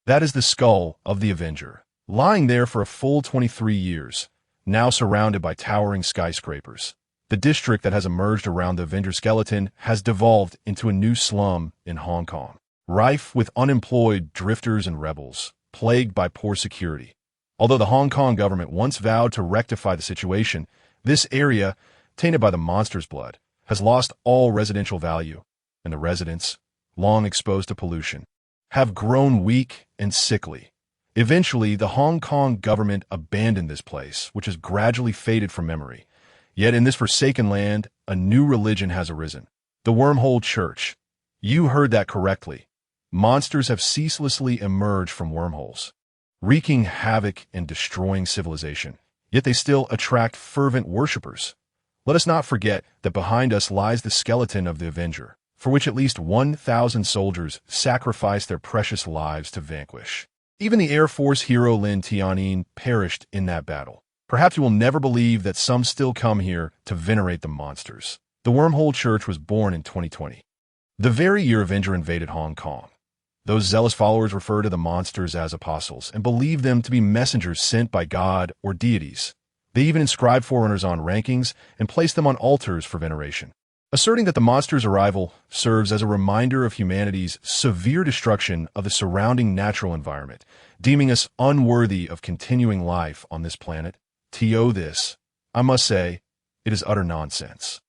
That is the skull of the Avenger, lying there for a full 23 years, now surrounded by towering skyscrapers. The district that has emerged around the Avenger skeleton has devolved into a new slum in Hong Kong, rife with unemployed drifters and rebels, plagued by poor security. Although the Hong Kong government once vowed to rectify the situation, this area, tainted by the monster's blood, has lost all residential value, and the residents, long exposed to pollution, have grown weak and sickly. Eventually, the Hong Kong government abandoned this place, which has gradually faded from memory. Yet in this forsaken land, a new religion has arisen, the Wormhole Church. You heard that correctly. Monsters have ceaselessly emerged from wormholes, wreaking havoc and destroying civilization, yet they still attract fervent worshippers. Let us not forget that behind us lies the skeleton of the Avenger, for which at least 1,000 soldiers sacrificed their precious lives to vanquish. Even the Air Force hero Lin Tianyin perished in that battle. Perhaps you will never believe that some still come here to venerate the monsters. The Wormhole Church was born in 2020, the very year Avenger invaded Hong Kong. Those zealous followers refer to the monsters as apostles and believe them to be messengers sent by God or deities. They even inscribe forerunners on rankings and place them on altars for veneration, asserting that the monster's arrival serves as a reminder of humanity's severe destruction of the surrounding natural environment, deeming us unworthy of continuing life on this planet. This, I must say, it is utter nonsense.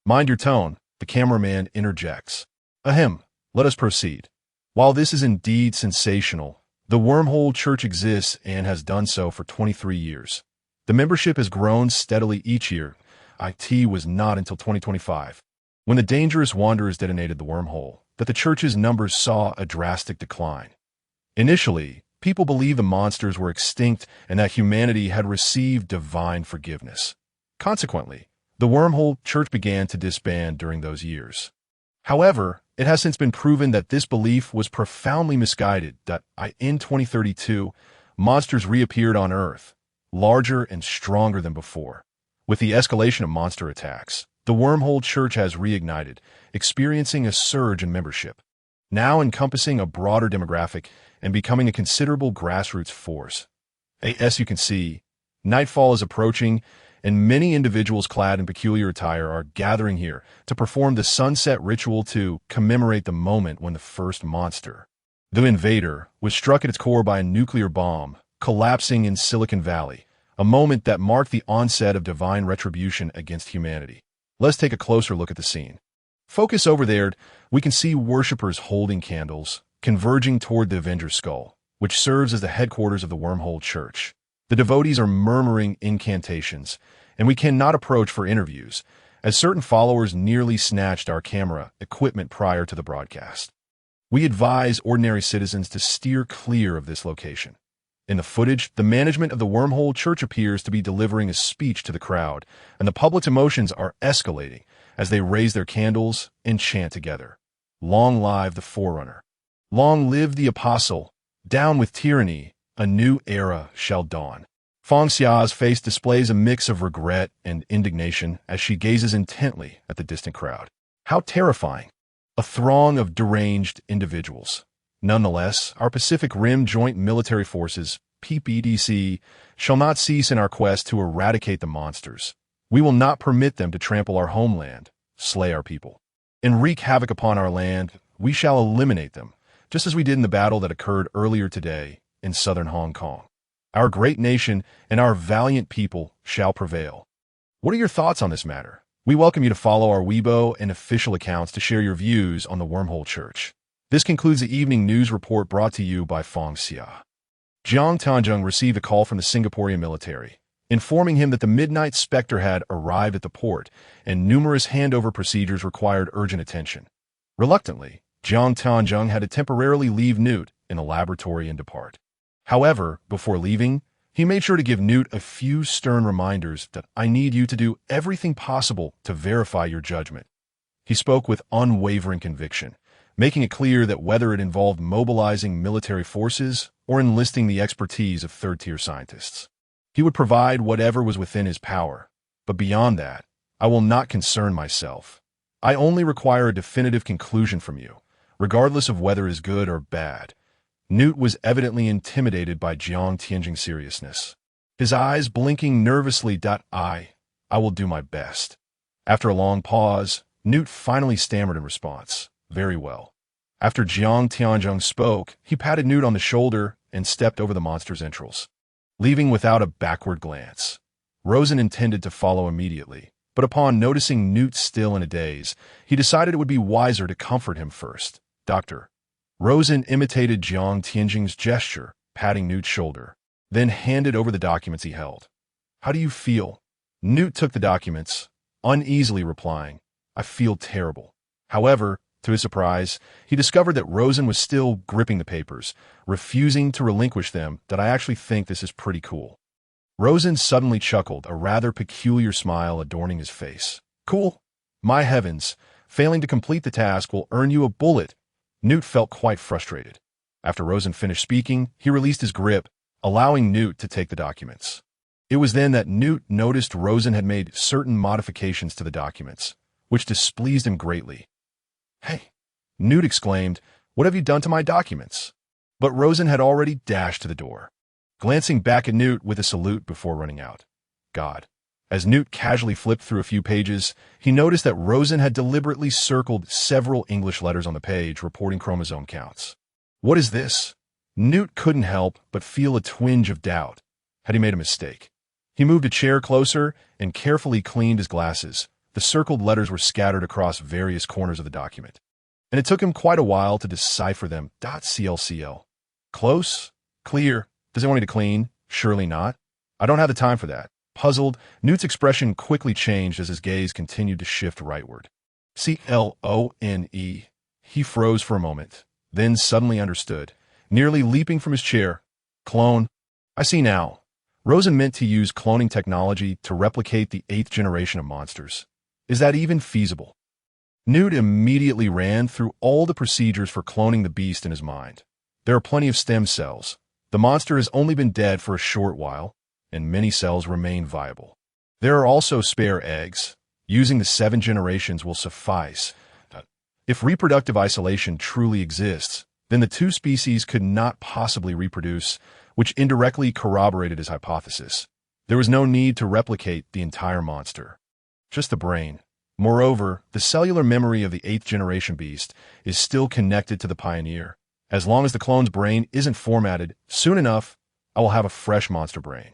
Mind your tone, the cameraman interjects. Ahem, let us proceed. While this is indeed sensational, the Wormhole Church exists and has done so for 23 years. The membership has grown steadily each year. It was not until 2025, when the dangerous wanderers detonated the wormhole, that the church's numbers saw a drastic decline. Initially, people believed the monsters were extinct and that humanity had received divine forgiveness. Consequently, the Wormhole Church began to disband during those years. However, it has since been proven that this belief was profoundly misguided. In 2032, monsters reappeared on Earth, larger and stronger than before. With the escalation of monster attacks, the Wormhole Church has reignited, experiencing a surge in membership, now encompassing a broader demographic and becoming a considerable grassroots force. As you can see, nightfall is approaching, and many individuals clad in peculiar attire are gathering here to perform the sunset ritual to commemorate the moment when the first monster, the invader, was struck at its core by a nuclear bomb, collapsing in Silicon Valley, a moment that marked the onset of divine retribution against humanity. Let's take a closer look at the scene. Focus over there. We can see worshippers holding candles, converging toward the Avenger's skull, which serves as the headquarters of the Wormhole Church. The devotees are murmuring incantations, and we cannot approach for interviews, as certain followers nearly snatched our camera equipment prior to the broadcast. We advise ordinary citizens to steer clear of this location. In the footage, the management of the Wormhole Church appears to be delivering a speech to the crowd, and the public's emotions are escalating as they raise their candles and chant together. Long live the Forerunner. Long live the Apostle. Down with tyranny. A new era shall dawn. Feng Xia's face displays a mix of regret and indignation as she gazes intently at the distant crowd. How terrifying. A throng of deranged individuals. Nonetheless, our Pacific Rim Joint Military Forces, PPDC, shall not cease in our quest to eradicate the monsters. We will not permit them to trample our homeland, slay our people, and wreak havoc upon our land. We shall eliminate them, just as we did in the battle that occurred earlier today in southern Hong Kong. Our great nation and our valiant people shall prevail. What are your thoughts on this matter? We welcome you to follow our Weibo and official accounts to share your views on the Wormhole Church. This concludes the evening news report brought to you by Feng Xia. Jiang Tianzheng received a call from the Singaporean military, informing him that the Midnight Spectre had arrived at the port and numerous handover procedures required urgent attention. Reluctantly, Jiang Tianzheng had to temporarily leave Newt in a laboratory and depart. However, before leaving, he made sure to give Newt a few stern reminders that I need you to do everything possible to verify your judgment. He spoke with unwavering conviction, making it clear that whether it involved mobilizing military forces or enlisting the expertise of third-tier scientists, he would provide whatever was within his power. But beyond that, I will not concern myself. I only require a definitive conclusion from you, regardless of whether it is good or bad. Newt was evidently intimidated by Jiang Tianzheng's seriousness, his eyes blinking nervously. I will do my best. After a long pause, Newt finally stammered in response. Very well. After Jiang Tianzheng spoke, he patted Newt on the shoulder and stepped over the monster's entrails, leaving without a backward glance. Rosen intended to follow immediately, but upon noticing Newt still in a daze, he decided it would be wiser to comfort him first. Doctor. Rosen imitated Jiang Tianzheng's gesture, patting Newt's shoulder, then handed over the documents he held. How do you feel? Newt took the documents, uneasily replying, I feel terrible. However, to his surprise, he discovered that Rosen was still gripping the papers, refusing to relinquish them. I actually think this is pretty cool. Rosen suddenly chuckled, a rather peculiar smile adorning his face. Cool? My heavens, failing to complete the task will earn you a bullet. Newt felt quite frustrated. After Rosen finished speaking, he released his grip, allowing Newt to take the documents. It was then that Newt noticed Rosen had made certain modifications to the documents, which displeased him greatly. Hey, Newt exclaimed, what have you done to my documents? But Rosen had already dashed to the door, glancing back at Newt with a salute before running out. God. As Newt casually flipped through a few pages, he noticed that Rosen had deliberately circled several English letters on the page reporting chromosome counts. What is this? Newt couldn't help but feel a twinge of doubt. Had he made a mistake? He moved a chair closer and carefully cleaned his glasses. The circled letters were scattered across various corners of the document. and it took him quite a while to decipher them. CLCL. Close? Clear? Does it want me to clean? Surely not. I don't have the time for that. Puzzled, Newt's expression quickly changed as his gaze continued to shift rightward. CLONE. He froze for a moment, then suddenly understood, nearly leaping from his chair. Clone. I see now. Rosen meant to use cloning technology to replicate the 8th generation of monsters. Is that even feasible? Newt immediately ran through all the procedures for cloning the beast in his mind. There are plenty of stem cells. The monster has only been dead for a short while, and many cells remain viable. There are also spare eggs. Using the 7 generations will suffice. If reproductive isolation truly exists, then the 2 species could not possibly reproduce, which indirectly corroborated his hypothesis. There was no need to replicate the entire monster. Just the brain. Moreover, the cellular memory of the 8th generation beast is still connected to the Pioneer. As long as the clone's brain isn't formatted, soon enough, I will have a fresh monster brain.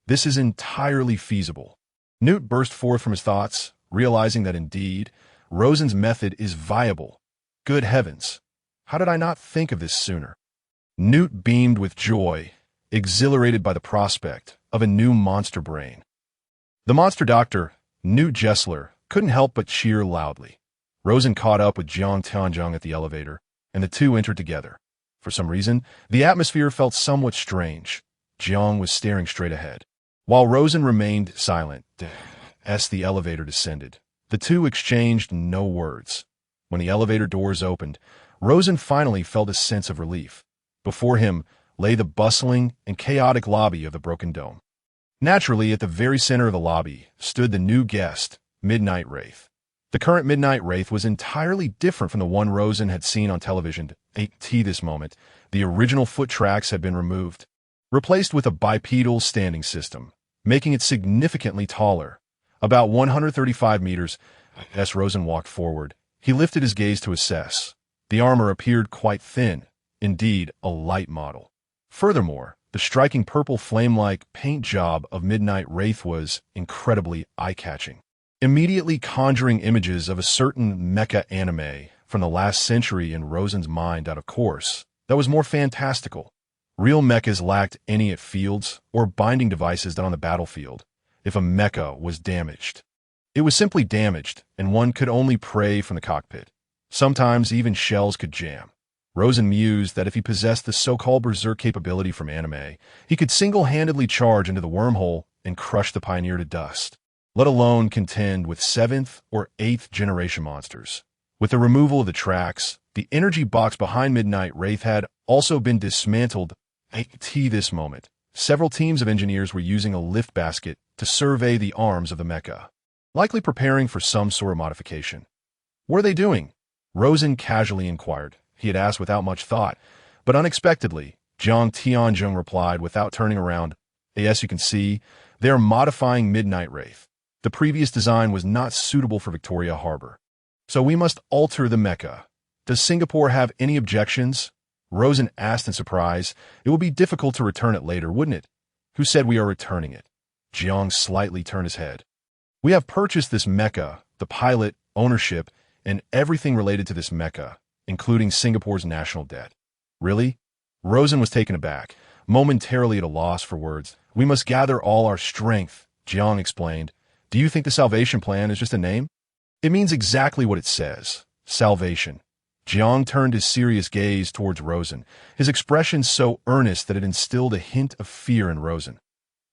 This is entirely feasible. Newt burst forth from his thoughts, realizing that indeed, Rosen's method is viable. Good heavens! How did I not think of this sooner? Newt beamed with joy, exhilarated by the prospect of a new monster brain. The monster doctor, Newt Gessler, couldn't help but cheer loudly. Rosen caught up with Jiang Tianzhong at the elevator, and the two entered together. For some reason, the atmosphere felt somewhat strange. Jiang was staring straight ahead, while Rosen remained silent. As the elevator descended, the two exchanged no words. When the elevator doors opened, Rosen finally felt a sense of relief. Before him lay the bustling and chaotic lobby of the Broken Dome. Naturally, at the very center of the lobby stood the new guest, Midnight Wraith. The current Midnight Wraith was entirely different from the one Rosen had seen on television. At this moment, the original foot tracks had been removed, replaced with a bipedal standing system, making it significantly taller. About 135 meters. As Rosen walked forward, he lifted his gaze to assess. The armor appeared quite thin, indeed a light model. Furthermore, the striking purple flame-like paint job of Midnight Wraith was incredibly eye-catching, immediately conjuring images of a certain mecha anime from the last century in Rosen's mind. Out of course, that was more fantastical. Real mechas lacked any fields or binding devices that on the battlefield. If a mecha was damaged, it was simply damaged, and one could only pray from the cockpit. Sometimes even shells could jam. Rosen mused that if he possessed the so-called berserk capability from anime, he could single-handedly charge into the wormhole and crush the Pioneer to dust, let alone contend with 7th or 8th generation monsters. With the removal of the tracks, the energy box behind Midnight Wraith had also been dismantled. At this moment, several teams of engineers were using a lift basket to survey the arms of the mecha, likely preparing for some sort of modification. What are they doing? Rosen casually inquired. He had asked without much thought, but unexpectedly, Jiang Tianzhong replied without turning around. As you can see, they are modifying Midnight Wraith. The previous design was not suitable for Victoria Harbor, so we must alter the mecha. Does Singapore have any objections? Rosen asked in surprise. It would be difficult to return it later, wouldn't it? Who said we are returning it? Jiang slightly turned his head. We have purchased this mecha, the pilot, ownership, and everything related to this mecha, including Singapore's national debt. Really? Rosen was taken aback, momentarily at a loss for words. We must gather all our strength, Jiang explained. Do you think the Salvation Plan is just a name? It means exactly what it says. Salvation. Jiang turned his serious gaze towards Rosen, his expression so earnest that it instilled a hint of fear in Rosen.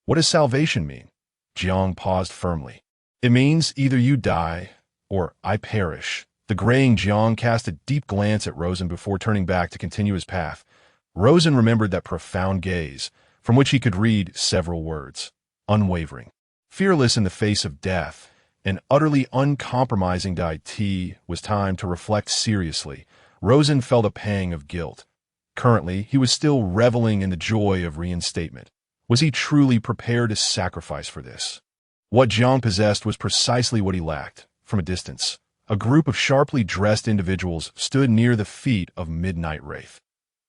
What does salvation mean? Jiang paused firmly. It means either you die, or I perish. The graying Jiang cast a deep glance at Rosen before turning back to continue his path. Rosen remembered that profound gaze, from which he could read several words. Unwavering. Fearless in the face of death, and utterly uncompromising. It was time to reflect seriously. Rosen felt a pang of guilt. Currently, he was still reveling in the joy of reinstatement. Was he truly prepared to sacrifice for this? What Jiang possessed was precisely what he lacked. From a distance, a group of sharply dressed individuals stood near the feet of Midnight Wraith.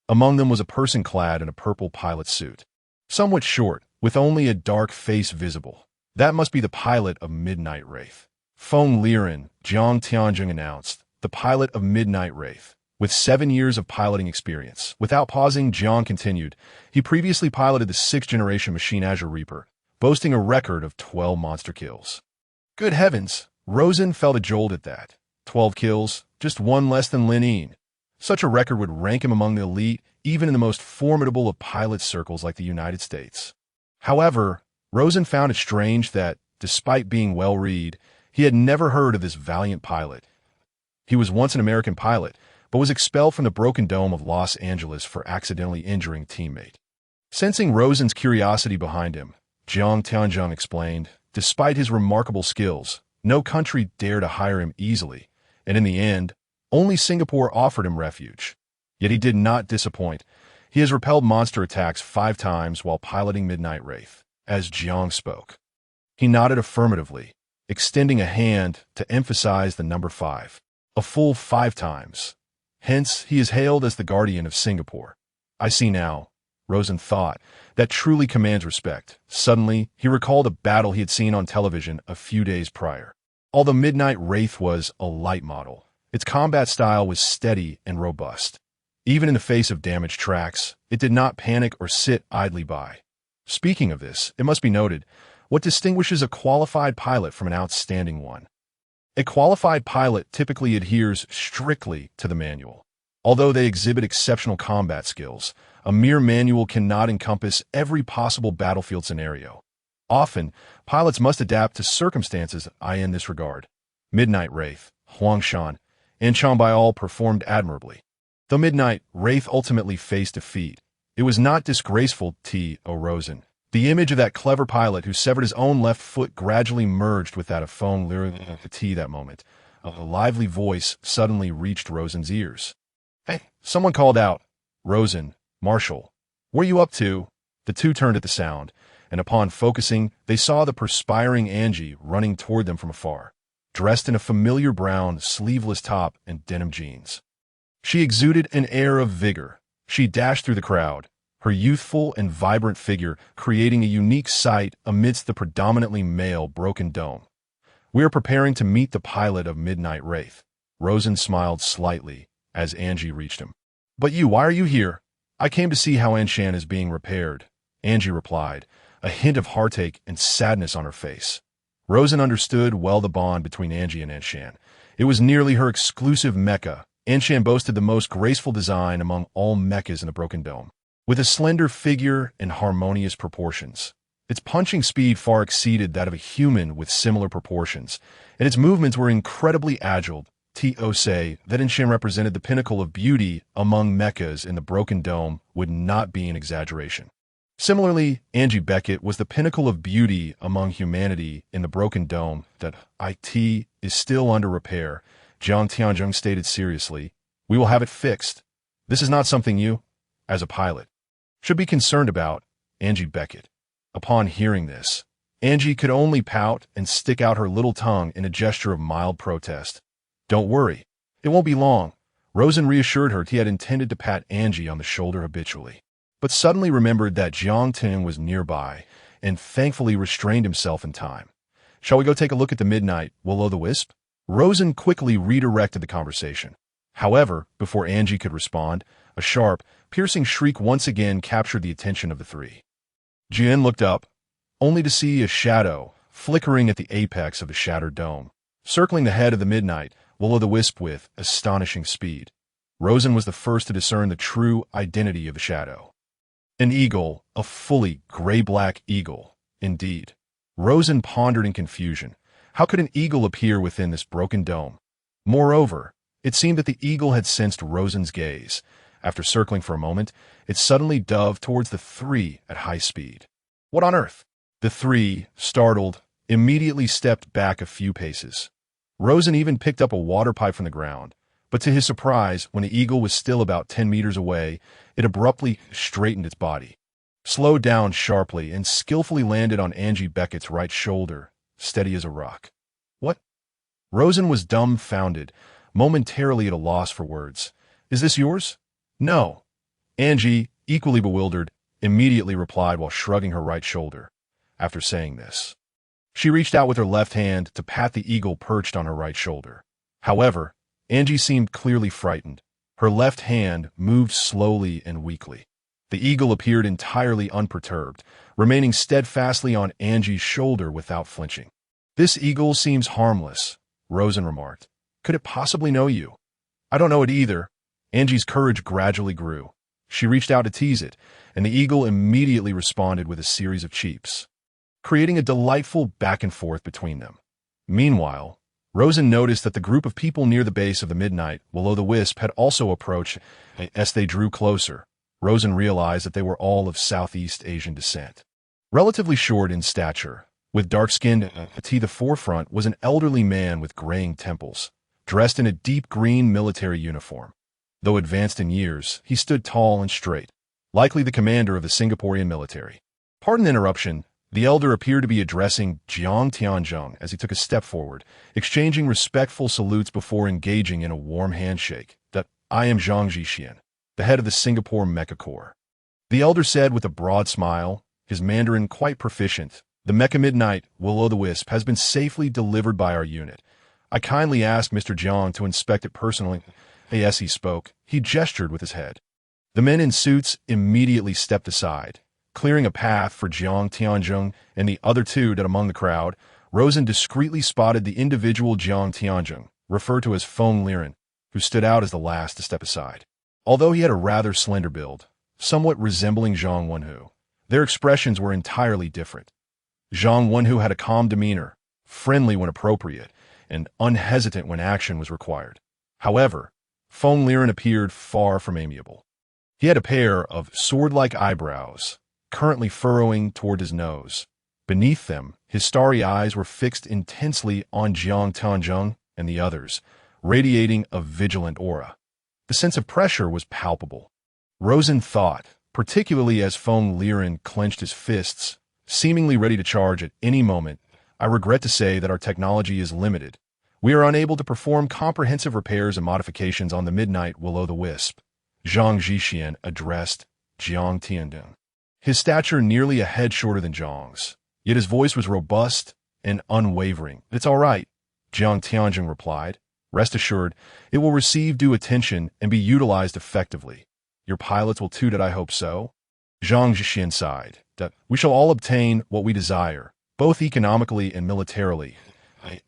Among them was a person clad in a purple pilot suit, somewhat short, with only a dark face visible. That must be the pilot of Midnight Wraith. Feng Liren, Jiang Tianzhong announced. the pilot of Midnight Wraith. With 7 years of piloting experience. Without pausing, Jiang continued. He previously piloted the 6th-generation machine Azure Reaper, boasting a record of 12 monster kills. Good heavens! Rosen felt a jolt at that. 12 kills, just one less than Lin Yin. Such a record would rank him among the elite, even in the most formidable of pilot circles like the United States. However, Rosen found it strange that, despite being well-read, he had never heard of this valiant pilot. He was once an American pilot, but was expelled from the Broken Dome of Los Angeles for accidentally injuring a teammate. Sensing Rosen's curiosity behind him, Jiang Tianzheng explained, despite his remarkable skills, no country dared to hire him easily, and in the end, only Singapore offered him refuge. Yet he did not disappoint. He has repelled monster attacks 5 times while piloting Midnight Wraith, as Jiang spoke. He nodded affirmatively, extending a hand to emphasize the number 5. A full 5 times. Hence, he is hailed as the guardian of Singapore. I see now, Rosen thought, that truly commands respect. Suddenly, he recalled a battle he had seen on television a few days prior. Although Midnight Wraith was a light model, its combat style was steady and robust. Even in the face of damaged tracks, it did not panic or sit idly by. Speaking of this, it must be noted, what distinguishes a qualified pilot from an outstanding one? A qualified pilot typically adheres strictly to the manual. Although they exhibit exceptional combat skills, a mere manual cannot encompass every possible battlefield scenario. Often, pilots must adapt to circumstances in this regard. Midnight Wraith, Huangshan, and Changbai performed admirably. Though Midnight Wraith ultimately faced defeat, it was not disgraceful to Rosen. The image of that clever pilot who severed his own left foot gradually merged with that of Feng Liu that moment. A lively voice suddenly reached Rosen's ears. Hey, someone called out. Rosen, Marshall, where you up to? The two turned at the sound, and upon focusing, they saw the perspiring Angie running toward them from afar, dressed in a familiar brown, sleeveless top and denim jeans. She exuded an air of vigor. She dashed through the crowd, her youthful and vibrant figure creating a unique sight amidst the predominantly male Broken Dome. We are preparing to meet the pilot of Midnight Wraith. Rosen smiled slightly as Angie reached him. But why are you here? I came to see how Anshan is being repaired, Angie replied, a hint of heartache and sadness on her face. Rosen understood well the bond between Angie and Anshan. It was nearly her exclusive mecha. Anshan boasted the most graceful design among all mechas in the Broken Dome. With a slender figure and harmonious proportions, its punching speed far exceeded that of a human with similar proportions, and its movements were incredibly agile. To say that Anshan represented the pinnacle of beauty among mechas in the Broken Dome would not be an exaggeration. Similarly, Raleigh Becket was the pinnacle of beauty among humanity in the Broken Dome. That IT is still under repair, Jiang Tianzheng stated seriously. We will have it fixed. This is not something you, as a pilot, should be concerned about, Raleigh Becket. Upon hearing this, Angie could only pout and stick out her little tongue in a gesture of mild protest. Don't worry, it won't be long. Rosen reassured her he had intended to pat Angie on the shoulder habitually, but suddenly remembered that Jiang Ting was nearby and thankfully restrained himself in time. Shall we go take a look at the Midnight Will-o'-the-Wisp? Rosen quickly redirected the conversation. However, before Angie could respond, a sharp, piercing shriek once again captured the attention of the three. Jian looked up, only to see a shadow flickering at the apex of the shattered dome, circling the head of the Midnight Will-o'-the-Wisp with astonishing speed. Rosen was the first to discern the true identity of the shadow. An eagle, a fully gray-black eagle, indeed. Rosen pondered in confusion. How could an eagle appear within this broken dome? Moreover, it seemed that the eagle had sensed Rosen's gaze. After circling for a moment, it suddenly dove towards the three at high speed. What on earth? The three, startled, immediately stepped back a few paces. Rosen even picked up a water pipe from the ground, but to his surprise, when the eagle was still about 10 meters away, it abruptly straightened its body, slowed down sharply, and skillfully landed on Raleigh Becket's right shoulder, steady as a rock. What? Rosen was dumbfounded, momentarily at a loss for words. Is this yours? No. Angie, equally bewildered, immediately replied while shrugging her right shoulder. After saying this, she reached out with her left hand to pat the eagle perched on her right shoulder. However, Angie seemed clearly frightened. Her left hand moved slowly and weakly. The eagle appeared entirely unperturbed, remaining steadfastly on Angie's shoulder without flinching. "This eagle seems harmless," Rosen remarked. "Could it possibly know you?" "I don't know it either." Angie's courage gradually grew. She reached out to tease it, and the eagle immediately responded with a series of cheeps, creating a delightful back and forth between them. Meanwhile, Rosen noticed that the group of people near the base of the Midnight Will-o'-the-Wisp had also approached. As they drew closer, Rosen realized that they were all of Southeast Asian descent. Relatively short in stature, with dark-skinned to the forefront was an elderly man with graying temples, dressed in a deep green military uniform. Though advanced in years, he stood tall and straight, likely the commander of the Singaporean military. Pardon the interruption. The elder appeared to be addressing Jiang Tianzhong as he took a step forward, exchanging respectful salutes before engaging in a warm handshake. "I am Zhang Zhixian, the head of the Singapore Mecha Corps," the elder said with a broad smile, his Mandarin quite proficient. "The Mecha Midnight Will-o'-the-Wisp has been safely delivered by our unit. I kindly asked Mr. Jiang to inspect it personally." As he spoke, he gestured with his head. The men in suits immediately stepped aside, clearing a path for Jiang Tianzhong and the other two. That among the crowd, Rosen discreetly spotted the individual Jiang Tianzhong, referred to as Feng Liren, who stood out as the last to step aside. Although he had a rather slender build, somewhat resembling Zhang Wenhu, their expressions were entirely different. Zhang Wenhu had a calm demeanor, friendly when appropriate, and unhesitant when action was required. However, Feng Liren appeared far from amiable. He had a pair of sword-like eyebrows, currently furrowing toward his nose. Beneath them, his starry eyes were fixed intensely on Jiang Tianzhong and the others, radiating a vigilant aura. The sense of pressure was palpable. Rosen thought, particularly as Feng Liren clenched his fists, seemingly ready to charge at any moment, "I regret to say that our technology is limited. We are unable to perform comprehensive repairs and modifications on the Midnight Will-o'-the-Wisp." Zhang Zhixian addressed Jiang Tianzhong, his stature nearly a head shorter than Zhang's, yet his voice was robust and unwavering. "It's all right," Jiang Tianzhong replied. "Rest assured, it will receive due attention and be utilized effectively. Your pilots will too, that I hope so." Zhang Zhixian sighed. "We shall all obtain what we desire, both economically and militarily."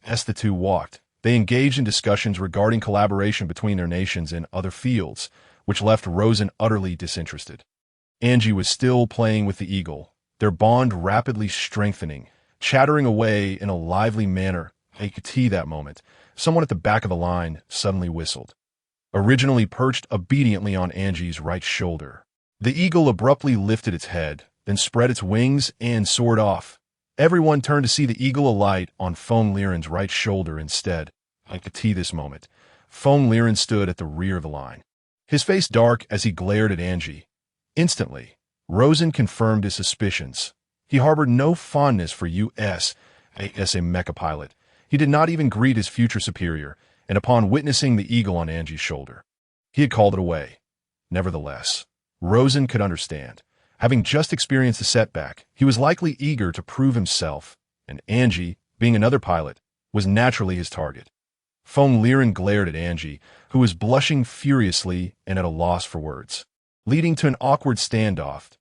As the two walked, they engaged in discussions regarding collaboration between their nations in other fields, which left Rosen utterly disinterested. Angie was still playing with the eagle, their bond rapidly strengthening, chattering away in a lively manner. That moment, someone at the back of the line suddenly whistled. Originally perched obediently on Angie's right shoulder, the eagle abruptly lifted its head, then spread its wings and soared off. Everyone turned to see the eagle alight on Feng Liren's right shoulder instead. This moment, Feng Liren stood at the rear of the line, his face dark as he glared at Angie. Instantly, Rosen confirmed his suspicions. He harbored no fondness for U.S. a mecha pilot. He did not even greet his future superior, and upon witnessing the eagle on Angie's shoulder, he had called it away. Nevertheless, Rosen could understand. Having just experienced a setback, he was likely eager to prove himself, and Angie, being another pilot, was naturally his target. Feng Liren glared at Angie, who was blushing furiously and at a loss for words, leading to an awkward standoff.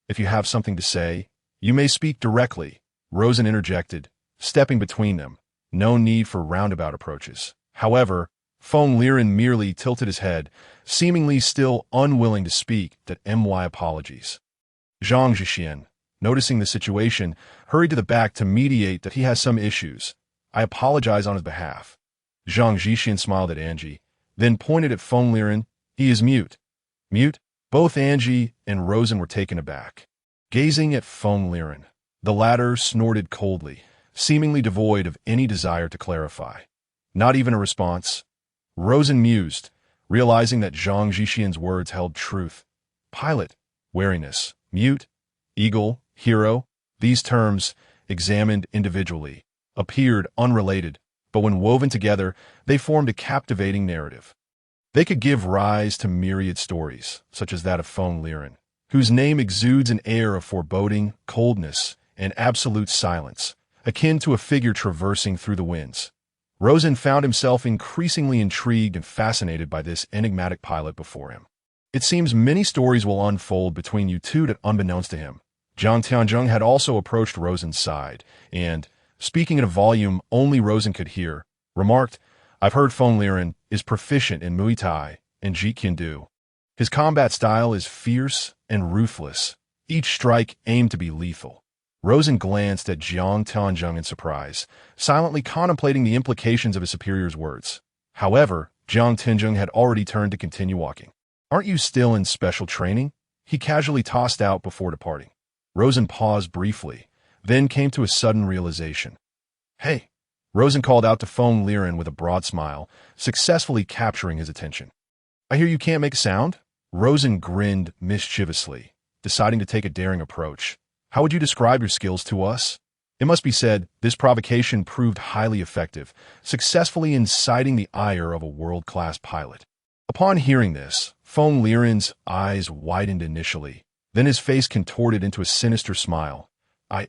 "If you have something to say, you may speak directly," Rosen interjected, stepping between them. No need for roundabout approaches. However, Feng Liren merely tilted his head, seemingly still unwilling to speak. "My apologies." Zhang Zhixian, noticing the situation, hurried to the back to mediate. "He has some issues. I apologize on his behalf." Zhang Zhixian smiled at Angie, then pointed at Feng Liren. "He is mute." "Mute?" Both Angie and Rosen were taken aback. Gazing at Feng Liren, the latter snorted coldly, seemingly devoid of any desire to clarify. Not even a response. Rosen mused, realizing that Zhang Zhixian's words held truth. Pilot, wariness, mute, eagle, hero, these terms, examined individually, appeared unrelated, but when woven together, they formed a captivating narrative. They could give rise to myriad stories, such as that of Feng Liren, whose name exudes an air of foreboding, coldness, and absolute silence, akin to a figure traversing through the winds. Rosen found himself increasingly intrigued and fascinated by this enigmatic pilot before him. It seems many stories will unfold between you two that, unbeknownst to him, Jiang Tianzheng had also approached Rosen's side, and, speaking in a volume only Rosen could hear, remarked, "I've heard Feng Liren is proficient in Muay Thai and Jeet Kune Do. His combat style is fierce and ruthless, each strike aimed to be lethal." Rosen glanced at Jiang Tianzheng in surprise, silently contemplating the implications of his superior's words. However, Jiang Tianzheng had already turned to continue walking. "Aren't you still in special training?" he casually tossed out before departing. Rosen paused briefly, then came to a sudden realization. "Hey!" Rosen called out to Feng Liren with a broad smile, successfully capturing his attention. "I hear you can't make a sound?" Rosen grinned mischievously, deciding to take a daring approach. "How would you describe your skills to us?" It must be said, this provocation proved highly effective, successfully inciting the ire of a world-class pilot. Upon hearing this, Feng Liren's eyes widened initially, then his face contorted into a sinister smile.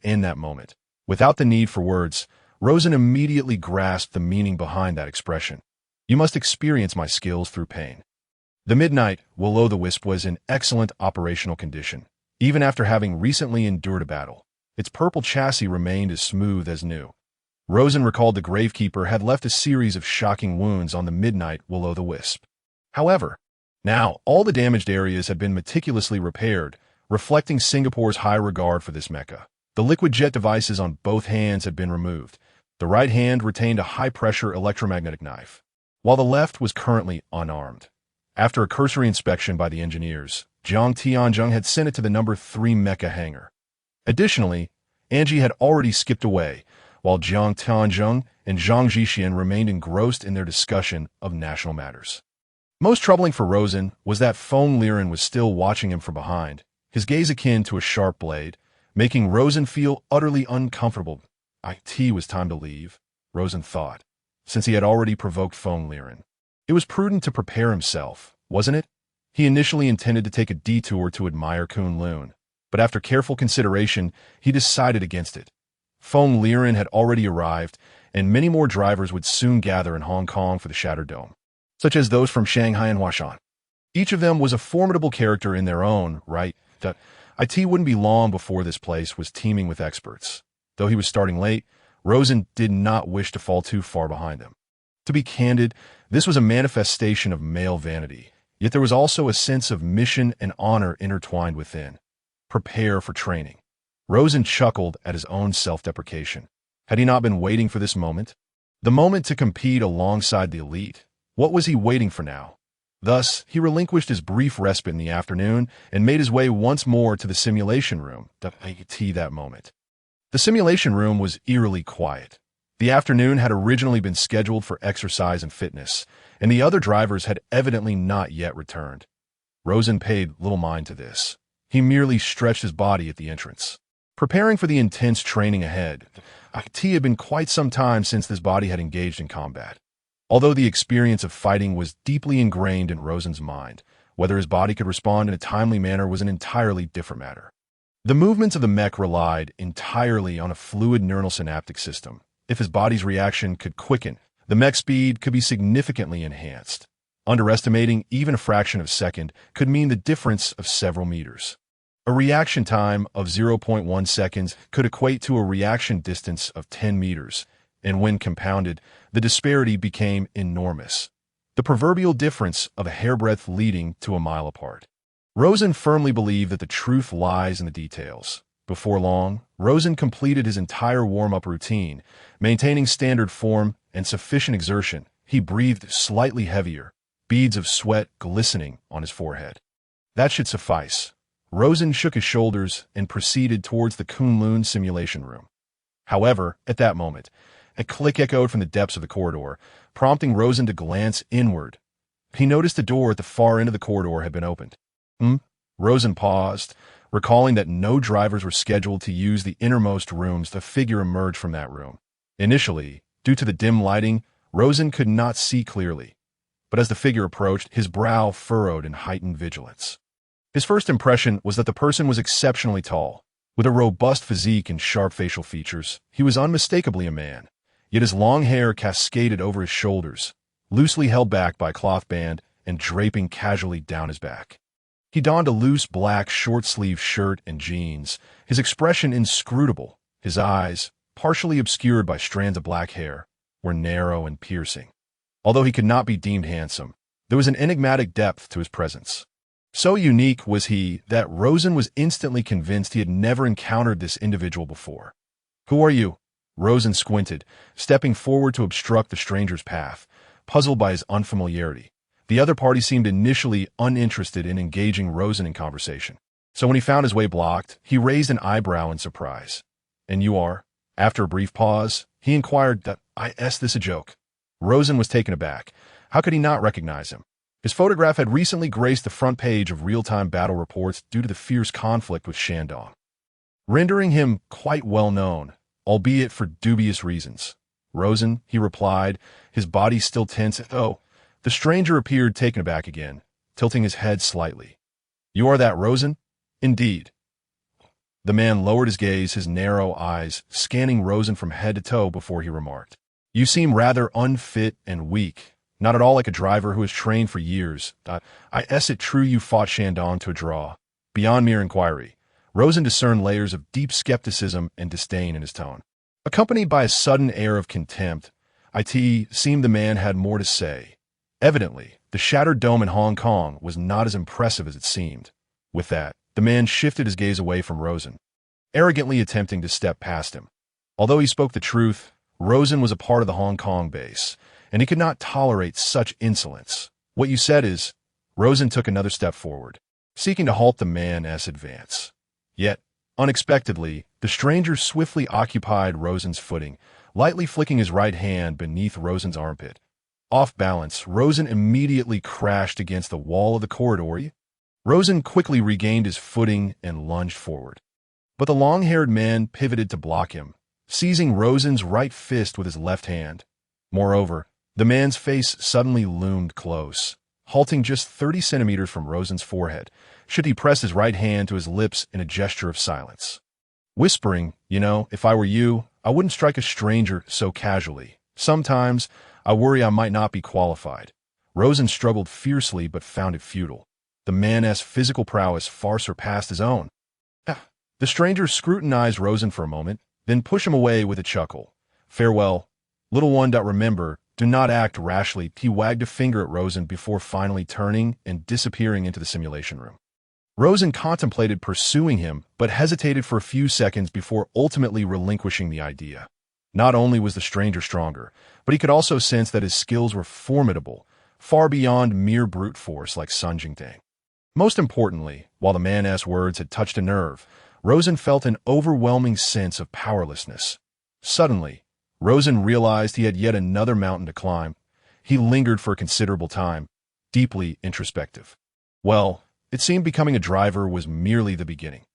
In that moment, without the need for words, Rosen immediately grasped the meaning behind that expression. "You must experience my skills through pain." The Midnight Will-O-the-Wisp was in excellent operational condition, even after having recently endured a battle. Its purple chassis remained as smooth as new. Rosen recalled the Gravekeeper had left a series of shocking wounds on the Midnight Will-O-the-Wisp. However, now all the damaged areas had been meticulously repaired, reflecting Singapore's high regard for this mecha. The liquid jet devices on both hands had been removed. The right hand retained a high-pressure electromagnetic knife, while the left was currently unarmed. After a cursory inspection by the engineers, Jiang Tianzheng had sent it to the number 3 mecha hangar. Additionally, Angie had already skipped away, while Jiang Tianzheng and Zhang Zhixian remained engrossed in their discussion of national matters. Most troubling for Rosen was that Feng Liren was still watching him from behind, his gaze akin to a sharp blade, making Rosen feel utterly uncomfortable. It was time to leave, Rosen thought, since he had already provoked Feng Liren. It was prudent to prepare himself, wasn't it? He initially intended to take a detour to admire Kunlun, but after careful consideration, he decided against it. Feng Liren had already arrived, and many more drivers would soon gather in Hong Kong for the Shattered Dome, such as those from Shanghai and Huashan. Each of them was a formidable character in their own right. It wouldn't be long before this place was teeming with experts. Though he was starting late, Rosen did not wish to fall too far behind them. To be candid, this was a manifestation of male vanity, yet there was also a sense of mission and honor intertwined within. Prepare for training. Rosen chuckled at his own self-deprecation. Had he not been waiting for this moment? The moment to compete alongside the elite. What was he waiting for now? Thus, he relinquished his brief respite in the afternoon and made his way once more to the simulation room. That moment. The simulation room was eerily quiet. The afternoon had originally been scheduled for exercise and fitness, and the other drivers had evidently not yet returned. Rosen paid little mind to this. He merely stretched his body at the entrance. Preparing for the intense training ahead, it had been quite some time since this body had engaged in combat. Although the experience of fighting was deeply ingrained in Rosen's mind, whether his body could respond in a timely manner was an entirely different matter. The movements of the mech relied entirely on a fluid neural synaptic system. If his body's reaction could quicken, the mech speed could be significantly enhanced. Underestimating even a fraction of a second could mean the difference of several meters. A reaction time of 0.1 seconds could equate to a reaction distance of 10 meters, and when compounded, the disparity became enormous. The proverbial difference of a hairbreadth leading to a mile apart. Rosen firmly believed that the truth lies in the details. Before long, Rosen completed his entire warm-up routine, maintaining standard form and sufficient exertion. He breathed slightly heavier, beads of sweat glistening on his forehead. That should suffice. Rosen shook his shoulders and proceeded towards the Kunlun simulation room. However, at that moment, a click echoed from the depths of the corridor, prompting Rosen to glance inward. He noticed the door at the far end of the corridor had been opened. Rosen paused, recalling that no drivers were scheduled to use the innermost rooms. The figure emerged from that room. Initially, due to the dim lighting, Rosen could not see clearly, but as the figure approached, his brow furrowed in heightened vigilance. His first impression was that the person was exceptionally tall. With a robust physique and sharp facial features, he was unmistakably a man. yet his long hair cascaded over his shoulders, loosely held back by a cloth band and draping casually down his back. He donned a loose black short-sleeved shirt and jeans, his expression inscrutable. His eyes, partially obscured by strands of black hair, were narrow and piercing. Although he could not be deemed handsome, there was an enigmatic depth to his presence. So unique was he that Rosen was instantly convinced he had never encountered this individual before. "Who are you?" Rosen squinted, stepping forward to obstruct the stranger's path, puzzled by his unfamiliarity. The other party seemed initially uninterested in engaging Rosen in conversation. So when he found his way blocked, he raised an eyebrow in surprise. "And you are?" After a brief pause, he inquired, "That is this a joke?" Rosen was taken aback. How could he not recognize him? His photograph had recently graced the front page of real-time battle reports due to the fierce conflict with Shandong, rendering him quite well known, albeit for dubious reasons. "Rosen," he replied, his body still tense. "Oh." The stranger appeared taken aback again, tilting his head slightly. "You are that Rosen?" "Indeed." The man lowered his gaze, his narrow eyes scanning Rosen from head to toe before he remarked, "You seem rather unfit and weak. Not at all like a driver who has trained for years. Is it true you fought Shandong to a draw?" Beyond mere inquiry, Rosen discerned layers of deep skepticism and disdain in his tone, accompanied by a sudden air of contempt. It seemed the man had more to say. Evidently, the shattered dome in Hong Kong was not as impressive as it seemed. With that, the man shifted his gaze away from Rosen, arrogantly attempting to step past him. Although he spoke the truth, Rosen was a part of the Hong Kong base, and he could not tolerate such insolence. "What you said is—" Rosen took another step forward, seeking to halt the man's advance. Yet, unexpectedly, the stranger swiftly occupied Rosen's footing, lightly flicking his right hand beneath Rosen's armpit. Off balance, Rosen immediately crashed against the wall of the corridor. Rosen quickly regained his footing and lunged forward. But the long-haired man pivoted to block him, seizing Rosen's right fist with his left hand. Moreover, the man's face suddenly loomed close, halting just 30 centimeters from Rosen's forehead, should he press his right hand to his lips in a gesture of silence. Whispering, "If I were you, I wouldn't strike a stranger so casually. Sometimes I worry I might not be qualified." Rosen struggled fiercely but found it futile. The man's physical prowess far surpassed his own. The stranger scrutinized Rosen for a moment, then pushed him away with a chuckle. "Farewell, little one. Remember, do not act rashly." He wagged a finger at Rosen before finally turning and disappearing into the simulation room. Rosen contemplated pursuing him, but hesitated for a few seconds before ultimately relinquishing the idea. Not only was the stranger stronger, but he could also sense that his skills were formidable, far beyond mere brute force like Sun Jingdang. Most importantly, while the man's words had touched a nerve, Rosen felt an overwhelming sense of powerlessness. Suddenly, Rosen realized he had yet another mountain to climb. He lingered for a considerable time, deeply introspective. Well, it seemed becoming a driver was merely the beginning.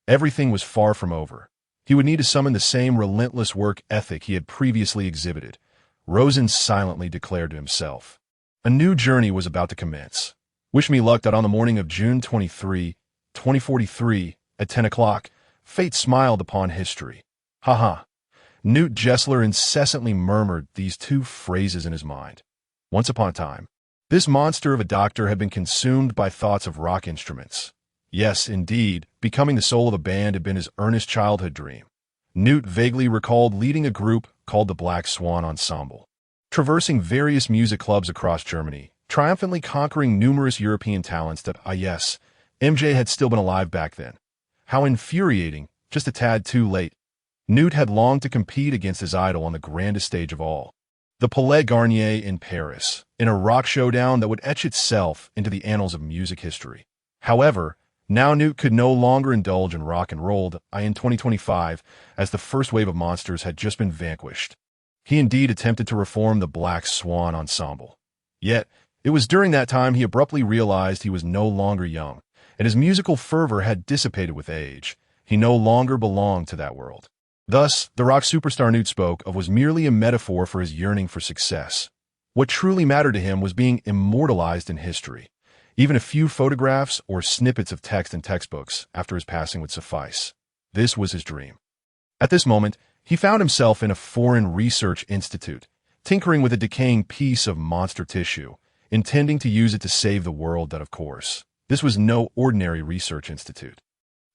Everything was far from over. He would need to summon the same relentless work ethic he had previously exhibited. Rosen silently declared to himself. A new journey was about to commence. "Wish me luck." On the morning of June 23, 2043, at 10 o'clock, fate smiled upon history. "Ha." Newt Gessler incessantly murmured these two phrases in his mind. Once upon a time, this monster of a doctor had been consumed by thoughts of rock instruments. Yes, indeed, becoming the soul of a band had been his earnest childhood dream. Newt vaguely recalled leading a group called the Black Swan Ensemble, traversing various music clubs across Germany, triumphantly conquering numerous European talents that, yes, MJ had still been alive back then. How infuriating, just a tad too late. Newt had longed to compete against his idol on the grandest stage of all, the Palais Garnier in Paris, in a rock showdown that would etch itself into the annals of music history. However, now Newt could no longer indulge in rock and roll in 2025, as the first wave of monsters had just been vanquished. He indeed attempted to reform the Black Swan Ensemble. Yet, it was during that time he abruptly realized he was no longer young, and his musical fervor had dissipated with age. He no longer belonged to that world. Thus, the rock superstar Newt spoke of was merely a metaphor for his yearning for success. What truly mattered to him was being immortalized in history. Even a few photographs or snippets of text in textbooks after his passing would suffice. This was his dream. At this moment, He found himself in a foreign research institute, tinkering with a decaying piece of monster tissue, intending to use it to save the world. That, of course, this was no ordinary research institute.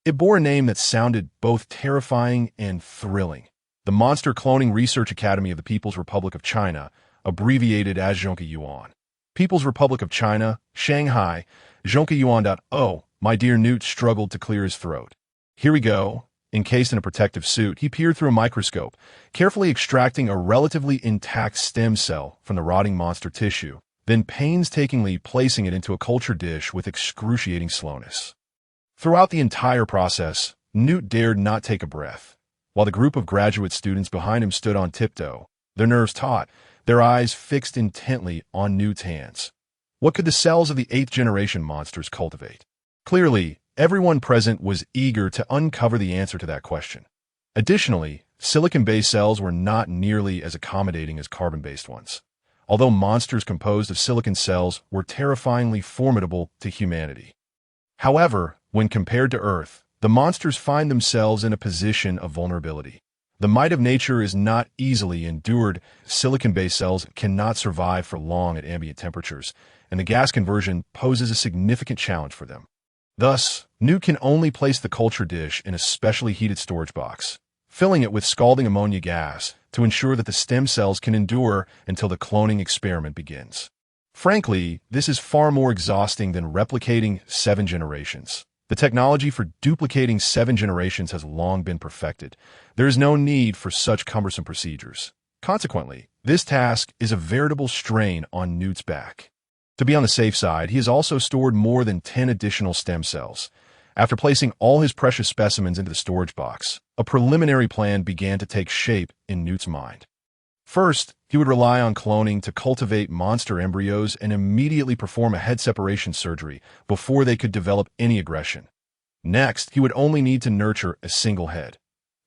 It bore a name that sounded both terrifying and thrilling: the Monster Cloning Research Academy of the People's Republic of China, abbreviated as Zhongkeyuan. People's Republic of China, Shanghai, Zhongkeyuan. Oh, my dear Newt struggled to clear his throat. Here we go. Encased in a protective suit, he peered through a microscope, carefully extracting a relatively intact stem cell from the rotting monster tissue, then painstakingly placing it into a culture dish with excruciating slowness. Throughout the entire process, Newt dared not take a breath, while the group of graduate students behind him stood on tiptoe, their nerves taut, their eyes fixed intently on Newt's hands. What could the cells of the 8th-generation monsters cultivate? Clearly, everyone present was eager to uncover the answer to that question. Additionally, silicon-based cells were not nearly as accommodating as carbon-based ones, although monsters composed of silicon cells were terrifyingly formidable to humanity. However, when compared to Earth, the monsters find themselves in a position of vulnerability. The might of nature is not easily endured. Silicon-based cells cannot survive for long at ambient temperatures, and the gas conversion poses a significant challenge for them. Thus, Newt can only place the culture dish in a specially heated storage box, filling it with scalding ammonia gas to ensure that the stem cells can endure until the cloning experiment begins. Frankly, this is far more exhausting than replicating 7 generations. The technology for duplicating 7 generations has long been perfected. There is no need for such cumbersome procedures. Consequently, this task is a veritable strain on Newt's back. To be on the safe side, he has also stored more than 10 additional stem cells. After placing all his precious specimens into the storage box, a preliminary plan began to take shape in Newt's mind. First, he would rely on cloning to cultivate monster embryos and immediately perform a head separation surgery before they could develop any aggression. Next, he would only need to nurture a single head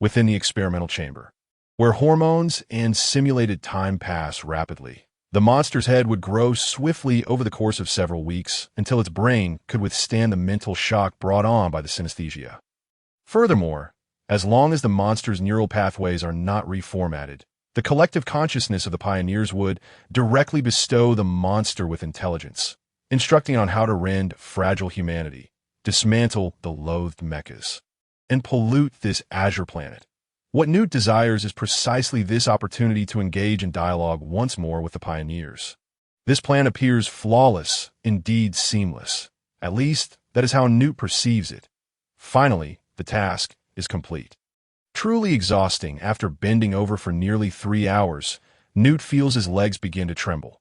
within the experimental chamber, where hormones and simulated time pass rapidly. The monster's head would grow swiftly over the course of several weeks until its brain could withstand the mental shock brought on by the synesthesia. Furthermore, as long as the monster's neural pathways are not reformatted, the collective consciousness of the pioneers would directly bestow the monster with intelligence, instructing on how to rend fragile humanity, dismantle the loathed mechas, and pollute this azure planet. What Newt desires is precisely this opportunity to engage in dialogue once more with the pioneers. This plan appears flawless, indeed seamless. At least, that is how Newt perceives it. Finally, the task is complete. Truly exhausting, after bending over for nearly 3 hours, Newt feels his legs begin to tremble.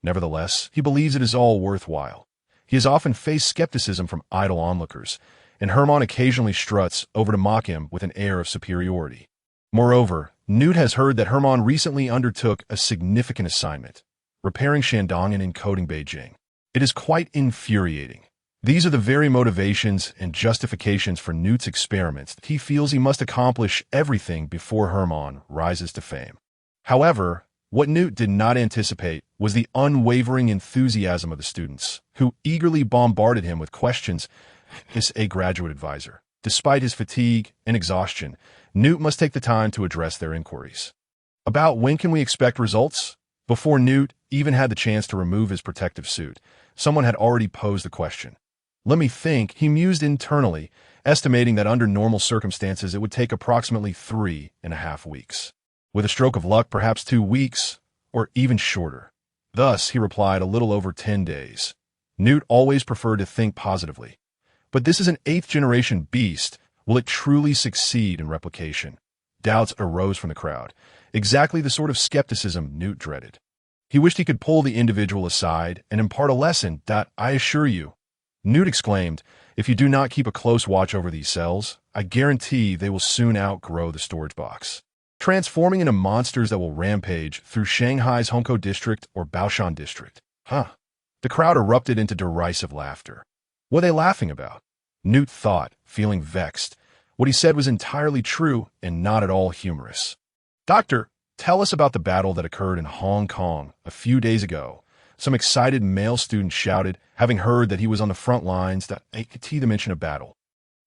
Nevertheless, he believes it is all worthwhile. He has often faced skepticism from idle onlookers, and Hermann occasionally struts over to mock him with an air of superiority. Moreover, Newt has heard that Hermann recently undertook a significant assignment, repairing Shandong and encoding Beijing. It is quite infuriating. These are the very motivations and justifications for Newt's experiments. He feels he must accomplish everything before Hermann rises to fame. However, what Newt did not anticipate was the unwavering enthusiasm of the students, who eagerly bombarded him with questions. As a graduate advisor, despite his fatigue and exhaustion, Newt must take the time to address their inquiries. About when can we expect results? Before Newt even had the chance to remove his protective suit, someone had already posed the question. Let me think, he mused internally, estimating that under normal circumstances it would take approximately 3.5 weeks. With a stroke of luck, perhaps 2 weeks, or even shorter. Thus, he replied, a little over 10 days. Newt always preferred to think positively. But this is an 8th-generation beast. Will it truly succeed in replication? Doubts arose from the crowd, exactly the sort of skepticism Newt dreaded. He wished he could pull the individual aside and impart a lesson. I assure you, Newt exclaimed, if you do not keep a close watch over these cells, I guarantee they will soon outgrow the storage box, transforming into monsters that will rampage through Shanghai's Hongkou district or Baoshan district. The crowd erupted into derisive laughter. What are they laughing about? Newt thought, feeling vexed. What he said was entirely true and not at all humorous. Doctor, tell us about the battle that occurred in Hong Kong a few days ago. Some excited male student shouted, having heard that he was on the front lines. The mention of battle.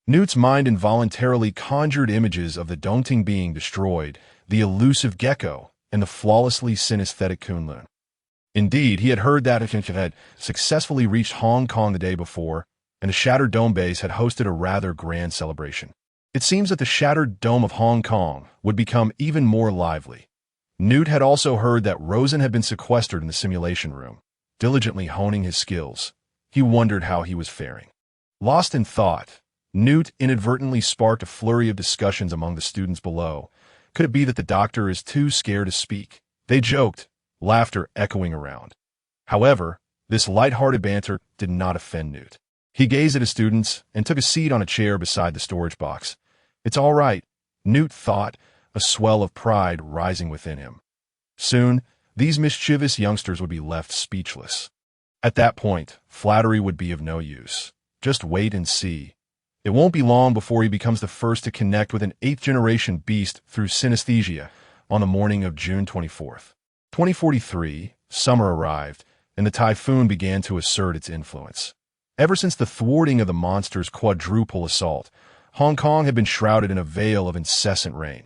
Newt's mind involuntarily conjured images of the daunting being destroyed, the elusive gecko, and the flawlessly synesthetic Kunlun. Indeed, he had heard that it had successfully reached Hong Kong the day before, and the Shattered Dome base had hosted a rather grand celebration. It seems that the Shattered Dome of Hong Kong would become even more lively. Newt had also heard that Rosen had been sequestered in the simulation room, diligently honing his skills. He wondered how he was faring. Lost in thought, Newt inadvertently sparked a flurry of discussions among the students below. Could it be that the doctor is too scared to speak? They joked, laughter echoing around. However, this light-hearted banter did not offend Newt. He gazed at his students and took a seat on a chair beside the storage box. It's all right, Newt thought, a swell of pride rising within him. Soon, these mischievous youngsters would be left speechless. At that point, flattery would be of no use. Just wait and see. It won't be long before he becomes the first to connect with an 8th-generation beast through synesthesia on the morning of June 24th. 2043, summer arrived, and the typhoon began to assert its influence. Ever since the thwarting of the monster's quadruple assault, Hong Kong had been shrouded in a veil of incessant rain.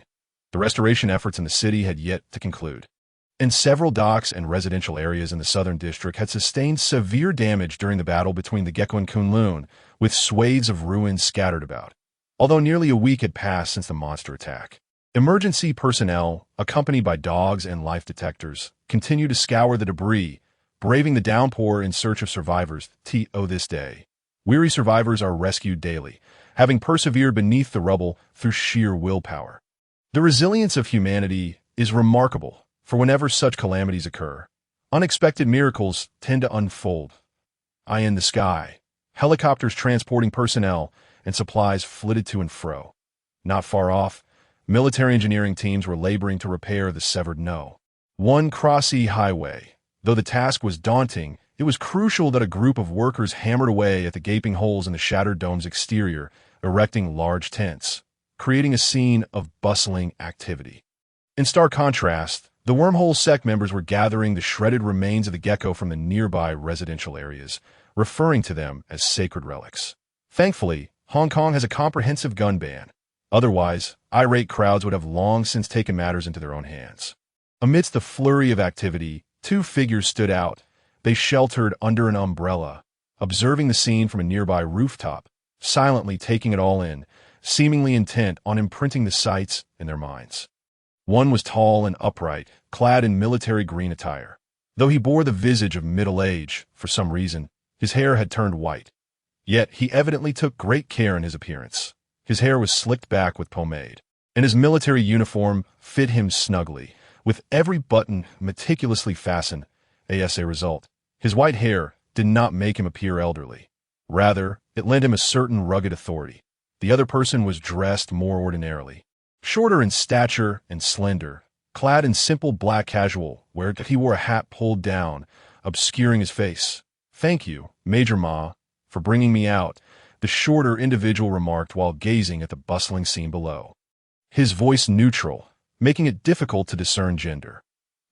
The restoration efforts in the city had yet to conclude. And several docks and residential areas in the southern district had sustained severe damage during the battle between the Gecko and Kunlun, with swathes of ruins scattered about. Although nearly a week had passed since the monster attack, emergency personnel, accompanied by dogs and life detectors, continued to scour the debris, braving the downpour in search of survivors. This day, weary survivors are rescued daily, having persevered beneath the rubble through sheer willpower. The resilience of humanity is remarkable, for whenever such calamities occur, unexpected miracles tend to unfold. Eye in the sky, helicopters transporting personnel and supplies flitted to and fro. Not far off, military engineering teams were laboring to repair the severed No. 1 Crossy Highway. Though the task was daunting, it was crucial that a group of workers hammered away at the gaping holes in the shattered dome's exterior, erecting large tents, creating a scene of bustling activity. In stark contrast, the Wormhole sect members were gathering the shredded remains of the gecko from the nearby residential areas, referring to them as sacred relics. Thankfully, Hong Kong has a comprehensive gun ban. Otherwise, irate crowds would have long since taken matters into their own hands. Amidst the flurry of activity, 2 figures stood out. They sheltered under an umbrella, observing the scene from a nearby rooftop, silently taking it all in, seemingly intent on imprinting the sights in their minds. One was tall and upright, clad in military green attire. Though he bore the visage of middle age, for some reason, his hair had turned white. Yet he evidently took great care in his appearance. His hair was slicked back with pomade, and his military uniform fit him snugly, with every button meticulously fastened. As a result, his white hair did not make him appear elderly. Rather, it lent him a certain rugged authority. The other person was dressed more ordinarily. Shorter in stature and slender, clad in simple black casual, where he wore a hat pulled down, obscuring his face. "Thank you, Major Ma, for bringing me out," the shorter individual remarked while gazing at the bustling scene below. His voice neutral, making it difficult to discern gender.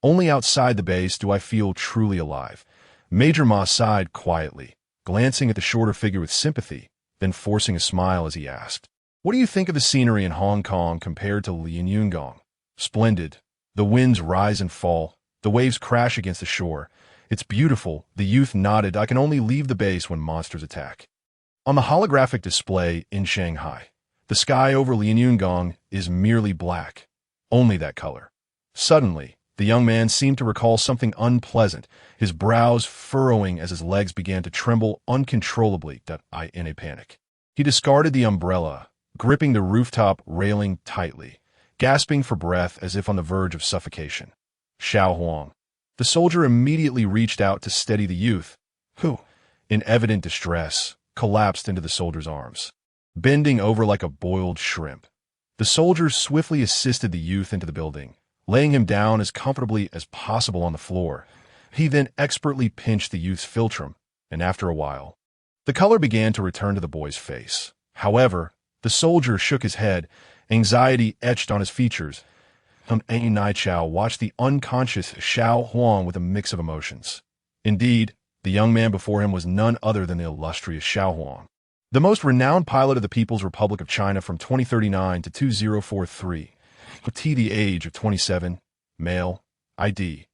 "Only outside the base do I feel truly alive." Major Ma sighed quietly, glancing at the shorter figure with sympathy, then forcing a smile as he asked, "What do you think of the scenery in Hong Kong compared to Lianyungang?" "Splendid. The winds rise and fall. The waves crash against the shore. It's beautiful." The youth nodded. "I can only leave the base when monsters attack." On the holographic display in Shanghai, the sky over Lianyungang is merely black. Only that color. Suddenly, the young man seemed to recall something unpleasant, his brows furrowing as his legs began to tremble uncontrollably. In a panic, he discarded the umbrella, gripping the rooftop railing tightly, gasping for breath as if on the verge of suffocation. Xiao Huang. The soldier immediately reached out to steady the youth, who, in evident distress, collapsed into the soldier's arms, bending over like a boiled shrimp. The soldier swiftly assisted the youth into the building, laying him down as comfortably as possible on the floor. He then expertly pinched the youth's philtrum, and after a while, the color began to return to the boy's face. However, the soldier shook his head, anxiety etched on his features. Nai Chao watched the unconscious Xiao Huang with a mix of emotions. Indeed, the young man before him was none other than the illustrious Xiao Huang. The most renowned pilot of the People's Republic of China from 2039 to 2043, with the age of 27, male, ID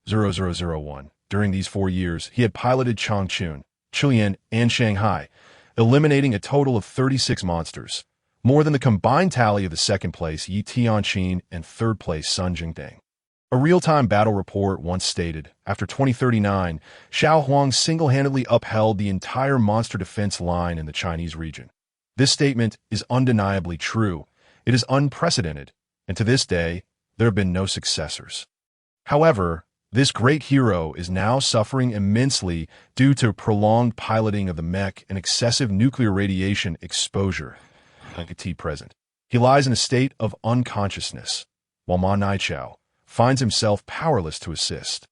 0001. During these 4 years, he had piloted Changchun, Chilean, and Shanghai, eliminating a total of 36 monsters, more than the combined tally of the second-place Yi Tianqin and third-place Sun Jingdang. A real-time battle report once stated, after 2039, Xiao Huang single-handedly upheld the entire monster defense line in the Chinese region. This statement is undeniably true. It is unprecedented, and to this day, there have been no successors. However, this great hero is now suffering immensely due to prolonged piloting of the mech and excessive nuclear radiation exposure. Present. He lies in a state of unconsciousness, while Ma Nichao finds himself powerless to assist.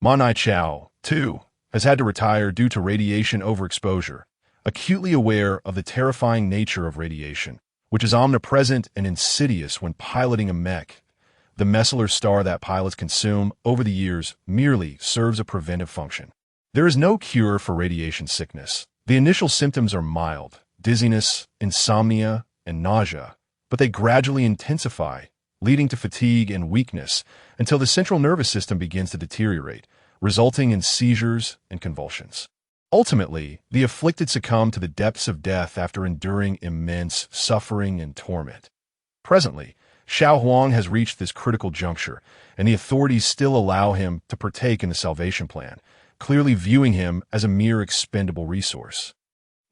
Ma Nichao, too, has had to retire due to radiation overexposure, acutely aware of the terrifying nature of radiation, which is omnipresent and insidious when piloting a mech. The mecellar star that pilots consume over the years merely serves a preventive function. There is no cure for radiation sickness. The initial symptoms are mild, dizziness, insomnia, and nausea, but they gradually intensify, leading to fatigue and weakness until the central nervous system begins to deteriorate, resulting in seizures and convulsions. Ultimately, the afflicted succumb to the depths of death after enduring immense suffering and torment. Presently, Xiao Huang has reached this critical juncture, and the authorities still allow him to partake in the salvation plan, clearly viewing him as a mere expendable resource.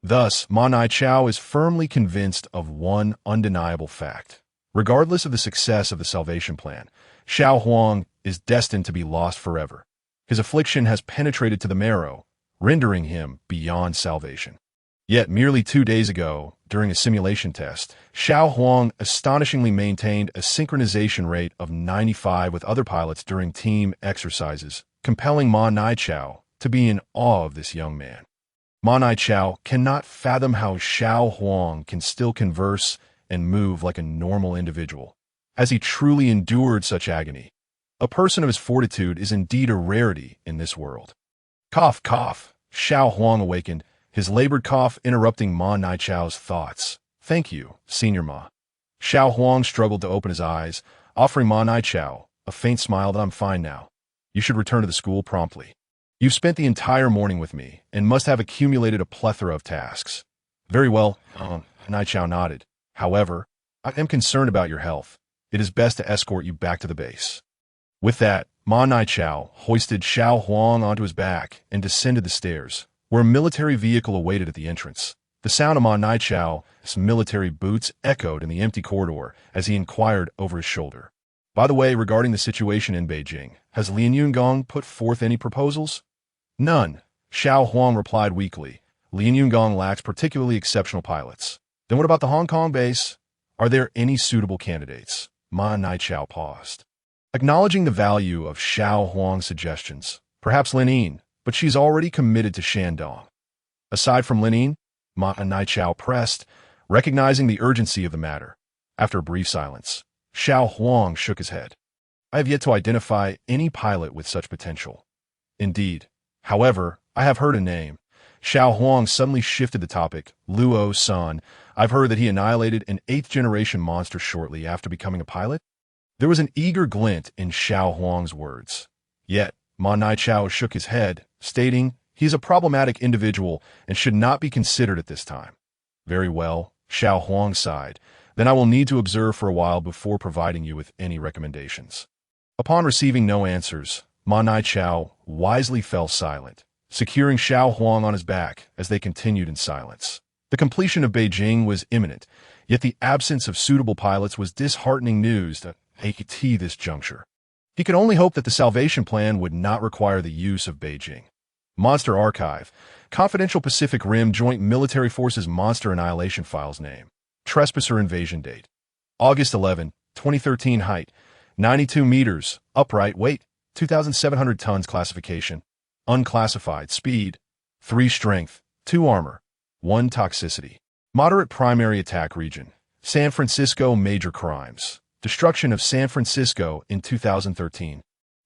Thus, Ma Nichao is firmly convinced of one undeniable fact. Regardless of the success of the salvation plan, Xiao Huang is destined to be lost forever. His affliction has penetrated to the marrow, rendering him beyond salvation. Yet merely 2 days ago, during a simulation test, Xiao Huang astonishingly maintained a synchronization rate of 95 with other pilots during team exercises, compelling Ma Nichao to be in awe of this young man. Ma Nichao cannot fathom how Xiao Huang can still converse and move like a normal individual. Has he truly endured such agony? A person of his fortitude is indeed a rarity in this world. Cough, cough. Xiao Huang awakened, his labored cough interrupting Ma Nichao's thoughts. Thank you, Senior Ma. Xiao Huang struggled to open his eyes, offering Ma Nichao a faint smile that I'm fine now. You should return to the school promptly. You've spent the entire morning with me and must have accumulated a plethora of tasks. Very well, Nichao nodded. However, I am concerned about your health. It is best to escort you back to the base. With that, Ma Nichao hoisted Xiao Huang onto his back and descended the stairs, where a military vehicle awaited at the entrance. The sound of Ma Nichao's military boots echoed in the empty corridor as he inquired over his shoulder. By the way, regarding the situation in Beijing, has Lin Yungong put forth any proposals? None, Xiao Huang replied weakly. Lin Yungong lacks particularly exceptional pilots. Then what about the Hong Kong base? Are there any suitable candidates? Ma Nichao paused. Acknowledging the value of Xiao Huang's suggestions, perhaps Lin Yin, but she's already committed to Shandong. Aside from Lin Yin, Ma Nichao pressed, recognizing the urgency of the matter. After a brief silence, Xiao Huang shook his head. I have yet to identify any pilot with such potential. Indeed. However, I have heard a name. Xiao Huang suddenly shifted the topic. Luo San. I've heard that he annihilated an 8th-generation monster shortly after becoming a pilot. There was an eager glint in Xiao Huang's words. Yet, Ma Nichao shook his head, stating, he is a problematic individual and should not be considered at this time. Very well, Xiao Huang sighed. Then I will need to observe for a while before providing you with any recommendations. Upon receiving no answers, Ma Nichao wisely fell silent, securing Xiao Huang on his back as they continued in silence. The completion of Beijing was imminent, yet the absence of suitable pilots was disheartening news to AT this juncture. He could only hope that the salvation plan would not require the use of Beijing. Monster Archive, Confidential Pacific Rim Joint Military Forces Monster Annihilation Files name. Trespasser Invasion Date. August 11, 2013 Height, 92 meters, upright weight, 2,700 tons classification. Unclassified speed, 3 strength, 2 armor, 1 toxicity. Moderate primary attack region. San Francisco major crimes. Destruction of San Francisco in 2013.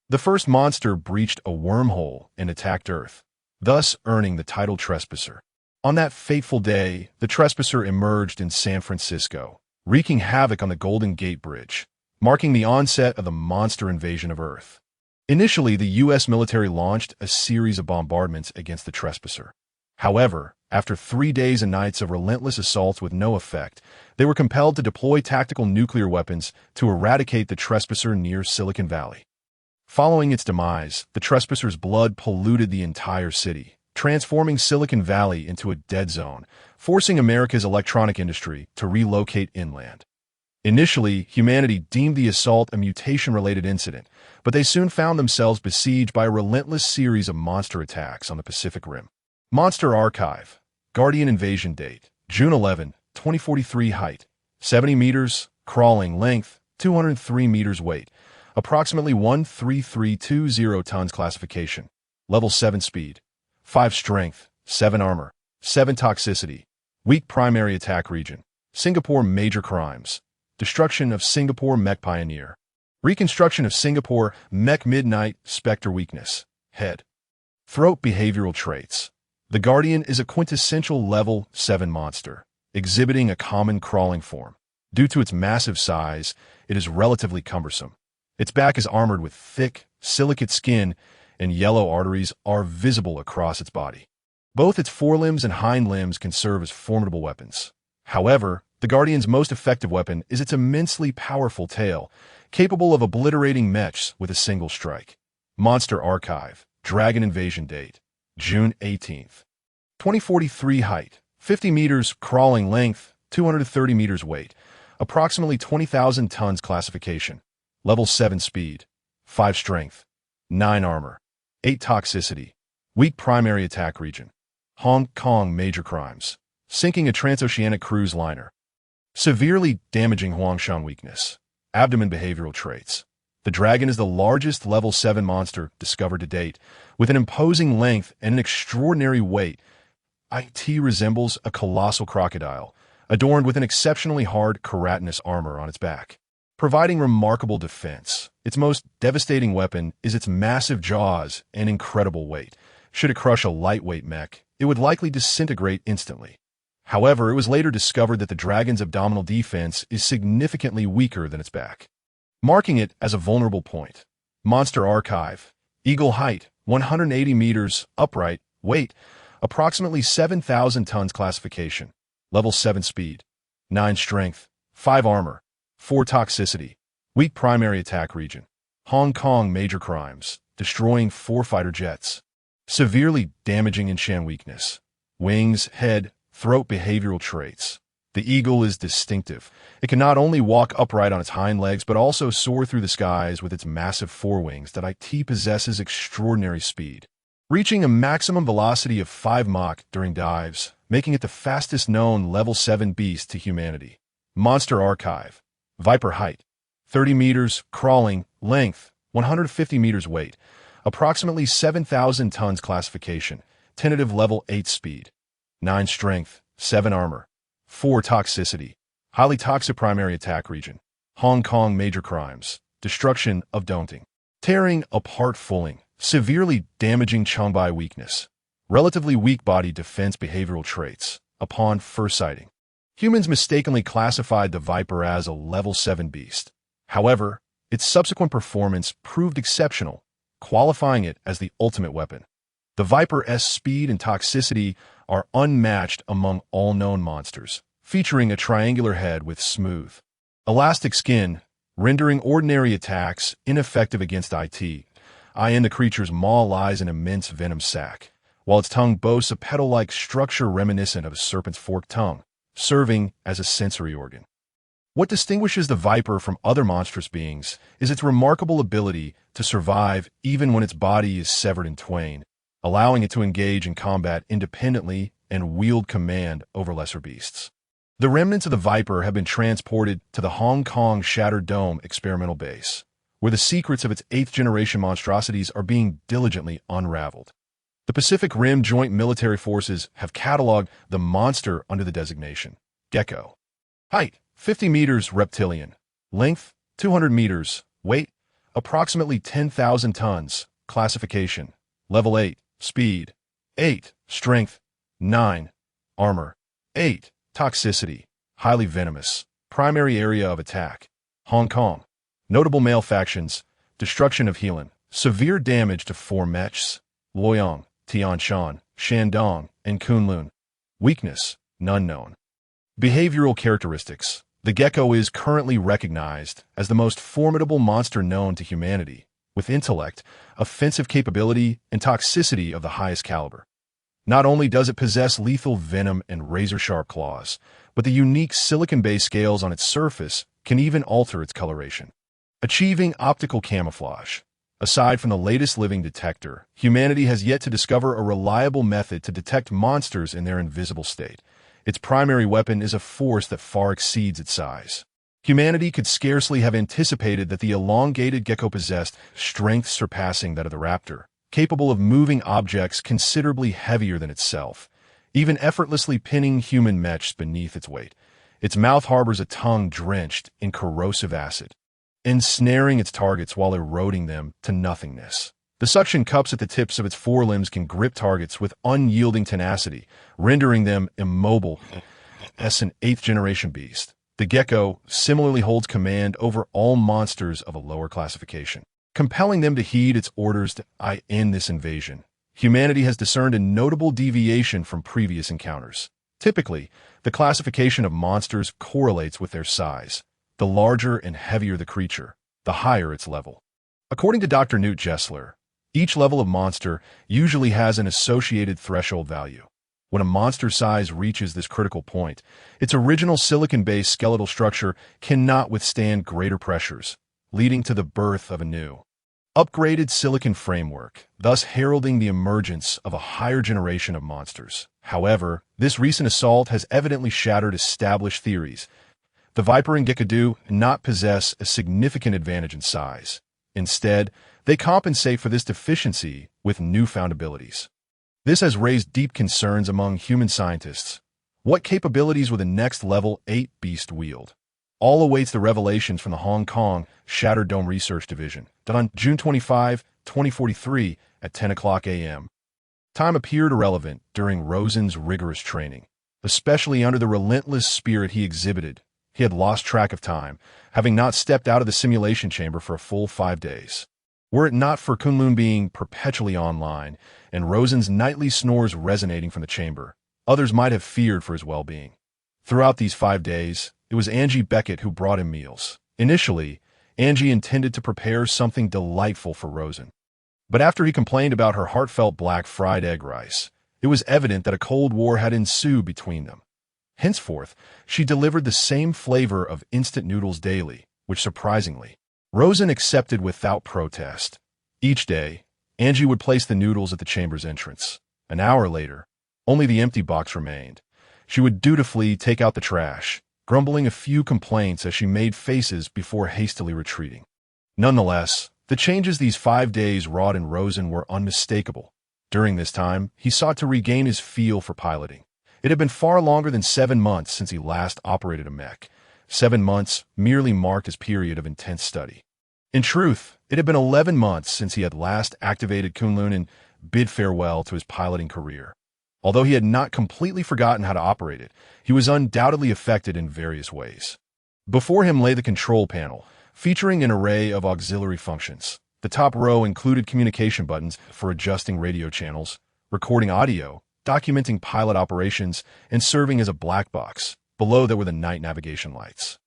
The first monster breached a wormhole and attacked Earth, thus earning the title Trespasser. On that fateful day, the trespasser emerged in San Francisco, wreaking havoc on the Golden Gate Bridge, marking the onset of the monster invasion of Earth. Initially, the U.S. military launched a series of bombardments against the trespasser. However, after 3 days and nights of relentless assaults with no effect, they were compelled to deploy tactical nuclear weapons to eradicate the trespasser near Silicon Valley. Following its demise, the trespasser's blood polluted the entire city, transforming Silicon Valley into a dead zone, forcing America's electronic industry to relocate inland. Initially, humanity deemed the assault a mutation-related incident, but they soon found themselves besieged by a relentless series of monster attacks on the Pacific Rim. Monster Archive. Guardian Invasion Date. June 11, 2043. Height: 70 meters. Crawling length: 203 meters. Weight: approximately 13320 tons. Classification: Level 7. Speed: 5. Strength: 7. Armor: 7. Toxicity: weak. Primary attack region: Singapore. Major crimes: destruction of Singapore Mech Pioneer. Reconstruction of Singapore Mech Midnight Spectre. Weakness: head. Throat. Behavioral traits: the Guardian is a quintessential Level 7 monster, exhibiting a common crawling form. Due to its massive size, it is relatively cumbersome. Its back is armored with thick, silicate skin, and yellow arteries are visible across its body. Both its forelimbs and hind limbs can serve as formidable weapons. However, the Guardian's most effective weapon is its immensely powerful tail, capable of obliterating mechs with a single strike. Monster Archive. Dragon Invasion Date: June 18, 2043. Height: 50 meters. Crawling length: 230 meters. Weight: approximately 20,000 tons. Classification: Level 7. Speed: 5. Strength: 9. Armor: 8. Toxicity: weak. Primary attack region: Hong Kong. Major crimes: sinking a transoceanic cruise liner. Severely damaging Huangshan. Weakness: abdomen. Behavioral traits: the dragon is the largest Level 7 monster discovered to date, with an imposing length and an extraordinary weight. It resembles a colossal crocodile, adorned with an exceptionally hard keratinous armor on its back, providing remarkable defense. Its most devastating weapon is its massive jaws and incredible weight. Should it crush a lightweight mech, it would likely disintegrate instantly. However, it was later discovered that the dragon's abdominal defense is significantly weaker than its back, marking it as a vulnerable point. Monster Archive. Eagle. Height: 180 meters. Upright. Weight: approximately 7,000 tons. Classification: Level 7. Speed: 9. Strength: 5. Armor: 4. Toxicity: weak. Primary attack region: Hong Kong. Major crimes: destroying 4 fighter jets. Severely damaging Inshan. Weakness: wings, head, throat. Behavioral traits: the eagle is distinctive. It can not only walk upright on its hind legs, but also soar through the skies with its massive forewings. That it possesses extraordinary speed, reaching a maximum velocity of 5 Mach during dives, making it the fastest known Level 7 beast to humanity. Monster Archive. Viper. Height: 30 meters. Crawling length: 150 meters. Weight: approximately 7,000 tons. Classification: Tentative. Level 8. Speed: 9. Strength: 7. Armor: 4. Toxicity: highly toxic. Primary attack region: Hong Kong. Major crimes: destruction of Dongting. Tearing apart Fulling. Severely damaging Chongbai. Weakness: relatively weak body defense. Behavioral traits: upon first sighting, humans mistakenly classified the Viper as a Level 7 beast. However, its subsequent performance proved exceptional, qualifying it as the ultimate weapon. The Viper's speed and toxicity are unmatched among all known monsters, featuring a triangular head with smooth, elastic skin, rendering ordinary attacks ineffective against it. The creature's maw lies an immense venom sac, while its tongue boasts a petal-like structure reminiscent of a serpent's forked tongue, serving as a sensory organ. What distinguishes the Viper from other monstrous beings is its remarkable ability to survive even when its body is severed in twain, allowing it to engage in combat independently and wield command over lesser beasts. The remnants of the Viper have been transported to the Hong Kong Shattered Dome experimental base, where the secrets of its 8th-generation monstrosities are being diligently unraveled. The Pacific Rim Joint Military Forces have cataloged the monster under the designation Gecko. Height: 50 meters. Reptilian. Length: 200 meters. Weight: approximately 10,000 tons. Classification: Level 8. Speed: 8. Strength: 9. Armor. 8. Toxicity. Highly venomous. Primary area of attack. Hong Kong. Notable male factions. Destruction of Helan. Severe damage to 4 mechs. Luoyang, Tian Shan, Shandong, and Kunlun. Weakness. None known. Behavioral characteristics. The gecko is currently recognized as the most formidable monster known to humanity, with intellect, offensive capability, and toxicity of the highest caliber. Not only does it possess lethal venom and razor-sharp claws, but the unique silicon-based scales on its surface can even alter its coloration. Achieving optical camouflage. Aside from the latest living detector, humanity has yet to discover a reliable method to detect monsters in their invisible state. Its primary weapon is a force that far exceeds its size. Humanity could scarcely have anticipated that the elongated gecko possessed strength surpassing that of the raptor, capable of moving objects considerably heavier than itself, even effortlessly pinning human mechs beneath its weight. Its mouth harbors a tongue drenched in corrosive acid, ensnaring its targets while eroding them to nothingness. The suction cups at the tips of its forelimbs can grip targets with unyielding tenacity, rendering them immobile as an 8th-generation beast. The gecko similarly holds command over all monsters of a lower classification, compelling them to heed its orders to end this invasion. Humanity has discerned a notable deviation from previous encounters. Typically, the classification of monsters correlates with their size. The larger and heavier the creature, the higher its level. According to Dr. Newt Gessler, each level of monster usually has an associated threshold value. When a monster size reaches this critical point, its original silicon-based skeletal structure cannot withstand greater pressures, leading to the birth of a new, upgraded silicon framework, thus heralding the emergence of a higher generation of monsters. However, this recent assault has evidently shattered established theories. The Viper and Gecko do not possess a significant advantage in size. Instead, they compensate for this deficiency with newfound abilities. This has raised deep concerns among human scientists. What capabilities will the next level 8 beast wield? All awaits the revelations from the Hong Kong Shattered Dome Research Division, done on June 25, 2043 at 10 o'clock a.m. Time appeared irrelevant during Rosen's rigorous training, especially under the relentless spirit he exhibited. He had lost track of time, having not stepped out of the simulation chamber for a full 5 days. Were it not for Kunlun being perpetually online and Rosen's nightly snores resonating from the chamber, others might have feared for his well-being. Throughout these 5 days, it was Raleigh Becket who brought him meals. Initially, Angie intended to prepare something delightful for Rosen. But after he complained about her heartfelt black fried egg rice, it was evident that a cold war had ensued between them. Henceforth, she delivered the same flavor of instant noodles daily, which surprisingly, Rosen accepted without protest. Each day, Angie would place the noodles at the chamber's entrance. An hour later, only the empty box remained. She would dutifully take out the trash, grumbling a few complaints as she made faces before hastily retreating. Nonetheless, the changes these 5 days wrought in Rosen were unmistakable. During this time, he sought to regain his feel for piloting. It had been far longer than 7 months since he last operated a mech. 7 months merely marked his period of intense study. In truth, it had been 11 months since he had last activated Kunlun and bid farewell to his piloting career. Although he had not completely forgotten how to operate it, he was undoubtedly affected in various ways. Before him lay the control panel, featuring an array of auxiliary functions. The top row included communication buttons for adjusting radio channels, recording audio, documenting pilot operations, and serving as a black box. Below there were the night navigation lights.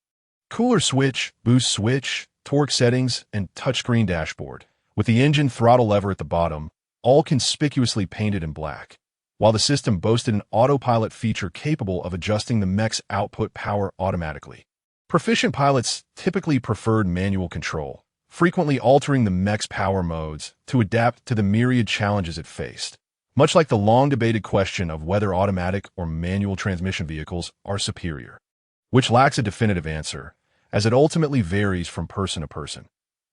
Cooler switch, boost switch, torque settings, and touchscreen dashboard, with the engine throttle lever at the bottom, all conspicuously painted in black. While the system boasted an autopilot feature capable of adjusting the mech's output power automatically. Proficient pilots typically preferred manual control, frequently altering the mech's power modes to adapt to the myriad challenges it faced. Much like the long-debated question of whether automatic or manual transmission vehicles are superior, which lacks a definitive answer, as it ultimately varies from person to person.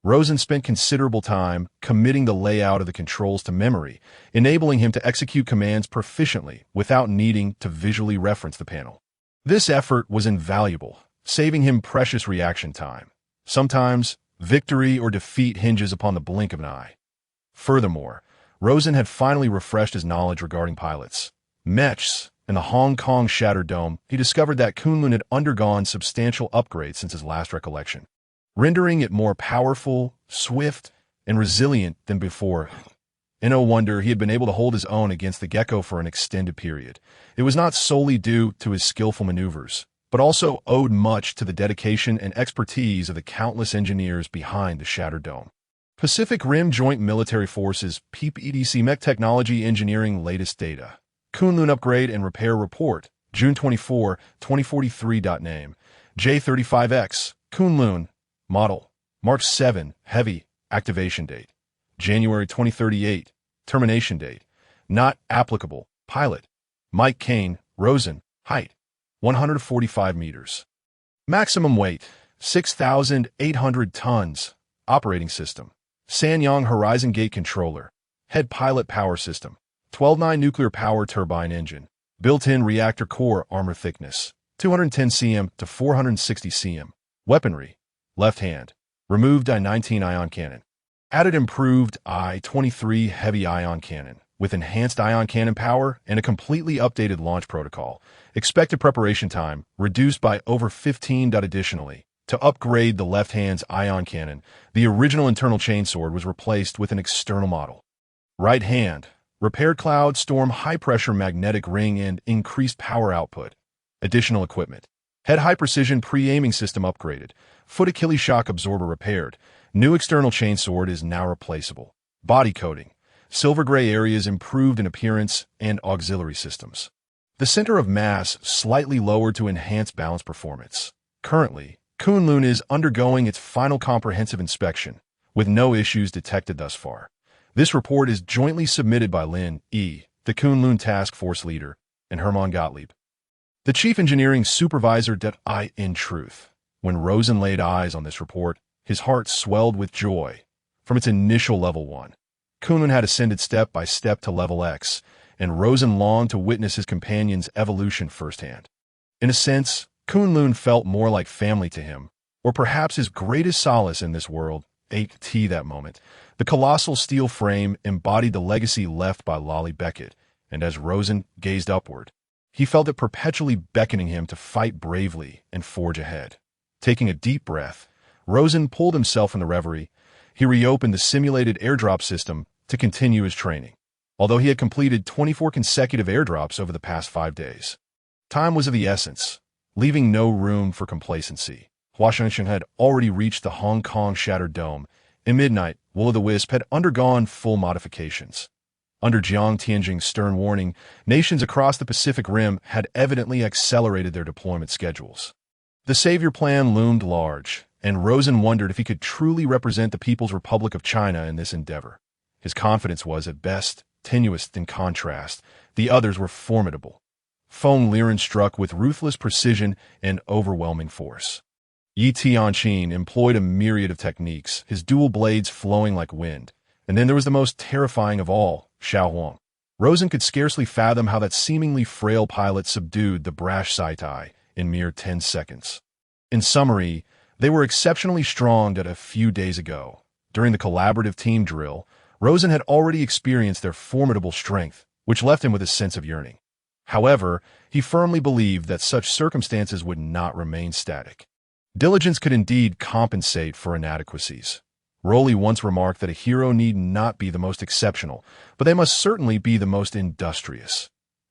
Rosen spent considerable time committing the layout of the controls to memory, enabling him to execute commands proficiently without needing to visually reference the panel. This effort was invaluable, saving him precious reaction time. Sometimes, victory or defeat hinges upon the blink of an eye. Furthermore, Rosen had finally refreshed his knowledge regarding pilots. Mechs, In the Hong Kong Shattered Dome, he discovered that Kunlun had undergone substantial upgrades since his last recollection, rendering it more powerful, swift, and resilient than before. In no wonder he had been able to hold his own against the Gecko for an extended period. It was not solely due to his skillful maneuvers, but also owed much to the dedication and expertise of the countless engineers behind the Shattered Dome. Pacific Rim Joint Military Forces PEDC Mech Technology Engineering latest data. Kunlun Upgrade and Repair Report, June 24, 2043. Name, J35X, Kunlun, Model, March 7, Heavy, Activation Date, January 2038, Termination Date, Not Applicable, Pilot, Mike Kane, Rosen, Height, 145 meters. Maximum weight, 6,800 tons. Operating System, Sanyong Horizon Gate Controller, Head Pilot Power System, 12.9 Nuclear Power Turbine Engine, Built-in Reactor Core Armor Thickness, 210 cm to 460 cm. Weaponry, Left Hand, Removed I-19 Ion Cannon. Added improved I-23 Heavy Ion Cannon, with enhanced ion cannon power and a completely updated launch protocol. Expected preparation time, reduced by over 15. Additionally, to upgrade the left hand's ion cannon, the original internal chainsword was replaced with an external model. Right hand, repaired Cloud Storm high-pressure magnetic ring and increased power output. Additional equipment. Head high-precision pre-aiming system upgraded. Foot Achilles shock absorber repaired. New external chainsword is now replaceable. Body coating. Silver gray areas improved in appearance and auxiliary systems. The center of mass slightly lowered to enhance balance performance. Currently, Kunlun is undergoing its final comprehensive inspection, with no issues detected thus far. This report is jointly submitted by Lin E., the Kunlun Task Force leader, and Hermann Gottlieb, the chief engineering supervisor. In truth, when Rosen laid eyes on this report, his heart swelled with joy. From its initial level 1, Kunlun had ascended step by step to level X, and Rosen longed to witness his companion's evolution firsthand. In a sense, Kunlun felt more like family to him, or perhaps his greatest solace in this world. That moment, the colossal steel frame embodied the legacy left by Raleigh Becket, and as Rosen gazed upward, he felt it perpetually beckoning him to fight bravely and forge ahead. Taking a deep breath, Rosen pulled himself from the reverie. He reopened the simulated airdrop system to continue his training. Although he had completed 24 consecutive airdrops over the past 5 days, time was of the essence, leaving no room for complacency. Washington had already reached the Hong Kong Shattered Dome. In midnight, Will-o'-the-Wisp had undergone full modifications. Under Jiang Tianjing's stern warning, nations across the Pacific Rim had evidently accelerated their deployment schedules. The Savior Plan loomed large, and Rosen wondered if he could truly represent the People's Republic of China in this endeavor. His confidence was, at best, tenuous in contrast. The others were formidable. Feng Liren struck with ruthless precision and overwhelming force. Yi Tianqin employed a myriad of techniques, his dual blades flowing like wind. And then there was the most terrifying of all, Xiao Huang. Rosen could scarcely fathom how that seemingly frail pilot subdued the brash Saitai in mere 10 seconds. In summary, they were exceptionally strong that a few days ago, during the collaborative team drill, Rosen had already experienced their formidable strength, which left him with a sense of yearning. However, he firmly believed that such circumstances would not remain static. Diligence could indeed compensate for inadequacies. Rowley once remarked that a hero need not be the most exceptional, but they must certainly be the most industrious.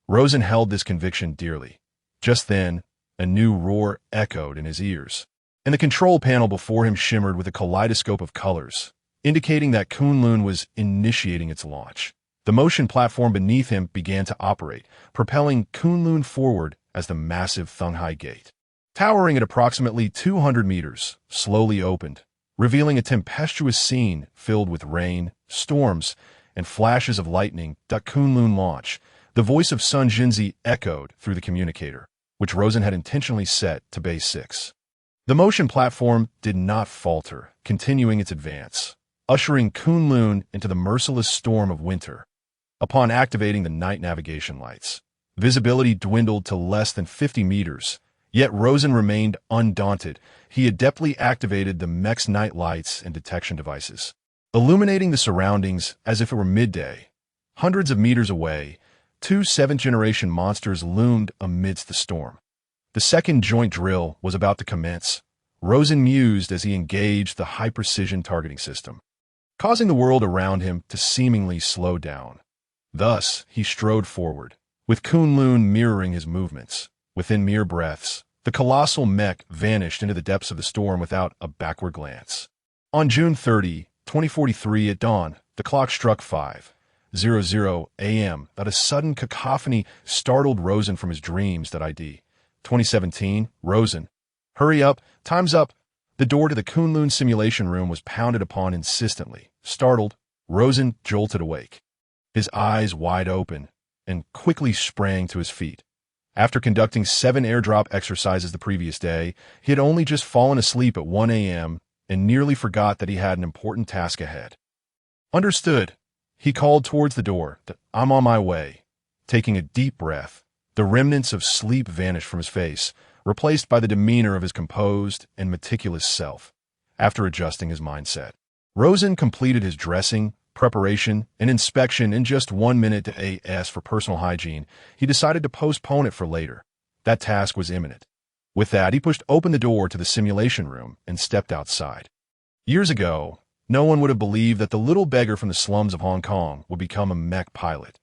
Rosen held this conviction dearly. Just then, a new roar echoed in his ears, and the control panel before him shimmered with a kaleidoscope of colors, indicating that Kunlun was initiating its launch. The motion platform beneath him began to operate, propelling Kunlun forward as the massive Thunghai Gate, towering at approximately 200 meters, slowly opened, revealing a tempestuous scene filled with rain, storms, and flashes of lightning. Kunlun launch. The voice of Sun Jinzi echoed through the communicator, which Rosen had intentionally set to base 6. The motion platform did not falter, continuing its advance, ushering Kunlun into the merciless storm of winter. Upon activating the night navigation lights, visibility dwindled to less than 50 meters, yet Rosen remained undaunted. He adeptly activated the mech's night lights and detection devices, illuminating the surroundings as if it were midday. Hundreds of meters away, Two seventh-generation monsters loomed amidst the storm. The second joint drill was about to commence. Rosen mused as he engaged the high-precision targeting system, causing the world around him to seemingly slow down. Thus, he strode forward, with Kunlun mirroring his movements. Within mere breaths, the colossal mech vanished into the depths of the storm without a backward glance. On June 30, 2043 at dawn, the clock struck 5:00 a.m. That a sudden cacophony startled Rosen from his dreams. That ID. 2017, Rosen. Hurry up, time's up. The door to the Kunlun simulation room was pounded upon insistently. Startled, Rosen jolted awake, his eyes wide open, and quickly sprang to his feet. After conducting 7 airdrop exercises the previous day, he had only just fallen asleep at 1 a.m. and nearly forgot that he had an important task ahead. Understood. He called towards the door. I'm on my way. Taking a deep breath, the remnants of sleep vanished from his face, replaced by the demeanor of his composed and meticulous self. After adjusting his mindset, Rosen completed his dressing, preparation, and inspection in just 1 minute to AS for personal hygiene. He decided to postpone it for later. That task was imminent. With that, he pushed open the door to the simulation room and stepped outside. Years ago, no one would have believed that the little beggar from the slums of Hong Kong would become a mech pilot.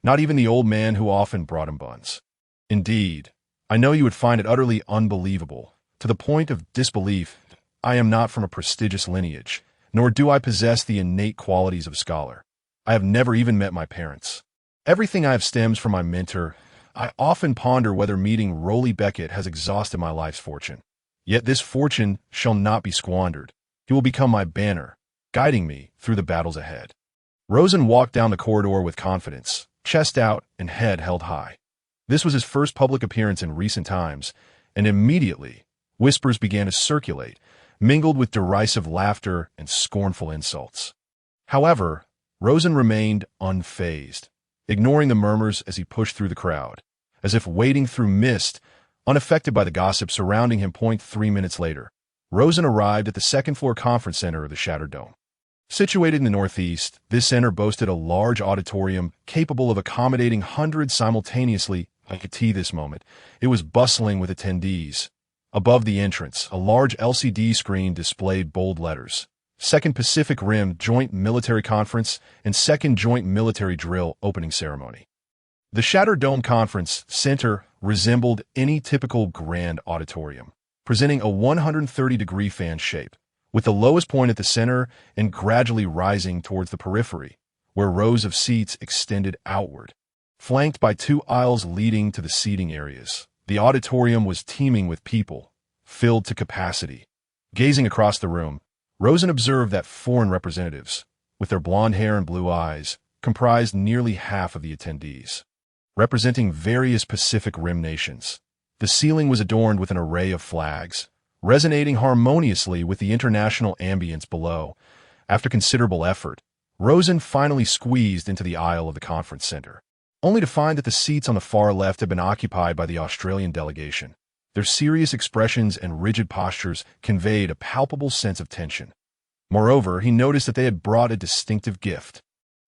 Not even the old man who often brought him buns. Indeed, I know you would find it utterly unbelievable, to the point of disbelief. I am not from a prestigious lineage, nor do I possess the innate qualities of a scholar. I have never even met my parents. Everything I have stems from my mentor. I often ponder whether meeting Raleigh Becket has exhausted my life's fortune. Yet this fortune shall not be squandered. He will become my banner, guiding me through the battles ahead. Rosen walked down the corridor with confidence, chest out and head held high. This was his first public appearance in recent times, and immediately, whispers began to circulate, mingled with derisive laughter and scornful insults. However, Rosen remained unfazed, ignoring the murmurs as he pushed through the crowd, as if wading through mist, unaffected by the gossip surrounding him. 3 minutes later, Rosen arrived at the second-floor conference center of the Shattered Dome. Situated in the northeast, this center boasted a large auditorium capable of accommodating hundreds simultaneously. I could see this moment. It was bustling with attendees. Above the entrance, a large LCD screen displayed bold letters: Second Pacific Rim Joint Military Conference and Second Joint Military Drill Opening Ceremony. The Shattered Dome Conference Center resembled any typical grand auditorium, presenting a 130-degree fan shape, with the lowest point at the center and gradually rising towards the periphery, where rows of seats extended outward, flanked by 2 aisles leading to the seating areas. The auditorium was teeming with people, filled to capacity. Gazing across the room, Rosen observed that foreign representatives, with their blonde hair and blue eyes, comprised nearly half of the attendees, representing various Pacific Rim nations. The ceiling was adorned with an array of flags, resonating harmoniously with the international ambience below. After considerable effort, Rosen finally squeezed into the aisle of the conference center, only to find that the seats on the far left had been occupied by the Australian delegation. Their serious expressions and rigid postures conveyed a palpable sense of tension. Moreover, he noticed that they had brought a distinctive gift.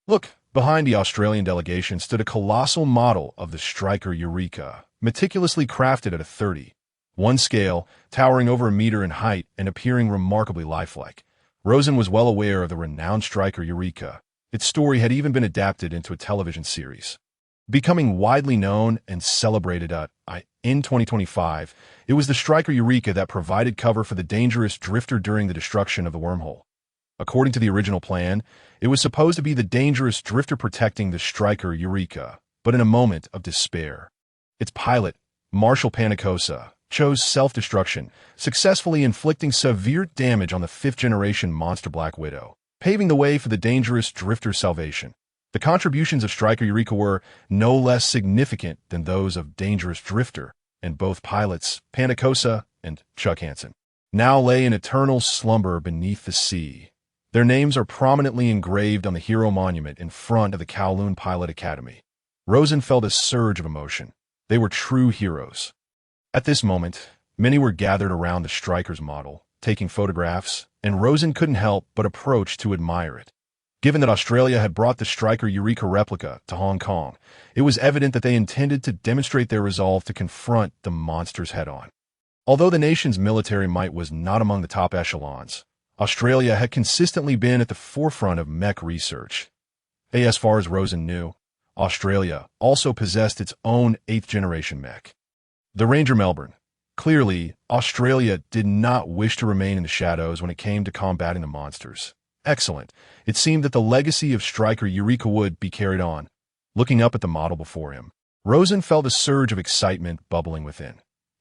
Look, behind the Australian delegation stood a colossal model of the Striker Eureka, meticulously crafted at a 30:1 scale, towering over a meter in height and appearing remarkably lifelike. Rosen was well aware of the renowned Striker Eureka. Its story had even been adapted into a television series, becoming widely known and celebrated in 2025. It was the Striker Eureka that provided cover for the dangerous drifter during the destruction of the wormhole. According to the original plan, it was supposed to be the dangerous drifter protecting the Striker Eureka, but in a moment of despair, its pilot, Marshal Panicosa, chose self-destruction, successfully inflicting severe damage on the 5th-generation monster Black Widow, paving the way for the dangerous drifter's salvation. The contributions of Striker Eureka were no less significant than those of Dangerous Drifter, and both pilots, Panicosa and Chuck Hansen, now lay in eternal slumber beneath the sea. Their names are prominently engraved on the hero monument in front of the Kowloon Pilot Academy. Rosen felt a surge of emotion. They were true heroes. At this moment, many were gathered around the Striker's model, taking photographs, and Rosen couldn't help but approach to admire it. Given that Australia had brought the Striker Eureka replica to Hong Kong, it was evident that they intended to demonstrate their resolve to confront the monsters head-on. Although the nation's military might was not among the top echelons, Australia had consistently been at the forefront of mech research. As far as Rosen knew, Australia also possessed its own 8th-generation mech, the Ranger Melbourne. Clearly, Australia did not wish to remain in the shadows when it came to combating the monsters. Excellent. It seemed that the legacy of Striker Eureka would be carried on. Looking up at the model before him, Rosen felt a surge of excitement bubbling within.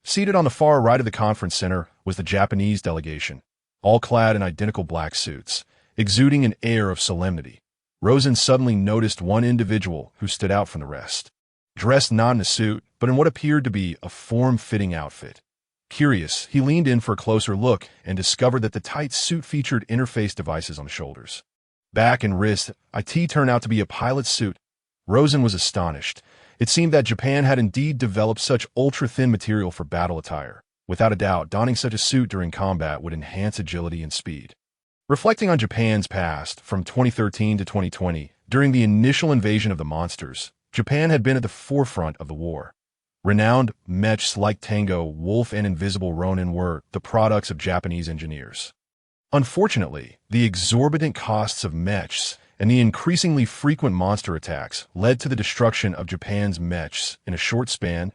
Seated on the far right of the conference center was the Japanese delegation, all clad in identical black suits, exuding an air of solemnity. Rosen suddenly noticed one individual who stood out from the rest. Dressed not in a suit, but in what appeared to be a form-fitting outfit. Curious, he leaned in for a closer look and discovered that the tight suit featured interface devices on the shoulders. Back and wrist, IT turned out to be a pilot's suit. Rosen was astonished. It seemed that Japan had indeed developed such ultra-thin material for battle attire. Without a doubt, donning such a suit during combat would enhance agility and speed. Reflecting on Japan's past, from 2013 to 2020, during the initial invasion of the monsters, Japan had been at the forefront of the war. Renowned mechs like Tango, Wolf, and Invisible Ronin were the products of Japanese engineers. Unfortunately, the exorbitant costs of mechs and the increasingly frequent monster attacks led to the destruction of Japan's mechs in a short span.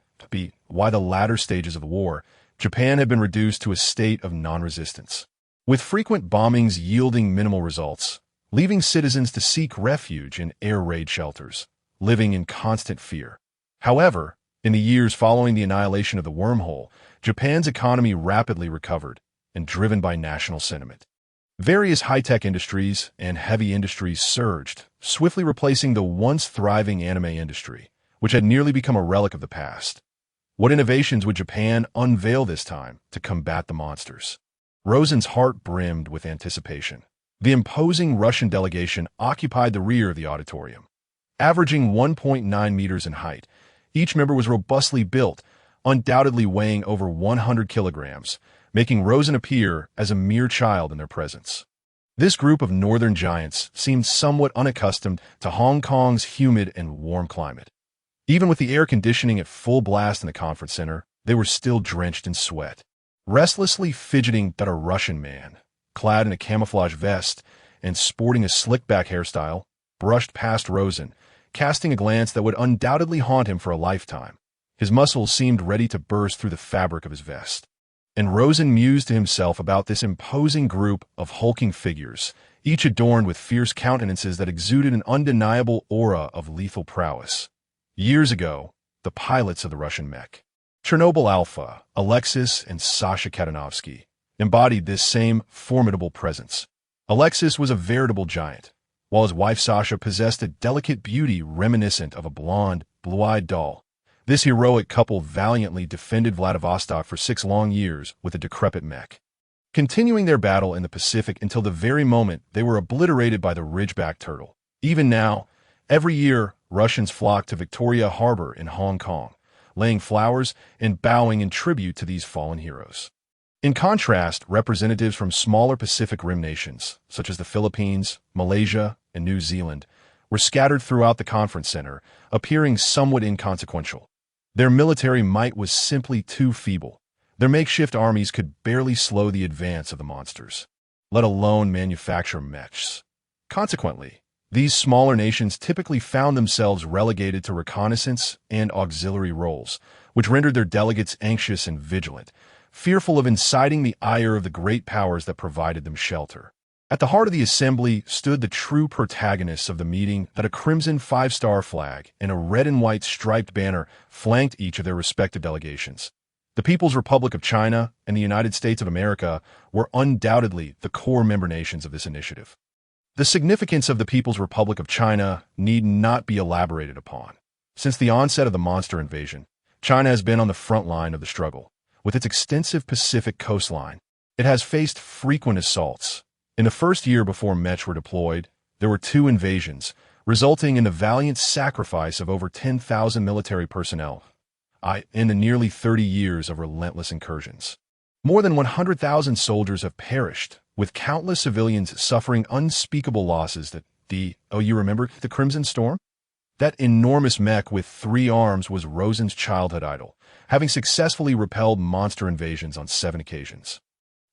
By the latter stages of the war, Japan had been reduced to a state of non-resistance, with frequent bombings yielding minimal results, leaving citizens to seek refuge in air raid shelters, living in constant fear. However, in the years following the annihilation of the wormhole, Japan's economy rapidly recovered, and driven by national sentiment. Various high-tech industries and heavy industries surged, swiftly replacing the once thriving anime industry, which had nearly become a relic of the past. What innovations would Japan unveil this time to combat the monsters? Rosen's heart brimmed with anticipation. The imposing Russian delegation occupied the rear of the auditorium. Averaging 1.9 meters in height, each member was robustly built, undoubtedly weighing over 100 kilograms, making Rosen appear as a mere child in their presence. This group of northern giants seemed somewhat unaccustomed to Hong Kong's humid and warm climate. Even with the air conditioning at full blast in the conference center, they were still drenched in sweat. Restlessly fidgeting that a Russian man, clad in a camouflage vest and sporting a slick-back hairstyle, brushed past Rosen, casting a glance that would undoubtedly haunt him for a lifetime. His muscles seemed ready to burst through the fabric of his vest. And Rosen mused to himself about this imposing group of hulking figures, each adorned with fierce countenances that exuded an undeniable aura of lethal prowess. Years ago, the pilots of the Russian mech, Chernobyl Alpha, Alexis, and Sasha Katanovsky, embodied this same formidable presence. Alexis was a veritable giant, while his wife Sasha possessed a delicate beauty reminiscent of a blonde, blue-eyed doll. This heroic couple valiantly defended Vladivostok for 6 long years with a decrepit mech, continuing their battle in the Pacific until the very moment they were obliterated by the Ridgeback turtle. Even now, every year, Russians flock to Victoria Harbor in Hong Kong, laying flowers and bowing in tribute to these fallen heroes. In contrast, representatives from smaller Pacific Rim nations, such as the Philippines, Malaysia, and New Zealand, were scattered throughout the conference center, appearing somewhat inconsequential. Their military might was simply too feeble. Their makeshift armies could barely slow the advance of the monsters, let alone manufacture mechs. Consequently, these smaller nations typically found themselves relegated to reconnaissance and auxiliary roles, which rendered their delegates anxious and vigilant, fearful of inciting the ire of the great powers that provided them shelter. At the heart of the assembly stood the true protagonists of the meeting that a crimson 5-star flag and a red and white striped banner flanked each of their respective delegations. The People's Republic of China and the United States of America were undoubtedly the core member nations of this initiative. The significance of the People's Republic of China need not be elaborated upon. Since the onset of the monster invasion, China has been on the front line of the struggle. With its extensive Pacific coastline, it has faced frequent assaults. In the first year before mechs were deployed, there were 2 invasions, resulting in the valiant sacrifice of over 10,000 military personnel in the nearly 30 years of relentless incursions. More than 100,000 soldiers have perished, with countless civilians suffering unspeakable losses that You remember the Crimson Storm? That enormous mech with 3 arms was Rosen's childhood idol, having successfully repelled monster invasions on 7 occasions.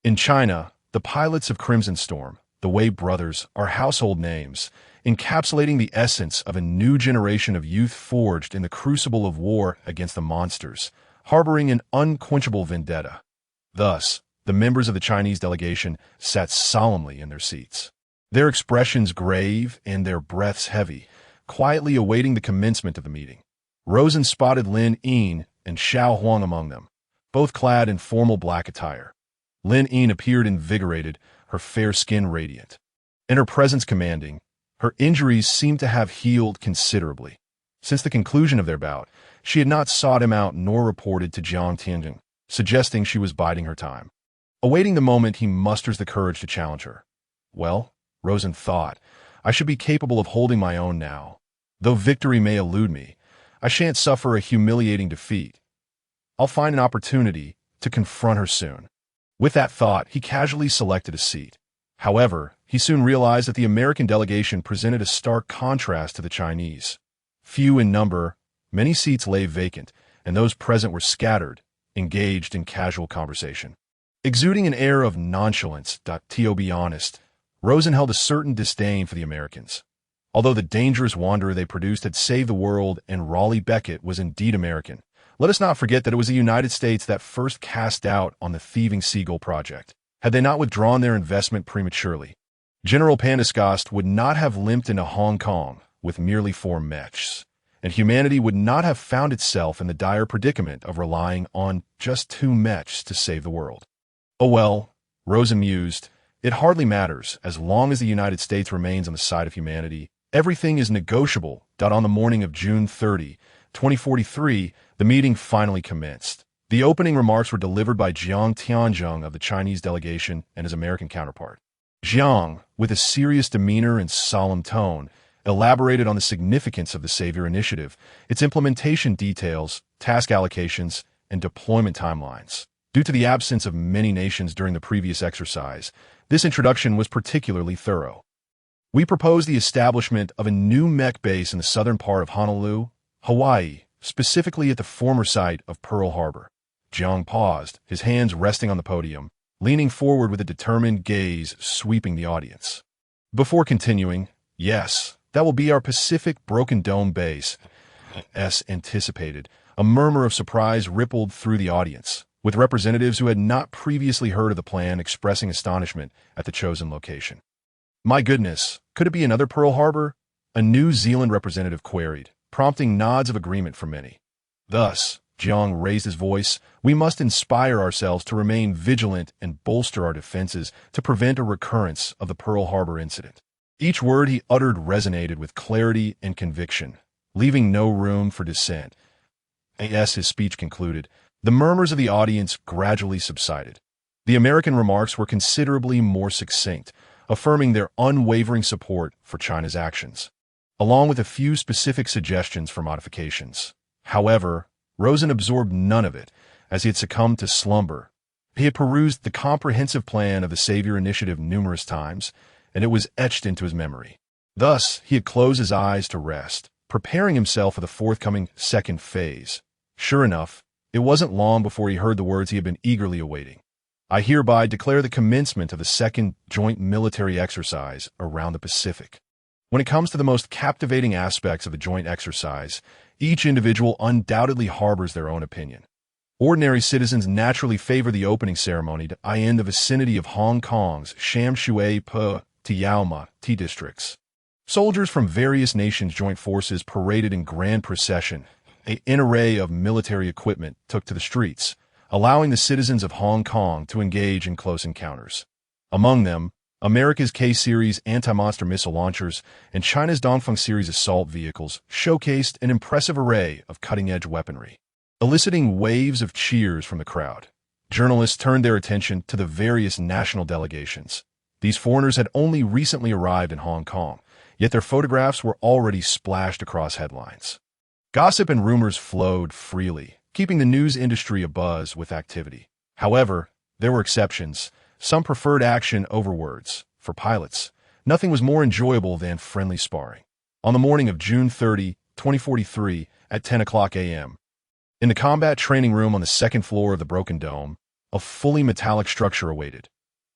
In China, the pilots of Crimson Storm, the Wei brothers, are household names, encapsulating the essence of a new generation of youth forged in the crucible of war against the monsters, harboring an unquenchable vendetta. Thus, the members of the Chinese delegation sat solemnly in their seats, their expressions grave and their breaths heavy, quietly awaiting the commencement of the meeting. Rosen spotted Lin Yin and Xiao Huang among them, both clad in formal black attire. Lin Yin appeared invigorated, her fair skin radiant, and her presence commanding. Her injuries seemed to have healed considerably. Since the conclusion of their bout, she had not sought him out nor reported to Jiang Tianjing, suggesting she was biding her time, awaiting the moment he musters the courage to challenge her. Well, Rosen thought, I should be capable of holding my own now. Though victory may elude me, I shan't suffer a humiliating defeat. I'll find an opportunity to confront her soon. With that thought, he casually selected a seat. However, he soon realized that the American delegation presented a stark contrast to the Chinese. Few in number, many seats lay vacant, and those present were scattered, engaged in casual conversation. Exuding an air of nonchalance, to be honest, Rosen held a certain disdain for the Americans. Although the dangerous wanderer they produced had saved the world and Raleigh Becket was indeed American, let us not forget that it was the United States that first cast doubt on the thieving Seagull project. Had they not withdrawn their investment prematurely, General Pandescost would not have limped into Hong Kong with merely 4 mechs, and humanity would not have found itself in the dire predicament of relying on just 2 mechs to save the world. Oh well, Rosen mused, it hardly matters as long as the United States remains on the side of humanity. Everything is negotiable. On the morning of June 30, 2043, the meeting finally commenced. The opening remarks were delivered by Jiang Tianjing of the Chinese delegation and his American counterpart. Jiang, with a serious demeanor and solemn tone, elaborated on the significance of the Savior Initiative, its implementation details, task allocations, and deployment timelines. Due to the absence of many nations during the previous exercise, this introduction was particularly thorough. We propose the establishment of a new mech base in the southern part of Honolulu, Hawaii, specifically at the former site of Pearl Harbor. Jiang paused, his hands resting on the podium, leaning forward with a determined gaze sweeping the audience. Before continuing, yes, that will be our Pacific Broken Dome base, as anticipated. A murmur of surprise rippled through the audience, with representatives who had not previously heard of the plan expressing astonishment at the chosen location. My goodness, could it be another Pearl Harbor? A New Zealand representative queried, prompting nods of agreement from many. Thus, Jiang raised his voice, we must inspire ourselves to remain vigilant and bolster our defenses to prevent a recurrence of the Pearl Harbor incident. Each word he uttered resonated with clarity and conviction, leaving no room for dissent. As his speech concluded, the murmurs of the audience gradually subsided. The American remarks were considerably more succinct, affirming their unwavering support for China's actions, along with a few specific suggestions for modifications. However, Rosen absorbed none of it, as he had succumbed to slumber. He had perused the comprehensive plan of the Savior Initiative numerous times, and it was etched into his memory. Thus, he had closed his eyes to rest, preparing himself for the forthcoming second phase. Sure enough, it wasn't long before he heard the words he had been eagerly awaiting. I hereby declare the commencement of the second joint military exercise around the Pacific. When it comes to the most captivating aspects of the joint exercise, each individual undoubtedly harbors their own opinion. Ordinary citizens naturally favor the opening ceremony in the vicinity of Hong Kong's Sham Shui Po Tiaoma T districts. Soldiers from various nations' joint forces paraded in grand procession. An array of military equipment took to the streets, allowing the citizens of Hong Kong to engage in close encounters. Among them, America's K-Series anti-monster missile launchers and China's Dongfeng Series assault vehicles showcased an impressive array of cutting-edge weaponry, eliciting waves of cheers from the crowd. Journalists turned their attention to the various national delegations. These foreigners had only recently arrived in Hong Kong, yet their photographs were already splashed across headlines. Gossip and rumors flowed freely, keeping the news industry abuzz with activity. However, there were exceptions. Some preferred action over words. For pilots, Nothing was more enjoyable than friendly sparring. On the morning of June 30, 2043, at 10 o'clock a.m., in the combat training room on the second floor of the Broken Dome, a fully metallic structure awaited.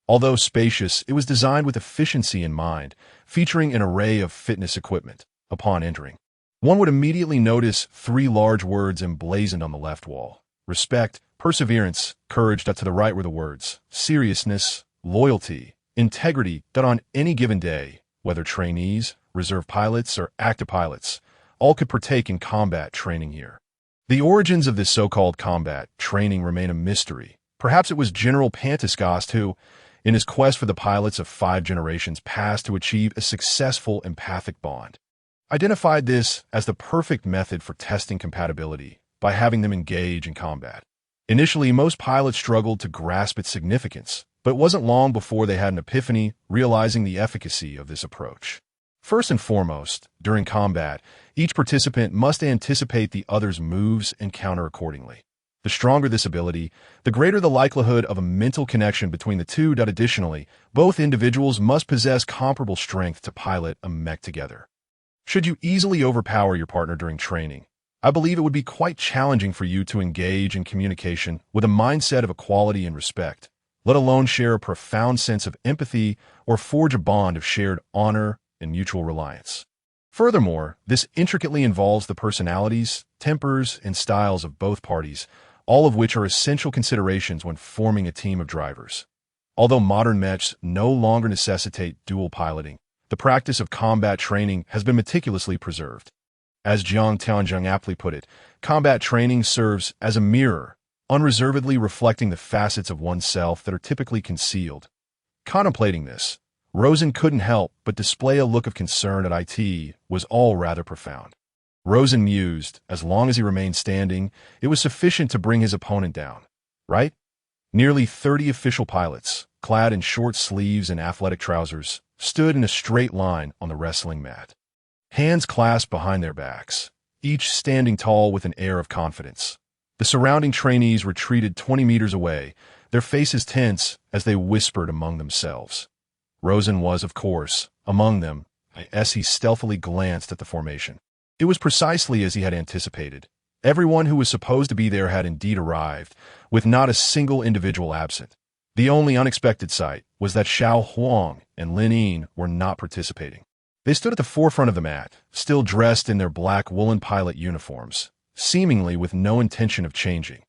Although spacious, it was designed with efficiency in mind, featuring an array of fitness equipment. Upon entering, one would immediately notice three large words emblazoned on the left wall: respect, perseverance, courage. To the right were the words seriousness, loyalty, integrity. On any given day, whether trainees, reserve pilots, or active pilots, all could partake in combat training here. The origins of this so-called combat training remain a mystery. Perhaps it was General Pantascost who, in his quest for the pilots of 5 generations past to achieve a successful empathic bond, identified this as the perfect method for testing compatibility by having them engage in combat. Initially, most pilots struggled to grasp its significance, but it wasn't long before they had an epiphany, realizing the efficacy of this approach. First and foremost, during combat, each participant must anticipate the other's moves and counter accordingly. The stronger this ability, the greater the likelihood of a mental connection between the two. Additionally, both individuals must possess comparable strength to pilot a mech together. Should you easily overpower your partner during training, I believe it would be quite challenging for you to engage in communication with a mindset of equality and respect, let alone share a profound sense of empathy or forge a bond of shared honor and mutual reliance. Furthermore, this intricately involves the personalities, tempers, and styles of both parties, all of which are essential considerations when forming a team of drivers. Although modern mechs no longer necessitate dual piloting, the practice of combat training has been meticulously preserved. As Jiang Tianzheng aptly put it, combat training serves as a mirror, unreservedly reflecting the facets of oneself that are typically concealed. Contemplating this, Rosen couldn't help but display a look of concern at it was all rather profound. Rosen mused, as long as he remained standing, it was sufficient to bring his opponent down, right? Nearly 30 official pilots, clad in short sleeves and athletic trousers, stood in a straight line on the wrestling mat, hands clasped behind their backs, each standing tall with an air of confidence. The surrounding trainees retreated 20 meters away, their faces tense as they whispered among themselves. Rosen was, of course, among them, as he stealthily glanced at the formation. It was precisely as he had anticipated. Everyone who was supposed to be there had indeed arrived, with not a single individual absent. The only unexpected sight was that Xiao Huang and Lin Yin were not participating. They stood at the forefront of the mat, still dressed in their black woolen pilot uniforms, seemingly with no intention of changing.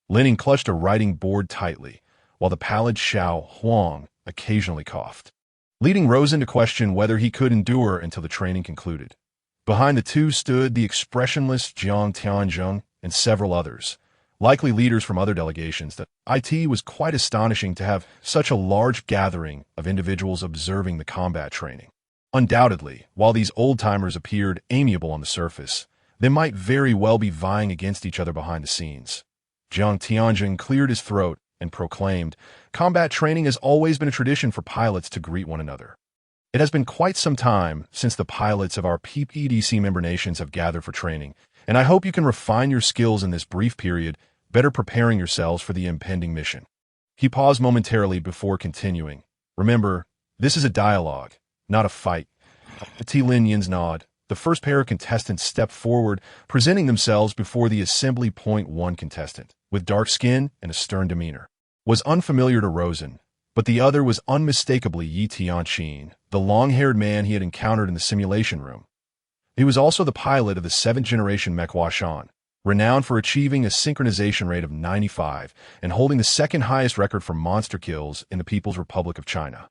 Lin Yin clutched a writing board tightly, while the pallid Xiao Huang occasionally coughed, leading Rosen to question whether he could endure until the training concluded. Behind the two stood the expressionless Jiang Tianzheng and several others, likely leaders from other delegations. That it was quite astonishing to have such a large gathering of individuals observing the combat training. Undoubtedly, while these old-timers appeared amiable on the surface, they might very well be vying against each other behind the scenes. Jiang Tianzheng cleared his throat and proclaimed, "Combat training has always been a tradition for pilots to greet one another. It has been quite some time since the pilots of our PPDC member nations have gathered for training, and I hope you can refine your skills in this brief period, better preparing yourselves for the impending mission." He paused momentarily before continuing. "Remember, this is a dialogue, not a fight." To Lin Yin's nod, the first pair of contestants stepped forward, presenting themselves before the assembly. Point one contestant, with dark skin and a stern demeanor, was unfamiliar to Rosen, but the other was unmistakably Yi Tianqin, the long-haired man he had encountered in the simulation room. He was also the pilot of the 7th-generation mech Huashan, renowned for achieving a synchronization rate of 95 and holding the second-highest record for monster kills in the People's Republic of China.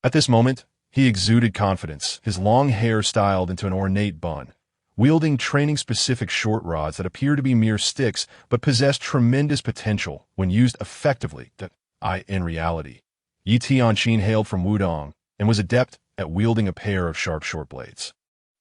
At this moment, he exuded confidence, his long hair styled into an ornate bun, wielding training-specific short rods that appeared to be mere sticks but possessed tremendous potential when used effectively. In reality, Yi Tianqin hailed from Wudong and was adept at wielding a pair of sharp short blades.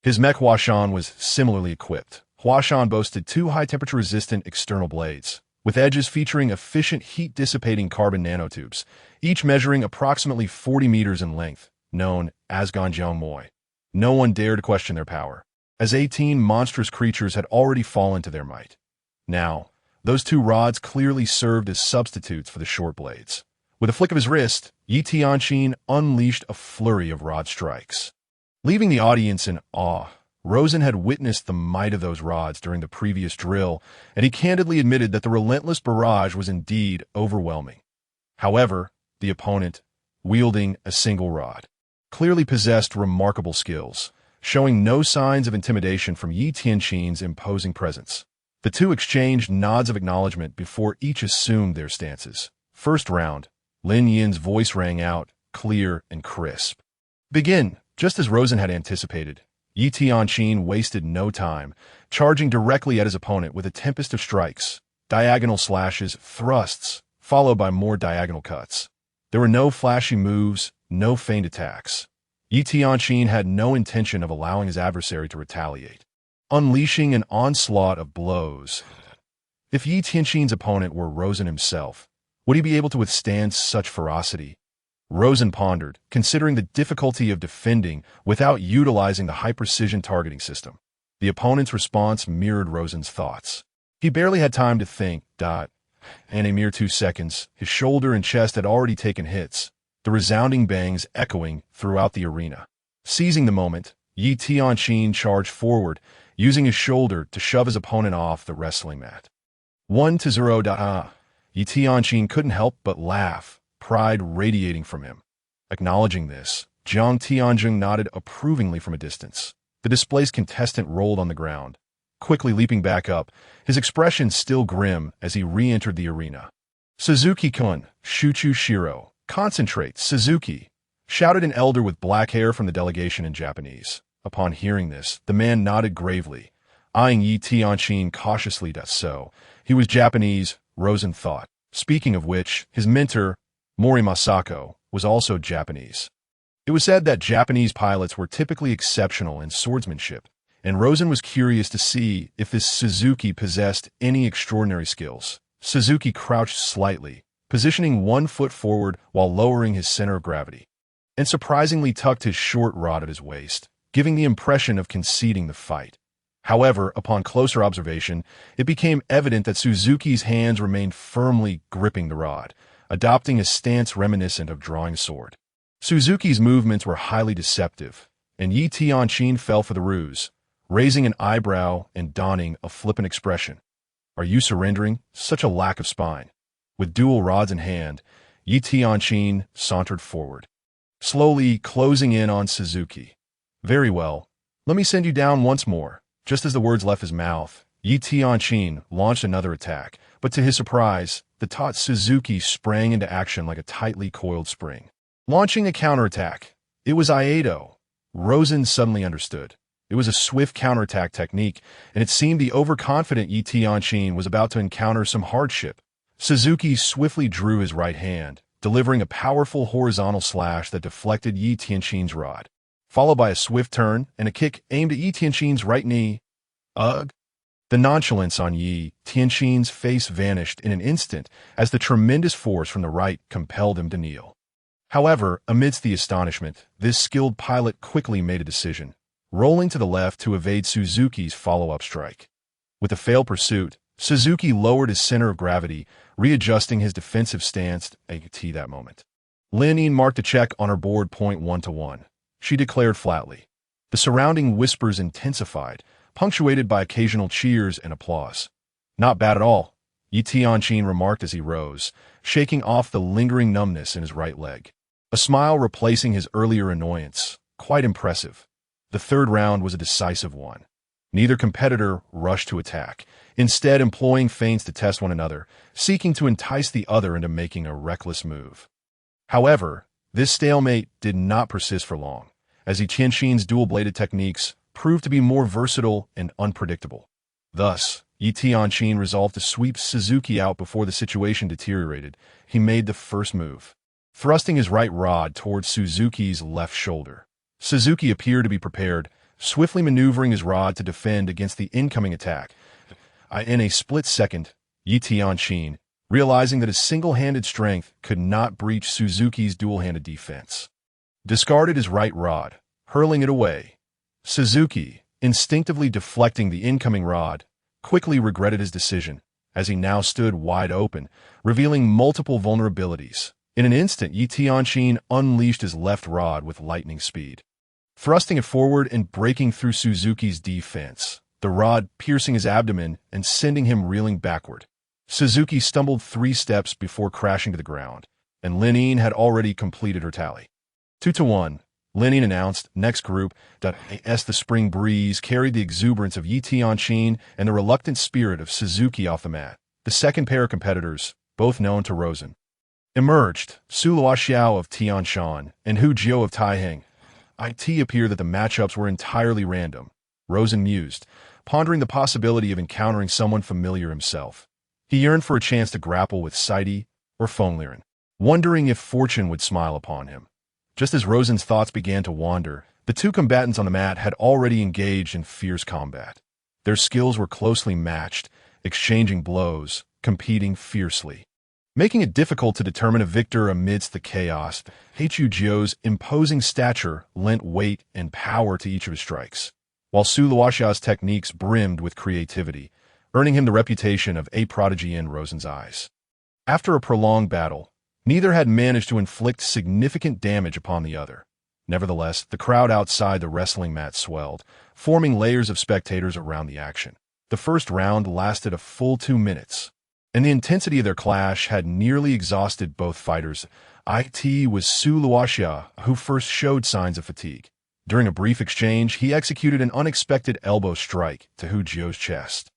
His mech Huashan was similarly equipped. Huashan boasted 2 high-temperature-resistant external blades, with edges featuring efficient heat-dissipating carbon nanotubes, each measuring approximately 40 meters in length, known as Ganjiang Moi. No one dared question their power, as 18 monstrous creatures had already fallen to their might. Now, those 2 rods clearly served as substitutes for the short blades, With a flick of his wrist, Yi Tianqin unleashed a flurry of rod strikes. Leaving the audience in awe, Rosen had witnessed the might of those rods during the previous drill, and he candidly admitted that the relentless barrage was indeed overwhelming. However, the opponent, wielding a single rod, clearly possessed remarkable skills, showing no signs of intimidation from Yi Tianqin's imposing presence. The two exchanged nods of acknowledgement before each assumed their stances. First round, Lin Yin's voice rang out, clear and crisp. Begin, just as Rosen had anticipated. Yi Tianqin wasted no time, charging directly at his opponent with a tempest of strikes, diagonal slashes, thrusts, followed by more diagonal cuts. There were no flashy moves, no feigned attacks. Yi Tianqin had no intention of allowing his adversary to retaliate, unleashing an onslaught of blows. If Yi Tianqin's opponent were Rosen himself, would he be able to withstand such ferocity? Rosen pondered, considering the difficulty of defending without utilizing the high-precision targeting system. The opponent's response mirrored Rosen's thoughts. He barely had time to think, and a mere 2 seconds, his shoulder and chest had already taken hits, the resounding bangs echoing throughout the arena. Seizing the moment, Yi Tianqin charged forward, using his shoulder to shove his opponent off the wrestling mat. 1-0. Yi Tianqin couldn't help but laugh, pride radiating from him. Acknowledging this, Jiang Tianjing nodded approvingly from a distance. The displaced contestant rolled on the ground, quickly leaping back up, his expression still grim as he re-entered the arena. Suzuki-kun, Shuchu Shiro, concentrate, Suzuki, shouted an elder with black hair from the delegation in Japanese. Upon hearing this, the man nodded gravely, eyeing Yi Tianqin cautiously. So, he was Japanese, Rosen thought. Speaking of which, his mentor, Mori Masako, was also Japanese. It was said that Japanese pilots were typically exceptional in swordsmanship, and Rosen was curious to see if this Suzuki possessed any extraordinary skills. Suzuki crouched slightly, positioning one foot forward while lowering his center of gravity, and surprisingly tucked his short rod at his waist, giving the impression of conceding the fight. However, upon closer observation, it became evident that Suzuki's hands remained firmly gripping the rod, adopting a stance reminiscent of drawing a sword. Suzuki's movements were highly deceptive, and Yi Tianqin fell for the ruse, raising an eyebrow and donning a flippant expression. Are you surrendering? Such a lack of spine. With dual rods in hand, Yi Tianqin sauntered forward, slowly closing in on Suzuki. Very well. Let me send you down once more. Just as the words left his mouth, Yi Tianqin launched another attack, but to his surprise, the taut Suzuki sprang into action like a tightly coiled spring. Launching a counterattack. It was Aido. Rosen suddenly understood. It was a swift counterattack technique, and it seemed the overconfident Yi Tianqin was about to encounter some hardship. Suzuki swiftly drew his right hand, delivering a powerful horizontal slash that deflected Yi Tianqin's rod, followed by a swift turn and a kick aimed at Yi Tianqin's right knee. Ugh! The nonchalance on Yi Tianqin's face vanished in an instant as the tremendous force from the right compelled him to kneel. However, amidst the astonishment, this skilled pilot quickly made a decision, rolling to the left to evade Suzuki's follow-up strike. With a failed pursuit, Suzuki lowered his center of gravity, readjusting his defensive stance at that moment. Lin Yin marked a check on her board. 1-1. She declared flatly. The surrounding whispers intensified, punctuated by occasional cheers and applause. Not bad at all, Yi Tianqin remarked as he rose, shaking off the lingering numbness in his right leg, a smile replacing his earlier annoyance. Quite impressive. The third round was a decisive one. Neither competitor rushed to attack, instead employing feints to test one another, seeking to entice the other into making a reckless move. However, this stalemate did not persist for long, as Yi Tianqin's dual-bladed techniques proved to be more versatile and unpredictable. Thus, Yi Tianqin resolved to sweep Suzuki out before the situation deteriorated. He made the first move, thrusting his right rod towards Suzuki's left shoulder. Suzuki appeared to be prepared, swiftly maneuvering his rod to defend against the incoming attack. In a split second, Yi Tianqin, realizing that his single-handed strength could not breach Suzuki's dual-handed defense, discarded his right rod, hurling it away. Suzuki, instinctively deflecting the incoming rod, quickly regretted his decision, as he now stood wide open, revealing multiple vulnerabilities. In an instant, Yi Tianqin unleashed his left rod with lightning speed, thrusting it forward and breaking through Suzuki's defense, the rod piercing his abdomen and sending him reeling backward. Suzuki stumbled 3 steps before crashing to the ground, and Lin Yin had already completed her tally. 2-1, Lin Yin announced. Next group. As the spring breeze carried the exuberance of Yi Tianqin and the reluctant spirit of Suzuki off the mat, the second pair of competitors, both known to Rosen, emerged. Su Luoxiao of Tianshan and Hu Jiu of Taiheng. It appeared that the matchups were entirely random. Rosen mused, pondering the possibility of encountering someone familiar himself. He yearned for a chance to grapple with Saidi or Fengliren, wondering if fortune would smile upon him. Just as Rosen's thoughts began to wander, the 2 combatants on the mat had already engaged in fierce combat. Their skills were closely matched, exchanging blows, competing fiercely, making it difficult to determine a victor amidst the chaos. Hu Jiu's imposing stature lent weight and power to each of his strikes, while Su Luoxiao's techniques brimmed with creativity, earning him the reputation of a prodigy in Rosen's eyes. After a prolonged battle, neither had managed to inflict significant damage upon the other. Nevertheless, the crowd outside the wrestling mat swelled, forming layers of spectators around the action. The first round lasted a full 2 minutes, and the intensity of their clash had nearly exhausted both fighters. It was Su Luoxia who first showed signs of fatigue. During a brief exchange, he executed an unexpected elbow strike to Hu Jiu's chest.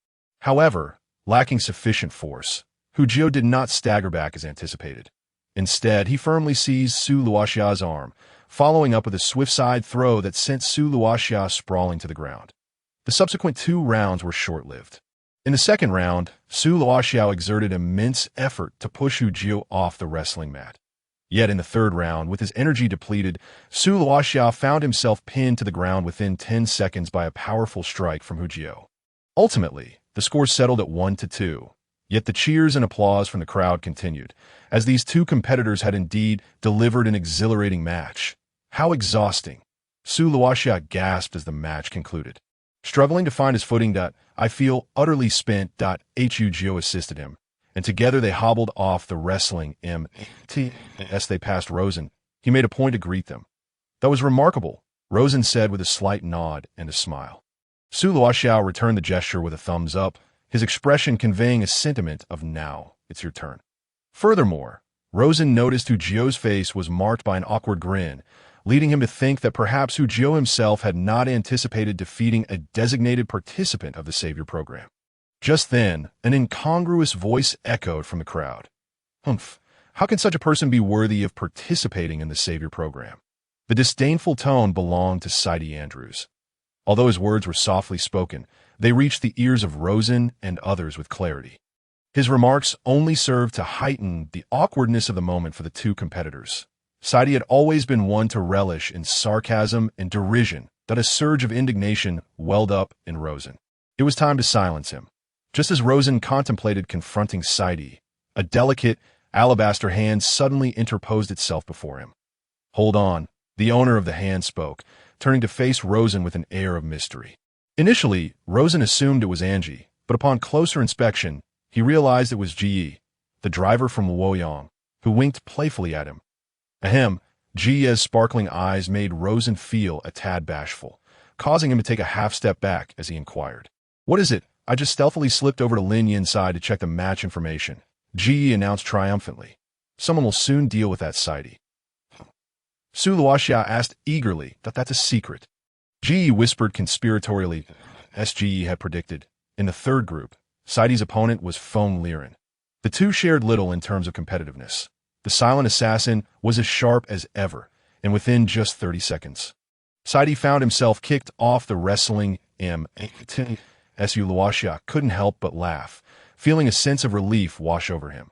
However, lacking sufficient force, Hu Jiu did not stagger back as anticipated. Instead, he firmly seized Su Luoxia's arm, following up with a swift side throw that sent Su Luoxia sprawling to the ground. The subsequent 2 rounds were short-lived. In the second round, Su Luoxiao exerted immense effort to push Hu Jiu off the wrestling mat. Yet in the third round, with his energy depleted, Su Luoxiao found himself pinned to the ground within 10 seconds by a powerful strike from Hu Jiu. Ultimately, the score settled at 1-2. Yet the cheers and applause from the crowd continued, as these 2 competitors had indeed delivered an exhilarating match. How exhausting! Su Luoxia gasped as the match concluded. Struggling to find his footing, I feel utterly spent. Hu Jiu assisted him, and together they hobbled off the wrestling mat. As they passed Rosen, he made a point to greet them. That was remarkable, Rosen said with a slight nod and a smile. Su Luoxiao returned the gesture with a thumbs up, his expression conveying a sentiment of now, it's your turn. Furthermore, Rosen noticed Hu Jiu's face was marked by an awkward grin, leading him to think that perhaps Hu Jiu himself had not anticipated defeating a designated participant of the Savior program. Just then, an incongruous voice echoed from the crowd. Humph, how can such a person be worthy of participating in the Savior program? The disdainful tone belonged to Saidi Andrews. Although his words were softly spoken, they reached the ears of Rosen and others with clarity. His remarks only served to heighten the awkwardness of the moment for the 2 competitors. Saidi had always been one to relish in sarcasm and derision, that a surge of indignation welled up in Rosen. It was time to silence him. Just as Rosen contemplated confronting Saidi, a delicate, alabaster hand suddenly interposed itself before him. Hold on, the owner of the hand spoke, turning to face Rosen with an air of mystery. Initially, Rosen assumed it was Angie, but upon closer inspection, he realized it was Ji, the driver from Luoyang, who winked playfully at him. Ahem, Ji's sparkling eyes made Rosen feel a tad bashful, causing him to take a half-step back as he inquired. What is it? I just stealthily slipped over to Lin Yin's side to check the match information, Ji announced triumphantly. Someone will soon deal with that Saidi. Su Luoxia asked eagerly that's a secret. Ji whispered conspiratorially, as Ji had predicted. In the third group, Saidi's opponent was Fengliren. The 2 shared little in terms of competitiveness. The silent assassin was as sharp as ever, and within just 30 seconds, Saidi found himself kicked off the wrestling mat. Su Luoxia couldn't help but laugh, feeling a sense of relief wash over him.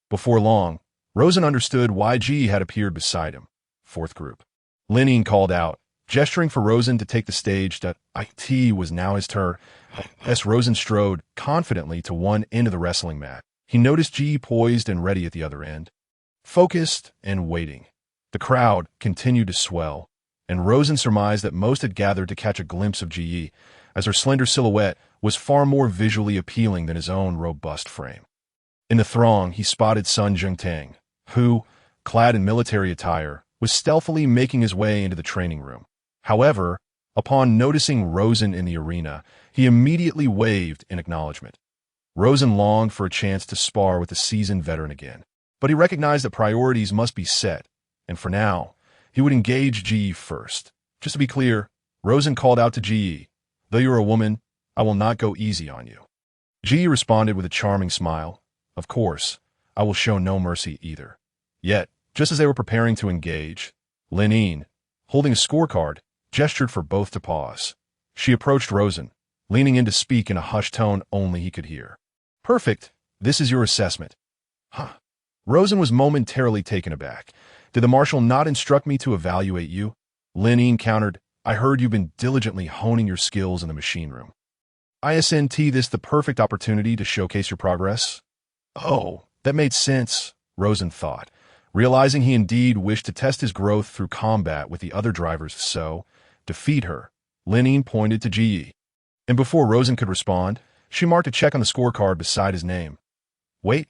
Before long, Rosen understood why Ji had appeared beside him. Fourth group. Lin Yin called out, gesturing for Rosen to take the stage. It was now his turn. As Rosen strode confidently to one end of the wrestling mat, he noticed Ji poised and ready at the other end, focused and waiting. The crowd continued to swell, and Rosen surmised that most had gathered to catch a glimpse of Ji, as her slender silhouette was far more visually appealing than his own robust frame. In the throng, he spotted Sun Zhengtang, who, clad in military attire, was stealthily making his way into the training room. However, upon noticing Rosen in the arena, he immediately waved in acknowledgement. Rosen longed for a chance to spar with the seasoned veteran again, but he recognized that priorities must be set, and for now, he would engage GE first. Just to be clear, Rosen called out to GE, "Though you're a woman, I will not go easy on you." GE responded with a charming smile, "Of course, I will show no mercy either." Yet, just as they were preparing to engage, Lenine, holding a scorecard, gestured for both to pause. She approached Rosen, leaning in to speak in a hushed tone only he could hear. "Perfect. This is your assessment." Huh. Rosen was momentarily taken aback. "Did the marshal not instruct me to evaluate you?" Lenine countered, "I heard you've been diligently honing your skills in the machine room. Isn't this the perfect opportunity to showcase your progress?" Oh, that made sense, Rosen thought, realizing he indeed wished to test his growth through combat with the other drivers. So, defeat her, Lenine pointed to GE. And before Rosen could respond, she marked a check on the scorecard beside his name. "Wait,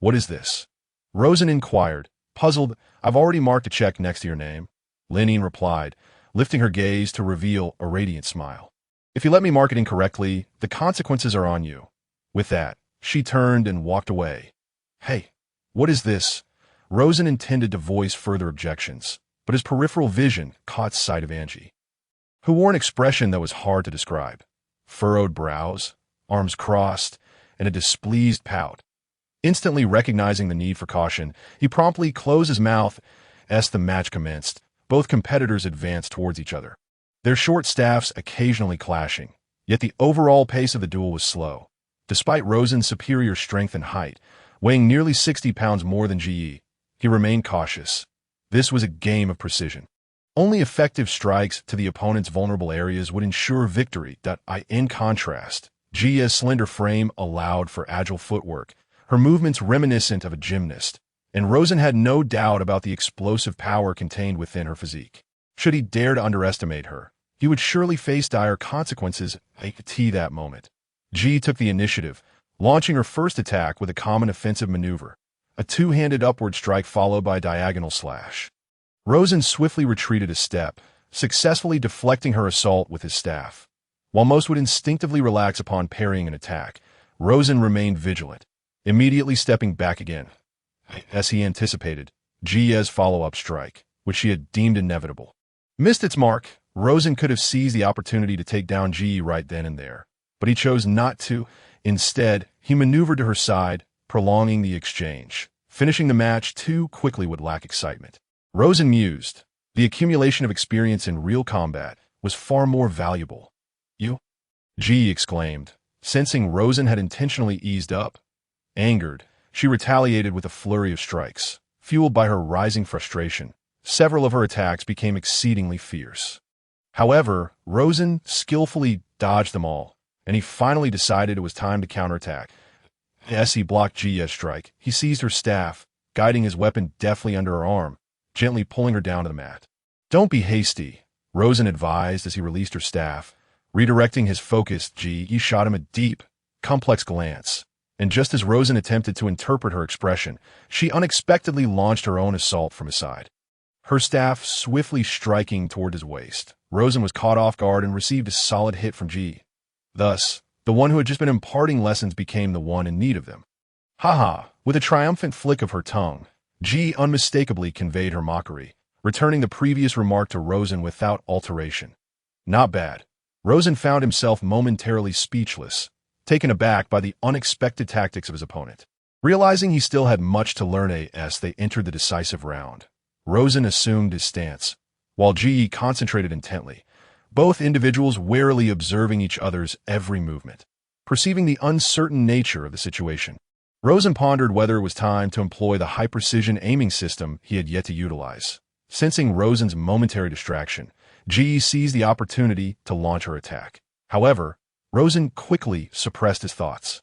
what is this?" Rosen inquired, puzzled. "I've already marked a check next to your name," Lenine replied, lifting her gaze to reveal a radiant smile. "If you let me mark it incorrectly, the consequences are on you." With that, she turned and walked away. "Hey, what is this?" Rosen intended to voice further objections, but his peripheral vision caught sight of Angie, who wore an expression that was hard to describe. Furrowed brows, arms crossed, and a displeased pout. Instantly recognizing the need for caution, he promptly closed his mouth. As the match commenced, both competitors advanced towards each other, their short staffs occasionally clashing, yet the overall pace of the duel was slow. Despite Rosen's superior strength and height, weighing nearly 60 pounds more than GE, he remained cautious. This was a game of precision. Only effective strikes to the opponent's vulnerable areas would ensure victory. In contrast, GE's slender frame allowed for agile footwork, her movements reminiscent of a gymnast, and Rosen had no doubt about the explosive power contained within her physique. Should he dare to underestimate her, he would surely face dire consequences. At that moment, GE took the initiative, launching her first attack with a common offensive maneuver, a two-handed upward strike followed by a diagonal slash. Rosen swiftly retreated a step, successfully deflecting her assault with his staff. While most would instinctively relax upon parrying an attack, Rosen remained vigilant, immediately stepping back again. As he anticipated, GE's follow-up strike, which she had deemed inevitable, missed its mark. Rosen could have seized the opportunity to take down GE right then and there, but he chose not to. Instead, he maneuvered to her side, prolonging the exchange. Finishing the match too quickly would lack excitement. Rosen mused. The accumulation of experience in real combat was far more valuable. "You?" GE exclaimed, sensing Rosen had intentionally eased up. Angered, she retaliated with a flurry of strikes. Fueled by her rising frustration, several of her attacks became exceedingly fierce. However, Rosen skillfully dodged them all, and he finally decided it was time to counterattack. As he blocked GE's strike, he seized her staff, guiding his weapon deftly under her arm, gently pulling her down to the mat. "Don't be hasty," Rosen advised as he released her staff. Redirecting his focus, GE shot him a deep, complex glance, and just as Rosen attempted to interpret her expression, she unexpectedly launched her own assault from his side, her staff swiftly striking toward his waist. Rosen was caught off guard and received a solid hit from GE. Thus, the one who had just been imparting lessons became the one in need of them. "Ha!" With a triumphant flick of her tongue, GE unmistakably conveyed her mockery, returning the previous remark to Rosen without alteration. Not bad. Rosen found himself momentarily speechless, taken aback by the unexpected tactics of his opponent. Realizing he still had much to learn as they entered the decisive round, Rosen assumed his stance, while GE concentrated intently, both individuals warily observing each other's every movement. Perceiving the uncertain nature of the situation, Rosen pondered whether it was time to employ the high-precision aiming system he had yet to utilize. Sensing Rosen's momentary distraction, GE seized the opportunity to launch her attack. However, Rosen quickly suppressed his thoughts.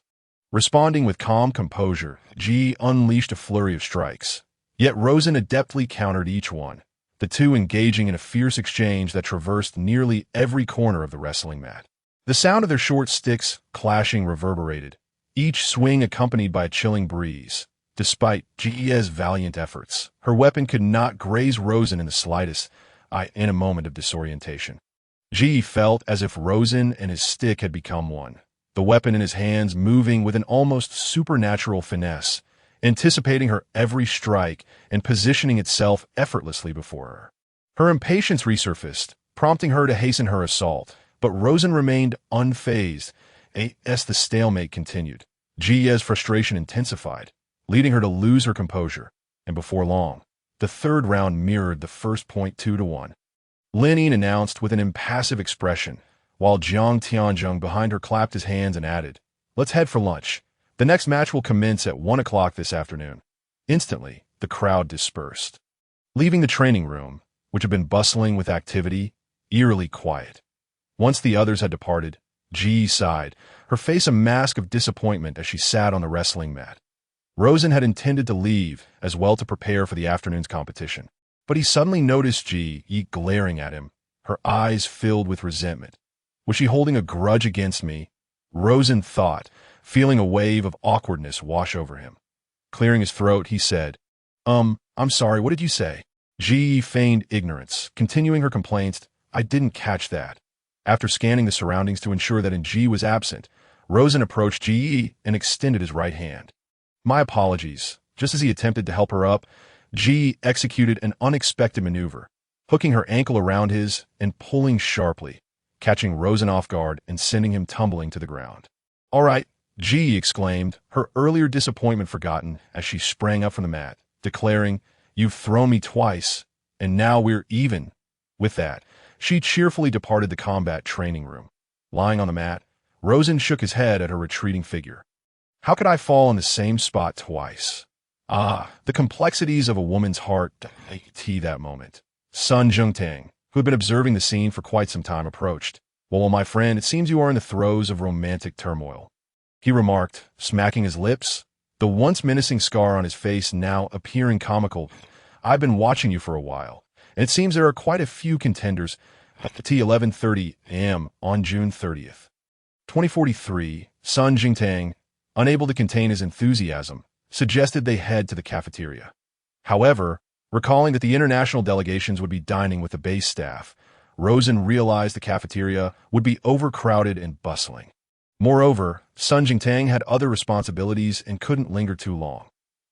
Responding with calm composure, GE unleashed a flurry of strikes. Yet Rosen adeptly countered each one, the two engaging in a fierce exchange that traversed nearly every corner of the wrestling mat. The sound of their short sticks clashing reverberated, each swing accompanied by a chilling breeze. Despite Ge's valiant efforts, her weapon could not graze Rosen in the slightest, in a moment of disorientation. Ge felt as if Rosen and his stick had become one, the weapon in his hands moving with an almost supernatural finesse, anticipating her every strike and positioning itself effortlessly before her. Her impatience resurfaced, prompting her to hasten her assault, but Rosen remained unfazed as the stalemate continued. Ge's frustration intensified, leading her to lose her composure, and before long, the third round mirrored the first. 2-1. Lin Yin announced with an impassive expression, while Jiang Tianzheng behind her clapped his hands and added, "Let's head for lunch. The next match will commence at 1 o'clock this afternoon." Instantly, the crowd dispersed, leaving the training room, which had been bustling with activity, eerily quiet. Once the others had departed, Ji sighed, her face a mask of disappointment as she sat on the wrestling mat. Rosen had intended to leave as well to prepare for the afternoon's competition, but he suddenly noticed Ji glaring at him, her eyes filled with resentment. Was she holding a grudge against me? Rosen thought, feeling a wave of awkwardness wash over him. Clearing his throat, he said, I'm sorry, what did you say?" Ji feigned ignorance, continuing her complaints, "I didn't catch that." After scanning the surroundings to ensure that Ji was absent, Rosen approached Ji and extended his right hand. "My apologies." Just as he attempted to help her up, Ji executed an unexpected maneuver, hooking her ankle around his and pulling sharply, catching Rosen off guard and sending him tumbling to the ground. "All right," Ji exclaimed, her earlier disappointment forgotten as she sprang up from the mat, declaring, "You've thrown me twice, and now we're even." With that, she cheerfully departed the combat training room. Lying on the mat, Rosen shook his head at her retreating figure. How could I fall in the same spot twice? The complexities of a woman's heart that moment. Sun Jungtang, who had been observing the scene for quite some time, approached. "Well, my friend, it seems you are in the throes of romantic turmoil," he remarked, smacking his lips, the once menacing scar on his face now appearing comical. "I've been watching you for a while, and it seems there are quite a few contenders at the 11:30 a.m. on June 30th. 2043, Sun Jingtang, unable to contain his enthusiasm, suggested they head to the cafeteria. However, recalling that the international delegations would be dining with the base staff, Rosen realized the cafeteria would be overcrowded and bustling. Moreover, Sun Jingtang had other responsibilities and couldn't linger too long.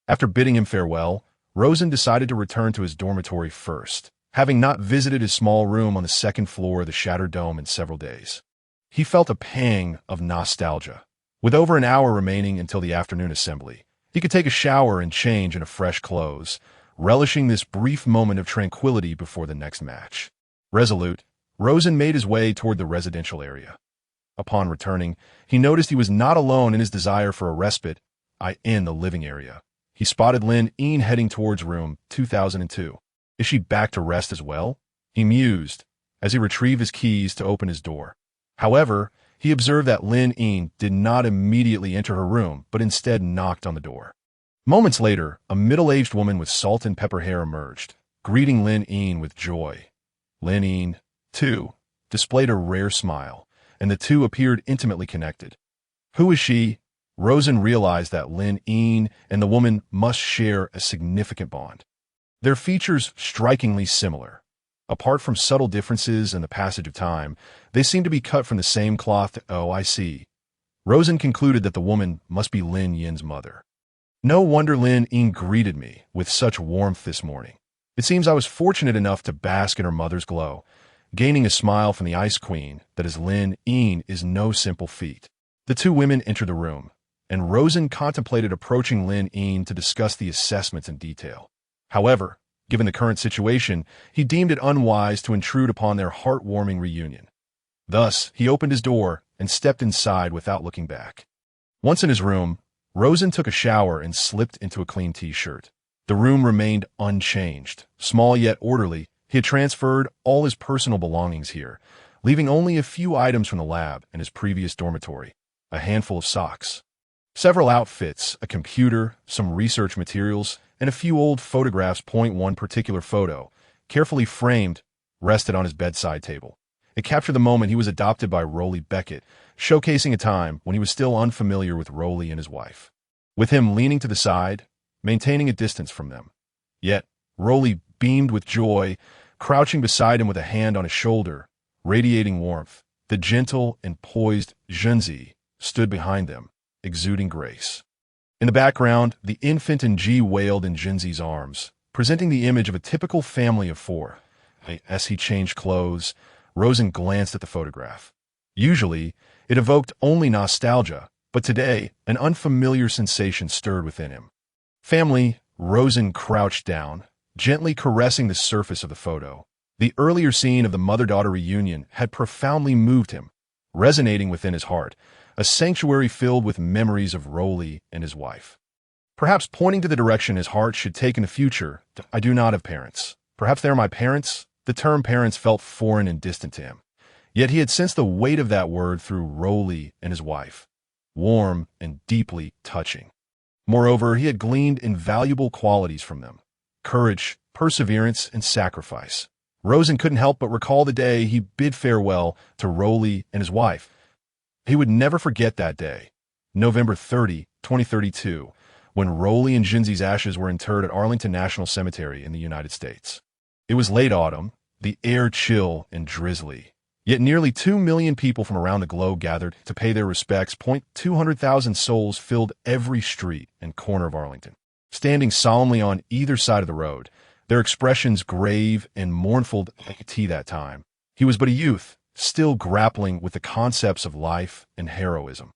After bidding him farewell, Rosen decided to return to his dormitory first, having not visited his small room on the second floor of the Shattered Dome in several days. He felt a pang of nostalgia. With over an hour remaining until the afternoon assembly, he could take a shower and change into fresh clothes, relishing this brief moment of tranquility before the next match. Resolute, Rosen made his way toward the residential area. Upon returning, he noticed he was not alone in his desire for a respite, in the living area. He spotted Lin Yin heading towards room 2002. Is she back to rest as well? He mused, as he retrieved his keys to open his door. However, he observed that Lin Yin did not immediately enter her room, but instead knocked on the door. Moments later, a middle-aged woman with salt and pepper hair emerged, greeting Lin Yin with joy. Lin Yin, too, displayed a rare smile, and the two appeared intimately connected. Who is she? Rosen realized that Lin Yin and the woman must share a significant bond. Their features strikingly similar. Apart from subtle differences in the passage of time, they seemed to be cut from the same cloth. "Oh, I see." Rosen concluded that the woman must be Lin Yin's mother. No wonder Lin Yin greeted me with such warmth this morning. It seems I was fortunate enough to bask in her mother's glow, gaining a smile from the Ice Queen that is Lin Yin is no simple feat. The two women entered the room, and Rosen contemplated approaching Lin Yin to discuss the assessments in detail. However, given the current situation, he deemed it unwise to intrude upon their heartwarming reunion. Thus, he opened his door and stepped inside without looking back. Once in his room, Rosen took a shower and slipped into a clean t-shirt. The room remained unchanged, small yet orderly. He had transferred all his personal belongings here, leaving only a few items from the lab and his previous dormitory, a handful of socks, several outfits, a computer, some research materials, and a few old photographs. One particular photo, carefully framed, rested on his bedside table. It captured the moment he was adopted by Raleigh Becket, showcasing a time when he was still unfamiliar with Raleigh and his wife. With him leaning to the side, maintaining a distance from them. Yet, Raleigh beamed with joy, crouching beside him with a hand on his shoulder, radiating warmth. The gentle and poised Junzi stood behind them, exuding grace. In the background, the infant Ng wailed in Junzi's arms, presenting the image of a typical family of four. As he changed clothes, Rosen glanced at the photograph. Usually, it evoked only nostalgia, but today, an unfamiliar sensation stirred within him. Family, Rosen crouched down, gently caressing the surface of the photo. The earlier scene of the mother-daughter reunion had profoundly moved him, resonating within his heart, a sanctuary filled with memories of Raleigh and his wife. Perhaps pointing to the direction his heart should take in the future, I do not have parents. Perhaps they are my parents. The term parents felt foreign and distant to him. Yet he had sensed the weight of that word through Raleigh and his wife, warm and deeply touching. Moreover, he had gleaned invaluable qualities from them: courage, perseverance, and sacrifice. Rosen couldn't help but recall the day he bid farewell to Raleigh and his wife. He would never forget that day, November 30, 2032, when Raleigh and Junzi's ashes were interred at Arlington National Cemetery in the United States. It was late autumn, the air chill and drizzly. Yet nearly 2 million people from around the globe gathered to pay their respects. 200,000 souls filled every street and corner of Arlington. Standing solemnly on either side of the road, their expressions grave and mournful to that time. He was but a youth, still grappling with the concepts of life and heroism.